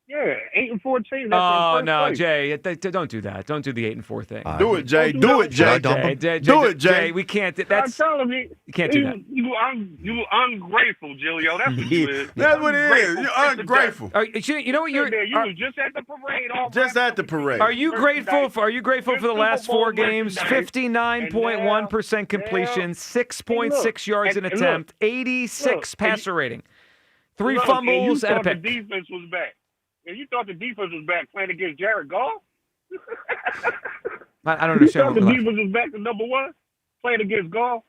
Yeah, 8-14. Oh no, Jay! Don't do that. Don't do the 8-4 thing. Do it, Jay. Do it, Jay. Do it, Jay. We can't. I'm telling you, you can't do that. You ungrateful, Gilio. That's what you is. That's what it is. You're ungrateful. You know what you're? You was just at the parade. Just at the parade. Are you grateful for the last 4 games? 59.1% completion, 6.6 yards an attempt, 86 passer rating, 3 fumbles and a pick. The defense was back. And you thought the defense was back playing against Jared Goff? I don't understand. You thought the defense was back to number 1 playing against Goff?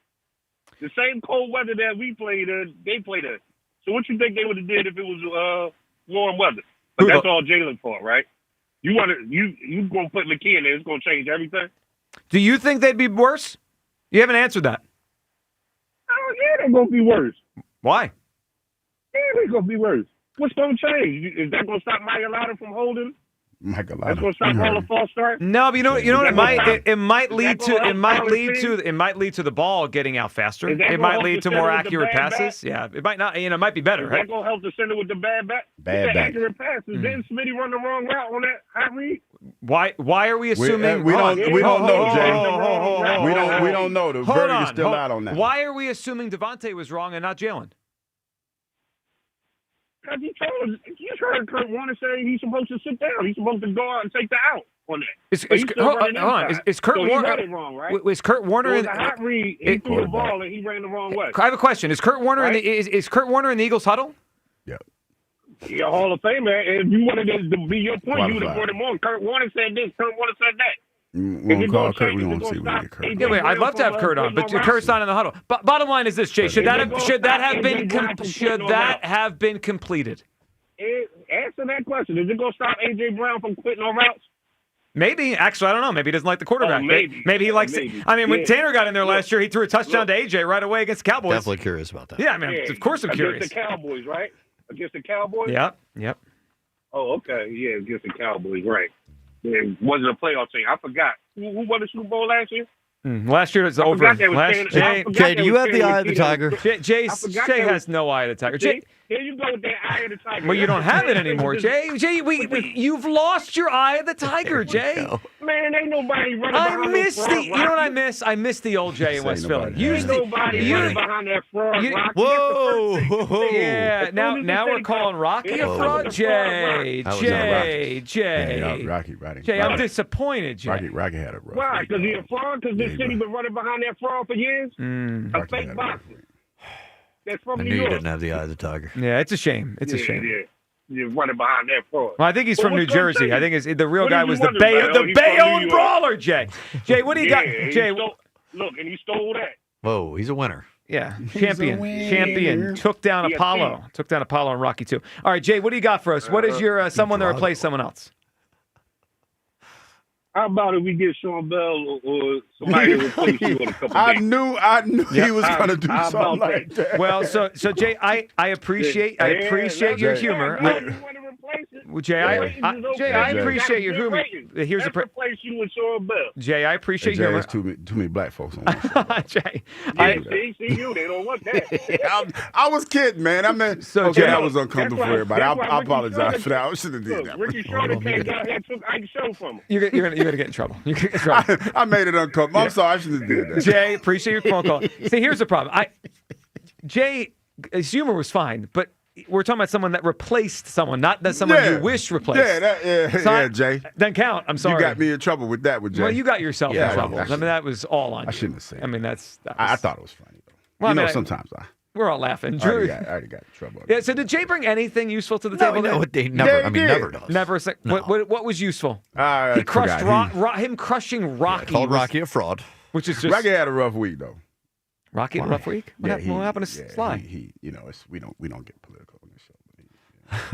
The same cold weather that we played in, they played in. So what you think they would have did if it was warm weather? But that's all Jalen's fault, right? You gonna put McKee in there? It's gonna change everything. Do you think they'd be worse? You haven't answered that. Oh yeah, they're gonna be worse. Why? Yeah, they're gonna be worse. What's going to change? Is that going to stop Mailata from holding Michael That's going to stop all the false starts? No, but you know what? It might lead to the ball getting out faster. It might lead to more accurate passes. Yeah, it might not. It might be better. Is Right? that going to help the center with the bad back? Bad the back. accurate passes. Didn't Smitty run the wrong route on that high read? Why are we assuming? We don't know, Jay. Hold We don't know. The verdict is still out on that. Why are we assuming Devontae was wrong and not Jalen? Because you heard Kurt Warner say he's supposed to sit down. He's supposed to go out and take the out on that. Hold on. Is Kurt Warner? He got it wrong, right? Was Kurt Warner in in the hot read? He threw the ball and he ran the wrong way. I have a question. Is Kurt Warner right? is Kurt Warner in the Eagles huddle? Yeah. You're a Hall of Famer. If you wanted this to be your point, you would have brought him on. Kurt Warner said this. Kurt Warner said that. We won't call Kurt. We won't see when we get Kurt. Yeah, wait, I'd love to have Kurt on, but Kurt's not in the huddle. But bottom line is this, Jay: should that have been completed? Answer that question. Is it going to stop A.J. Brown from quitting on routes? Maybe. Actually, I don't know. Maybe he doesn't like the quarterback. Maybe he likes it. I mean, when Tanner got in there last year, he threw a touchdown to A.J. right away against the Cowboys. Definitely curious about that. Yeah, I mean, of course I'm curious. Against the Cowboys, right? Against the Cowboys? Yep. Oh, okay. Yeah, against the Cowboys, right. It wasn't a playoff team. I forgot. Who won the Super Bowl last year? Last year it was over. Jay, do you have the eye of the tiger? Jay has no eye of the tiger. Jay, here you go with that eye of the tiger. Well, you don't have it anymore, Jay. You've lost your eye of the tiger, Jay. Man, ain't nobody running I miss the. You know what I miss? I miss the old Jay in West Philly. Ain't nobody running behind that fraud. Whoa! Yeah. Now we're calling Rocky a fraud, Jay. Jay, I'm disappointed, Jay. Rocky had a rough. Why? Because he's a fraud. Because this city been running behind that fraud for years. A fake boxer. That's from I New knew you York. didn't have the eye of the tiger. Yeah, it's a shame. It's a shame. Yeah. You're running behind that fraud. Well, I think he's from New Jersey. I think the real guy was the Bayonne Bayonne brawler, Jay. Jay, what do you got? Jay, look, and he stole that. Whoa, he's a winner. Yeah, champion. Took down Apollo. Took down Apollo and Rocky too. All right, Jay, what do you got for us? What is your someone that replaced someone else? How about if we get Sean Bell or somebody to replace you in a couple I days? knew he was going to do something like that. Well, so Jay, I appreciate your humor. Well, Jay, I appreciate your humor. Here's the replace you with Sean Bell. Jay, I appreciate your humor. There's too many black folks on this. Jay, see you. They don't want that. I was kidding, man. I mean, so okay, Jay, that was uncomfortable for everybody. I apologize for that. I should have did that. Ricky Schroeder came down here and took Ike's show from him. You're gonna get in trouble. You're gonna get in trouble. I made it uncomfortable. I'm sorry. I should have did that. Jay, appreciate your phone call. See, here's the problem. Jay, his humor was fine, but we're talking about someone that replaced someone, not that someone you wish replaced. Yeah, Jay. Doesn't count. I'm sorry. You got me in trouble with that, Jay. Well, you got yourself in trouble. I mean, that was all on you. I shouldn't have said. I mean, I thought it was funny though. Well, sometimes we're all laughing. I already got in trouble. Yeah. So did Jay bring anything useful to the table? No, never does. Never. What was useful? He crushed him crushing Rocky. Called Rocky a fraud. Which is just Rocky had a rough week though. Rocky had a rough week. What happened to Sly? We don't get political on this show.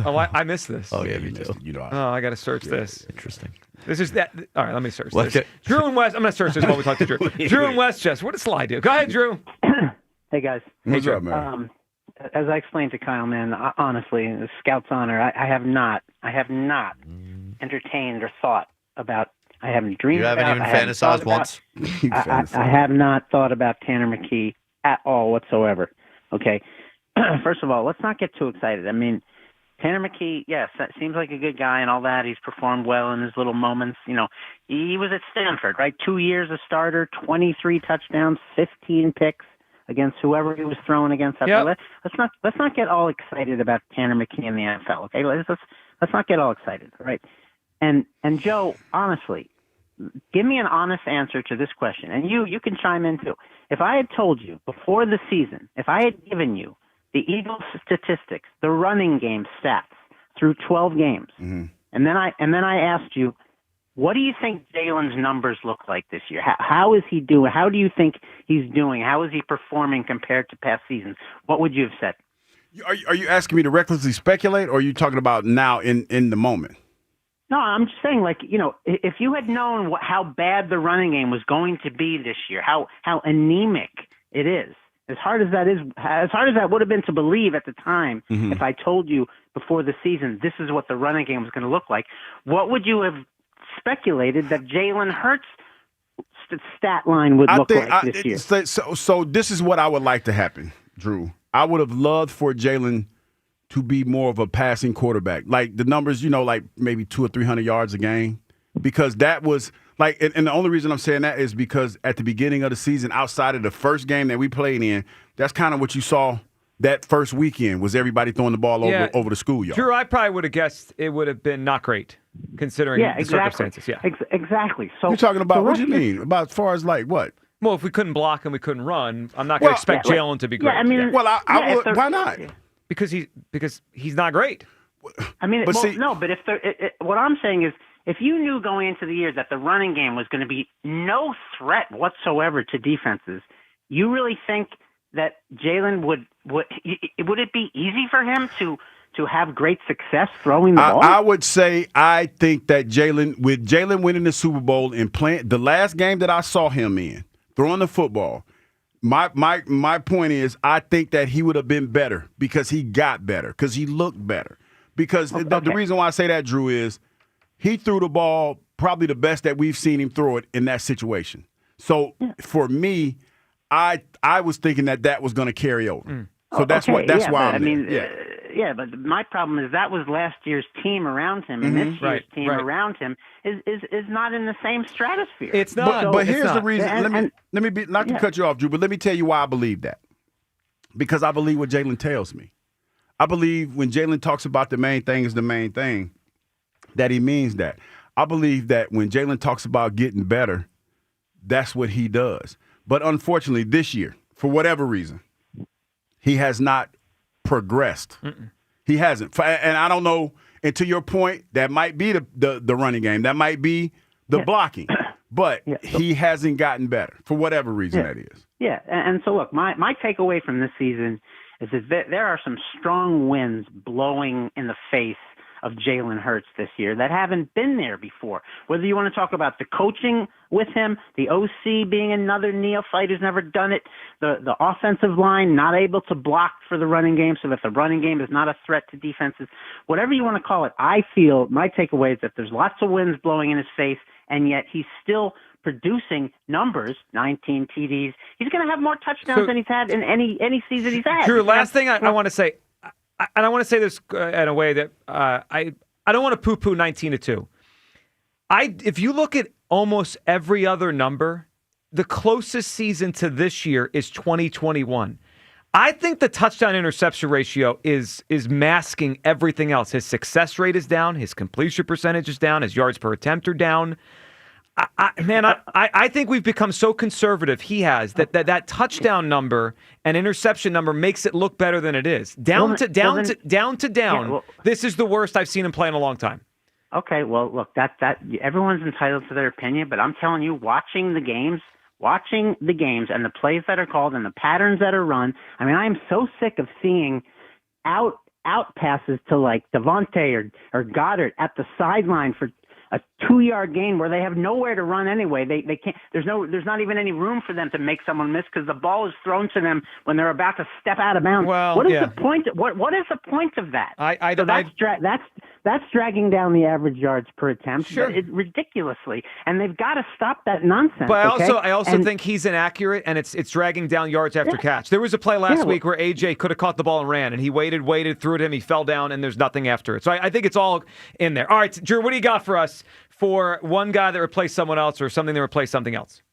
Oh, I missed this. Oh yeah, me too. I got to search this. Interesting. This is that. All right, let me search this. Drew and West. I'm going to search this while we talk to Drew. Drew and Westchester. What did Sly do? Go ahead, Drew. Hey guys. What's up, man? As I explained to Kyle, man, honestly, the Scout's honor, I have not entertained or thought about. I haven't dreamed about. You haven't even fantasized once. I have not thought about Tanner McKee at all whatsoever. Okay. First of all, let's not get too excited. I mean, Tanner McKee, yes, that seems like a good guy and all that. He's performed well in his little moments. You know, he was at Stanford, right? 2 years a starter, 23 touchdowns, 15 picks against whoever he was throwing against. Yep. Let's not get all excited about Tanner McKee in the NFL. Okay, let's not get all excited, all right? And Joe, honestly, give me an honest answer to this question, and you can chime in too. If I had told you before the season, if I had given you the Eagles statistics, the running game stats through 12 games, and then I asked you, what do you think Jalen's numbers look like this year? How is he doing? How do you think he's doing? How is he performing compared to past seasons? What would you have said? Are you asking me to recklessly speculate, or are you talking about now in the moment? No, I'm just saying, like, you know, if you had known how bad the running game was going to be this year, how anemic it is, as hard as that would have been to believe at the time, Mm-hmm. if I told you before the season this is what the running game was going to look like, what would you have speculated that Jalen Hurts' stat line would look like this year? So this is what I would like to happen, Drew. I would have loved for Jalen to be more of a passing quarterback. Like the numbers, like maybe 200 or 300 yards a game. Because that was like, and the only reason I'm saying that is because at the beginning of the season, outside of the first game that we played in, that's kind of what you saw that first weekend was everybody throwing the ball over the schoolyard. Drew, I probably would have guessed it would have been not great considering the circumstances. Yeah, exactly. So you're talking about what do you mean? About as far as like what? Well, if we couldn't block and we couldn't run, I'm not going to expect Jalen to be great. Yeah, I mean, I would. Why not? Because he's not great. I mean, but what I'm saying is, if you knew going into the year that the running game was going to be no threat whatsoever to defenses, you really think that Jalen would it be easy for him to have great success throwing the ball? I would say I think that with Jalen winning the Super Bowl and playing the last game that I saw him in, throwing the football, my point is I think that he would have been better because he got better, because he looked better. Because the reason why I say that, Drew, is he threw the ball probably the best that we've seen him throw it in that situation. So for me, I was thinking that was going to carry over. So that's why I'm there. But my problem is that was last year's team around him, and this year's team around him is not in the same stratosphere. It's not. But here's the reason. Let me be not to cut you off, Drew, but let me tell you why I believe that. Because I believe what Jalen tells me. I believe when Jalen talks about the main thing is the main thing, that he means that. I believe that when Jalen talks about getting better, that's what he does. But unfortunately, this year, for whatever reason, he has not progressed. He hasn't. And I don't know, and to your point, that might be the running game. That might be the blocking. But he hasn't gotten better for whatever reason that is. Yeah, and so look, my takeaway from this season is that there are some strong winds blowing in the face of Jalen Hurts this year that haven't been there before. Whether you want to talk about the coaching with him, the OC being another neophyte who's never done it, the offensive line not able to block for the running game so that the running game is not a threat to defenses, whatever you want to call it, I feel my takeaway is that there's lots of winds blowing in his face, and yet he's still producing numbers, 19 TDs. He's going to have more touchdowns than he's had in any season he's had. Drew, last thing I want to say, and I want to say this in a way that I don't want to poo-poo 19-2. If you look at almost every other number, the closest season to this year is 2021. I think the touchdown-interception ratio is masking everything else. His success rate is down. His completion percentage is down. His yards per attempt are down. I think we've become so conservative. He has that touchdown number and interception number makes it look better than it is. Down. This is the worst I've seen him play in a long time. Okay, well, look, that everyone's entitled to their opinion, but I'm telling you, watching the games and the plays that are called and the patterns that are run. I mean, I am so sick of seeing out passes to like Devontae or Goddard at the sideline for a 2-yard gain where they have nowhere to run anyway. They can't. There's not even any room for them to make someone miss because the ball is thrown to them when they're about to step out of bounds. Well, what is the point? What is the point of that? That's dragging down the average yards per attempt ridiculously, and they've got to stop that nonsense. But I also think he's inaccurate, and it's dragging down yards after catch. There was a play last week where AJ could have caught the ball and ran, and he waited, threw it him, he fell down, and there's nothing after it. So I think it's all in there. All right, Drew, what do you got for us for one guy that replaced someone else or something that replaced something else?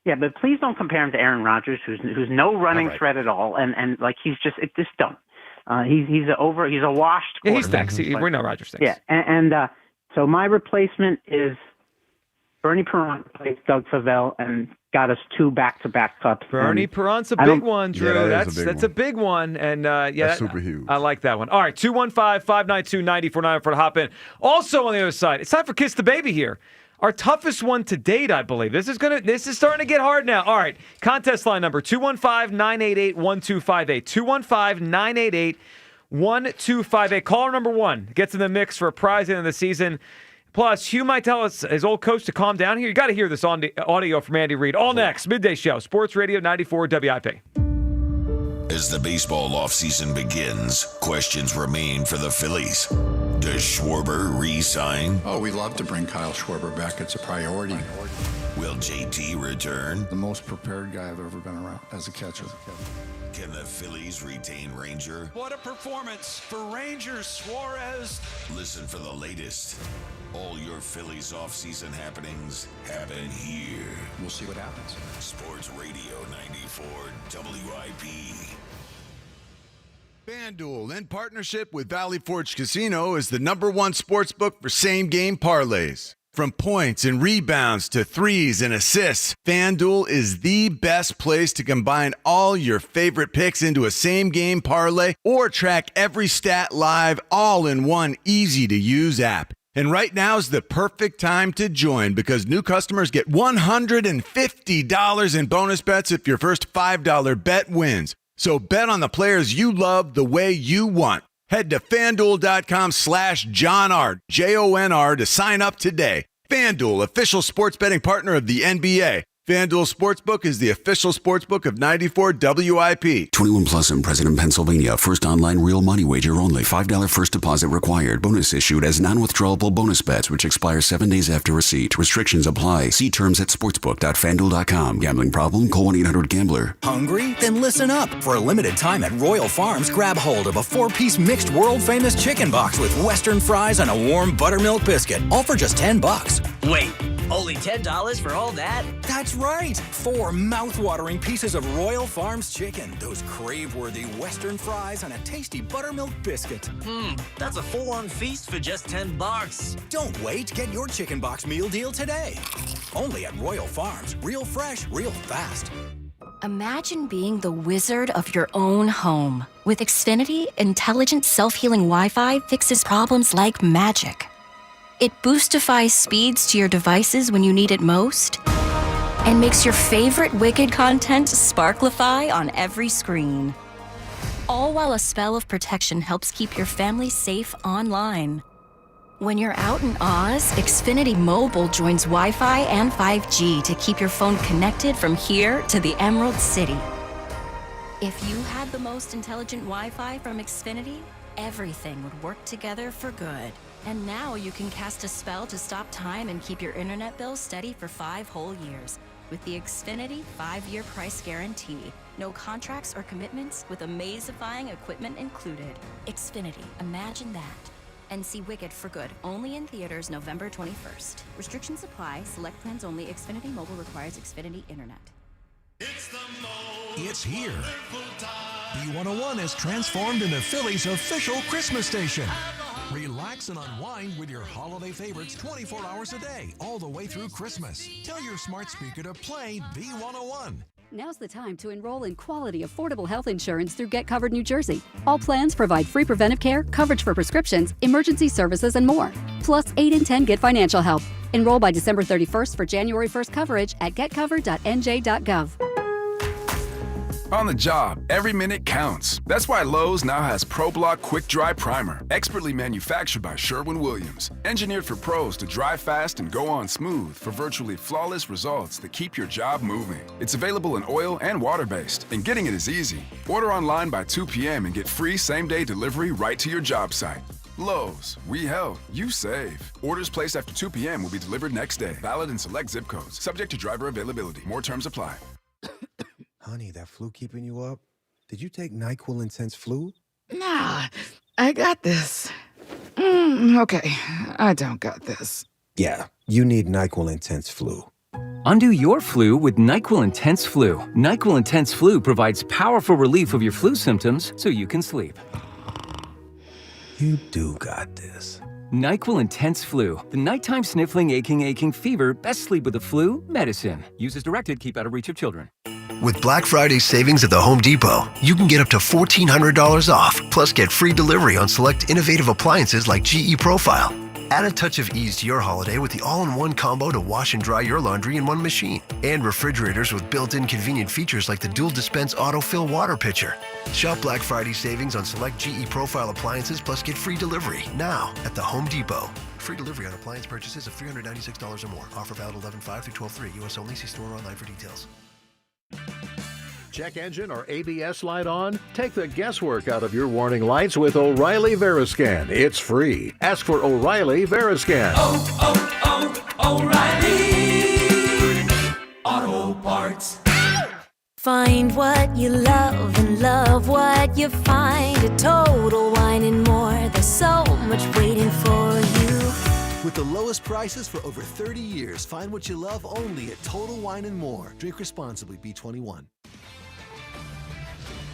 Yeah, but please don't compare him to Aaron Rodgers, who's no running threat at all, and like he's just dumb. He's a washed quarterback. Yeah, he stinks. We know Rodgers stinks. Yeah, and so my replacement is Bernie Perrant replaced Doug Favell and got us 2 back-to-back cups. Bernie Perrant's a big one, Drew. Yeah, that's a big one, and that's super huge. I like that one. All right, 215-592-9494 to hop in. Also on the other side, it's time for Kiss the Baby here. Our toughest one to date, I believe. This is starting to get hard now. All right, contest line number 215-988-1258. 215-988-1258. Caller number 1 gets in the mix for a prize at the end of the season. Plus, Hugh might tell his old coach to calm down here. You got to hear this audio from Andy Reid. All next, midday show, Sports Radio 94 WIP. As the baseball offseason begins, questions remain for the Phillies. Does Schwarber re-sign? Oh, we'd love to bring Kyle Schwarber back. It's a priority. Will JT return? The most prepared guy I've ever been around as a catcher. Can the Phillies retain Ranger? What a performance for Rangers, Suarez. Listen for the latest. All your Phillies offseason happenings happen here. We'll see what happens. Sports Radio 94 WIP. FanDuel, in partnership with Valley Forge Casino, is the #1 sportsbook for same-game parlays. From points and rebounds to threes and assists, FanDuel is the best place to combine all your favorite picks into a same-game parlay or track every stat live all in one easy-to-use app. And right now is the perfect time to join because new customers get $150 in bonus bets if your first $5 bet wins. So bet on the players you love the way you want. Head to FanDuel.com/JohnR, JONR, to sign up today. FanDuel, official sports betting partner of the NBA. FanDuel Sportsbook is the official sportsbook of 94 WIP. 21 plus in President, Pennsylvania. First online real money wager only. $5 first deposit required. Bonus issued as non-withdrawable bonus bets, which expire 7 days after receipt. Restrictions apply. See terms at sportsbook.fanduel.com. Gambling problem? Call 1-800-GAMBLER. Hungry? Then listen up. For a limited time at Royal Farms, grab hold of a 4-piece mixed world-famous chicken box with Western fries and a warm buttermilk biscuit. All for just $10. Wait, only $10 for all that? That's right. 4 mouth-watering pieces of Royal Farms chicken, those crave-worthy Western fries, and a tasty buttermilk biscuit. That's a full-on feast for just $10. Don't wait. Get your chicken box meal deal today. Only at Royal Farms. Real fresh, real fast. Imagine being the wizard of your own home. With Xfinity, intelligent self-healing Wi-Fi fixes problems like magic. It boostifies speeds to your devices when you need it most, and makes your favorite Wicked content sparklify on every screen. All while a spell of protection helps keep your family safe online. When you're out in Oz, Xfinity Mobile joins Wi-Fi and 5G to keep your phone connected from here to the Emerald City. If you had the most intelligent Wi-Fi from Xfinity, everything would work together for good. And now you can cast a spell to stop time and keep your internet bill steady for 5 whole years. With the Xfinity 5-year price guarantee. No contracts or commitments with amazifying equipment included. Xfinity, imagine that. And see Wicked for good, only in theaters November 21st. Restrictions apply, select plans only. Xfinity Mobile requires Xfinity Internet. It's here. B101 is transformed into Philly's official Christmas station. Relax and unwind with your holiday favorites 24 hours a day, all the way through Christmas. Tell your smart speaker to play B101. Now's the time to enroll in quality, affordable health insurance through Get Covered New Jersey. All plans provide free preventive care, coverage for prescriptions, emergency services, and more. Plus, 8 in 10 get financial help. Enroll by December 31st for January 1st coverage at getcovered.nj.gov. On the job, every minute counts. That's why Lowe's now has ProBlock Quick Dry Primer, expertly manufactured by Sherwin-Williams. Engineered for pros to dry fast and go on smooth for virtually flawless results that keep your job moving. It's available in oil and water-based, and getting it is easy. Order online by 2 p.m. and get free same-day delivery right to your job site. Lowe's, we help, you save. Orders placed after 2 p.m. will be delivered next day. Valid in select zip codes. Subject to driver availability. More terms apply. Honey, that flu keeping you up? Did you take NyQuil Intense Flu? Nah, I got this. Okay, I don't got this. Yeah, you need NyQuil Intense Flu. Undo your flu with NyQuil Intense Flu. NyQuil Intense Flu provides powerful relief of your flu symptoms so you can sleep. You do got this. NyQuil Intense Flu. The nighttime sniffling, aching fever. Best sleep with the flu medicine. Use as directed. Keep out of reach of children. With Black Friday savings at the Home Depot, you can get up to $1,400 off, plus get free delivery on select innovative appliances like GE Profile. Add a touch of ease to your holiday with the all-in-one combo to wash and dry your laundry in one machine. And refrigerators with built-in convenient features like the dual dispense autofill water pitcher. Shop Black Friday savings on select GE Profile appliances, plus get free delivery now at the Home Depot. Free delivery on appliance purchases of $396 or more. Offer valid 11/5 through 12/3. U.S. only. See store or online for details. check engine or ABS light on? Take the guesswork out of your warning lights with O'Reilly Veriscan. It's free. Ask for O'Reilly Veriscan. O'Reilly Auto Parts. Find what you love and love what you find at Total Wine and More. There's so much waiting for you. With the lowest prices for over 30 years, find what you love only at Total Wine and More. Drink responsibly, B21.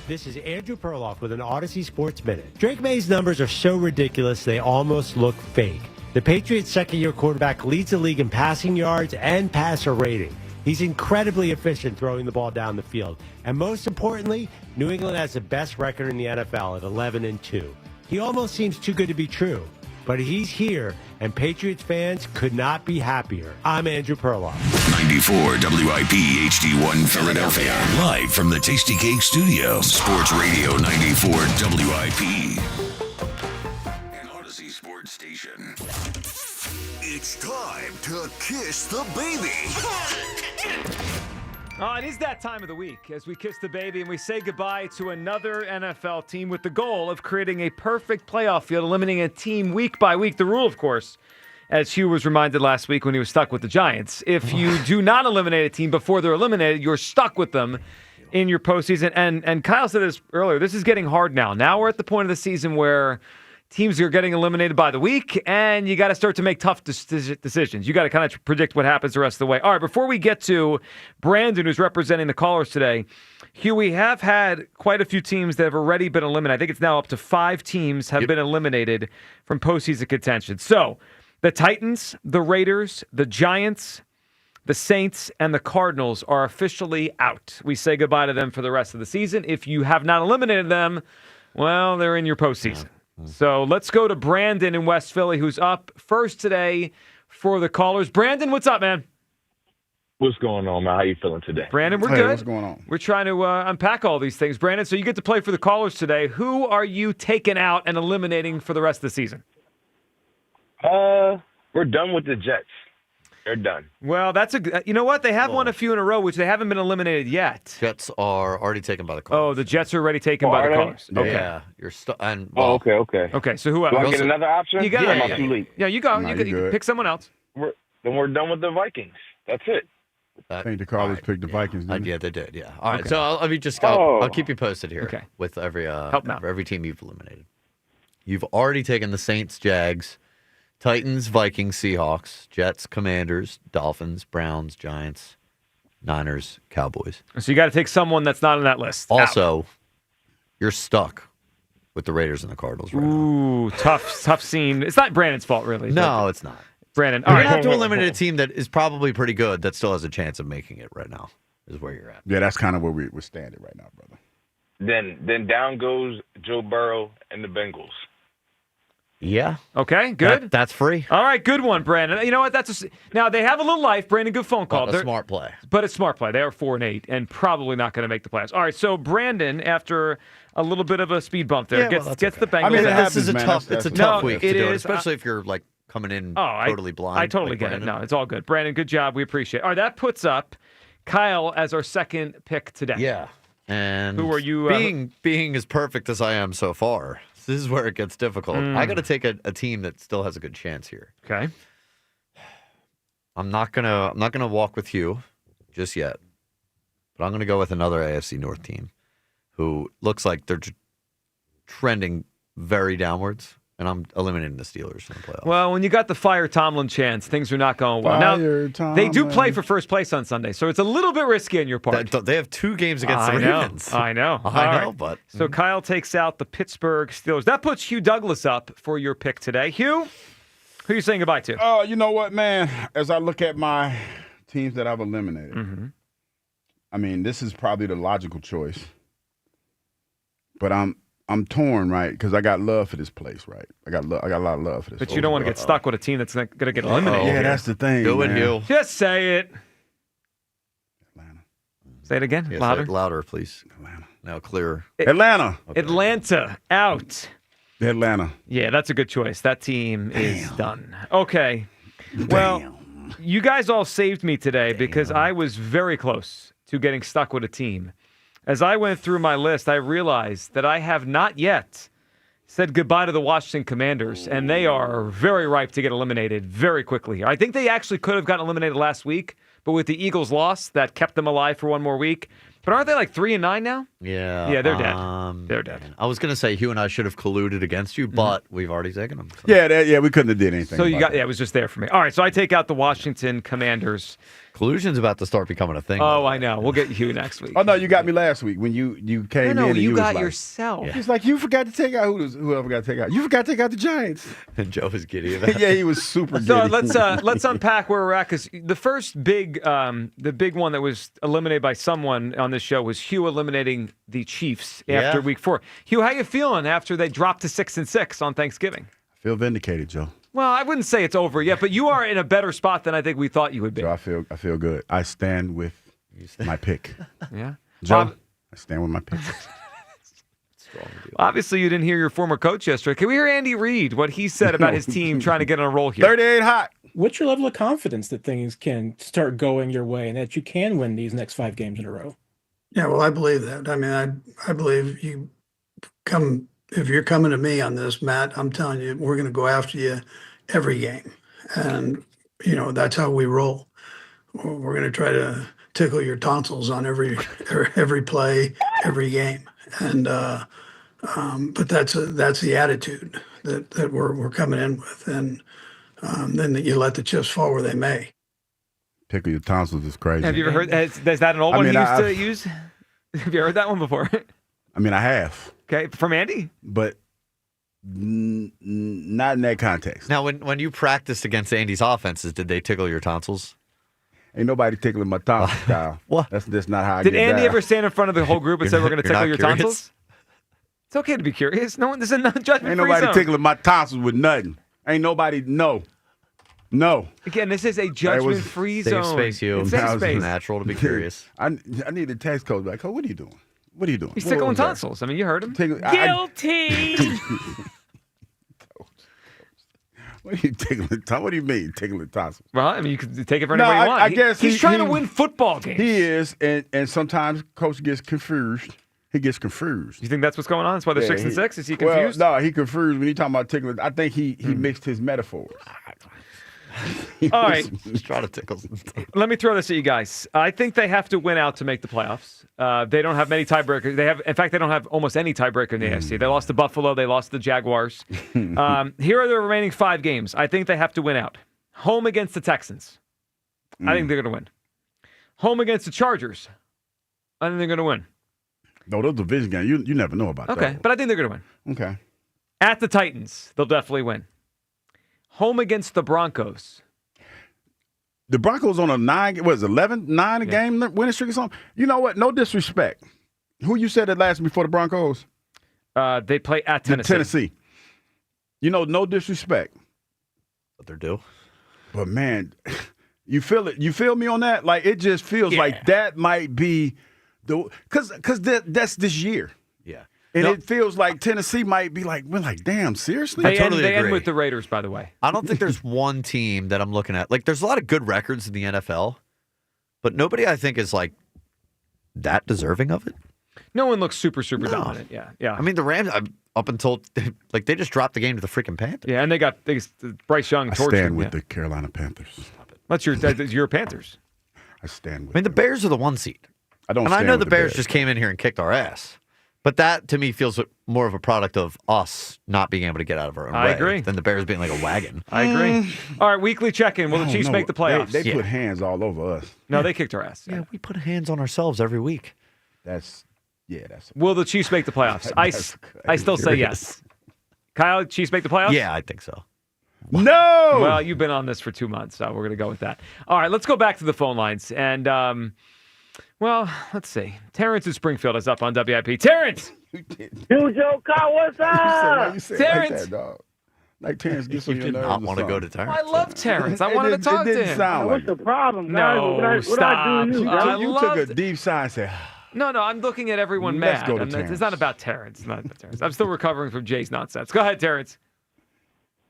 This is Andrew Perloff with an Odyssey Sports Minute. Drake May's numbers are so ridiculous they almost look fake. The Patriots' second-year quarterback leads the league in passing yards and passer rating. He's incredibly efficient throwing the ball down the field. And most importantly, New England has the best record in the NFL at 11-2. He almost seems too good to be true. But he's here, and Patriots fans could not be happier. I'm Andrew Perloff. 94 WIP HD1 Philadelphia. Live from the Tasty Cake Studio. Sports Radio 94 WIP. An Odyssey Sports Station. It's time to kiss the baby. Oh, it is that time of the week as we kiss the baby and we say goodbye to another NFL team with the goal of creating a perfect playoff field, eliminating a team week by week. The rule, of course, as Hugh was reminded last week when he was stuck with the Giants, if you do not eliminate a team before they're eliminated, you're stuck with them in your postseason. And Kyle said this earlier, this is getting hard now. Now we're at the point of the season where teams are getting eliminated by the week, and you got to start to make tough decisions. You got to kind of predict what happens the rest of the way. All right, before we get to Brandon, who's representing the callers today, Hugh, we have had quite a few teams that have already been eliminated. I think it's now up to 5 teams have been eliminated from postseason contention. So the Titans, the Raiders, the Giants, the Saints, and the Cardinals are officially out. We say goodbye to them for the rest of the season. If you have not eliminated them, well, they're in your postseason. So let's go to Brandon in West Philly, who's up first today for the callers. Brandon, what's up, man? What's going on, man? How you feeling today? Brandon, we're good. What's going on? We're trying to unpack all these things. Brandon, so you get to play for the callers today. Who are you taking out and eliminating for the rest of the season? We're done with the Jets. They're done. Well, that's you know what? They have won a few in a row, which they haven't been eliminated yet. Jets are already taken by the callers. Oh, the Jets are already taken by the callers. Okay. Yeah, you're okay. Okay, so who else? Do I get another option? You got Am I too late? Yeah, you go. No, you you're can good. pick someone else. Then we're done with the Vikings. That's it. I think the callers picked the Vikings, didn't Yeah, they did, yeah. All right, Okay. so let me just Oh. I'll keep you posted here Okay. with every Help me out. for every team you've eliminated. You've already taken the Saints, Jags, Titans, Vikings, Seahawks, Jets, Commanders, Dolphins, Browns, Giants, Niners, Cowboys. So you got to take someone that's not on that list. Also, you're stuck with the Raiders and the Cardinals right now. Ooh, tough scene. It's not Brandon's fault, really. No, it's not. Brandon, You're all going to right. have to eliminate a team that is probably pretty good that still has a chance of making it right now, is where you're at. Yeah, that's kind of where we're standing right now, brother. Then down goes Joe Burrow and the Bengals. Yeah. Okay, good. That's free. All right, good one, Brandon. You know what? Now they have a little life. Brandon, good phone call. But a smart play. But it's smart play. They are 4-8 and probably not going to make the playoffs. All right, so Brandon, after a little bit of a speed bump there, gets the Bengals. I mean, This is a tough week to do it, is. especially if you're like coming in Oh, totally blind. I totally like get it. Brandon. No, it's all good. Brandon, good job. We appreciate it. All right, that puts up Kyle as our second pick today. Yeah. And who are you? Being as perfect as I am so far, this is where it gets difficult. I got to take a team that still has a good chance here. Okay. I'm not gonna walk with you just yet, but I'm gonna go with another AFC North team who looks like they're trending very downwards. And I'm eliminating the Steelers from the playoffs. Well, when you got the Fire Tomlin chance, things are not going well. Now, they do play for first place on Sunday, so it's a little bit risky on your part. They have 2 games against the Ravens. I know. I know, but... So Kyle takes out the Pittsburgh Steelers. That puts Hugh Douglas up for your pick today. Hugh, who are you saying goodbye to? You know what, man? As I look at my teams that I've eliminated, I mean, this is probably the logical choice. But I'm torn, right? Because I got love for this place, right? I got a lot of love for this. But you don't want to get stuck with a team that's going to get eliminated. Yeah, that's the thing. Man. Just say it. Atlanta. Say it again. Yeah, louder. say it louder, please. Atlanta. Now clearer. Atlanta. Okay. Atlanta out. Atlanta. Yeah, that's a good choice. That team is done. Okay. Well, you guys all saved me today because I was very close to getting stuck with a team As I went through my list, I realized that I have not yet said goodbye to the Washington Commanders, and they are very ripe to get eliminated very quickly here. I think they actually could have gotten eliminated last week, but with the Eagles' loss, that kept them alive for one more week. But aren't they like 3-9 now? Yeah. Yeah, they're dead. They're dead. I was going to say Hugh and I should have colluded against you, but we've already taken them. So. Yeah, we couldn't have did anything. So you got that. it was just there for me. All right, so I take out the Washington Commanders. Collusion's about to start becoming a thing. Oh, I know. We'll get Hugh next week. Oh no, you got me last week when you came in. No, and you was got like, yourself. He's like, you forgot to take out whoever got to take out. You forgot to take out the Giants. And Joe was giddy about it. Yeah, he was super giddy. So let's unpack where we're at, because the first big one that was eliminated by someone on this show was Hugh eliminating the Chiefs after Week 4. Hugh, how you feeling after they dropped to 6-6 on Thanksgiving? I feel vindicated, Joe. Well, I wouldn't say it's over yet, but you are in a better spot than I think we thought you would be. So I feel good. I stand with my pick. Yeah, Joe, I stand with my pick. Obviously, you didn't hear your former coach yesterday. Can we hear Andy Reid, what he said about his team trying to get on a roll here? 38 hot. What's your level of confidence that things can start going your way and that you can win these next 5 games in a row? Yeah, well, I believe that. I mean, I believe you come, if you're coming to me on this, Matt, I'm telling you, we're going to go after you every game. And, that's how we roll. We're going to try to tickle your tonsils on every play, every game. And, but that's the attitude that we're coming in with. And then you let the chips fall where they may. Tickle your tonsils is crazy. Have you ever heard? Is that an old one he used to use? Have you heard that one before? I mean, I have. Okay, from Andy? But not in that context. Now, when you practiced against Andy's offenses, did they tickle your tonsils? Ain't nobody tickling my tonsils, Kyle. What? That's just not how I Did get Andy down. ever stand in front of the whole group and say, we're going to tickle your curious? tonsils? It's okay to be curious. No one, this is a judgment-free Ain't nobody zone. tickling my tonsils with nothing. Ain't nobody, no. Again, this is a judgment-free Safe zone. space, you. It's safe It's space. natural to be curious. I need a text coach like, what are you doing? What are you doing? He's What tickling was that? tonsils. I mean, you heard him. Guilty! What are you tickling? What do you mean tickling tonsils? Well, I mean, you can take it for any way you want. I guess he's trying to win football games. He is, and sometimes coach gets confused. He gets confused. You think that's what's going on? That's why they're 6-6? Is he confused? Well, no, he confused when he talking about tickling. I think he mixed his metaphors. All right. Just try to tickle some. Let me throw this at you guys. I think they have to win out to make the playoffs. They don't have many tiebreakers. In fact, they don't have almost any tiebreaker in the AFC. They lost to Buffalo. They lost to the Jaguars. Here are the remaining 5 games. I think they have to win out. Home against the Texans. I think they're going to win. Home against the Chargers. I think they're going to win. No, those division games, you never know about that. Okay, but I think they're going to win. Okay. At the Titans, they'll definitely win. Home against the Broncos. The Broncos on a 9 game winning streak or something? You know what? No disrespect. Who you said that last before the Broncos? They play at Tennessee. No disrespect. What they're due. But, man, you feel it. You feel me on that? Like, it just feels like that might be the – because that's this year. Yeah. And it feels like Tennessee might be like, we're like, damn, seriously? They totally end agree. with the Raiders, by the way. I don't think there's one team that I'm looking at. Like, there's a lot of good records in the NFL, but nobody I think is like that deserving of it. No one looks super dominant. Yeah. I mean, the Rams, up until like they just dropped the game to the freaking Panthers. Yeah, and they got Bryce Young I tortured. stand with the Carolina Panthers. That's your Panthers. I stand with I mean, the Bears are the 1 seed. I don't. And I stand know with the Bears just came in here and kicked our ass. But that, to me, feels more of a product of us not being able to get out of our own way. I agree. Than the Bears being like a wagon. I agree. All right, weekly check-in. Will the Chiefs make the playoffs? They put hands all over us. No, they kicked our ass. Yeah, we put hands on ourselves every week. That's. Will the Chiefs make the playoffs? I still say yes. Kyle, Chiefs make the playoffs? Yeah, I think so. No! Well, you've been on this for 2 months, so we're going to go with that. All right, let's go back to the phone lines. And, well, let's see. Terrence in Springfield is up on WIP. Terrence! Dude, Joe Kyle, what's up? You said Terrence! like that, dog. Like Terrence gets on You your did nerves. not or want to go to something. Terrence. I love Terrence. I wanted to talk it to didn't him. sound What's like the problem, guys? No, what I stop. do to you, I guys? you took a deep sigh and said, No, I'm looking at everyone Let's mad. go to It's Terrence. not about Terrence. It's not about Terrence. I'm still recovering from Jay's nonsense. Go ahead, Terrence.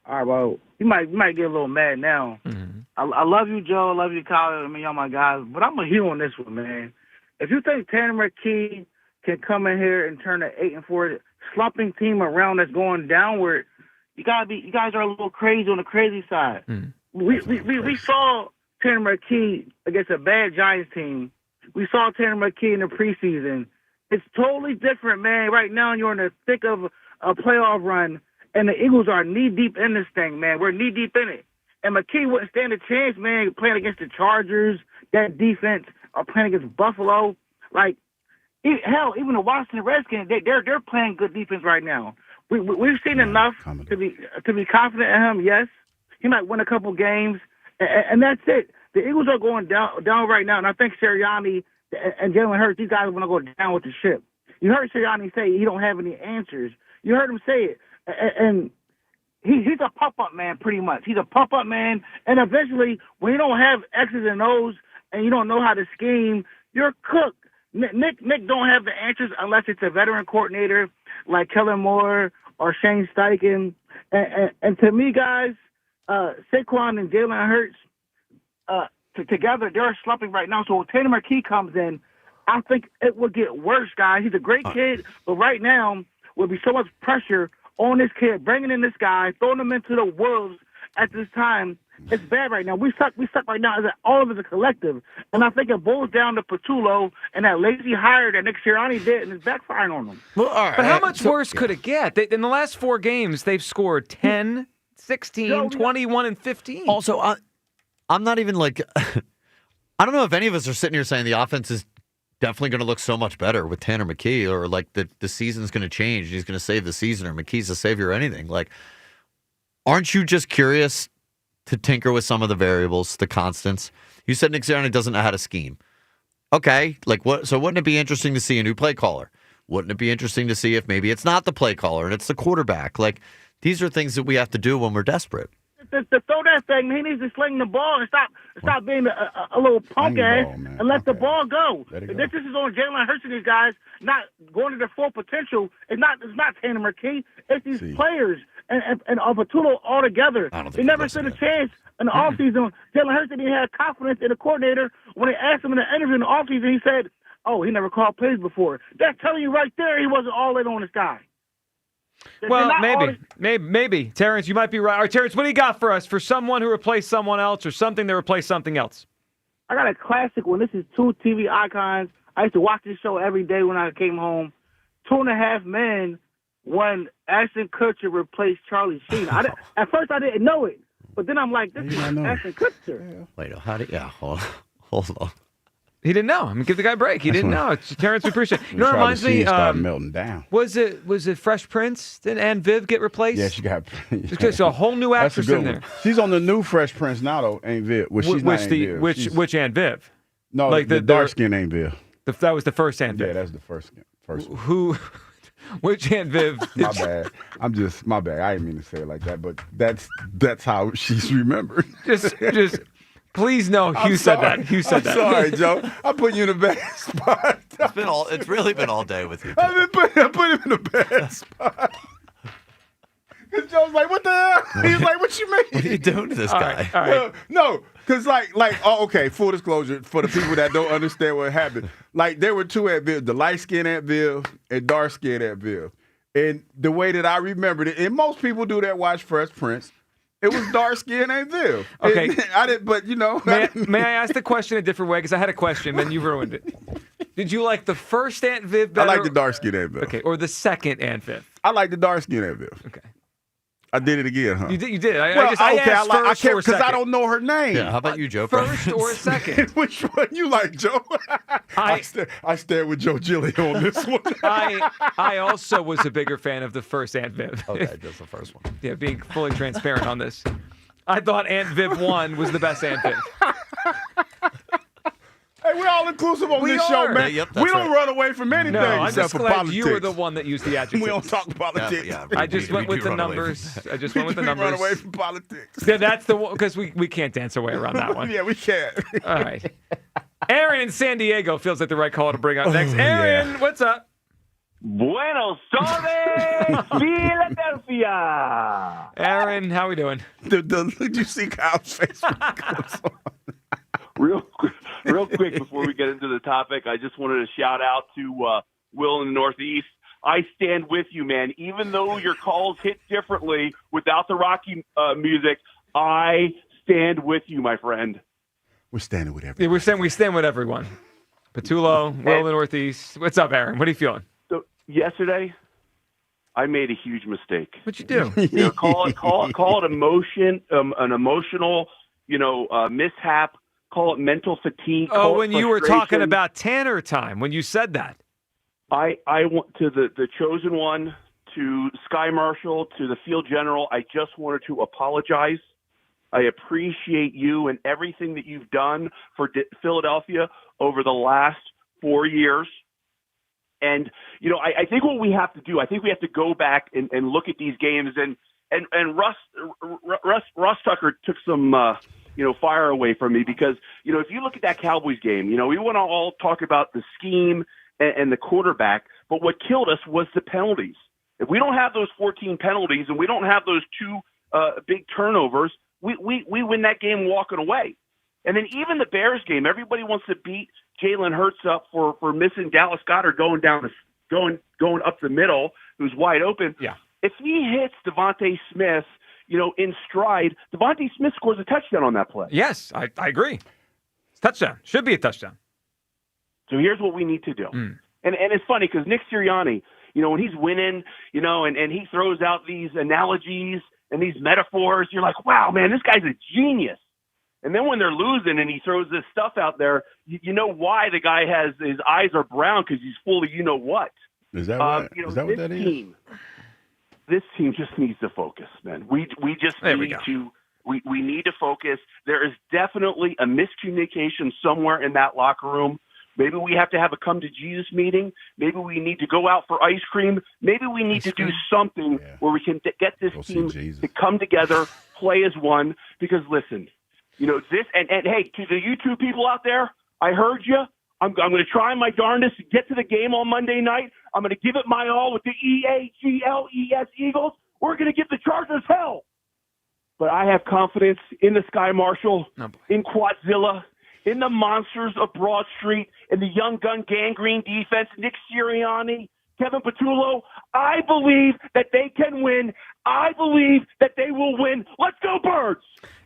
All right, well, you might get a little mad now. Mm-hmm. I love you, Joe. I love you, Kyle. I mean, y'all my guys. But I'm a heel on this one, man. If you think Tanner McKee can come in here and turn an 8-4 slumping team around that's going downward, you guys are a little crazy on the crazy side. We saw Tanner McKee against a bad Giants team. We saw Tanner McKee in the preseason. It's totally different, man. Right now, you're in the thick of a playoff run, and the Eagles are knee-deep in this thing, man. We're knee-deep in it. And McKee wouldn't stand a chance, man, playing against the Chargers, that defense, or playing against Buffalo. Like, hell, even the Washington Redskins, they're playing good defense right now. We've seen enough to be confident in him, yes. He might win a couple games, and that's it. The Eagles are going down right now, and I think Sirianni and Jalen Hurts, these guys want to go down with the ship. You heard Sirianni say he don't have any answers. You heard him say it. And he's a pump-up man, pretty much. He's a pump-up man, and eventually, when you don't have X's and O's and you don't know how to scheme, you're cooked. Nick don't have the answers unless it's a veteran coordinator like Kellen Moore or Shane Steichen. And to me, guys, Saquon and Jalen Hurts, together, they're slumping right now. So when Tanner McKee comes in, I think it will get worse, guys. He's a great kid, but right now will be so much pressure on this kid, bringing in this guy, throwing him into the wolves at this time. It's bad right now. We suck right now all of the collective. And I think it boils down to Patullo and that lazy hire that Nick Sirianni did, and it's backfiring on them. Well, all right. But how much worse could it get? In the last 4 games, they've scored 10, 16, 21, and 15. Also, I'm not even like – I don't know if any of us are sitting here saying the offense is definitely going to look so much better with Tanner McKee, or like the season's going to change. He's going to save the season, or McKee's a savior, or anything. Like, aren't you just curious to tinker with some of the variables, the constants? You said Nick Sirianni doesn't know how to scheme. Okay, like what? So wouldn't it be interesting to see a new play caller? Wouldn't it be interesting to see if maybe it's not the play caller and it's the quarterback? Like, these are things that we have to do when we're desperate. To throw that thing, he needs to sling the ball and stop being a little punk ass and let the ball go. This is on Jalen Hurts and these guys not going to their full potential. It's not Tanner McKee. It's these players and Patullo all together. They never stood a chance in the offseason. Jalen Hurts didn't have confidence in the coordinator. When they asked him in the interview in the offseason, he said, "Oh, he never called plays before." That's telling you right there he wasn't all in on this guy. Well, maybe. Terrence, you might be right. All right, Terrence, what do you got for us? For someone who replaced someone else, or something that replaced something else? I got a classic one. This is 2 TV icons. I used to watch this show every day when I came home. 2.5 Men when Ashton Kutcher replaced Charlie Sheen. At first, I didn't know it, but then I'm like, this is Ashton Kutcher. Wait, how did? Yeah, hold on. He didn't know. I mean, give the guy a break. He didn't know. Terrence, we appreciate it. You know what reminds me? Melting down. Was it Fresh Prince? Did Ann Viv get replaced? Yeah, she got. There's a whole new actress in there. She's on the new Fresh Prince now, though. Ain't Viv? Well, she's not Aunt Viv. Which Ann Viv? No, like the dark skin Aunt Viv. That was the first Aunt Viv. Yeah, that's the first one. Who? Which Aunt Viv? My bad. My bad. I didn't mean to say it like that, but that's how she's remembered. Just. Please no, Hugh said that. Hugh said that. Sorry, Joe. I put you in a bad spot. It's really been all day with you. I put him in a bad spot. And Joe's like, "What the hell?" He's like, "What you mean? What are you doing to this guy?" All right. No, because okay. Full disclosure for the people that don't understand what happened. Like, there were 2 Aunt Viv, the light skinned Aunt Viv and dark skinned Aunt Viv. And the way that I remembered it, and most people do that watch Fresh Prince. It was dark skin Aunt Viv. Okay. I didn't, but you know. May I ask the question a different way? Because I had a question, then you ruined it. Did you like the first Aunt Viv better? I like the dark skin Aunt Viv. Okay, or the second Aunt Viv? I like the dark skin Aunt Viv. Okay. I did it again, huh? You did. I asked first or second. Because I don't know her name. Yeah, how about you, Joe? First or second? Which one you like, Joe? I stand with Joe Gilly on this one. I also was a bigger fan of the first Aunt Viv. Okay, just the first one. Yeah, being fully transparent on this. I thought Aunt Viv 1 was the best Aunt Viv. Hey, we're all inclusive on this show, man. Yeah, yep, we don't run away from anything I'm just for glad politics. you were the one that used the adjective. We don't talk politics. I just went with the numbers. I just went with the numbers. Run away from politics. Yeah, that's the one, because we can't dance away around that one. Yeah, we can't. All right. Aaron in San Diego feels like the right call to bring up next. Aaron, what's up? Buenos tardes, Philadelphia. Aaron, how we doing? Did you see Kyle's face? Real quick before we get into the topic, I just wanted to shout out to Will in the Northeast. I stand with you, man. Even though your calls hit differently without the Rocky music, I stand with you, my friend. We're standing with everyone. Yeah, we stand with everyone. Patullo, Will in the Northeast. What's up, Aaron? What are you feeling? So yesterday, I made a huge mistake. What'd you do? Call it emotion, an emotional, mishap. Call it mental fatigue. Oh, when you were talking about Tanner time, when you said that. I want to the chosen one, to Sky Marshal, to the field general. I just wanted to apologize. I appreciate you and everything that you've done for Philadelphia over the last 4 years. And, I think what we have to do, I think we have to go back and look at these games. And Russ Tucker took some, fire away from me because, if you look at that Cowboys game, we want to all talk about the scheme and the quarterback, but what killed us was the penalties. If we don't have those 14 penalties and we don't have those two big turnovers, we win that game walking away. And then even the Bears game, everybody wants to beat Jalen Hurts up for missing Dallas Goedert going up the middle, who's wide open. Yeah. If he hits Devontae Smith, in stride, Devontae Smith scores a touchdown on that play. Yes, I agree. It's touchdown. Should be a touchdown. So here's what we need to do. And it's funny because Nick Sirianni, when he's winning, and he throws out these analogies and these metaphors, you're like, wow, man, this guy's a genius. And then when they're losing and he throws this stuff out there, you know why the guy has his eyes are brown, because he's full of what. Is that right? Is that what that is? This team just needs to focus, man. We just need to focus. There is definitely a miscommunication somewhere in that locker room. Maybe we have to have a come to Jesus meeting. Maybe we need to go out for ice cream. Maybe we need to do something where we can get this team to come together, play as one. Because listen, this and hey, to the YouTube people out there, I heard you. I'm going to try my darndest to get to the game on Monday night. I'm going to give it my all with the EAGLES Eagles. We're going to give the Chargers hell. But I have confidence in the Sky Marshal, in Quadzilla, in the monsters of Broad Street, in the young gun gangrene defense, Nick Sirianni, Kevin Patullo. I believe that they can win. I believe that they will win. Let's go, Birds!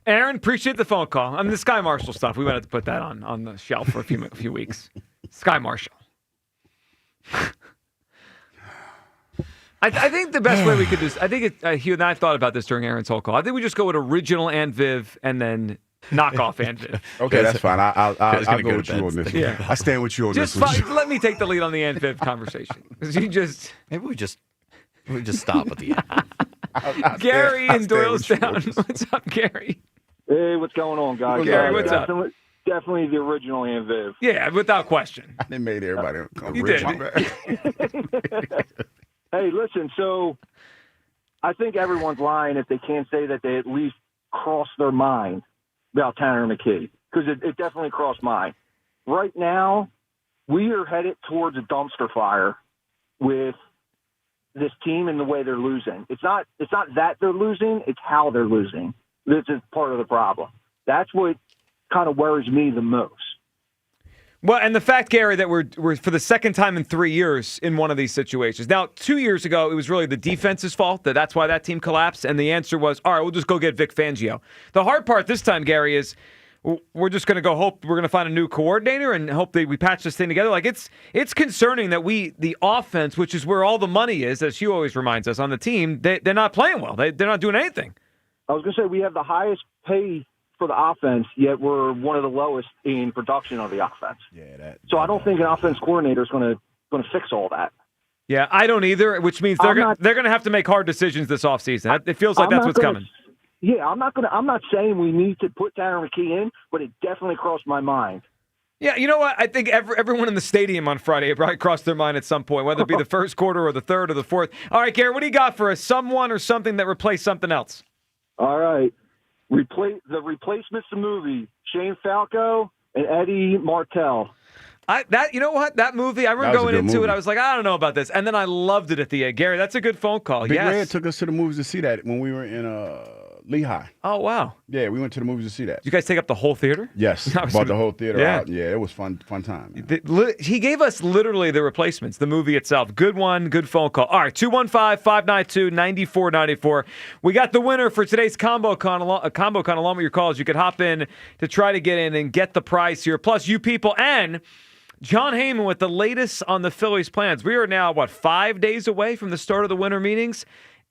Aaron, appreciate the phone call. I mean, the Sky Marshal stuff, we might have to put that on the shelf for a few weeks. Sky Marshal. I think the best way we could do this, I think Hugh and I have thought about this during Aaron's whole call. I think we just go with original and Viv and then knock off and Viv. Okay, that's fine. I'll go with you on this. Yeah. I stand with you on this. Let me take the lead on the and Viv conversation. Maybe we just stop at the end. Gary in Doylestown. What's up, Gary? Hey, what's going on, guys? Gary, what's up? Definitely the original and Viv. Yeah, without question. They made everybody You original. Hey, listen, so I think everyone's lying if they can't say that they at least crossed their mind about Tanner McKee, because it definitely crossed mine. Right now, we are headed towards a dumpster fire with this team and the way they're losing. It's not that they're losing, it's how they're losing. This is part of the problem. That's what kind of worries me the most. Well, and the fact, Gary, that we're for the second time in 3 years in one of these situations. Now, 2 years ago, it was really the defense's fault. That's why that team collapsed. And the answer was, all right, we'll just go get Vic Fangio. The hard part this time, Gary, is we're just going to hope we're going to find a new coordinator and hope that we patch this thing together. Like, it's concerning that the offense, which is where all the money is, as Hugh always reminds us, on the team, they're not playing well. They're not doing anything. I was going to say, we have the highest pay for the offense, yet we're one of the lowest in production of the offense. So I don't think an offense coordinator is going to fix all that. Yeah, I don't either, which means they're going to have to make hard decisions this offseason. It feels like that's what's coming. Yeah, I'm not saying we need to put Tanner McKee in, but it definitely crossed my mind. Yeah, you know what? I think everyone in the stadium on Friday probably crossed their mind at some point, whether it be the first quarter or the third or the fourth. All right, Gary, what do you got for us? Someone or something that replaced something else? All right. The Replacements, the movie, Shane Falco and Eddie Martell. You know what? That movie, I remember going into it, I was like, I don't know about this. And then I loved it at the end. Gary, that's a good phone call. Big Red took us to the movies to see that when we were in Lehigh. Oh, wow. Yeah, we went to the movies to see that. Did you guys take up the whole theater? Yes, bought the whole theater out. Yeah, it was fun time. He gave us literally the replacements, the movie itself. Good one, good phone call. All right, 215-592-9494. We got the winner for today's combo con along with your calls. You could hop in to try to get in and get the prize here. Plus, you people and John Heyman with the latest on the Phillies' plans. We are now, 5 days away from the start of the winter meetings?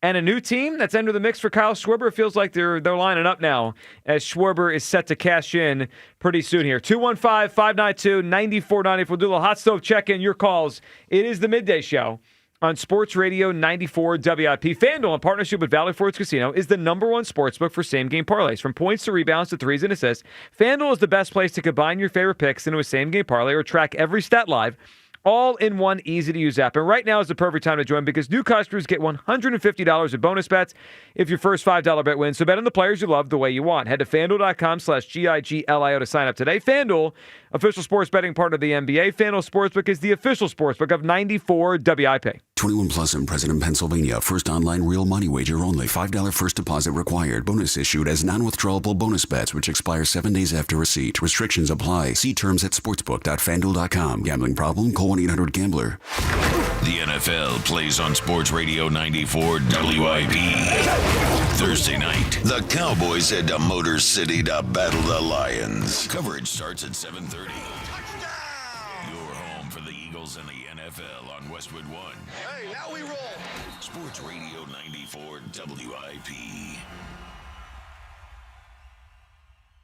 And a new team that's entered the mix for Kyle Schwarber. It feels like they're lining up now as Schwarber is set to cash in pretty soon here. 215-592-9494. We'll do a little hot stove check-in, your calls. It is the Midday Show on Sports Radio 94 WIP. FanDuel, in partnership with Valley Forge Casino, is the number one sportsbook for same-game parlays. From points to rebounds to threes and assists, FanDuel is the best place to combine your favorite picks into a same-game parlay or track every stat live, all in one easy-to-use app. And right now is the perfect time to join because new customers get $150 in bonus bets if your first $5 bet wins. So bet on the players you love the way you want. Head to FanDuel.com/GIGLIO to sign up today. FanDuel, official sports betting partner of the NBA. FanDuel Sportsbook is the official sportsbook of 94 WIP. 21 plus in President, Pennsylvania. First online real money wager only. $5 first deposit required. Bonus issued as non-withdrawable bonus bets, which expire 7 days after receipt. Restrictions apply. See terms at sportsbook.fanduel.com. Gambling problem? Call 1-800-GAMBLER. The NFL plays on Sports Radio 94 WIP. Thursday night, the Cowboys head to Motor City to battle the Lions. Coverage starts at 7:30. Your home for the Eagles and the NFL on Westwood One. Hey, now we roll. Sports Radio 94 WIP.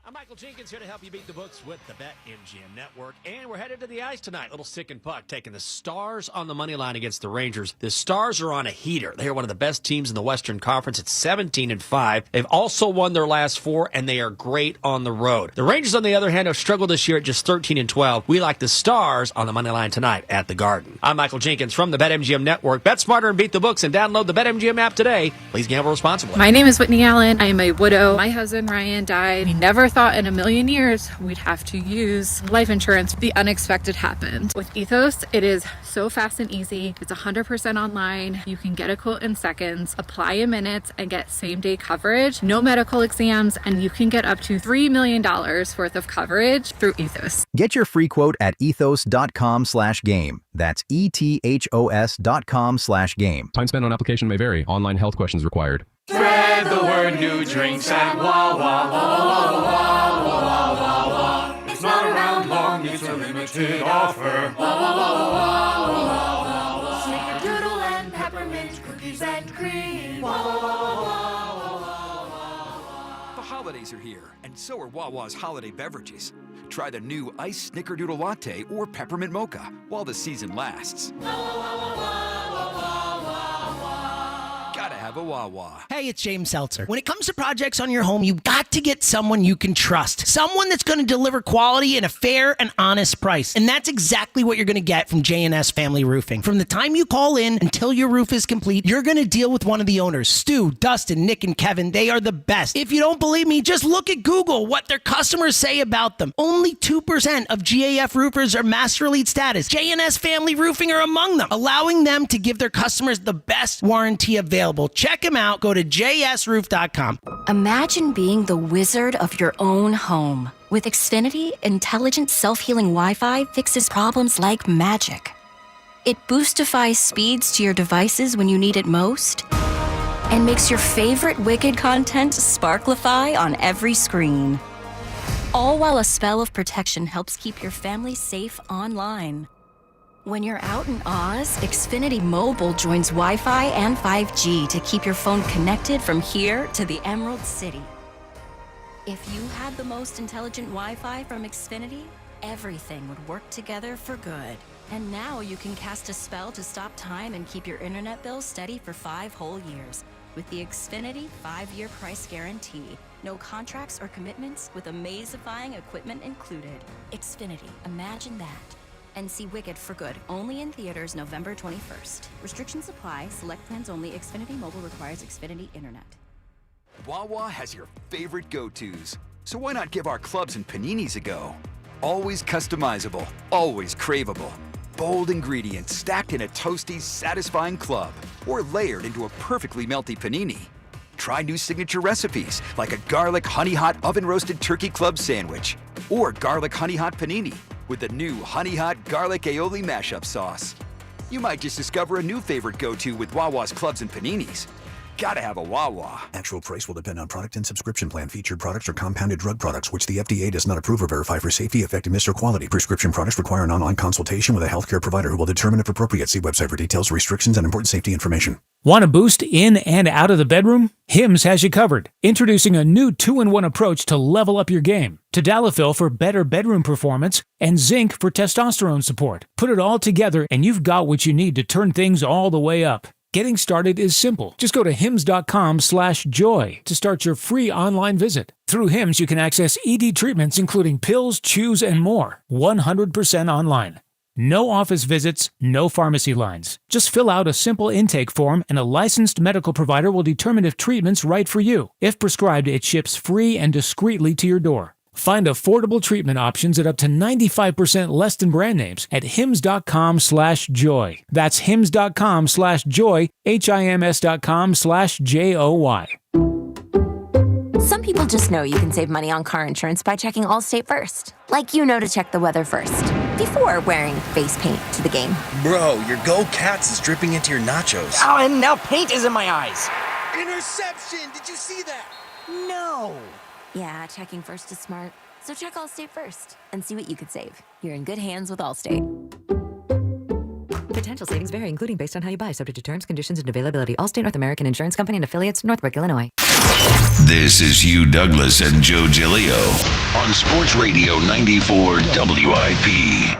I'm Michael Jenkins here to help you beat the books with the BetMGM Network. And we're headed to the ice tonight. Little sick and puck taking the Stars on the money line against the Rangers. The Stars are on a heater. They are one of the best teams in the Western Conference. It's 17-5. They've also won their last 4, and they are great on the road. The Rangers, on the other hand, have struggled this year at just 13-12. We like the Stars on the money line tonight at the Garden. I'm Michael Jenkins from the BetMGM Network. Bet smarter and beat the books and download the BetMGM app today. Please gamble responsibly. My name is Whitney Allen. I am a widow. My husband, Ryan, died. We never thought in a million years we'd have to use life insurance. The unexpected happened. With Ethos, it is so fast and easy. It's 100% online. You can get a quote in seconds, apply in minutes, and get same-day coverage. No medical exams, and you can get up to $3 million worth of coverage through Ethos. Get your free quote at ethos.com/game. That's ETHOS.com/game. Time spent on application may vary. Online health questions required. Spread the word, new drinks at Wawa. It's not around long, it's a limited offer. Snickerdoodle and peppermint cookies and cream. The holidays are here, and so are Wawa's holiday beverages. Try the new iced Snickerdoodle latte or peppermint mocha while the season lasts. Gotta have a Wawa. Hey, it's James Seltzer. When it comes to projects on your home, you've got to get someone you can trust. Someone that's going to deliver quality and a fair and honest price. And that's exactly what you're going to get from J&S Family Roofing. From the time you call in until your roof is complete, you're going to deal with one of the owners. Stu, Dustin, Nick, and Kevin. They are the best. If you don't believe me, just look at Google what their customers say about them. Only 2% of GAF roofers are Master Elite status. J&S Family Roofing are among them, allowing them to give their customers the best warranty available. Check them out. Go to jsroof.com. Imagine being the wizard of your own home. With Xfinity, intelligent self-healing Wi-Fi fixes problems like magic. It boostifies speeds to your devices when you need it most, and makes your favorite Wicked content sparklify on every screen. All while a spell of protection helps keep your family safe online. When you're out in Oz, Xfinity Mobile joins Wi-Fi and 5G to keep your phone connected from here to the Emerald City. If you had the most intelligent Wi-Fi from Xfinity, everything would work together for good. And now you can cast a spell to stop time and keep your internet bill steady for 5 whole years. With the Xfinity 5-year price guarantee. No contracts or commitments with amazifying equipment included. Xfinity, imagine that. And see Wicked for good, only in theaters November 21st. Restrictions apply, select plans only. Xfinity Mobile requires Xfinity Internet. Wawa has your favorite go-tos. So why not give our clubs and paninis a go? Always customizable, always craveable. Bold ingredients stacked in a toasty, satisfying club, or layered into a perfectly melty panini. try new signature recipes like a garlic honey hot oven roasted turkey club sandwich or garlic honey hot panini with the new honey hot garlic aioli mashup sauce. You might just discover a new favorite go-to with Wawa's clubs and paninis. Gotta have a Wawa. Actual price will depend on product and subscription plan. Featured products are compounded drug products, which the FDA does not approve or verify for safety, effectiveness, or quality. Prescription products require an online consultation with a healthcare provider who will determine if appropriate. See website for details, restrictions, and important safety information. Want a boost in and out of the bedroom? Hims has you covered. Introducing a new 2-in-1 approach to level up your game. Tadalafil for better bedroom performance and zinc for testosterone support. Put it all together and you've got what you need to turn things all the way up. Getting started is simple. Just go to hims.com/joy to start your free online visit. Through Hims, you can access ED treatments including pills, chews, and more. 100% online. No office visits, no pharmacy lines. Just fill out a simple intake form and a licensed medical provider will determine if treatment's right for you. If prescribed, it ships free and discreetly to your door. Find affordable treatment options at up to 95% less than brand names at hims.com/joy. That's hims.com/joy, HIMS.com/JOY. Some people just know you can save money on car insurance by checking Allstate first. Like you know to check the weather first, before wearing face paint to the game. Bro, your Go Cats is dripping into your nachos. Oh, and now paint is in my eyes. Interception! Did you see that? No. Yeah, checking first is smart. So check Allstate first and see what you could save. You're in good hands with Allstate. Potential savings vary, including based on how you buy, subject to terms, conditions, and availability. Allstate North American Insurance Company and affiliates, Northbrook, Illinois. This is Hugh Douglas and Joe Giglio on Sports Radio 94 WIP.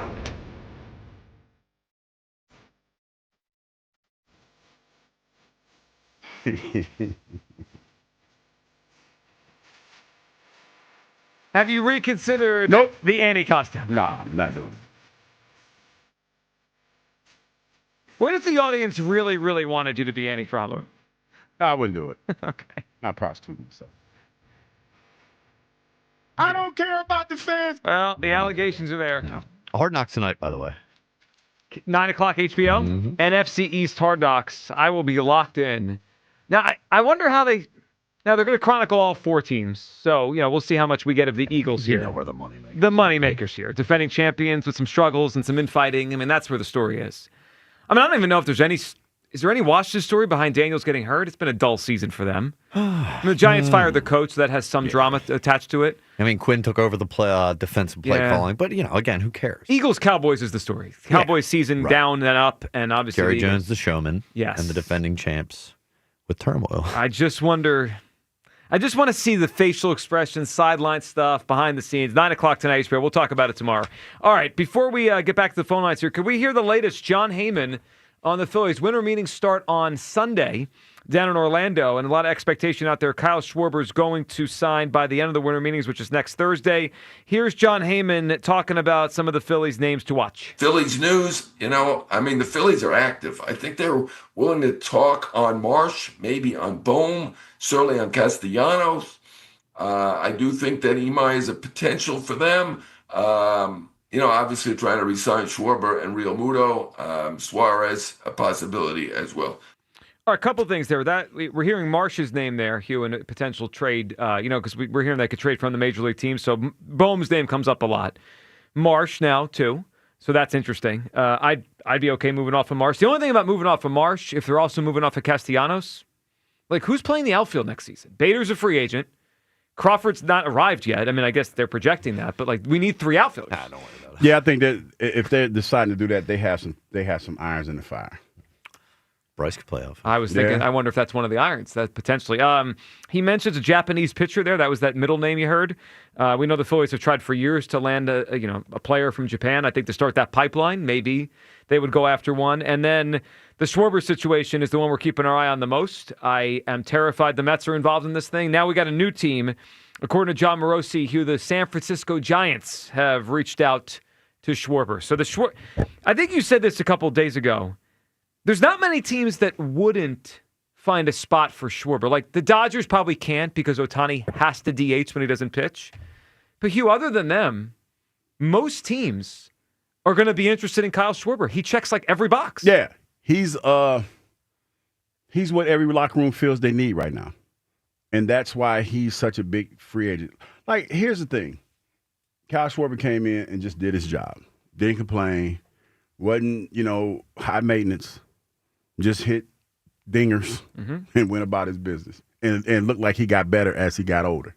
Have you reconsidered the Annie costume? No, not doing it. What if the audience really, really wanted you to be Annie for Halloween? I wouldn't do it. Okay. Not prostituting myself. I don't care about the fans. Well, the allegations are there. Hard Knocks tonight, by the way. 9 o'clock HBO. NFC East Hard Knocks. I will be locked in. Now, I wonder how they... Now, they're going to chronicle all 4 teams. So, we'll see how much we get of the Eagles here. You know where the money makers. The money makers here. Defending champions with some struggles and some infighting. I mean, that's where the story is. I mean, I don't even know if there's any... Is there any Washington story behind Daniels getting hurt? It's been a dull season for them. The Giants fired the coach, so that has some drama attached to it. I mean, Quinn took over the defensive play calling, but, again, who cares? Eagles-Cowboys is the story. Cowboys season down and up, and obviously... Jerry Jones, the showman. Yes. And the defending champs with turmoil. I just want to see the facial expressions, sideline stuff, behind the scenes. 9 o'clock tonight, HBO. We'll talk about it tomorrow. All right, before we get back to the phone lines here, could we hear the latest? John Heyman on the Phillies. Winter meetings start on Sunday down in Orlando, and a lot of expectation out there. Kyle Schwarber's going to sign by the end of the winter meetings, which is next Thursday. Here's John Heyman talking about some of the Phillies' names to watch. Phillies news, the Phillies are active. I think they're willing to talk on Marsh, maybe on Bohm, certainly on Castellanos. I do think that Imai is a potential for them. Obviously trying to re-sign Schwarber and Real Muto. Suarez, a possibility as well. All right, a couple things there. We're hearing Marsh's name there, Hugh, in a potential trade, because we're hearing they could trade from the major league team. So Bohm's name comes up a lot. Marsh now, too. So that's interesting. I'd be okay moving off of Marsh. The only thing about moving off of Marsh, if they're also moving off of Castellanos, who's playing the outfield next season? Bader's a free agent. Crawford's not arrived yet. I mean, I guess they're projecting that, but we need 3 outfielders. Don't worry about it. Yeah, I think that if they're deciding to do that, they have some irons in the fire. Bryce could play off. I was thinking, I wonder if that's one of the irons that potentially. He mentions a Japanese pitcher there. That was that middle name you heard. We know the Phillies have tried for years to land a player from Japan. I think to start that pipeline, maybe they would go after one. And then the Schwarber situation is the one we're keeping our eye on the most. I am terrified the Mets are involved in this thing. Now we got a new team. According to John Morosi, who the San Francisco Giants have reached out to Schwarber. So I think you said this a couple of days ago. There's not many teams that wouldn't find a spot for Schwarber. The Dodgers probably can't because Ohtani has to DH when he doesn't pitch. But Hugh, other than them, most teams are going to be interested in Kyle Schwarber. He checks every box. Yeah, he's what every locker room feels they need right now. And that's why he's such a big free agent. Like, here's the thing. Kyle Schwarber came in and just did his job. Didn't complain. Wasn't, high maintenance. Just hit dingers and went about his business. And looked like he got better as he got older.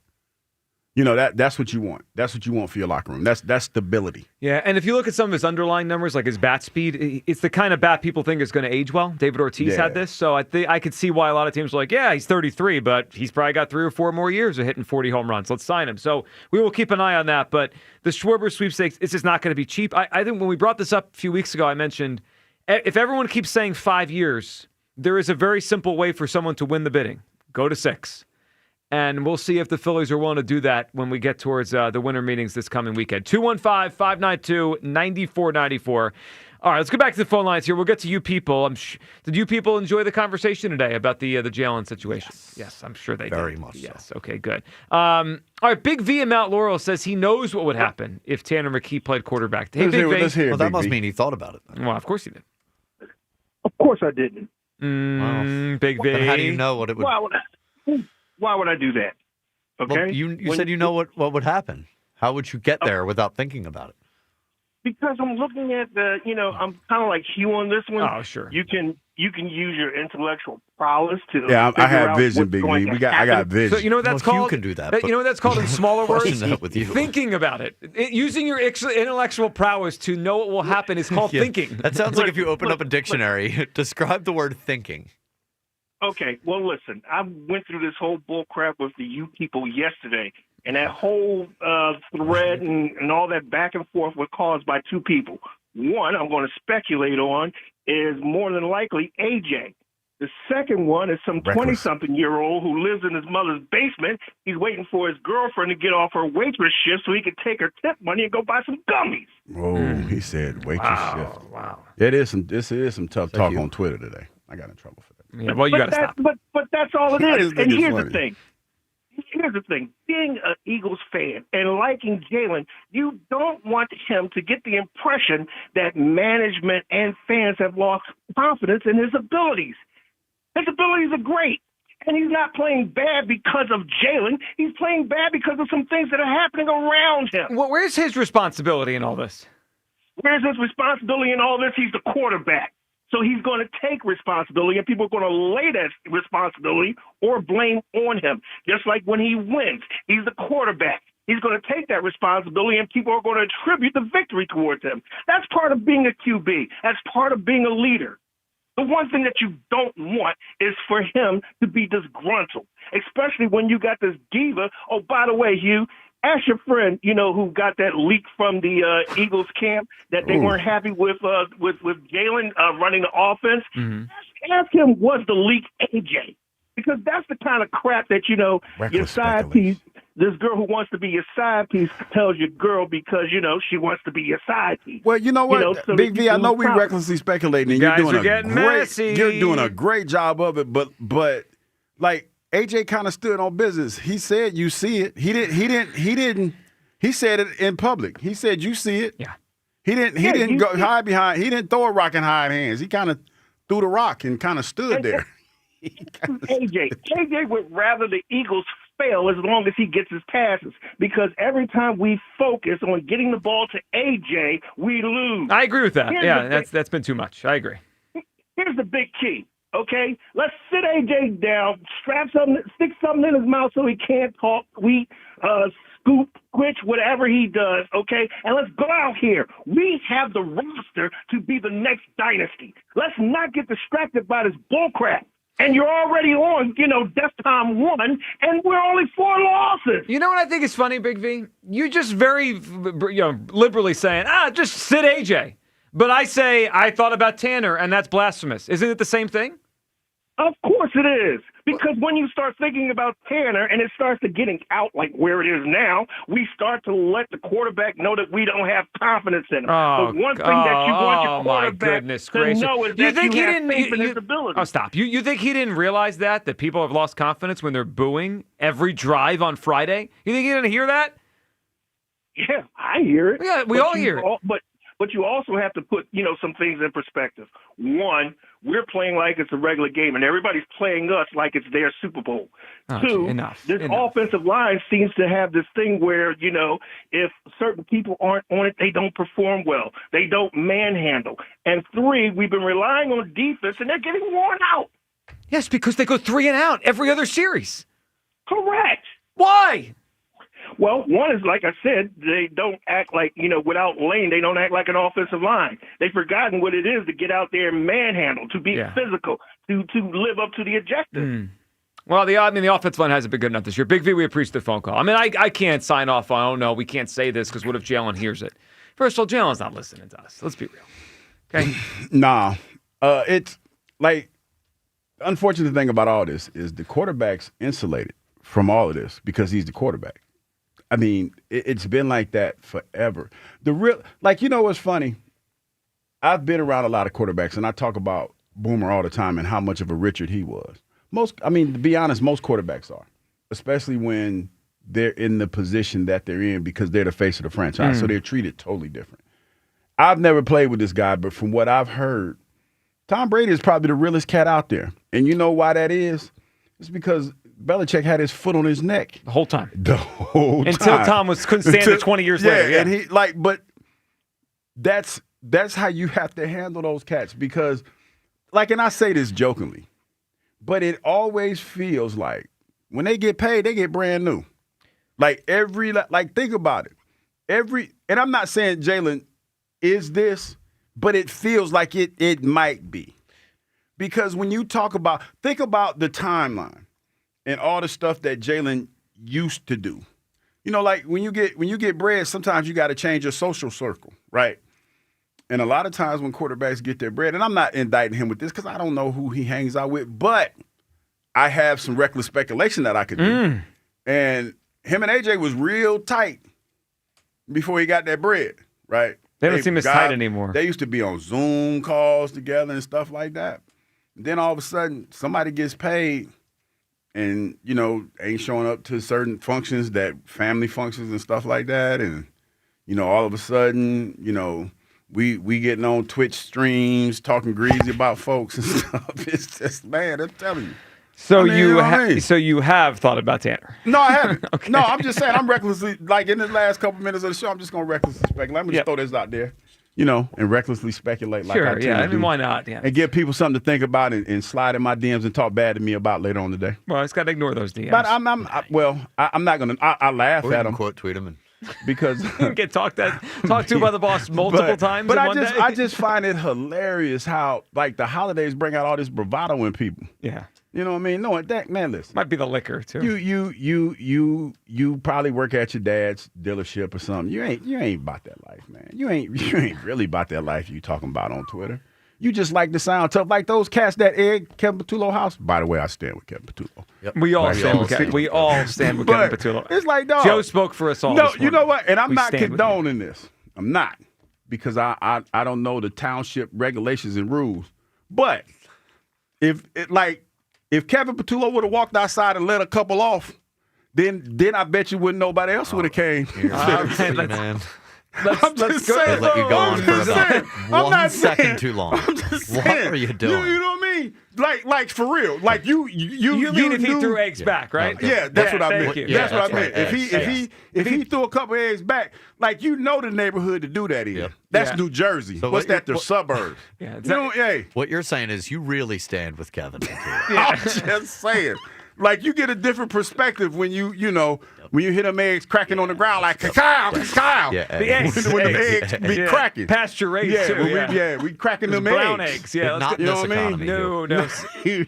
That's what you want. That's what you want for your locker room. That's stability. Yeah, and if you look at some of his underlying numbers, like his bat speed, it's the kind of bat people think is going to age well. David Ortiz had this, so I could see why a lot of teams are like, yeah, he's 33, but he's probably got 3 or 4 more years of hitting 40 home runs. Let's sign him. So we will keep an eye on that. But the Schwarber sweepstakes, it's just not going to be cheap. I think when we brought this up a few weeks ago, I mentioned if everyone keeps saying 5 years, there is a very simple way for someone to win the bidding. Go to 6. And we'll see if the Phillies are willing to do that when we get towards the winter meetings this coming weekend. 215-592-9494. All right, let's go back to the phone lines here. We'll get to you people. Did you people enjoy the conversation today about the Jalen situation? Yes, I'm sure they did. Very much Yes, okay, good. All right, Big V in Mount Laurel says he knows what would happen if Tanner McKee played quarterback. Hey, Big V. Well, that must mean he thought about it. Well, of course he did. Of course I didn't. Big V. Then how do you know what it would... Why would I do that? Okay. Well, you said you know what would happen. How would you get there without thinking about it? Because I'm looking at I'm kind of like Hugh on this one. Oh, sure. You can use your intellectual prowess to. Yeah, I have vision, Big V. I got vision. So you know what that's called? You can do that. You know what that's called in smaller words? With you. Thinking about it. Using your intellectual prowess to know what will happen is called thinking. That sounds like if you open up a dictionary, describe the word thinking. Okay, well, listen, I went through this whole bull crap with the you people yesterday, and that whole thread and all that back and forth was caused by 2 people. One, I'm going to speculate on, is more than likely AJ. The second one is some 20-something-year-old who lives in his mother's basement. He's waiting for his girlfriend to get off her waitress shift so he can take her tip money and go buy some gummies. Oh, he said waitress shift. Wow. This is some tough talk on Twitter today. I got in trouble for that. Yeah, well, you got to stop. But that's all it is. And here's the thing. Being an Eagles fan and liking Jalen, you don't want him to get the impression that management and fans have lost confidence in his abilities. His abilities are great. And he's not playing bad because of Jalen. He's playing bad because of some things that are happening around him. Well, where's his responsibility in all this? Where's his responsibility in all this? He's the quarterback. So he's going to take responsibility, and people are going to lay that responsibility or blame on him. Just like when he wins, he's the quarterback. He's going to take that responsibility, and people are going to attribute the victory towards him. That's part of being a QB. That's part of being a leader. The one thing that you don't want is for him to be disgruntled, especially when you got this diva. Oh, by the way, Hugh, ask your friend, who got that leak from the Eagles camp that they weren't happy with Jalen running the offense. Mm-hmm. Ask him, was the leak AJ? Because that's the kind of crap that, your side piece, this girl who wants to be your side piece tells your girl because, she wants to be your side piece. Well, you know what, so Big V, I know we recklessly speculating. Guys You're are getting messy. You're doing a great job of it, but like, AJ kind of stood on business. He said, "You see it." He didn't. He said it in public. He said, "You see it." Yeah. He didn't go hide behind. He didn't throw a rock and hide hands. He kind of threw the rock and kind of stood there. AJ would rather the Eagles fail as long as he gets his passes because every time we focus on getting the ball to AJ, we lose. I agree with that. That's been too much. I agree. Here's the big key. Okay, let's sit AJ down, stick something in his mouth so he can't talk, scoop, twitch, whatever he does, okay? And let's go out here. We have the roster to be the next dynasty. Let's not get distracted by this bullcrap. And you're already on, death time 1, and we're only 4 losses. You know what I think is funny, Big V? You're just very, liberally saying, just sit AJ. But I say, I thought about Tanner, and that's blasphemous. Isn't it the same thing? Of course it is. Because when you start thinking about Tanner and it starts to getting out like where it is now, we start to let the quarterback know that we don't have confidence in him. Oh, the one thing that you want your quarterback to know is that you have faith in his ability. Oh, stop. You think he didn't realize that people have lost confidence when they're booing every drive on Friday? You think he didn't hear that? Yeah, I hear it. Yeah, we all hear it. But you also have to put, some things in perspective. One, we're playing like it's a regular game, and everybody's playing us like it's their Super Bowl. Oh, Two, this offensive line seems to have this thing where, if certain people aren't on it, they don't perform well. They don't manhandle. And three, we've been relying on defense, and they're getting worn out. Yes, because they go 3 and out every other series. Correct. Why? Well, one is, like I said, they don't act like, without Lane, they don't act like an offensive line. They've forgotten what it is to get out there and manhandle, to be physical, to live up to the objective. Well, the offensive line hasn't been good enough this year. Big V, we appreciate the phone call. I mean, I can't sign off on, oh, no, we can't say this because what if Jalen hears it? First of all, Jalen's not listening to us. Let's be real. Okay? Nah. It's like, unfortunate thing about all this is the quarterback's insulated from all of this because he's the quarterback. I mean, it's been like that forever. What's funny? I've been around a lot of quarterbacks, and I talk about Boomer all the time and how much of a Richard he was. To be honest, most quarterbacks are, especially when they're in the position that they're in because they're the face of the franchise, so they're treated totally different. I've never played with this guy, but from what I've heard, Tom Brady is probably the realest cat out there. And you know why that is? It's because Belichick had his foot on his neck the whole time. Until Tom couldn't stand it 20 years later. Yeah, and but that's how you have to handle those cats because, and I say this jokingly, but it always feels like when they get paid, they get brand new. Think about it. And I'm not saying Jalen is this, but it feels like it might be. Because when you think about the timeline and all the stuff that Jalen used to do. When you get bread, sometimes you got to change your social circle, right? And a lot of times when quarterbacks get their bread, and I'm not indicting him with this because I don't know who he hangs out with, but I have some reckless speculation that I could do. And him and AJ was real tight before he got that bread, right? They don't seem as tight anymore. They used to be on Zoom calls together and stuff like that. And then all of a sudden, somebody gets paid and, ain't showing up to certain functions, that family functions and stuff like that. And, all of a sudden, we getting on Twitch streams talking greasy about folks and stuff. It's just, man, I'm telling you. So you have thought about Tanner? No, I haven't. Okay. No, I'm just saying I'm recklessly, in the last couple minutes of the show, I'm just going to recklessly speculate. Let me just throw this out there, and recklessly speculate like I tend to do. Why not? Yeah. And give people something to think about and slide in my DMs and talk bad to me about later on today. Well, I just got to ignore those DMs. But I'm not going to, I laugh at them. Quote tweet them because get talked to by the boss multiple times in one day. I just find it hilarious how the holidays bring out all this bravado in people. Yeah. You know what I mean? No, that man, listen. Might be the liquor too. You probably work at your dad's dealership or something. You ain't about that life, man. You ain't really about that life you talking about on Twitter. You just like to sound tough, like those cats that egg Kevin Petullo house. By the way, I stand with Kevin Petullo. Yep. We all stand with Kevin Petullo. It's like, dog. Joe spoke for us all. No, you know what? And I'm not condoning this. I'm not, because I don't know the township regulations and rules. But if Kevin Petullo would have walked outside and let a couple off, then I bet you wouldn't nobody else would have came. Man. Let's go. They let you go on for about 1 second too long. I'm just saying. What are you doing? You know what I mean? Like for real. Like you mean if he threw eggs back, right? Yeah, that's what I meant. That's what I meant. Right. If he threw a couple eggs back, the neighborhood to do that in. Yep. That's New Jersey. So what's that? The suburbs. Yeah, what you're saying is you really stand with Kevin. I'm just saying. Like, you get a different perspective when you hit them eggs cracking on the ground like cacao. Yeah, the eggs. When the eggs be cracking. Pasture raised too. We cracking them brown eggs. Yeah, not you know this what I mean? No.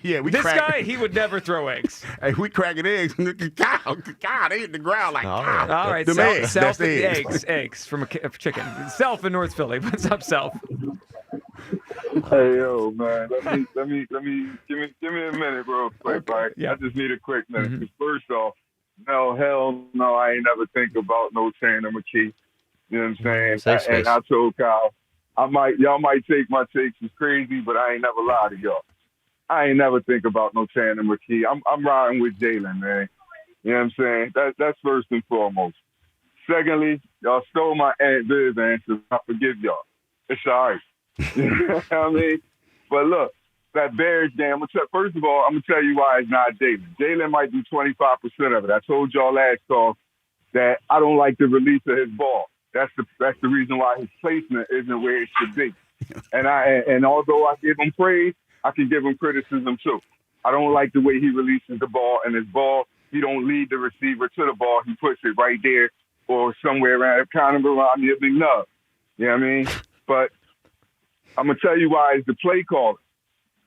Yeah, this guy, he would never throw eggs. Hey, we cracking eggs. Cacao, they hit the ground like all right. Them eggs. Self eggs from a chicken. Self in North Philly. What's up, Self? Hey, yo, man. Let me give me a minute real quick, right? Yeah. I just need a quick minute. Because first off, no, hell no, I ain't never think about no Tanner McKee. You know what I'm saying? And I told Kyle, y'all might take my takes as crazy, but I ain't never lie to y'all. I ain't never think about no Tanner McKee. I'm riding with Jalen, man. You know what I'm saying? That's first and foremost. Secondly, y'all stole my Aunt Viv answer. I forgive y'all. It's all right. You know what I mean? But look, that Bears game, first of all, I'm going to tell you why it's not Jalen. Jalen might do 25% of it. I told y'all last call that I don't like the release of his ball. That's the reason why his placement isn't where it should be. And although I give him praise, I can give him criticism too. I don't like the way he releases the ball, and his ball, he don't lead the receiver to the ball. He puts it right there or somewhere around, kind of around the big nub. You know what I mean? But I'm going to tell you why it's the play caller.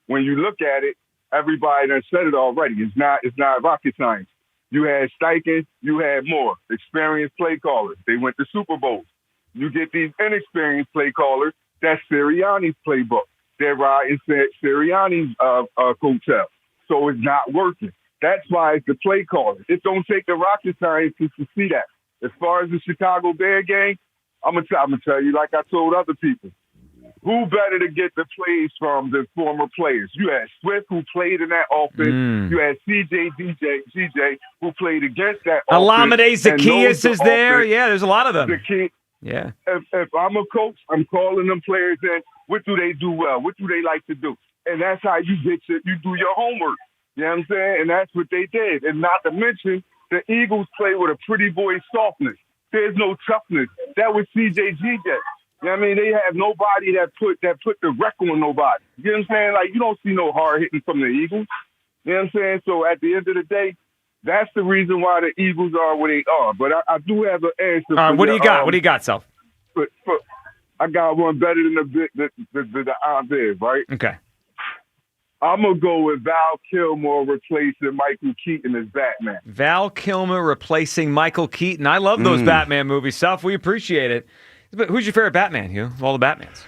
When you look at it, everybody done said it already. It's not rocket science. You had Steichen, you had more experienced play callers. They went to Super Bowls. You get these inexperienced play callers. That's Sirianni's playbook. They're riding Sirianni's coattail. So it's not working. That's why it's the play caller. It don't take the rocket scientists to see that. As far as the Chicago Bear game, I'm gonna tell you like I told other people. Who better to get the plays from than former players? You had Swift, who played in that offense. You had CJ who played against that Alameda offense. Zacchaeus is there. Yeah, there's a lot of them. Yeah. If I'm a coach, I'm calling them players in. What do they do well? What do they like to do? And that's how you you do your homework. You know what I'm saying? And that's what they did. And not to mention, the Eagles play with a pretty boy softness. There's no toughness. That was CJ. You know what I mean? They have nobody that put the wreck on nobody. You know what I'm saying? Like, you don't see no hard hitting from the Eagles. You know what I'm saying? So at the end of the day, that's the reason why the Eagles are where they are. But I do have an answer. All right, what do you got? What do you got, Self? I got one better than the Bears, right? Okay. I'm going to go with Val Kilmer replacing Michael Keaton as Batman. Val Kilmer replacing Michael Keaton. I love those Batman movies, Self. We appreciate it. But who's your favorite Batman, Hugh, of all the Batmans?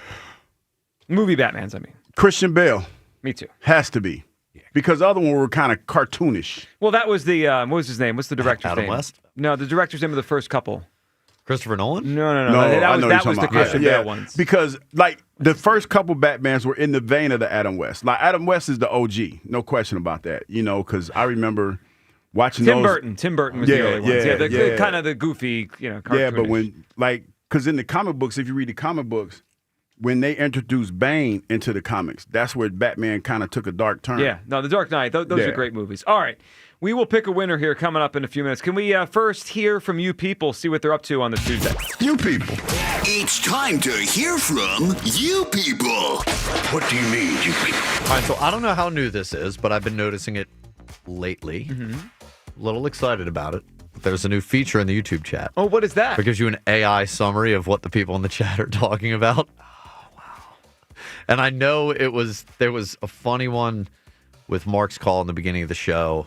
Movie Batmans, I mean. Christian Bale. Me too. Has to be. Because the other one were kind of cartoonish. Well, that was the, what was his name? What's the director's name? Adam West? No, the director's name of the first couple. Christopher Nolan? No. That was the Christian Bale ones. Because, like, the first couple Batmans were in the vein of the Adam West. Like, Adam West is the OG. No question about that. You know, because I remember watching Tim Burton was the early ones. Yeah, kind of the goofy, cartoonish. Yeah, but when, like, because in the comic books, if you read the comic books, when they introduced Bane into the comics, that's where Batman kind of took a dark turn. Yeah, no, The Dark Knight, those are great movies. All right, we will pick a winner here coming up in a few minutes. Can we first hear from you people, see what they're up to on this Tuesday? You people. It's time to hear from you people. What do you mean, you people? All right, so I don't know how new this is, but I've been noticing it lately. A little excited about it. There's a new feature in the YouTube chat. Oh, what is that? It gives you an AI summary of what the people in the chat are talking about. Oh, wow. And I know there was a funny one with Mark's call in the beginning of the show,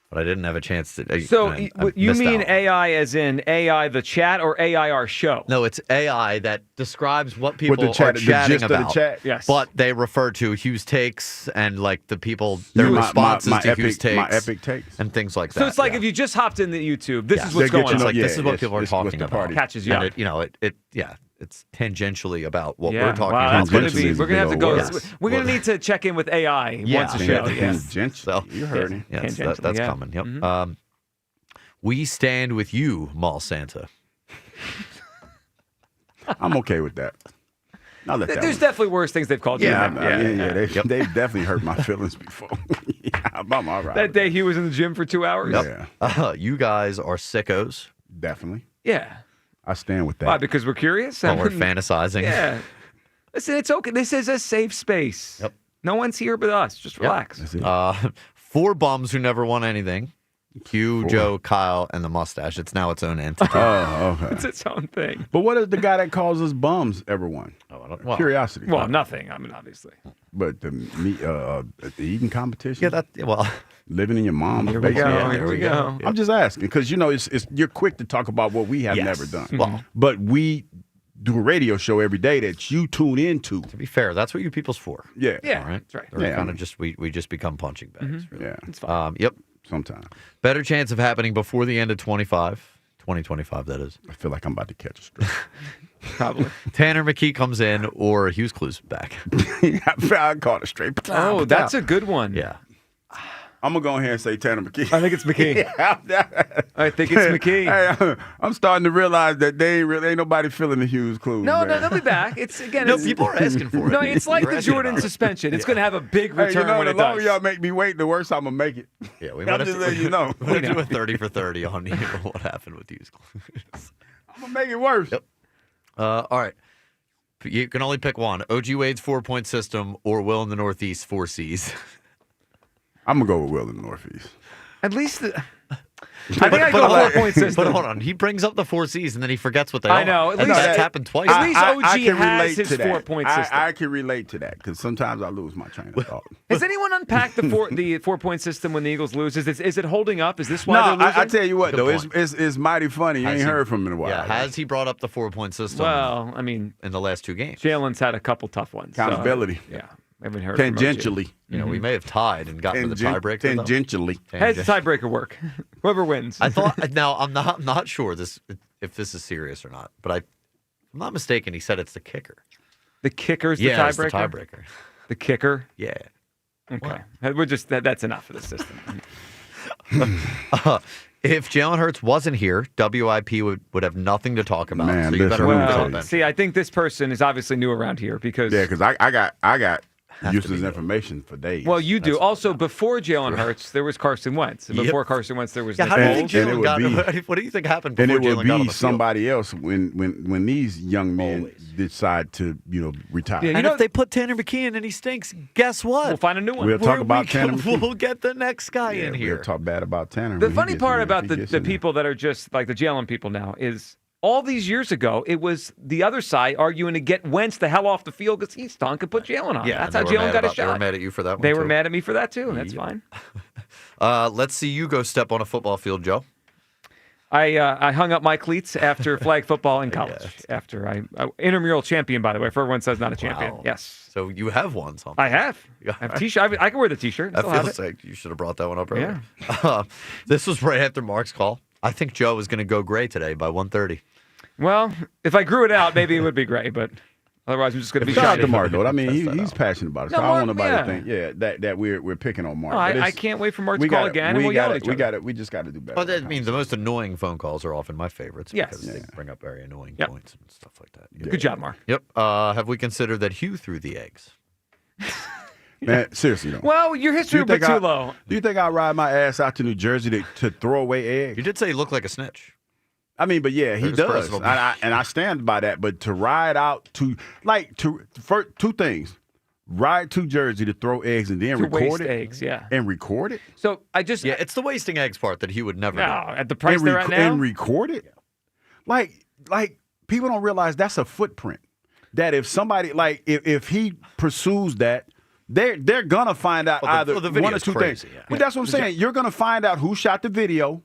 but I didn't have a chance to. So I you mean out. AI as in AI the chat or AI our show? No, it's AI that describes what people are chatting gist about. Of the chat? Yes. But they refer to Hugh's takes and like the people, their responses to Hugh's takes. My epic takes. And things like that. So it's like if you just hopped into YouTube, this is what's going on. It's like this is what people are talking about. Catches you up. It's tangentially about what we're talking about. about. We're going to have to go. We're going to need to check in with AI once a show. So, you heard it. Yes, that's coming. Yep. We stand with you, Mall Santa. I'm okay with that. There's definitely worse things they've called you. They've definitely hurt my feelings before. I'm all right. That day he was in the gym for 2 hours. Yeah. You guys are sickos. Definitely. Yeah. I stand with that. Why? Because we're curious? Well, we're fantasizing. Yeah. Listen, it's okay. This is a safe space. Yep. No one's here but us. Just relax. 4 bums who never won anything. Hugh, Joe, Kyle, and the mustache. It's now its own entity. Oh, okay. It's its own thing. But what if the guy that calls us bums ever won? Curiosity. Well, nothing. I mean, obviously. But the eating competition? Yeah, living in your mom's basement. Here we go. I'm just asking because, you're quick to talk about what we have never done. Well, but we do a radio show every day that you tune into. To be fair, that's what you people's for. Yeah. Yeah, all right? that's right. We're kind of just, we just become punching bags. Really. Yeah. It's fine. Yep. Sometimes. Better chance of happening before the end of 2025, that is. I feel like I'm about to catch a stroke. Probably. Tanner McKee comes in or Hughes Clues back. I caught it straight. Oh, that's a good one. Yeah. I'm going to go ahead and say Tanner McKee. I think it's McKee. I think it's McKee. Hey, I'm starting to realize that they ain't nobody feeling the Hughes clues. No, man. they'll be back. It's again. No, people are asking for it. No, it's like We're the asking Jordan about it. suspension. It's going to have a big return Hey, when the it longer does. y'all make me wait, the worse I'm going to make it. Yeah, we I'm might have just to letting you know. we might do a 30 for 30 on what happened with Hughes clues. I'm going to make it worse. Yep. All right. You can only pick one. OG Wade's 4-point system or Will in the Northeast 4 Cs. I'm going to go with Will in the Northeast. At least I think I go 4-point system. But hold on. He brings up the 4 Cs and then he forgets what they I are. know. At And least that's happened twice. At least OG I can has relate his to that. 4-point system. I can relate to that because sometimes I lose my train of thought. Has anyone unpacked the 4-point system when the Eagles lose? Is it holding up? Is this why they're losing? I tell you what, Good though, point. it's mighty funny. You ain't heard from him in a while. Yeah, has he brought up the 4-point system Well, I mean, in the last 2 games? Jalen's had a couple tough ones. Accountability. So, yeah. I haven't heard from OG. Tangentially. You know, we may have tied and gotten to the tiebreaker. though. Tangentially. How does the tiebreaker work? Whoever wins. I thought. Now I'm not sure if this is serious or not, but I'm not mistaken. He said it's the kicker. The kicker's the Yeah, tiebreaker? it's the tiebreaker. The kicker? Yeah. Okay. We're just that's enough for the system. If Jalen Hurts wasn't here, WIP would have nothing to talk about. Man, so you better move well, on. see, I think this person is obviously new around here because I got useless information for days. Well, you do. Also, before Jalen Hurts, there was Carson Wentz. And before Carson Wentz, there was Yeah, Nick how do you think Foles. Jalen got? What do you think happened And before it Jalen would got on be the field? somebody else when these young men decide to retire. And if they put Tanner McKee in and he stinks, guess what? We'll find a new one. We'll talk about Tanner McKee. We'll get the next guy in here. We'll talk bad about Tanner. The when he funny gets part in there, about if he the gets in there. people that are just like the Jalen people now is all these years ago, it was the other side arguing to get Wentz the hell off the field because he stunk and put Jalen on. Yeah, That's how and they were Jalen mad got a about- shot. They were mad at you for that one, They were too. mad at me for that, too, and that's fine. Let's see you go step on a football field, Joe. I hung up my cleats after flag football in college. After I intramural champion, by the way, for everyone says not a champion. Wow. Yes. So you have won something. I have. I have a T-shirt. I can wear the T-shirt. That Still have feels it. like you should have brought that one up earlier. Yeah. This was right after Mark's call. I think Joe was going to go gray today by 1:30. Well, if I grew it out, maybe it would be great, but otherwise I'm just going to be Shout out shiny. to Mark, though. I mean, he's passionate about it. So No, I don't want Mark, nobody to think, that we're picking on Mark. No, But I can't wait for Mark to call again, and we'll yell at each other. We just got to do better. Well, that means the most annoying phone calls are often my favorites Yes. because they bring up very annoying Yep. points and stuff like that. Good job, Mark. Yep. Have we considered that Hugh threw the eggs? Man, seriously, though. Well, your history would be too low. Do you think I'd ride my ass out to New Jersey to throw away eggs? You did say he looked like a snitch. I mean, but yeah, he There's does, personal- and I stand by that. But to ride out for two things, ride to Jersey to throw eggs and then To record waste it, eggs, yeah. and record it, So I just it's the wasting eggs part that he would never. No, do. at the price and, they're at now. and record it. Like people don't realize that's a footprint. That if somebody if he pursues that, they're gonna find out Well, the either video's one or two crazy, things. yeah. But that's what I'm saying. You're gonna find out who shot the video,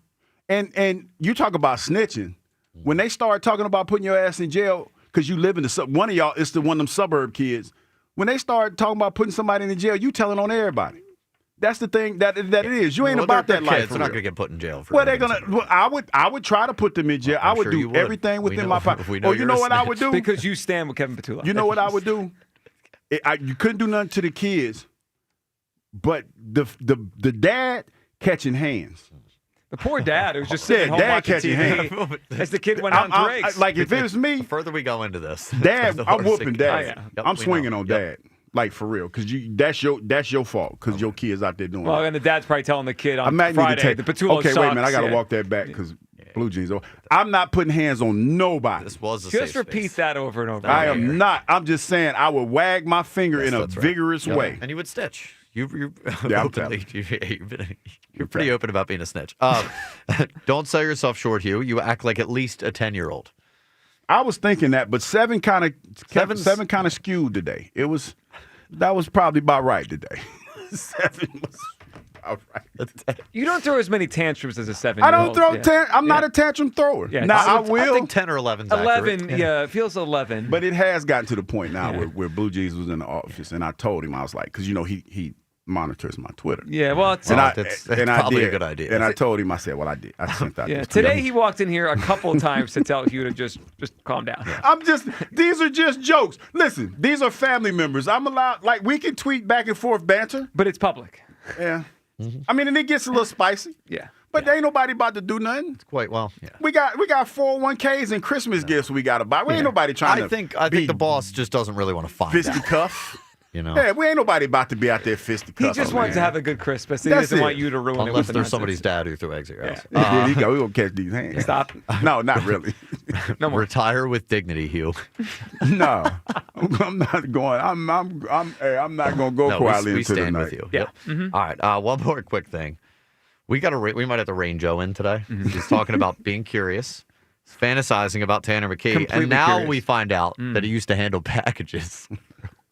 and you talk about snitching. When they start talking about putting your ass in jail because you live in one of y'all, it's the one of them suburb kids. When they start talking about putting somebody in the jail, you telling on everybody. That's the thing that it is. You ain't Well, about they're that life. kids. for They're not real. going to get put in jail for. Well, they're living gonna. Well, I would try to put them in jail. I would sure do you would. everything We within know- my power. we know Oh, you you're know a what I would do? because you stand with Kevin Petula. You know what I would do? You couldn't do nothing to the kids, but the dad catching hands. The poor dad who's just sitting Yeah, home dad watching catching TV hands. as the kid went out and drinks. Like if it was me, The further we go into this, Dad, the I'm worse it whooping gets. Dad. Yep, I'm we swinging know. on Yep. Dad, like for real, because that's your fault, because your kids out there doing. Well, it. and the dad's probably telling the kid I on might need Friday, to take. the Petula Okay, wait a minute, I got to sucks. walk that back because blue jeans. I'm not putting hands on nobody. This was a Just safe repeat space. that over and over. I again. am not. I'm just saying I would wag my finger Yes, in a that's right. vigorous Yep. way. and you would stitch. You're Yeah, I'm openly, you're pretty open about being a snitch. Don't sell yourself short, Hugh. You act like at least a 10-year-old. I was thinking that, but seven kind of skewed today. That was probably about right today. 7 was about right. You don't throw as many tantrums as a 7-year-old. I don't throw. Yeah. I'm not a tantrum thrower. Yeah, Now I I will. think 10 or 11 is 11, accurate. yeah, it feels 11. But it has gotten to the point now where Blue Jeans was in the office, and I told him, I was like, because he monitors my Twitter. Yeah, well, it's That's probably did. a good idea. And I told him, I said, well, I sent that. yeah. Today he walked in here a couple of times to tell Hugh to just calm down. These are just jokes. Listen, these are family members. I'm allowed, we can tweet back and forth banter. But it's public. Yeah. I mean, and it gets a little spicy. Yeah. But there ain't nobody about to do nothing. It's quite well. Yeah. We got 401ks and Christmas gifts we got to buy. We ain't nobody trying to. I think the boss just doesn't really want to find out. Fisticuff. You know. Yeah, we ain't nobody about to be out there fisticuff. He just wants to have a good Christmas. He That's doesn't it. want you to ruin it. Unless with there's the somebody's dad who threw eggs at your house. There you go. We're going to catch these hands. Stop. No, not really. No more. Retire with dignity, Hugh. No, I'm not going. I'm not going to go quietly we into the stand night. with you. Yeah. Yep. All right. One more quick thing. We might have to rein Joe in today. He's talking about being curious, fantasizing about Tanner McKee, Completely and now curious. we find out that he used to handle packages.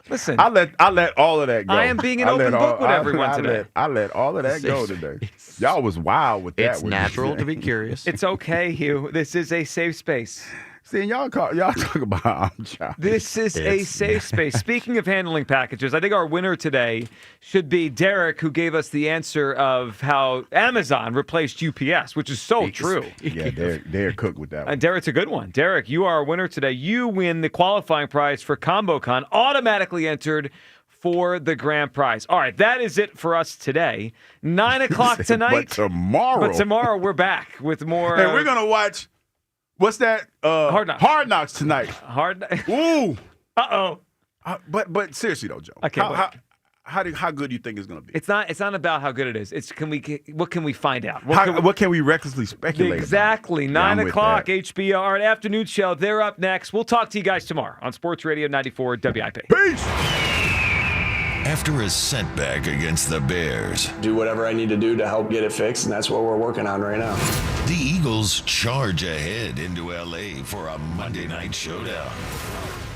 Listen, I let all of that go. I am being an open book with everyone today. I let all of that go today. Y'all was wild with that. It's natural to be curious. It's okay, Hugh. This is a safe space. See, y'all talk about I'm child. This is a safe space. Speaking of handling packages, I think our winner today should be Derek, who gave us the answer of how Amazon replaced UPS, which is so true. Yeah, Derek cooked with that one. Derek's a good one. Derek, you are our winner today. You win the qualifying prize for ComboCon, automatically entered for the grand prize. All right, that is it for us today. 9 o'clock tonight. But tomorrow we're back with more. And we're gonna watch. What's that? Hard Knocks. Hard Knocks tonight. Ooh. Uh-oh. But seriously though, Joe. Okay, how good do you think it's gonna be? It's not about how good it is. It's what can we find out? What can we recklessly speculate? Exactly. About? 9 o'clock, HBO, our afternoon show. They're up next. We'll talk to you guys tomorrow on Sports Radio 94 WIP. Peace. After a setback against the Bears, do whatever I need to do to help get it fixed, and that's what we're working on right now. the Eagles charge ahead into L.A. for a Monday night showdown.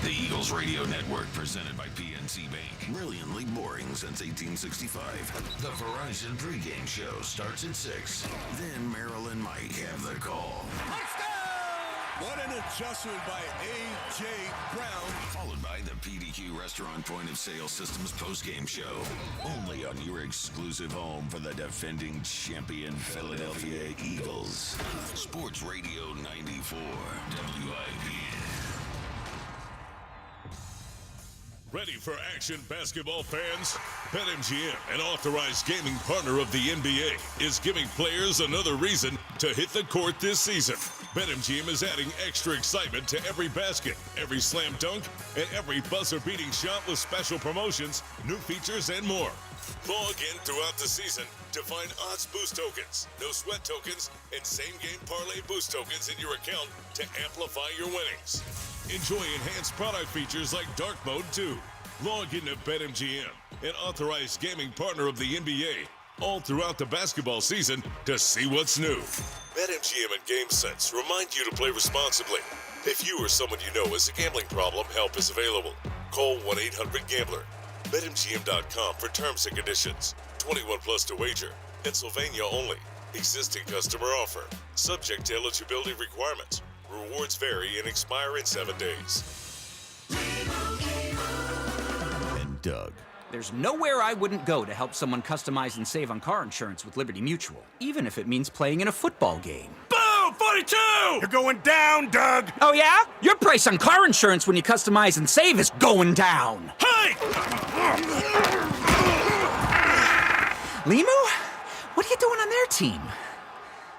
The Eagles Radio Network, presented by PNC Bank. Brilliantly boring since 1865. The Verizon pregame show starts at 6. Then Merrill and Mike have the call. What an adjustment by A.J. Brown. Followed by the PDQ Restaurant Point of Sale Systems postgame show. Only on your exclusive home for the defending champion Philadelphia Eagles. Sports Radio 94 WIP. Ready for action, basketball fans? BetMGM, an authorized gaming partner of the NBA, is giving players another reason to hit the court this season. BetMGM is adding extra excitement to every basket, every slam dunk, and every buzzer-beating shot with special promotions, new features, and more. Log in throughout the season to find odds boost tokens, no sweat tokens, and same-game parlay boost tokens in your account to amplify your winnings. Enjoy enhanced product features like Dark Mode 2. Log into BetMGM, an authorized gaming partner of the NBA, all throughout the basketball season to see what's new. BetMGM and GameSense remind you to play responsibly. If you or someone you know has a gambling problem, help is available. Call 1-800-GAMBLER. BetMGM.com for terms and conditions. 21 plus to wager. Pennsylvania only. Existing customer offer. Subject to eligibility requirements. Rewards vary and expire in 7 days. And Doug. There's nowhere I wouldn't go to help someone customize and save on car insurance with Liberty Mutual, even if it means playing in a football game. Boom! 42! You're going down, Doug! Oh, yeah? Your price on car insurance when you customize and save is going down. Hey! Limu? What are you doing on their team?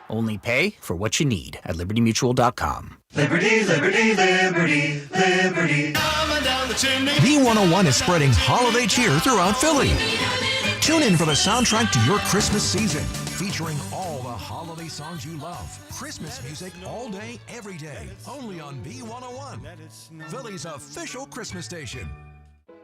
Only pay for what you need at libertymutual.com. Liberty, liberty, liberty, liberty. Down the chimney. B101 is spreading holiday cheer throughout Philly. Tune in for the soundtrack to your Christmas season, featuring all the holiday songs you love. Christmas music all day, every day, only on B101, Philly's official Christmas station.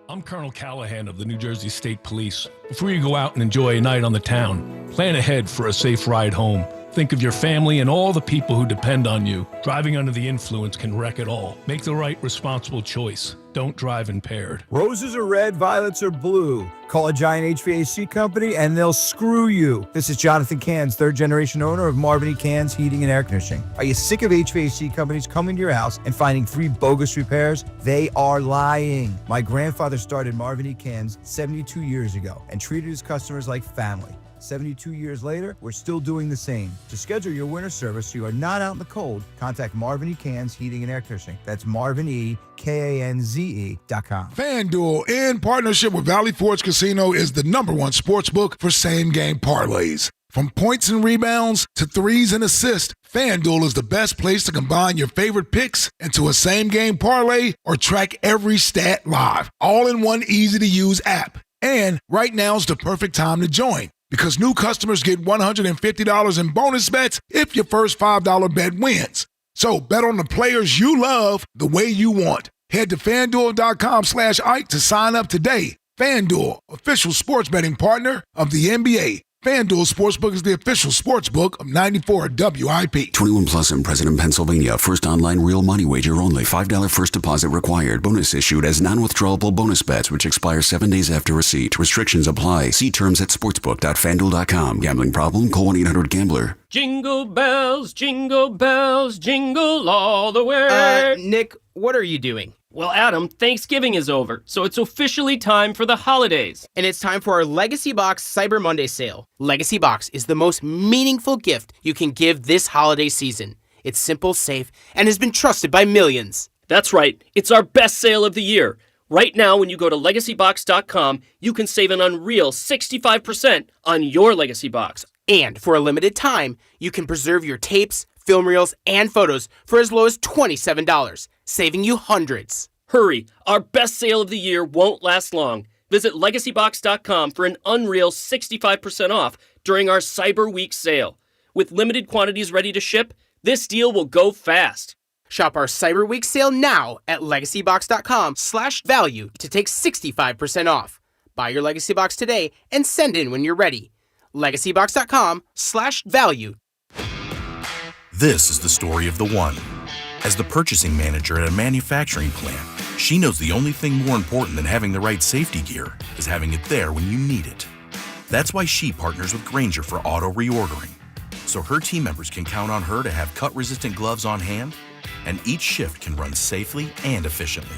I'm Colonel Callahan of the New Jersey State Police. Before you go out and enjoy a night on the town, plan ahead for a safe ride home. Think of your family and all the people who depend on you. Driving under the influence can wreck it all. Make the right, responsible choice. Don't drive impaired. Roses are red, violets are blue. Call a Giant HVAC company and they'll screw you. This is Jonathan Cans, third generation owner of Marvin E. Cans Heating and Air Conditioning. Are you sick of HVAC companies coming to your house and finding 3 bogus repairs? They are lying. My grandfather started Marvin E. Cans 72 years ago and treated his customers like family. 72 years later, we're still doing the same. To schedule your winter service so you are not out in the cold, contact Marvin E. Cans Heating and Air Conditioning. That's MarvinEKanze.com. FanDuel, in partnership with Valley Forge Casino, is the #1 sports book for same-game parlays. From points and rebounds to threes and assists, FanDuel is the best place to combine your favorite picks into a same-game parlay or track every stat live, all in one easy-to-use app. And right now is the perfect time to join, because new customers get $150 in bonus bets if your first $5 bet wins. So bet on the players you love the way you want. Head to FanDuel.com/Ike to sign up today. FanDuel, official sports betting partner of the NBA. FanDuel Sportsbook is the official sportsbook of 94 WIP. 21 plus in President, Pennsylvania. First online real money wager only. $5 first deposit required. Bonus issued as non-withdrawable bonus bets, which expire 7 days after receipt. Restrictions apply. See terms at sportsbook.fanduel.com. Gambling problem? Call 1-800-GAMBLER. Jingle bells, jingle all the way. Nick, what are you doing? Well, Adam, Thanksgiving is over, so it's officially time for the holidays. And it's time for our Legacy Box Cyber Monday sale. Legacy Box is the most meaningful gift you can give this holiday season. It's simple, safe, and has been trusted by millions. That's right. It's our best sale of the year. Right now, when you go to LegacyBox.com, you can save an unreal 65% on your Legacy Box. And for a limited time, you can preserve your tapes, film reels, and photos for as low as $27, saving you hundreds. Hurry, our best sale of the year won't last long. Visit LegacyBox.com for an unreal 65% off during our Cyber Week sale. With limited quantities ready to ship, this deal will go fast. Shop our Cyber Week sale now at LegacyBox.com/value to take 65% off. Buy your Legacy Box today and send in when you're ready. LegacyBox.com/value. This is the story of the one. As the purchasing manager at a manufacturing plant, she knows the only thing more important than having the right safety gear is having it there when you need it. That's why she partners with Grainger for auto reordering, so her team members can count on her to have cut-resistant gloves on hand, and each shift can run safely and efficiently.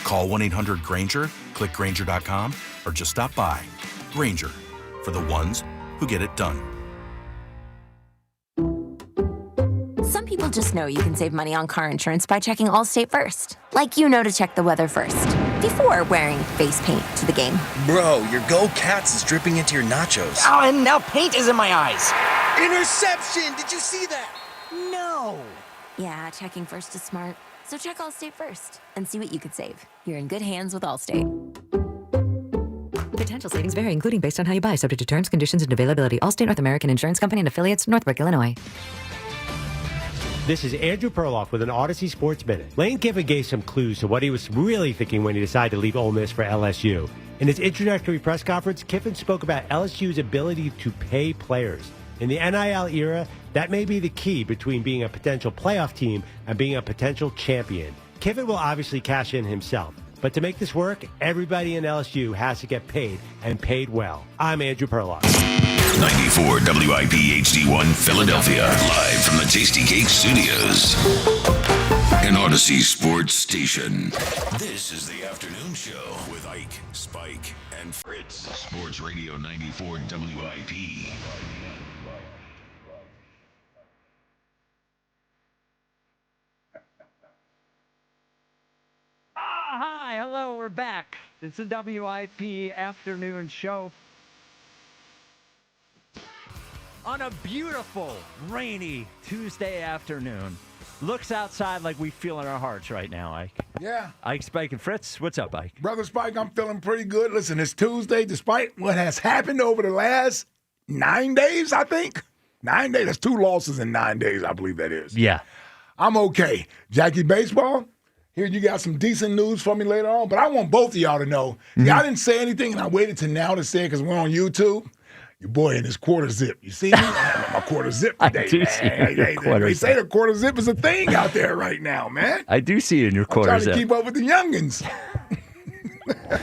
Call 1-800-GRAINGER, click Grainger.com, or just stop by. Grainger, for the ones who get it done. Some people just know you can save money on car insurance by checking Allstate first. Like you know to check the weather first, before wearing face paint to the game. Bro, your Go Cats is dripping into your nachos. Oh, and now paint is in my eyes. Interception! Did you see that? No. Yeah, checking first is smart. So check Allstate first and see what you could save. You're in good hands with Allstate. Potential savings vary, including based on how you buy, subject to terms, conditions, and availability. Allstate North American Insurance Company and affiliates, Northbrook, Illinois. This is Andrew Perloff with an Odyssey Sports Minute. Lane Kiffin gave some clues to what he was really thinking when he decided to leave Ole Miss for LSU. In his introductory press conference, Kiffin spoke about LSU's ability to pay players. In the NIL era, that may be the key between being a potential playoff team and being a potential champion. Kiffin will obviously cash in himself. But to make this work, everybody in LSU has to get paid, and paid well. I'm Andrew Perloff. 94 WIP HD1 Philadelphia, live from the Tasty Cake Studios. An Odyssey Sports Station. This is the afternoon show with Ike, Spike, and Fritz. Sports Radio 94 WIP. Hi, hello, we're back. It's the WIP afternoon show. On a beautiful, rainy Tuesday afternoon. Looks outside like we feel in our hearts right now, Ike. Yeah. Ike, Spike, and Fritz, what's up, Ike? Brother Spike, I'm feeling pretty good. Listen, it's Tuesday, despite what has happened over the last 9 days, I think. 9 days. That's 2 losses in 9 days, I believe that is. Yeah. I'm okay. Jackie Baseball, here you got some decent news for me later on, but I want both of y'all to know. Yeah, I didn't say anything, and I waited till now to say it because we're on YouTube. Your boy in his quarter zip. You see me? I'm in my quarter zip today, I do man. see you in your quarter They zip. say the quarter zip is a thing out there right now, man. I do see you in your I'm quarter trying zip. to keep up with the youngins.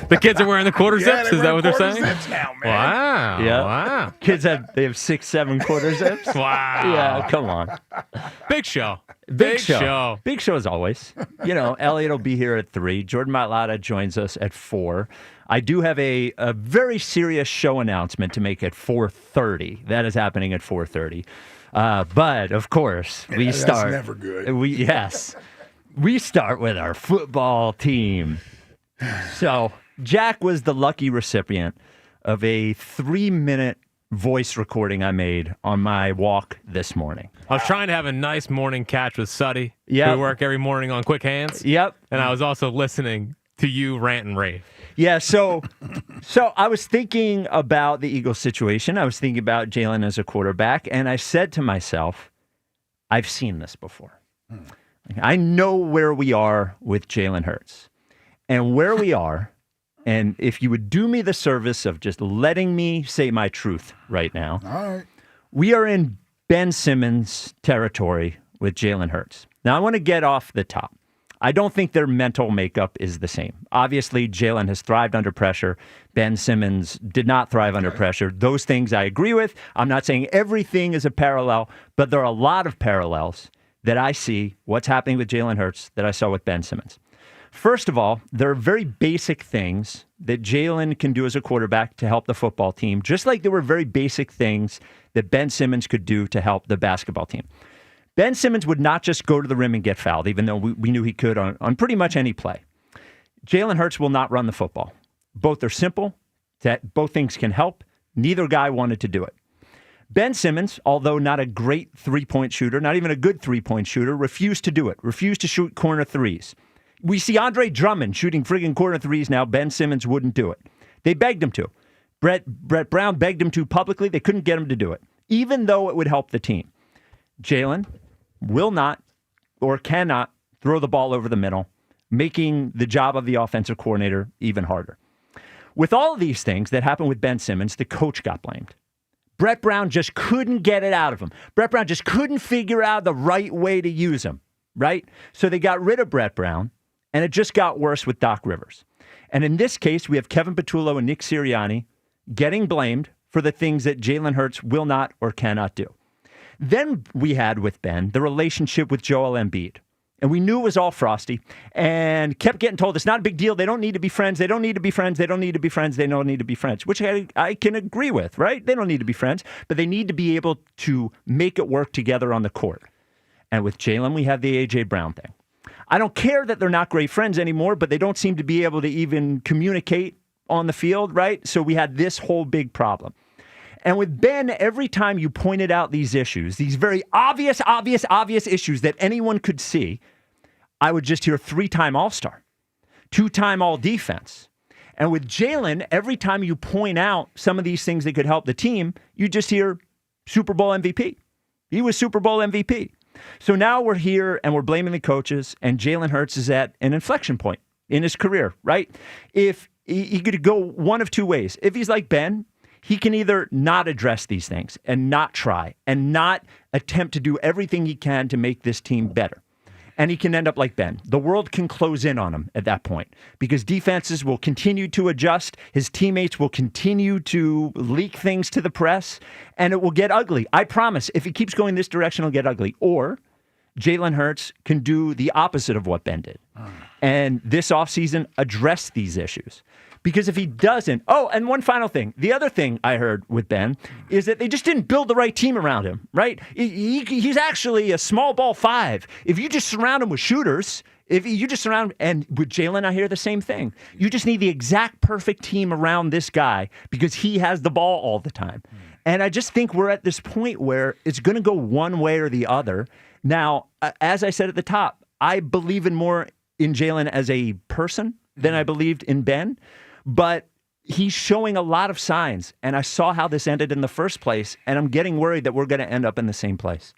The kids are wearing the quarter Yeah, zips? they Is that what they're wear saying? quarter zips now, man. Wow. Yeah. Wow. Kids have 6, 7 quarter zips. Wow. Yeah, come on. Big show. Big show. Big show as always. You know, Eliot will be here at 3. Jordan Mailata joins us at 4. I do have a very serious show announcement to make at 4:30. That is happening at 4:30. But, of course, we start. That's never good. We start with our football team. So, Jack was the lucky recipient of a 3-minute voice recording I made on my walk this morning. I was trying to have a nice morning catch with Suddy. Yep. We work every morning on Quick Hands. Yep. And I was also listening to you rant and rave. Yeah, so I was thinking about the Eagles situation. I was thinking about Jalen as a quarterback, and I said to myself, I've seen this before. I know where we are with Jalen Hurts. And where we are, and if you would do me the service of just letting me say my truth right now, all right, we are in Ben Simmons territory with Jalen Hurts. Now, I want to get off the top. I don't think their mental makeup is the same. Obviously, Jalen has thrived under pressure. Ben Simmons did not thrive under pressure. Those things I agree with. I'm not saying everything is a parallel, but there are a lot of parallels that I see what's happening with Jalen Hurts that I saw with Ben Simmons. First of all, there are very basic things that Jalen can do as a quarterback to help the football team, just like there were very basic things that Ben Simmons could do to help the basketball team. Ben Simmons would not just go to the rim and get fouled, even though we knew he could on pretty much any play. Jalen Hurts will not run the football. Both are simple. That both things can help. Neither guy wanted to do it. Ben Simmons, although not a great three-point shooter, not even a good three-point shooter, refused to do it, refused to shoot corner threes. We see Andre Drummond shooting friggin' corner threes now. Ben Simmons wouldn't do it. They begged him to. Brett Brown begged him to publicly. They couldn't get him to do it, even though it would help the team. Jalen will not or cannot throw the ball over the middle, making the job of the offensive coordinator even harder. With all of these things that happened with Ben Simmons, the coach got blamed. Brett Brown just couldn't get it out of him. Brett Brown just couldn't figure out the right way to use him, right? So they got rid of Brett Brown, and it just got worse with Doc Rivers. And in this case, we have Kevin Patullo and Nick Sirianni getting blamed for the things that Jalen Hurts will not or cannot do. Then we had with Ben the relationship with Joel Embiid. And we knew it was all frosty and kept getting told it's not a big deal. They don't need to be friends. They don't need to be friends. They don't need to be friends. They don't need to be friends, which I can agree with, right? They don't need to be friends, but they need to be able to make it work together on the court. And with Jalen, we have the A.J. Brown thing. I don't care that they're not great friends anymore, but they don't seem to be able to even communicate on the field, right? So we had this whole big problem. And with Ben, every time you pointed out these issues, these very obvious issues that anyone could see, I would just hear 3-time All-Star, 2-time All-Defense. And with Jalen, every time you point out some of these things that could help the team, you just hear Super Bowl MVP. He was Super Bowl MVP. So now we're here and we're blaming the coaches, and Jalen Hurts is at an inflection point in his career, right? If he could go one of two ways. If he's like Ben, he can either not address these things and not try and not attempt to do everything he can to make this team better. And he can end up like Ben. The world can close in on him at that point because defenses will continue to adjust. His teammates will continue to leak things to the press, and it will get ugly. I promise, if he keeps going this direction, it'll get ugly. Or Jalen Hurts can do the opposite of what Ben did. And this offseason address these issues. Because if he doesn't... Oh, and one final thing. The other thing I heard with Ben is that they just didn't build the right team around him, right? He's actually a small ball 5. If you just surround him with shooters, if you just surround... And with Jalen, I hear the same thing. You just need the exact perfect team around this guy because he has the ball all the time. And I just think we're at this point where it's going to go one way or the other. Now, as I said at the top, I believe more in Jalen as a person than I believed in Ben. But he's showing a lot of signs, and I saw how this ended in the first place, and I'm getting worried that we're going to end up in the same place.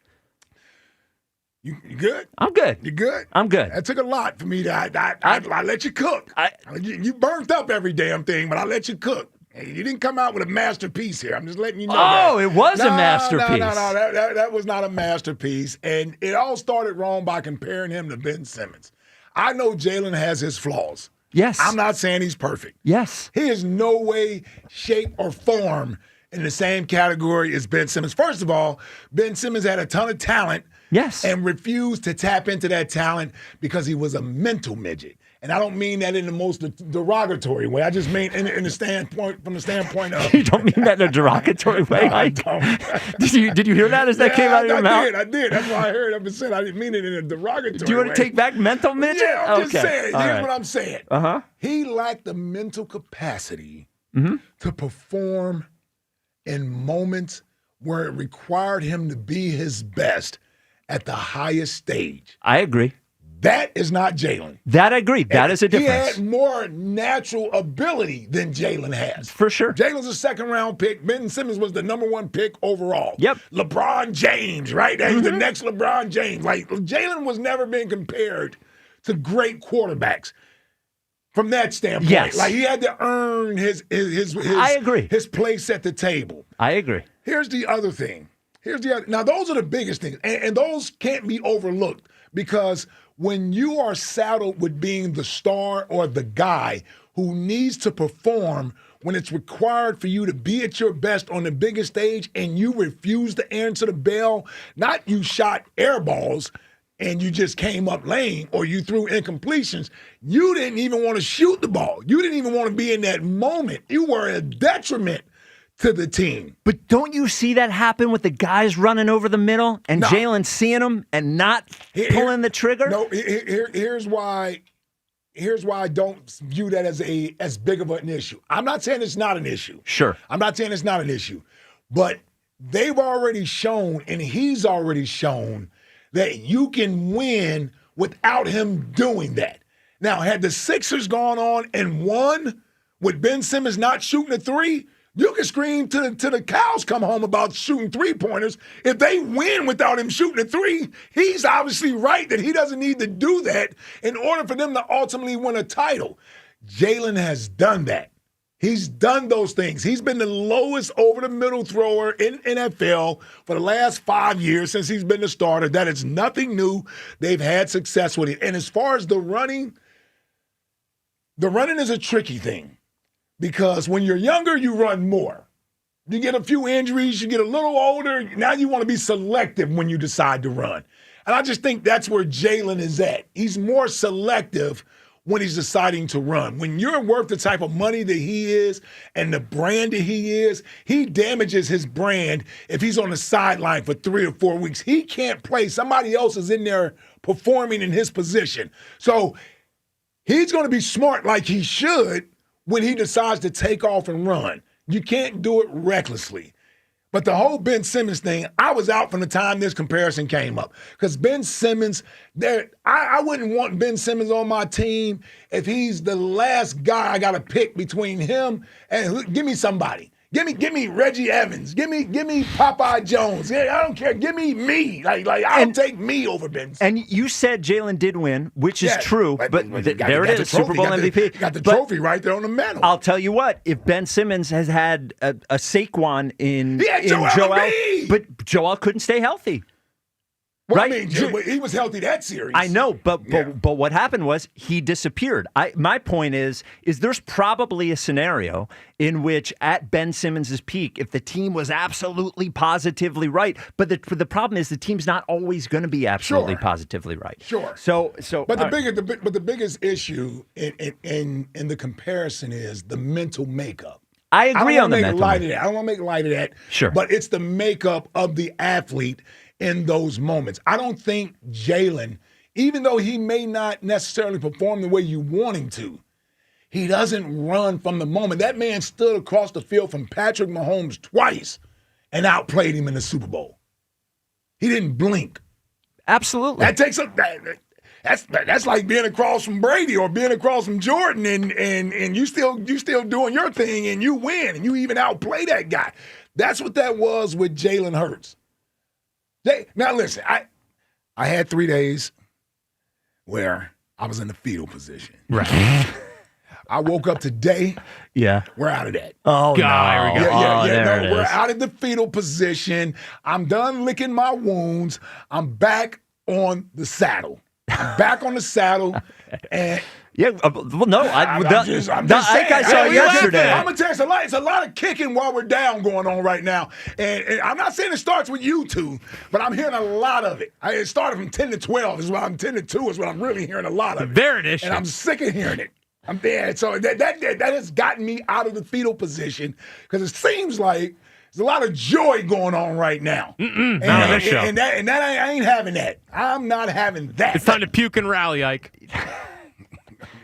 You good? I'm good. You good? I'm good. That took a lot for me to I let you cook. You burnt up every damn thing, but I let you cook. You didn't come out with a masterpiece here. I'm just letting you know. Oh, it was a masterpiece. No. That was not a masterpiece. And it all started wrong by comparing him to Ben Simmons. I know Jalen has his flaws. Yes. I'm not saying he's perfect. Yes. He is no way, shape, or form in the same category as Ben Simmons. First of all, Ben Simmons had a ton of talent. Yes. And refused to tap into that talent because he was a mental midget. And I don't mean that in the most derogatory way. I just mean in the standpoint, from the standpoint of. You don't mean that in a derogatory way, No, I Mike? don't. Did you hear that as that came out of your mouth? I did. That's why I heard it. Said I didn't mean it in a derogatory way. Do you want to take back mental midget? Yeah, I'm okay. just saying. All Here's right. what I'm saying. Uh-huh. He lacked the mental capacity Mm-hmm. to perform in moments where it required him to be his best at the highest stage. I agree. That is not Jalen. That I agree. That is a difference. He had more natural ability than Jalen has. For sure. Jalen's a second-round pick. Ben Simmons was the number 1 pick overall. Yep. LeBron James, right? He's the next LeBron James. Like, Jalen was never being compared to great quarterbacks from that standpoint. Yes. Like, he had to earn his I agree. His place at the table. I agree. Here's the other thing. Now, those are the biggest things, and those can't be overlooked because when you are saddled with being the star or the guy who needs to perform when it's required for you to be at your best on the biggest stage and you refuse to answer the bell, not you shot air balls and you just came up lame or you threw incompletions, you didn't even want to shoot the ball. You didn't even want to be in that moment. You were a detriment to the team. But don't you see that happen with the guys running over the middle and Jalen seeing them and not pulling the trigger? No, here's why I don't view that as big of an issue. I'm not saying it's not an issue. Sure. I'm not saying it's not an issue. But they've already shown, and he's already shown, that you can win without him doing that. Now, had the Sixers gone on and won with Ben Simmons not shooting a three, you can scream till the cows come home about shooting three-pointers. If they win without him shooting a three, he's obviously right that he doesn't need to do that in order for them to ultimately win a title. Jalen has done that. He's done those things. He's been the lowest over-the-middle thrower in NFL for the last 5 years since he's been the starter. That is nothing new. They've had success with it. And as far as the running is a tricky thing. Because when you're younger, you run more. You get a few injuries, you get a little older, now you want to be selective when you decide to run. And I just think that's where Jalen is at. He's more selective when he's deciding to run. When you're worth the type of money that he is and the brand that he is, he damages his brand if he's on the sideline for 3 or 4 weeks. He can't play. Somebody else is in there performing in his position. So he's going to be smart like he should when he decides to take off and run. You can't do it recklessly. But the whole Ben Simmons thing, I was out from the time this comparison came up. Because Ben Simmons, I wouldn't want Ben Simmons on my team if he's the last guy I got to pick between him and give me somebody. Give me Reggie Evans. Give me Popeye Jones. Yeah, I don't care. Give me me. Like I'll take me over Ben Simmons. And you said Jalen did win, which is true. But there it is, Super Bowl MVP. Got the trophy right there on the mantle. I'll tell you what, if Ben Simmons has had a Saquon in Joel, but Joel couldn't stay healthy. Well, right? I mean, he was healthy that series. I know, but what happened was he disappeared. My point is there's probably a scenario in which at Ben Simmons' peak, if the team was absolutely positively right, but the problem is the team's not always going to be absolutely positively right. Sure. But the biggest issue in the comparison is the mental makeup. I agree on the mental makeup. I don't want to make light of that. Sure. But it's the makeup of the athlete in those moments. I don't think Jalen, even though he may not necessarily perform the way you want him to, he doesn't run from the moment. That man stood across the field from Patrick Mahomes twice and outplayed him in the Super Bowl. He didn't blink. Absolutely. That takes that's like being across from Brady or being across from Jordan and you still doing your thing and you win and you even outplay that guy. That's what that was with Jalen Hurts. Now listen, I had 3 days where I was in the fetal position. Right. I woke up today. Yeah. We're out of that. Oh, God. No. Yeah. We're out of the fetal position. I'm done licking my wounds. I'm back on the saddle. I'm back on the saddle. And Yeah, well, no, I'm just Ike saying. I saw yesterday. I'm gonna tell you, it's a lot of kicking while we're down going on right now, and I'm not saying it starts with you two, but I'm hearing a lot of it. It started from 10 to 12 is what I'm 10 to 2 is what I'm really hearing a lot of it. They're an issue, and I'm sick of hearing it. I'm there, so that has gotten me out of the fetal position because it seems like there's a lot of joy going on right now. Not on this show. And I ain't having that. I'm not having that. It's time to puke and rally, Ike.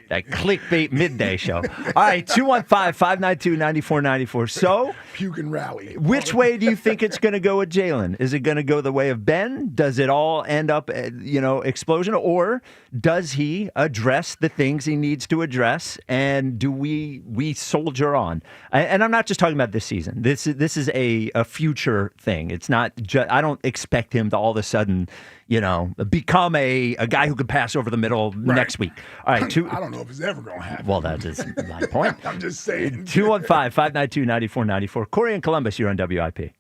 That clickbait midday show. All right, 215-592-9494. So, puke and rally. Which way do you think it's going to go with Jalen? Is it going to go the way of Ben? Does it all end up, explosion? Or does he address the things he needs to address? And do we soldier on? And I'm not just talking about this season. This is a future thing. It's not just, I don't expect him to all of a sudden, become a guy who could pass over the middle next week. All right. I don't know if it's ever going to happen. Well, that is my point. I'm just saying. 215-592-9494. Corey in Columbus, you're on WIP.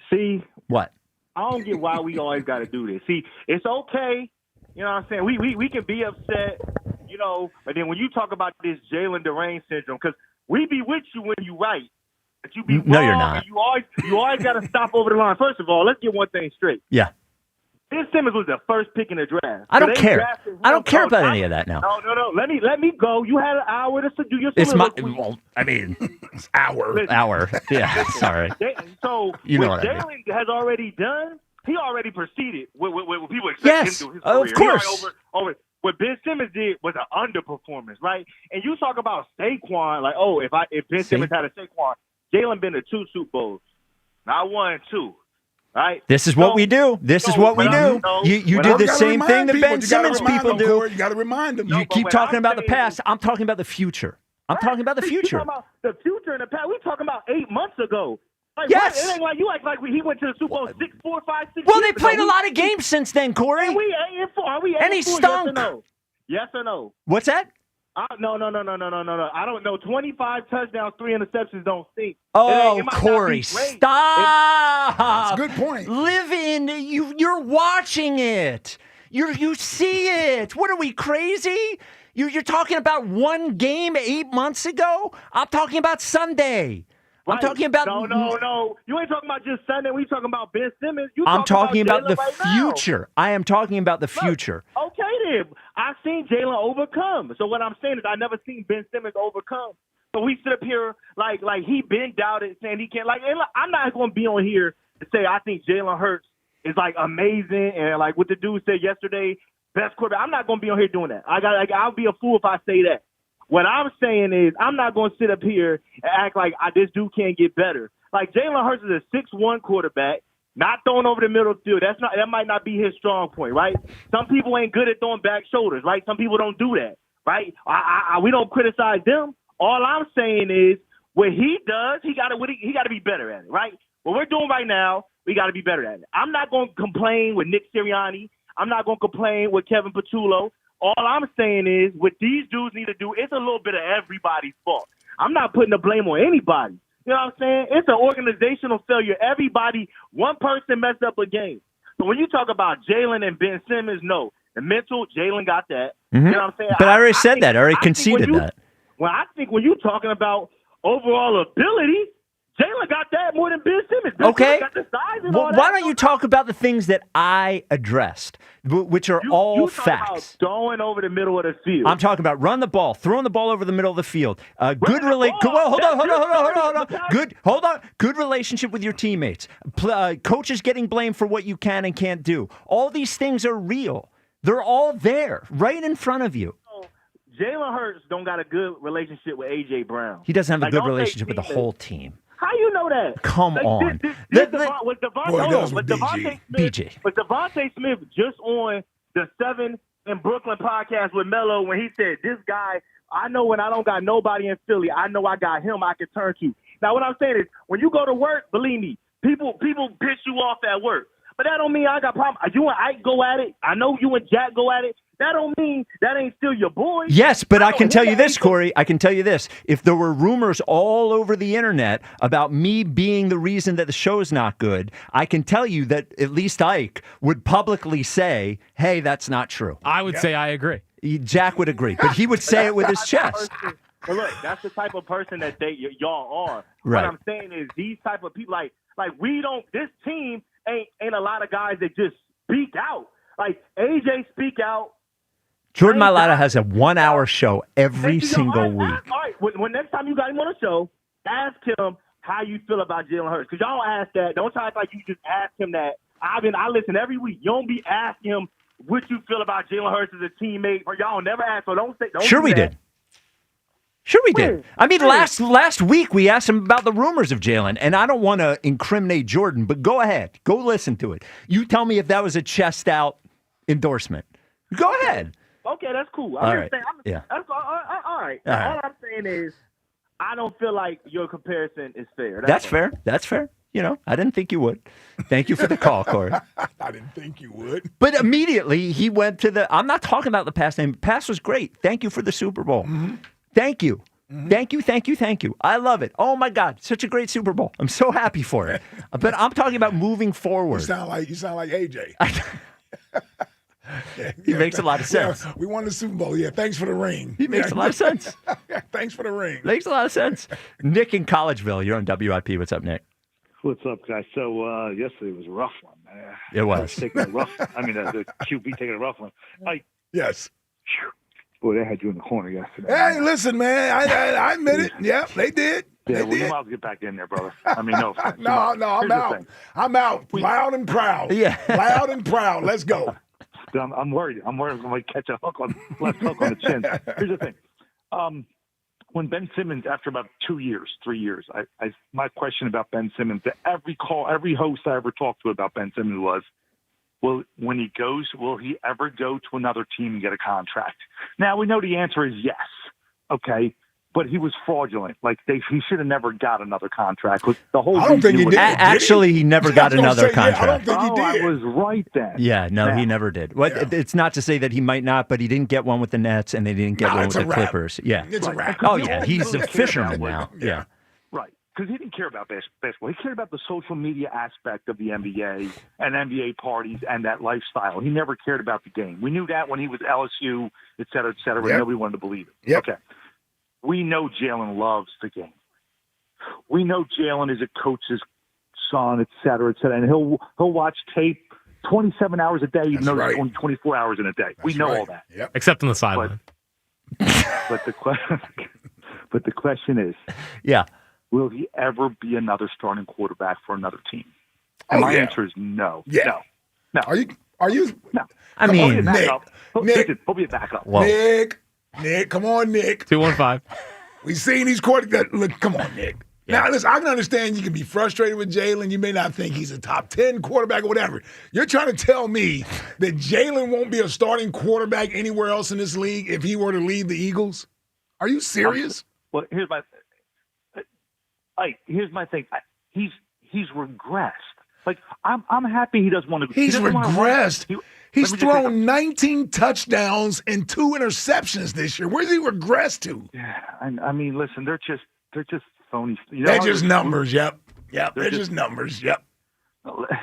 See? What? I don't get why we always got to do this. See, it's okay. You know what I'm saying? We can be upset, but then when you talk about this Jalen deranged syndrome, because we be with you when you right. But you be no, wrong, you're not. You always got to stop over the line. First of all, let's get one thing straight. Yeah. Ben Simmons was the first pick in the draft. I don't care. I don't care about any of that now. No. Let me go. You had an hour to do your It's it's hour. Hour. Yeah, sorry. So what Jalen has already done, he already proceeded with people expect him to do his career. Of course. Over what Ben Simmons did was an underperformance, right? And you talk about Saquon, like, if Ben Simmons had a Saquon, Jalen been to 2 Super Bowls, not 1, 2. Right? This is what we do. This is what we do. You do the same thing that Ben Simmons people do. Corey, you got to remind them. You keep talking about the past. I'm talking about the future. I'm talking about the future. You're talking about the future and the past. We're talking about 8 months ago. Like, yes. It ain't like you act like he went to the Super Bowl 6, 4, 5, 6 Well, years they played ago. a lot of games since then, Corey. And we 8-4. Are we 8-4? And he stunk. Yes or no? Yes or no? What's that? No. I don't know. 25 touchdowns, 3 interceptions don't stink. Oh, Corey, stop. That's a good point. Live in, you're watching it. You see it. What are we, crazy? You're talking about one game 8 months ago? I'm talking about Sunday. Right. I'm talking about... No. You ain't talking about just Sunday. We talking about Ben Simmons. I'm talking about the right future. Now. I am talking about the future. Okay, then. I've seen Jalen overcome. So what I'm saying is I never seen Ben Simmons overcome. So we sit up here like he been doubted, saying he can't. I'm not going to be on here to say I think Jalen Hurts is amazing and like what the dude said yesterday, best quarterback. I'm not going to be on here doing that. I'll be a fool if I say that. What I'm saying is I'm not going to sit up here and act like this dude can't get better. Like Jalen Hurts is a 6'1" quarterback, not throwing over the middle of the field. That might not be his strong point, right? Some people ain't good at throwing back shoulders, right? Some people don't do that, right? We don't criticize them. All I'm saying is what he does, he got to be better at it, right? What we're doing right now, we got to be better at it. I'm not going to complain with Nick Sirianni. I'm not going to complain with Kevin Patullo. All I'm saying is what these dudes need to do, it's a little bit of everybody's fault. I'm not putting the blame on anybody. You know what I'm saying? It's an organizational failure. One person messed up a game. So when you talk about Jalen and Ben Simmons, no. The mental, Jalen got that. Mm-hmm. You know what I'm saying? But I already said that. I already conceded that. Well, I think when you're talking about overall ability, Jalen got that more than Ben Simmons. Okay. Got the size and all that. Why don't you talk about the things that I addressed, which are all facts? About throwing over the middle of the field. I'm talking about run the ball, throwing the ball over the middle of the field. Hold on. Good relationship with your teammates. Coaches getting blamed for what you can and can't do. All these things are real. They're all there, right in front of you. Jalen Hurts don't got a good relationship with A.J. Brown. He doesn't have a good relationship with the whole team. How you know that? Come on. Was Devontae Smith just on the 7 in Brooklyn podcast with Melo when he said, this guy, I know when I don't got nobody in Philly, I know I got him I can turn to. Now, what I'm saying is, when you go to work, believe me, people piss you off at work. But that don't mean I got problems. You and Ike go at it. I know you and Jack go at it. That don't mean that ain't still your boy. Yes, but I can tell you this, Corey. I can tell you this. If there were rumors all over the internet about me being the reason that the show's not good, I can tell you that at least Ike would publicly say, hey, that's not true. I would say I agree. Jack would agree, but he would say it with his chest. But look, that's the type of person that y'all are. Right. What I'm saying is these type of people, like we don't. This team ain't a lot of guys that just speak out. Like AJ speak out. Jordan Mailata has a 1-hour show every single week. All right, when next time you got him on the show, ask him how you feel about Jalen Hurts. Because y'all don't ask that. Don't try to act like you just ask him that. I listen every week. You don't be asking him what you feel about Jalen Hurts as a teammate. Or y'all never ask. So don't Sure do we that. did. Sure we did. I mean, last week we asked him about the rumors of Jalen, and I don't want to incriminate Jordan, but go ahead. Go listen to it. You tell me if that was a chest-out endorsement. Go ahead. Okay, that's cool. All right. Yeah. All right. All right. All I'm saying is I don't feel like your comparison is fair. That's fair. That's fair. You know, I didn't think you would. Thank you for the call, Corey. I didn't think you would. But immediately he went to I'm not talking about the pass name. Pass was great. Thank you for the Super Bowl. Mm-hmm. Thank you. Mm-hmm. Thank you. I love it. Oh, my God. Such a great Super Bowl. I'm so happy for it. But I'm talking about moving forward. You sound like AJ. He makes a lot of sense. Yeah, we won the Super Bowl. Yeah, thanks for the ring. He makes a lot of sense. Thanks for the ring. Makes a lot of sense. Nick in Collegeville, you're on WIP. What's up, Nick? What's up, guys? So yesterday was a rough one. It was. The QB taking a rough one. Yes. Boy, they had you in the corner yesterday. Hey, listen, man. I admit it. Yeah, they did. Yeah, they did. You might as well get back in there, brother. I mean, no. No, I'm out. I'm out. Loud and proud. Yeah. Loud and proud. Let's go. I'm worried. I'm worried I'm going to catch a left hook on the chin. Here's the thing. When Ben Simmons, after about 3 years, my question about Ben Simmons to every host I ever talked to about Ben Simmons was, when he goes, will he ever go to another team and get a contract? Now, we know the answer is yes. Okay. But he was fraudulent. Like he should have never got another contract. The whole I don't think he did. Actually, he never got another contract. I don't think he did. I was right then. Yeah, no, he never did. Well, it's not to say that he might not, but he didn't get one with the Nets, and they didn't get one with the Clippers. Yeah, it's a wrap. Oh yeah, he's a fisherman now. Yeah, right. Because he didn't care about basketball. He cared about the social media aspect of the NBA and NBA parties and that lifestyle. He never cared about the game. We knew that when he was LSU, et cetera, et cetera. Yep. Nobody wanted to believe it. Yep. Okay. We know Jalen loves the game. We know Jalen is a coach's son, et cetera, and he'll watch tape 27 hours a day, even though there's only 24 hours in a day. We know all that. Yep. Except on the sideline. But the question is, will he ever be another starting quarterback for another team? And my answer is no. Yeah. No. Are you? No. I mean, Nick. He'll be a backup. Nick, come on, Nick. 215. We've seen these quarterbacks. Look, come on, Nick. Yeah. Now, listen, I can understand you can be frustrated with Jalen. You may not think he's a top 10 quarterback or whatever. You're trying to tell me that Jalen won't be a starting quarterback anywhere else in this league if he were to lead the Eagles? Are you serious? Well, here's my thing. He's regressed. Like I'm happy he doesn't want to. He's regressed. He's thrown 19 touchdowns and 2 interceptions this year. Where's he regressed to? Yeah, I mean, listen, they're just phony. They're just numbers. Yep. They're just numbers. Yep.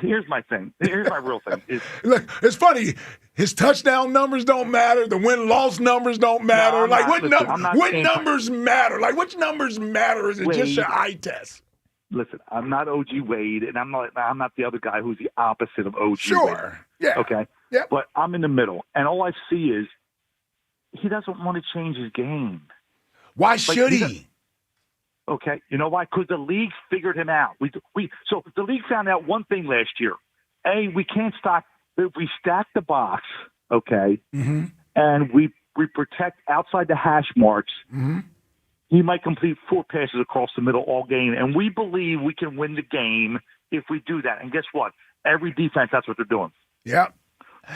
Here's my thing. Here's my real thing. Look, it's funny. His touchdown numbers don't matter. The win-loss numbers don't matter. No, what numbers matter? Like, which numbers matter? Is it just your eye test? Listen, I'm not OG Wade, and I'm not the other guy who's the opposite of OG Wade. Sure. Yeah. Okay. Yeah. But I'm in the middle, and all I see is he doesn't want to change his game. Why should he? Okay. You know why? Because the league figured him out. So the league found out one thing last year. We can't stop. We stack the box, okay, and we protect outside the hash marks. Mm-hmm. He might complete 4 passes across the middle all game, and we believe we can win the game if we do that. And guess what? Every defense, that's what they're doing. Yep.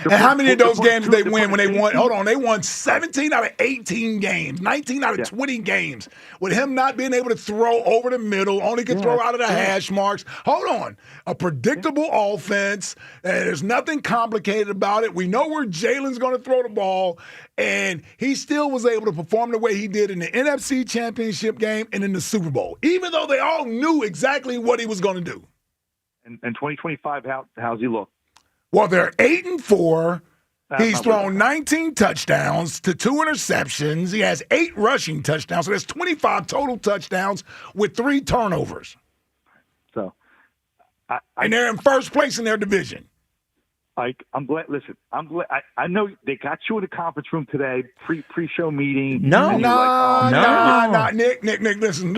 And how many of those games did they win when they won? Hold on, they won 17 out of 18 games, 19 out of 20 games. With him not being able to throw over the middle, only can throw out of the hash marks. Hold on, a predictable offense. There's nothing complicated about it. We know where Jalen's going to throw the ball, and he still was able to perform the way he did in the NFC Championship game and in the Super Bowl, even though they all knew exactly what he was going to do. And 2025, how's he look? Well, they're 8-4, He's thrown 19 touchdowns to 2 interceptions. He has 8 rushing touchdowns. So that's 25 total touchdowns with 3 turnovers. So, and they're in first place in their division. I'm glad. Listen, I'm glad. I know they got you in the conference room today, pre-show meeting. No. Nick. Listen,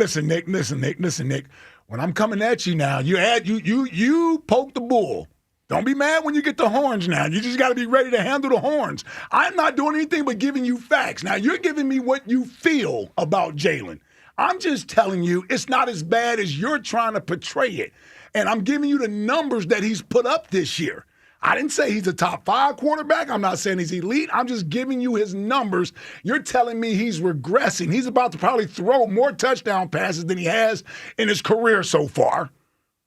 Nick. When I'm coming at you now, you poke the bull. Don't be mad when you get the horns now. You just got to be ready to handle the horns. I'm not doing anything but giving you facts. Now, you're giving me what you feel about Jalen. I'm just telling you it's not as bad as you're trying to portray it. And I'm giving you the numbers that he's put up this year. I didn't say he's a top 5 quarterback. I'm not saying he's elite. I'm just giving you his numbers. You're telling me he's regressing. He's about to probably throw more touchdown passes than he has in his career so far.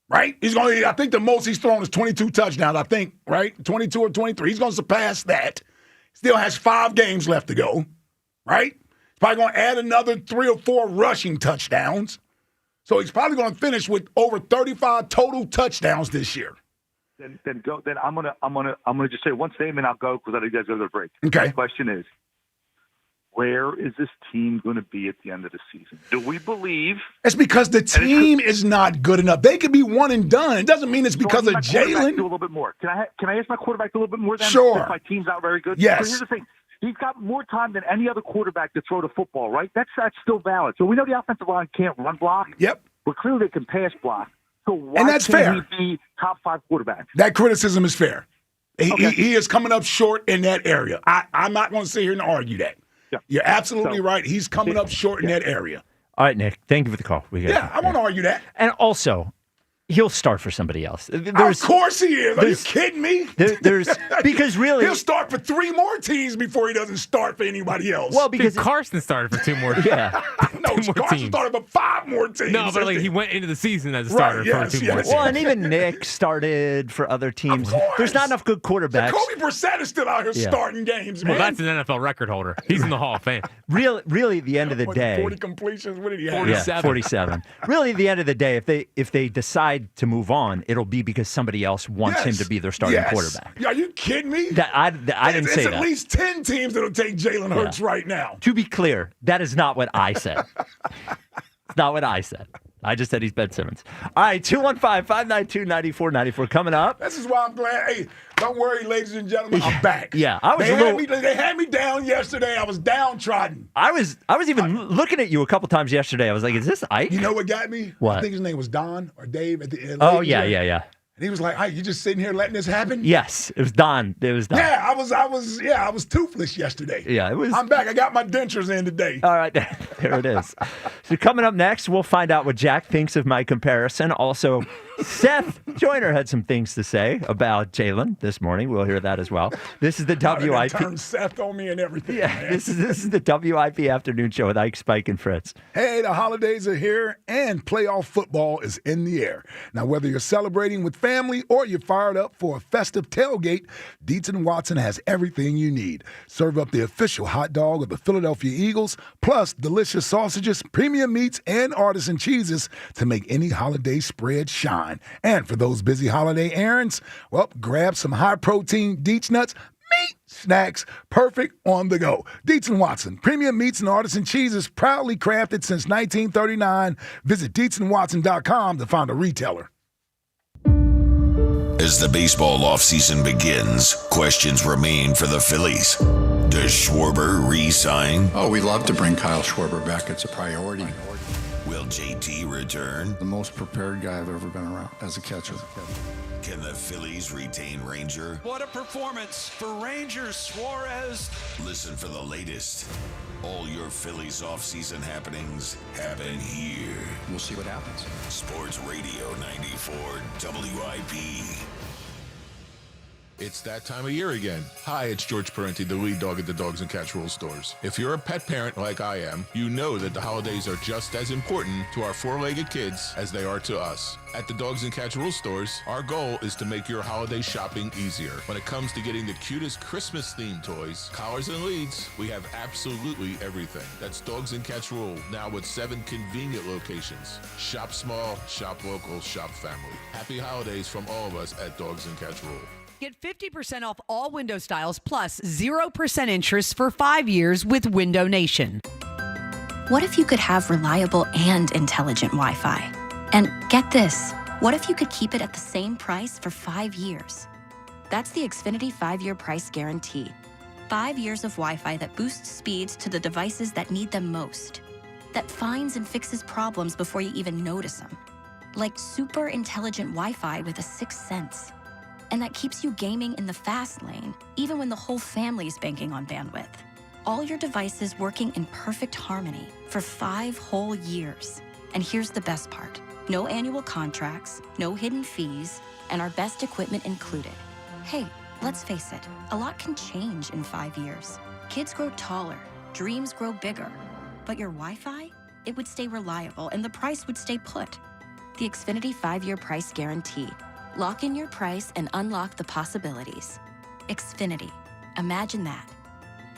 Right? I think the most he's thrown is 22 touchdowns, I think, right? 22 or 23. He's going to surpass that. Still has 5 games left to go, right? He's probably going to add another 3 or 4 rushing touchdowns. So he's probably going to finish with over 35 total touchdowns this year. Then I'm gonna just say one statement. I'll go because I think you guys go to the break. Okay. The question is, where is this team going to be at the end of the season? Do we believe? It's because the team is not good enough. They could be one and done. It doesn't mean it's because of Jalen. Do a little bit more. Can I ask my quarterback to do a little bit more? Sure. If my team's not very good. Yes. So here's the thing. He's got more time than any other quarterback to throw the football. Right. That's still valid. So we know the offensive line can't run block. Yep. But clearly they can pass block. So why and that's can't fair. he be top 5 quarterback? That criticism is fair. He is coming up short in that area. I'm not going to sit here and argue that. Yeah. You're absolutely right. He's coming up short in that area. All right, Nick. Thank you for the call. I won't argue that. And also, he'll start for somebody else. Of course he is. Are you kidding me? Because really, he'll start for 3 more teams before he doesn't start for anybody else. Well, because Carson started for 2 more. Yeah. No, Carson started for 5 more teams. No, but he went into the season as a starter for 2 more teams. Well, and even Nick started for other teams. There's not enough good quarterbacks. Jacoby Brissett is still out here starting games, man. Well, that's an NFL record holder. He's in the Hall of Fame. Really, at the end of the day, 40 completions. What did he have? 47. 47. Really, at the end of the day, if they decide to move on, it'll be because somebody else wants him to be their starting quarterback. Are you kidding me? I didn't say that. It's at least 10 teams that'll take Jalen Hurts right now. To be clear, that is not what I said. It's not what I said. I just said he's Ben Simmons. All right, 215-592-9494 coming up. This is why I'm glad. Hey, don't worry, ladies and gentlemen, I'm back. Yeah, I was They had me down yesterday. I was downtrodden. I was even looking at you a couple times yesterday. I was like, is this Ike? You know what got me? What? I think his name was Don or Dave at the end. Oh, yeah. And he was like, "Hey, you just sitting here letting this happen?" Yes, it was Don. Yeah, I was toothless yesterday. Yeah, it was. I'm back. I got my dentures in today. All right, there it is. So coming up next, we'll find out what Jack thinks of my comparison. Also, Seth Joyner had some things to say about Jalen this morning. We'll hear that as well. This is the WIP. Turn Seth on me and everything. Yeah, man. This is the WIP afternoon show with Ike, Spike, and Fritz. Hey, the holidays are here and playoff football is in the air. Now, whether you're celebrating with family or you're fired up for a festive tailgate, Dietz & Watson has everything you need. Serve up the official hot dog of the Philadelphia Eagles, plus delicious sausages, premium meats, and artisan cheeses to make any holiday spread shine. And for those busy holiday errands, well, grab some high-protein Dietz nuts, meat snacks, perfect on the go. Dietz & Watson, premium meats and artisan cheeses proudly crafted since 1939. Visit DietzandWatson.com to find a retailer. As the baseball offseason begins, questions remain for the Phillies. Does Schwarber re-sign? Oh, we'd love to bring Kyle Schwarber back. It's a priority. Will JT return? The most prepared guy I've ever been around as a catcher. Can the Phillies retain Ranger? What a performance for Rangers, Suarez. Listen for the latest. All your Phillies offseason happenings happen here. We'll see what happens. Sports Radio 94 WIP. It's that time of year again. Hi, it's George Parenti, the lead dog at the Dogs and Cats Rules stores. If you're a pet parent like I am, you know that the holidays are just as important to our four-legged kids as they are to us. At the Dogs and Cats Rules stores, our goal is to make your holiday shopping easier. When it comes to getting the cutest Christmas-themed toys, collars, and leads, we have absolutely everything. That's Dogs and Cats Rule, now with 7 convenient locations. Shop small, shop local, shop family. Happy holidays from all of us at Dogs and Cats Rule. Get 50% off all window styles plus 0% interest for 5 years with Window Nation. What if you could have reliable and intelligent Wi-Fi? And get this, what if you could keep it at the same price for 5 years? That's the Xfinity 5-year price guarantee. 5 years of Wi-Fi that boosts speeds to the devices that need them most. That finds and fixes problems before you even notice them. Like super intelligent Wi-Fi with a sixth sense. And that keeps you gaming in the fast lane, even when the whole family's banking on bandwidth. All your devices working in perfect harmony for 5 whole years. And here's the best part. No annual contracts, no hidden fees, and our best equipment included. Hey, let's face it, a lot can change in 5 years. Kids grow taller, dreams grow bigger. But your Wi-Fi? It would stay reliable and the price would stay put. The Xfinity 5-year price guarantee. Lock in your price and unlock the possibilities. Xfinity. Imagine that.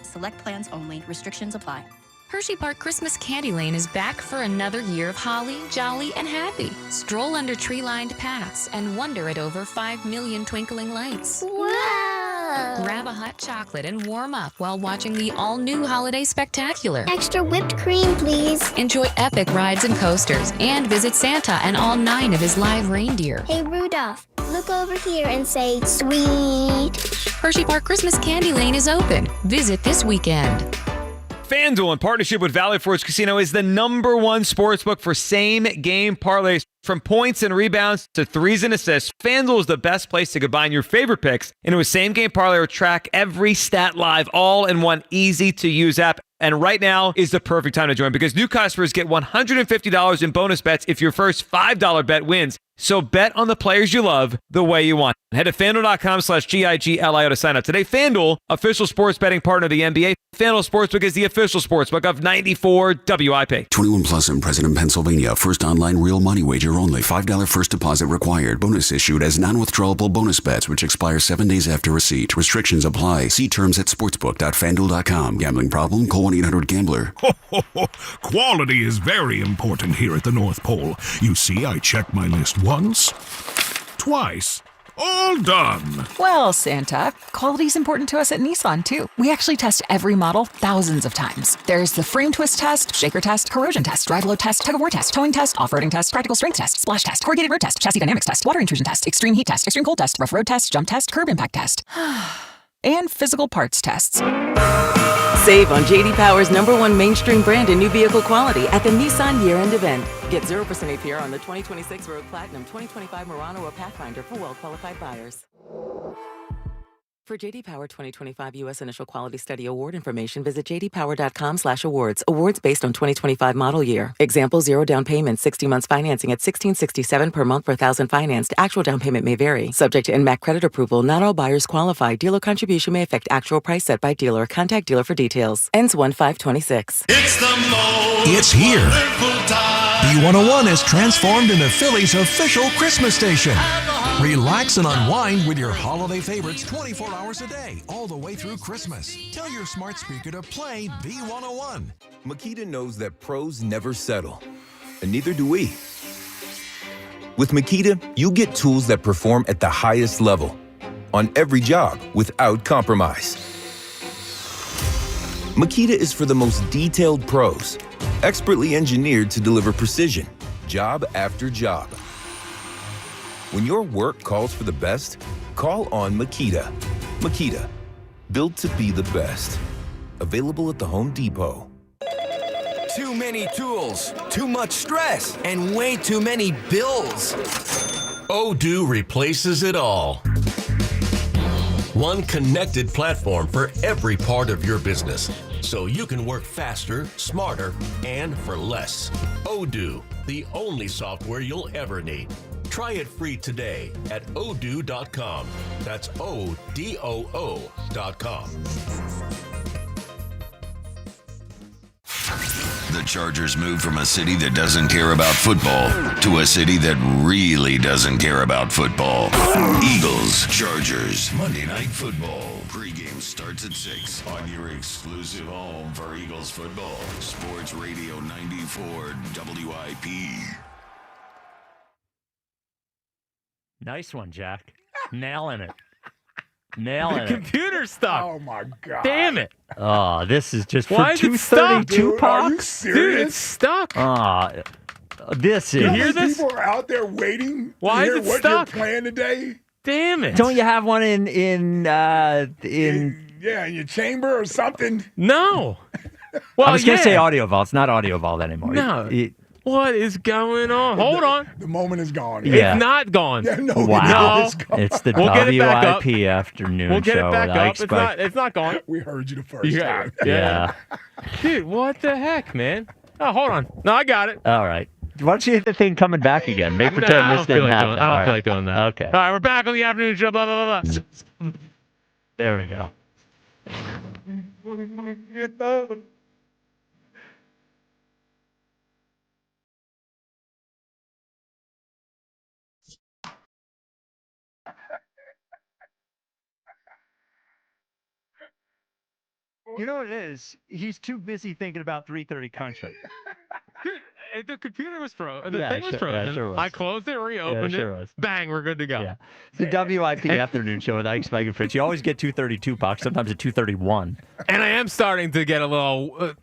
Select plans only. Restrictions apply. Hershey Park Christmas Candy Lane is back for another year of holly, jolly, and happy. Stroll under tree-lined paths and wonder at over 5 million twinkling lights. Wow! Grab a hot chocolate and warm up while watching the all-new Holiday Spectacular. Extra whipped cream, please. Enjoy epic rides and coasters and visit Santa and all 9 of his live reindeer. Hey, Rudolph, look over here and say, sweet. Hershey Park Christmas Candy Lane is open. Visit this weekend. FanDuel, in partnership with Valley Forge Casino, is the #1 sportsbook for same-game parlays. From points and rebounds to threes and assists, FanDuel is the best place to combine your favorite picks into a same-game parlay or track every stat live, all in one easy-to-use app. And right now is the perfect time to join because new customers get $150 in bonus bets if your first $5 bet wins. So bet on the players you love the way you want. Head to FanDuel.com/GIGLIO to sign up today. FanDuel, official sports betting partner of the NBA. FanDuel Sportsbook is the official sportsbook of 94 WIP. 21 plus and present in Pennsylvania. First online real money wager only. $5 first deposit required. Bonus issued as non-withdrawable bonus bets, which expire 7 days after receipt. Restrictions apply. See terms at sportsbook.fanduel.com. Gambling problem? Call 1-800-GAMBLER. Quality is very important here at the North Pole. You see, I checked my list once, twice, all done. Well, Santa, quality's important to us at Nissan, too. We actually test every model thousands of times. There's the frame twist test, shaker test, corrosion test, drive load test, tug-of-war test, towing test, off-roading test, practical strength test, splash test, corrugated road test, chassis dynamics test, water intrusion test, extreme heat test, extreme cold test, rough road test, jump test, curb impact test. And physical parts tests. Save on J.D. Power's #1 mainstream brand in new vehicle quality at the Nissan year-end event. Get 0% APR on the 2026 Rogue Platinum, 2025 Murano, or Pathfinder for well-qualified buyers. For J.D. Power 2025 U.S. Initial Quality Study Award information, visit jdpower.com/awards. Awards based on 2025 model year. Example, 0 down payment, 60 months financing at $1,667 per month per $1,000 financed. Actual down payment may vary. Subject to NMAC credit approval. Not all buyers qualify. Dealer contribution may affect actual price set by dealer. Contact dealer for details. Ends 1/5/26. It's the most It's here. wonderful time. B101 is transformed into Philly's official Christmas station. Relax and unwind with your holiday favorites 24 hours a day, all the way through Christmas. Tell your smart speaker to play B101. Makita knows that pros never settle, and neither do we. With Makita, you get tools that perform at the highest level, on every job, without compromise. Makita is for the most detailed pros, expertly engineered to deliver precision, job after job. When your work calls for the best, call on Makita. Makita, built to be the best. Available at the Home Depot. Too many tools, too much stress, and way too many bills. Odoo replaces it all. One connected platform for every part of your business, so you can work faster, smarter, and for less. Odoo, the only software you'll ever need. Try it free today at odoo.com. That's ODOO.com. The Chargers moved from a city that doesn't care about football to a city that really doesn't care about football. Eagles, Chargers, Monday Night Football. Pre-game starts at 6 on your exclusive home for Eagles football. Sports Radio 94 WIP. Nice one, Jack. Nailing it. Nailing The it. computer's stuck. Oh my God. Damn it. Oh, this is just Why for is it stuck? 232 Dude, are you pucks. serious? Dude, it's stuck. This is. You know how hear many this? people are out there waiting Why to is hear it what stuck? you're playing today? Damn it. Don't you have one in Yeah, in your chamber or something. No. Well, I was going to say Audio Vault. It's not Audio Vault anymore. No. What is going on? Hold on. The moment is gone. Yeah. It's not gone. Yeah, no, Wow. it's gone. It's the We'll get it back up. WIP afternoon We'll get show. it back with Ike up. Spike. It's not gone. We heard you the first Yeah. time. Yeah. Dude, what the heck, man? Oh, hold on. No, I got it. All right. Why don't you hit the thing coming back again? Make pretend I this don't feel didn't like happen. doing, I don't All feel right. like doing that. Okay. All right, we're back on the afternoon show. Blah, blah, blah, blah. There we go. You know what it is? He's too busy thinking about 3:30 country. The computer was frozen. The Yeah, thing was sure- frozen. yeah, sure was. I closed it, reopened Yeah, sure it. was. Bang, we're good to go. Yeah. It's the WIP afternoon show with Ike Spike and Fritz. You always get 232 pucks, sometimes at 231. And I am starting to get a little.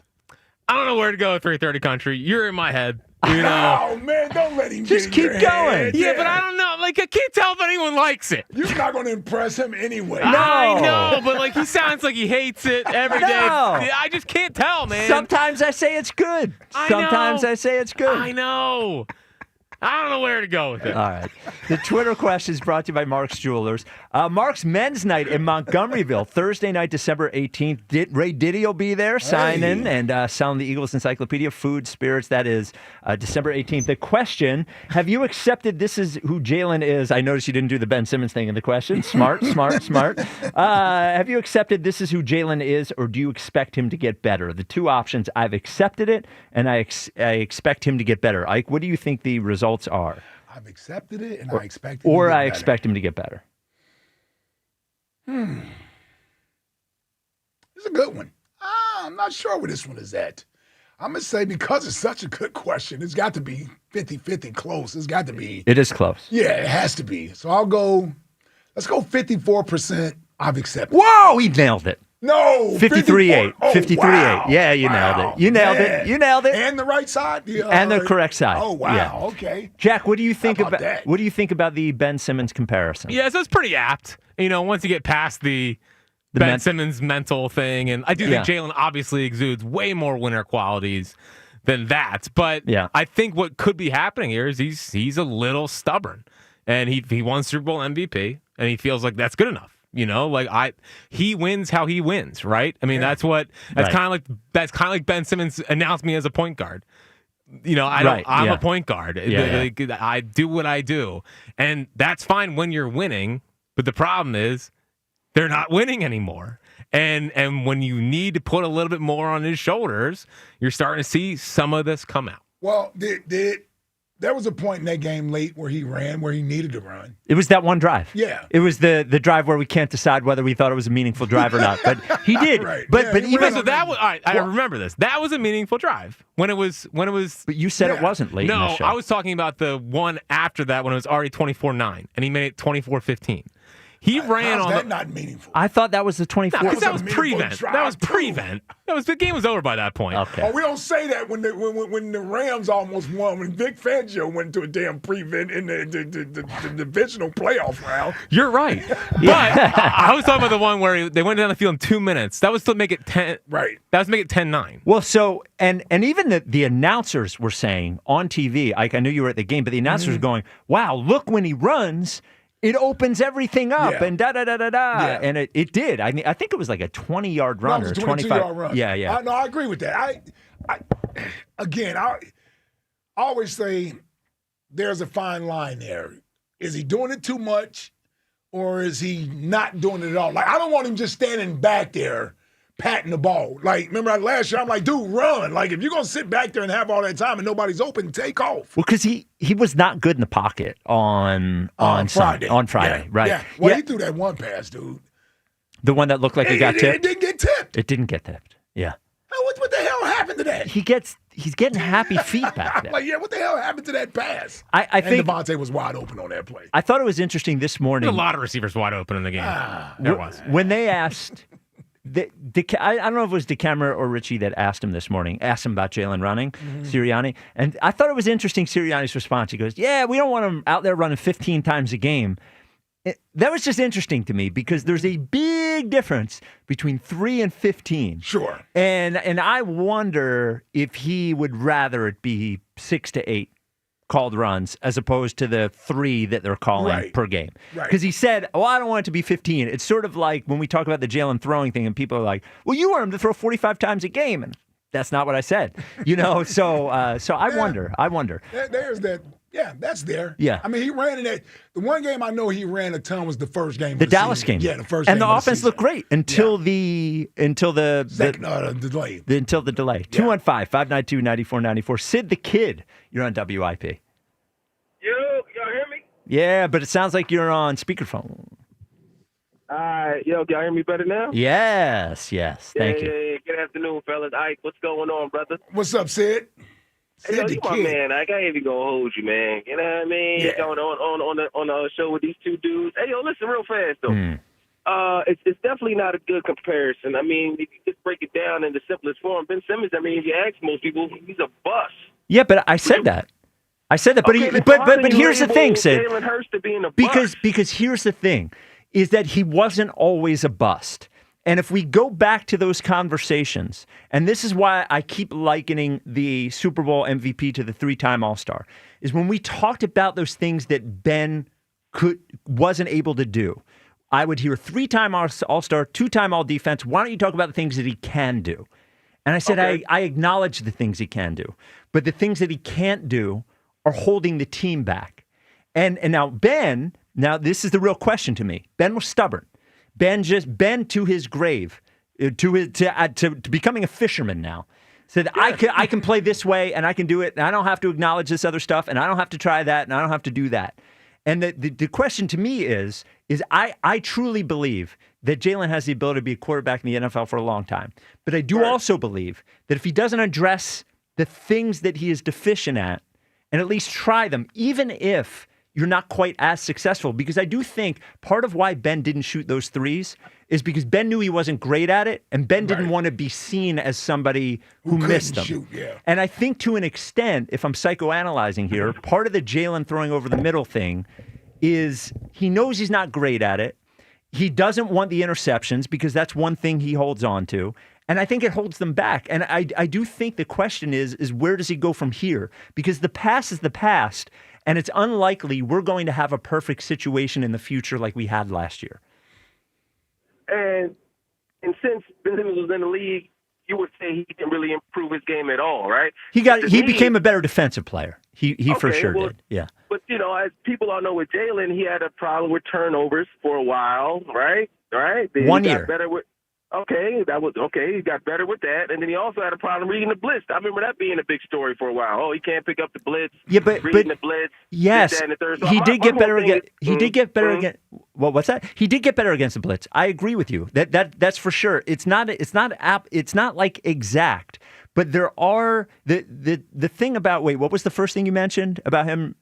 I don't know where to go with 3:30 country. You're in my head. You know. Oh man, don't let him Just get in keep your going. head. Yeah, but I don't know. Like, I can't tell if anyone likes it. You're not going to impress him anyway. I know, but like he sounds like he hates it every day. No. I just can't tell, man. Sometimes I say it's good. Sometimes I say it's good. I know. I don't know where to go with it. All right. The Twitter question is brought to you by Mark's Jewelers. Mark's Men's Night in Montgomeryville, Thursday night, December 18th. Ray Diddy will be there, sign in and selling the Eagles Encyclopedia, food, spirits. That is December 18th. The question, have you accepted this is who Jalen is? I noticed you didn't do the Ben Simmons thing in the question. Smart. Have you accepted this is who Jalen is, or do you expect him to get better? The two options, I've accepted it, and I expect him to get better. Ike, what do you think the results are? I've accepted it, and I expect it Or to get I better. expect him to get better. It's a good one. I'm not sure where this one is at. I'm going to say because it's such a good question, it's got to be 50-50 close. It's got to be. It is close. Yeah, it has to be. So let's go 54% I've accepted. Whoa, he nailed it. No. 53-8. 53-8. Wow. Yeah, you nailed it. You nailed it. You nailed it. And the right side? And the correct side. Oh, wow. Yeah. Okay. Jack, what do you think about about that? what do you think about the Ben Simmons comparison? Yeah, so it's pretty apt. You know, once you get past the Ben Simmons mental thing, and I do think Jalen obviously exudes way more winner qualities than that. But I think what could be happening here is he's a little stubborn, and he won Super Bowl MVP, and he feels like that's good enough. You know, like he wins how he wins, right? I mean, that's kind of like Ben Simmons announced me as a point guard. You know, I'm a point guard. Like, I do what I do, and that's fine when you're winning. But the problem is they're not winning anymore. And when you need to put a little bit more on his shoulders, you're starting to see some of this come out. Well, there was a point in that game late where he ran where he needed to run. It was that one drive. Yeah. It was the drive where we can't decide whether we thought it was a meaningful drive or not. But he did. Right. But even So that was all right, I remember this. That was a meaningful drive when it was. But you said it wasn't late in the No, show. I was talking about the one after that when it was already 24-9, and he made it 24-15. He ran How's on that not meaningful? I thought that was the 24th. because that was a meaningful prevent. drive, That was too. prevent. The game was over by that point. Okay. Oh, we don't say that when the Rams almost won, when Vic Fangio went to a damn prevent in the divisional playoff round. You're right. But I was talking about the one where they went down the field in 2 minutes. That was to make it 10. Right. That was to make it 10-9. Well, so and even the announcers were saying on TV, Ike, I knew you were at the game, but the announcers were going, "Wow, look when he runs." It opens everything up and Yeah. and it did. I mean, I think it was like a 20-yard run No, it was or a 25. 22-yard run. Yeah. No, I agree with that. I always say there's a fine line there. Is he doing it too much, or is he not doing it at all? Like, I don't want him just standing back there patting the ball. Like, remember last year, I'm like, dude, run. Like, if you're going to sit back there and have all that time and nobody's open, take off. Well, because he was not good in the pocket on Friday. Friday, right? Yeah. Well, he threw that one pass, dude. The one that looked like it got tipped? It didn't get tipped. It didn't get tipped. Yeah. What the hell happened to that? He gets he's getting happy feet back there. Like, yeah, what the hell happened to that pass? I think Devontae was wide open on that play. I thought it was interesting this morning. There's a lot of receivers wide open in the game. There was. When they asked, I don't know if it was DeCamera or Richie that asked him this morning, asked him about Jalen running, Sirianni. And I thought it was interesting, Sirianni's response. He goes, yeah, we don't want him out there running 15 times a game. That was just interesting to me because there's a big difference between 3 and 15. Sure. And I wonder if he would rather it be 6 to 8 called runs as opposed to the 3 that they're calling per game. Because he said, I don't want it to be 15. It's sort of like when we talk about the Jalen throwing thing and people are like, well, you want him to throw 45 times a game. And that's not what I said. So I wonder. There's that. Yeah, that's there. Yeah. I mean, he ran in that. The one game I know he ran a ton was the first game. The Dallas game. Yeah, the first game. And the offense looked great until the delay. Until the delay. 215-592-9494. Sid the Kid, you're on WIP. Yo, y'all hear me? Yeah, but it sounds like you're on speakerphone. Yo, y'all hear me better now? Yes. Thank you. Yeah. Good afternoon, fellas. Ike, what's going on, brother? What's up, Sid? Hey, yo, you my man. I ain't even gonna hold you, man. You know what I mean? Yeah. Going on the show with these two dudes. Hey, yo, listen real fast though. It's definitely not a good comparison. I mean, if you just break it down in the simplest form, Ben Simmons. I mean, if you ask most people, he's a bust. Yeah, but I said that. But here's the thing, Sid. Jalen Hurts to being a bust. Because here's the thing, is that he wasn't always a bust. And if we go back to those conversations, and this is why I keep likening the Super Bowl MVP to the 3-time All-Star, is when we talked about those things that Ben wasn't able to do. I would hear 3-time All-Star, 2-time All-Defense. Why don't you talk about the things that he can do? And I said, I acknowledge the things he can do. But the things that he can't do are holding the team back. And now Ben, this is the real question to me. Ben was stubborn. Ben to his grave, to becoming a fisherman now. Said, I can play this way, and I can do it, and I don't have to acknowledge this other stuff, and I don't have to try that, and I don't have to do that. And the question to me is I truly believe that Jalen has the ability to be a quarterback in the NFL for a long time. But I do also believe that if he doesn't address the things that he is deficient at, and at least try them, even if you're not quite as successful, because I do think part of why Ben didn't shoot those threes is because Ben knew he wasn't great at it, and Ben didn't want to be seen as somebody who missed them. Shoot, yeah. And I think to an extent, if I'm psychoanalyzing here, part of the Jalen throwing over the middle thing is he knows he's not great at it. He doesn't want the interceptions because that's one thing he holds on to. And I think it holds them back. And I do think the question is where does he go from here? Because the past is the past. And it's unlikely we're going to have a perfect situation in the future like we had last year. And since Ben Simmons was in the league, you would say he didn't really improve his game at all, right? He became a better defensive player. He for sure did. Yeah. But as people all know with Jalen, he had a problem with turnovers for a while, right? Then 1 he year. got better with. Okay, he got better with that, and then he also had a problem reading the blitz. I remember that being a big story for a while. Oh, he can't pick up the blitz. Yeah, but reading the blitz. Yes, this, that, and the third. So he did get better again. He did get better again. Well, what's that? He did get better against the blitz. I agree with you. That's for sure. It's not like exact, but there are the thing about what was the first thing you mentioned about him?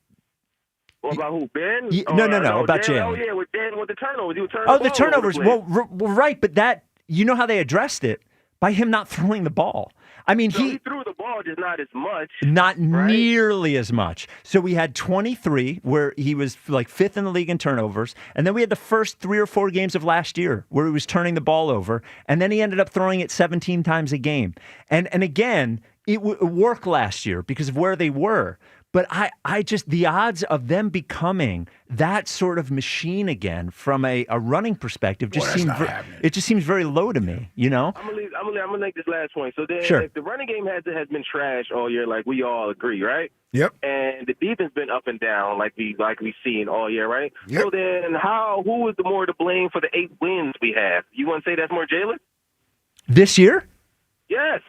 Well, about who? Ben? No, about Jalen. Oh yeah, with Jalen with the turnovers. He was turning the turnovers. Well, right, but that. You know how they addressed it? By him not throwing the ball. I mean, he threw the ball, just not as much. Not nearly as much. So we had 23 where he was like 5th in the league in turnovers. And then we had the first 3 or 4 games of last year where he was turning the ball over. And then he ended up throwing it 17 times a game. And again, it worked last year because of where they were. But I just, the odds of them becoming that sort of machine again from a running perspective just seems very low to me, I'm gonna make this last point. So then if the running game has been trash all year, like we all agree, right? Yep. And the defense been up and down like we've seen all year, right? Yep. So then who is the more to blame for the 8 wins we have? You want to say that's more Jalen? This year? Yes.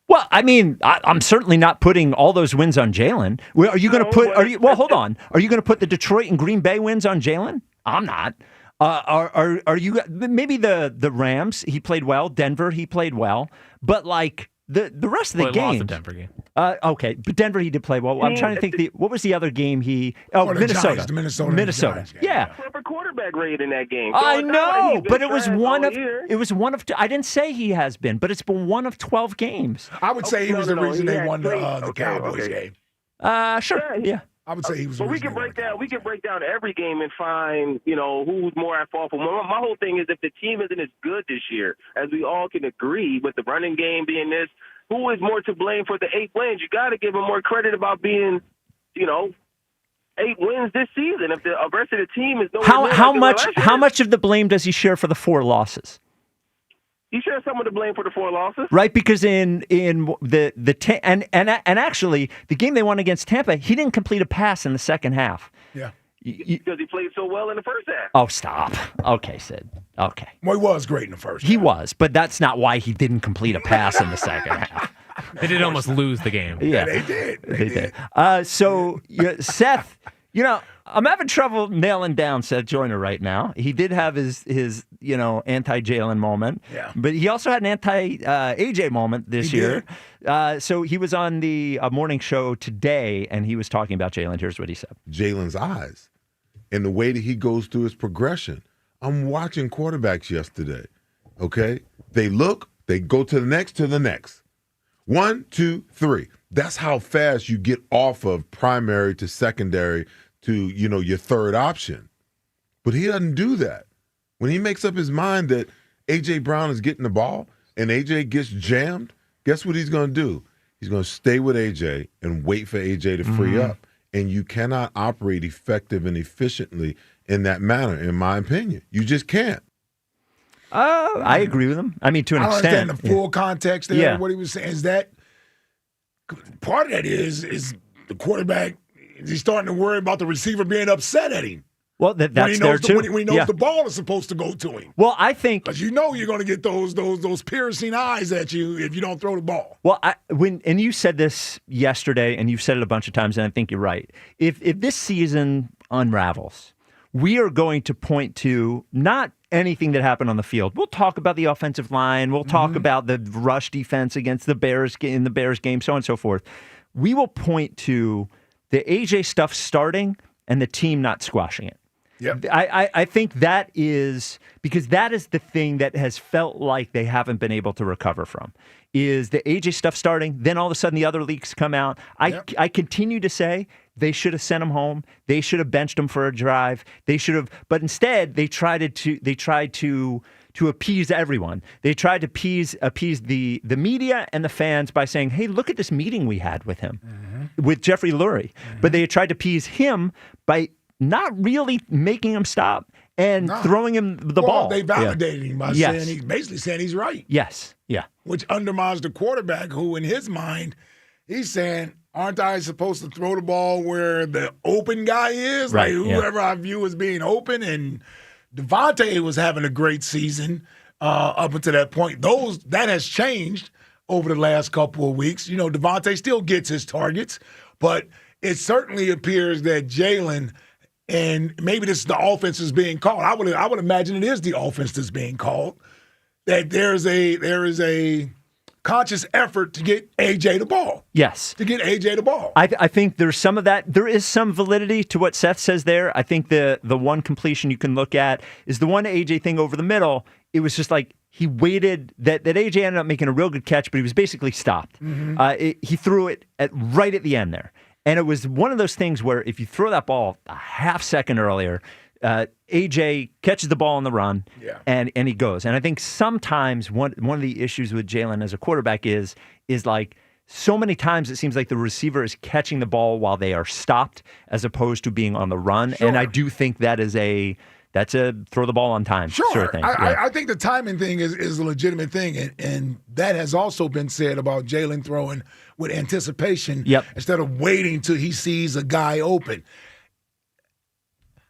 Well, I mean, I'm certainly not putting all those wins on Jalen. Are you going to put? Hold on. Are you going to put the Detroit and Green Bay wins on Jalen? I'm not. Are you? Maybe the Rams. He played well. Denver. He played well. But like The rest of the games. Lost the Denver game. Okay, but Denver he did play well. I'm trying to think. What was the other game Minnesota? The Minnesota. Yeah. Proper quarterback rate in that game. So I know, but it was one of. I didn't say he has been, but it's been one of 12 games. I would say he was the reason they won the Cowboys game. Sure. Yeah. I would say he was. But we can break down every game and find who's more at fault for. My whole thing is if the team isn't as good this year as we all can agree with the running game being this, who is more to blame for the 8 wins? You got to give him more credit about being, 8 wins this season. If the rest of the team is how much of the blame does he share for the 4 losses? He shares some of the blame for the 4 losses, right? Because in actually the game they won against Tampa, he didn't complete a pass in the second half. Yeah, because he played so well in the first half. Oh, stop. Okay, Sid. Okay. Well, he was great in the first. He was, but that's not why he didn't complete a pass in the second half. They did almost lose the game. Yeah, they did. They did. So Seth, I'm having trouble nailing down Seth Joyner right now. He did have his anti-Jalen moment, but he also had an anti-AJ moment this year. So he was on the morning show today, and he was talking about Jalen. Here's what he said. Jalen's eyes and the way that he goes through his progression. I'm watching quarterbacks yesterday, okay? They look, they go to the next. 1, 2, 3. That's how fast you get off of primary to secondary to, your third option. But he doesn't do that. When he makes up his mind that A.J. Brown is getting the ball and A.J. gets jammed, guess what he's going to do? He's going to stay with A.J. and wait for A.J. to free up. And you cannot operate effective and efficiently in that manner, in my opinion. You just can't. I agree with him. I mean, to an extent. I understand the full context there. Yeah. What he was saying is that part of that is the quarterback. He's starting to worry about the receiver being upset at him. Well, that's there too. When he knows the ball is supposed to go to him. Well, I think because you're going to get those piercing eyes at you if you don't throw the ball. Well, and you said this yesterday, and you've said it a bunch of times, and I think you're right. If this season unravels, we are going to point to not anything that happened on the field. We'll talk about the offensive line. We'll talk about the rush defense against the Bears in the Bears game, so on and so forth. We will point to the AJ stuff starting and the team not squashing it. Yep. I think that is because that is the thing that has felt like they haven't been able to recover from is the AJ stuff starting. Then all of a sudden the other leaks come out. I continue to say they should have sent him home. They should have benched him for a drive. They should have, but instead they tried to appease everyone. They tried to appease the media and the fans by saying, "Hey, look at this meeting we had with him, with Jeffrey Lurie." But they tried to appease him by not really making him stop and throwing him the ball. They validated him by saying he's right. Yes. Yeah. Which undermines the quarterback who, in his mind, he's saying, aren't I supposed to throw the ball where the open guy is? Right, like whoever I view as being open. And Devontae was having a great season up until that point. That has changed over the last couple of weeks. Devontae still gets his targets, but it certainly appears that Jalen, and maybe this is the offense is being called. I would imagine it is the offense that's being called. That there is a conscious effort to get AJ the ball. Yes. To get AJ the ball. I think there's some of that. There is some validity to what Seth says there. I think the one completion you can look at is the one AJ thing over the middle. It was just like he waited. That AJ ended up making a real good catch, but he was basically stopped. He threw it right at the end there. And it was one of those things where if you throw that ball a half second earlier, AJ catches the ball on the run and he goes. And I think sometimes one of the issues with Jalen as a quarterback is like so many times it seems like the receiver is catching the ball while they are stopped as opposed to being on the run. Sure. And I do think that's a throw the ball on time sort of thing. I think the timing thing is a legitimate thing. And that has also been said about Jalen throwing with anticipation instead of waiting till he sees a guy open.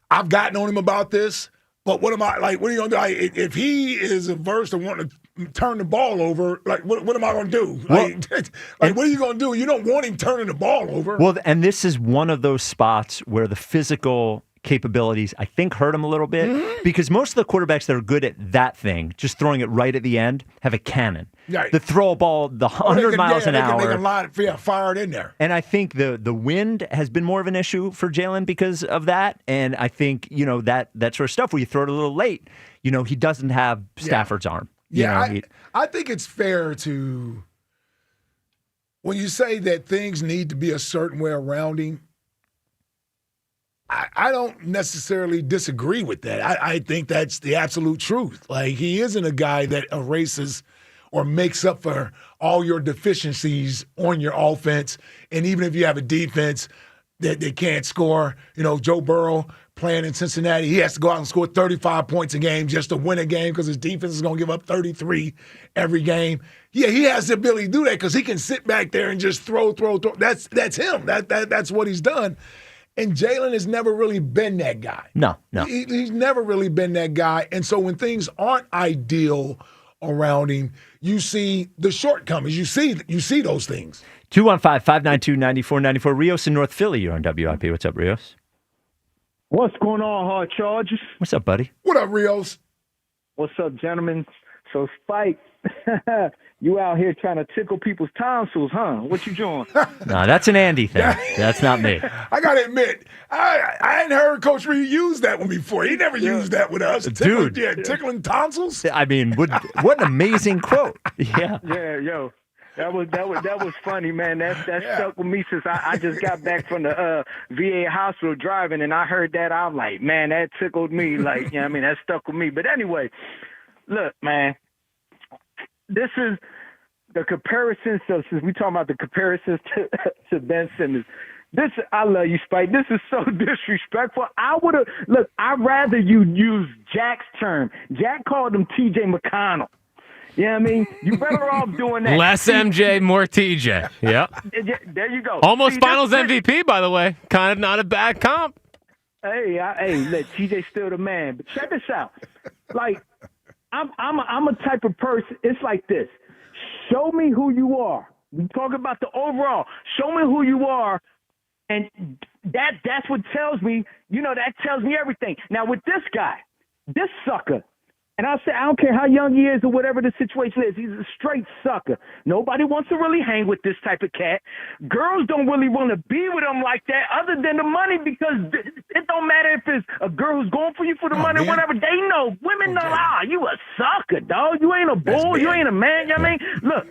I've gotten on him about this, but what am I like? What are you gonna do? If he is averse to wanting to turn the ball over, like what am I gonna do? What are you gonna do? You don't want him turning the ball over. Well, and this is one of those spots where the physical capabilities, I think, hurt him a little bit because most of the quarterbacks that are good at that thing, just throwing it right at the end, have a cannon. Right. The throw a ball 100 miles an hour. They can line it, fire it in there. And I think the wind has been more of an issue for Jalen because of that. And I think, that sort of stuff where you throw it a little late, he doesn't have Stafford's arm. I think it's fair to, when you say that things need to be a certain way around him, I don't necessarily disagree with that. I think that's the absolute truth. Like, he isn't a guy that erases or makes up for all your deficiencies on your offense. And even if you have a defense that they can't score, Joe Burrow playing in Cincinnati, he has to go out and score 35 points a game just to win a game because his defense is going to give up 33 every game. Yeah, he has the ability to do that because he can sit back there and just throw. That's him. That's what he's done. And Jalen has never really been that guy. No. He's never really been that guy. And so when things aren't ideal around him, you see the shortcomings. You see those things. 215-592-9494. Rios in North Philly, you're on WIP. What's up, Rios? What's going on, Hard Chargers? What's up, buddy? What up, Rios? What's up, gentlemen? So, Spike, you out here trying to tickle people's tonsils, huh? What you doing? No, that's an Andy thing. That's not me. I got to admit, I hadn't heard Coach Reed use that one before. He never used that with us. Dude. Tickling tonsils? I mean, what an amazing quote. Yeah. Yeah, yo. That was funny, man. That stuck with me since I just got back from the VA hospital driving, and I heard that. I'm like, man, that tickled me. Like, that stuck with me. But anyway, look, man, this is the comparison. So since we talking about the comparisons to Ben Simmons, I love you, Spike. This is so disrespectful. I'd rather you use Jack's term. Jack called him T.J. McConnell. You know what I mean? You better off doing that. Less MJ, more TJ. Yep. There you go. Almost Finals MVP, by the way. Kind of not a bad comp. Hey, look, TJ's still the man. But check this out. Like, I'm a type of person. It's like this. Show me who you are. We talk about the overall. Show me who you are, and that's what tells me. That tells me everything. Now with this guy, this sucker. And I don't care how young he is or whatever the situation is, he's a straight sucker. Nobody wants to really hang with this type of cat. Girls don't really want to be with him like that other than the money, because it don't matter if it's a girl who's going for you for the money or whatever. They know. Women know, you a sucker, dog. You ain't a bull. You ain't a man. You know what I mean? Look,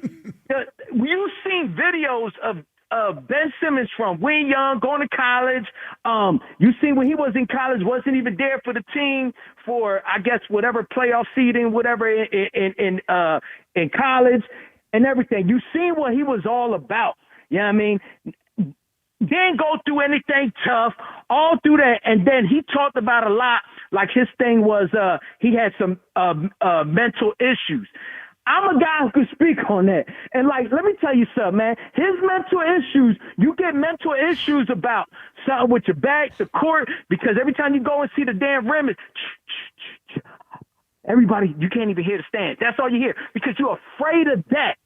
you've seen videos of Ben Simmons from way young, going to college. You see when he was in college, wasn't even there for the team for, I guess, whatever playoff seeding, whatever in college and everything. You seen what he was all about. You know what I mean? Didn't go through anything tough, all through that. And then he talked about a lot, like his thing was he had some mental issues. I'm a guy who can speak on that. And, let me tell you something, man. His mental issues, you get mental issues about something with your back, the court, because every time you go and see the damn rim, it's everybody, you can't even hear the stand. That's all you hear because you're afraid of that.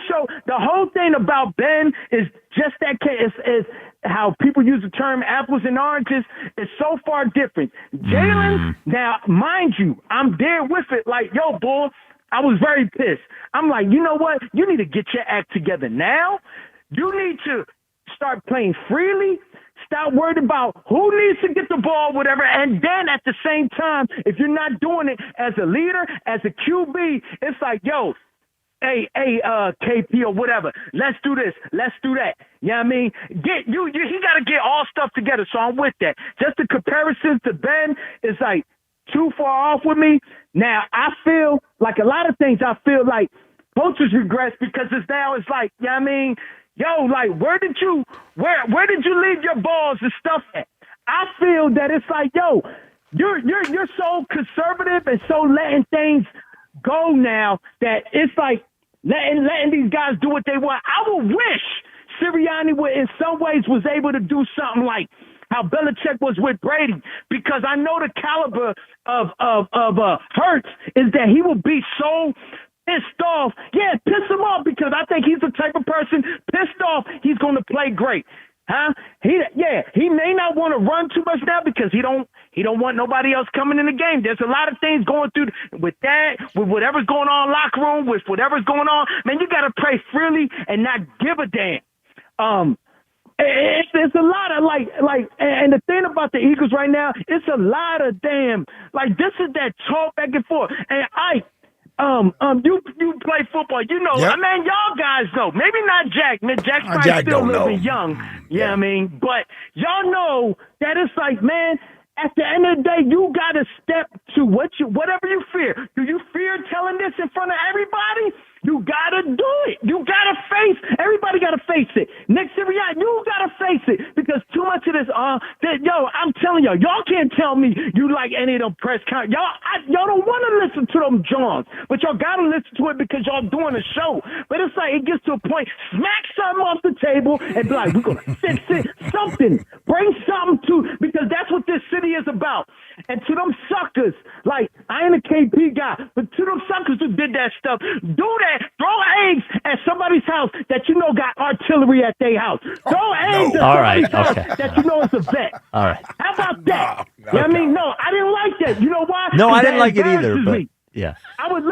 So the whole thing about Ben is just that case, is how people use the term apples and oranges is so far different. Jalen, now, mind you, I'm there with it like, yo, bull, I was very pissed. I'm like, you know what? You need to get your act together now. You need to start playing freely. Stop worried about who needs to get the ball, whatever. And then at the same time, if you're not doing it as a leader, as a QB, it's like, yo, hey, KP or whatever, let's do this, let's do that. You know what I mean? He got to get all stuff together. So I'm with that. Just the comparisons to Ben is like too far off with me. Now, I feel like a lot of things, I feel like coaches regress because it's like, you know what I mean? Yo, like, where did you leave your balls and stuff at? I feel that it's like, yo, you're so conservative and so letting things go now that it's like letting these guys do what they want. I would wish Sirianni in some ways was able to do something like how Belichick was with Brady, because I know the caliber of Hurts is that he will be so pissed off. Yeah, piss him off, because I think he's the type of person pissed off, he's going to play great. Huh? He may not want to run too much now because he don't want nobody else coming in the game. There's a lot of things going through with that, with whatever's going on in the locker room, with whatever's going on. Man, you got to play freely and not give a damn. It's a lot of and the thing about the Eagles right now, it's a lot of damn, this is that talk back and forth. And you play football, you know. Yep. I mean, y'all guys know. Maybe not Jack. Jack's probably Jack still a don't little know. bit young. Yeah, I mean, but y'all know that it's like, man, at the end of the day, you got to step to whatever you fear. Do you fear telling this in front of everybody? You got to do it. You got to everybody got to face it. Nick Sirianni, you got to face it because too much of this, I'm telling y'all can't tell me you like any of them press conferences. Y'all don't want to listen to them Johns, but y'all got to listen to it because y'all doing a show. But it's like it gets to a point, smack something off the table and be like, we're going to fix it. Something. Bring something to, because that's what this city is about. And to them suckers, I ain't a KP guy, but to them suckers who did that stuff, do that. Throw eggs at somebody's house that you know got artillery at their house. Throw eggs at somebody's house that you know is a vet. All right. How about that? I mean, no, I didn't like that. You know why? No, I didn't like it either, but yeah. I was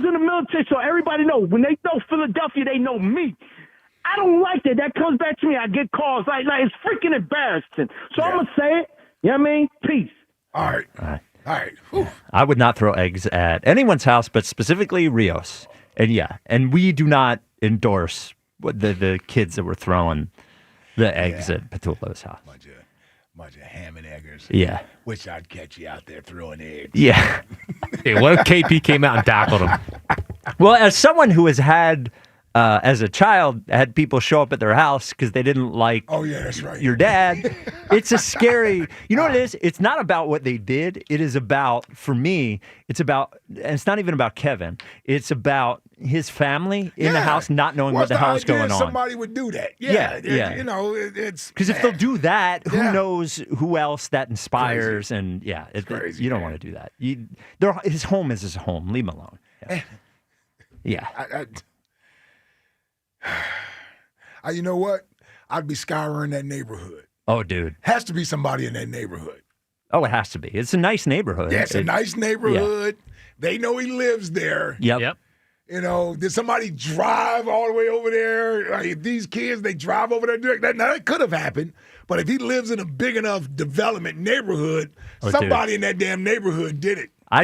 in the military, so everybody knows. When they know Philadelphia, they know me. I don't like that. That comes back to me. I get calls. Like it's freaking embarrassing. So I'm going to say it. You know what I mean? Peace. All right. Whew. I would not throw eggs at anyone's house, but specifically Rios. And we do not endorse the kids that were throwing the eggs at Petullo's house. Bunch of ham and eggers. Yeah. Wish I'd catch you out there throwing eggs. Yeah. Hey, what if KP came out and tackled him? Well, as someone who has had, as a child, had people show up at their house because they didn't like that's right. your dad, it's a scary, you know what it is? It's not about what they did. It is about, for me, it's about, and it's not even about Kevin. It's about his family in the house not knowing what the hell is going on. Somebody would do that. Yeah. You know, it's because if they'll do that, who knows who else that inspires? Crazy. And It's crazy, you don't want to do that. His home is his home. Leave him alone. Yeah. You know what? I'd be scouring that neighborhood. Oh, dude. Has to be somebody in that neighborhood. Oh, it has to be. It's a nice neighborhood. Yeah, it's a nice neighborhood. Yeah. They know he lives there. Yep. You know, did somebody drive all the way over there? Like, these kids, they drive over there. Now, that could have happened. But if he lives in a big enough development neighborhood, somebody in that damn neighborhood did it. I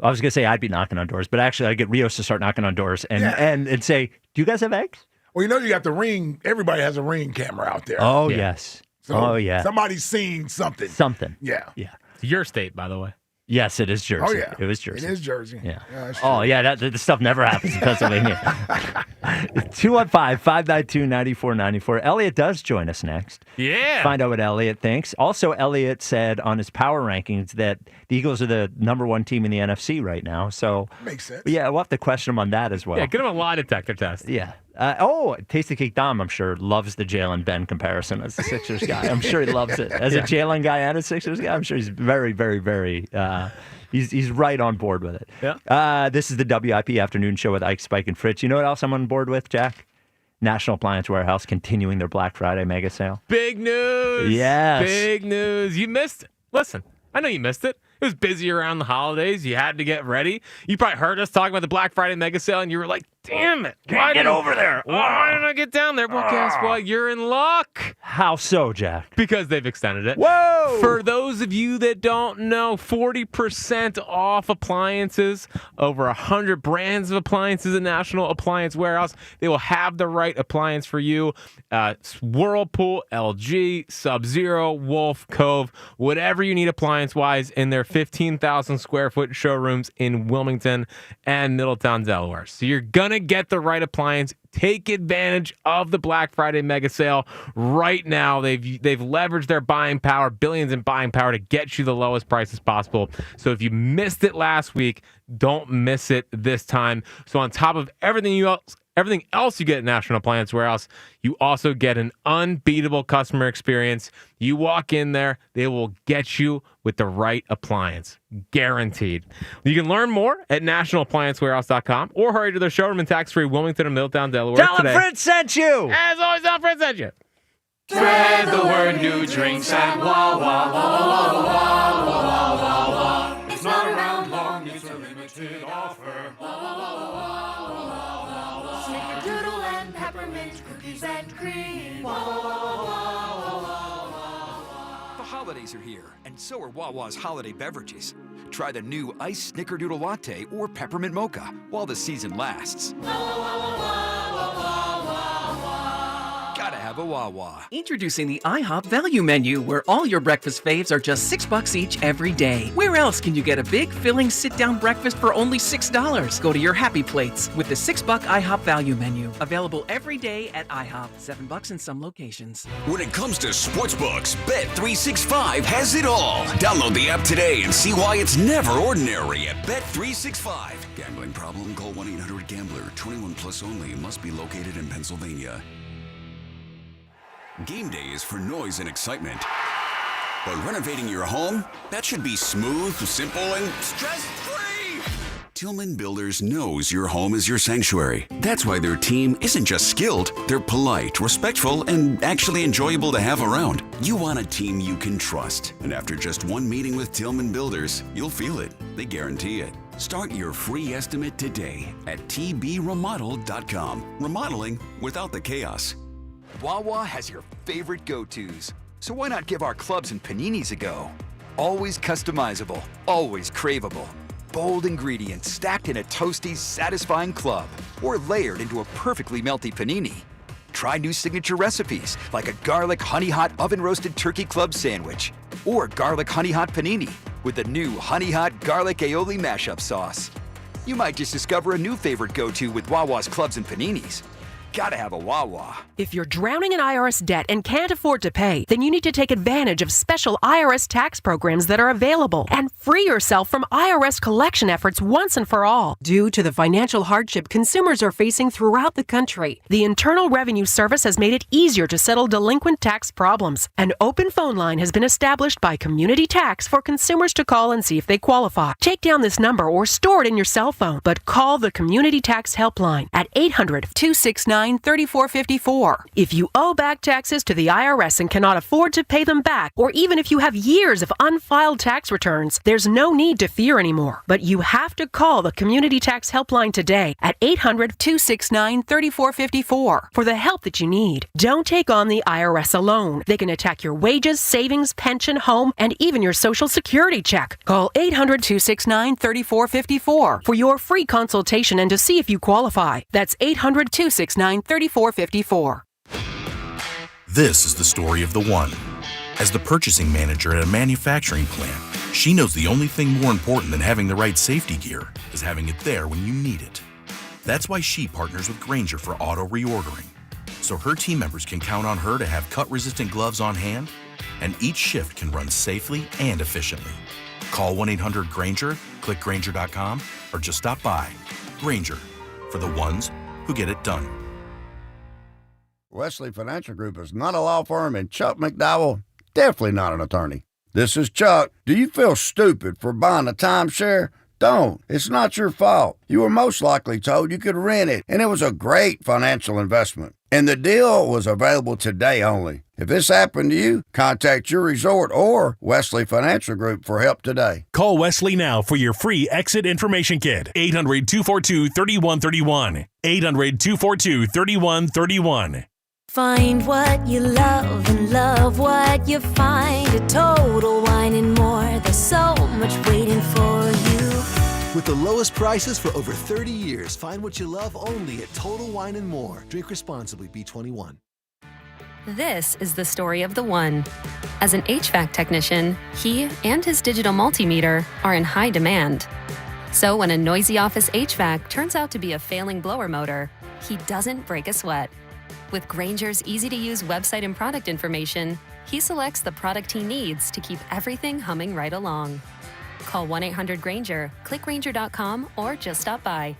was going to say I'd be knocking on doors, but actually I'd get Rios to start knocking on doors and say, do you guys have eggs? Well, you know you got the Ring. Everybody has a Ring camera out there. Oh, yes. So somebody's seen something. Yeah. It's your state, by the way. Yes, it is Jersey. Oh, yeah. It was Jersey. It is Jersey. Yeah. Oh, yeah. The stuff never happens in Pennsylvania. 215-592-9494. Eliot does join us next. Yeah. Find out what Eliot thinks. Also, Eliot said on his power rankings that the Eagles are the number one team in the NFC right now. So makes sense. Yeah, we'll have to question him on that as well. Yeah, get him a lie detector test. Yeah. Tasty Cake Dom, I'm sure, loves the Jalen Ben comparison as a Sixers guy. I'm sure he loves it. As a Jalen guy and a Sixers guy, I'm sure he's very, very, very, he's right on board with it. Yeah. This is the WIP Afternoon Show with Ike, Spike, and Fritz. You know what else I'm on board with, Jack? National Appliance Warehouse continuing their Black Friday mega sale. Big news. Yes. Big news. You missed it. Listen, I know you missed it. It was busy around the holidays. You had to get ready. You probably heard us talking about the Black Friday mega sale, and you were like, damn it. Can't get over there. Why didn't I get down there? Well, guess what? You're in luck. How so, Jack? Because they've extended it. Whoa! For those of you that don't know, 40% off appliances, over 100 brands of appliances at National Appliance Warehouse. They will have the right appliance for you. Whirlpool, LG, Sub-Zero, Wolf, Cove, whatever you need appliance-wise in their 15,000 square foot showrooms in Wilmington and Middletown, Delaware. So you're going to get the right appliance. Take advantage of the Black Friday mega sale right now. They've leveraged their buying power, billions in buying power, to get you the lowest prices possible. So if you missed it last week, don't miss it this time. So on top of everything else you get at National Appliance Warehouse, you also get an unbeatable customer experience. You walk in there, they will get you with the right appliance. Guaranteed. You can learn more at nationalappliancewarehouse.com or hurry to their showroom in tax-free Wilmington and Middletown, Delaware today. Tell them Fritz sent you! As always, tell them Fritz sent you. Spread the word, new drinks at Wawa. It's not around long, it's a limited offer. Snickerdoodle and peppermint cookies and cream. The holidays are here, and so are Wawa's holiday beverages. Try the new iced Snickerdoodle latte or peppermint mocha while the season lasts. Gotta have a Wawa. Introducing the IHOP Value Menu, where all your breakfast faves are just $6 each every day. Where else can you get a big, filling, sit-down breakfast for only $6? Go to your happy plates with the $6 IHOP Value Menu. Available every day at IHOP. $7 in some locations. When it comes to sportsbooks, Bet365 has it all. Download the app today and see why it's never ordinary at Bet365. Gambling problem? Call 1-800-GAMBLER. 21 plus only. Must be located in Pennsylvania. Game day is for noise and excitement. But renovating your home? That should be smooth, simple, and stress-free! Tillman Builders knows your home is your sanctuary. That's why their team isn't just skilled, they're polite, respectful, and actually enjoyable to have around. You want a team you can trust. And after just one meeting with Tillman Builders, you'll feel it. They guarantee it. Start your free estimate today at tbremodel.com. Remodeling without the chaos. Wawa has your favorite go-tos, so why not give our clubs and paninis a go? Always customizable, always craveable. Bold ingredients stacked in a toasty, satisfying club, or layered into a perfectly melty panini. Try new signature recipes like a garlic honey hot oven roasted turkey club sandwich, or garlic honey hot panini with the new honey hot garlic aioli mashup sauce. You might just discover a new favorite go-to with Wawa's clubs and paninis. Gotta have a Wawa. If you're drowning in IRS debt and can't afford to pay, then you need to take advantage of special IRS tax programs that are available and free yourself from IRS collection efforts once and for all. Due to the financial hardship consumers are facing throughout the country, the Internal Revenue Service has made it easier to settle delinquent tax problems. An open phone line has been established by Community Tax for consumers to call and see if they qualify. Take down this number or store it in your cell phone, but call the Community Tax Helpline at 800-269-3454. If you owe back taxes to the IRS and cannot afford to pay them back, or even if you have years of unfiled tax returns, there's no need to fear anymore. But you have to call the Community Tax Helpline today at 800-269-3454 for the help that you need. Don't take on the IRS alone. They can attack your wages, savings, pension, home, and even your Social Security check. Call 800-269-3454 for your free consultation and to see if you qualify. That's 800-269-3454. This is the story of the one. As the purchasing manager at a manufacturing plant, she knows the only thing more important than having the right safety gear is having it there when you need it. That's why she partners with Grainger for auto reordering, so her team members can count on her to have cut-resistant gloves on hand, and each shift can run safely and efficiently. Call 1-800-GRAINGER, click Grainger.com, or just stop by. Grainger, for the ones who get it done. Wesley Financial Group is not a law firm, and Chuck McDowell, definitely not an attorney. This is Chuck. Do you feel stupid for buying a timeshare? Don't. It's not your fault. You were most likely told you could rent it, and it was a great financial investment. And the deal was available today only. If this happened to you, contact your resort or Wesley Financial Group for help today. Call Wesley now for your free exit information kit. 800-242-3131. 800-242-3131. Find what you love and love what you find at Total Wine and More. There's so much waiting for you. With the lowest prices for over 30 years, find what you love only at Total Wine and More. Drink responsibly, B21. This is the story of the one. As an HVAC technician, he and his digital multimeter are in high demand. So when a noisy office HVAC turns out to be a failing blower motor, he doesn't break a sweat. With Grainger's easy-to-use website and product information, he selects the product he needs to keep everything humming right along. Call 1-800-GRAINGER, click Grainger.com, or just stop by.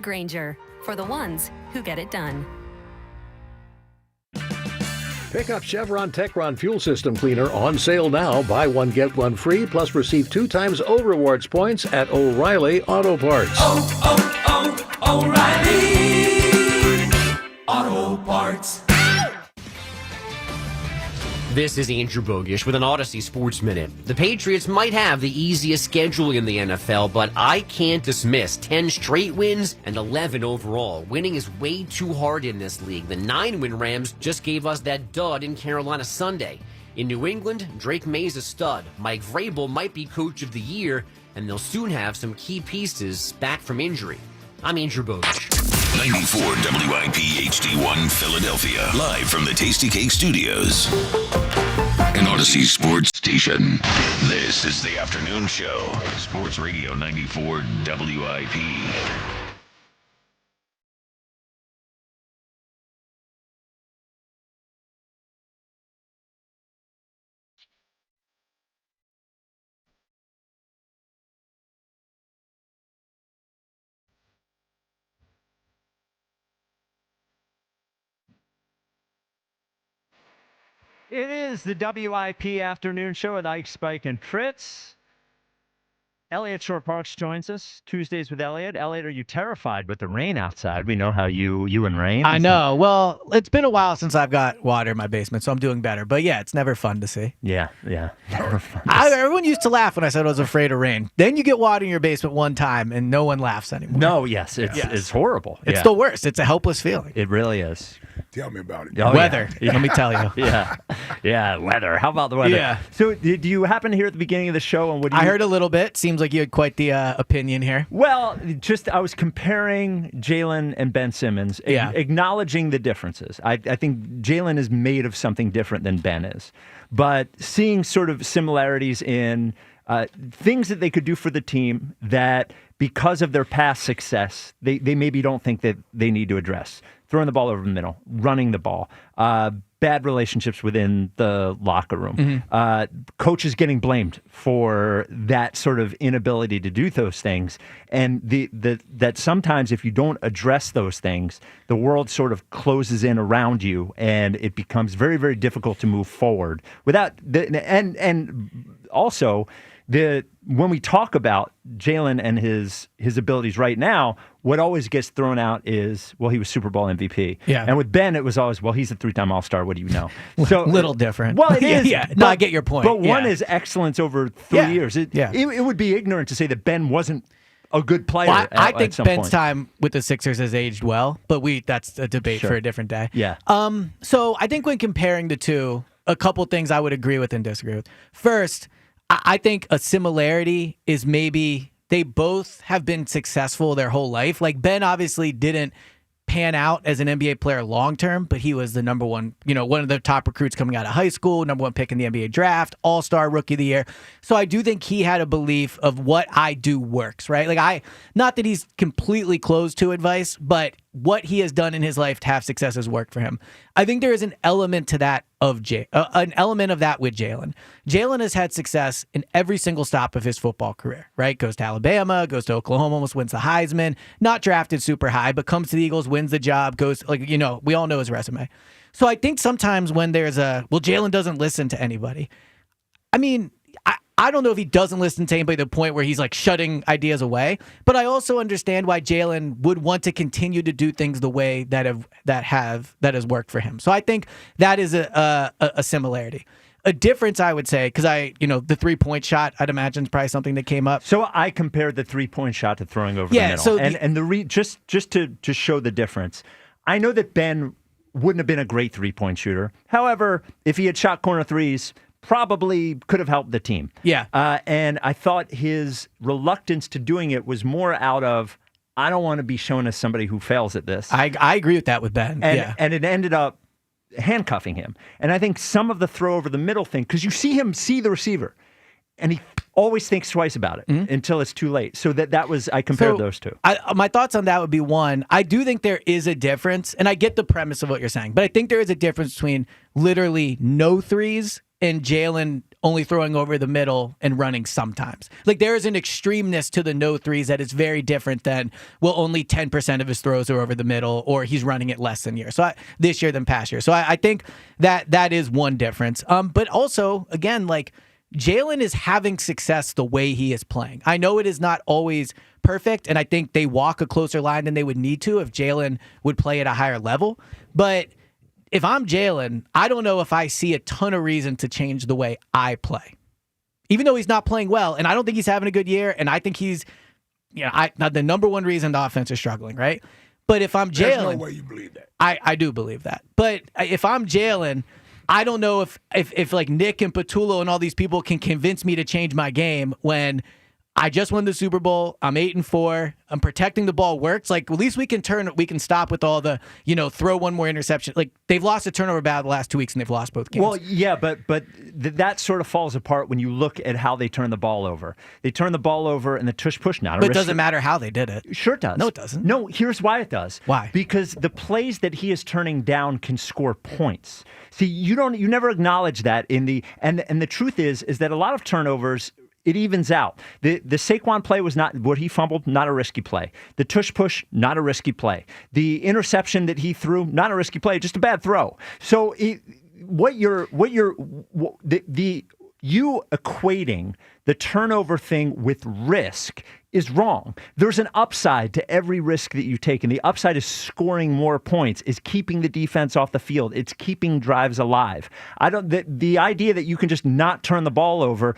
Grainger, for the ones who get it done. Pick up Chevron Techron Fuel System Cleaner on sale now. Buy one, get one free, plus receive 2 times O Rewards points at O'Reilly Auto Parts. O'Reilly Auto Parts. This is Andrew Bogish with an Odyssey Sports Minute. The Patriots might have the easiest schedule in the NFL, but I can't dismiss 10 straight wins and 11 overall. Winning is way too hard in this league. The 9-win Rams just gave us that dud in Carolina Sunday. In New England, Drake May's a stud. Mike Vrabel might be coach of the year, and they'll soon have some key pieces back from injury. I'm Andrew Bogish. 94 WIP HD1 Philadelphia. Live from the Tasty Cake Studios. An Odyssey Sports Station. This is the afternoon show. Sports Radio 94 WIP. It is the WIP Afternoon Show with Ike, Spike, and Fritz. Eliot Shorr-Parks joins us. Tuesdays with Eliot. Eliot, are you terrified with the rain outside? We know how you and rain. I know. Well, it's been a while since I've got water in my basement, so I'm doing better. But yeah, it's never fun to see. Yeah. Never fun. Everyone used to laugh when I said I was afraid of rain. Then you get water in your basement one time, and no one laughs anymore. No, yes. It's horrible. It's the worst. It's a helpless feeling. It really is. Tell me about it. Oh, weather. Yeah. Let me tell you. Yeah, weather. How about the weather? Yeah. So did you happen to hear at the beginning of the show? And I heard a little bit. Seems like you had quite the opinion here. Well, I was comparing Jalen and Ben Simmons, acknowledging the differences. I think Jalen is made of something different than Ben is. But seeing sort of similarities in things that they could do for the team that, because of their past success, they maybe don't think that they need to address. Throwing the ball over the middle, running the ball, bad relationships within the locker room, coaches getting blamed for that sort of inability to do those things, and that sometimes if you don't address those things, the world sort of closes in around you, and it becomes very, very difficult to move forward without and also. When we talk about Jalen and his abilities right now, what always gets thrown out is, well, he was Super Bowl MVP. Yeah. And with Ben, it was always, well, he's a 3-time All-Star. What do you know? So little different. Well, it is. Yeah. No, I get your point. But one is excellence over 3 years. It would be ignorant to say that Ben wasn't a good player. Well, I think some Ben's point. time with the Sixers has aged well, but that's a debate for a different day. Yeah. So I think when comparing the two, a couple things I would agree with and disagree with. First, I think a similarity is maybe they both have been successful their whole life. Like Ben obviously didn't pan out as an NBA player long term, but he was the number one, one of the top recruits coming out of high school, number one pick in the NBA draft, all-star rookie of the year. So I do think he had a belief of what I do works, right? Like not that he's completely closed to advice, but what he has done in his life to have success has worked for him. I think there is an element to that an element of that with Jalen. Jalen has had success in every single stop of his football career, right? Goes to Alabama, goes to Oklahoma, almost wins the Heisman, not drafted super high, but comes to the Eagles, wins the job, goes, we all know his resume. So I think sometimes when there's Jalen doesn't listen to anybody. I mean, I don't know if he doesn't listen to anybody to the point where he's like shutting ideas away, but I also understand why Jalen would want to continue to do things the way that has worked for him. So I think that is a similarity. A difference, I would say, because the 3-point shot, I'd imagine, is probably something that came up. So I compared the 3-point shot to throwing over the middle. So just to show the difference, I know that Ben wouldn't have been a great 3-point shooter. However, if he had shot corner threes, probably could have helped the team. Yeah. And I thought his reluctance to doing it was more out of, I don't want to be shown as somebody who fails at this. I agree with that with Ben. And it ended up handcuffing him. And I think some of the throw over the middle thing, because you see him see the receiver, and he always thinks twice about it until it's too late. So that was, I compared those two. My thoughts on that would be, one, I do think there is a difference, and I get the premise of what you're saying, but I think there is a difference between literally no threes and Jalen only throwing over the middle and running sometimes. Like, there is an extremeness to the no threes that is very different than, only 10% of his throws are over the middle, or he's running it less than this year than past year. So I think that is one difference. But also, again, like, Jalen is having success the way he is playing. I know it is not always perfect, and I think they walk a closer line than they would need to if Jalen would play at a higher level. But if I'm Jalen, I don't know if I see a ton of reason to change the way I play. Even though he's not playing well, and I don't think he's having a good year, and I think he's, the number one reason the offense is struggling, right? But if I'm Jalen, there's no way you believe that. I do believe that. But if I'm Jalen, I don't know if like Nick and Patullo and all these people can convince me to change my game when I just won the Super Bowl. I'm 8-4. I'm protecting the ball works. Like, at least we can stop with all the, throw one more interception. Like, they've lost a turnover battle the last 2 weeks and they've lost both games. Well, yeah, but that sort of falls apart when you look at how they turn the ball over. They turn the ball over and the tush-push now. But it doesn't matter how they did it. Sure it does. No, it doesn't. No, here's why it does. Why? Because the plays that he is turning down can score points. See, you never acknowledge that and the truth is that a lot of turnovers, it evens out. The Saquon play was not what he fumbled, not a risky play. The tush push, not a risky play. The interception that he threw, not a risky play, just a bad throw. So you equating the turnover thing with risk is wrong. There's an upside to every risk that you take, and the upside is scoring more points, is keeping the defense off the field. It's keeping drives alive. The idea that you can just not turn the ball over,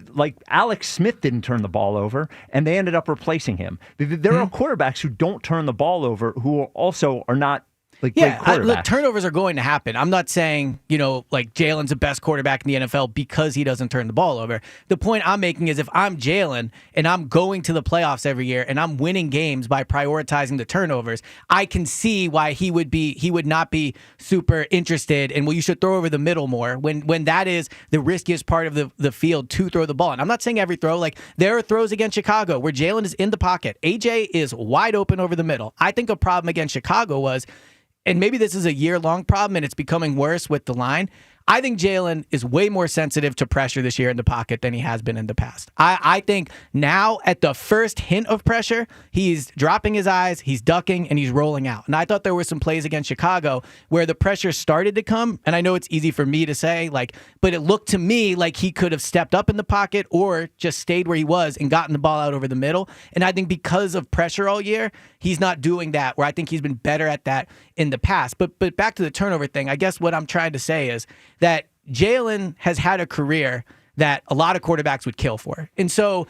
like Alex Smith didn't turn the ball over, and they ended up replacing him. There are quarterbacks who don't turn the ball over who also are not look, turnovers are going to happen. I'm not saying, like Jalen's the best quarterback in the NFL because he doesn't turn the ball over. The point I'm making is if I'm Jalen and I'm going to the playoffs every year and I'm winning games by prioritizing the turnovers, I can see why he would not be super interested in, well, you should throw over the middle more when that is the riskiest part of the field to throw the ball. And I'm not saying every throw, like there are throws against Chicago where Jalen is in the pocket. AJ is wide open over the middle. I think a problem against Chicago was, and maybe this is a year-long problem and it's becoming worse with the line, I think Jalen is way more sensitive to pressure this year in the pocket than he has been in the past. I think now at the first hint of pressure, he's dropping his eyes, he's ducking, and he's rolling out. And I thought there were some plays against Chicago where the pressure started to come, and I know it's easy for me to say, but it looked to me like he could have stepped up in the pocket or just stayed where he was and gotten the ball out over the middle. And I think because of pressure all year, he's not doing that, where I think he's been better at that in the past. But back to the turnover thing, I guess what I'm trying to say is that Jalen has had a career that a lot of quarterbacks would kill for. And so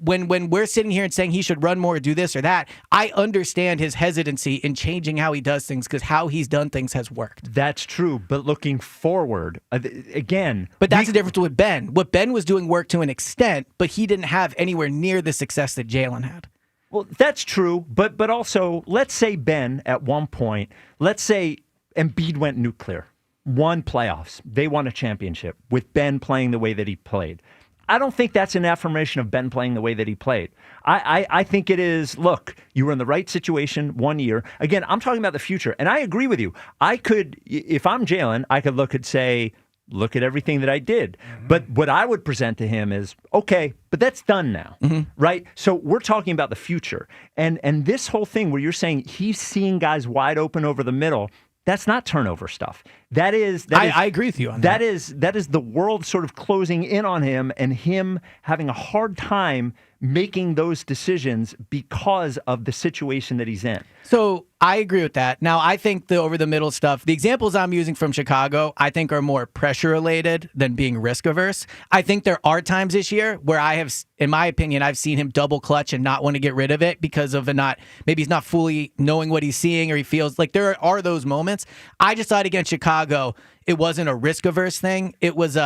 when we're sitting here and saying he should run more or do this or that, I understand his hesitancy in changing how he does things because how he's done things has worked. That's true, but looking forward, again... But that's the difference with Ben. What Ben was doing worked to an extent, but he didn't have anywhere near the success that Jalen had. Well, that's true, but also, let's say Ben, at one point, let's say Embiid went nuclear, won playoffs, they won a championship with Ben playing the way that he played. I don't think that's an affirmation of Ben playing the way that he played. I think it is, look, you were in the right situation 1 year. Again, I'm talking about the future, and I agree with you. I could, if I'm Jalen, I could look at everything that I did. Mm-hmm. But what I would present to him is, okay, but that's done now, right? So we're talking about the future. And this whole thing where you're saying he's seeing guys wide open over the middle, that's not turnover stuff. I agree with you on that. That is the world sort of closing in on him and him having a hard time making those decisions because of the situation that he's in. So I agree with that. Now, I think the over-the-middle stuff, the examples I'm using from Chicago, I think are more pressure-related than being risk-averse. I think there are times this year where I have, in my opinion, I've seen him double clutch and not want to get rid of it because of maybe he's not fully knowing what he's seeing or he feels like there are those moments. I just thought against Chicago, it wasn't a risk-averse thing. It was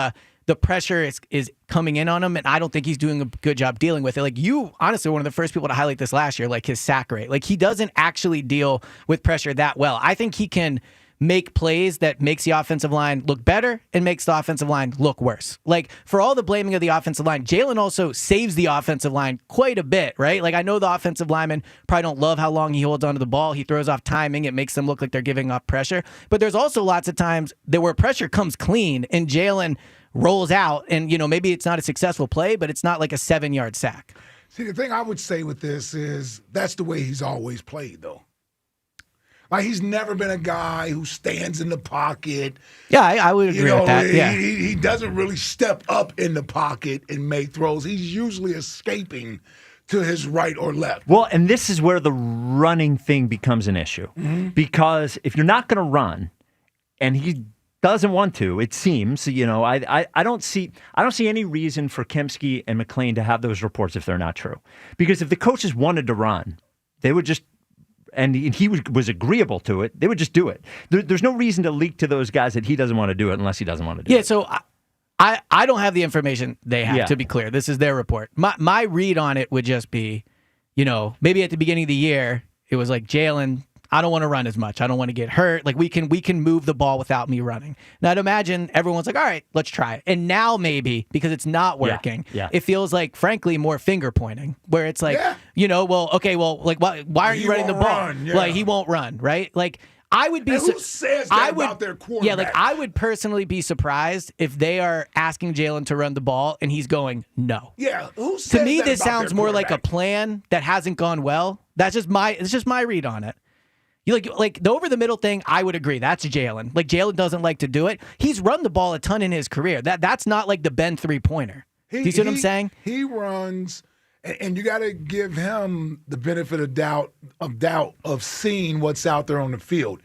the pressure is coming in on him, and I don't think he's doing a good job dealing with it. Like, you, honestly, were one of the first people to highlight this last year, like his sack rate. Like, he doesn't actually deal with pressure that well. I think he can make plays that makes the offensive line look better and makes the offensive line look worse. Like, for all the blaming of the offensive line, Jalen also saves the offensive line quite a bit, right? Like, I know the offensive linemen probably don't love how long he holds onto the ball. He throws off timing. It makes them look like they're giving off pressure. But there's also lots of times where pressure comes clean and Jalen rolls out, and maybe it's not a successful play, but it's not like a 7-yard sack. See, the thing I would say with this is that's the way he's always played, though. Like, he's never been a guy who stands in the pocket. Yeah, I would agree with that. Yeah. He doesn't really step up in the pocket and make throws. He's usually escaping to his right or left. Well, and this is where the running thing becomes an issue. Because if you're not going to run, and he doesn't want to, it seems, I don't see any reason for Kemsky and McLean to have those reports if they're not true. Because if the coaches wanted to run, they would just, and he was agreeable to it, they would just do it. There's no reason to leak to those guys that he doesn't want to do it unless he doesn't want to do it. Yeah, so I don't have the information they have, to be clear. This is their report. My read on it would just be, maybe at the beginning of the year, it was like, Jalen, I don't want to run as much. I don't want to get hurt. Like, we can move the ball without me running. Now, I'd imagine everyone's like, all right, let's try it. And now maybe, because it's not working, it feels like, frankly, more finger pointing, where it's like, why aren't you running the ball? Like, he won't run, right? Like, I would be. And who says that about their quarterback? Yeah, like I would personally be surprised if they are asking Jalen to run the ball and he's going no. Yeah, who says to me that this about sounds their more like a quarterback? plan that hasn't gone well. It's just my read on it. You like the over the middle thing. I would agree. That's Jalen. Like Jalen doesn't like to do it. He's run the ball a ton in his career. That's not like the Ben 3-pointer. Do you see what I'm saying? He runs. And you got to give him the benefit of doubt of seeing what's out there on the field.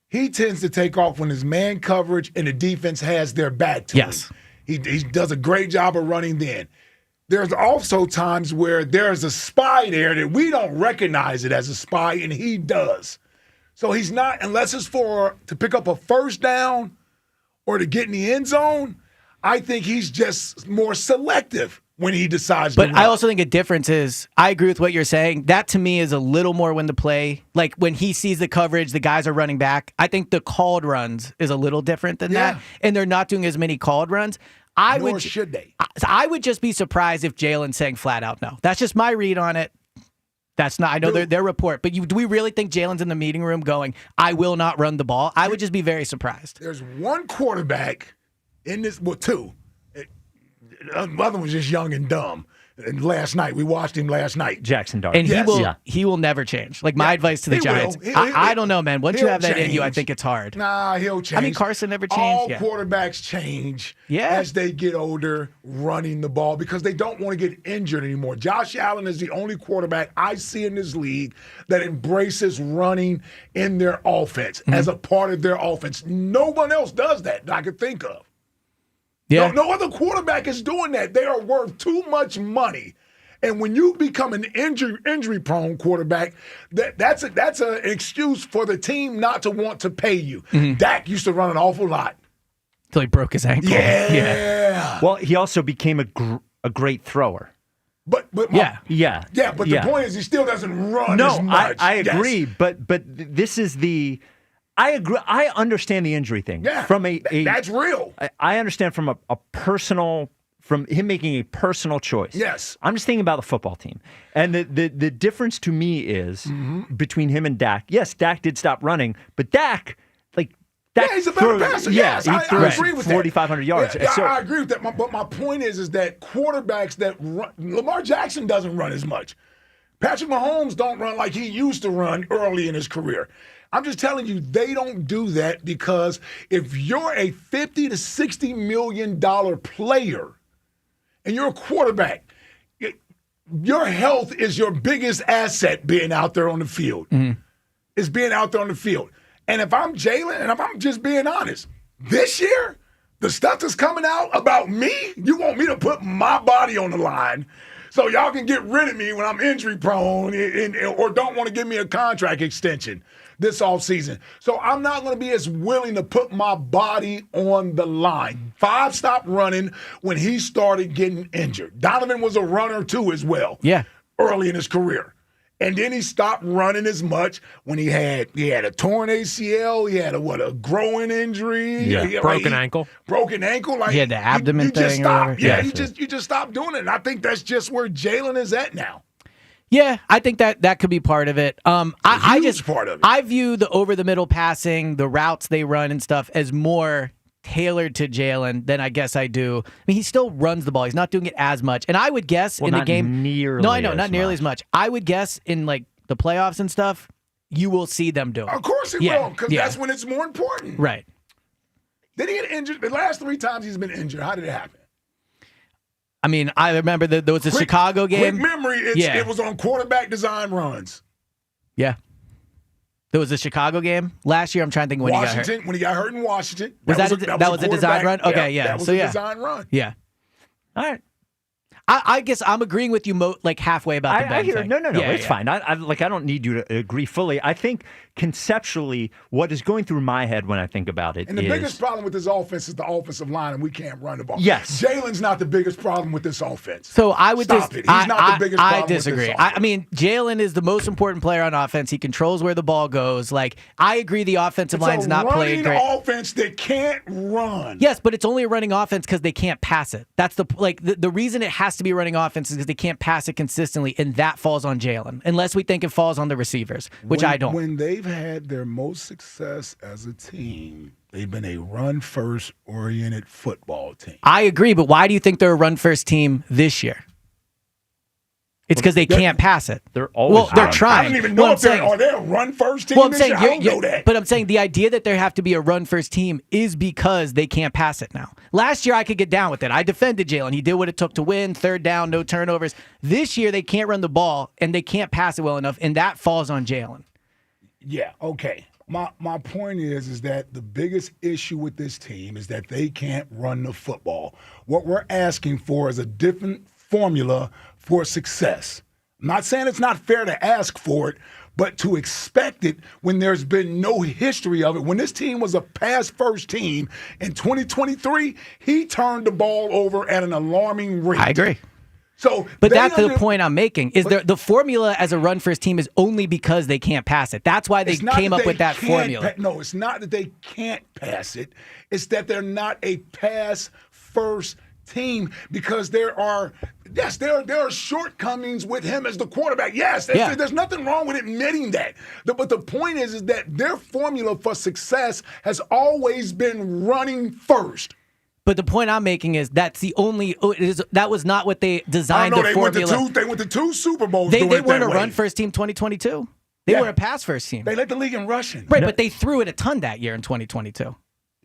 He tends to take off when his man coverage and the defense has their back to him. He does a great job of running then. There's also times where there's a spy there that we don't recognize it as a spy, and he does. So he's not, unless it's to pick up a first down or to get in the end zone, I think he's just more selective when he decides to run. But I also think a difference is, I agree with what you're saying. That to me is a little more when the play, like when he sees the coverage, the guys are running back. I think the called runs is a little different than that. And they're not doing as many called runs. Nor should they. I would just be surprised if Jalen's saying flat out no. That's just my read on it. That's not, I know their report, but do we really think Jalen's in the meeting room going, I will not run the ball? I would just be very surprised. There's one quarterback in this, two. The other one was just young and dumb. And we watched him last night. Jackson Dart. And he will never change. Like my advice to the Giants, I don't know, man. Once you have that in you, I think it's hard. Nah, he'll change. I mean, Carson never changed. All quarterbacks change as they get older running the ball because they don't want to get injured anymore. Josh Allen is the only quarterback I see in this league that embraces running in their offense as a part of their offense. No one else does that I could think of. Yeah. No other quarterback is doing that. They are worth too much money. And when you become an injury-prone quarterback, that's an excuse for the team not to want to pay you. Dak used to run an awful lot. Until he broke his ankle. Yeah. Well, he also became a great thrower. But the point is he still doesn't run as much. I agree, but this is the... I agree. I understand the injury thing. Yeah, that's real. I understand from a personal, from him making a personal choice. Yes. I'm just thinking about the football team. And the difference to me is between him and Dak. Yes, Dak did stop running, but Dak he's a better passer. Yes, he I agree with that. 4,500 yards. Yeah, I agree with that. But my point is that quarterbacks that run, Lamar Jackson doesn't run as much. Patrick Mahomes don't run like he used to run early in his career. I'm just telling you, they don't do that because if you're a $50 to $60 million player and you're a quarterback, your health is your biggest asset being out there on the field. Is being out there on the field. And if I'm Jalen, and if I'm just being honest, this year, the stuff that's coming out about me, you want me to put my body on the line so y'all can get rid of me when I'm injury prone or don't want to give me a contract extension this offseason. So I'm not going to be as willing to put my body on the line. Five stopped running when he started getting injured. Donovan was a runner too as well. Yeah. Early in his career. And then he stopped running as much when he had a torn ACL, he had a growing injury, broken ankle. Broken ankle, like he had the abdomen you thing. Just stopped. Yeah, you just stopped doing it. And I think that's just where Jalen is at now. Yeah, I think that could be part of it. I just part of it. I view the over the middle passing, the routes they run and stuff as more tailored to Jalen than I guess I do. I mean, he still runs the ball. He's not doing it as much. And I would guess in the game, not nearly as much. I would guess in like the playoffs and stuff, you will see them do it. Of course he will, because that's when it's more important. Right. Did he get injured? The last 3 times he's been injured, how did it happen? I mean, I remember that there was a Chicago game. Quick memory, it was on quarterback design runs. Yeah. There was a Chicago game last year. I'm trying to think when he got hurt. When he got hurt in Washington. That was a design run? Okay, yeah. That was a design run. Yeah. All right. I guess I'm agreeing with you halfway about the Ben thing. No, it's fine. I don't need you to agree fully. I think conceptually, what is going through my head when I think about it and the biggest problem with this offense is the offensive line, and we can't run the ball. Yes. Jalen's not the biggest problem with this offense. So I would Stop it. He's not the biggest problem I disagree. with this offense. I mean, Jalen is the most important player on offense. He controls where the ball goes. I agree the offensive line's not playing great. It's a running offense that can't run. Yes, but it's only a running offense because they can't pass it. That's the reason it has to be a running offense is because they can't pass it consistently, and that falls on Jalen, unless we think it falls on the receivers, which I don't. When they've had their most success as a team, they've been a run-first oriented football team. I agree, but why do you think they're a run-first team this year? It's because they can't pass it. They're always they're trying. I don't even know are they a run-first team this year? I don't know that. But I'm saying the idea that there have to be a run-first team is because they can't pass it now. Last year, I could get down with it. I defended Jalen. He did what it took to win, third down, no turnovers. This year, they can't run the ball, and they can't pass it well enough, and that falls on Jalen. Yeah, okay. My point is that the biggest issue with this team is that they can't run the football. What we're asking for is a different formula for success. I'm not saying it's not fair to ask for it, but to expect it when there's been no history of it. When this team was a pass-first team in 2023, he turned the ball over at an alarming rate. I agree. But that's the point I'm making, is the formula as a run-first team is only because they can't pass it. That's why they came up with that formula. No, it's not that they can't pass it. It's that they're not a pass-first team because there are shortcomings with him as the quarterback. Yes, there's nothing wrong with admitting that. But the point is that their formula for success has always been running first. But the point I'm making is that was not what they designed the formula. They went to two Super Bowls. They weren't a run-first team 2022. They were a pass-first team. They led the league in rushing. Right, but they threw it a ton that year in 2022.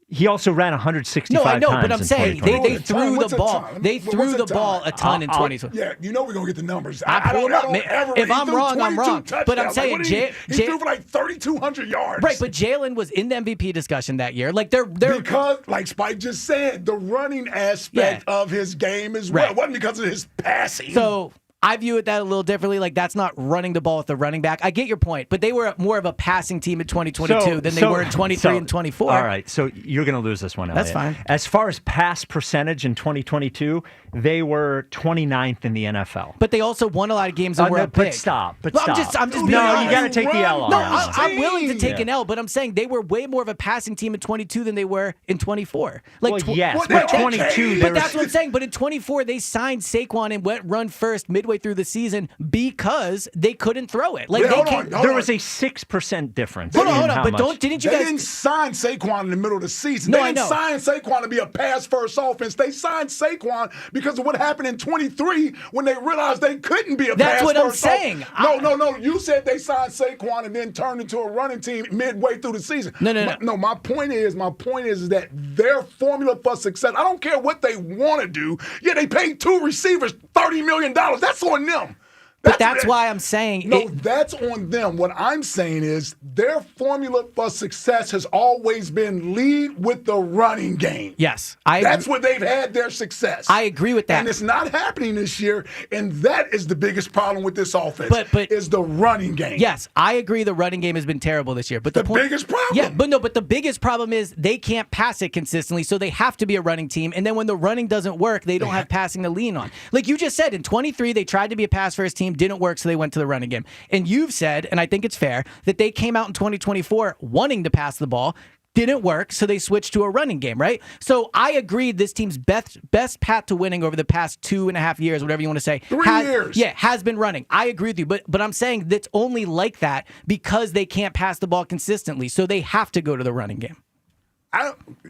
He also ran 165 times. No, I know, but I'm saying they threw the ball. They threw the ball a ton in 2022. Yeah, you know we're going to get the numbers. If I'm wrong, I'm wrong. But I'm saying he threw for 3,200 yards. Right, but Jalen was in the MVP discussion that year. Because, like Spike just said, the running aspect of his game as well. It wasn't because of his passing. So I view it that a little differently. That's not running the ball with the running back. I get your point, but they were more of a passing team in 2022 than they were in 23 and 24. All right, so you're going to lose this one, Eliot. That's fine. As far as pass percentage in 2022, they were 29th in the NFL. But they also won a lot of games that were big. But stop. I'm just being no, honest. you got to take the L on No, that. I'm willing to take an L, but I'm saying they were way more of a passing team in 22 than they were in 24. Yes, but 22. But that's what I'm saying. But in 24, they signed Saquon and went run first midway through the season because they couldn't throw it. There was a 6% difference. Hold on, but they didn't sign Saquon in the middle of the season. They didn't sign Saquon to be a pass-first offense. They signed Saquon because of what happened in 23 when they realized they couldn't be a pass-first offense. That's what I'm saying. No. You said they signed Saquon and then turned into a running team midway through the season. No. My point is that their formula for success, I don't care what they want to do. Yeah, they paid 2 receivers $30 million. That's on them. But that's why I'm saying... that's on them. What I'm saying is their formula for success has always been lead with the running game. Yes. That's where they've had their success. I agree with that. And it's not happening this year, and that is the biggest problem with this offense, is the running game. Yes, I agree the running game has been terrible this year. But the biggest problem? Yeah, but the biggest problem is they can't pass it consistently, so they have to be a running team. And then when the running doesn't work, they don't have passing to lean on. Like you just said, in 23, they tried to be a pass-first team, didn't work, so they went to the running game. And you've said, and I think it's fair, that they came out in 2024 wanting to pass the ball, didn't work, so they switched to a running game, right? So I agree this team's best path to winning over the past 2.5 years, whatever you want to say. 3 years. Yeah, has been running. I agree with you, but I'm saying that's only like that because they can't pass the ball consistently, so they have to go to the running game.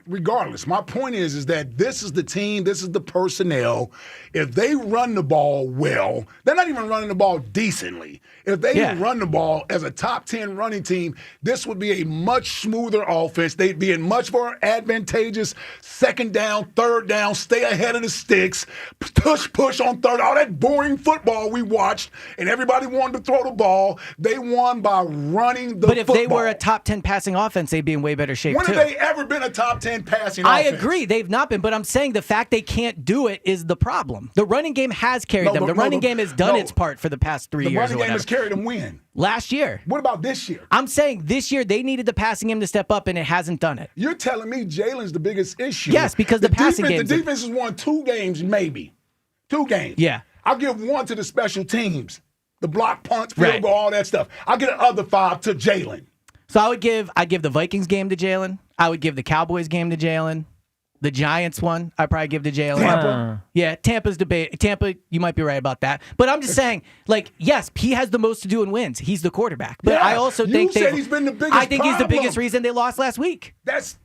regardless, my point is that this is the team, this is the personnel. If they run the ball well, they're not even running the ball decently. If they run the ball as a top 10 running team, this would be a much smoother offense. They'd be in much more advantageous second down, third down, stay ahead of the sticks, push on third, all that boring football we watched, and everybody wanted to throw the ball. They won by running the football. But if they were a top 10 passing offense, they'd be in way better shape, When have they ever been a top 10 passing offense? I agree. They've not been, but I'm saying the fact they can't do it is the problem. The running game has carried them. The running game has done its part for the past 3 years. The running game has carried them when? Last year. What about this year? I'm saying this year they needed the passing game to step up, and it hasn't done it. You're telling me Jalen's the biggest issue? Yes, because the passing game. The defense has won 2 games, maybe. 2 games. Yeah. I'll give 1 to the special teams. The block punts, field goal, all that stuff. I'll get the other 5 to Jalen. So I'd give the Vikings game to Jalen. I would give the Cowboys game to Jalen. The Giants one, I'd probably give to Jalen. Tampa. Yeah, Tampa's debate. Tampa, you might be right about that. But I'm just saying, yes, he has the most to do in wins. He's the quarterback. But I also think he's been the biggest I think he's the problem. biggest reason they lost last week. That's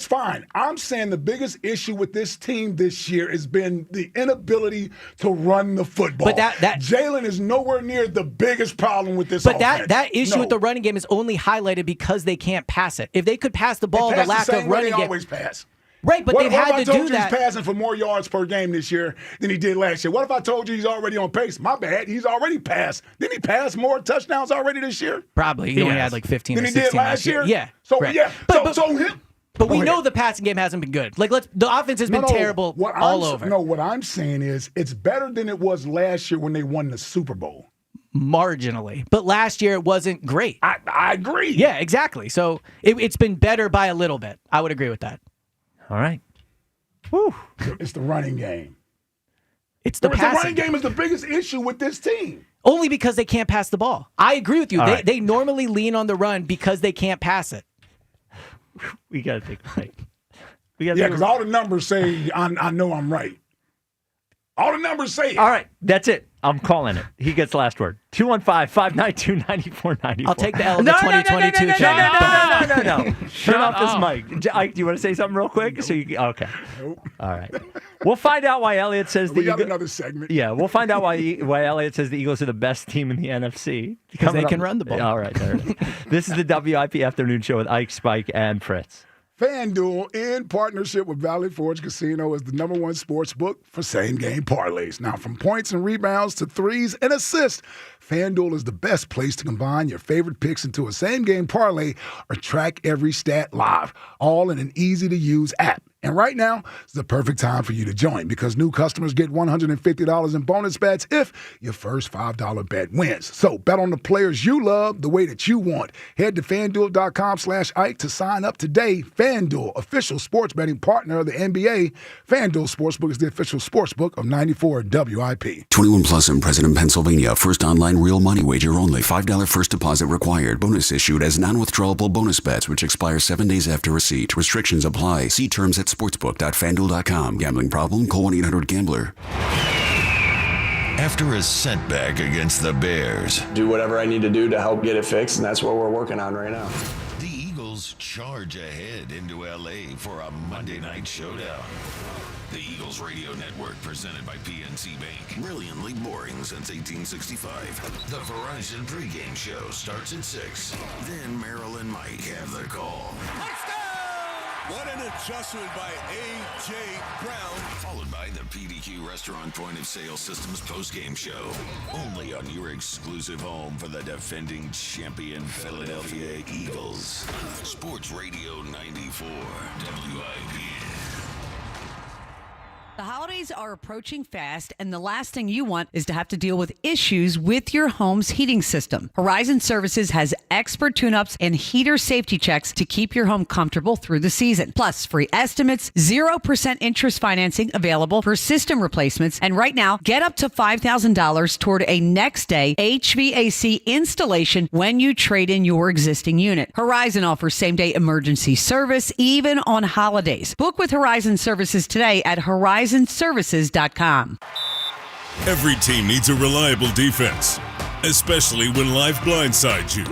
fine. I'm saying the biggest issue with this team this year has been the inability to run the football. But that Jalen is nowhere near the biggest problem with this But offense. that issue with the running game is only highlighted because they can't pass it. If they could pass the ball, They the pass lack the same of way running they game. always pass. Right, but they've had to do What if I told you that. he's passing for more yards per game this year than he did last year? What if I told you he's already on pace? My bad. He's already passed. Didn't he pass more touchdowns already this year? Probably. He only had like 15 than or he 16 did last year. Yeah. So, right. yeah. But we know the passing game hasn't been good. The offense has been terrible all over. No, what I'm saying is it's better than it was last year when they won the Super Bowl. Marginally. But last year it wasn't great. I agree. Yeah, exactly. So it's been better by a little bit. I would agree with that. All right. Whew. It's the running game. It's the passing. The running game is the biggest issue with this team. Only because they can't pass the ball. I agree with you. All right. They normally lean on the run because they can't pass it. We got to take a break. Because all the numbers say I know I'm right. All the numbers say it. All right, that's it. I'm calling it. He gets last word. 215-592-9494. I'll take the L of the 2022. No. Turn off this mic. Ike, do you want to say something real quick? Okay. Nope. All right. We'll find out why Eliot says we got another segment. Yeah, we'll find out why Eliot says the Eagles are the best team in the NFC. Because they can run the ball. All right. There it is. This is the WIP Afternoon Show with Ike, Spike, and Fritz. FanDuel, in partnership with Valley Forge Casino, is the #1 sports book for same-game parlays. Now, from points and rebounds to threes and assists, FanDuel is the best place to combine your favorite picks into a same-game parlay or track every stat live, all in an easy-to-use app. And right now is the perfect time for you to join because new customers get $150 in bonus bets if your first $5 bet wins. So bet on the players you love the way that you want. Head to FanDuel.com/Ike to sign up today. FanDuel, official sports betting partner of the NBA. FanDuel Sportsbook is the official sportsbook of 94 WIP. 21 plus and present in Pennsylvania. First online real money wager only. $5 first deposit required. Bonus issued as non-withdrawable bonus bets which expire 7 days after receipt. Restrictions apply. See terms at sportsbook.fanduel.com. Gambling problem? Call 1-800-GAMBLER. After a setback against the Bears, do whatever I need to do to help get it fixed, and that's what we're working on right now. The Eagles charge ahead into LA for a Monday night showdown. The Eagles Radio Network, presented by PNC Bank. Brilliantly boring since 1865. The Verizon pregame show starts at 6. Then Merrill and Mike have the call. What an adjustment by A.J. Brown. Followed by the PDQ Restaurant Point of Sale Systems postgame show. Only on your exclusive home for the defending champion Philadelphia Eagles. Sports Radio 94 WIP. The holidays are approaching fast, and the last thing you want is to have to deal with issues with your home's heating system. Horizon Services has expert tune-ups and heater safety checks to keep your home comfortable through the season. Plus, free estimates, 0% interest financing available for system replacements, and right now, get up to $5,000 toward a next-day HVAC installation when you trade in your existing unit. Horizon offers same-day emergency service, even on holidays. Book with Horizon Services today at horizonservices.com. Every team needs a reliable defense, especially when life blindsides you.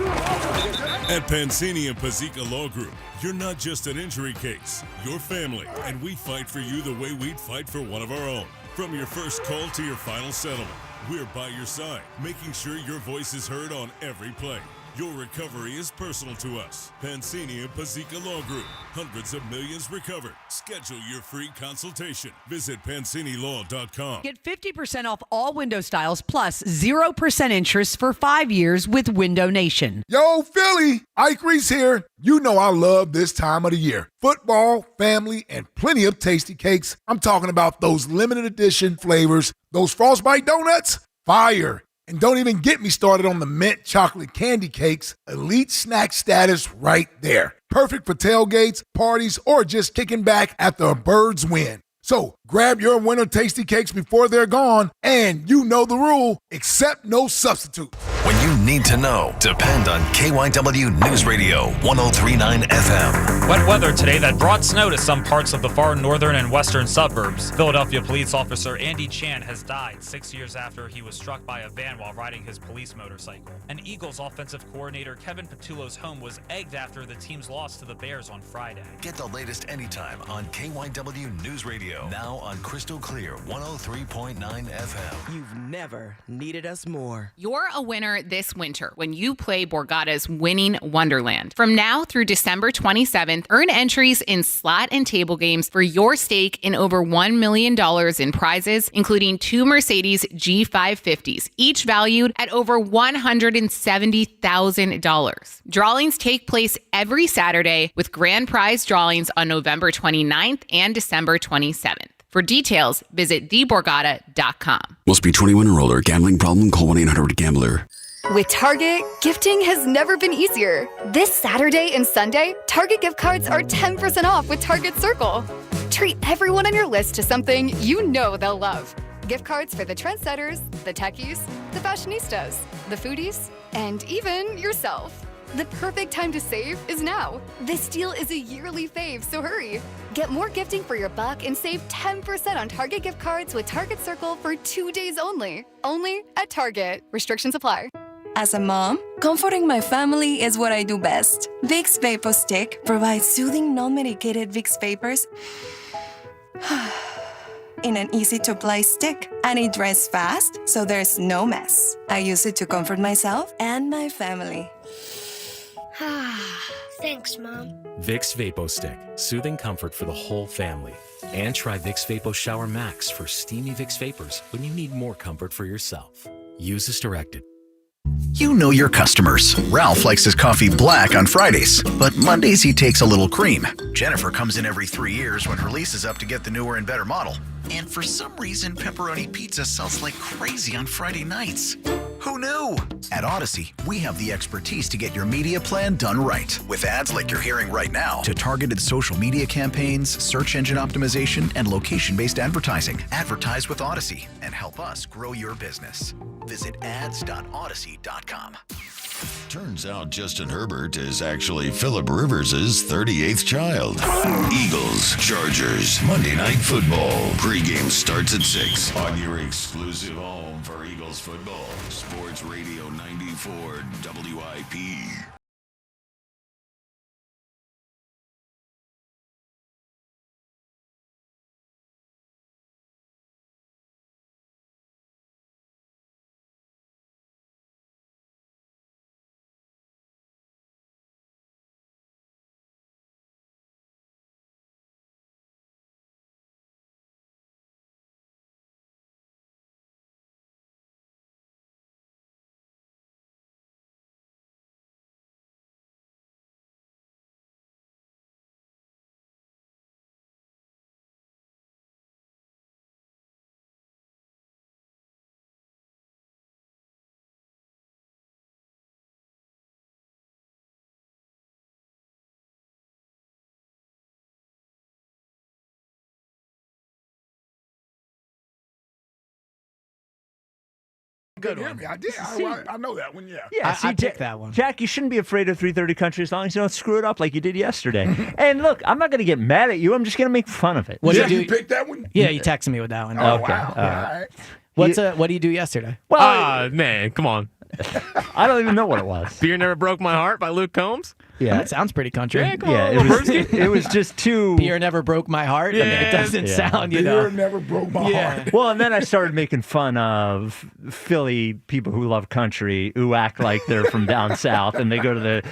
At Pansini and Pazika Law Group, you're not just an injury case, you're family, and we fight for you the way we'd fight for one of our own. From your first call to your final settlement, we're by your side, making sure your voice is heard on every play. Your recovery is personal to us. Pansini and Pazika Law Group. Hundreds of millions recovered. Schedule your free consultation. Visit PansiniLaw.com. Get 50% off all window styles plus 0% interest for 5 years with Window Nation. Yo, Philly, Ike Reese here. You know I love this time of the year. Football, family, and plenty of tasty cakes. I'm talking about those limited edition flavors. Those Frostbite donuts, fire. And don't even get me started on the mint chocolate candy cakes. Elite snack status right there. Perfect for tailgates, parties, or just kicking back after a Birds win. So grab your winter tasty cakes before they're gone, and you know the rule, accept no substitute. When you need to know, depend on KYW News Radio 103.9 FM. Wet weather today that brought snow to some parts of the far northern and western suburbs. Philadelphia police officer Andy Chan has died 6 years after he was struck by a van while riding his police motorcycle. And Eagles offensive coordinator Kevin Patullo's home was egged after the team's loss to the Bears on Friday. Get the latest anytime on KYW News Radio. Now on Crystal Clear 103.9 FM. You've never needed us more. You're a winner this winter when you play Borgata's Winning Wonderland. From now through December 27th, earn entries in slot and table games for your stake in over $1 million in prizes, including 2 Mercedes G550s, each valued at over $170,000. Drawings take place every Saturday with grand prize drawings on November 29th and December 27th. For details, visit theborgata.com. Must be 21 or older. Gambling problem? Call 1-800-GAMBLER. With Target, gifting has never been easier. This Saturday and Sunday, Target gift cards are 10% off with Target Circle. Treat everyone on your list to something you know they'll love. Gift cards for the trendsetters, the techies, the fashionistas, the foodies, and even yourself. The perfect time to save is now. This deal is a yearly fave, so hurry. Get more gifting for your buck and save 10% on Target gift cards with Target Circle for 2 days only. Only at Target. Restrictions apply. As a mom, comforting my family is what I do best. Vicks Vapor Stick provides soothing, non-medicated Vicks vapors in an easy-to-apply stick, and it dries fast, so there's no mess. I use it to comfort myself and my family. Thanks, Mom. Vicks Vapo Stick, soothing comfort for the whole family. And try Vicks Vapo Shower Max for steamy Vicks vapors when you need more comfort for yourself. Use as directed. You know your customers. Ralph likes his coffee black on Fridays, but Mondays he takes a little cream. Jennifer comes in every 3 years when her lease is up to get the newer and better model. And for some reason, pepperoni pizza sells like crazy on Friday nights. Who knew? At Odyssey, we have the expertise to get your media plan done right. With ads like you're hearing right now, to targeted social media campaigns, search engine optimization, and location-based advertising. Advertise with Odyssey and help us grow your business. Visit ads.odyssey.com. Turns out Justin Herbert is actually Phillip Rivers' 38th child. Eagles, Chargers, Monday Night Football. Pre-game starts at 6 on your exclusive home for Eagles football. Sports Radio 94 WIP. Good one. I did. I know that one, yeah. Yeah, I picked that one. Jack, you shouldn't be afraid of 3:30 Country as long as you don't screw it up like you did yesterday. And look, I'm not going to get mad at you. I'm just going to make fun of it. What did you pick that one? Yeah, you texted me with that one. Oh, Okay. wow. All right. What do you do yesterday? Well, man, come on. I don't even know what it was. Beer Never Broke My Heart by Luke Combs? Yeah. That sounds pretty country. Yeah, it was just too... Beer Never Broke My Heart? I mean, it doesn't sound, Beer never broke my heart. Well, and then I started making fun of Philly people who love country, who act like they're from down south, and they go to the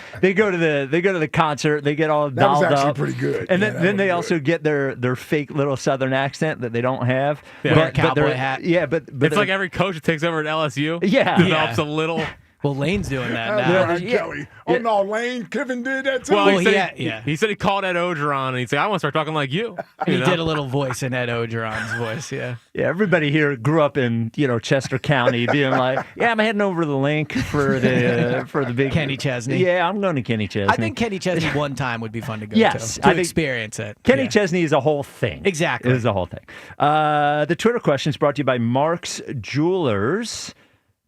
concert, they get all dolled That was actually up. pretty good. And then they also get their fake little Southern accent that they don't have. Yeah, cowboy hat. Yeah, but it's like every coach that takes over at LSU develops a little... Well, Lane's doing that now. Brian Kelly. Oh, no, Lane Kiffin did that too. Well, he said he called Ed Ogeron, and he'd say, I want to start talking like you. He did a little voice in Ed Ogeron's voice, Yeah, everybody here grew up in, Chester County being like, I'm heading over to the link for the big... Kenny Chesney. Yeah, I'm going to Kenny Chesney. I think Kenny Chesney one time would be fun to go to experience it. Kenny Chesney is a whole thing. Exactly. It is a whole thing. The Twitter question is brought to you by Mark's Jewelers.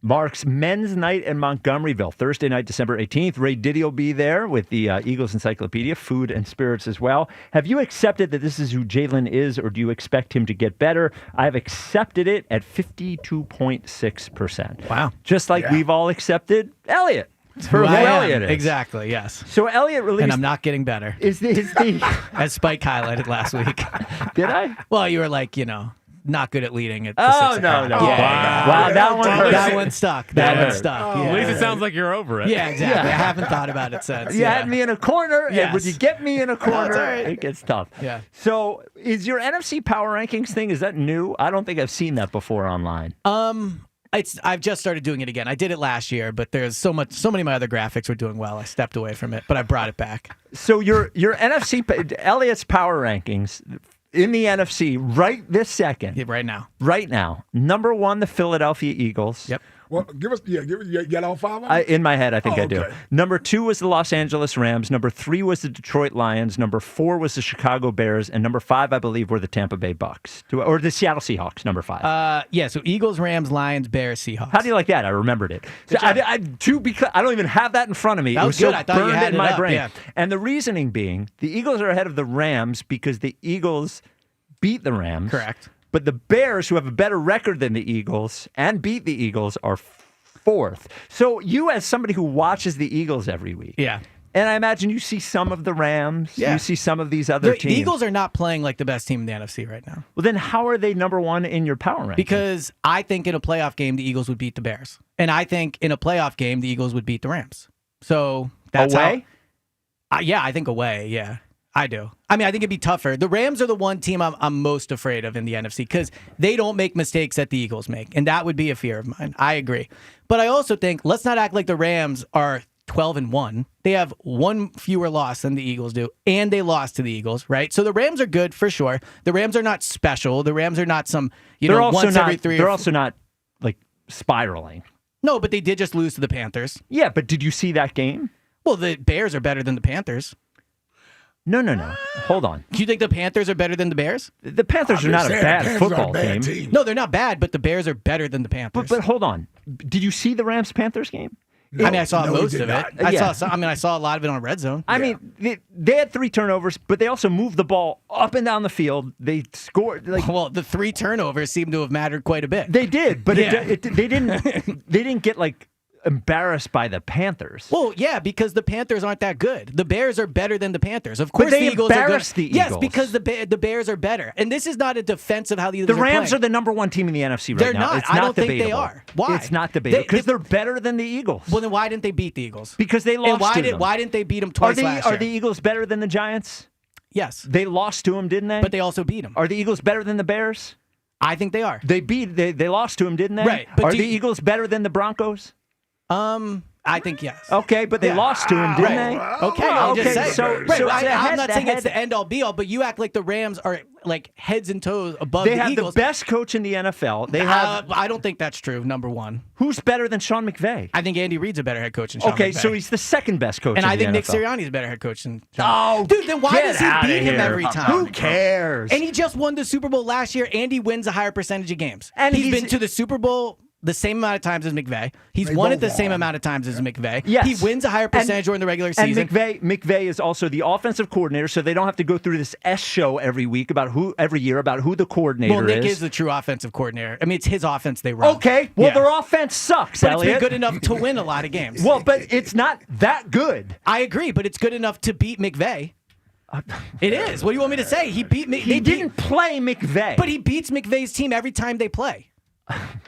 Mark's Men's Night in Montgomeryville, Thursday night, December 18th. Ray Diddy will be there with the Eagles Encyclopedia, food and spirits as well. Have you accepted that this is who Jalen is, or do you expect him to get better? I have accepted it at 52.6%. Wow. Just like we've all accepted Eliot. For who Eliot is. Exactly, yes. So Eliot released... And I'm not getting better. Is the As Spike highlighted last week. Did I? Well, you were like, not good at leading at the Oh, 6 no. o'clock. Wow, that one hurt. That one stuck. That one stuck. At least it sounds like you're over it. Yeah, exactly. I haven't thought about it since. You had me in a corner, and when you get me in a corner, all right. it gets tough. Yeah. So is your NFC Power Rankings thing, is that new? I don't think I've seen that before online. I've just started doing it again. I did it last year, but there's so many of my other graphics were doing well. I stepped away from it, but I brought it back. So your NFC, Eliot's Power Rankings in the NFC right this second. Yeah, right now. Right now. Number 1, the Philadelphia Eagles. Yep. Well, you got all 5 of them? In my head, I think I do. Okay. Number 2 was the Los Angeles Rams. Number 3 was the Detroit Lions. Number 4 was the Chicago Bears. And number 5, I believe, were the Tampa Bay Bucks. Or the Seattle Seahawks, number 5. So Eagles, Rams, Lions, Bears, Seahawks. How do you like that? I remembered it. So because I don't even have that in front of me. That was good. I thought you had in my brain. Yeah. And the reasoning being, the Eagles are ahead of the Rams because the Eagles beat the Rams. Correct. But the Bears, who have a better record than the Eagles and beat the Eagles, are 4th. So you, as somebody who watches the Eagles every week, and I imagine you see some of the Rams, you see some of these other teams. The Eagles are not playing like the best team in the NFC right now. Well, then how are they number 1 in your power ranking? Because I think in a playoff game, the Eagles would beat the Bears. And I think in a playoff game, the Eagles would beat the Rams. So that's away? I think away, yeah. I do. I mean, I think it'd be tougher. The Rams are the one team I'm most afraid of in the NFC because they don't make mistakes that the Eagles make, and that would be a fear of mine. I agree. But I also think, let's not act like the Rams are 12-1. They have one fewer loss than the Eagles do, and they lost to the Eagles, right? So the Rams are good for sure. The Rams are not special. The Rams are not some, every 3 They're also not, like, spiraling. No, but they did just lose to the Panthers. Yeah, but did you see that game? Well, the Bears are better than the Panthers. No. Hold on. Do you think the Panthers are better than the Bears? The Panthers are not a bad football team. No, they're not bad, but the Bears are better than the Panthers. But hold on. Did you see the Rams-Panthers game? No, I saw most of it. I saw a lot of it on Red Zone. I mean, they had 3 turnovers, but they also moved the ball up and down the field. They scored. Well, the 3 turnovers seem to have mattered quite a bit. They did, but they didn't get embarrassed by the Panthers. Well, yeah, because the Panthers aren't that good. The Bears are better than the Panthers. Of course, but they the Eagles embarrassed are good. the Eagles. Yes, because the Bears are better. And this is not a defense of how the Eagles The Rams are are the number 1 team in the NFC right They're now. not. It's I not don't think they debatable. are. Why? It's not debatable because they're better than the Eagles. Well, then why didn't they beat the Eagles? Because they lost to them. Why didn't they beat them twice last year? Are the Eagles better than the Giants? Yes. They lost to them, didn't they? But they also beat them. Are the Eagles better than the Bears? I think they are. They lost to them, didn't they? Right. But are the Eagles better than the Broncos? I think yes. Okay, but they lost to him, didn't they? Okay, I'll just say. I'm not saying head it's the end-all be-all, but you act like the Rams are like heads and toes above the Eagles. They have the best coach in the NFL. They have. I don't think that's true, number 1. Who's better than Sean McVay? I think Andy Reid's a better head coach than Sean McVay. Okay, so he's the second best coach and in I the think NFL. Nick Sirianni's a better head coach than Sean. Oh, dude, then why does he beat him every time? Who cares? And he just won the Super Bowl last year, and he wins a higher percentage of games. And he's been to the Super Bowl the same amount of times as McVay. He's won it the same amount of times as McVay. Yes. He wins a higher percentage during the regular season. And McVay is also the offensive coordinator, so they don't have to go through this S show every year about who the coordinator is. Well, Nick is the true offensive coordinator. I mean, it's his offense they run. Okay, well, their offense sucks, but Eliot. it's been good enough to win a lot of games. Well, but it's not that good. I agree, but it's good enough to beat McVay. It is. What do you want me to say? He beat McVay. He didn't play McVay. But he beats McVay's team every time they play.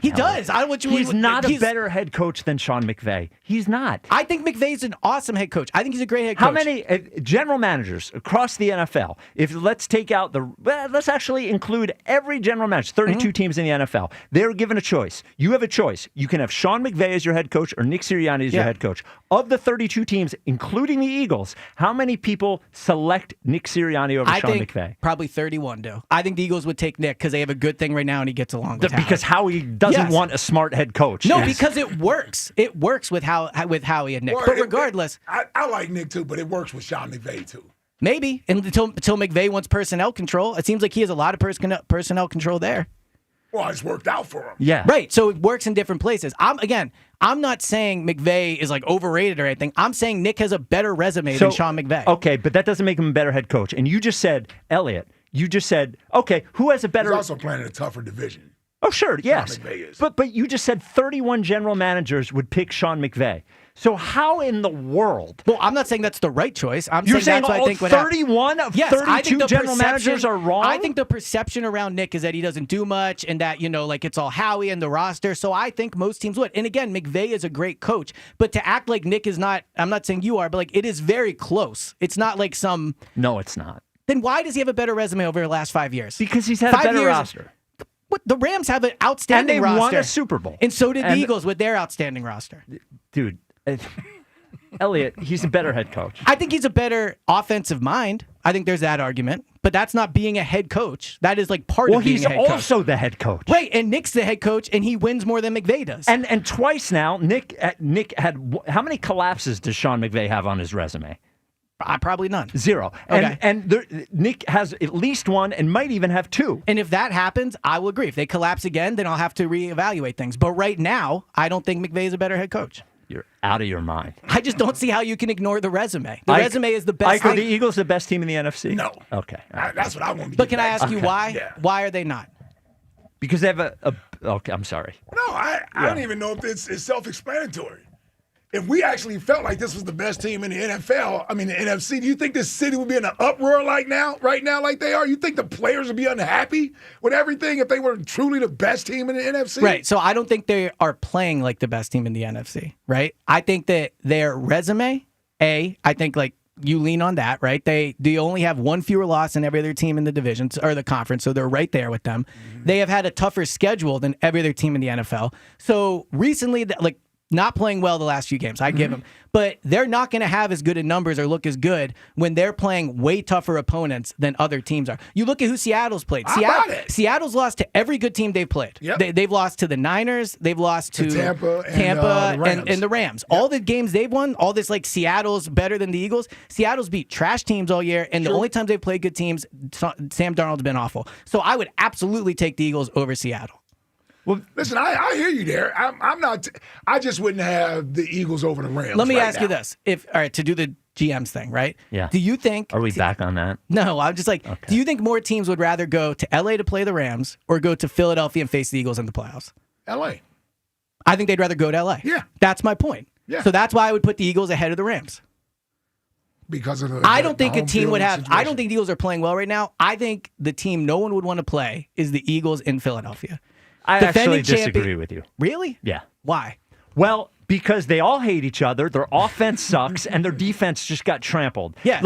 He does. He's not a better head coach than Sean McVay. He's not. I think McVay's an awesome head coach. I think he's a great head coach. How many general managers across the NFL? Let's actually include every general manager, 32 teams in the NFL. They're given a choice. You have a choice. You can have Sean McVay as your head coach or Nick Sirianni as your head coach. Of the 32 teams, including the Eagles, how many people select Nick Sirianni over Sean McVay? Probably 31 do. I think the Eagles would take Nick because they have a good thing right now and he gets along with Because Howie doesn't want a smart head coach. No, because it works. It works with Howie and Nick. Well, but regardless, I like Nick too, but it works with Sean McVay too. Maybe until McVay wants personnel control. It seems like he has a lot of personnel control there. Well, it's worked out for him. Yeah. Right. So it works in different places. I'm not saying McVay is like overrated or anything. I'm saying Nick has a better resume than Sean McVay. Okay, but that doesn't make him a better head coach. And you just said, Eliot, okay, who has a better... He's also playing in a tougher division. Oh, sure, yes. Sean McVay is. But you just said 31 general managers would pick Sean McVay. So how in the world? Well, I'm not saying that's the right choice. You're saying that's what all I think 31 of 32 general managers are wrong? I think the perception around Nick is that he doesn't do much and that, it's all Howie and the roster. So I think most teams would. And again, McVay is a great coach. But to act like Nick is not, I'm not saying you are, but like it is very close. It's not like some... No, it's not. Then why does he have a better resume over the last 5 years? Because he's had a better roster. What, the Rams have an outstanding roster. And they won a Super Bowl. And so did the Eagles with their outstanding roster. Dude, Eliot, he's a better head coach. I think he's a better offensive mind. I think there's that argument. But that's not being a head coach. That is like part of being a head coach. Well, he's also the head coach. Right, and Nick's the head coach, and he wins more than McVay does. And twice now, Nick had... How many collapses does Sean McVay have on his resume? Probably none. 0. And Nick has at least one and might even have 2. And if that happens, I will agree. If they collapse again, then I'll have to reevaluate things. But right now, I don't think McVay is a better head coach. You're out of your mind. I just don't see how you can ignore the resume. The resume is the best thing. Are the Eagles the best team in the NFC? No. Okay. That's what I want to But can I ask you why? Yeah. Why are they not? Because they have okay, I'm sorry. No, I don't even know if it's self-explanatory. If we actually felt like this was the best team in the NFL, the NFC, do you think this city would be in an uproar right now like they are? You think the players would be unhappy with everything if they were truly the best team in the NFC? Right. So I don't think they are playing like the best team in the NFC, right? I think that their resume, I think like you lean on that, right? They only have one fewer loss than every other team in the division or the conference, so they're right there with them. Mm-hmm. They have had a tougher schedule than every other team in the NFL. So recently, not playing well the last few games. I give them. But they're not going to have as good a numbers or look as good when they're playing way tougher opponents than other teams are. You look at who Seattle's played. Seattle's lost to every good team they've played. Yep. They've lost to the Niners. They've lost to Tampa and the Rams. Yep. All the games they've won, all this like Seattle's better than the Eagles. Seattle's beat trash teams all year, and the only times they've played good teams, Sam Darnold's been awful. So I would absolutely take the Eagles over Seattle. Well, listen, I hear you there. I'm not. I just wouldn't have the Eagles over the Rams. Let me ask you this: to do the GM's thing, right? Yeah. Do you think? Are we back on that? No, I'm just like. Okay. Do you think more teams would rather go to LA to play the Rams or go to Philadelphia and face the Eagles in the playoffs? LA. I think they'd rather go to LA. Yeah. That's my point. Yeah. So that's why I would put the Eagles ahead of the Rams. Because of I don't think a team would have. Situation. I don't think the Eagles are playing well right now. I think the team no one would want to play is the Eagles in Philadelphia. I actually disagree with you. Really? Yeah. Why? Well, because they all hate each other. Their offense sucks, and their defense just got trampled. Yeah.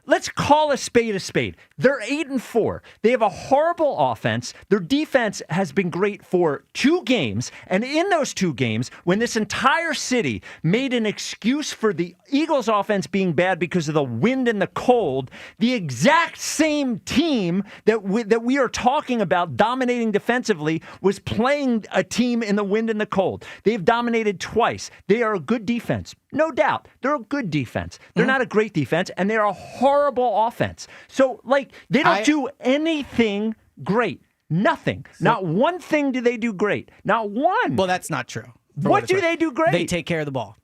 Let's call a spade a spade. They're 8-4. They have a horrible offense. Their defense has been great for 2 games. And in those 2 games, when this entire city made an excuse for the Eagles offense being bad because of the wind and the cold, the exact same team that we are talking about dominating defensively was playing a team in the wind and the cold. They've dominated twice. They are a good defense. No doubt. They're a good defense. They're not a great defense, and they're a horrible offense. So, they don't do anything great. Nothing. Not one thing do they do great. Not one. Well, that's not true. What do they do great? They take care of the ball.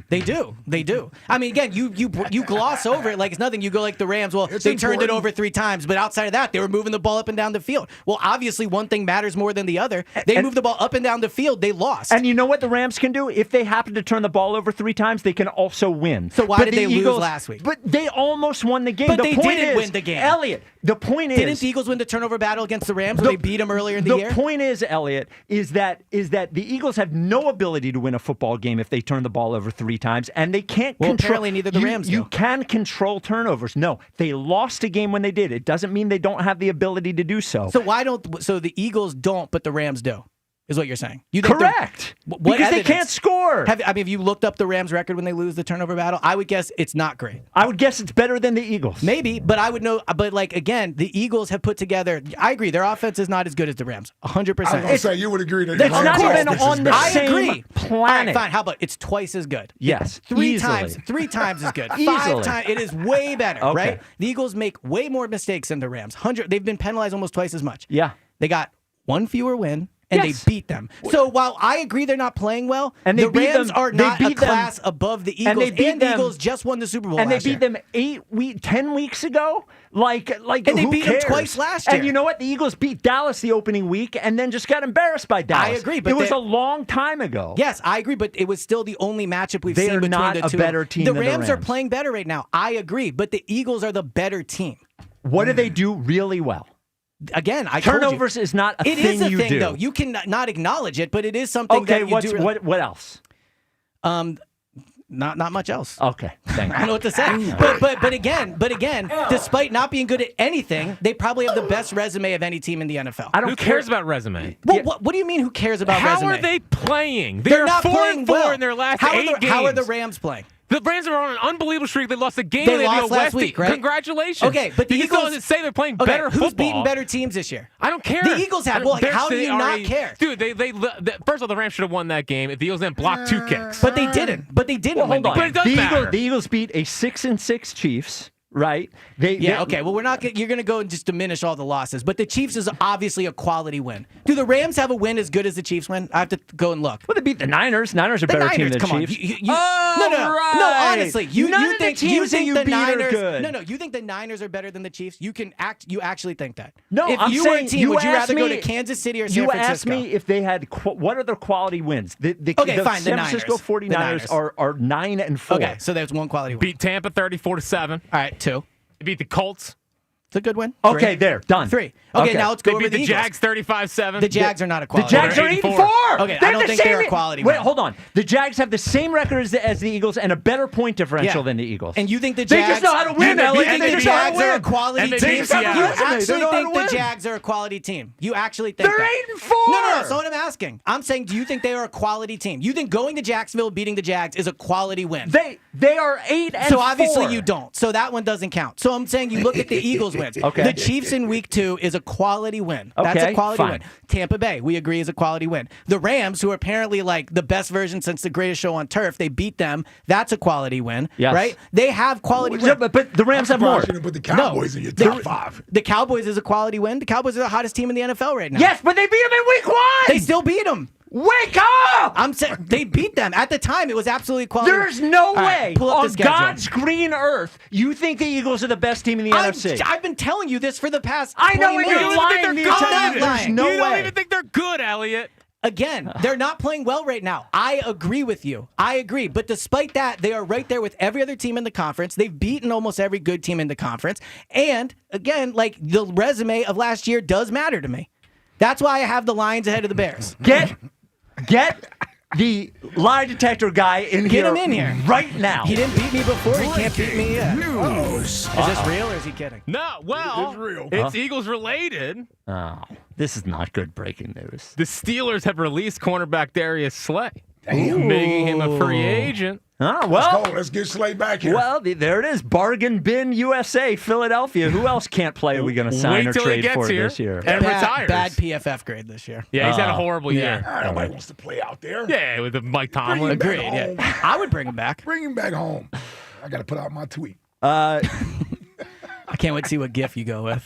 They do. I mean, again, you gloss over it like it's nothing. You go like the Rams. Well, they turned it over 3 times, but outside of that, they were moving the ball up and down the field. Well, obviously, one thing matters more than the other. They moved the ball up and down the field. They lost. And you know what the Rams can do? If they happen to turn the ball over 3 times, they can also win. So why did they lose last week? But they almost won the game. But the they point didn't is, win the game. Elliot, the point is... Didn't the Eagles win the turnover battle against the Rams when they beat them earlier in the year? The point is, Elliot, is that the Eagles have no ability to win a football game if they turn the ball over 3 times. And they can't control... apparently neither the Rams do. You can control turnovers. No, they lost a game when they did. It doesn't mean they don't have the ability to do so. So the Eagles don't, but the Rams do, is what you're saying. You think correct. Because they can't score. Have you looked up the Rams' record when they lose the turnover battle? I would guess it's not great. I would guess it's better than the Eagles. Maybe, but I would know. But again, the Eagles have put together. I agree. Their offense is not as good as the Rams. 100%. I was going to say, you would agree that that's not even on the same planet. All right, fine. How about it's twice as good? Yes. Three easily. times as good. Easily. 5 times. It is way better, okay. right? The Eagles make way more mistakes than the Rams. They've been penalized almost twice as much. Yeah. They got 1 fewer win. And they beat them. So while I agree they're not playing well, and the Rams are not a class above the Eagles. And the Eagles just won the Super Bowl and last year. And they beat them 10 weeks ago? And they beat them twice last year. And you know what? The Eagles beat Dallas the opening week and then just got embarrassed by Dallas. I agree. But it was a long time ago. Yes, I agree, but it was still the only matchup we've seen between the two. They are not a better team than the Rams. The Rams are playing better right now. I agree, but the Eagles are the better team. What do they do really well? Again, turnovers is not a thing you do. It is a thing, though. You can not acknowledge it, but it is something that you do. What else? Not much else. Okay, thank you. I don't know what to say. but again, despite not being good at anything, they probably have the best resume of any team in the NFL. Who cares about resume? Well, what do you mean? Who cares about resume? How are they playing? They're not playing 4 well. in their last 8 games. How are the Rams playing? The Rams are on an unbelievable streak. They lost a game. They lost last week, right? Congratulations. Okay, but the Eagles Eagles say they're playing better football. Who's beaten better teams this year? I don't care. The Eagles have. Well, how do you not care, dude? First of all, the Rams should have won that game if the Eagles didn't block 2 kicks. But they didn't. But they didn't. Hold on. But it doesn't matter. The Eagles beat a 6-6 Chiefs. Right? Okay. Well, we're not. You're going to go and just diminish all the losses. But the Chiefs is obviously a quality win. Do the Rams have a win as good as the Chiefs win? I have to go and look. Well, they beat the Niners. Niners are a better team than the Chiefs. No. Honestly, you think the Niners are good. No. You think the Niners are better than the Chiefs? You actually think that? No. If you were a team, would you rather go to Kansas City or San Francisco? You asked me if they had what are their quality wins. The fine. San Francisco 49ers are 9-4. Okay, so there's one quality win. Beat Tampa 34-7. All right, 2. They beat the Colts. It's a good win. Okay, there, done. 3. Okay, now let's go over the Eagles. Jags 35-7. The Jags are not a quality. The Jags are 8-4. Okay, I don't think they're a quality. Wait, hold on. The Jags have the same record as the Eagles and a better point differential than the Eagles. And you think the Jags? They just know how to win. You think the Jags are a quality team? You actually think the the Jags are a quality team? You actually think they're 8-4? No. That's what I'm asking. I'm saying, do you think they are a quality team? You think going to Jacksonville beating the Jags is a quality win? They are 8-4. So obviously you don't. So that one doesn't count. So I'm saying you look at the Eagles wins. Okay. The Chiefs in week 2 is a quality win. That's a quality win. Tampa Bay, we agree, is a quality win. The Rams, who are apparently like the best version since the greatest show on turf, they beat them. That's a quality win, right? They have quality wins. But the Rams have more. You put the Cowboys in your top 5. The Cowboys is a quality win. The Cowboys are the hottest team in the NFL right now. Yes, but they beat them in week 1. They still beat them. Wake up! I'm saying they beat them. At the time, it was absolutely quality. There's no way pull up on the schedule. God's green earth you think the Eagles are the best team in the NFC. I've been telling you this for the past 20 I know, and minutes. you're lying. There's no way. You don't even think they're good, Elliot. Again, they're not playing well right now. I agree with you. I agree. But despite that, they are right there with every other team in the conference. They've beaten almost every good team in the conference. And again, like the resume of last year does matter to me. That's why I have the Lions ahead of the Bears. Get the lie detector guy in here. Get him in here right now. He didn't beat me before. He can't beat me yet. News. Is this real or is he kidding? No, well, it's real. It's Eagles related. Oh, this is not good breaking news. The Steelers have released cornerback Darius Slay, Damn. making him a free agent. Oh, well, let's get Slay back here. Well, there it is. Bargain bin USA, Philadelphia. Who else can't play? Are we going to sign or trade for this year? And retires. Bad PFF grade this year. Yeah, he's had a horrible year. Nobody wants to play out there. Yeah, with Mike Tomlin. Agreed. Yeah. I would bring him back. Bring him back home. I got to put out my tweet. I can't wait to see what GIF you go with.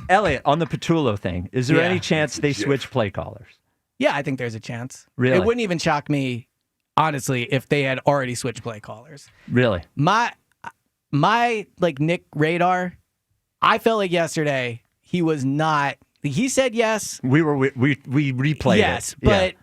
Eliot, on the Patullo thing, is there any chance they switch play callers? Yeah, I think there's a chance. Really? It wouldn't even shock me, honestly, if they had already switched play callers. Really? My like Nick radar, I felt like yesterday he was not. He said yes. We replayed it. Yes, but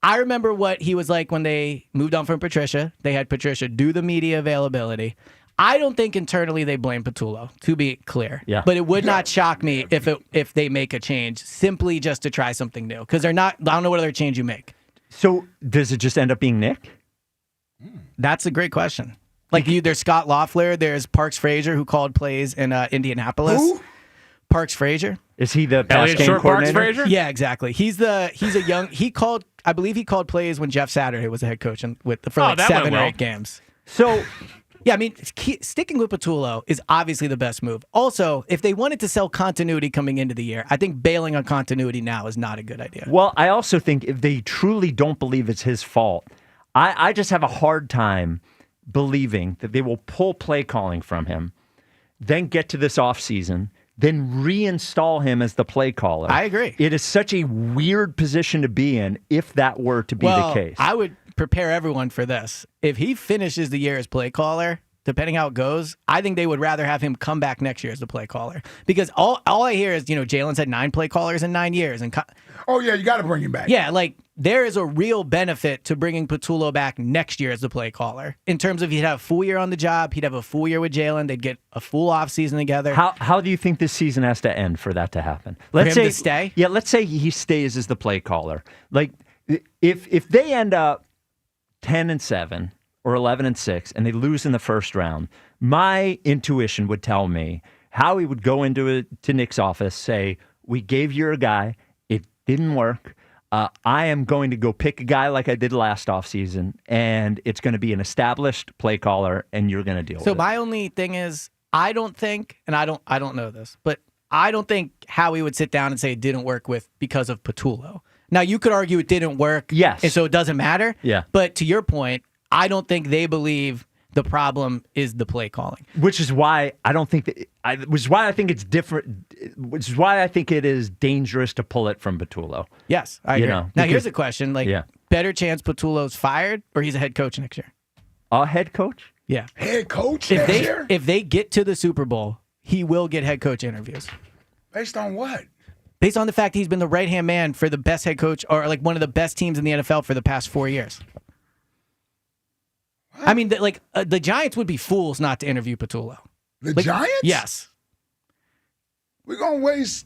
I remember what he was like when they moved on from Patricia. They had Patricia do the media availability. I don't think internally they blame Patullo, to be clear. Yeah. But it would not shock me if they make a change simply just to try something new. Because they're not. I don't know what other change you make. So does it just end up being Nick? That's a great question. Like there's Scott Loeffler, there's Parks Frazier who called plays in Indianapolis. Who? Parks Frazier. Is he the pass Eliot game Shorr-Parks coordinator? Frazier? Yeah, exactly. He's a young. I believe he called plays when Jeff Saturday was the head coach for like 7 or 8 games. So. Yeah, I mean, sticking with Patullo is obviously the best move. Also, if they wanted to sell continuity coming into the year, I think bailing on continuity now is not a good idea. Well, I also think if they truly don't believe it's his fault, I just have a hard time believing that they will pull play calling from him, then get to this offseason, then reinstall him as the play caller. I agree. It is such a weird position to be in if that were to be the case. I would prepare everyone for this. If he finishes the year as play caller, depending how it goes, I think they would rather have him come back next year as the play caller. Because all I hear is, Jalen's had 9 play callers in 9 years. And you got to bring him back. Yeah, like there is a real benefit to bringing Patullo back next year as the play caller. In terms of he'd have a full year on the job, he'd have a full year with Jalen, they'd get a full offseason together. How do you think this season has to end for that to happen? Let's say to stay? Yeah, let's say he stays as the play caller. Like if they end up 10-7 or 11-6 and they lose in the first round, my intuition would tell me Howie would go to Nick's office, say, "We gave you a guy, it didn't work. I am going to go pick a guy like I did last offseason, and it's going to be an established play caller, and you're going to deal with it." So my only thing is, I don't think, and I don't know this, but I don't think Howie would sit down and say it didn't work because of Patullo. Now, you could argue it didn't work, yes, and so it doesn't matter. Yeah. But to your point, I don't think they believe the problem is the play calling. Which is why I don't think which is why I think it's different. Which is why I think it is dangerous to pull it from Patullo. Yes, I agree. Now, here's a question: better chance Patullo's fired or he's a head coach next year? A head coach? Yeah, head coach next year? If they get to the Super Bowl, he will get head coach interviews. Based on what? Based on the fact he's been the right-hand man for the best head coach or like one of the best teams in the NFL for the past 4 years. What? I mean, the Giants would be fools not to interview Patullo. The Giants? Yes. We're going to waste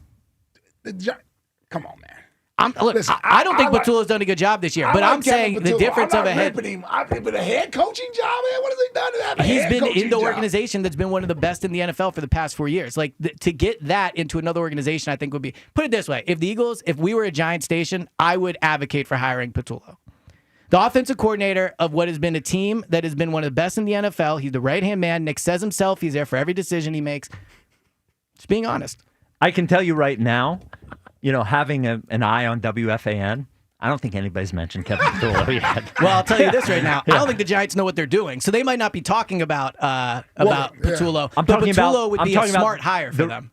the Giants. Come on, man. Listen, I don't think Patullo's done a good job this year, but I'm saying the difference of a head. But a head coaching job, man. What has he done to have a He's head been coaching in the job? organization that's been one of the best in the NFL for the past 4 years. Like to get that into another organization, I think would be. Put it this way: if we were a Giant station, I would advocate for hiring Patullo, the offensive coordinator of what has been a team that has been one of the best in the NFL. He's the right-hand man. Nick says himself, he's there for every decision he makes. Just being honest. I can tell you right now, having an eye on WFAN, I don't think anybody's mentioned Kevin Patullo yet. Well, I'll tell you this right now. I don't think the Giants know what they're doing, so they might not be talking about Patullo. I'm but talking Patullo about, would I'm be a talking about smart hire for them.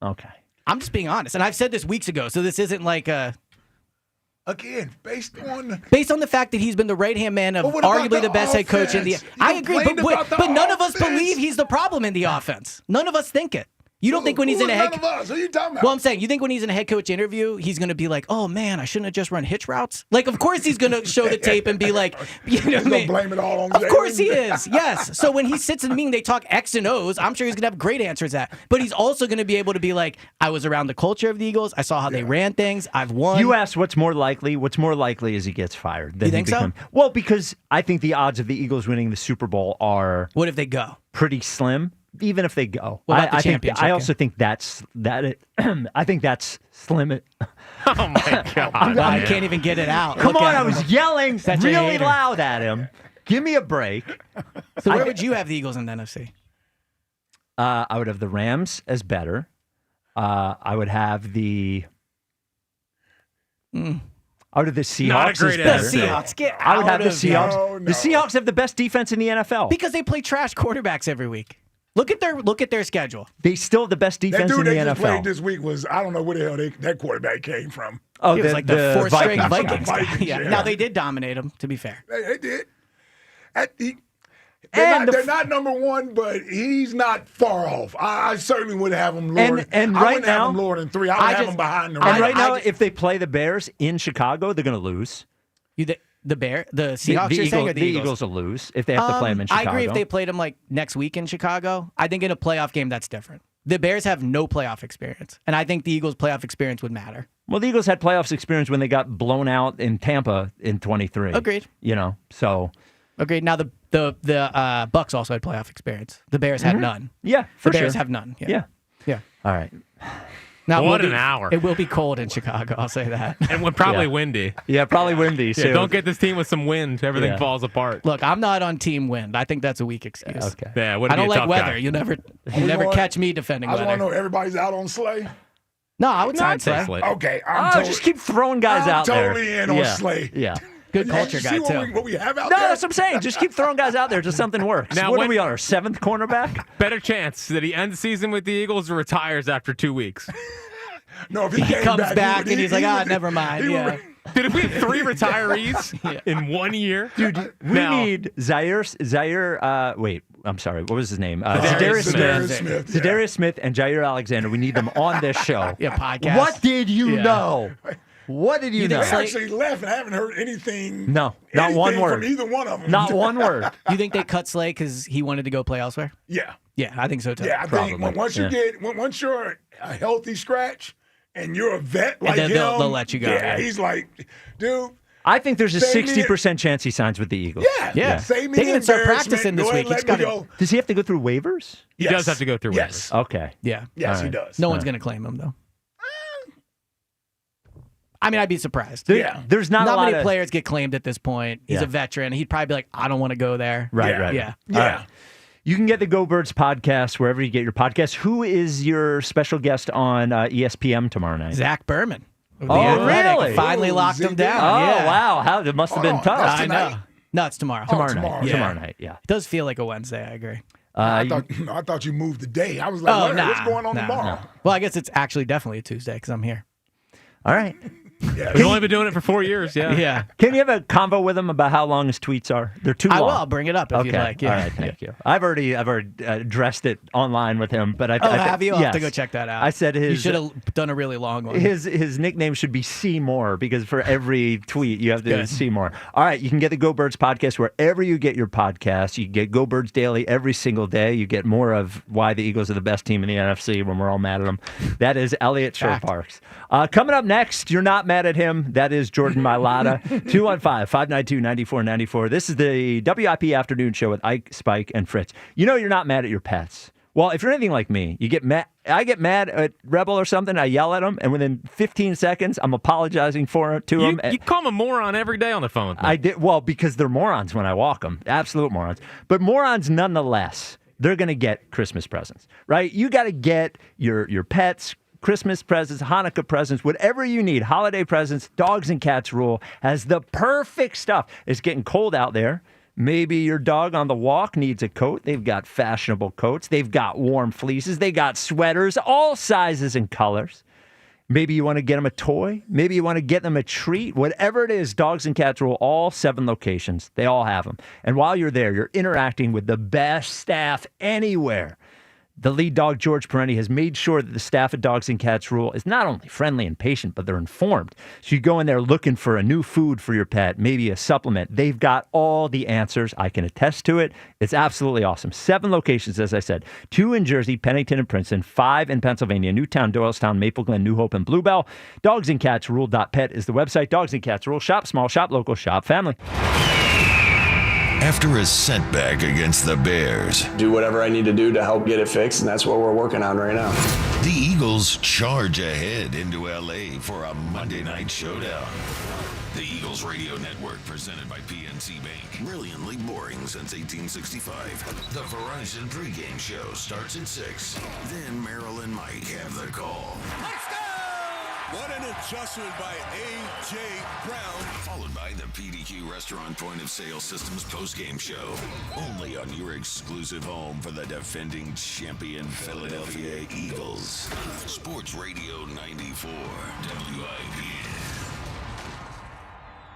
Okay. I'm just being honest, and I've said this weeks ago, so this isn't like a... Again, based on the fact that he's been the right-hand man of arguably the best head coach in the... I agree, but none of us believe he's the problem in the offense. None of us think it. You don't think when he's in a head... None of us? What are you talking about? Well, I'm saying, you think when he's in a head coach interview, he's going to be like, "Oh, man, I shouldn't have just run hitch routes"? Like, of course he's going to show the tape and be like... He's going to blame it all on Of course he is, yes. So when he sits in the meeting, they talk X and O's. I'm sure he's going to have great answers at. But he's also going to be able to be like, "I was around the culture of the Eagles. I saw how they ran things. I've won." You asked what's more likely. What's more likely is he gets fired. You think so? Well, because I think the odds of the Eagles winning the Super Bowl are... What if they go? Pretty slim. Even if they go, what about the championship? I also think that's that. I think that's slim. Oh my God! I can't even get it out. Come on, I was yelling really loud at him. Give me a break. So where would you have the Eagles in the NFC? I would have the Rams as better. I would have the. I would have the Seahawks. Not a great as better. The Seahawks. Get I would out have the of Seahawks. here. No. The Seahawks have the best defense in the NFL because they play trash quarterbacks every week. Look at their schedule. They still have the best defense in the NFL. That dude they just played this week was, I don't know where the hell that quarterback came from. Oh, it was like the fourth-string Vikings. Yeah. Now, they did dominate them, to be fair. They did. They're not number one, but he's not far off. I certainly would have him lower. And I right wouldn't now, have him lower than 3. I would have him behind the And right now, if they play the Bears in Chicago, they're going to lose. The Seahawks, you're saying, or the Eagles will lose if they have to play them in Chicago. I agree if they played them like next week in Chicago. I think in a playoff game, that's different. The Bears have no playoff experience, and I think the Eagles' playoff experience would matter. Well, the Eagles had playoffs experience when they got blown out in Tampa in 23. Agreed. So. Agreed. Now, the Bucks also had playoff experience. The Bears had none. Yeah, for the sure. Bears have none. Yeah. All right. Now, an hour. It will be cold in Chicago, I'll say that. And probably windy. Yeah, probably windy. Yeah, don't get this team with some wind. Everything falls apart. Look, I'm not on team wind. I think that's a weak excuse. Okay. Yeah, I don't like weather. Guy. You never catch me defending weather. I want to know everybody's out on Slay. No, I would sign Slay. Okay. Just keep throwing guys out there. I'm totally in on Slay. Yeah. Good culture guy, too. What we have out there? No, that's what I'm saying. Just keep throwing guys out there till something works. Now, what are we on, our 7th cornerback? Better chance that he ends the season with the Eagles or retires after 2 weeks. No, if he comes back and he's like, never mind. Yeah. Dude, if we have 3 retirees in 1 year, dude, we need Zaire. Wait, I'm sorry. What was his name? Zadarius Smith and Jair Alexander. We need them on this show. Yeah, podcast. What did you know? What did you know? They actually left and I haven't heard anything. No, not one word from either one of them. Not one word. You think they cut Slay because he wanted to go play elsewhere? Yeah. Yeah, I think so too. Yeah, I think once you're a healthy scratch and you're a vet like him, they'll let you go. Yeah, he's like, dude. I think there's a 60% chance he signs with the Eagles. Yeah. Save me they can start practicing this week. Does he have to go through waivers? He does have to go through waivers. Okay. Yeah. Yes, he does. No one's going to claim him though. I mean, I'd be surprised. There's not many players get claimed at this point. He's a veteran. He'd probably be like, I don't want to go there. Right. Yeah. All right. You can get the Go Birds podcast wherever you get your podcasts. Who is your special guest on ESPN tomorrow night? Zach Berman. Really? Finally locked him down. Oh, wow. It must have been tough. I know. No, it's tomorrow. Tomorrow night, yeah. It does feel like a Wednesday, I agree. I thought you moved the day. I was like, what's going on tomorrow? Well, I guess it's actually definitely a Tuesday because I'm here. All right. We've only been doing it for 4 years. Yeah. Can you have a convo with him about how long his tweets are? They're too long. I will. I'll bring it up if you'd like. Yeah. All right. Thank you. I've already addressed it online with him, but have you? I'll have to go check that out. I said you should have done a really long one. His nickname should be See More because for every tweet you have to see more. All right. You can get the Go Birds podcast wherever you get your podcasts. You get Go Birds Daily every single day. You get more of why the Eagles are the best team in the NFC when we're all mad at them. That is Eliot Shorr-Parks. Coming up next, you're not mad at him. That is Jordan Mailata. 215-592-9494. This is the WIP Afternoon Show with Ike, Spike, and Fritz. You know you're not mad at your pets. Well, if you're anything like me, you get mad. I get mad at Rebel or something. I yell at him, and within 15 seconds, I'm apologizing to him. You call him a moron every day on the phone with me. I did. Well, because they're morons when I walk them. Absolute morons. But morons nonetheless. They're going to get Christmas presents, right? You got to get your pets Christmas presents, Hanukkah presents, whatever you need, holiday presents. Dogs and Cats Rule has the perfect stuff. It's getting cold out there. Maybe your dog on the walk needs a coat. They've got fashionable coats. They've got warm fleeces. They got sweaters, all sizes and colors. Maybe you want to get them a toy. Maybe you want to get them a treat. Whatever it is, Dogs and Cats Rule, all 7 locations. They all have them. And while you're there, you're interacting with the best staff anywhere. The lead dog, George Parenti, has made sure that the staff at Dogs and Cats Rule is not only friendly and patient, but they're informed. So you go in there looking for a new food for your pet, maybe a supplement. They've got all the answers. I can attest to it. It's absolutely awesome. 7 locations, as I said. 2 in Jersey, Pennington and Princeton. 5 in Pennsylvania, Newtown, Doylestown, Maple Glen, New Hope, and Bluebell. DogsandCatsRule.pet is the website. Dogs and Cats Rule. Shop small, shop local, shop family. After a setback against the Bears, do whatever I need to do to help get it fixed, and that's what we're working on right now. The Eagles charge ahead into L.A. for a Monday night showdown. The Eagles Radio Network, presented by PNC Bank. Brilliantly boring since 1865. The Verizon pregame show starts at 6. Then Merrill and Mike have the call. What an adjustment by A.J. Brown. Followed by the PDQ Restaurant Point of Sale Systems postgame show. Only on your exclusive home for the defending champion Philadelphia Eagles. Sports Radio 94 WIP.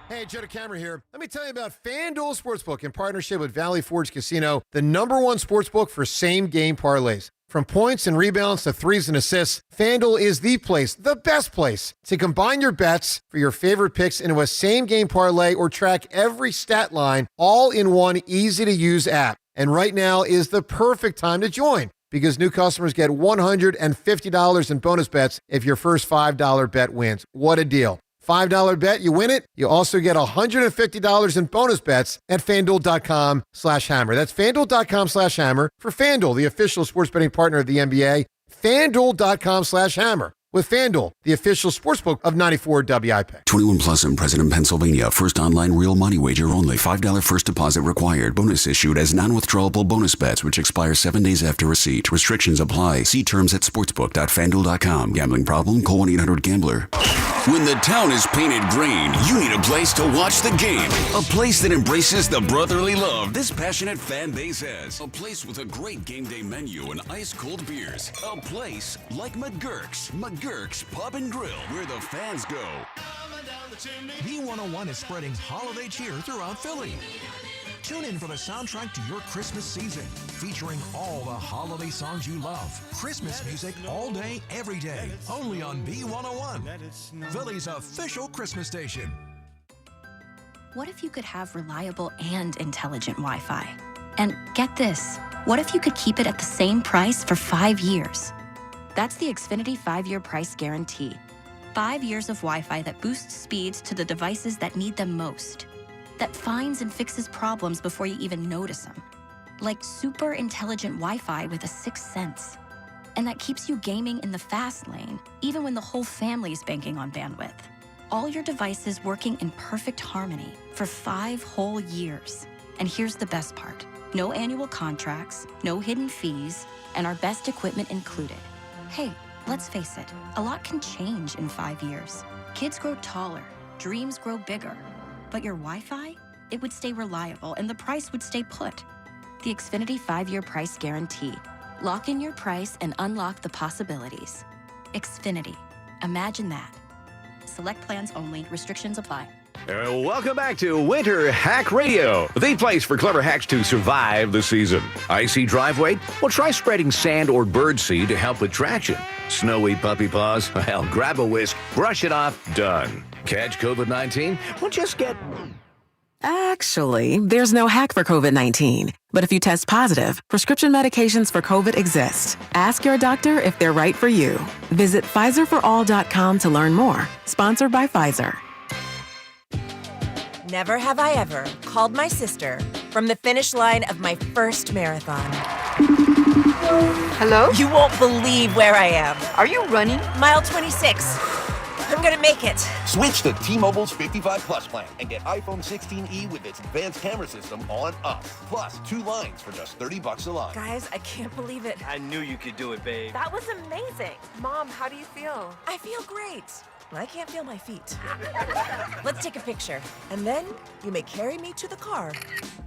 Hey, Joe DeCamera here. Let me tell you about FanDuel Sportsbook in partnership with Valley Forge Casino, the #1 sportsbook for same-game parlays. From points and rebounds to threes and assists, FanDuel is the place, the best place, to combine your bets for your favorite picks into a same-game parlay or track every stat line all in one easy-to-use app. And right now is the perfect time to join because new customers get $150 in bonus bets if your first $5 bet wins. What a deal. $5 bet, you win it. You also get $150 in bonus bets at FanDuel.com/hammer. That's FanDuel.com/hammer for FanDuel, the official sports betting partner of the NBA. FanDuel.com/hammer. With FanDuel, the official sportsbook of 94 WIP. 21 plus in President, Pennsylvania. First online real money wager only. $5 first deposit required. Bonus issued as non-withdrawable bonus bets, which expire 7 days after receipt. Restrictions apply. See terms at sportsbook.fanduel.com. Gambling problem? Call 1-800-GAMBLER. When the town is painted green, you need a place to watch the game. A place that embraces the brotherly love this passionate fan base has. A place with a great game day menu and ice-cold beers. A place like McGurk's. McGurk's Pub and Grill, where the fans go. B101 is spreading holiday cheer throughout Philly. Tune in for the soundtrack to your Christmas season, featuring all the holiday songs you love. Christmas music all day, every day, only on B101, Philly's official Christmas station. What if you could have reliable and intelligent Wi-Fi? And get this, what if you could keep it at the same price for 5 years? That's the Xfinity 5-year price guarantee. 5 years of Wi-Fi that boosts speeds to the devices that need them most. That finds and fixes problems before you even notice them. Like super intelligent Wi-Fi with a 6th sense. And that keeps you gaming in the fast lane, even when the whole family's banking on bandwidth. All your devices working in perfect harmony for 5 whole years. And here's the best part. No annual contracts, no hidden fees, and our best equipment included. Hey, let's face it, a lot can change in 5 years. Kids grow taller, dreams grow bigger. But your Wi-Fi, it would stay reliable and the price would stay put. The Xfinity 5-year price guarantee. Lock in your price and unlock the possibilities. Xfinity. Imagine that. Select plans only. Restrictions apply. Welcome back to Winter Hack Radio, the place for clever hacks to survive the season. Icy driveway? Well, try spreading sand or birdseed to help with traction. Snowy puppy paws? Well, grab a whisk, brush it off, done. Catch COVID-19? Well, just get... Actually, there's no hack for COVID-19. But if you test positive, prescription medications for COVID exist. Ask your doctor if they're right for you. Visit PfizerForAll.com to learn more. Sponsored by Pfizer. Never have I ever called my sister from the finish line of my first marathon. Hello? You won't believe where I am. Are you running? Mile 26. I'm gonna make it. Switch to T-Mobile's 55 Plus plan and get iPhone 16e with its advanced camera system on us. Plus, 2 lines for just $30 a line. Guys, I can't believe it. I knew you could do it, babe. That was amazing. Mom, how do you feel? I feel great. I can't feel my feet. Let's take a picture. And then you may carry me to the car.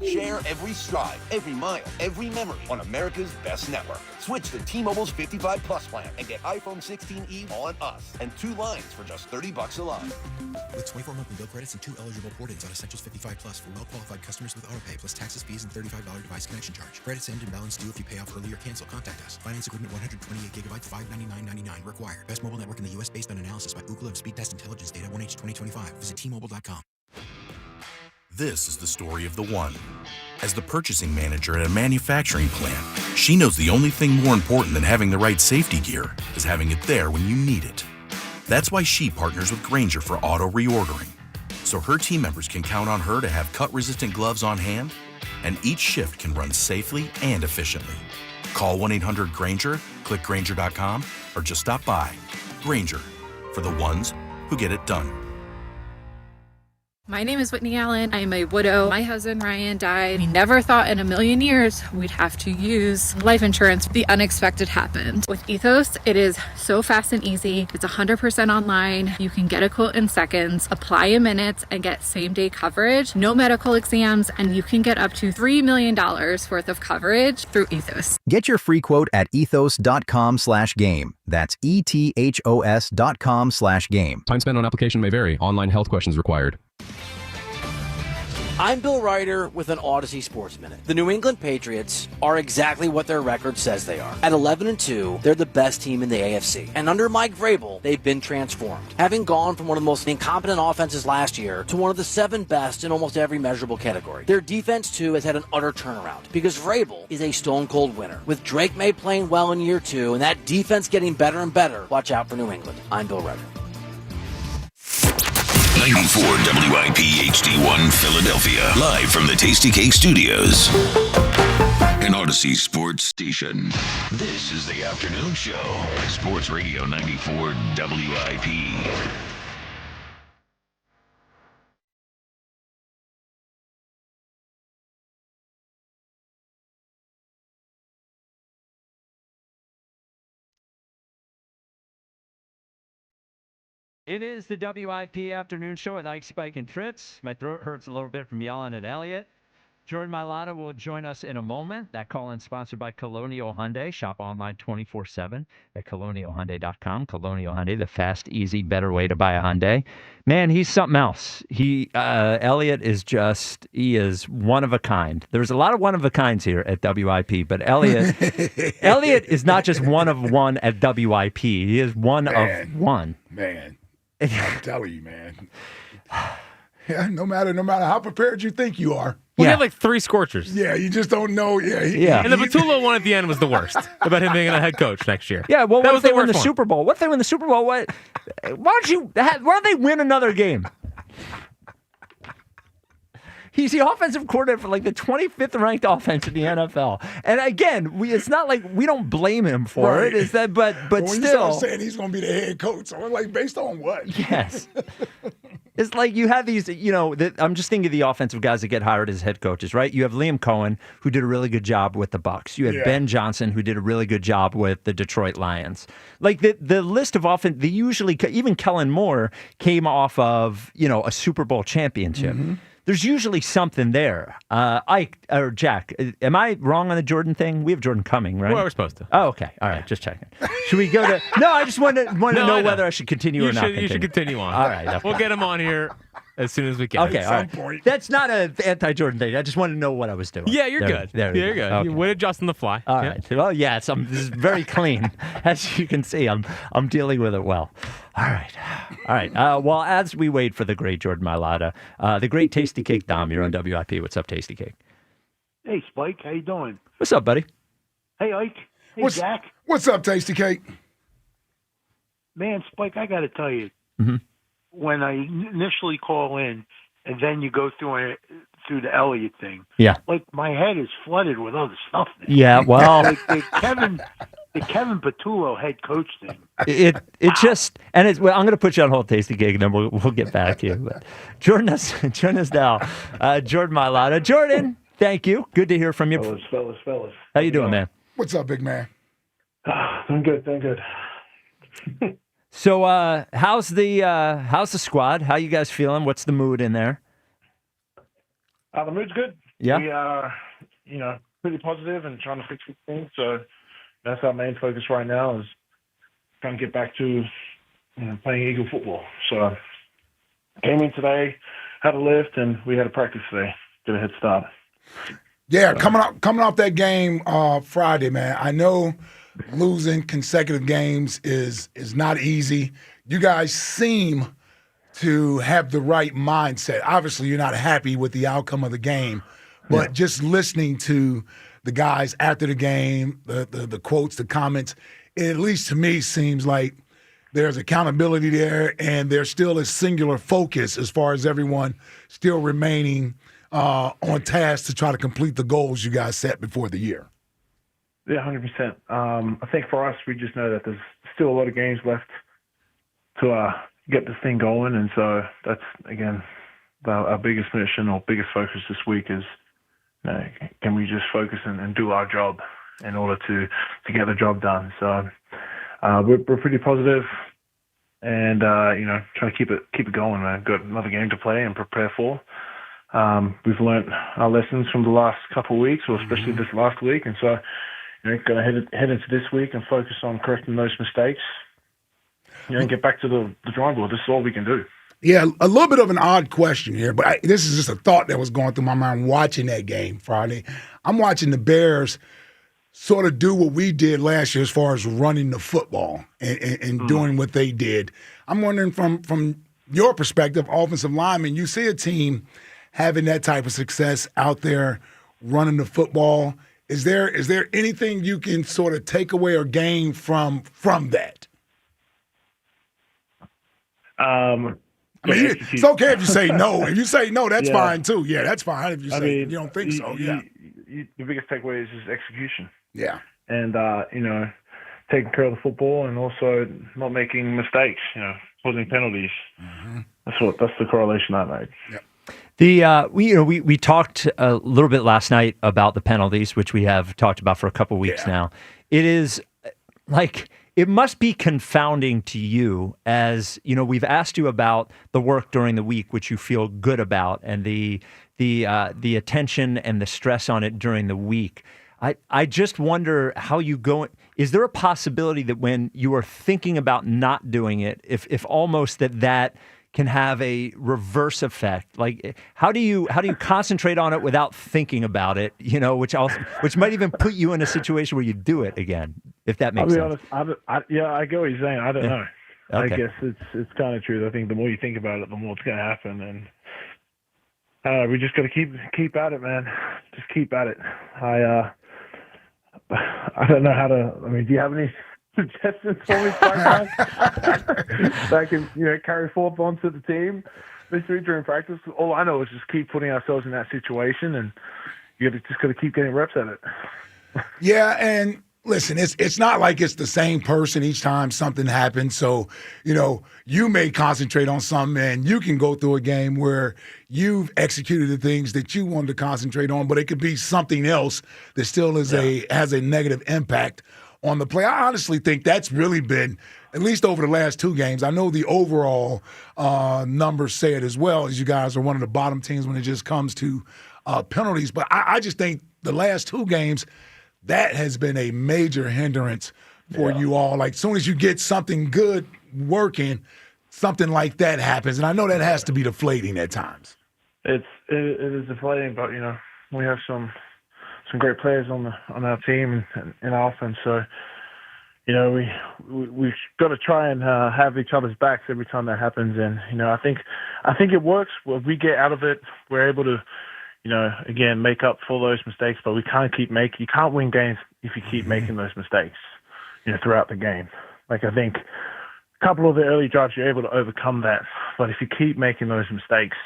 Share every stride, every mile, every memory on America's best network. Switch to T-Mobile's 55 Plus plan and get iPhone 16e on us and 2 lines for just $30 a line. With 24 monthly bill credits and 2 eligible port-ins on Essentials 55 Plus for well-qualified customers with autopay plus taxes, fees, and $35 device connection charge. Credits end and balance due if you pay off early or cancel. Contact us. Finance agreement 128 gigabytes, $599.99 required. Best mobile network in the U.S. based on analysis by Ookla of Speed Test Intelligence data 1H 2025. Visit T-Mobile.com. This is the story of the one. As the purchasing manager at a manufacturing plant, she knows the only thing more important than having the right safety gear is having it there when you need it. That's why she partners with Grainger for auto reordering, so her team members can count on her to have cut-resistant gloves on hand, and each shift can run safely and efficiently. Call 1-800-GRAINGER, click Grainger.com, or just stop by. Grainger, for the ones who get it done. My name is Whitney Allen. I am a widow. My husband, Ryan, died. We never thought in a million years we'd have to use life insurance. The unexpected happened. With Ethos, it is so fast and easy. It's 100% online. You can get a quote in seconds, apply in minutes, and get same-day coverage. No medical exams, and you can get up to $3 million worth of coverage through Ethos. Get your free quote at ethos.com/game. That's ETHOS.com/game. Time spent on application may vary. Online health questions required. I'm Bill Ryder with an Odyssey Sports Minute. The New England Patriots are exactly what their record says they are. At 11-2, they're the best team in the AFC. And under Mike Vrabel, they've been transformed, having gone from one of the most incompetent offenses last year to one of the 7 best in almost every measurable category. Their defense, too, has had an utter turnaround because Vrabel is a stone-cold winner. With Drake May playing well in year 2 and that defense getting better and better, watch out for New England. I'm Bill Ryder. 94 WIP HD1 Philadelphia. Live from the Tasty Cake Studios. An Odyssey Sports Station. This is the afternoon show. Sports Radio 94 WIP. It is the WIP afternoon show with Ike, Spike, and Fritz. My throat hurts a little bit from yelling at Eliot. Jordan Mailata will join us in a moment. That call-in sponsored by Colonial Hyundai. Shop online 24/7 at colonialhyundai.com. Colonial Hyundai, the fast, easy, better way to buy a Hyundai. Man, he's something else. Eliot is he is one of a kind. There's a lot of one of a kinds here at WIP, but Eliot is not just one of one at WIP. He is one of one. Man. I'm telling you, man. Yeah, no matter how prepared you think you are. We had like 3 scorchers. Yeah, you just don't know. Yeah. And the Patullo one at the end was the worst about him being a head coach next year. Yeah, well, what if they win the Super Bowl? What if they win the Super Bowl? Why don't they win another game? He's the offensive coordinator for like the 25th ranked offense in the NFL. And again, it's not like we don't blame him for it. Is that but when still you start saying he's going to be the head coach, so I'm like, based on what? Yes. It's like you have these, I'm just thinking of the offensive guys that get hired as head coaches, right? You have Liam Cohen, who did a really good job with the Bucs. You have Ben Johnson, who did a really good job with the Detroit Lions. Like the list of offense, even Kellen Moore came off of, a Super Bowl championship. Mm-hmm. There's usually something there. Ike or Jack, am I wrong on the Jordan thing? We have Jordan coming, right? Well, we're supposed to. Oh, okay. All right, just checking. Should we go to? No, I just want to know whether I should continue or not. You should continue on. All right, okay. We'll get him on here as soon as we can. Okay, all right. That's not an anti-Jordan thing. I just wanted to know what I was doing. Yeah, you're good. You're good. Okay. You would adjust on the fly. All right. Well, yeah, this is very clean. As you can see, I'm dealing with it well. All right. Well, as we wait for the great Jordan Mailata, the great Tasty Cake Dom, you're on WIP. What's up, Tasty Cake? Hey, Spike. How you doing? What's up, buddy? Hey, Ike. Hey, Jack. What's up, Tasty Cake? Man, Spike, I got to tell you, when I initially call in and then you go through the Eliot thing, like my head is flooded with other stuff now. Yeah, well. Like the Kevin Patullo head coach thing. It just, and it's, well, I'm going to put you on hold, Tasty Cake, and then we'll get back to you. But join us now, Jordan Mailata. Jordan, thank you. Good to hear from you. Fellas. How you doing, man? What's up, big man? I'm good. So, how's the squad? How you guys feeling? What's the mood in there? The mood's good. Yeah. We are, pretty positive and trying to fix things. So that's our main focus right now is trying to get back to playing Eagle football. So came in today, had a lift, and we had a practice today. Get a head start. Yeah, coming off that game Friday, man. I know losing consecutive games is not easy. You guys seem to have the right mindset. Obviously, you're not happy with the outcome of the game, but just listening to the guys after the game, the quotes, the comments, it, at least to me, seems like there's accountability there, and there's still a singular focus as far as everyone still remaining on task to try to complete the goals you guys set before the year. Yeah, 100%. I think for us, we just know that there's still a lot of games left to get this thing going, and so that's, again, our biggest mission or biggest focus this week is, can we just focus and do our job in order to get the job done? So we're pretty positive, and trying to keep it going. We've got another game to play and prepare for. We've learned our lessons from the last couple of weeks, or especially this last week, and so going to head into this week and focus on correcting those mistakes. And get back to the drawing board. This is all we can do. Yeah, a little bit of an odd question here, but this is just a thought that was going through my mind watching that game Friday. I'm watching the Bears sort of do what we did last year as far as running the football and doing what they did. I'm wondering from your perspective, offensive lineman, you see a team having that type of success out there running the football. Is there anything you can sort of take away or gain from that? It's okay if you say no. If you say no, that's fine too. Yeah, that's fine. If you say you don't think so, yeah. The biggest takeaway is just execution. Yeah. And, taking care of the football and also not making mistakes, causing penalties. Mm-hmm. That's the correlation I made. Yeah. We talked a little bit last night about the penalties, which we have talked about for a couple weeks now. It is it must be confounding to you as, we've asked you about the work during the week, which you feel good about, and the attention and the stress on it during the week. I just wonder how you go. Is there a possibility that when you are thinking about not doing it, if almost that can have a reverse effect? Like, how do you concentrate on it without thinking about it? Which might even put you in a situation where you do it again, if that makes sense. I'll be honest. I get what you're saying. I don't know. Okay. I guess it's kind of true. I think the more you think about it, the more it's going to happen. And we just got to keep at it, man. Just keep at it. I don't know how to. I mean, do you have any suggestions for me that can carry forth onto the team this week during practice? All I know is just keep putting ourselves in that situation, and you just got to keep getting reps at it. Yeah, and listen, it's not like it's the same person each time something happens. So, you may concentrate on something, and you can go through a game where you've executed the things that you wanted to concentrate on, but it could be something else that still has a negative impact on the play. I honestly think that's really been, at least over the last two games, I know the overall numbers say it as well, as you guys are one of the bottom teams when it just comes to penalties. But I just think the last two games, that has been a major hindrance for you all. Like, as soon as you get something good working, something like that happens. And I know that has to be deflating at times. It is deflating, but, we have some great players on our team and in our offense. So, we've got to try and have each other's backs every time that happens. And, I think it works. When we get out of it, we're able to, again, make up for those mistakes, but we can't you can't win games if you keep making those mistakes, throughout the game. Like, I think a couple of the early drives, you're able to overcome that. But if you keep making those mistakes,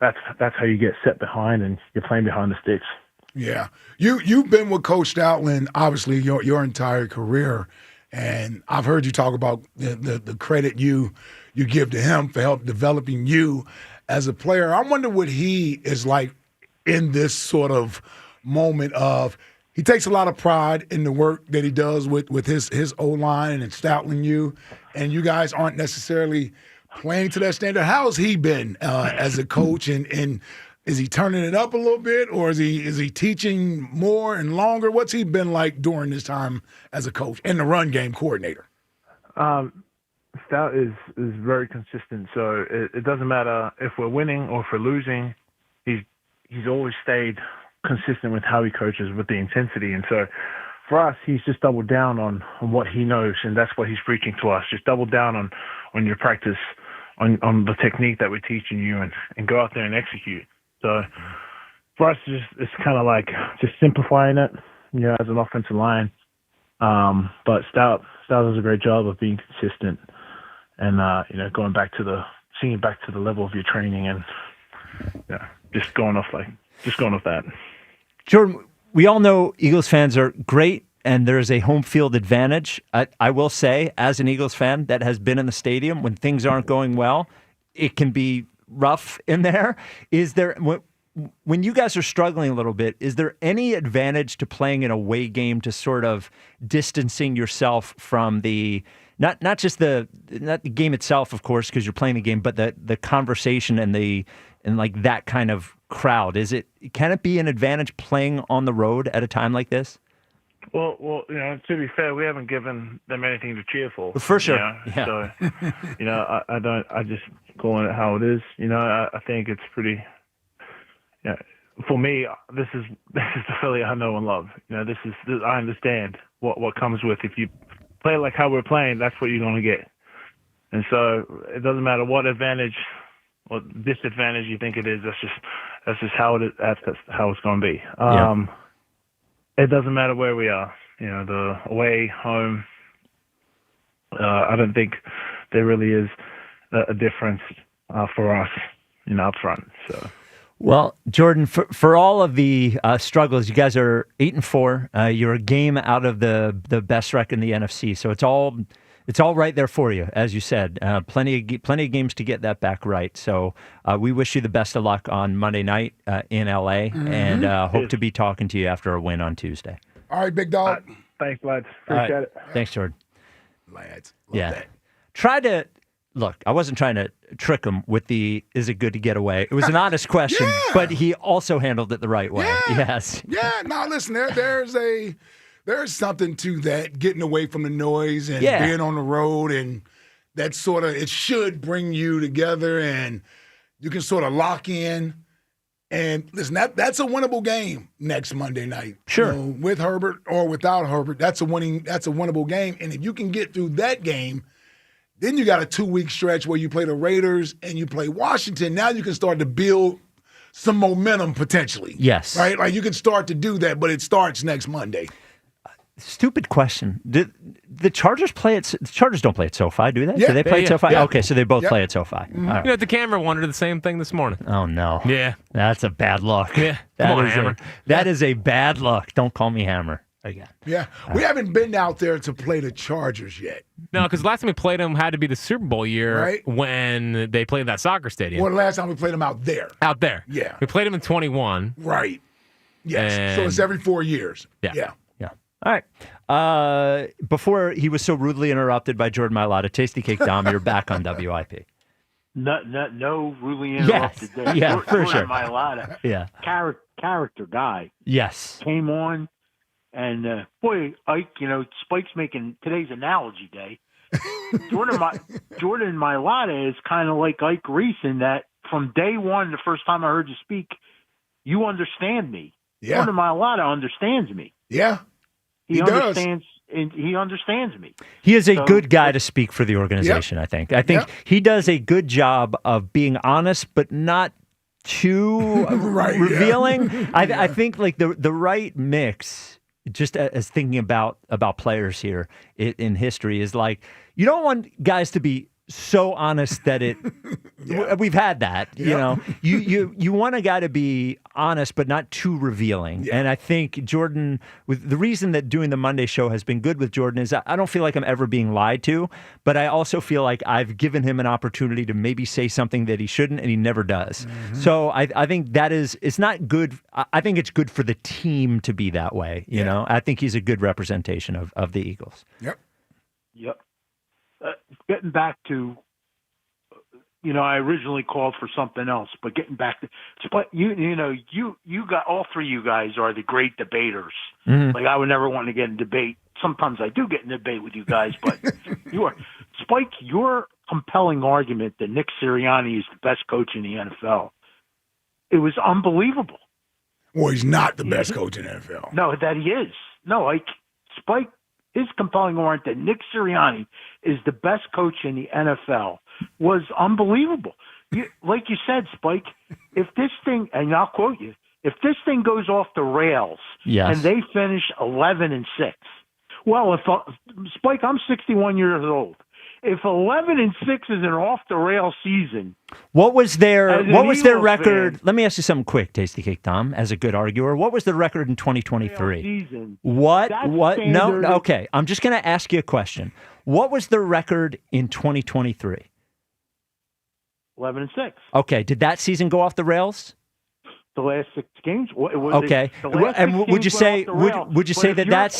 that's how you get set behind and you're playing behind the sticks. Yeah. You've been with Coach Stoutland, obviously, your entire career. And I've heard you talk about the credit you give to him for help developing you as a player. I wonder what he is like in this sort of moment of, he takes a lot of pride in the work that he does with his O-line and Stoutland you, and you guys aren't necessarily playing to that standard. How has he been as a coach, and is he turning it up a little bit, or is he teaching more and longer? What's he been like during this time as a coach and the run game coordinator? Stout is very consistent, so it doesn't matter if we're winning or if we're losing. He's always stayed consistent with how he coaches, with the intensity. And so for us, he's just doubled down on what he knows, and that's what he's preaching to us. Just double down on your practice, on the technique that we're teaching you, and go out there and execute. So for us, it's kind of like just simplifying it, as an offensive line. But Stout does a great job of being consistent and, going back to the level of your training and, just going off that. Jordan, we all know Eagles fans are great, and there's a home field advantage. I will say, as an Eagles fan that has been in the stadium, when things aren't going well, it can be rough in there. Is there, when you guys are struggling a little bit, is there any advantage to playing an away game to sort of distancing yourself from the not just the game itself, of course, because you're playing the game, but the conversation and like that kind of crowd? Can it be an advantage playing on the road at a time like this? Well, to be fair, we haven't given them anything to cheer for. For sure. Yeah. So, I just calling it how it is. I think it's pretty. Yeah, for me, this is the Philly I know and love. This I understand what comes with if you play like how we're playing. That's what you're going to get, and so it doesn't matter what advantage or disadvantage you think it is. That's just how it is. That's how it's going to be. It doesn't matter where we are. The away, home. I don't think there really is a difference for us, up front. So. Well, Jordan, for all of the struggles, you guys are 8-4. You're a game out of the best record in the NFC, so it's all right there for you, as you said. Plenty of games to get that back right. So we wish you the best of luck on Monday night in LA, and hope to be talking to you after a win on Tuesday. All right, big dog. Thanks, lads. Appreciate it. Thanks, Jordan. Lads. That. Look, I wasn't trying to trick him with is it good to get away? It was an honest question, but he also handled it the right way. Yeah. Yes. Yeah, no, listen, there's something to that, getting away from the noise and being on the road, and that sort of, it should bring you together and you can sort of lock in. And listen, that's a winnable game next Monday night. Sure. With Herbert or without Herbert, that's a winnable game. And if you can get through that game, then you got a 2-week stretch where you play the Raiders and you play Washington. Now you can start to build some momentum potentially. Yes. Right? Like you can start to do that, but it starts next Monday. Stupid question. Did the Chargers play at? The Chargers don't play at SoFi, do they? Yeah, do they play at SoFi? Yeah. Okay, so they both play at SoFi. Mm-hmm. All right. The camera wondered the same thing this morning. Oh no. Yeah, that's a bad look. Yeah, come on, Hammer. That is a bad look. Don't call me Hammer again. Yeah, we haven't been out there to play the Chargers yet. No, because last time we played them had to be the Super Bowl year when they played that soccer stadium. Well, the last time we played them out there. Out there. Yeah. We played them in 21. Right. Yes. And so it's every 4 years. Yeah. All right. Before he was so rudely interrupted by Jordan Mailata, Tasty Cake Dom, you're back on WIP. No rudely interrupted there. Yeah, for sure. Mailata. Yeah. Character guy. Yes. Came on, and boy, Ike, Spike's making today's analogy day. Jordan Mailata is kind of like Ike Reese in that from day one, the first time I heard you speak, you understand me. Yeah. Jordan Mailata understands me. Yeah. He understands. And he understands me. He is a good guy to speak for the organization, I think. I think he does a good job of being honest, but not too revealing. I think like the right mix, just as thinking about players here in history, is like you don't want guys to be so honest that we've had that, you want a guy to be honest, but not too revealing. Yeah. And I think Jordan, with the reason that doing the Monday show has been good with Jordan is I don't feel like I'm ever being lied to, but I also feel like I've given him an opportunity to maybe say something that he shouldn't, and he never does. Mm-hmm. So I think it's not good. I think it's good for the team to be that way. You know, I think he's a good representation of the Eagles. Yep. Getting back to, I originally called for something else, but getting back to, you got, all three of you guys are the great debaters. Mm-hmm. Like I would never want to get in debate. Sometimes I do get in debate with you guys, but Spike, your compelling argument that Nick Sirianni is the best coach in the NFL. It was unbelievable. Well, he's not the best coach in the NFL. No, that he is. No, Spike, his compelling argument that Nick Sirianni is the best coach in the NFL was unbelievable. Like you said, Spike, if this thing, and I'll quote you, if this thing goes off the rails and they finish 11-6, well, Spike, I'm 61 years old. If 11-6 is an off-the-rail season, what was their record? Fan, let me ask you something quick, Tasty Cake Tom, as a good arguer. What was the record in 2023? Season. What? No, okay. I'm just going to ask you a question. What was the record in 2023? 11-6. Okay. Did that season go off the rails? The last 6 games. Okay. And would you say that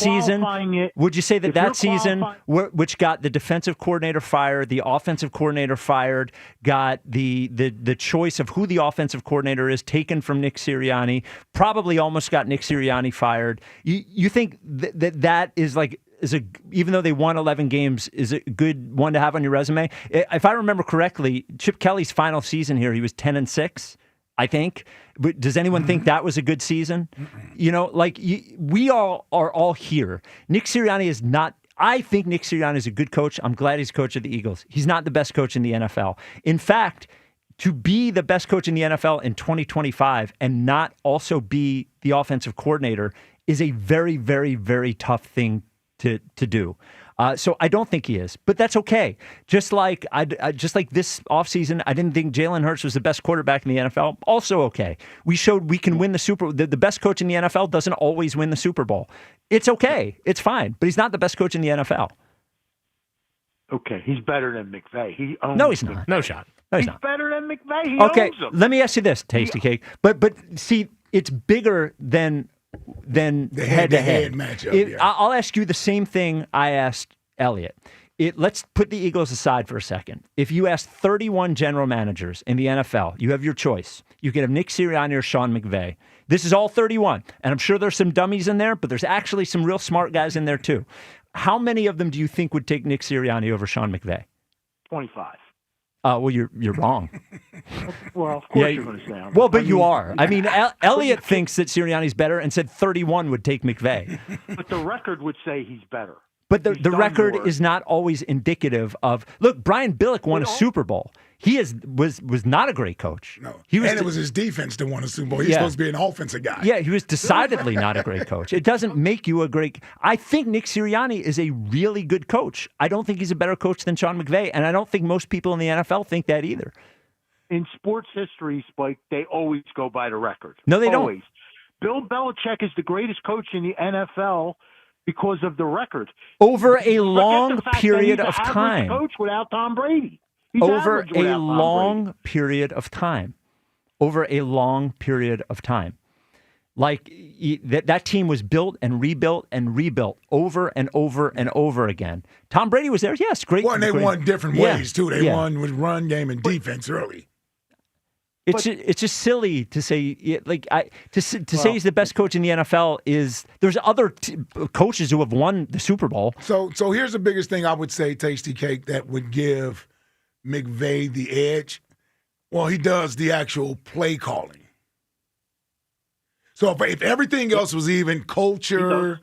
season which got the defensive coordinator fired, the offensive coordinator fired, got the choice of who the offensive coordinator is taken from Nick Sirianni, probably almost got Nick Sirianni fired. You think that is like even though they won 11 games, is a good one to have on your resume? If I remember correctly, Chip Kelly's final season here, he was 10-6. I think. But does anyone think that was a good season? You know, like we all are all here. Nick Sirianni is not. I think Nick Sirianni is a good coach. I'm glad he's coach of the Eagles. He's not the best coach in the NFL. In fact, to be the best coach in the NFL in 2025 and not also be the offensive coordinator is a very, very, very tough thing to do. So I don't think he is, but that's okay. Just like this offseason, I didn't think Jalen Hurts was the best quarterback in the NFL. Also okay. We showed we can win the best coach in the NFL doesn't always win the Super Bowl. It's okay. It's fine, but he's not the best coach in the NFL. Okay, he's better than McVay. He owns No, he's not. McVay. No shot. No, he's not. Better than McVay. He Okay, owns him. let me ask you this, Tasty Cake. But see, it's bigger than the head-to-head matchup. I'll ask you the same thing I asked Eliot. Let's put the Eagles aside for a second. If you ask 31 general managers in the NFL, you have your choice. You can have Nick Sirianni or Sean McVay. This is all 31. And I'm sure there's some dummies in there, but there's actually some real smart guys in there too. How many of them do you think would take Nick Sirianni over Sean McVay? 25. Well, you're wrong. Well, of course you're going to say I'm well, but you are. I mean, Eliot thinks that Sirianni's better and said 31 would take McVay. But the record would say he's better. But the record is not always indicative of. Look, Brian Billick won a Super Bowl. He was not a great coach. No, it was his defense that won a Super Bowl. He's supposed to be an offensive guy. Yeah, he was decidedly not a great coach. It doesn't make you a great. I think Nick Sirianni is a really good coach. I don't think he's a better coach than Sean McVay, and I don't think most people in the NFL think that either. In sports history, Spike, they always go by the record. No, they always. don't. Bill Belichick is the greatest coach in the NFL. Because of the record. Over a long period of time. Coach without Tom Brady. Over a long period of time. Over a long period of time. Like that team was built and rebuilt over and over and over again. Tom Brady was there. Yes, great. Well, and they won different ways too. They won with run game and defense early. It's just silly to say say he's the best coach in the NFL is there's other coaches who have won the Super Bowl. So here's the biggest thing I would say, Tasty Cake, that would give McVay the edge. Well, he does the actual play calling. So if everything else was even culture,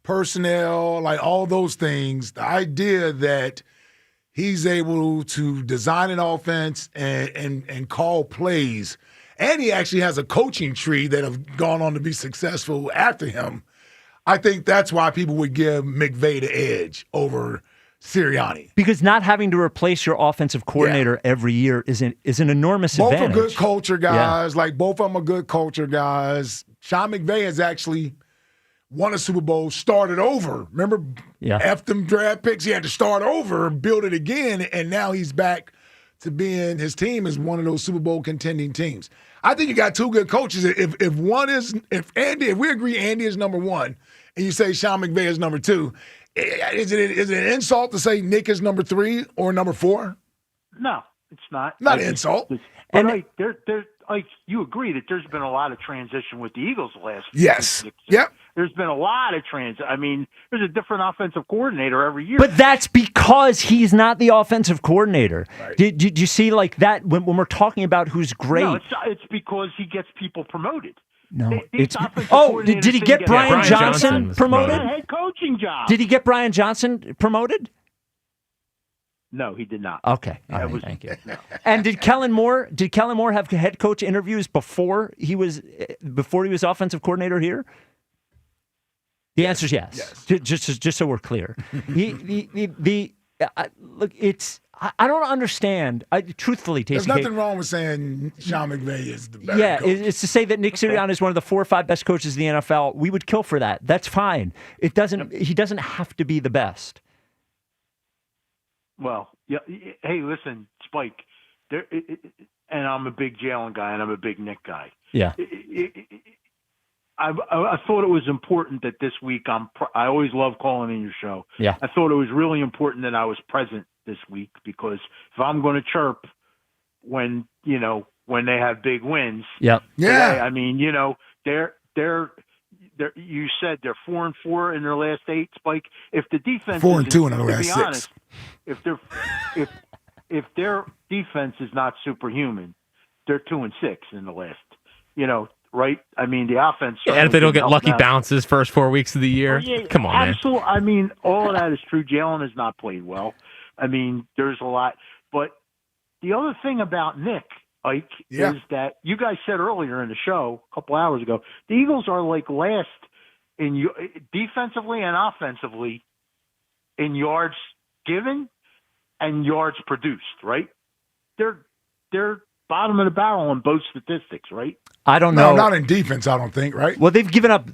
personnel, like all those things, the idea that he's able to design an offense and call plays. And he actually has a coaching tree that have gone on to be successful after him. I think that's why people would give McVay the edge over Sirianni. Because not having to replace your offensive coordinator every year is an enormous advantage. Both are good culture guys. Like, both of them are good culture guys. Sean McVay has actually won a Super Bowl, started over. Remember, F them draft picks. He had to start over, build it again, and now he's back to being his team is one of those Super Bowl contending teams. I think you got two good coaches. If we agree Andy is number one, and you say Sean McVay is number two, is it an insult to say Nick is number three or number four? No, it's not. Not an insult. But you agree that there's been a lot of transition with the Eagles the last 6 years. Yep. There's been a lot of transition. I mean, there's a different offensive coordinator every year. But that's because he's not the offensive coordinator. Right. Did you see like that when we're talking about who's great? No, it's because he gets people promoted. No, did he get Brian Johnson promoted? Head coaching job. Did he get Brian Johnson promoted? No, he did not. Okay, all right, thank you. And did Kellen Moore have head coach interviews before he was offensive coordinator here? The answer is yes. Just so we're clear. Look, I don't understand. Truthfully, there's nothing wrong with saying Sean McVay is the best coach. It's to say that Nick Sirianni is one of the 4 or 5 best coaches in the NFL. We would kill for that. That's fine. He doesn't have to be the best. Well, yeah. Hey, listen, Spike. and I'm a big Jalen guy and I'm a big Nick guy. Yeah. I thought it was important that this week I always love calling in your show. Yeah. I thought it was really important that I was present this week, because if I'm going to chirp when they have big wins. Yep. Yeah. Today, I mean, they're you said they're 4-4 in their last 8, Spike. If the defense 4-2 in their last 6. Honest, if their defense is not superhuman, they're 2-6 in the last. Right? I mean, the offense. And if they don't get lucky bounces first 4 weeks of the year, come on, absolutely. I mean, all of that is true. Jalen has not played well. I mean, there's a lot. But the other thing about Nick, Ike, is that you guys said earlier in the show a couple hours ago, the Eagles are like last in defensively and offensively in yards given and yards produced. Right? They're bottom of the barrel on both statistics. Right? I don't know. No, not in defense, I don't think, right? Well, they've given up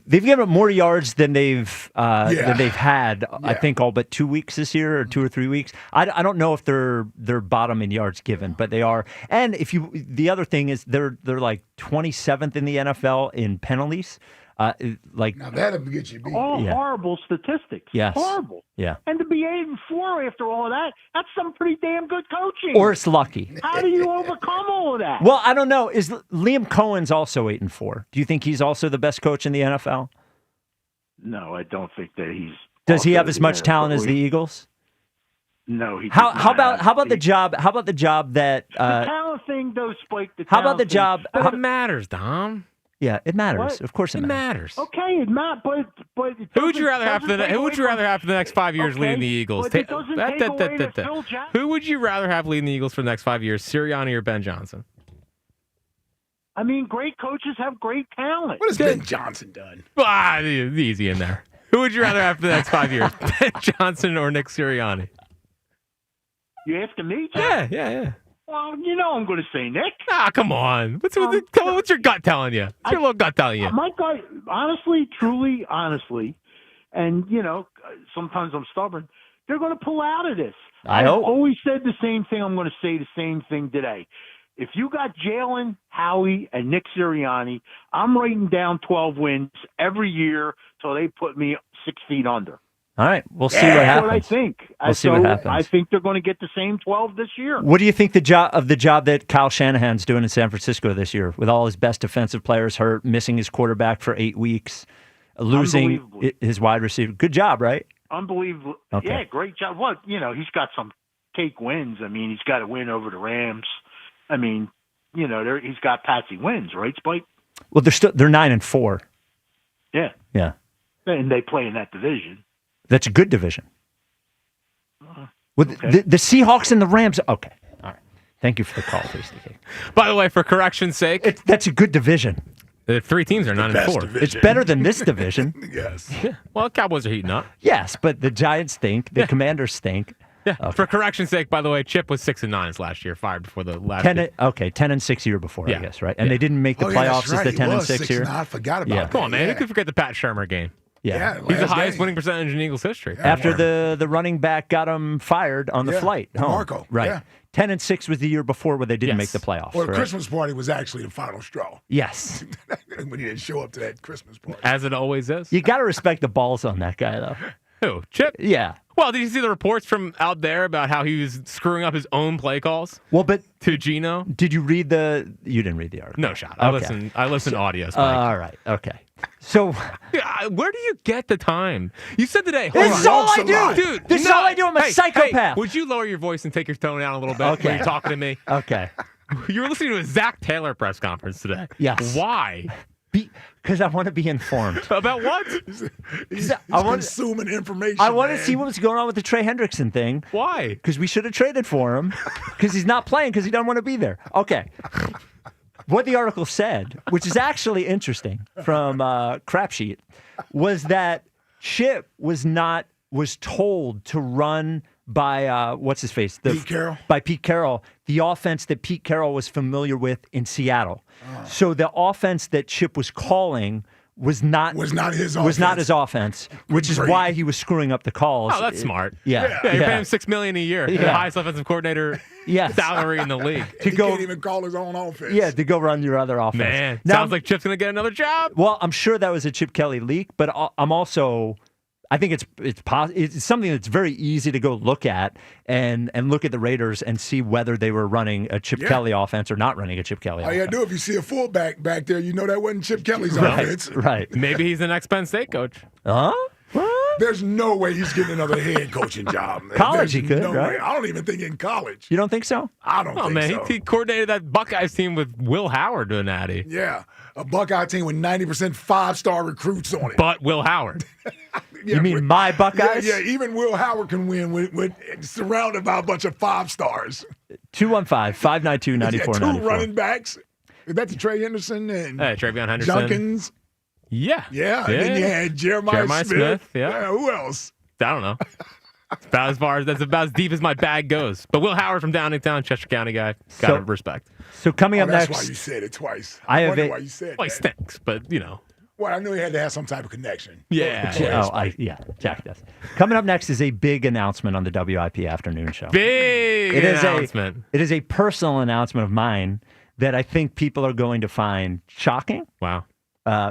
more yards than they've had. I think all but 2 weeks this year, or 2 or 3 weeks. I don't know if they're bottom in yards given, but they are. And the other thing is they're like 27th in the NFL in penalties. Now that'll get you beat. Horrible statistics. Yes. Horrible. Yeah. And to be 8-4 after all of that, that's some pretty damn good coaching. Or it's lucky. How do you overcome all of that? Well, I don't know. Is Liam Cohen's also 8-4? Do you think he's also the best coach in the NFL? No, I don't think that he's. Does he have as much talent as the Eagles? No, he. How about the job? How about the job that? The talent thing, though, Spike. How about the job? How matters, Dom? Yeah, it matters. What? Of course, it matters. Okay, it matters. But who would you rather have for the next 5 years leading the Eagles? But it doesn't take away that Phil Jackson. Who would you rather have leading the Eagles for the next 5 years, Sirianni or Ben Johnson? I mean, great coaches have great talent. What has Ben Johnson done? Easy in there. Who would you rather have for the next 5 years, Ben Johnson or Nick Sirianni? You asking me, Jeff? Yeah. Well, I'm going to say Nick. Come on. What's your gut telling you? What's your little gut telling you? My gut, honestly, truly, honestly, and, sometimes I'm stubborn, they're going to pull out of this. I hope. I've always said the same thing. I'm going to say the same thing today. If you got Jalen, Howie, and Nick Sirianni, I'm writing down 12 wins every year till they put me 6 feet under. All right, we'll see what happens. That's what I think. We'll see what happens. I think they're going to get the same 12 this year. What do you think the job that Kyle Shanahan's doing in San Francisco this year, with all his best defensive players hurt, missing his quarterback for 8 weeks, losing his wide receiver? Good job, right? Unbelievable. Okay. Yeah, great job. Well, he's got some cake wins. I mean, he's got a win over the Rams. I mean, he's got patsy wins, right, Spike? Well, they're 9-4. Yeah. Yeah. And they play in that division. That's a good division. With the Seahawks and the Rams. Okay. All right. Thank you for the call, Tasty Cake. By the way, for correction's sake, that's a good division. The 3 teams are 9-4. It's better than this division. Yes. Yeah. Well, Cowboys are heating up. Yes, but the Giants stink. The Commanders stink. Yeah. Okay. For correction's sake, by the way, Chip was 6-9 last year, fired before the last. 10-6 year before, I guess, right? And they didn't make the playoffs as the 10-6 year. I forgot about that. Come on, man. Who could forget the Pat Shurmur game? Yeah. He's the highest winning percentage in Eagles history. After the running back got him fired on the flight home. Marco. Right. Yeah. 10-6 was the year before where they didn't make the playoffs. Well, the Christmas party was actually the final straw. Yes. When he didn't show up to that Christmas party. As it always is. You got to respect the balls on that guy, though. Who? Chip? Yeah. Well, did you see the reports from out there about how he was screwing up his own play calls? Well, but to Gino? Did you read you didn't read the article? No shot. I listen to audio. All right. Okay. So, where do you get the time? You said today. This is all I do, dude. This is all I do. I'm a psychopath. Hey, would you lower your voice and take your tone down a little bit when you're talking to me? Okay. You were listening to a Zach Taylor press conference today. Yes. Why? Because I want to be informed. About what? He's consuming information. I want to see what was going on with the Trey Hendrickson thing. Why? Because we should have traded for him. Because he's not playing because he doesn't want to be there. Okay. What the article said, which is actually interesting from Crap Sheet, was that Chip was told to run by what's his face? Pete Carroll. By Pete Carroll, the offense that Pete Carroll was familiar with in Seattle. So the offense that Chip was calling was not his offense, which is why he was screwing up the calls. Oh, that's smart. Yeah. You're paying him $6 million a year. The highest offensive coordinator salary in the league. He can't even call his own offense. Yeah, to go run your other offense. Man, now, sounds like Chip's going to get another job. Well, I'm sure that was a Chip Kelly leak, but I think it's something that's very easy to go look at and look at the Raiders and see whether they were running a Chip Kelly offense or not running a Chip Kelly offense. All you gotta do, if you see a fullback back there, you know that wasn't Chip Kelly's offense. Right. Maybe he's the next Penn State coach. Huh? There's no way he's getting another head coaching job. Man. College he could, no right? way. I don't even think in college. You don't think so? I don't think man, so. He coordinated that Buckeyes team with Will Howard doing Natty. Yeah, a Buckeye team with 90% 5-star recruits on it. But Will Howard. You mean my Buckeyes? Yeah, even Will Howard can win with surrounded by a bunch of 5-stars. 215-592-9494. Two running backs. Is that the Trey Henderson and Travion Henderson? Junkins? Yeah. And then you had Jeremiah Smith. Yeah. Who else? I don't know. That's about as deep as my bag goes. But Will Howard from Downingtown, Chester County guy. Got to respect. So coming up that's next. That's why you said it twice. I wonder why you said that. Well, he stinks, but you know. Well, I knew he had to have some type of connection. Yeah. Jack does. Coming up next is a big announcement on the WIP afternoon show. Big announcement. It is a personal announcement of mine that I think people are going to find shocking. Wow.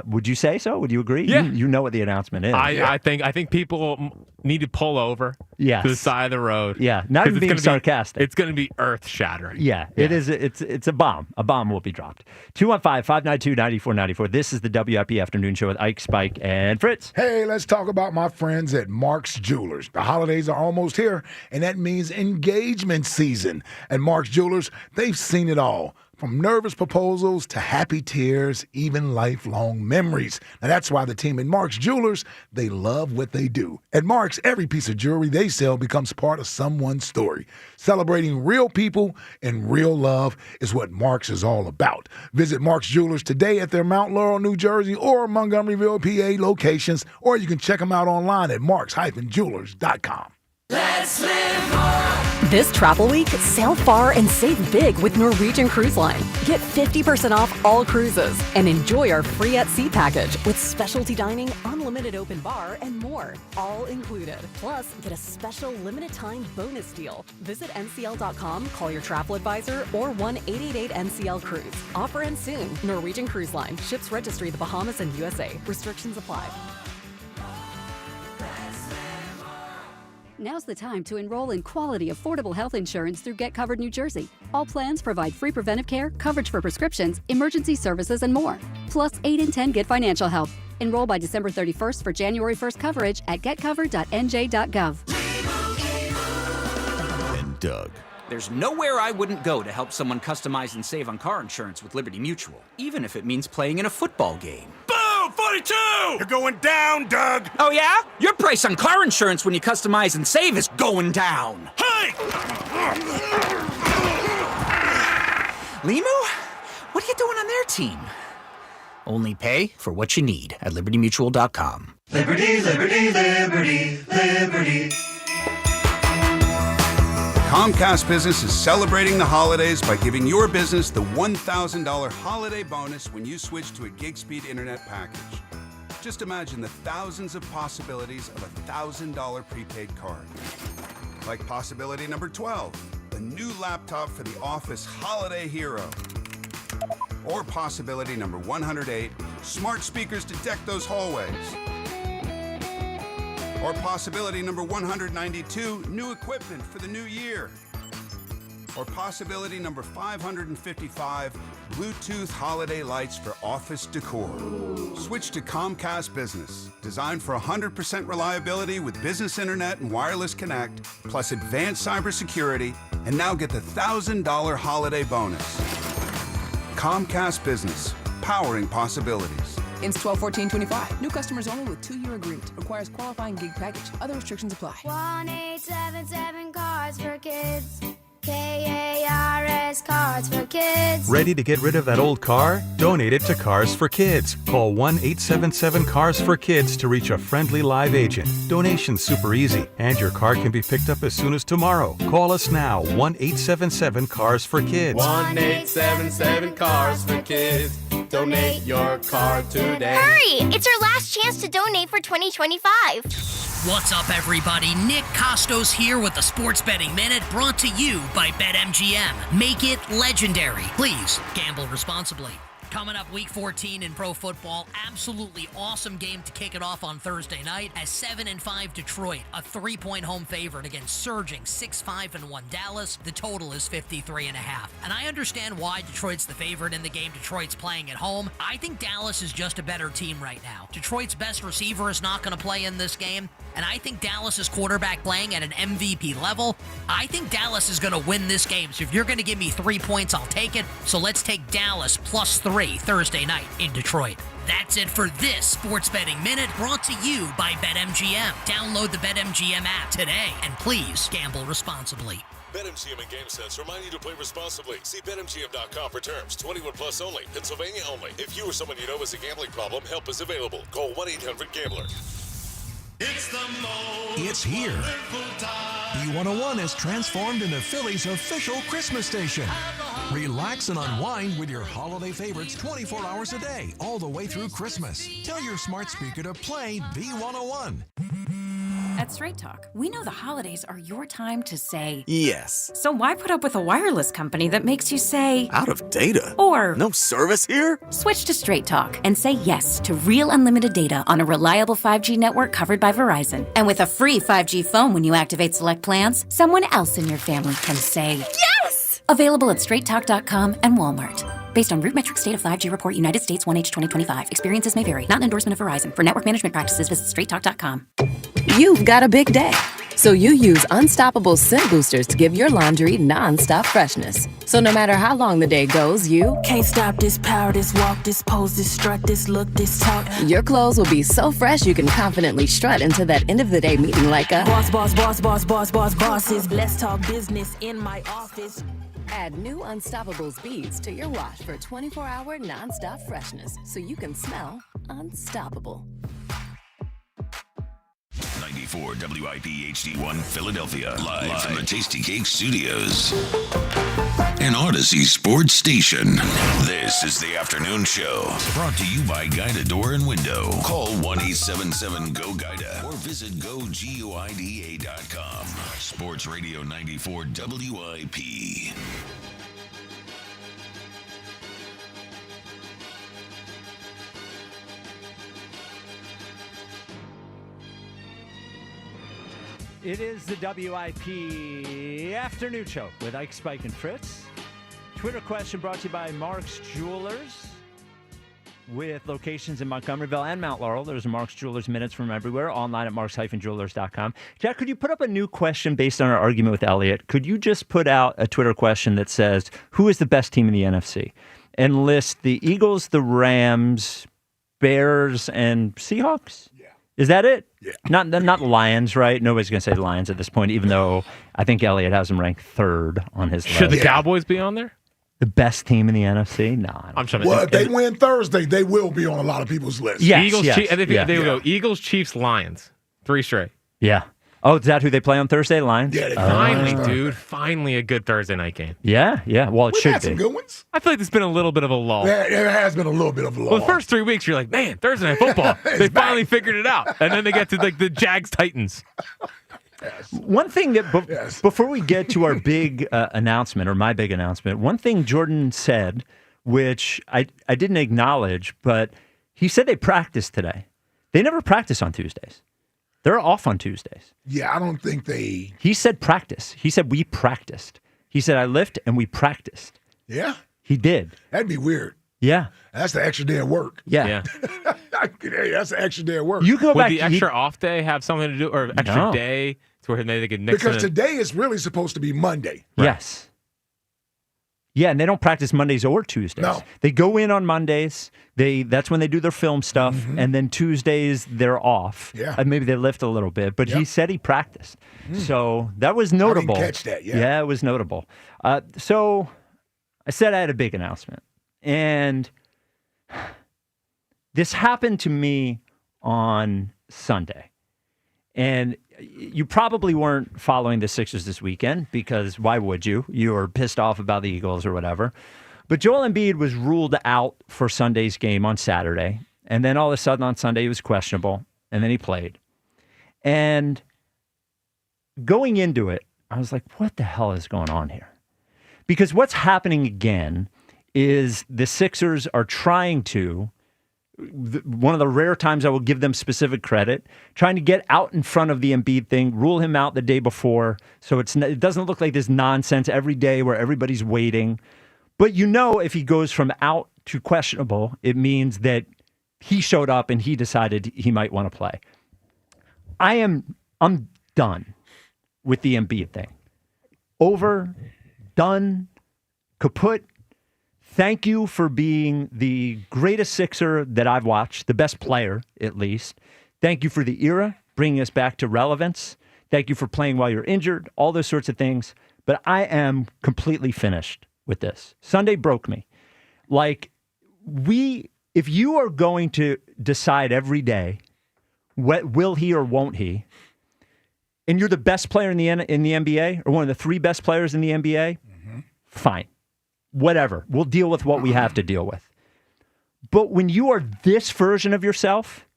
Would you say so? Would you agree? Yeah. You know what the announcement is. I think people need to pull over to the side of the road. Yeah, not even being sarcastic. It's going to be earth-shattering. Yeah, it is. It's a bomb. A bomb will be dropped. 215-592-9494. This is the WIP Afternoon Show with Ike, Spike, and Fritz. Hey, let's talk about my friends at Mark's Jewelers. The holidays are almost here, and that means engagement season. At Mark's Jewelers, they've seen it all. From nervous proposals to happy tears, even lifelong memories. Now, that's why the team at Mark's Jewelers, they love what they do. At Mark's, every piece of jewelry they sell becomes part of someone's story. Celebrating real people and real love is what Mark's is all about. Visit Mark's Jewelers today at their Mount Laurel, New Jersey, or Montgomeryville, PA locations, or you can check them out online at marks-jewelers.com. Let's live more. This travel week, sail far and save big with Norwegian Cruise Line. Get 50% off all cruises and enjoy our free at sea package with specialty dining, unlimited open bar, and more, all included. Plus, get a special limited time bonus deal. Visit ncl.com, call your travel advisor, or 1-888-NCL-CRUISE. Offer ends soon. Norwegian Cruise Line. Ships registry the Bahamas and USA. Restrictions apply. Now's the time to enroll in quality, affordable health insurance through Get Covered New Jersey. All plans provide free preventive care, coverage for prescriptions, emergency services, and more. Plus, 8 in 10 get financial help. Enroll by December 31st for January 1st coverage at getcovered.nj.gov. And Doug. There's nowhere I wouldn't go to help someone customize and save on car insurance with Liberty Mutual, even if it means playing in a football game. Boom! 42! You're going down, Doug! Oh, yeah? Your price on car insurance when you customize and save is going down. Hey! Limu? What are you doing on their team? Only pay for what you need at libertymutual.com. Liberty, liberty, liberty, liberty. Comcast Business is celebrating the holidays by giving your business the $1,000 holiday bonus when you switch to a gig speed internet package. Just imagine the thousands of possibilities of a $1,000 prepaid card. Like possibility number 12, the new laptop for the office holiday hero. Or possibility number 108, smart speakers to deck those hallways. Or possibility number 192, new equipment for the new year. Or possibility number 555, Bluetooth holiday lights for office decor. Switch to Comcast Business, designed for 100% reliability with business internet and wireless connect, plus advanced cybersecurity, and now get the $1,000 holiday bonus. Comcast Business, powering possibilities. Ends 12/14/25. New customers only with 2-year agreement. Requires qualifying gig package. Other restrictions apply. 1-877 Cars for Kids. KARS Cars for Kids. Ready to get rid of that old car? Donate it to Cars for Kids. Call 1-877 Cars for Kids to reach a friendly live agent. Donation's super easy, and your car can be picked up as soon as tomorrow. Call us now, 1-877 Cars for Kids. 1-877 Cars for Kids. Donate your card today. Hurry! It's our last chance to donate for 2025. What's up, everybody? Nick Costos here with the Sports Betting Minute, brought to you by BetMGM. Make it legendary. Please gamble responsibly. Coming up, Week 14 in pro football. Absolutely awesome game to kick it off on Thursday night as 7-5 Detroit, a 3-point home favorite against surging 6-5-1 Dallas. The total is 53.5. And I understand why Detroit's the favorite in the game. Detroit's playing at home. I think Dallas is just a better team right now. Detroit's best receiver is not going to play in this game, and I think Dallas's quarterback playing at an MVP level. I think Dallas is going to win this game. So if you're going to give me 3 points, I'll take it. So let's take Dallas +3 Thursday night in Detroit. That's it for this Sports Betting Minute, brought to you by BetMGM. Download the BetMGM app today, and please gamble responsibly. BetMGM and GameSense remind you to play responsibly. See BetMGM.com for terms. 21 plus only. Pennsylvania only. If you or someone you know has a gambling problem, help is available. Call 1-800-GAMBLER. It's here. B101 has transformed into Philly's official Christmas station. Relax and unwind with your holiday favorites 24 hours a day, all the way through Christmas. Tell your smart speaker to play B101. At Straight Talk, we know the holidays are your time to say yes. So why put up with a wireless company that makes you say out of data? Or no service here? Switch to Straight Talk and say yes to real unlimited data on a reliable 5G network covered by Verizon. And with a free 5G phone when you activate select plans, someone else in your family can say yes! Available at straighttalk.com and Walmart. Based on RootMetrics State of 5G Report, United States 1H 2025. Experiences may vary. Not an endorsement of Verizon. For network management practices, visit straighttalk.com. You've got a big day, so you use Unstoppable scent boosters to give your laundry non-stop freshness. So no matter how long the day goes, you can't stop this power, this walk, this pose, this strut, this look, this talk. Your clothes will be so fresh you can confidently strut into that end of the day meeting like a boss, boss, boss, boss, boss, boss, bosses. Let's talk business in my office. Add new Unstoppables beads to your wash for 24-hour non-stop freshness so you can smell unstoppable. 94 WIP HD1 Philadelphia. Live from the Tasty Cake Studios. An Odyssey Sports Station. This is the afternoon show. Brought to you by Guida Door and Window. Call 1-877-GO-GUIDA or visit GoGuida.com. Sports Radio 94 WIP. It is the WIP Afternoon Show with Ike, Spike, and Fritz. Twitter question brought to you by Mark's Jewelers with locations in Montgomeryville and Mount Laurel. There's Mark's Jewelers minutes from everywhere, online at marks-jewelers.com. Jack, could you put up a new question based on our argument with Eliot? Could you just put out a Twitter question that says, who is the best team in the NFC? And list the Eagles, the Rams, Bears, and Seahawks? Is that it? Yeah. Not Lions, right? Nobody's going to say the Lions at this point, even though I think Elliott has them ranked third on his list. Should the Cowboys be on there? The best team in the NFC? No. I'm trying to if they win Thursday, they will be on a lot of people's lists. Yes, Eagles, yes, they will go Eagles, Chiefs, Lions. 3 straight. Yeah. Oh, is that who they play on Thursday, Lions? Yeah, finally, dude. Finally a good Thursday night game. Yeah. Well, it should had be. Some good ones. I feel like there's been a little bit of a lull. Yeah, it has been a little bit of a lull. Well, the first 3 weeks, you're like, man, Thursday night football. They finally figured it out. And then they get to like the Jags-Titans. Yes. One thing that before we get to our big announcement, or my big announcement, one thing Jordan said, which I didn't acknowledge, but he said they practiced today. They never practice on Tuesdays. They're off on Tuesdays. Yeah, I don't think they... He said practice. He said we practiced. He said I lift and we practiced. Yeah? He did. That'd be weird. Yeah. That's the extra day of work. Yeah. Hey, that's the extra day of work. You go Would back. the extra off day have something to do, or extra day to where maybe they could mix because today is really supposed to be Monday. Right? Yes. Yeah, and they don't practice Mondays or Tuesdays. No. They go in on Mondays. That's when they do their film stuff, and then Tuesdays they're off. Yeah. And maybe they lift a little bit, but he said he practiced. So that was notable. I didn't catch that, Yeah, it was notable. So I said I had a big announcement. And this happened to me on Sunday. And you probably weren't following the Sixers this weekend because why would you? You were pissed off about the Eagles or whatever. But Joel Embiid was ruled out for Sunday's game on Saturday. And then all of a sudden on Sunday, he was questionable. And then he played. And going into it, I was like, what the hell is going on here? Because what's happening again is the Sixers are trying to, one of the rare times I will give them specific credit, trying to get out in front of the Embiid thing, rule him out the day before, so it doesn't look like this nonsense every day where everybody's waiting. But if he goes from out to questionable, it means that he showed up and he decided he might want to play. I'm done with the Embiid thing. Over, done, kaput. Thank you for being the greatest Sixer that I've watched, the best player, at least. Thank you for the era, bringing us back to relevance. Thank you for playing while you're injured, all those sorts of things. But I am completely finished with this. Sunday broke me. If you are going to decide every day, will he or won't he, and you're the best player in the NBA, or one of the 3 best players in the NBA, fine. Whatever. We'll deal with what we have to deal with. But when you are this version of yourself,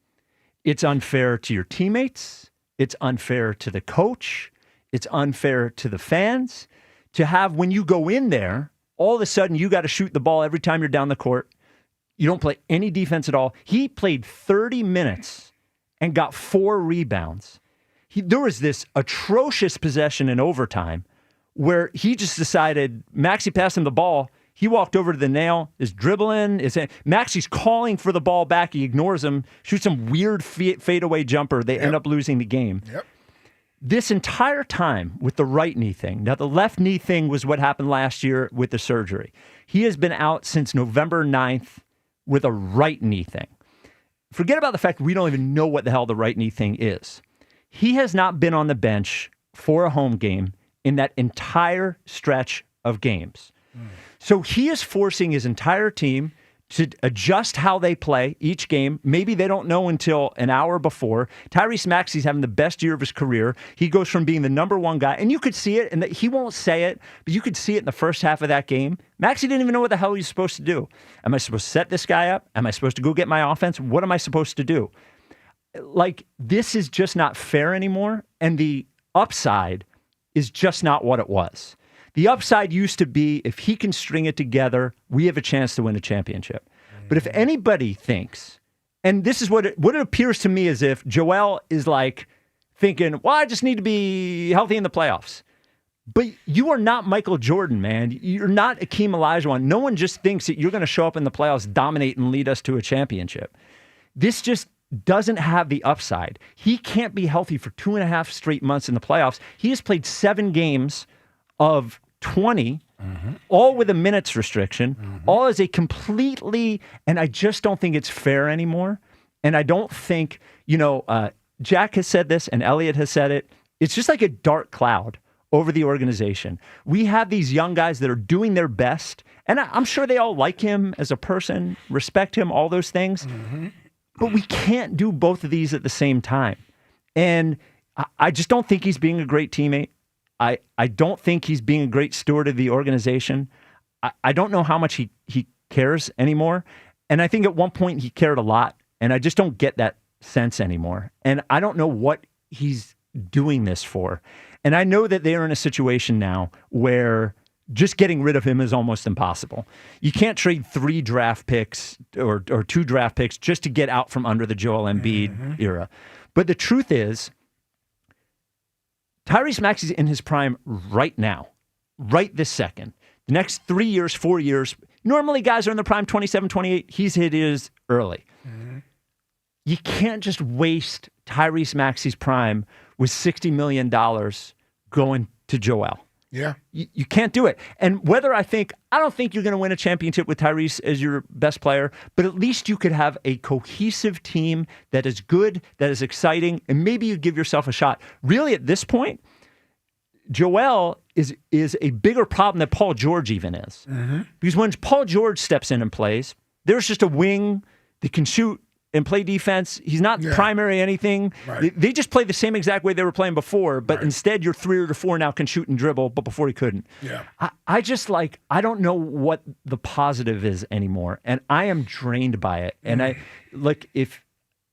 it's unfair to your teammates. It's unfair to the coach. It's unfair to the fans to have, when you go in there, all of a sudden you got to shoot the ball every time you're down the court. You don't play any defense at all. He played 30 minutes and got 4 rebounds. There was this atrocious possession in overtime where he just decided, Maxey passed him the ball, he walked over to the nail, is dribbling, Maxey's calling for the ball back, he ignores him, shoots some weird fadeaway jumper, they end up losing the game. Yep. This entire time with the right knee thing, now the left knee thing was what happened last year with the surgery. He has been out since November 9th with a right knee thing. Forget about the fact we don't even know what the hell the right knee thing is. He has not been on the bench for a home game in that entire stretch of games. So he is forcing his entire team to adjust how they play each game. Maybe they don't know until an hour before. Tyrese Maxey's having the best year of his career. He goes from being the number 1 guy, and you could see it, and he won't say it, but you could see it in the first half of that game. Maxey didn't even know what the hell he was supposed to do. Am I supposed to set this guy up? Am I supposed to go get my offense? What am I supposed to do? This is just not fair anymore, and the upside is just not what it was. The upside used to be, if he can string it together, we have a chance to win a championship. But if anybody thinks, and this is what it appears to me as if Joel is thinking, well, I just need to be healthy in the playoffs. But you are not Michael Jordan, man. You're not Akeem Olajuwon. No one just thinks that you're going to show up in the playoffs, dominate, and lead us to a championship. This just doesn't have the upside. He can't be healthy for 2.5 straight months in the playoffs. He has played 7 games of 20, all with a minutes restriction, all as a completely, and I just don't think it's fair anymore. And I don't think, Jack has said this and Eliot has said it. It's just like a dark cloud over the organization. We have these young guys that are doing their best, and I'm sure they all like him as a person, respect him, all those things. But we can't do both of these at the same time. And I just don't think he's being a great teammate. I don't think he's being a great steward of the organization. I don't know how much he cares anymore. And I think at one point he cared a lot. And I just don't get that sense anymore. And I don't know what he's doing this for. And I know that they're in a situation now where just getting rid of him is almost impossible. You can't trade 3 draft picks or 2 draft picks just to get out from under the Joel Embiid era. But the truth is, Tyrese Maxey's in his prime right now, right this second. The next 3 years, 4 years, normally guys are in their prime 27, 28. He's hit his early. You can't just waste Tyrese Maxey's prime with $60 million going to Joel. Yeah. You can't do it. And I don't think you're going to win a championship with Tyrese as your best player, but at least you could have a cohesive team that is good, that is exciting, and maybe you give yourself a shot. Really, at this point, Joel is a bigger problem than Paul George even is. Because when Paul George steps in and plays, there's just a wing that can shoot and play defense. He's not primary anything. Right. They just play the same exact way they were playing before, but instead your 3 or 4 now can shoot and dribble, but before he couldn't. Yeah. I just I don't know what the positive is anymore, and I am drained by it. And if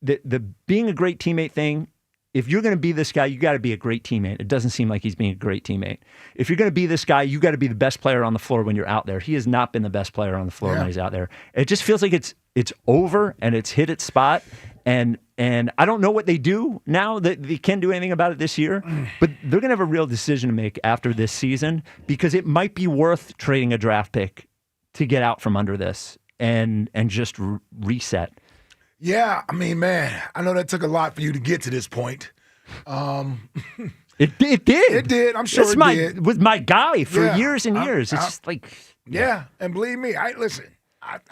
the being a great teammate thing, if you're going to be this guy, you got to be a great teammate. It doesn't seem like he's being a great teammate. If you're going to be this guy, you got to be the best player on the floor when you're out there. He has not been the best player on the floor when he's out there. It just feels like it's over and it's hit its spot. And I don't know what they do now that they can't do anything about it this year, but they're going to have a real decision to make after this season because it might be worth trading a draft pick to get out from under this and just reset. Yeah, I mean, man, I know that took a lot for you to get to this point. It did. It did. I'm sure did. Was my guy for years and years. It's just like... Yeah, and believe me, I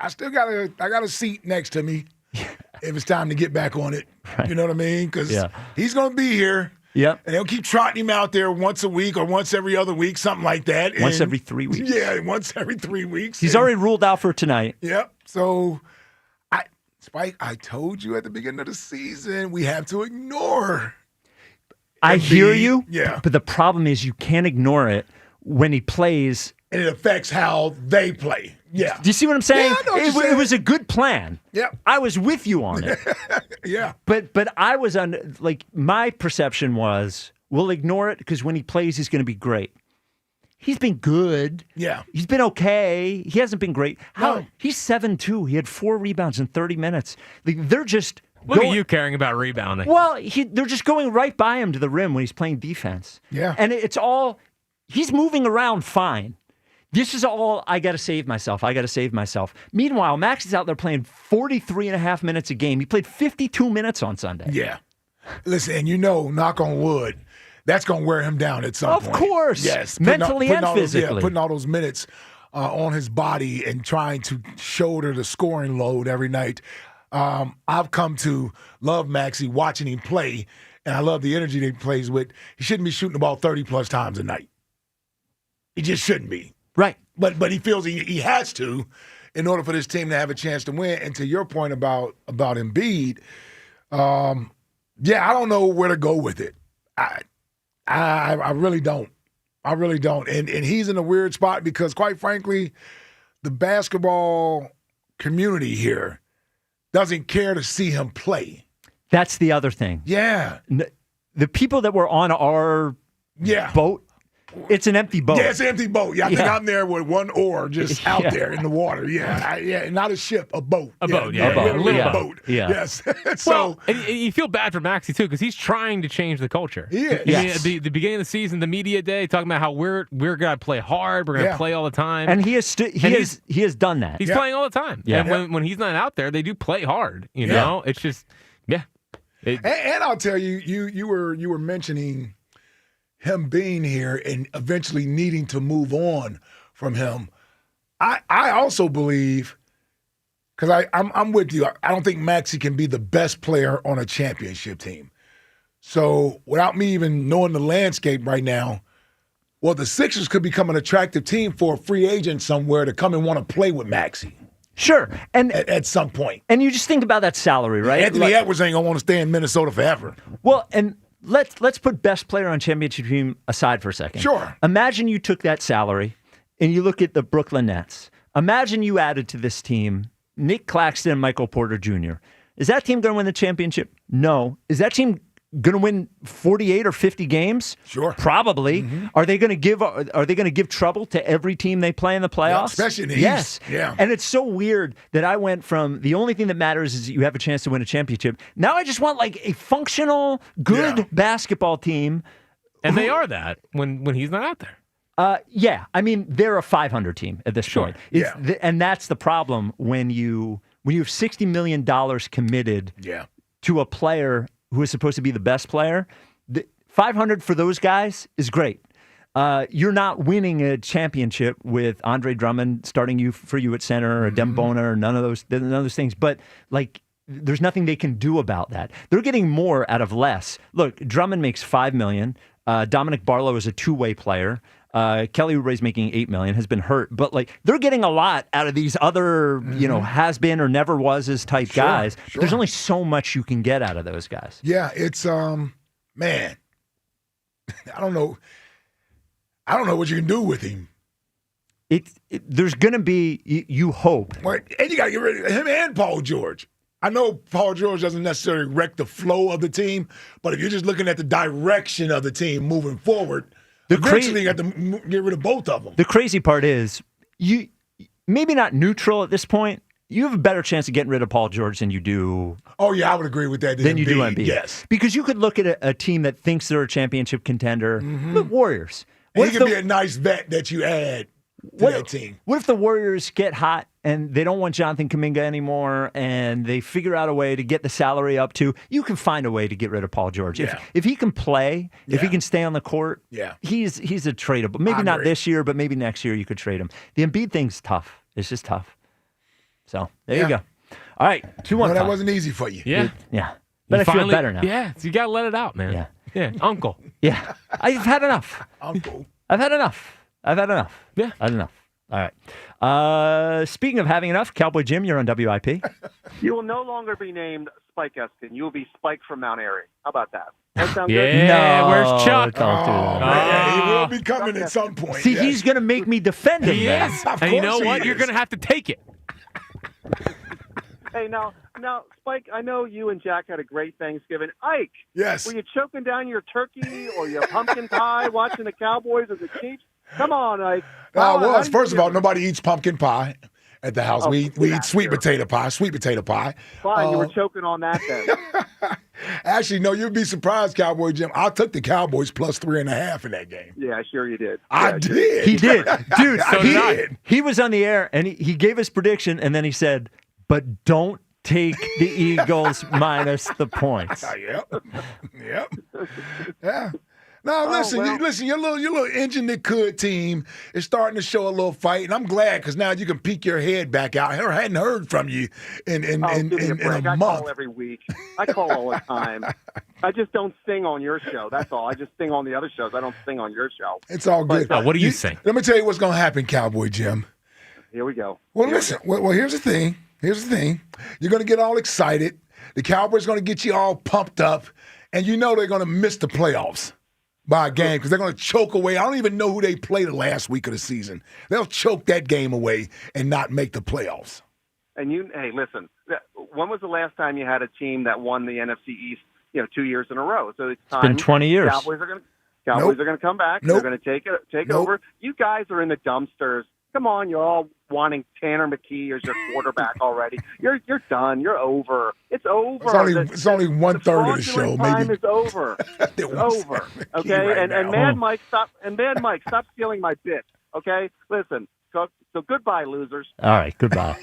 still got a seat next to me if it's time to get back on it. Right. You know what I mean? Because he's going to be here. Yep. And they'll keep trotting him out there once a week or once every other week, something like that. Once every 3 weeks. Yeah, once every 3 weeks. He's already ruled out for tonight. Yep. So... Spike, I told you at the beginning of the season, we have to ignore. I hear you. Yeah. But the problem is you can't ignore it when he plays. And it affects how they play. Yeah. Do you see what I'm saying? Yeah, I know what you're saying. It was a good plan. Yep. I was with you on it. Yeah. But I was on, my perception was, we'll ignore it because when he plays, he's going to be great. He's been good. Yeah. He's been okay. He hasn't been great. No. He's 7-2. He had 4 rebounds in 30 minutes. They're just... Look at you caring about rebounding. Well, they're just going right by him to the rim when he's playing defense. Yeah. And it's all... He's moving around fine. This is all, I got to save myself. Meanwhile, Max is out there playing 43 and a half minutes a game. He played 52 minutes on Sunday. Yeah. Listen, and knock on wood, that's going to wear him down at some point. Of course. Yes. Mentally and physically. Putting all those minutes on his body and trying to shoulder the scoring load every night. I've come to love Maxey watching him play, and I love the energy that he plays with. He shouldn't be shooting the ball 30-plus times a night. He just shouldn't be. Right. But he feels he has to in order for this team to have a chance to win. And to your point about Embiid, I don't know where to go with it. I really don't. And he's in a weird spot because, quite frankly, the basketball community here doesn't care to see him play. That's the other thing. Yeah. The people that were on our boat, it's an empty boat. Yeah, it's an empty boat. Yeah, I think I'm there with one oar just out there in the water. Yeah, not a ship, a boat. A boat. A little boat. Yeah. Yes. So and you feel bad for Maxey too because he's trying to change the culture. He is. I mean, the beginning of the season, the media day, talking about how we're gonna play hard, we're gonna play all the time, and he has done that. He's playing all the time. Yeah. And when he's not out there, they do play hard. You know, it's just And I'll tell you, you were mentioning him being here and eventually needing to move on from him. I also believe, because I'm with you, I don't think Maxey can be the best player on a championship team. So without me even knowing the landscape right now, well, the Sixers could become an attractive team for a free agent somewhere to come and want to play with Maxey. Sure. And at some point. And you just think about that salary, right? Anthony Edwards ain't going to want to stay in Minnesota forever. Well, and let's put best player on championship team aside for a second. Sure. Imagine you took that salary and you look at the Brooklyn Nets. Imagine you added to this team Nick Claxton and Michael Porter Jr. Is that team going to win the championship? No. Is that team going to win 48 or 50 games? Sure. Probably. Mm-hmm. Are they going to give trouble to every team they play in the playoffs? Yeah, especially in the East. Yeah. And it's so weird that I went from the only thing that matters is that you have a chance to win a championship. Now I just want like a functional, good basketball team. And they are that when he's not out there. I mean, they're a 500 team at this point. And that's the problem when you have $60 million committed to a player who is supposed to be the best player. 500 for those guys is great. You're not winning a championship with Andre Drummond starting for you at center or Dem Bona or none of those things. But like, there's nothing they can do about that. They're getting more out of less. Look, Drummond makes $5 million. Dominic Barlow is a two-way player. Kelly Oubre's making $8 million, has been hurt, but like they're getting a lot out of these other, has been or never was as type guys. Sure. There's only so much you can get out of those guys. Yeah, it's man, I don't know what you can do with him. There's going to be, you hope. And you got to get rid of him and Paul George. I know Paul George doesn't necessarily wreck the flow of the team, but if you're just looking at the direction of the team moving forward, eventually you got to get rid of both of them. The crazy part is, you maybe not neutral at this point. You have a better chance of getting rid of Paul George than you do. Oh, yeah, I would agree with that. Than you do Embiid. Yes. Because you could look at a team that thinks they're a championship contender. The Warriors. He could be a nice vet that you add to that team. What if the Warriors get hot and they don't want Jonathan Kuminga anymore and they figure out a way to get the salary up to, you can find a way to get rid of Paul George. Yeah. If he can play, if he can stay on the court, he's a tradable. Maybe not this year, but maybe next year you could trade him. The Embiid thing's tough. It's just tough. So there you go. All right, 2-1. Well, that wasn't easy for you. Yeah. But I feel better now. Yeah, so you got to let it out, man. Yeah, uncle. Yeah. I've had enough. Uncle. I've had enough. Yeah. I've had enough. All right. Speaking of having enough, Cowboy Jim, you're on WIP. You will no longer be named Spike Eskin. You will be Spike from Mount Airy. How about that? That sound good? No, where's Chuck? Don't do that. Man, he will be coming at some point. See, he's going to make me defend him. He is. And you know what? You're going to have to take it. Hey, now, Spike, I know you and Jack had a great Thanksgiving. Ike, yes. Were you choking down your turkey or your pumpkin pie watching the Cowboys or the Chiefs? Come on, Ike. First of all, nobody eats pumpkin pie at the house. We eat sweet potato pie. Fine, you were choking on that then. Actually, no, you'd be surprised, Cowboy Jim. I took the Cowboys plus 3.5 in that game. Yeah, sure you did. I did. He did. Dude, did. He was on the air, and he gave his prediction, and then he said, but don't take the Eagles minus the points. Yep. Yeah. No, listen. Your little engine that could team is starting to show a little fight, and I'm glad because now you can peek your head back out. I hadn't heard from you in a month. I call every week. I call all the time. I just don't sing on your show. That's all. I just sing on the other shows. I don't sing on your show. It's all good. What do you sing? Let me tell you what's going to happen, Cowboy Jim. Here we go. Well, listen. Well, here's the thing. You're going to get all excited. The Cowboys are going to get you all pumped up, and you know they're going to miss the playoffs by a game because they're going to choke away. I don't even know who they played the last week of the season. They'll choke that game away and not make the playoffs. And hey, listen, when was the last time you had a team that won the NFC East, 2 years in a row? So it's been 20 years. Cowboys are going to come back. Nope. They're going to take over. You guys are in the dumpsters. Come on, you're all wanting Tanner McKee as your quarterback already. You're done. You're over. It's over. It's only 1/3 of the show. Time maybe is over. It's over. Okay, and Mad Mike, stop stealing my bit. Okay, listen. So goodbye, losers. All right, goodbye.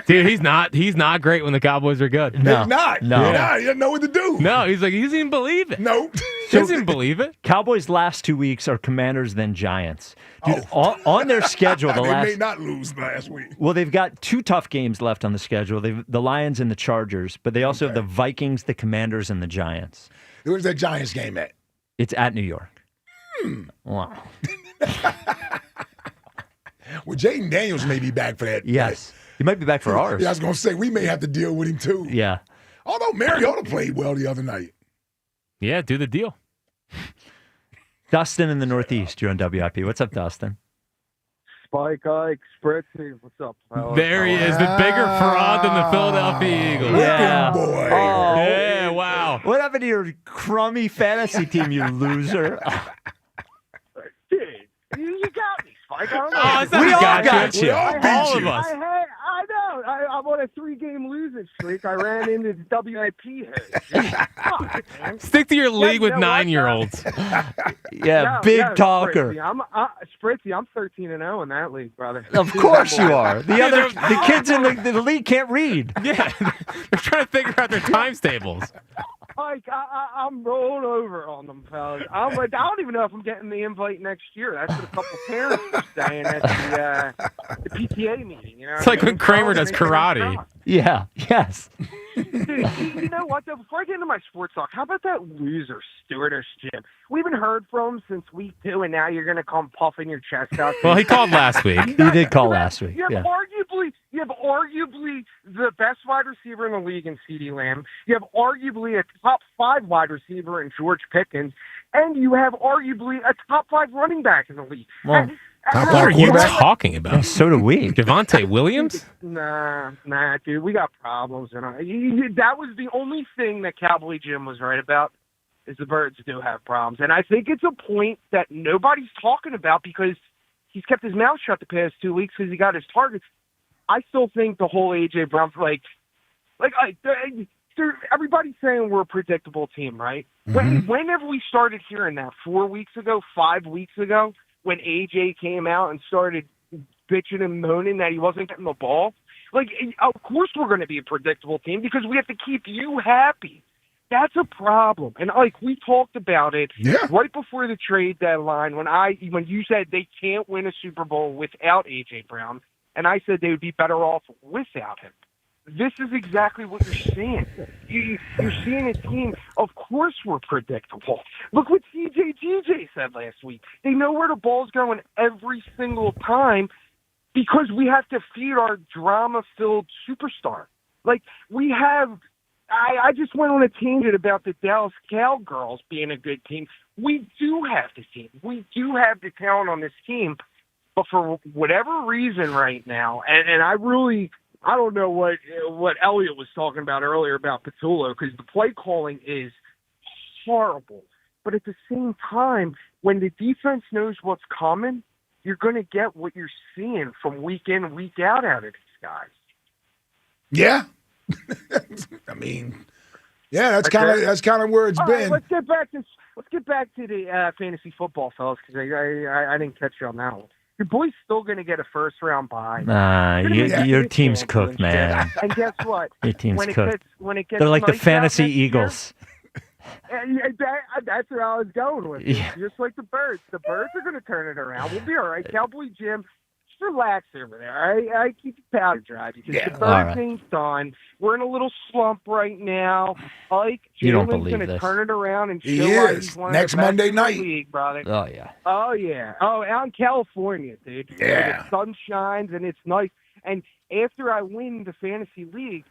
Dude, he's not great when the Cowboys are good. No. He's not. No. He doesn't know what to do. No, he doesn't even believe it. No. He doesn't even believe it. Cowboys' last 2 weeks are Commanders, then Giants. Dude, on their schedule, they may not lose last week. Well, they've got 2 tough games left on the schedule. They've the Lions and the Chargers, but they also have the Vikings, the Commanders, and the Giants. Where's that Giants game at? It's at New York. Wow. Well, Jaden Daniels may be back for that. Yes. He might be back for ours. Yeah, I was going to say, we may have to deal with him, too. Yeah. Although Mariota played well the other night. Yeah, do the deal. Dustin in the Northeast, you're on WIP. What's up, Dustin? Spike, Ike, Spritzy. What's up, fellas? There he is, the bigger fraud than the Philadelphia Eagles. Yeah. Boy. Oh. Yeah, wow. What happened to your crummy fantasy team, you loser? Dude, you got me, Spike. I don't know. Oh, we all got you. All of us. I know. I'm on a 3-game losing streak. I ran into the WIP head. Stick to your league with 9-year-olds. Big talker. Spritzy, I'm 13-0 in that league, brother. Of course you are. The kids in the league can't read. Yeah, they're trying to figure out their times tables. I'm rolled over on them, fellas. I don't even know if I'm getting the invite next year. That's what a couple parents were saying at the PTA meeting. It's like when Kramer does karate. Yeah, yes. Dude, you know what, though? Before I get into my sports talk, how about that loser, Stewardess Jim? We haven't heard from him since week 2, and now you're going to come puffing your chest out. Well, he called last week. He did call last week. You have arguably the best wide receiver in the league in CeeDee Lamb. You have arguably a top 5 wide receiver in George Pickens. And you have arguably a top 5 running back in the league. Well, what are you talking about? Yeah, so do we. Javonte Williams? Nah, dude. We got problems. That was the only thing that Cowboy Jim was right about, is the Birds do have problems. And I think it's a point that nobody's talking about because he's kept his mouth shut the past 2 weeks because he got his targets. I still think the whole A.J. Brown, everybody's saying we're a predictable team, right? Mm-hmm. When have we started hearing that? 4 weeks ago? 5 weeks ago? When AJ came out and started bitching and moaning that he wasn't getting the ball? Of course we're going to be a predictable team because we have to keep you happy. That's a problem. And, we talked about it right before the trade deadline when you said they can't win a Super Bowl without A.J. Brown, and I said they would be better off without him. This is exactly what you're seeing. You're seeing a team, of course we're predictable. Look what TJ said last week. They know where the ball's going every single time because we have to feed our drama-filled superstar. I just went on a tangent about the Dallas Cowgirls being a good team. We do have the team. We do have the talent on this team. But for whatever reason right now, and I don't know what Eliot was talking about earlier about Patullo because the play calling is horrible. But at the same time, when the defense knows what's coming, you're going to get what you're seeing from week in, week out of these guys. Yeah. That's kind of where it's been. Right, let's get back to the fantasy football, fellas, because I didn't catch you on that one. Your boy's still going to get a first-round bye. Your team's cooked, man. And guess what? Your team's cooked. They're like the fantasy Eagles. That's where I was going with it. Just like the Birds. The Birds are going to turn it around. We'll be all right. Cowboy Jim, just relax over there. I keep the powder dry because the Birds ain't done. We're in a little slump right now. Jalen's going to turn it around and show why he's one next of the best Monday in the night. league, brother. Oh, yeah. Oh, yeah. Oh, out in California, dude. Yeah. The sun shines and it's nice. And after I win the fantasy league,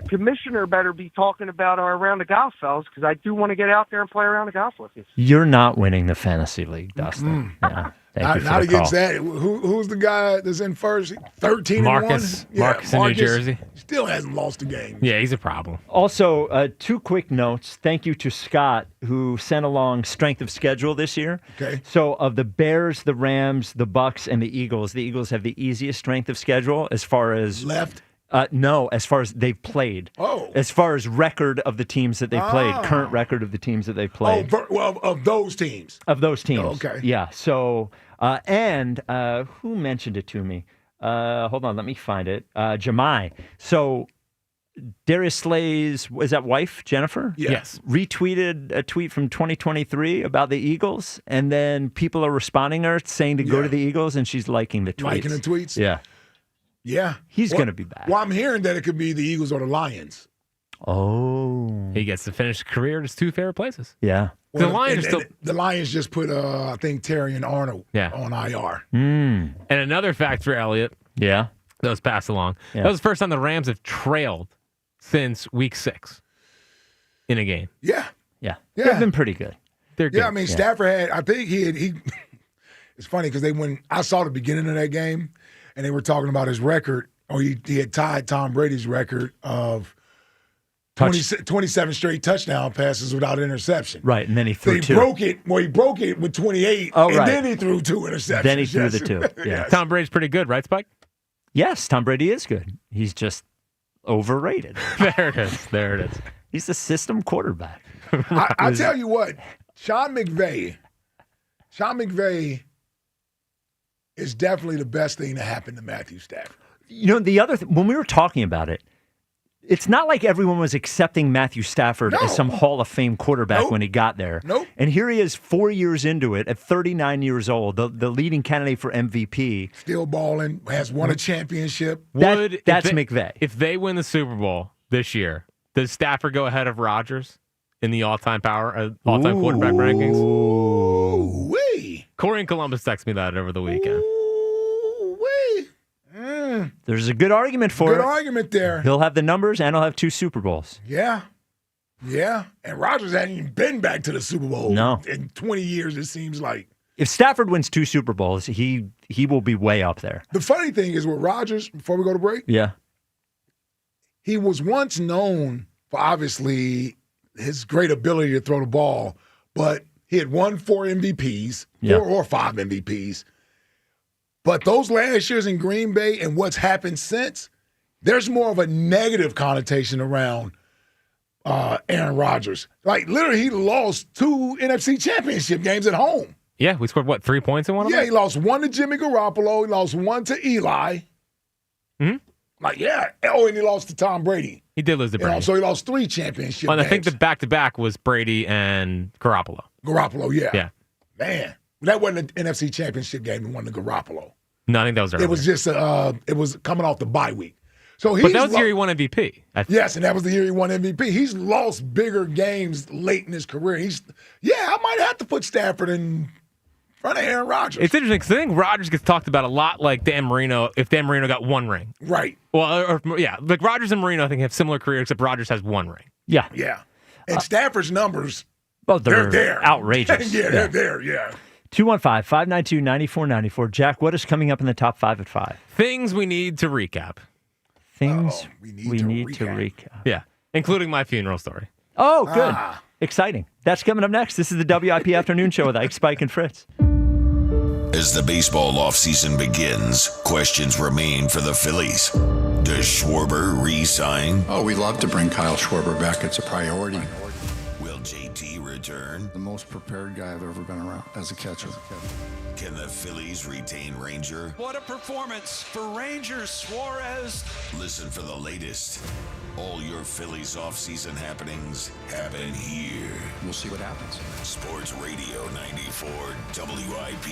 commissioner better be talking about our round of golf, fellas, because I do want to get out there and play a round of golf with you. You're not winning the fantasy league, Dustin. Yeah. Not against that. Who's the guy that's in first? 13-1? Marcus in New Jersey. Still hasn't lost a game. Yeah, he's a problem. Also, 2 quick notes. Thank you to Scott, who sent along strength of schedule this year. Okay. So of the Bears, the Rams, the Bucks, and the Eagles have the easiest strength of schedule as far as... Left? No, as far as they've played. Oh. As far as record of the teams that they played, current record of the teams that they played. Of those teams. Of those teams. Oh, okay. Yeah. So, who mentioned it to me? Hold on, let me find it. Jemai. So, Darius Slay's, was that wife, Jennifer? Yeah. Yes. Retweeted a tweet from 2023 about the Eagles, and then people are responding to her saying to go to the Eagles, and she's liking the tweets. Liking the tweets? Yeah. Yeah. He's going to be back. Well, I'm hearing that it could be the Eagles or the Lions. Oh. He gets to finish his career at his 2 favorite places. Yeah. The Lions the Lions just put, I think, Terry and Arnold on IR. Mm. And another fact for Eliot. Yeah. That was passed along. Yeah. That was the first time the Rams have trailed since week 6 in a game. Yeah. They've been pretty good. They're good. Yeah, I mean, Stafford had, I think he it's funny because I saw the beginning of that game and they were talking about his record, or he had tied Tom Brady's record of 27 straight touchdown passes without interception. Right, and then he threw 2. He broke it with 28, then he threw 2 interceptions. Then he threw the 2. Yeah. Yes. Tom Brady's pretty good, right, Spike? Yes, Tom Brady is good. He's just overrated. There it is. He's the system quarterback. I tell you what, Sean McVay is definitely the best thing to happen to Matthew Stafford. You know, the other when we were talking about it, it's not like everyone was accepting Matthew Stafford as some Hall of Fame quarterback when he got there. Nope. And here he is 4 years into it at 39 years old, the leading candidate for MVP. Still balling, has won a championship. That's McVay. If they win the Super Bowl, this year. Does Stafford go ahead of Rodgers in the all-time quarterback rankings? Ooh-wee. Corey in Columbus texted me that over the weekend. There's a good argument for it. Good argument there. He'll have the numbers, and he'll have 2 Super Bowls. Yeah. And Rodgers hadn't even been back to the Super Bowl in 20 years, it seems like. If Stafford wins 2 Super Bowls, he will be way up there. The funny thing is with Rodgers, before we go to break, he was once known for obviously his great ability to throw the ball, but he had won 4 MVPs, 4 or 5 MVPs. But those last years in Green Bay and what's happened since, there's more of a negative connotation around Aaron Rodgers. Like, literally, he lost 2 NFC championship games at home. Yeah, we scored, 3 points in one of them? Yeah, he lost 1 to Jimmy Garoppolo. He lost 1 to Eli. And he lost to Tom Brady. He did lose to Brady. So he lost 3 championship games. I think the back-to-back was Brady and Garoppolo. Yeah. Man, that wasn't an NFC championship game. He won the Garoppolo. No, I think that was earlier. It was just it was coming off the bye week. But that was the year he won MVP. Yes, and that was the year he won MVP. He's lost bigger games late in his career. I might have to put Stafford in front of Aaron Rodgers. It's interesting because I think Rodgers gets talked about a lot like Dan Marino if Dan Marino got 1 ring. Right. Well, like Rodgers and Marino I think have similar careers except Rodgers has 1 ring. Yeah. Yeah. And Stafford's numbers, they're there. Outrageous. They're there, yeah. 215-592-9494. Jack, what is coming up in the top 5 at 5? Things we need to recap. We need to recap. Yeah, including my funeral story. Oh, good. Exciting. That's coming up next. This is the WIP Afternoon Show with Ike, Spike, and Fritz. As the baseball offseason begins, questions remain for the Phillies. Does Schwarber re-sign? Oh, we'd love to bring Kyle Schwarber back. It's a priority. Will JT return? The most prepared guy I've ever been around as a catcher. Can the Phillies retain Ranger? What a performance for Rangers, Suarez. Listen for the latest. All your Phillies offseason happenings happen here. We'll see what happens. Sports Radio 94 WIP.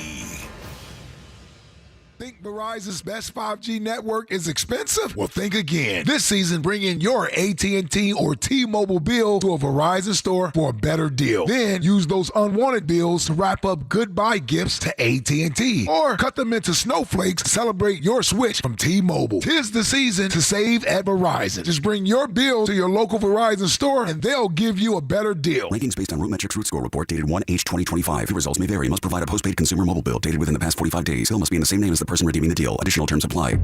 Think Verizon's best 5G network is expensive? Well, think again. This season, bring in your AT&T or T-Mobile bill to a Verizon store for a better deal. Then use those unwanted bills to wrap up goodbye gifts to AT&T. Or cut them into snowflakes to celebrate your switch from T-Mobile. 'Tis the season to save at Verizon. Just bring your bill to your local Verizon store and they'll give you a better deal. Rankings based on RootMetrics Root Score Report dated 1H2025. Results may vary. Must provide a postpaid consumer mobile bill dated within the past 45 days. Bill must be in the same name as the person redeeming the deal. Additional terms apply.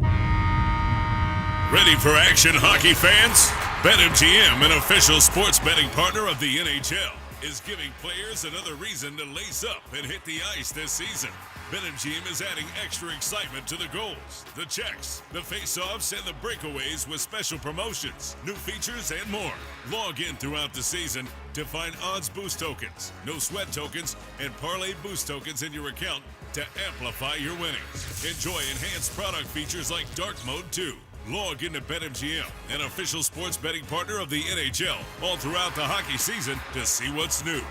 Ready for action, hockey fans? BetMGM, an official sports betting partner of the NHL, is giving players another reason to lace up and hit the ice this season. BetMGM is adding extra excitement to the goals, the checks, the face-offs, and the breakaways with special promotions, new features, and more. Log in throughout the season to find odds boost tokens, no sweat tokens, and parlay boost tokens in your account to amplify your winnings. Enjoy enhanced product features like Dark Mode 2. Log into BetMGM, an official sports betting partner of the NHL, all throughout the hockey season to see what's new.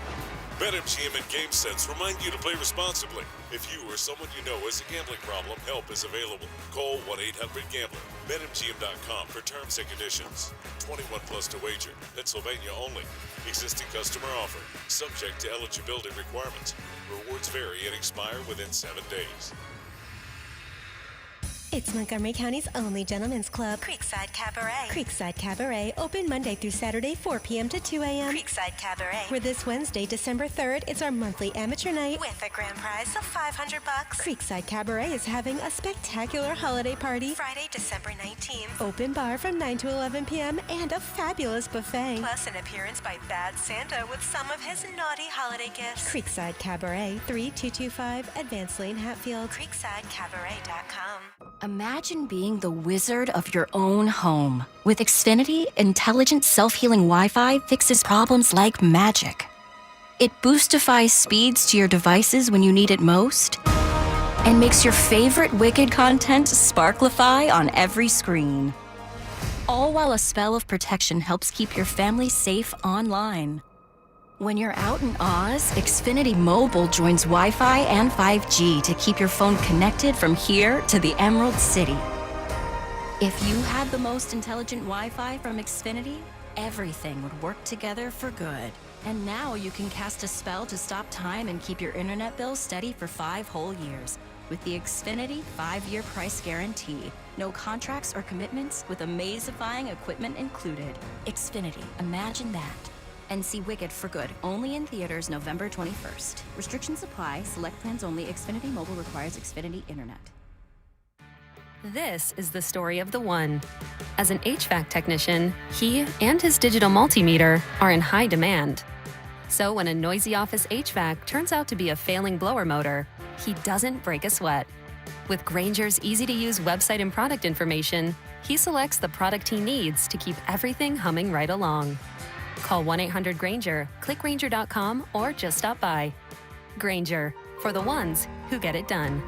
BetMGM and GameSense remind you to play responsibly. If you or someone you know has a gambling problem, help is available. Call 1-800-GAMBLER. BetMGM.com for terms and conditions. 21 plus to wager. Pennsylvania only. Existing customer offer. Subject to eligibility requirements. Rewards vary and expire within 7 days. It's Montgomery County's only gentlemen's club, Creekside Cabaret. Creekside Cabaret, open Monday through Saturday, 4 p.m. to 2 a.m. Creekside Cabaret. Where this Wednesday, December 3rd, it's our monthly amateur night with a grand prize of $500. Creekside Cabaret is having a spectacular holiday party Friday, December 19th. Open bar from 9 to 11 p.m. and a fabulous buffet. Plus an appearance by Bad Santa with some of his naughty holiday gifts. Creekside Cabaret, 3225 Advance Lane, Hatfield. CreeksideCabaret.com. Imagine being the wizard of your own home. With Xfinity, intelligent self-healing Wi-Fi fixes problems like magic. It boostifies speeds to your devices when you need it most, and makes your favorite Wicked content sparklify on every screen. All while a spell of protection helps keep your family safe online. When you're out in Oz, Xfinity Mobile joins Wi-Fi and 5G to keep your phone connected from here to the Emerald City. If you had the most intelligent Wi-Fi from Xfinity, everything would work together for good. And now you can cast a spell to stop time and keep your internet bill steady for 5 whole years. With the Xfinity 5-year price guarantee. No contracts or commitments with amazifying equipment included. Xfinity, imagine that. And see Wicked for good, only in theaters November 21st. Restrictions apply, select plans only. Xfinity Mobile requires Xfinity Internet. This is the story of the one. As an HVAC technician, he and his digital multimeter are in high demand. So when a noisy office HVAC turns out to be a failing blower motor, he doesn't break a sweat. With Grainger's easy-to-use website and product information, he selects the product he needs to keep everything humming right along. Call 1-800-GRAINGER, click Grainger.com, or just stop by. Grainger, for the ones who get it done.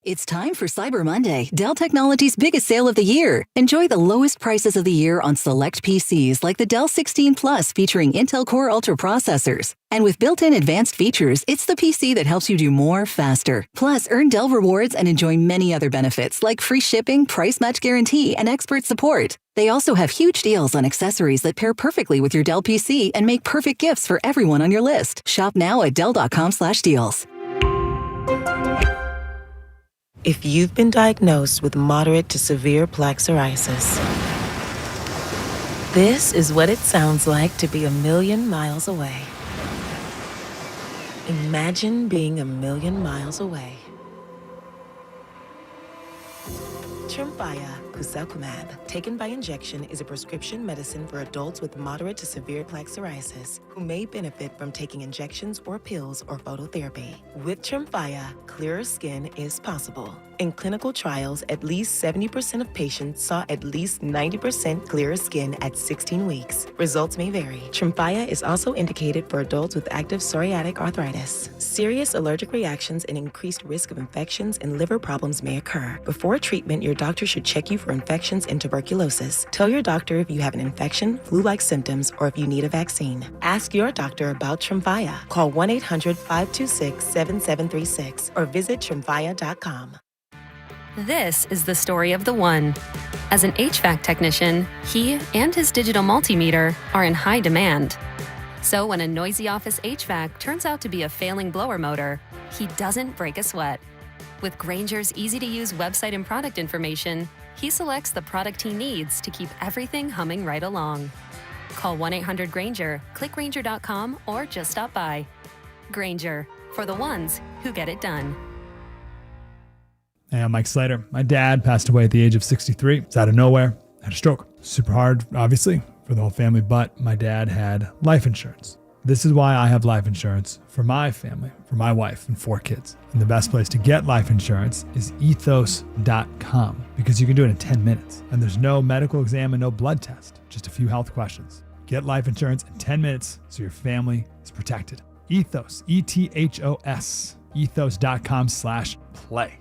It's time for Cyber Monday, Dell Technologies' biggest sale of the year. Enjoy the lowest prices of the year on select PCs like the Dell 16 Plus featuring Intel Core Ultra processors. And with built-in advanced features, it's the PC that helps you do more faster. Plus, earn Dell rewards and enjoy many other benefits like free shipping, price match guarantee, and expert support. They also have huge deals on accessories that pair perfectly with your Dell PC and make perfect gifts for everyone on your list. Shop now at Dell.com/deals. If you've been diagnosed with moderate to severe plaque psoriasis, this is what it sounds like to be a million miles away. Imagine being a million miles away. Tremfya guselkumab, taken by injection, is a prescription medicine for adults with moderate to severe plaque psoriasis who may benefit from taking injections or pills or phototherapy. With Tremfya, clearer skin is possible. In clinical trials, at least 70% of patients saw at least 90% clearer skin at 16 weeks. Results may vary. Tremfya is also indicated for adults with active psoriatic arthritis. Serious allergic reactions and increased risk of infections and liver problems may occur. Before treatment, your doctor should check you for infections and tuberculosis. Tell your doctor if you have an infection, flu-like symptoms, or if you need a vaccine. Ask your doctor about Tremfya. Call 1-800-526-7736 or visit Tremfya.com. This is the story of the one. As an HVAC technician, he and his digital multimeter are in high demand. So when a noisy office HVAC turns out to be a failing blower motor, he doesn't break a sweat. With Grainger's easy-to-use website and product information, he selects the product he needs to keep everything humming right along. Call 1-800-GRAINGER, click Grainger.com, or just stop by. Grainger, for the ones who get it done. Hey, I'm Mike Slater. My dad passed away at the age of 63. It's out of nowhere. Had a stroke. Super hard, obviously, for the whole family, but my dad had life insurance. This is why I have life insurance for my family, for my wife and 4 kids. And the best place to get life insurance is ethos.com because you can do it in 10 minutes. And there's no medical exam and no blood test, just a few health questions. Get life insurance in 10 minutes so your family is protected. Ethos, ETHOS, ethos.com/play.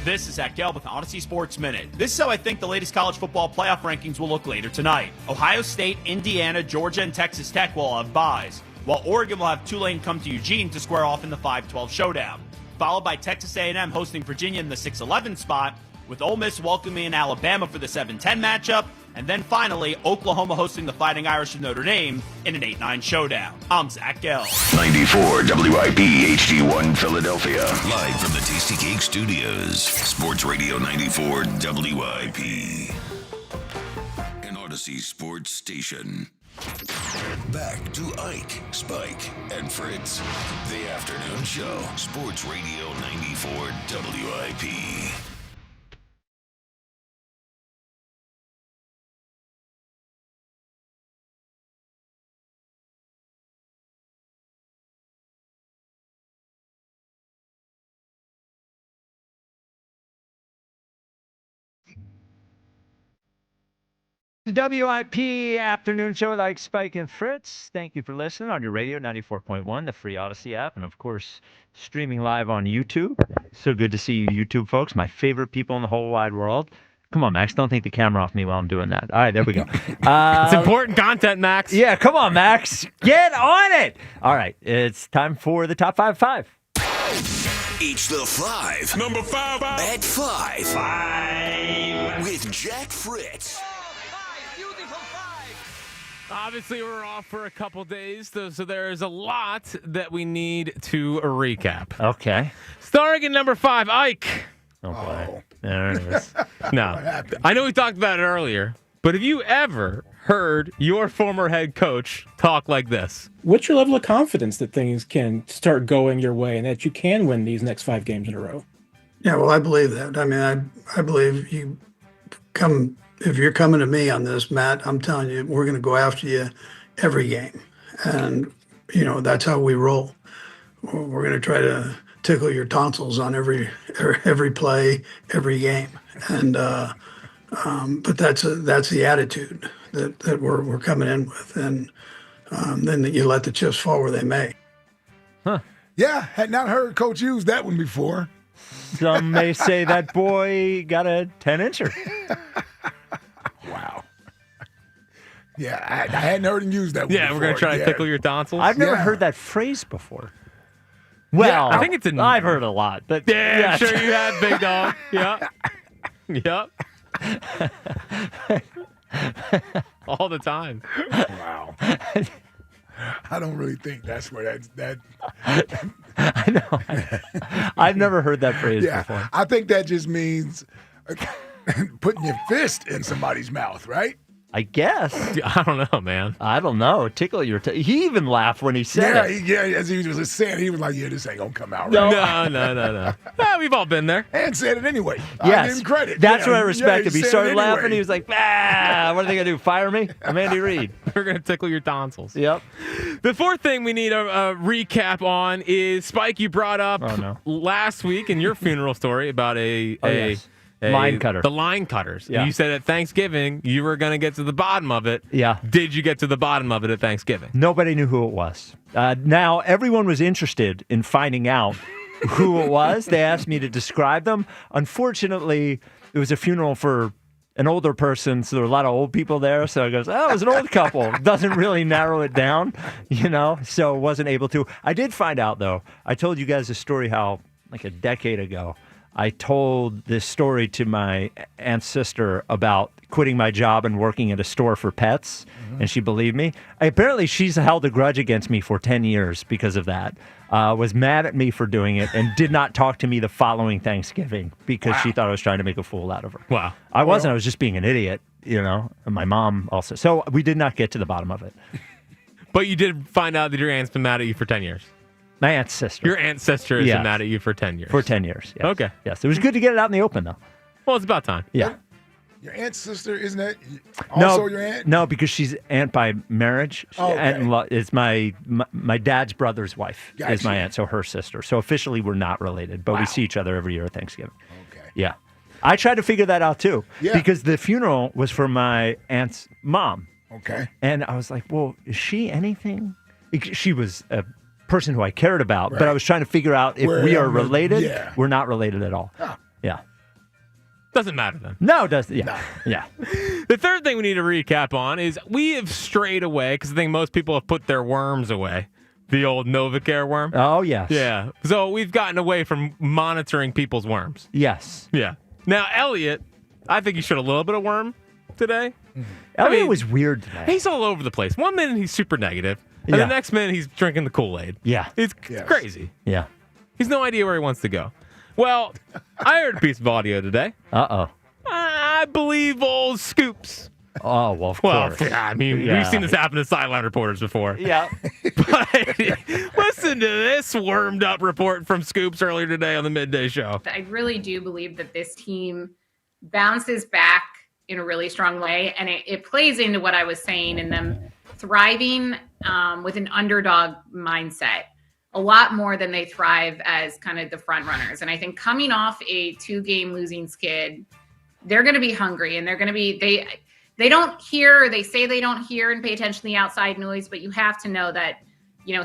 This is Zach Gelb with Odyssey Sports Minute. This is how I think the latest college football playoff rankings will look later tonight. Ohio State, Indiana, Georgia, and Texas Tech will have byes, while Oregon will have Tulane come to Eugene to square off in the 5-12 showdown, followed by Texas A&M hosting Virginia in the 6-11 spot, with Ole Miss welcoming in Alabama for the 7-10 matchup, and then finally Oklahoma hosting the Fighting Irish of Notre Dame in an 8-9 showdown. I'm Zach Gelb. 94 WIP HD1 Philadelphia. Live from the Tasty Cake Studios. Sports Radio 94 WIP. An Odyssey Sports Station. Back to Ike, Spike, and Fritz. The Afternoon Show. Sports Radio 94 WIP. WIP Afternoon Show with Ike, Spike, and Fritz. Thank you for listening on your radio, 94.1, the free Odyssey app, and of course, streaming live on YouTube. So good to see you, YouTube folks, my favorite people in the whole wide world. Come on, Max, don't take the camera off me while I'm doing that. All right, there we go. It's important content, Max. Yeah, come on, Max. Get on it. All right, it's time for the Top 5. It's the 5. Number 5. At 5. 5. With Jack Fritz. Obviously, we're off for a couple days, so there's a lot that we need to recap. Okay. Starting at number 5, Ike. Oh, boy. There it is. No. I know we talked about it earlier, but have you ever heard your former head coach talk like this? What's your level of confidence that things can start going your way and that you can win these next 5 games in a row? Yeah, well, I believe that. I mean, I believe you come, if you're coming to me on this, Matt, I'm telling you, we're going to go after you every game. And, that's how we roll. We're going to try to tickle your tonsils on every play, every game. And, but that's the attitude that we're coming in with. And then you let the chips fall where they may. Huh. Yeah, had not heard Coach use that one before. Some may say that boy got a 10-incher. Wow. Yeah, I hadn't heard him use that one Yeah, before. we're going to try to tickle your tonsils. I've never heard that phrase before. Well, I think I've heard a lot. But yeah, sure you have, big dog. Yeah. Yep. All the time. Wow. I don't really think that's where that I know. I've never heard that phrase before. I think that just means putting your fist in somebody's mouth, right? I guess. I don't know, man. I don't know. Tickle your he even laughed when he said it. Yeah, as he was saying, he was like, yeah, this ain't going to come out right. No. Yeah, we've all been there. And said it anyway. Yes. I give him credit. That's what I respect him. He started laughing. Anyway. He was like, what are they going to do, fire me? I'm Andy Reid. We're going to tickle your tonsils. Yep. The fourth thing we need a recap on is, Spike, you brought up last week in your funeral story about yes. Line cutter. The line cutters. Yeah. You said at Thanksgiving you were going to get to the bottom of it. Yeah. Did you get to the bottom of it at Thanksgiving? Nobody knew who it was. Now, everyone was interested in finding out who it was. They asked me to describe them. Unfortunately, it was a funeral for an older person, so there were a lot of old people there. So I goes, it was an old couple. Doesn't really narrow it down, so wasn't able to. I did find out, though. I told you guys a story how, like a decade ago, I told this story to my aunt's sister about quitting my job and working at a store for pets, and she believed me. Apparently, she's held a grudge against me for 10 years because of that. Was mad at me for doing it and did not talk to me the following Thanksgiving because she thought I was trying to make a fool out of her. Wow. I wasn't. I was just being an idiot, and my mom also. So we did not get to the bottom of it. But you did find out that your aunt's been mad at you for 10 years. My aunt's sister. Your aunt's sister has been mad at you for 10 years. For 10 years, yes. Okay. Yes. It was good to get it out in the open, though. Well, it's about time. Yeah. Your aunt's sister, isn't that also your aunt? No, because she's aunt by marriage. It's my dad's brother's wife is my aunt, so her sister. So officially we're not related, but we see each other every year at Thanksgiving. Okay. Yeah. I tried to figure that out, too, Yeah. because the funeral was for my aunt's mom. Okay. And I was like, well, is she anything? She was a person who I cared about, but I was trying to figure out if we are related. Yeah. We're not related at all. Oh. Yeah. Doesn't matter then. No, it doesn't. Yeah. Yeah. The third thing we need to recap on is we have strayed away, because I think most people have put their worms away. The old Novacare worm. Oh, yes. Yeah. So we've gotten away from monitoring people's worms. Yes. Yeah. Now, Eliot, I think he showed a little bit of worm today. Eliot was weird today. He's all over the place. One minute he's super negative, and the next minute he's drinking the Kool-Aid. Yeah. It's crazy. Yeah. He's no idea where he wants to go. Well, I heard a piece of audio today. Uh-oh. I believe old Scoops. Oh, well, of course. Well, yeah, I mean, we've seen this happen to sideline reporters before. Yeah. But listen to this wormed up report from Scoops earlier today on the midday show. I really do believe that this team bounces back in a really strong way. And it plays into what I was saying in them thriving with an underdog mindset a lot more than they thrive as kind of the front runners. And I think coming off a 2-game losing skid, they're going to be hungry, and they're going to be, they don't hear, they say they don't hear and pay attention to the outside noise, but you have to know that,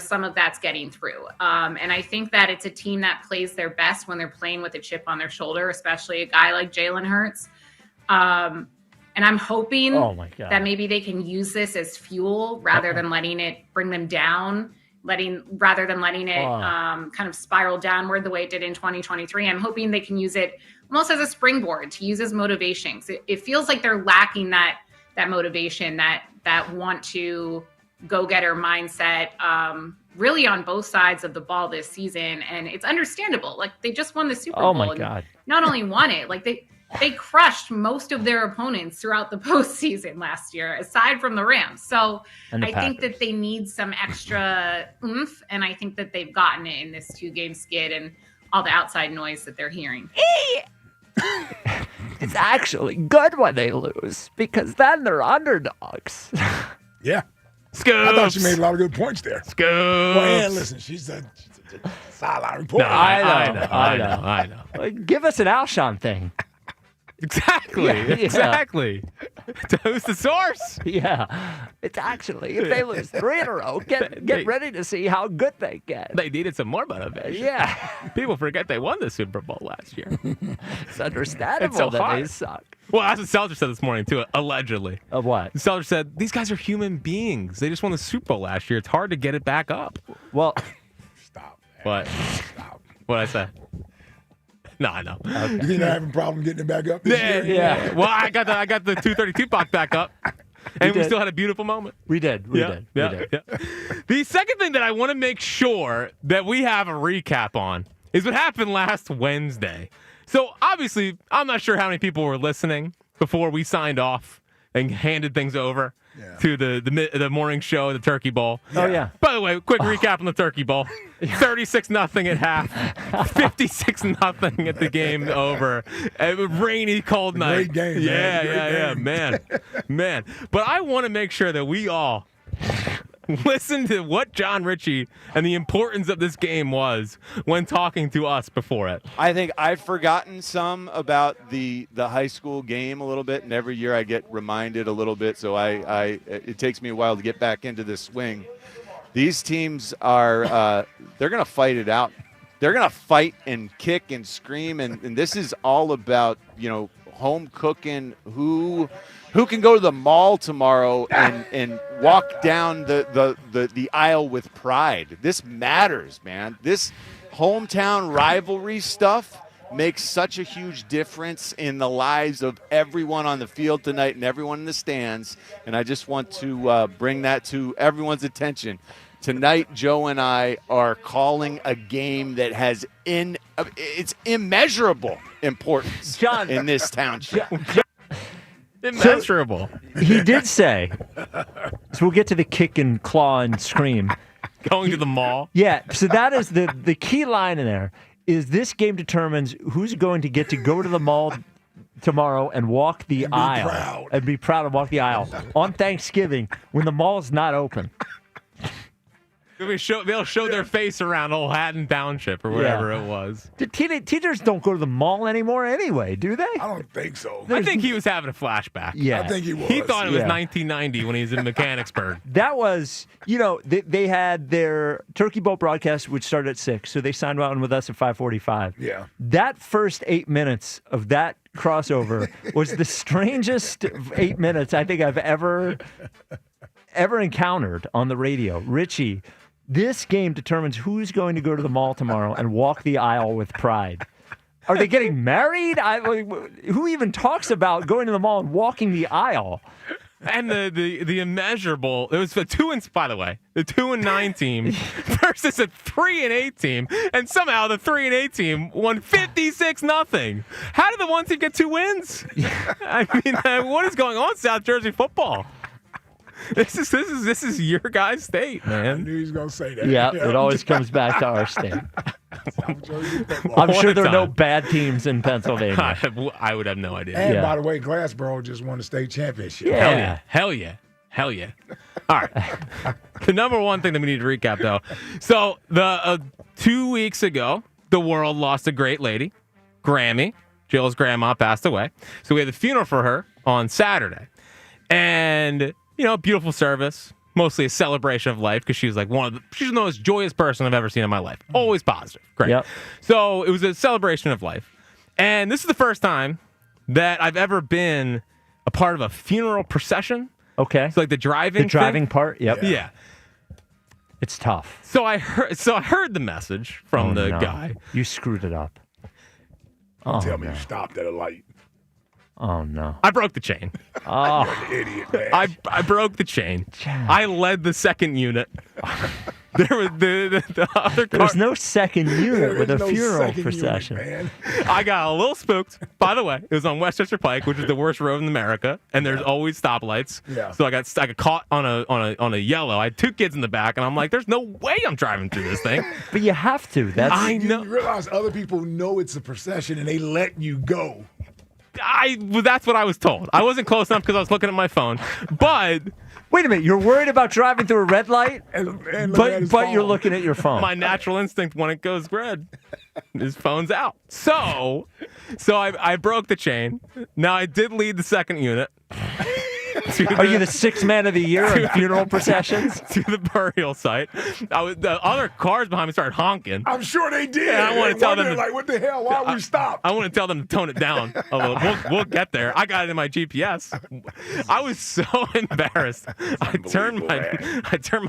some of that's getting through. And I think that it's a team that plays their best when they're playing with a chip on their shoulder, especially a guy like Jalen Hurts. And I'm hoping that maybe they can use this as fuel rather than letting it bring them down rather than letting it kind of spiral downward the way it did in 2023. I'm hoping they can use it almost as a springboard to use as motivation. It feels like they're lacking that motivation, that want to go-getter mindset, really on both sides of the ball this season. And it's understandable. Like, they just won the Super Bowl. Oh my God. Not only won it, like they crushed most of their opponents throughout the postseason last year, aside from the Rams. So I think that they need some extra oomph, and I think that they've gotten it in this 2-game skid and all the outside noise that they're hearing. It's actually good when they lose, because then they're underdogs. Yeah. Scoops. I thought she made a lot of good points there. Scoops. Well, yeah, listen, she's a sideline reporter. No, I know. Like, give us an Alshon thing. Exactly. Exactly. Who's the source? Yeah. It's actually, if they lose 3 in a row, get ready to see how good they get. They needed some more motivation. Yeah. People forget they won the Super Bowl last year. It's understandable It's so that hard. they suck. Well, that's what Seltzer said this morning, too, allegedly. Of what? Seltzer said, these guys are human beings. They just won the Super Bowl last year. It's hard to get it back up. Well, stop. What? Stop. What'd I say? No, I know. Okay. You think they're having a problem getting it back up this year? Yeah. Well, I got the 232 box back up. And we still had a beautiful moment. We did. We did. The second thing that I want to make sure that we have a recap on is what happened last Wednesday. So, obviously, I'm not sure how many people were listening before we signed off and handed things over to the morning show, the Turkey Bowl. Oh, yeah. By the way, quick recap on the Turkey Bowl. 36-0 at half, 56-0 at the game over. Rainy, cold night. Great game, man. Man. But I want to make sure that we all listen to what John Ritchie and the importance of this game was when talking to us before it. I think I've forgotten some about the high school game a little bit, and every year I get reminded a little bit, so it takes me a while to get back into this swing. These teams are they're going to fight it out. They're going to fight and kick and scream, and this is all about, home cooking, who can go to the mall tomorrow and walk down the aisle with pride. This matters, man. This hometown rivalry stuff makes such a huge difference in the lives of everyone on the field tonight and everyone in the stands, and I just want to bring that to everyone's attention. Tonight, Joe and I are calling a game that has it's immeasurable importance in this township. Immeasurable. So, he did say, so we'll get to the kick and claw and scream. Going to the mall? Yeah, so that is the key line in there, is this game determines who's going to get to go to the mall tomorrow and walk the aisle. And be proud to walk the aisle on Thanksgiving when the mall is not open. They'll show their face around old Haddon Township or whatever it was. Teachers don't go to the mall anymore anyway, do they? I don't think so. I think he was having a flashback. Yeah. I think he was. He thought it was 1990 when he was in Mechanicsburg. That was, they had their Turkey Bowl broadcast, which started at 6, so they signed on with us at 5:45. Yeah. That first 8 minutes of that crossover was the strangest 8 minutes I think I've ever encountered on the radio. Richie, this game determines who's going to go to the mall tomorrow and walk the aisle with pride. Are they getting married? Who even talks about going to the mall and walking the aisle? And the immeasurable, it was the 2-9 team versus a 3-8 team, and somehow the 3-8 team won 56-0. How did the one team get 2 wins? I mean, what is going on, South Jersey football? This is your guys' state, man. I knew he was going to say that. Yeah, it always comes back to our state. I'm sure there are no bad teams in Pennsylvania. I would have no idea. And by the way, Glassboro just won the state championship. Yeah. Hell yeah. All right. The number one thing that we need to recap, though. So, 2 weeks ago, the world lost a great lady, Grammy. Jill's grandma passed away. So we had the funeral for her on Saturday. And, beautiful service. Mostly a celebration of life because she was like she's the most joyous person I've ever seen in my life. Always positive. Great. Yep. So it was a celebration of life. And this is the first time that I've ever been a part of a funeral procession. Okay. It's like the driving part. Yep. Yeah. It's tough. So I heard the message from the guy. You screwed it up. Don't tell me you stopped at a light. Oh, no. I broke the chain. Oh. You're an idiot, man. I broke the chain. I led the second unit. There was the other car. There's no second unit with a funeral procession. Man. I got a little spooked. By the way, it was on Westchester Pike, which is the worst road in America, and there's always stoplights. Yeah. So I got caught on a yellow. I had two kids in the back, and I'm like, "There's no way I'm driving through this thing." But you have to. I know. You realize other people know it's a procession, and they let you go. That's what I was told. I wasn't close enough because I was looking at my phone. But wait a minute, you're worried about driving through a red light, but you're looking at your phone. My natural instinct when it goes red, his phone's out. So I broke the chain. Now I did lead the second unit. Are you the sixth man of the year in funeral processions? To the burial site. The other cars behind me started honking. I'm sure they did. And I want to tell them, like, what the hell? Why we stopped? I want to tell them to tone it down a little. We'll get there. I got it in my GPS. I was so embarrassed. I turned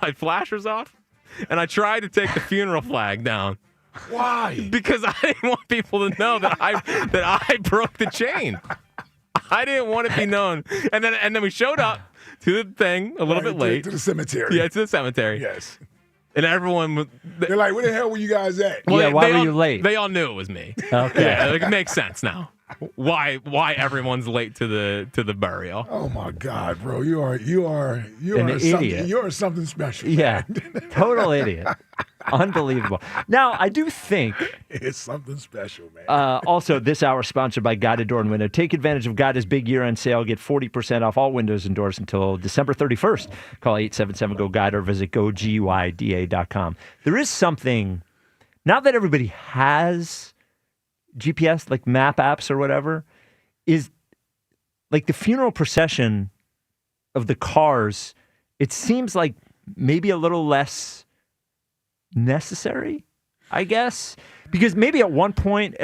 my flashers off, and I tried to take the funeral flag down. Why? Because I didn't want people to know that I broke the chain. I didn't want to be known. And then we showed up to the thing a little bit late. To the cemetery. Yeah, to the cemetery. Yes. And everyone... They're like, where the hell were you guys at? Well, why were you late? They all knew it was me. Okay. Yeah, it makes sense now. Why everyone's late to the burial. Oh, my God, bro. You are an idiot. You are something special. Yeah. Total idiot. Unbelievable. Now, I do think it's something special, man. Also, this hour sponsored by Guided Door and Window. Take advantage of Guided's big year-end sale. Get 40% off all windows and doors until December 31st. Call 877-GO-GUIDE or visit GoGYDA.com. There is something, now that everybody has GPS, like map apps or whatever, is like the funeral procession of the cars, it seems like maybe a little less necessary, I guess, because maybe at one point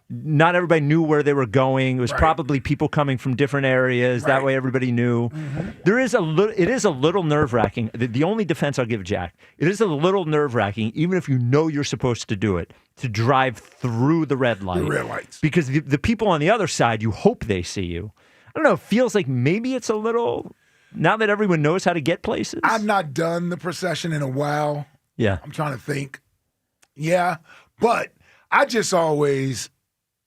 not everybody knew where they were going. It was probably people coming from different areas. That way everybody knew. Mm-hmm. It is a little nerve-wracking. The only defense I'll give Jack, it is a little nerve-wracking, even if you know you're supposed to do it, to drive through the red light. The red lights. Because the people on the other side, you hope they see you. I don't know, it feels like maybe it's a little, now that everyone knows how to get places. I've not done the procession in a while. Yeah. I'm trying to think. Yeah. But I just always,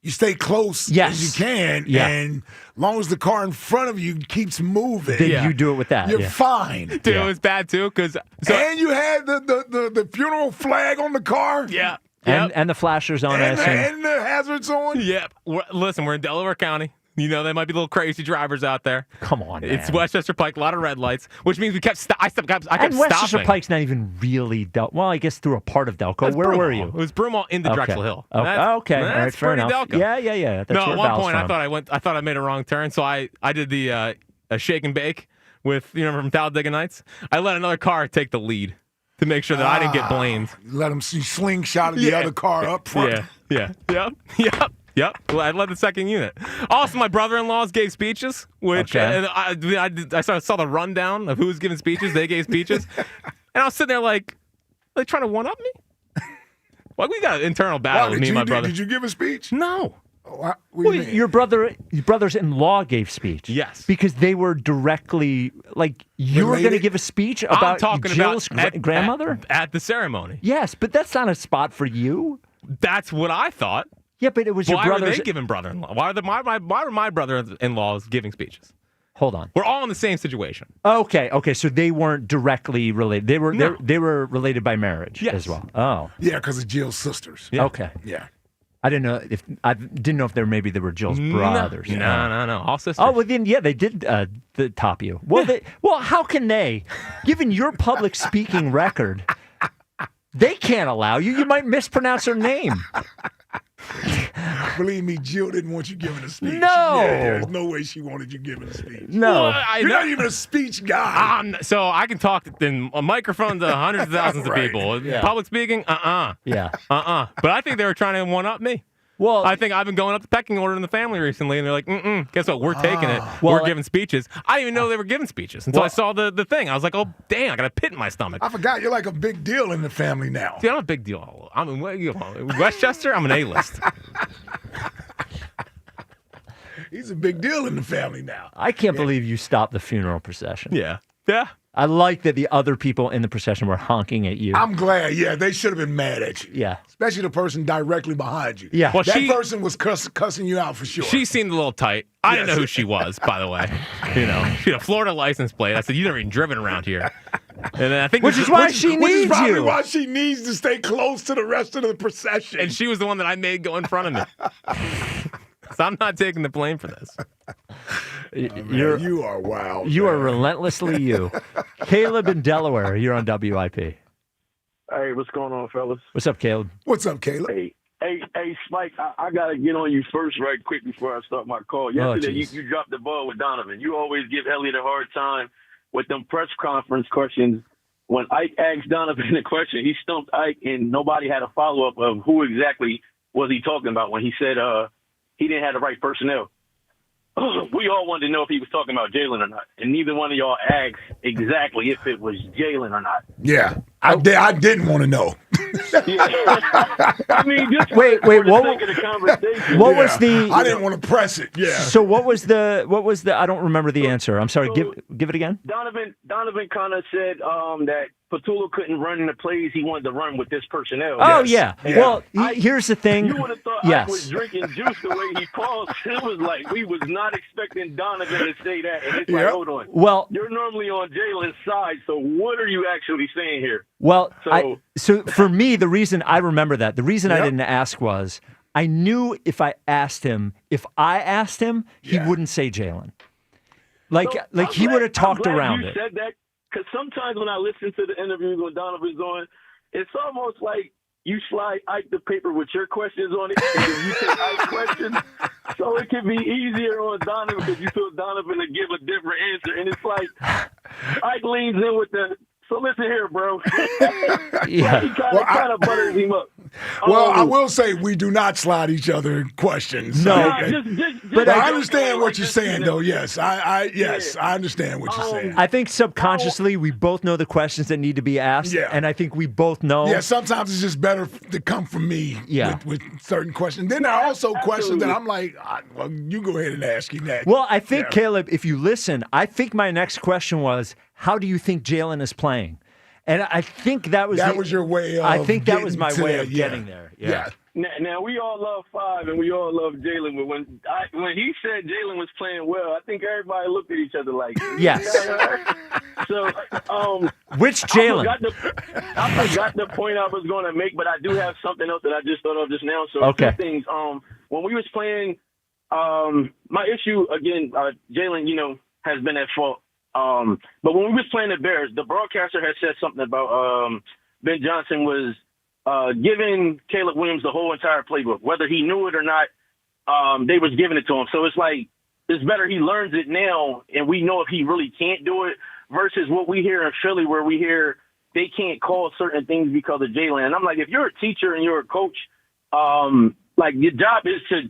you stay close as you can. Yeah. And as long as the car in front of you keeps moving. Then you do it with that. You're fine. Dude, it was bad too. And you had the funeral flag on the car. Yeah. And the flashers on us. And the hazards on. Yeah. Listen, we're in Delaware County. You know, there might be little crazy drivers out there. Come on, man. It's Westchester Pike, a lot of red lights, which means we kept I kept and Westchester stopping. Pike's not even really well, I guess through a part of Delco. Where Broomall. were you? It was Broomall into Drexel Hill. Okay. Okay. All right, fair enough. Delco. Yeah. That's no, where at one Val's point from. I thought I made a wrong turn, so I did the a shake and bake with from Talladega Nights. I let another car take the lead to make sure that I didn't get blamed. Let them see slingshot the other car up front. Yep. Well, I led the second unit. Also, my brother-in-laws gave speeches, which I saw the rundown of who was giving speeches. They gave speeches. And I was sitting there like, are they trying to one-up me? Like, we got an internal battle with me and my brother. Did you give a speech? No. What do you mean? Your brothers-in-law gave speech. Yes. Because they were directly, like, you were going to give a speech about Jill's grandmother? At the ceremony. Yes, but that's not a spot for you. That's what I thought. Yeah, but it was your brother's... Why were they giving brother-in-law? Why were my brother-in-laws giving speeches? Hold on. We're all in the same situation. Okay, so they weren't directly related. They were related by marriage as well. Oh. Yeah, because of Jill's sisters. Yeah. Okay. Yeah. I didn't know if they were Jill's brothers. No. All sisters. Oh, well then, they did top you. Well, how can they? Given your public speaking record, they can't allow you. You might mispronounce her name. Believe me, Jill didn't want you giving a speech. No. There's no way she wanted you giving a speech. No. Well, you're not even a speech guy. So I can talk in a microphone to hundreds of thousands of people. Yeah. Public speaking, Yeah. But I think they were trying to one-up me. Well, I think I've been going up the pecking order in the family recently, and they're like, guess what? We're taking it. We're giving speeches. I didn't even know they were giving speeches until I saw the thing. I was like, oh, damn, I got a pit in my stomach. I forgot you're like a big deal in the family now. Dude, I'm a big deal. I'm in Westchester, I'm an A-list. He's a big deal in the family now. I can't believe you stopped the funeral procession. Yeah. Yeah. I like that the other people in the procession were honking at you. I'm glad. Yeah, they should have been mad at you. Yeah. Especially the person directly behind you. Yeah. Well, that person was cussing you out for sure. She seemed a little tight. I didn't know who she was, by the way. She had a Florida license plate. I said, "You've never even driven around here." And then I think which is why she needs you. Which is probably why she needs to stay close to the rest of the procession. And she was the one that I made go in front of me. So I'm not taking the blame for this. You are wild. You are relentlessly you. Caleb in Delaware, you're on WIP. Hey, what's going on, fellas? What's up, Caleb? What's up, Caleb? Hey, Spike, I got to get on you first right quick before I start my call. Yesterday, you dropped the ball with Donovan. You always give Eliot a hard time with them press conference questions. When Ike asked Donovan a question, he stumped Ike, and nobody had a follow-up of who exactly was he talking about when he said he didn't have the right personnel. We all wanted to know if he was talking about Jalen or not, and neither one of y'all asked exactly if it was Jalen or not. Yeah, I didn't want to know. I mean, just wait, for the what? sake of the conversation. What was the? I didn't want to press it. Yeah. So what was the? I don't remember the answer. I'm sorry. Give it again. Donovan kind of said that Petula couldn't run in the plays he wanted to run with this personnel. Oh yeah. Well, here's the thing. You would have thought Ike was drinking juice the way he paused. It was like we was not expecting Donovan to say that. And it's like, hold on. Well, you're normally on Jalen's side, so what are you actually saying here? Well, so for me, the reason I remember that, the reason I didn't ask was I knew if I asked him, he wouldn't say Jalen. Like he would have talked around it. You said that because sometimes when I listen to the interviews when Donovan's on, it's almost like you slide Ike the paper with your questions on it, and then you take Ike's questions, so it can be easier on Donovan because you feel Donovan to give a different answer, and it's like Ike leans in with the. So listen here, bro. Yeah. He kind of butters him up. Well, I will say we do not slide each other questions. No, but I understand what you're saying, though. Yes, I understand what you're saying. I think subconsciously we both know the questions that need to be asked, and I think we both know. Yeah, sometimes it's just better to come from me with certain questions. Then there are also questions that I'm like, well, you go ahead and ask him that. Well, I think, Caleb, if you listen, I think my next question was, how do you think Jalen is playing? And I think that was your way of I think that was my way of yeah. getting there. Yeah. Now we all love Five and we all love Jalen, but when he said Jalen was playing well, I think everybody looked at each other like, yes. So, which Jalen? I forgot the point I was going to make, but I do have something else that I just thought of just now. So okay. Two things. When we was playing, my issue again, Jalen, has been at fault. But when we was playing the Bears, the broadcaster had said something about Ben Johnson was giving Caleb Williams the whole entire playbook, whether he knew it or not. They was giving it to him, so it's like it's better he learns it now, and we know if he really can't do it. Versus what we hear in Philly, where we hear they can't call certain things because of Jalen. And I'm like, if you're a teacher and you're a coach, like your job is to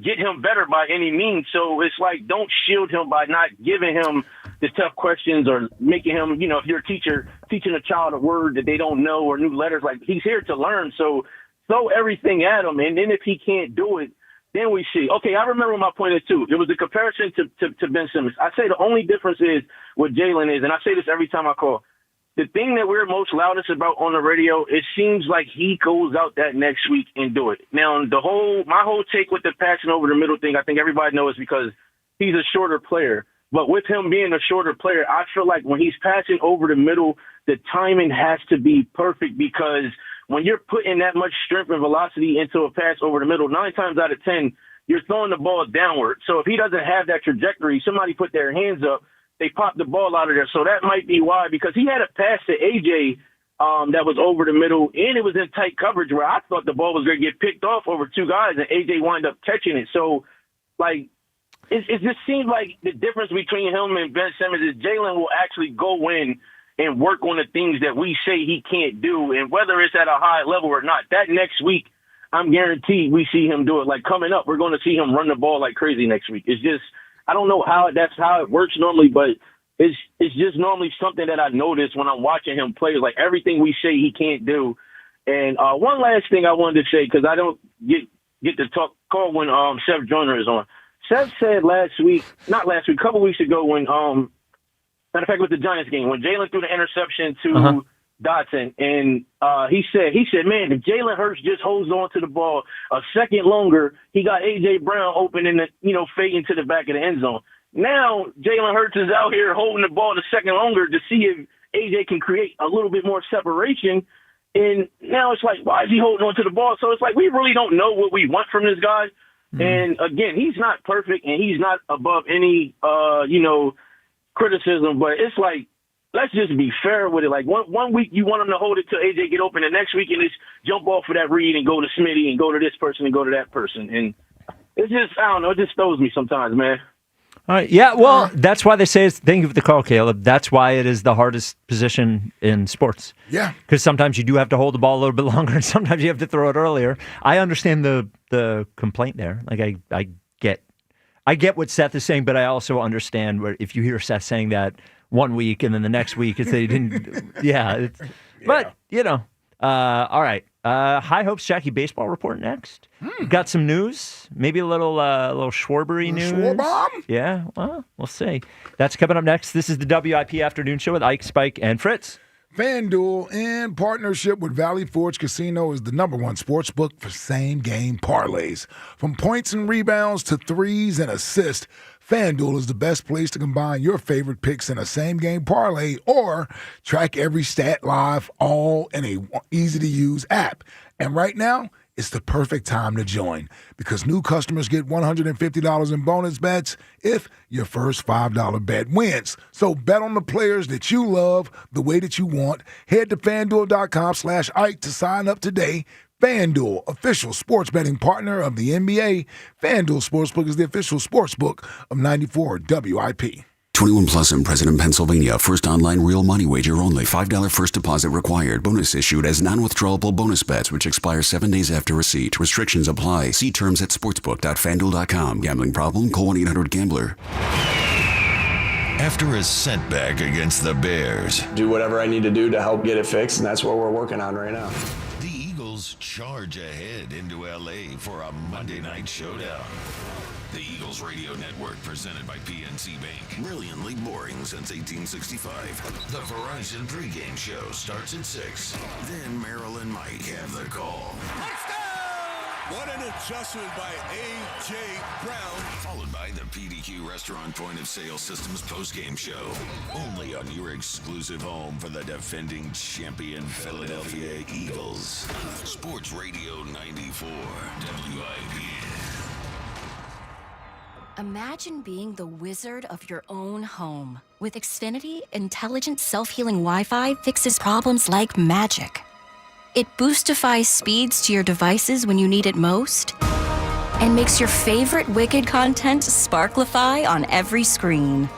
get him better by any means. So it's like don't shield him by not giving him the tough questions or making him, if you're a teacher, teaching a child a word that they don't know or new letters, like he's here to learn. So throw everything at him. And then if he can't do it, then we see. Okay, I remember my point is too. It was a comparison to Ben Simmons. I say the only difference is what Jalen is, and I say this every time I call. The thing that we're most loudest about on the radio, it seems like he goes out that next week and do it. Now, my whole take with the passing over the middle thing, I think everybody knows because he's a shorter player. But with him being a shorter player, I feel like when he's passing over the middle, the timing has to be perfect because when you're putting that much strength and velocity into a pass over the middle, 9 times out of 10, you're throwing the ball downward. So if he doesn't have that trajectory, somebody put their hands up, they pop the ball out of there. So that might be why, because he had a pass to AJ that was over the middle, and it was in tight coverage where I thought the ball was going to get picked off over 2 guys, and AJ wound up catching it. So, like, it just seems like the difference between him and Ben Simmons is Jalen will actually go in and work on the things that we say he can't do, and whether it's at a high level or not, that next week, I'm guaranteed we see him do it. Like coming up, we're going to see him run the ball like crazy next week. It's just, I don't know that's how it works normally, but it's just normally something that I notice when I'm watching him play. Like everything we say he can't do. And one last thing I wanted to say, because I don't get to call when Seth Joyner is on. Seth said a couple weeks ago when matter of fact with the Giants game, when Jalen threw the interception to Dotson, and he said, man, if Jalen Hurts just holds on to the ball a second longer, he got A.J. Brown open in the fading to the back of the end zone. Now Jalen Hurts is out here holding the ball a second longer to see if A.J. can create a little bit more separation. And now it's like, why is he holding on to the ball? So it's like we really don't know what we want from this guy. Mm-hmm. And again, he's not perfect and he's not above any criticism, but it's like, let's just be fair with it. Like one week you want him to hold it till AJ get open, the next week and just jump off of that read and go to Smitty and go to this person and go to that person. And it's just, I don't know, it just throws me sometimes, man. All right. Yeah, well, that's why they say thank you for the call, Caleb. That's why it is the hardest position in sports. Yeah. Because sometimes you do have to hold the ball a little bit longer and sometimes you have to throw it earlier. I understand the complaint there. Like I get what Seth is saying, but I also understand where if you hear Seth saying that 1 week and then the next week it's that he didn't. Yeah. But, all right. High Hopes Jackie baseball report next. Got some news, maybe a little Schwarbery news. Schwarbomb? Yeah, well, we'll see. That's coming up next. This is the WIP Afternoon Show with Ike, Spike, and Fritz. FanDuel, in partnership with Valley Forge Casino, is the #1 sports book for same-game parlays. From points and rebounds to threes and assists, FanDuel is the best place to combine your favorite picks in a same-game parlay or track every stat live, all in a easy-to-use app. And right now, it's the perfect time to join because new customers get $150 in bonus bets if your first $5 bet wins. So bet on the players that you love the way that you want. Head to FanDuel.com/Ike to sign up today. FanDuel, official sports betting partner of the NBA. FanDuel Sportsbook is the official sportsbook of 94 WIP. 21 plus and present in Pennsylvania. First online real money wager only. $5 first deposit required. Bonus issued as non-withdrawable bonus bets, which expire 7 days after receipt. Restrictions apply. See terms at sportsbook.fanduel.com. Gambling problem? Call 1-800-GAMBLER. After a setback against the Bears, do whatever I need to do to help get it fixed, and that's what we're working on right now. The Eagles charge ahead into L.A. for a Monday night showdown. The Eagles Radio Network, presented by PNC Bank. Brilliantly boring since 1865. The Verizon pregame show starts at 6. Then Merrill and Mike have the call. What an adjustment by A.J. Brown. Followed by the PDQ Restaurant Point of Sale Systems postgame show. Only on your exclusive home for the defending champion Philadelphia Eagles. Sports Radio 94, WIP. Imagine being the wizard of your own home. With Xfinity, intelligent self-healing Wi-Fi fixes problems like magic. It boostifies speeds to your devices when you need it most and makes your favorite Wicked content sparklify on every screen.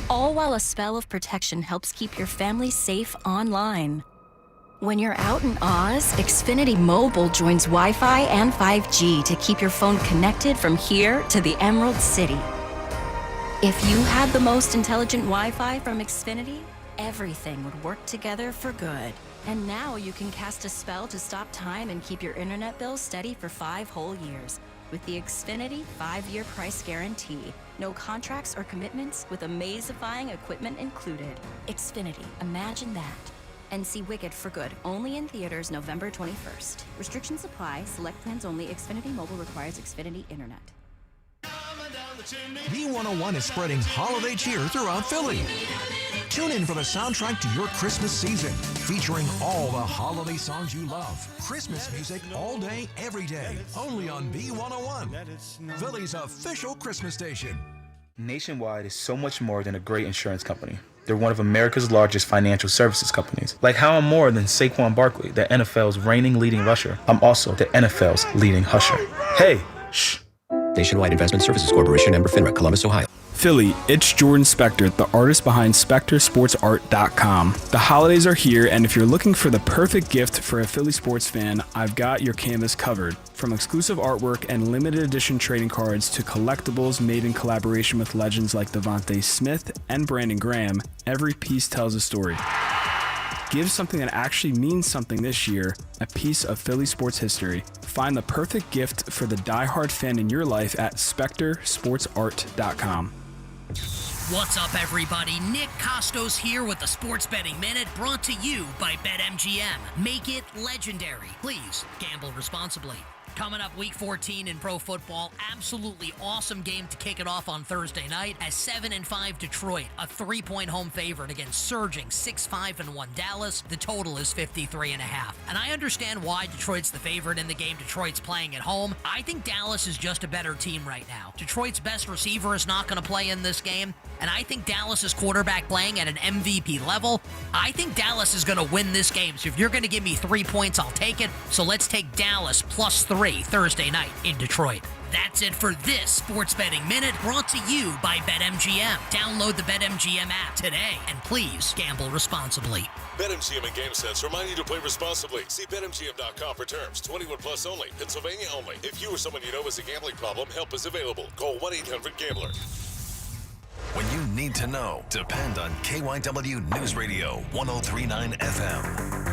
All while a spell of protection helps keep your family safe online. When you're out in Oz, Xfinity Mobile joins Wi-Fi and 5G to keep your phone connected from here to the Emerald City. If you had the most intelligent Wi-Fi from Xfinity, everything would work together for good. And now you can cast a spell to stop time and keep your internet bill steady for 5 whole years with the Xfinity 5-year price guarantee. No contracts or commitments with amazifying equipment included. Xfinity, imagine that. And see Wicked for good, only in theaters November 21st. Restrictions apply, select plans only. Xfinity Mobile requires Xfinity Internet. B101 is spreading holiday cheer throughout Philly. Tune in for the soundtrack to your Christmas season, featuring all the holiday songs you love. Christmas music all day, every day, only on B101, Philly's official Christmas station. Nationwide is so much more than a great insurance company. They're one of America's largest financial services companies. Like how I'm more than Saquon Barkley, the NFL's reigning leading rusher. I'm also the NFL's leading husher. Hey, shh. Nationwide Investment Services Corporation, member FINRA, Columbus, Ohio. Philly, it's Jordan Spector, the artist behind SpectorSportsArt.com. The holidays are here, and if you're looking for the perfect gift for a Philly sports fan, I've got your canvas covered. From exclusive artwork and limited edition trading cards to collectibles made in collaboration with legends like Devontae Smith and Brandon Graham, every piece tells a story. Give something that actually means something this year, a piece of Philly sports history. Find the perfect gift for the diehard fan in your life at SpectorSportsArt.com. What's up, everybody? Nick Costos here with the Sports Betting Minute, brought to you by BetMGM. Make it legendary. Please gamble responsibly. Coming up week 14 in pro football, absolutely awesome game to kick it off on Thursday night as 7-5 Detroit, a 3-point home favorite against surging 6-5-1 Dallas. The total is 53.5. And I understand why Detroit's the favorite in the game. Detroit's playing at home. I think Dallas is just a better team right now. Detroit's best receiver is not going to play in this game, and I think Dallas's quarterback playing at an MVP level. I think Dallas is going to win this game. So if you're going to give me 3 points, I'll take it. So let's take Dallas +3 Thursday night in Detroit. That's it for this Sports Betting Minute, brought to you by BetMGM. Download the BetMGM app today, and please gamble responsibly. BetMGM and GameSense remind you to play responsibly. See BetMGM.com for terms. 21 plus only. Pennsylvania only. If you or someone you know has a gambling problem, help is available. Call 1-800-GAMBLER. When you need to know, depend on KYW News Radio 103.9 FM.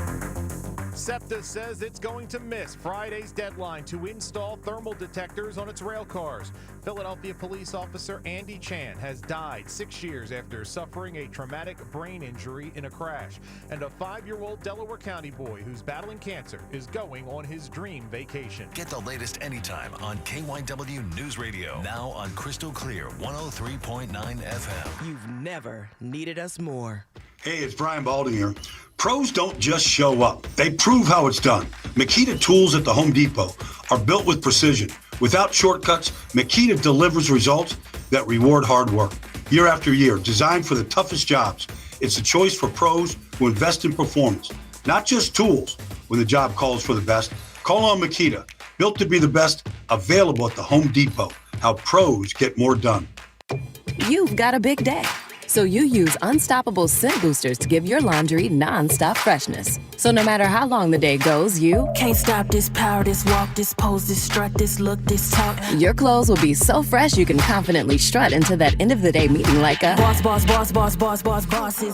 SEPTA says it's going to miss Friday's deadline to install thermal detectors on its rail cars. Philadelphia police officer Andy Chan has died 6 years after suffering a traumatic brain injury in a crash. And a 5-year-old Delaware County boy who's battling cancer is going on his dream vacation. Get the latest anytime on KYW News Radio. Now on Crystal Clear 103.9 FM. You've never needed us more. Hey, it's Brian Balding here. Pros don't just show up. They prove how it's done. Makita tools at the Home Depot are built with precision. Without shortcuts, Makita delivers results that reward hard work. Year after year, designed for the toughest jobs. It's a choice for pros who invest in performance, not just tools. When the job calls for the best, call on Makita. Built to be the best, available at the Home Depot. How pros get more done. You've got a big day, so you use Unstoppable scent boosters to give your laundry non-stop freshness. So no matter how long the day goes, you can't stop this power, this walk, this pose, this strut, this look, this talk. Your clothes will be so fresh you can confidently strut into that end of the day meeting like a bosses.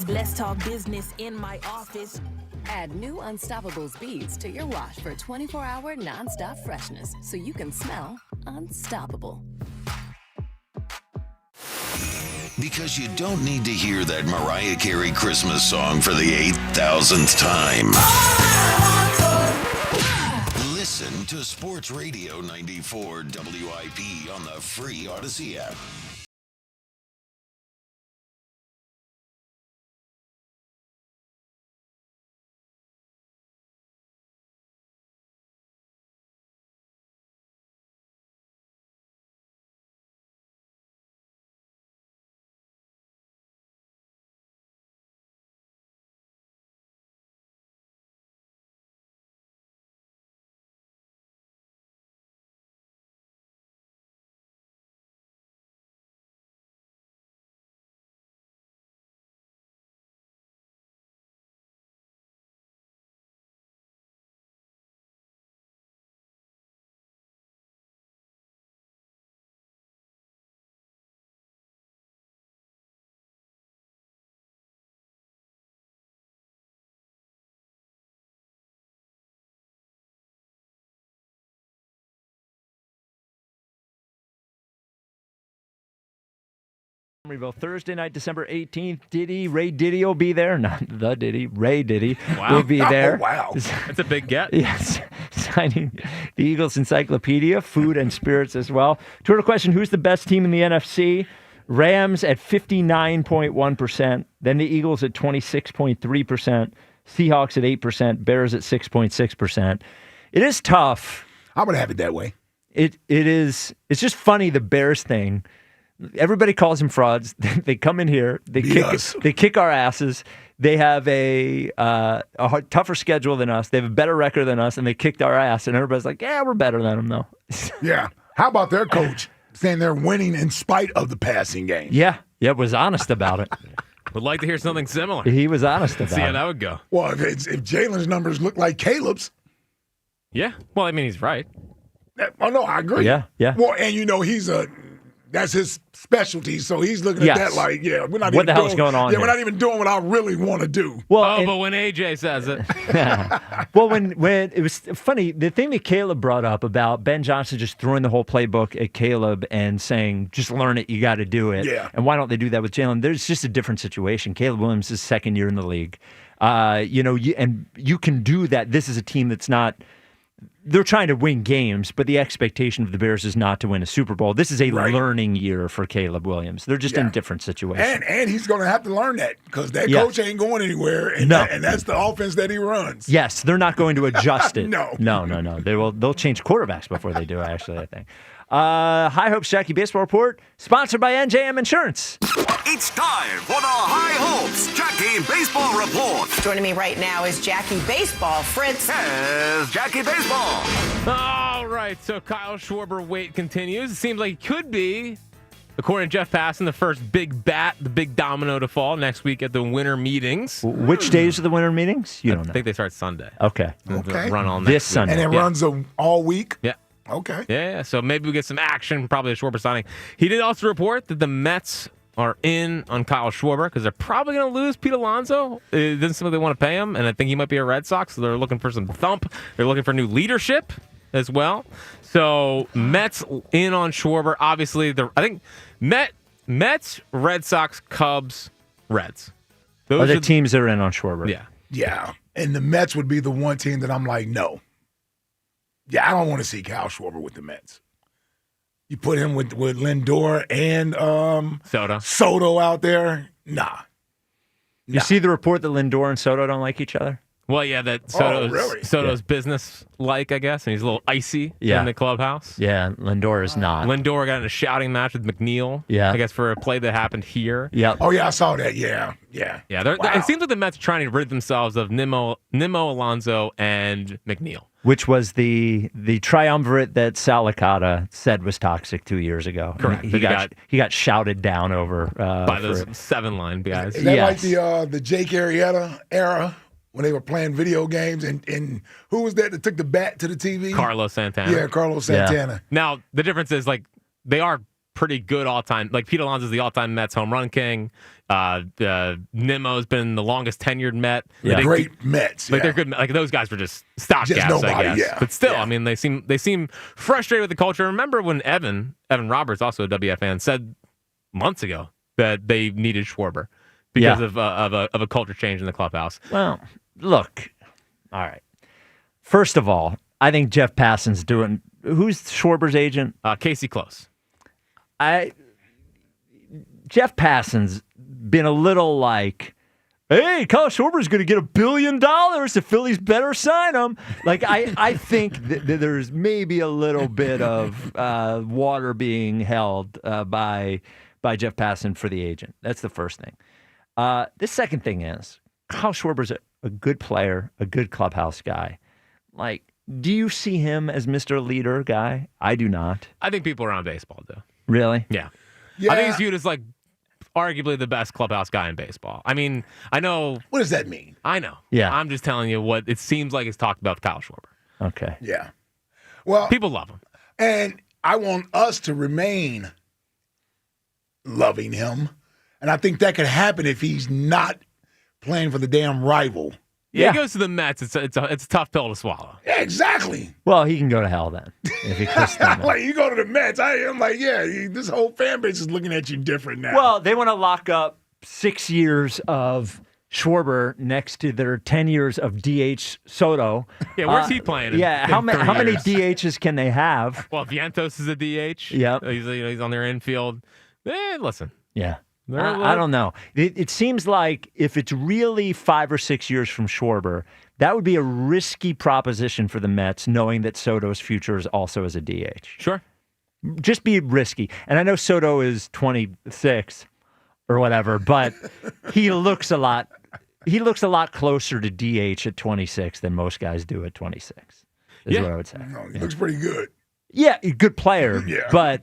Let's talk business in my office. Add new Unstoppables beads to your wash for 24-hour non-stop freshness so you can smell unstoppable. Because you don't need to hear that Mariah Carey Christmas song for the 8,000th time. Listen to Sports Radio 94 WIP on the free Odyssey app. Thursday night, December 18th. Ray Diddy will be there. Not the Diddy, Ray Diddy Wow. will be there. Oh, wow. That's a big get. Yes. Signing the Eagles Encyclopedia, food and spirits as well. Twitter question, who's the best team in the NFC? Rams at 59.1%. Then the Eagles at 26.3%. Seahawks at 8%. Bears at 6.6%. It is tough. I'm going to have it that way. It is. It's just funny, the Bears thing. Everybody calls them frauds. They come in here. They kick our asses. They have a tougher schedule than us. They have a better record than us, and they kicked our ass. And everybody's like, "Yeah, we're better than them, though." Yeah. How about their coach? saying they're winning in spite of the passing game. Yeah, was honest about it. Would like to hear something similar. He was honest about it. See how that would go. Well, if Jalen's numbers look like Caleb's. Yeah. Well, I mean, he's right. Oh, no, I agree. Yeah. Well, and that's his specialty, so he's looking at that like, we're not what the hell's going on? Yeah, we're not even doing what I really want to do. Well, but when AJ says it. Well, when it was funny, the thing that Caleb brought up about Ben Johnson just throwing the whole playbook at Caleb and saying, just learn it, you got to do it. Yeah. And why don't they do that with Jalen? There's just a different situation. Caleb Williams is second year in the league. And you can do that. This is a team that's not. They're trying to win games, but the expectation of the Bears is not to win a Super Bowl. This is a learning year for Caleb Williams. They're just in different situations. And he's going to have to learn that because that coach ain't going anywhere, and that's the offense that he runs. Yes, they're not going to adjust it. No. They'll change quarterbacks before they do, actually, I think. High Hopes Jackie Baseball Report, sponsored by NJM Insurance. It's time for the High Hopes Jackie Baseball Report. Joining me right now is Jackie Baseball. Fritz. Yes, Jackie Baseball. All right, so Kyle Schwarber wait continues. It seems like he could be, according to Jeff Passan, the first big bat, the big domino to fall next week at the winter meetings. Which days are the winter meetings? You don't know. I think they start Sunday. Okay. Run all next this week. Sunday. And it runs all week? Yeah. Okay. Yeah, so maybe we get some action, probably a Schwarber signing. He did also report that the Mets are in on Kyle Schwarber because they're probably going to lose Pete Alonso. It doesn't seem like they want to pay him, and I think he might be a Red Sox, so they're looking for some thump. They're looking for new leadership as well. So Mets in on Schwarber. Obviously, I think Mets, Red Sox, Cubs, Reds. Those are the teams that are in on Schwarber. Yeah. Yeah. And the Mets would be the one team that I'm like, no. Yeah, I don't want to see Kyle Schwarber with the Mets. You put him with Lindor and Soto out there. Nah. You see the report that Lindor and Soto don't like each other? Well, yeah, that Soto's business-like, I guess, and he's a little icy in the clubhouse. Yeah, Lindor is not. Lindor got in a shouting match with McNeil, I guess, for a play that happened here. Yeah. Oh, yeah, I saw that. Yeah. It seems like the Mets are trying to rid themselves of Nimmo, Alonso, and McNeil. Which was the triumvirate that Sal Licata said was toxic 2 years ago. Correct. He got shouted down over by those 7-line guys. Is that like the Jake Arrieta era when they were playing video games? And who was that took the bat to the TV? Carlos Santana. Yeah, Carlos Santana. Yeah. Now the difference is they are pretty good all time. Like Pete Alonso's the all-time Mets home run king. Nimmo's been the longest tenured Met. Yeah. Great Mets. They're good. Like those guys were just stopgaps, I guess. Yeah. But still, I mean, they seem frustrated with the culture. Remember when Evan Roberts, also a WF fan, said months ago that they needed Schwarber because of a culture change in the clubhouse. Well, look, all right. First of all, I think Jeff Passan's doing. Who's Schwarber's agent? Casey Close. Jeff Passan's been a little like, hey, Kyle Schwarber's going to get $1 billion. The Phillies better sign him. Like, I think that there's maybe a little bit of water being held by Jeff Passan for the agent. That's the first thing. The second thing is, Kyle Schwarber's a good player, a good clubhouse guy. Like, do you see him as Mr. Leader guy? I do not. I think people around baseball do. Really? Yeah. I think he's viewed as arguably the best clubhouse guy in baseball. I mean, I know. What does that mean? I know. Yeah. I'm just telling you what it seems like is talked about with Kyle Schwarber. Okay. Yeah. Well, people love him. And I want us to remain loving him. And I think that could happen if he's not playing for the damn rival. Yeah, he goes to the Mets. It's a tough pill to swallow. Yeah, exactly. Well, he can go to hell then if he kissed them. Like, you go to the Mets. I'm like, this whole fan base is looking at you different now. Well, they want to lock up 6 years of Schwarber next to their 10 years of DH Soto. Yeah, where's he playing? How many DHs can they have? Well, Vientos is a DH. Yeah, he's on their infield. Listen. Yeah. I don't know. It seems like if it's really 5 or 6 years from Schwarber, that would be a risky proposition for the Mets, knowing that Soto's future is also as a DH. Sure. Just be risky. And I know Soto is 26 or whatever, but he looks a lot closer to DH at 26 than most guys do at 26. Is what I would say. No, he looks pretty good. Yeah, good player, but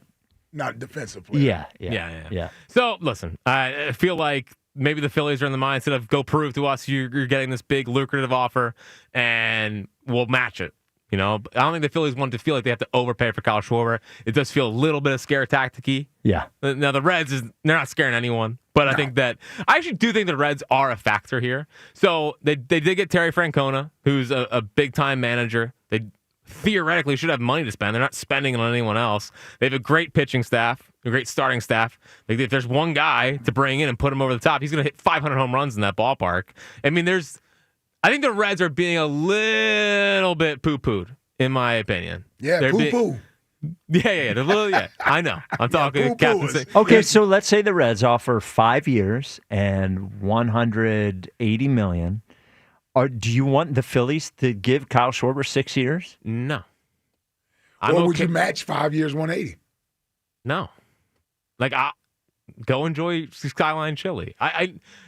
not defensive player. Yeah. So, listen, I feel like maybe the Phillies are in the mindset of go prove to us you're getting this big, lucrative offer, and we'll match it. I don't think the Phillies want to feel like they have to overpay for Kyle Schwarber. It does feel a little bit of scare tactic-y. Yeah. Now, the Reds, they're not scaring anyone. But I think I actually do think the Reds are a factor here. So they did get Terry Francona, who's a big-time manager. They theoretically should have money to spend. They're not spending it on anyone else. They have a great pitching staff, a great starting staff. If there's one guy to bring in and put him over the top, he's going to hit 500 home runs in that ballpark. I mean, I think the Reds are being a little bit poo-pooed, in my opinion. Yeah, poo-poo. Yeah. I know. I'm talking Captain Sing. Okay, so let's say the Reds offer 5 years and $180 million. Do you want the Phillies to give Kyle Schwarber 6 years? No. Or would you match 5 years, 180? No. Go enjoy Skyline Chili.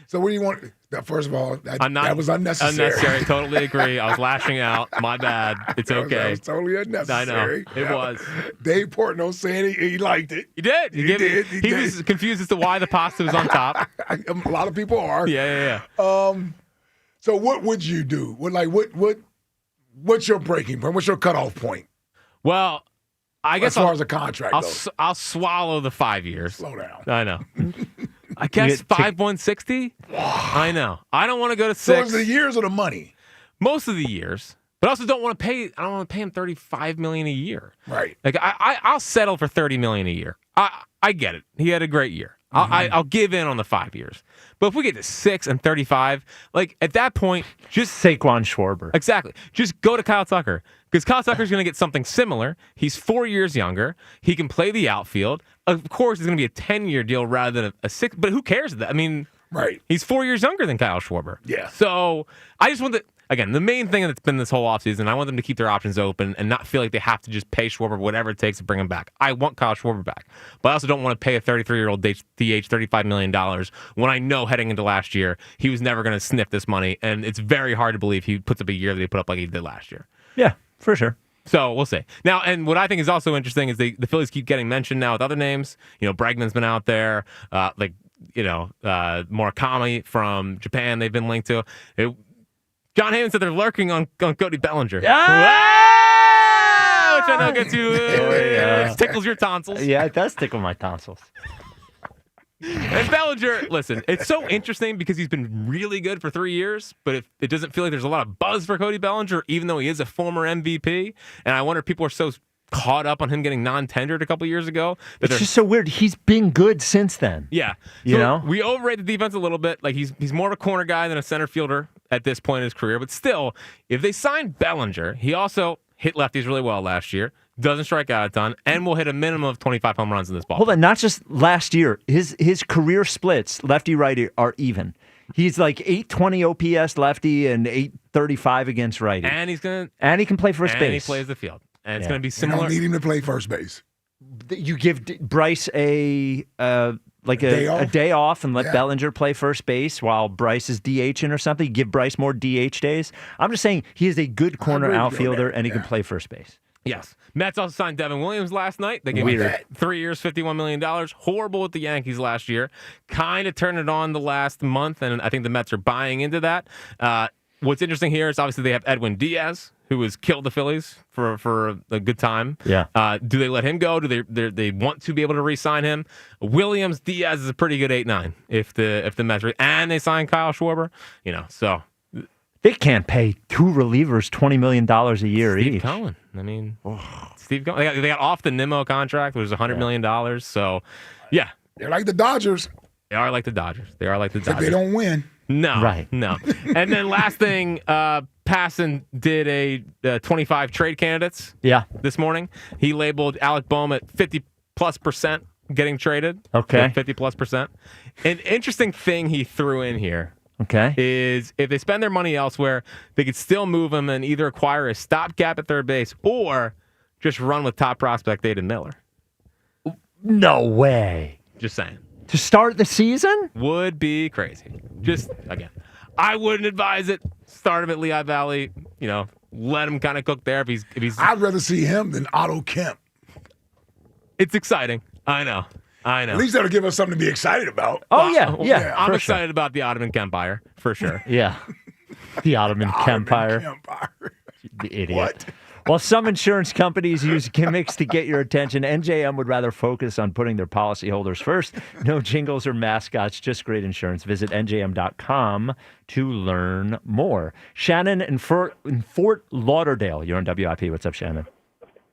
So what do you want? First of all, that was unnecessary. Unnecessary. Totally agree. I was lashing out. My bad. It's okay. That was totally unnecessary. I know. It was. Dave Portnoy saying he liked it. He did. He was confused as to why the pasta was on top. A lot of people are. Yeah. So what would you do? What's your breaking point? What's your cutoff point? Well, I guess as far as a contract goes. I'll swallow the 5 years. Slow down. I know. I guess 160. I know. I don't want to go to 6. So is it the years or the money? Most of the years, but I also don't want to pay. I don't want to pay him $35 million a year. Right. I'll settle for $30 million a year. I get it. He had a great year. I'll give in on the 5 years. But if we get to 6 and 35, at that point, just Saquon Schwarber. Exactly. Just go to Kyle Tucker. Because Kyle Tucker's going to get something similar. He's 4 years younger. He can play the outfield. Of course, it's going to be a 10-year deal rather than a 6. But who cares? I mean, right. He's 4 years younger than Kyle Schwarber. Yeah. So I just want again, the main thing that's been this whole offseason, I want them to keep their options open and not feel like they have to just pay Schwarber whatever it takes to bring him back. I want Kyle Schwarber back. But I also don't want to pay a 33-year-old DH $35 million when I know heading into last year he was never going to sniff this money. And it's very hard to believe he puts up a year that he put up like he did last year. Yeah, for sure. So we'll see. Now, and what I think is also interesting is the Phillies keep getting mentioned now with other names. Bregman's been out there. Murakami from Japan they've been linked to. John Heyman said they're lurking on Cody Bellinger. Which I know gets you tickles your tonsils. Yeah, it does tickle my tonsils. And Bellinger, listen, it's so interesting because he's been really good for 3 years, but it doesn't feel like there's a lot of buzz for Cody Bellinger, even though he is a former MVP. And I wonder if people are so caught up on him getting non-tendered a couple years ago. It's just so weird. He's been good since then. Yeah. We overrate the defense a little bit. He's more of a corner guy than a center fielder at this point in his career. But still, if they sign Bellinger, he also hit lefties really well last year. Doesn't strike out a ton, and will hit a minimum of 25 home runs in this ball. Hold on, not just last year. His career splits, lefty-righty, are even. He's like 820 OPS lefty and 835 against righty. And he can play first base. And he plays the field. And it's going to be similar. You don't need him to play first base. You give Bryce a day off and let Bellinger play first base while Bryce is DHing or something. You give Bryce more DH days. I'm just saying he is a good corner outfielder and he can play first base. Yes. Mets also signed Devin Williams last night. They gave him 3 years, $51 million. Horrible with the Yankees last year. Kind of turned it on the last month, and I think the Mets are buying into that. What's interesting here is obviously they have Edwin Diaz, who has killed the Phillies for a good time. Yeah. Do they let him go? Do they want to be able to re-sign him? Williams, Diaz is a pretty good 8-9 if the Mets and they sign Kyle Schwarber. So they can't pay two relievers $20 million a year Steve each. Cohen. Steve Cohen. They got off the Nimmo contract, which was $100 million. So, yeah. They're like the Dodgers. They are like the Dodgers. Except they don't win. No. Right. No. And then last thing, Passan did a 25 trade candidates this morning. He labeled Alec Boehm at 50+% getting traded. Okay. 50+%. An interesting thing he threw in here. Okay. Is if they spend their money elsewhere, they could still move him and either acquire a stopgap at third base or just run with top prospect Aiden Miller. No way. Just saying. To start the season? Would be crazy. Just, again, I wouldn't advise it. Start him at Lehigh Valley. Let him kind of cook there if he's. I'd rather see him than Otto Kemp. It's exciting. I know. At least that'll give us something to be excited about. Oh, yeah. I'm excited about the Ottoman Empire, for sure. Yeah. The Ottoman Empire. The idiot. What? While some insurance companies use gimmicks to get your attention, NJM would rather focus on putting their policyholders first. No jingles or mascots, just great insurance. Visit njm.com to learn more. Shannon in Fort Lauderdale. You're on WIP. What's up, Shannon?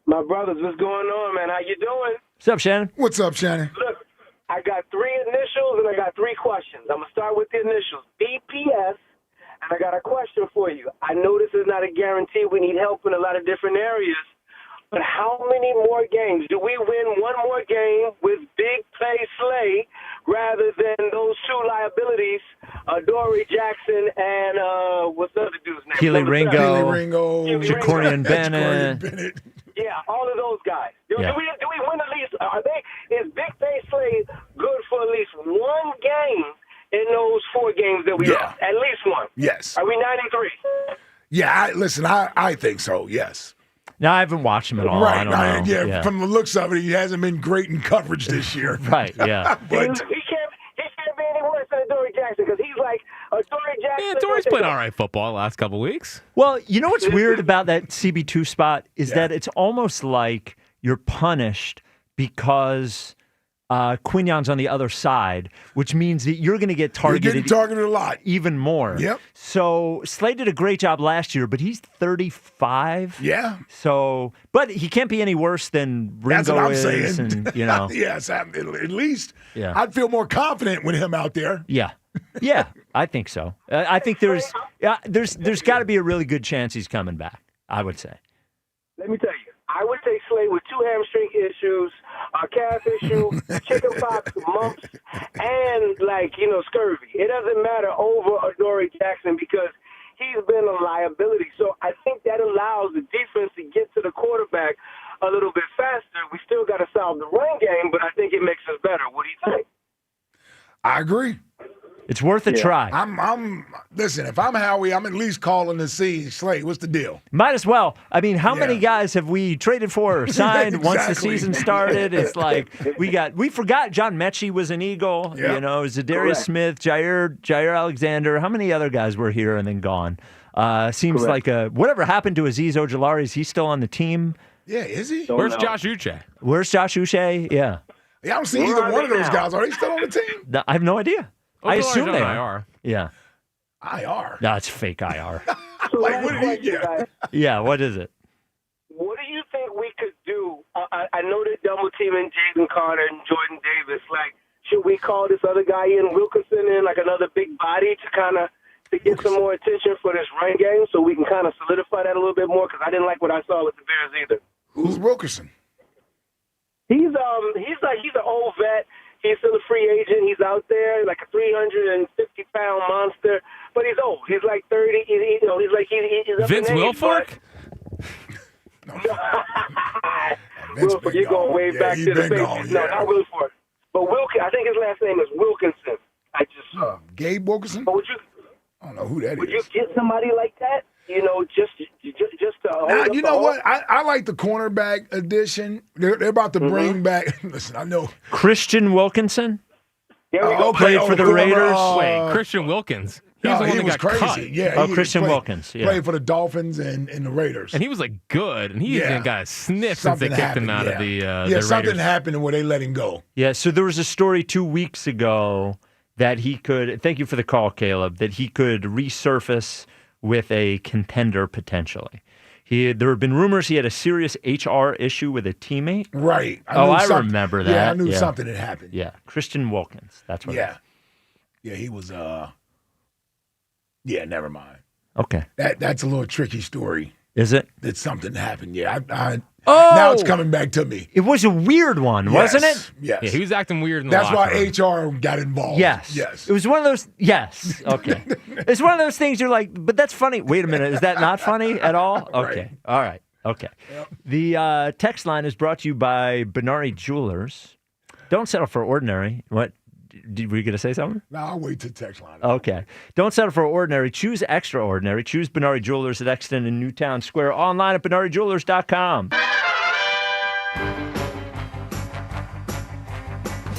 My brothers, what's going on, man? How you doing? What's up, Shannon? What's up, Shannon? Look, I got 3 initials and I got 3 questions. I'm going to start with the initials. BPS. And I got a question for you. I know this is not a guarantee. We need help in a lot of different areas. But how many more games? Do we win one more game with Big Play Slay rather than those 2 liabilities, Dory Jackson and what's the other dude's name? Keely Ringo, Jacorian Bennett. Yeah, all of those guys. Do we win at least? Is Big Play Slay good for at least one game in those 4 games that we lost? At least one. Yes. Are we 93? Yeah, I think so, yes. No, I haven't watched him at all. Right. I don't know. Yeah, from the looks of it, he hasn't been great in coverage this year. Right, yeah. He can't be any worse than Dory Jackson because he's like a Dory Jackson. Yeah, Dory's played all right football the last couple of weeks. Well, you know what's weird about that CB2 spot is that it's almost like you're punished because Quignon's on the other side, which means that you're going to get targeted. You're getting targeted a lot. Even more. Yep. So Slay did a great job last year, but he's 35. Yeah. So, but he can't be any worse than Ringo That's what I'm is. saying. And, you know. Yes, at least Yeah. I'd feel more confident with him out there. Yeah. Yeah, I think so. I think there's got to be a really good chance he's coming back, I would say. Let me tell you, I would say Slay with 2 hamstring issues, a calf issue, chickenpox, mumps, and scurvy. It doesn't matter over Dory Jackson because he's been a liability. So I think that allows the defense to get to the quarterback a little bit faster. We still got to solve the run game, but I think it makes us better. What do you think? I agree. It's worth a try. Listen, if I'm Howie, I'm at least calling to see Slay. What's the deal? Might as well. I mean, how many guys have we traded for or signed once the season started? It's like we forgot John Mechie was an Eagle. Yep. You know, Zadarius Smith, Jair Alexander. How many other guys were here and then gone? Seems like whatever happened to Azeez Ojulari? Is he still on the team? Yeah, is he? Where's Josh Uche? Where's Josh Uche? Yeah. Yeah, I don't see either one of those guys. Are they still on the team? No, I have no idea. I assume they are. IR. Yeah. IR? No, it's fake IR. What did he get? Yeah, what is it? What do you think we could do? I know they're double teaming Jaden Carter and Jordan Davis. Should we call this other guy in, Wilkinson, in, another big body to get some more attention for this run game so we can kind of solidify that a little bit more? Because I didn't like what I saw with the Bears either. Who's Wilkinson? He's an old vet. He's still a free agent. He's out there like a 350-pound monster, but he's old. He's like 30. He's up Vince in age, Wilfork? Wilfork, you're going way back to the Patriots. No, not Wilfork. But I think his last name is Wilkinson. I just saw. Gabe Wilkinson? But I don't know who that is. Would you get somebody like that? Just to you know what? I like the cornerback edition. They're about to bring back. Listen, I know Christian Wilkinson. Played for the Raiders. Wait, Christian Wilkins. He's the one that was got crazy. cut. Yeah, Christian Wilkins. Yeah. Played for the Dolphins and the Raiders. And he was good. And he even got a sniff since they kicked him out of the Raiders. Something happened where they let him go. Yeah, so there was a story 2 weeks ago that he could, thank you for the call, Caleb, that he could resurface with a contender potentially. There have been rumors he had a serious HR issue with a teammate. Right. I remember that. Yeah, I knew something had happened. Yeah, Christian Wilkins. That's what. Yeah. Yeah, he was. Yeah, never mind. Okay. That's a little tricky story. Is it? That something happened. Yeah. Now it's coming back to me. It was a weird one, wasn't it? Yes. Yeah, he was acting weird in the That's why locker room. HR got involved. Yes. It was one of those. Yes. Okay. It's one of those things you're like, but that's funny. Wait a minute. Is that not funny at all? Okay. Right. All right. Okay. Yep. The text line is brought to you by Benari Jewelers. Don't settle for ordinary. What? Were you going to say something? No, I'll wait till text line. Okay. Don't settle for ordinary. Choose extraordinary. Choose Benari Jewelers at Exton and Newtown Square. Online at BenariJewelers.com.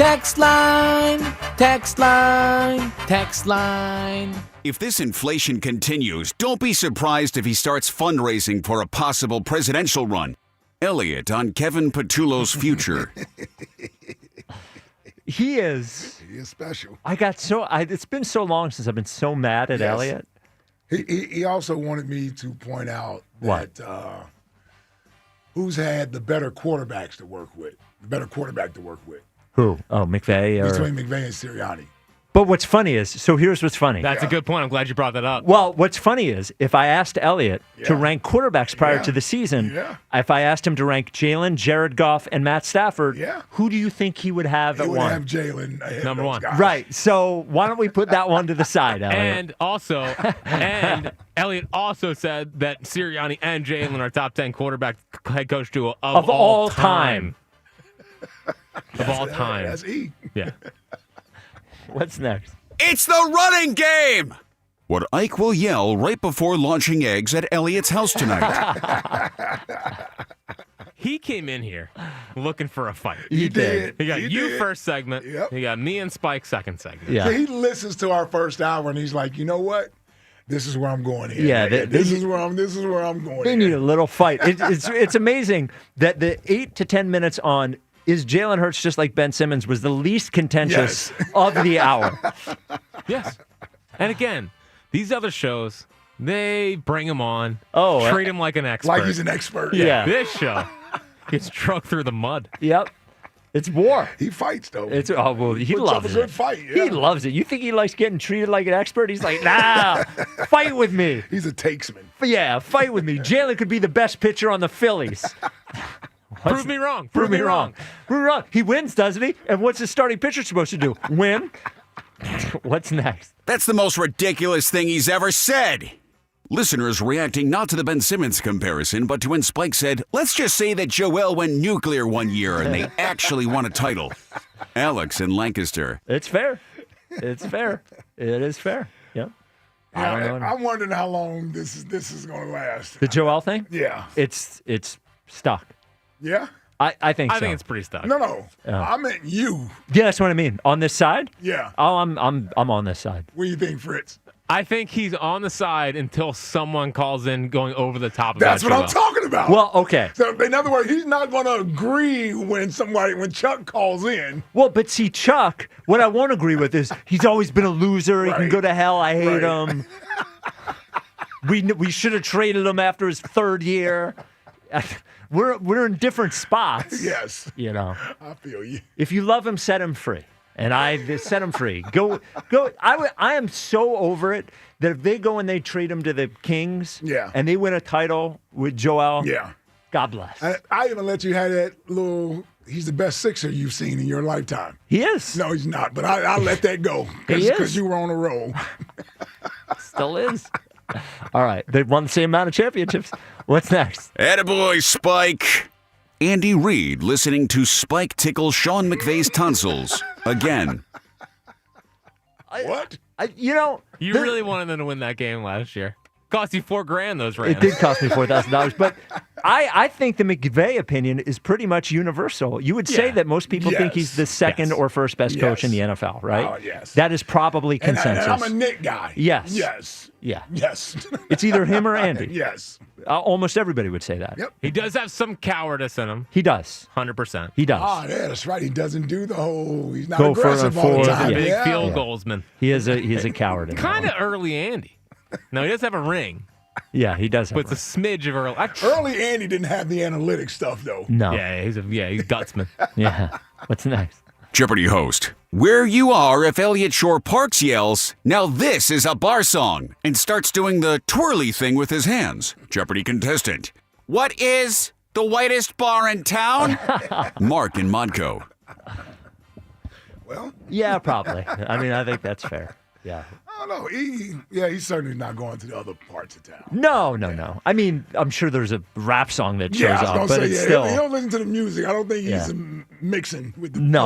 Text line, text line, text line. If this inflation continues, don't be surprised if he starts fundraising for a possible presidential run. Eliot on Kevin Petullo's future. He is special. It's been so long since I've been so mad at Eliot. He also wanted me to point out that who's had the better quarterbacks to work with, the better quarterback to work with. Who? Oh, McVay? Between McVay and Sirianni. But what's funny is, so here's what's funny. That's a good point. I'm glad you brought that up. Well, what's funny is, if I asked Eliot to rank quarterbacks prior to the season, if I asked him to rank Jalen, Jared Goff, and Matt Stafford, who do you think he would have at one? He would have Jalen ahead number one. Guys. Right. So why don't we put that one to the side, Eliot? And Eliot also said that Sirianni and Jalen are top 10 quarterback head coach duo of all time. Of all time. That's E. Yeah. What's next? It's the running game! What Ike will yell right before launching eggs at Eliot's house tonight. He came in here looking for a fight. He did. He got He you did. first segment. Yep. He got me and Spike second segment. Yeah. He listens to our first hour and he's like, you know what? This is where I'm going here. Yeah, this is where I'm going. They need a little fight. It's amazing that the 8 to 10 minutes on is Jalen Hurts just like Ben Simmons was the least contentious of the hour. Yes. And again, these other shows, they bring him on, treat him like an expert. Like he's an expert. Yeah. This show gets trucked through the mud. Yep. It's war. He fights, though. He Puts loves up a good it. fight. Yeah. He loves it. You think he likes getting treated like an expert? He's like, nah, fight with me. He's a takesman. But yeah, fight with me. Jalen could be the best pitcher on the Phillies. Prove me wrong. Prove me wrong. Prove me wrong. He wins, doesn't he? And what's his starting pitcher supposed to do? Win? What's next? That's the most ridiculous thing he's ever said. Listeners reacting not to the Ben Simmons comparison, but to when Spike said, let's just say that Joel went nuclear one year and they actually won a title. Alex in Lancaster. It's fair. It's fair. It is fair. Yep. I'm wondering how long this is going to last. The Joel thing? Yeah. It's stuck. Yeah? I think so. I think it's pretty stuck. No. I meant you. Yeah, that's what I mean. On this side? Yeah. Oh, I'm on this side. What do you think, Fritz? I think he's on the side until someone calls in going over the top of That's what I'm talking about. Well, okay. So in other words, he's not going to agree when Chuck calls in. Well, but see, Chuck, what I won't agree with is he's always been a loser. He can go to hell. I hate him. We should have traded him after his third year. We're in different spots. Yes. You know. I feel you. If you love him, set him free. And I set him free. Go. I am so over it that if they go and they trade him to the Kings, and they win a title with Joel, God bless. I even let you have that little. He's the best Sixer you've seen in your lifetime. He is. No, he's not. But I'll let that go He is. because you were on a roll. Still is. All right. They won the same amount of championships. What's next? Attaboy, Spike. Andy Reid listening to Spike tickle Sean McVay's tonsils again. What? You really wanted them to win that game last year. Cost you $4,000 those Rams. It did cost me $4,000, but I think the McVay opinion is pretty much universal. You would say that most people think he's the second or first best coach in the NFL, right? Oh, yes. That is probably consensus. And I'm a Nick guy. Yes. Yes. Yeah. Yes. It's either him or Andy. Yes. Almost everybody would say that. Yep. He does have some cowardice in him. He does. 100%. He does. Oh, yeah, that's right. He doesn't do the whole. He's not Go for aggressive a all the fourth. time. Big Yeah. field goalsman. He's a coward. In Kind that of early Andy. No, he does have a ring. Yeah, he does. But it's a smidge of early. Early Andy didn't have the analytics stuff, though. No. Yeah, he's gutsman. Yeah. What's next? Jeopardy host. Where you are if Eliot Shorr-Parks yells, now this is a bar song, and starts doing the twirly thing with his hands. Jeopardy contestant. What is the whitest bar in town? Mark in Modco. Well. Yeah, probably. I mean, I think that's fair. Yeah. I don't know. He's certainly not going to the other parts of town. No. I mean, I'm sure there's a rap song that shows I was up, gonna but say, it's still. He don't listen to the music. I don't think he's mixing with the. No.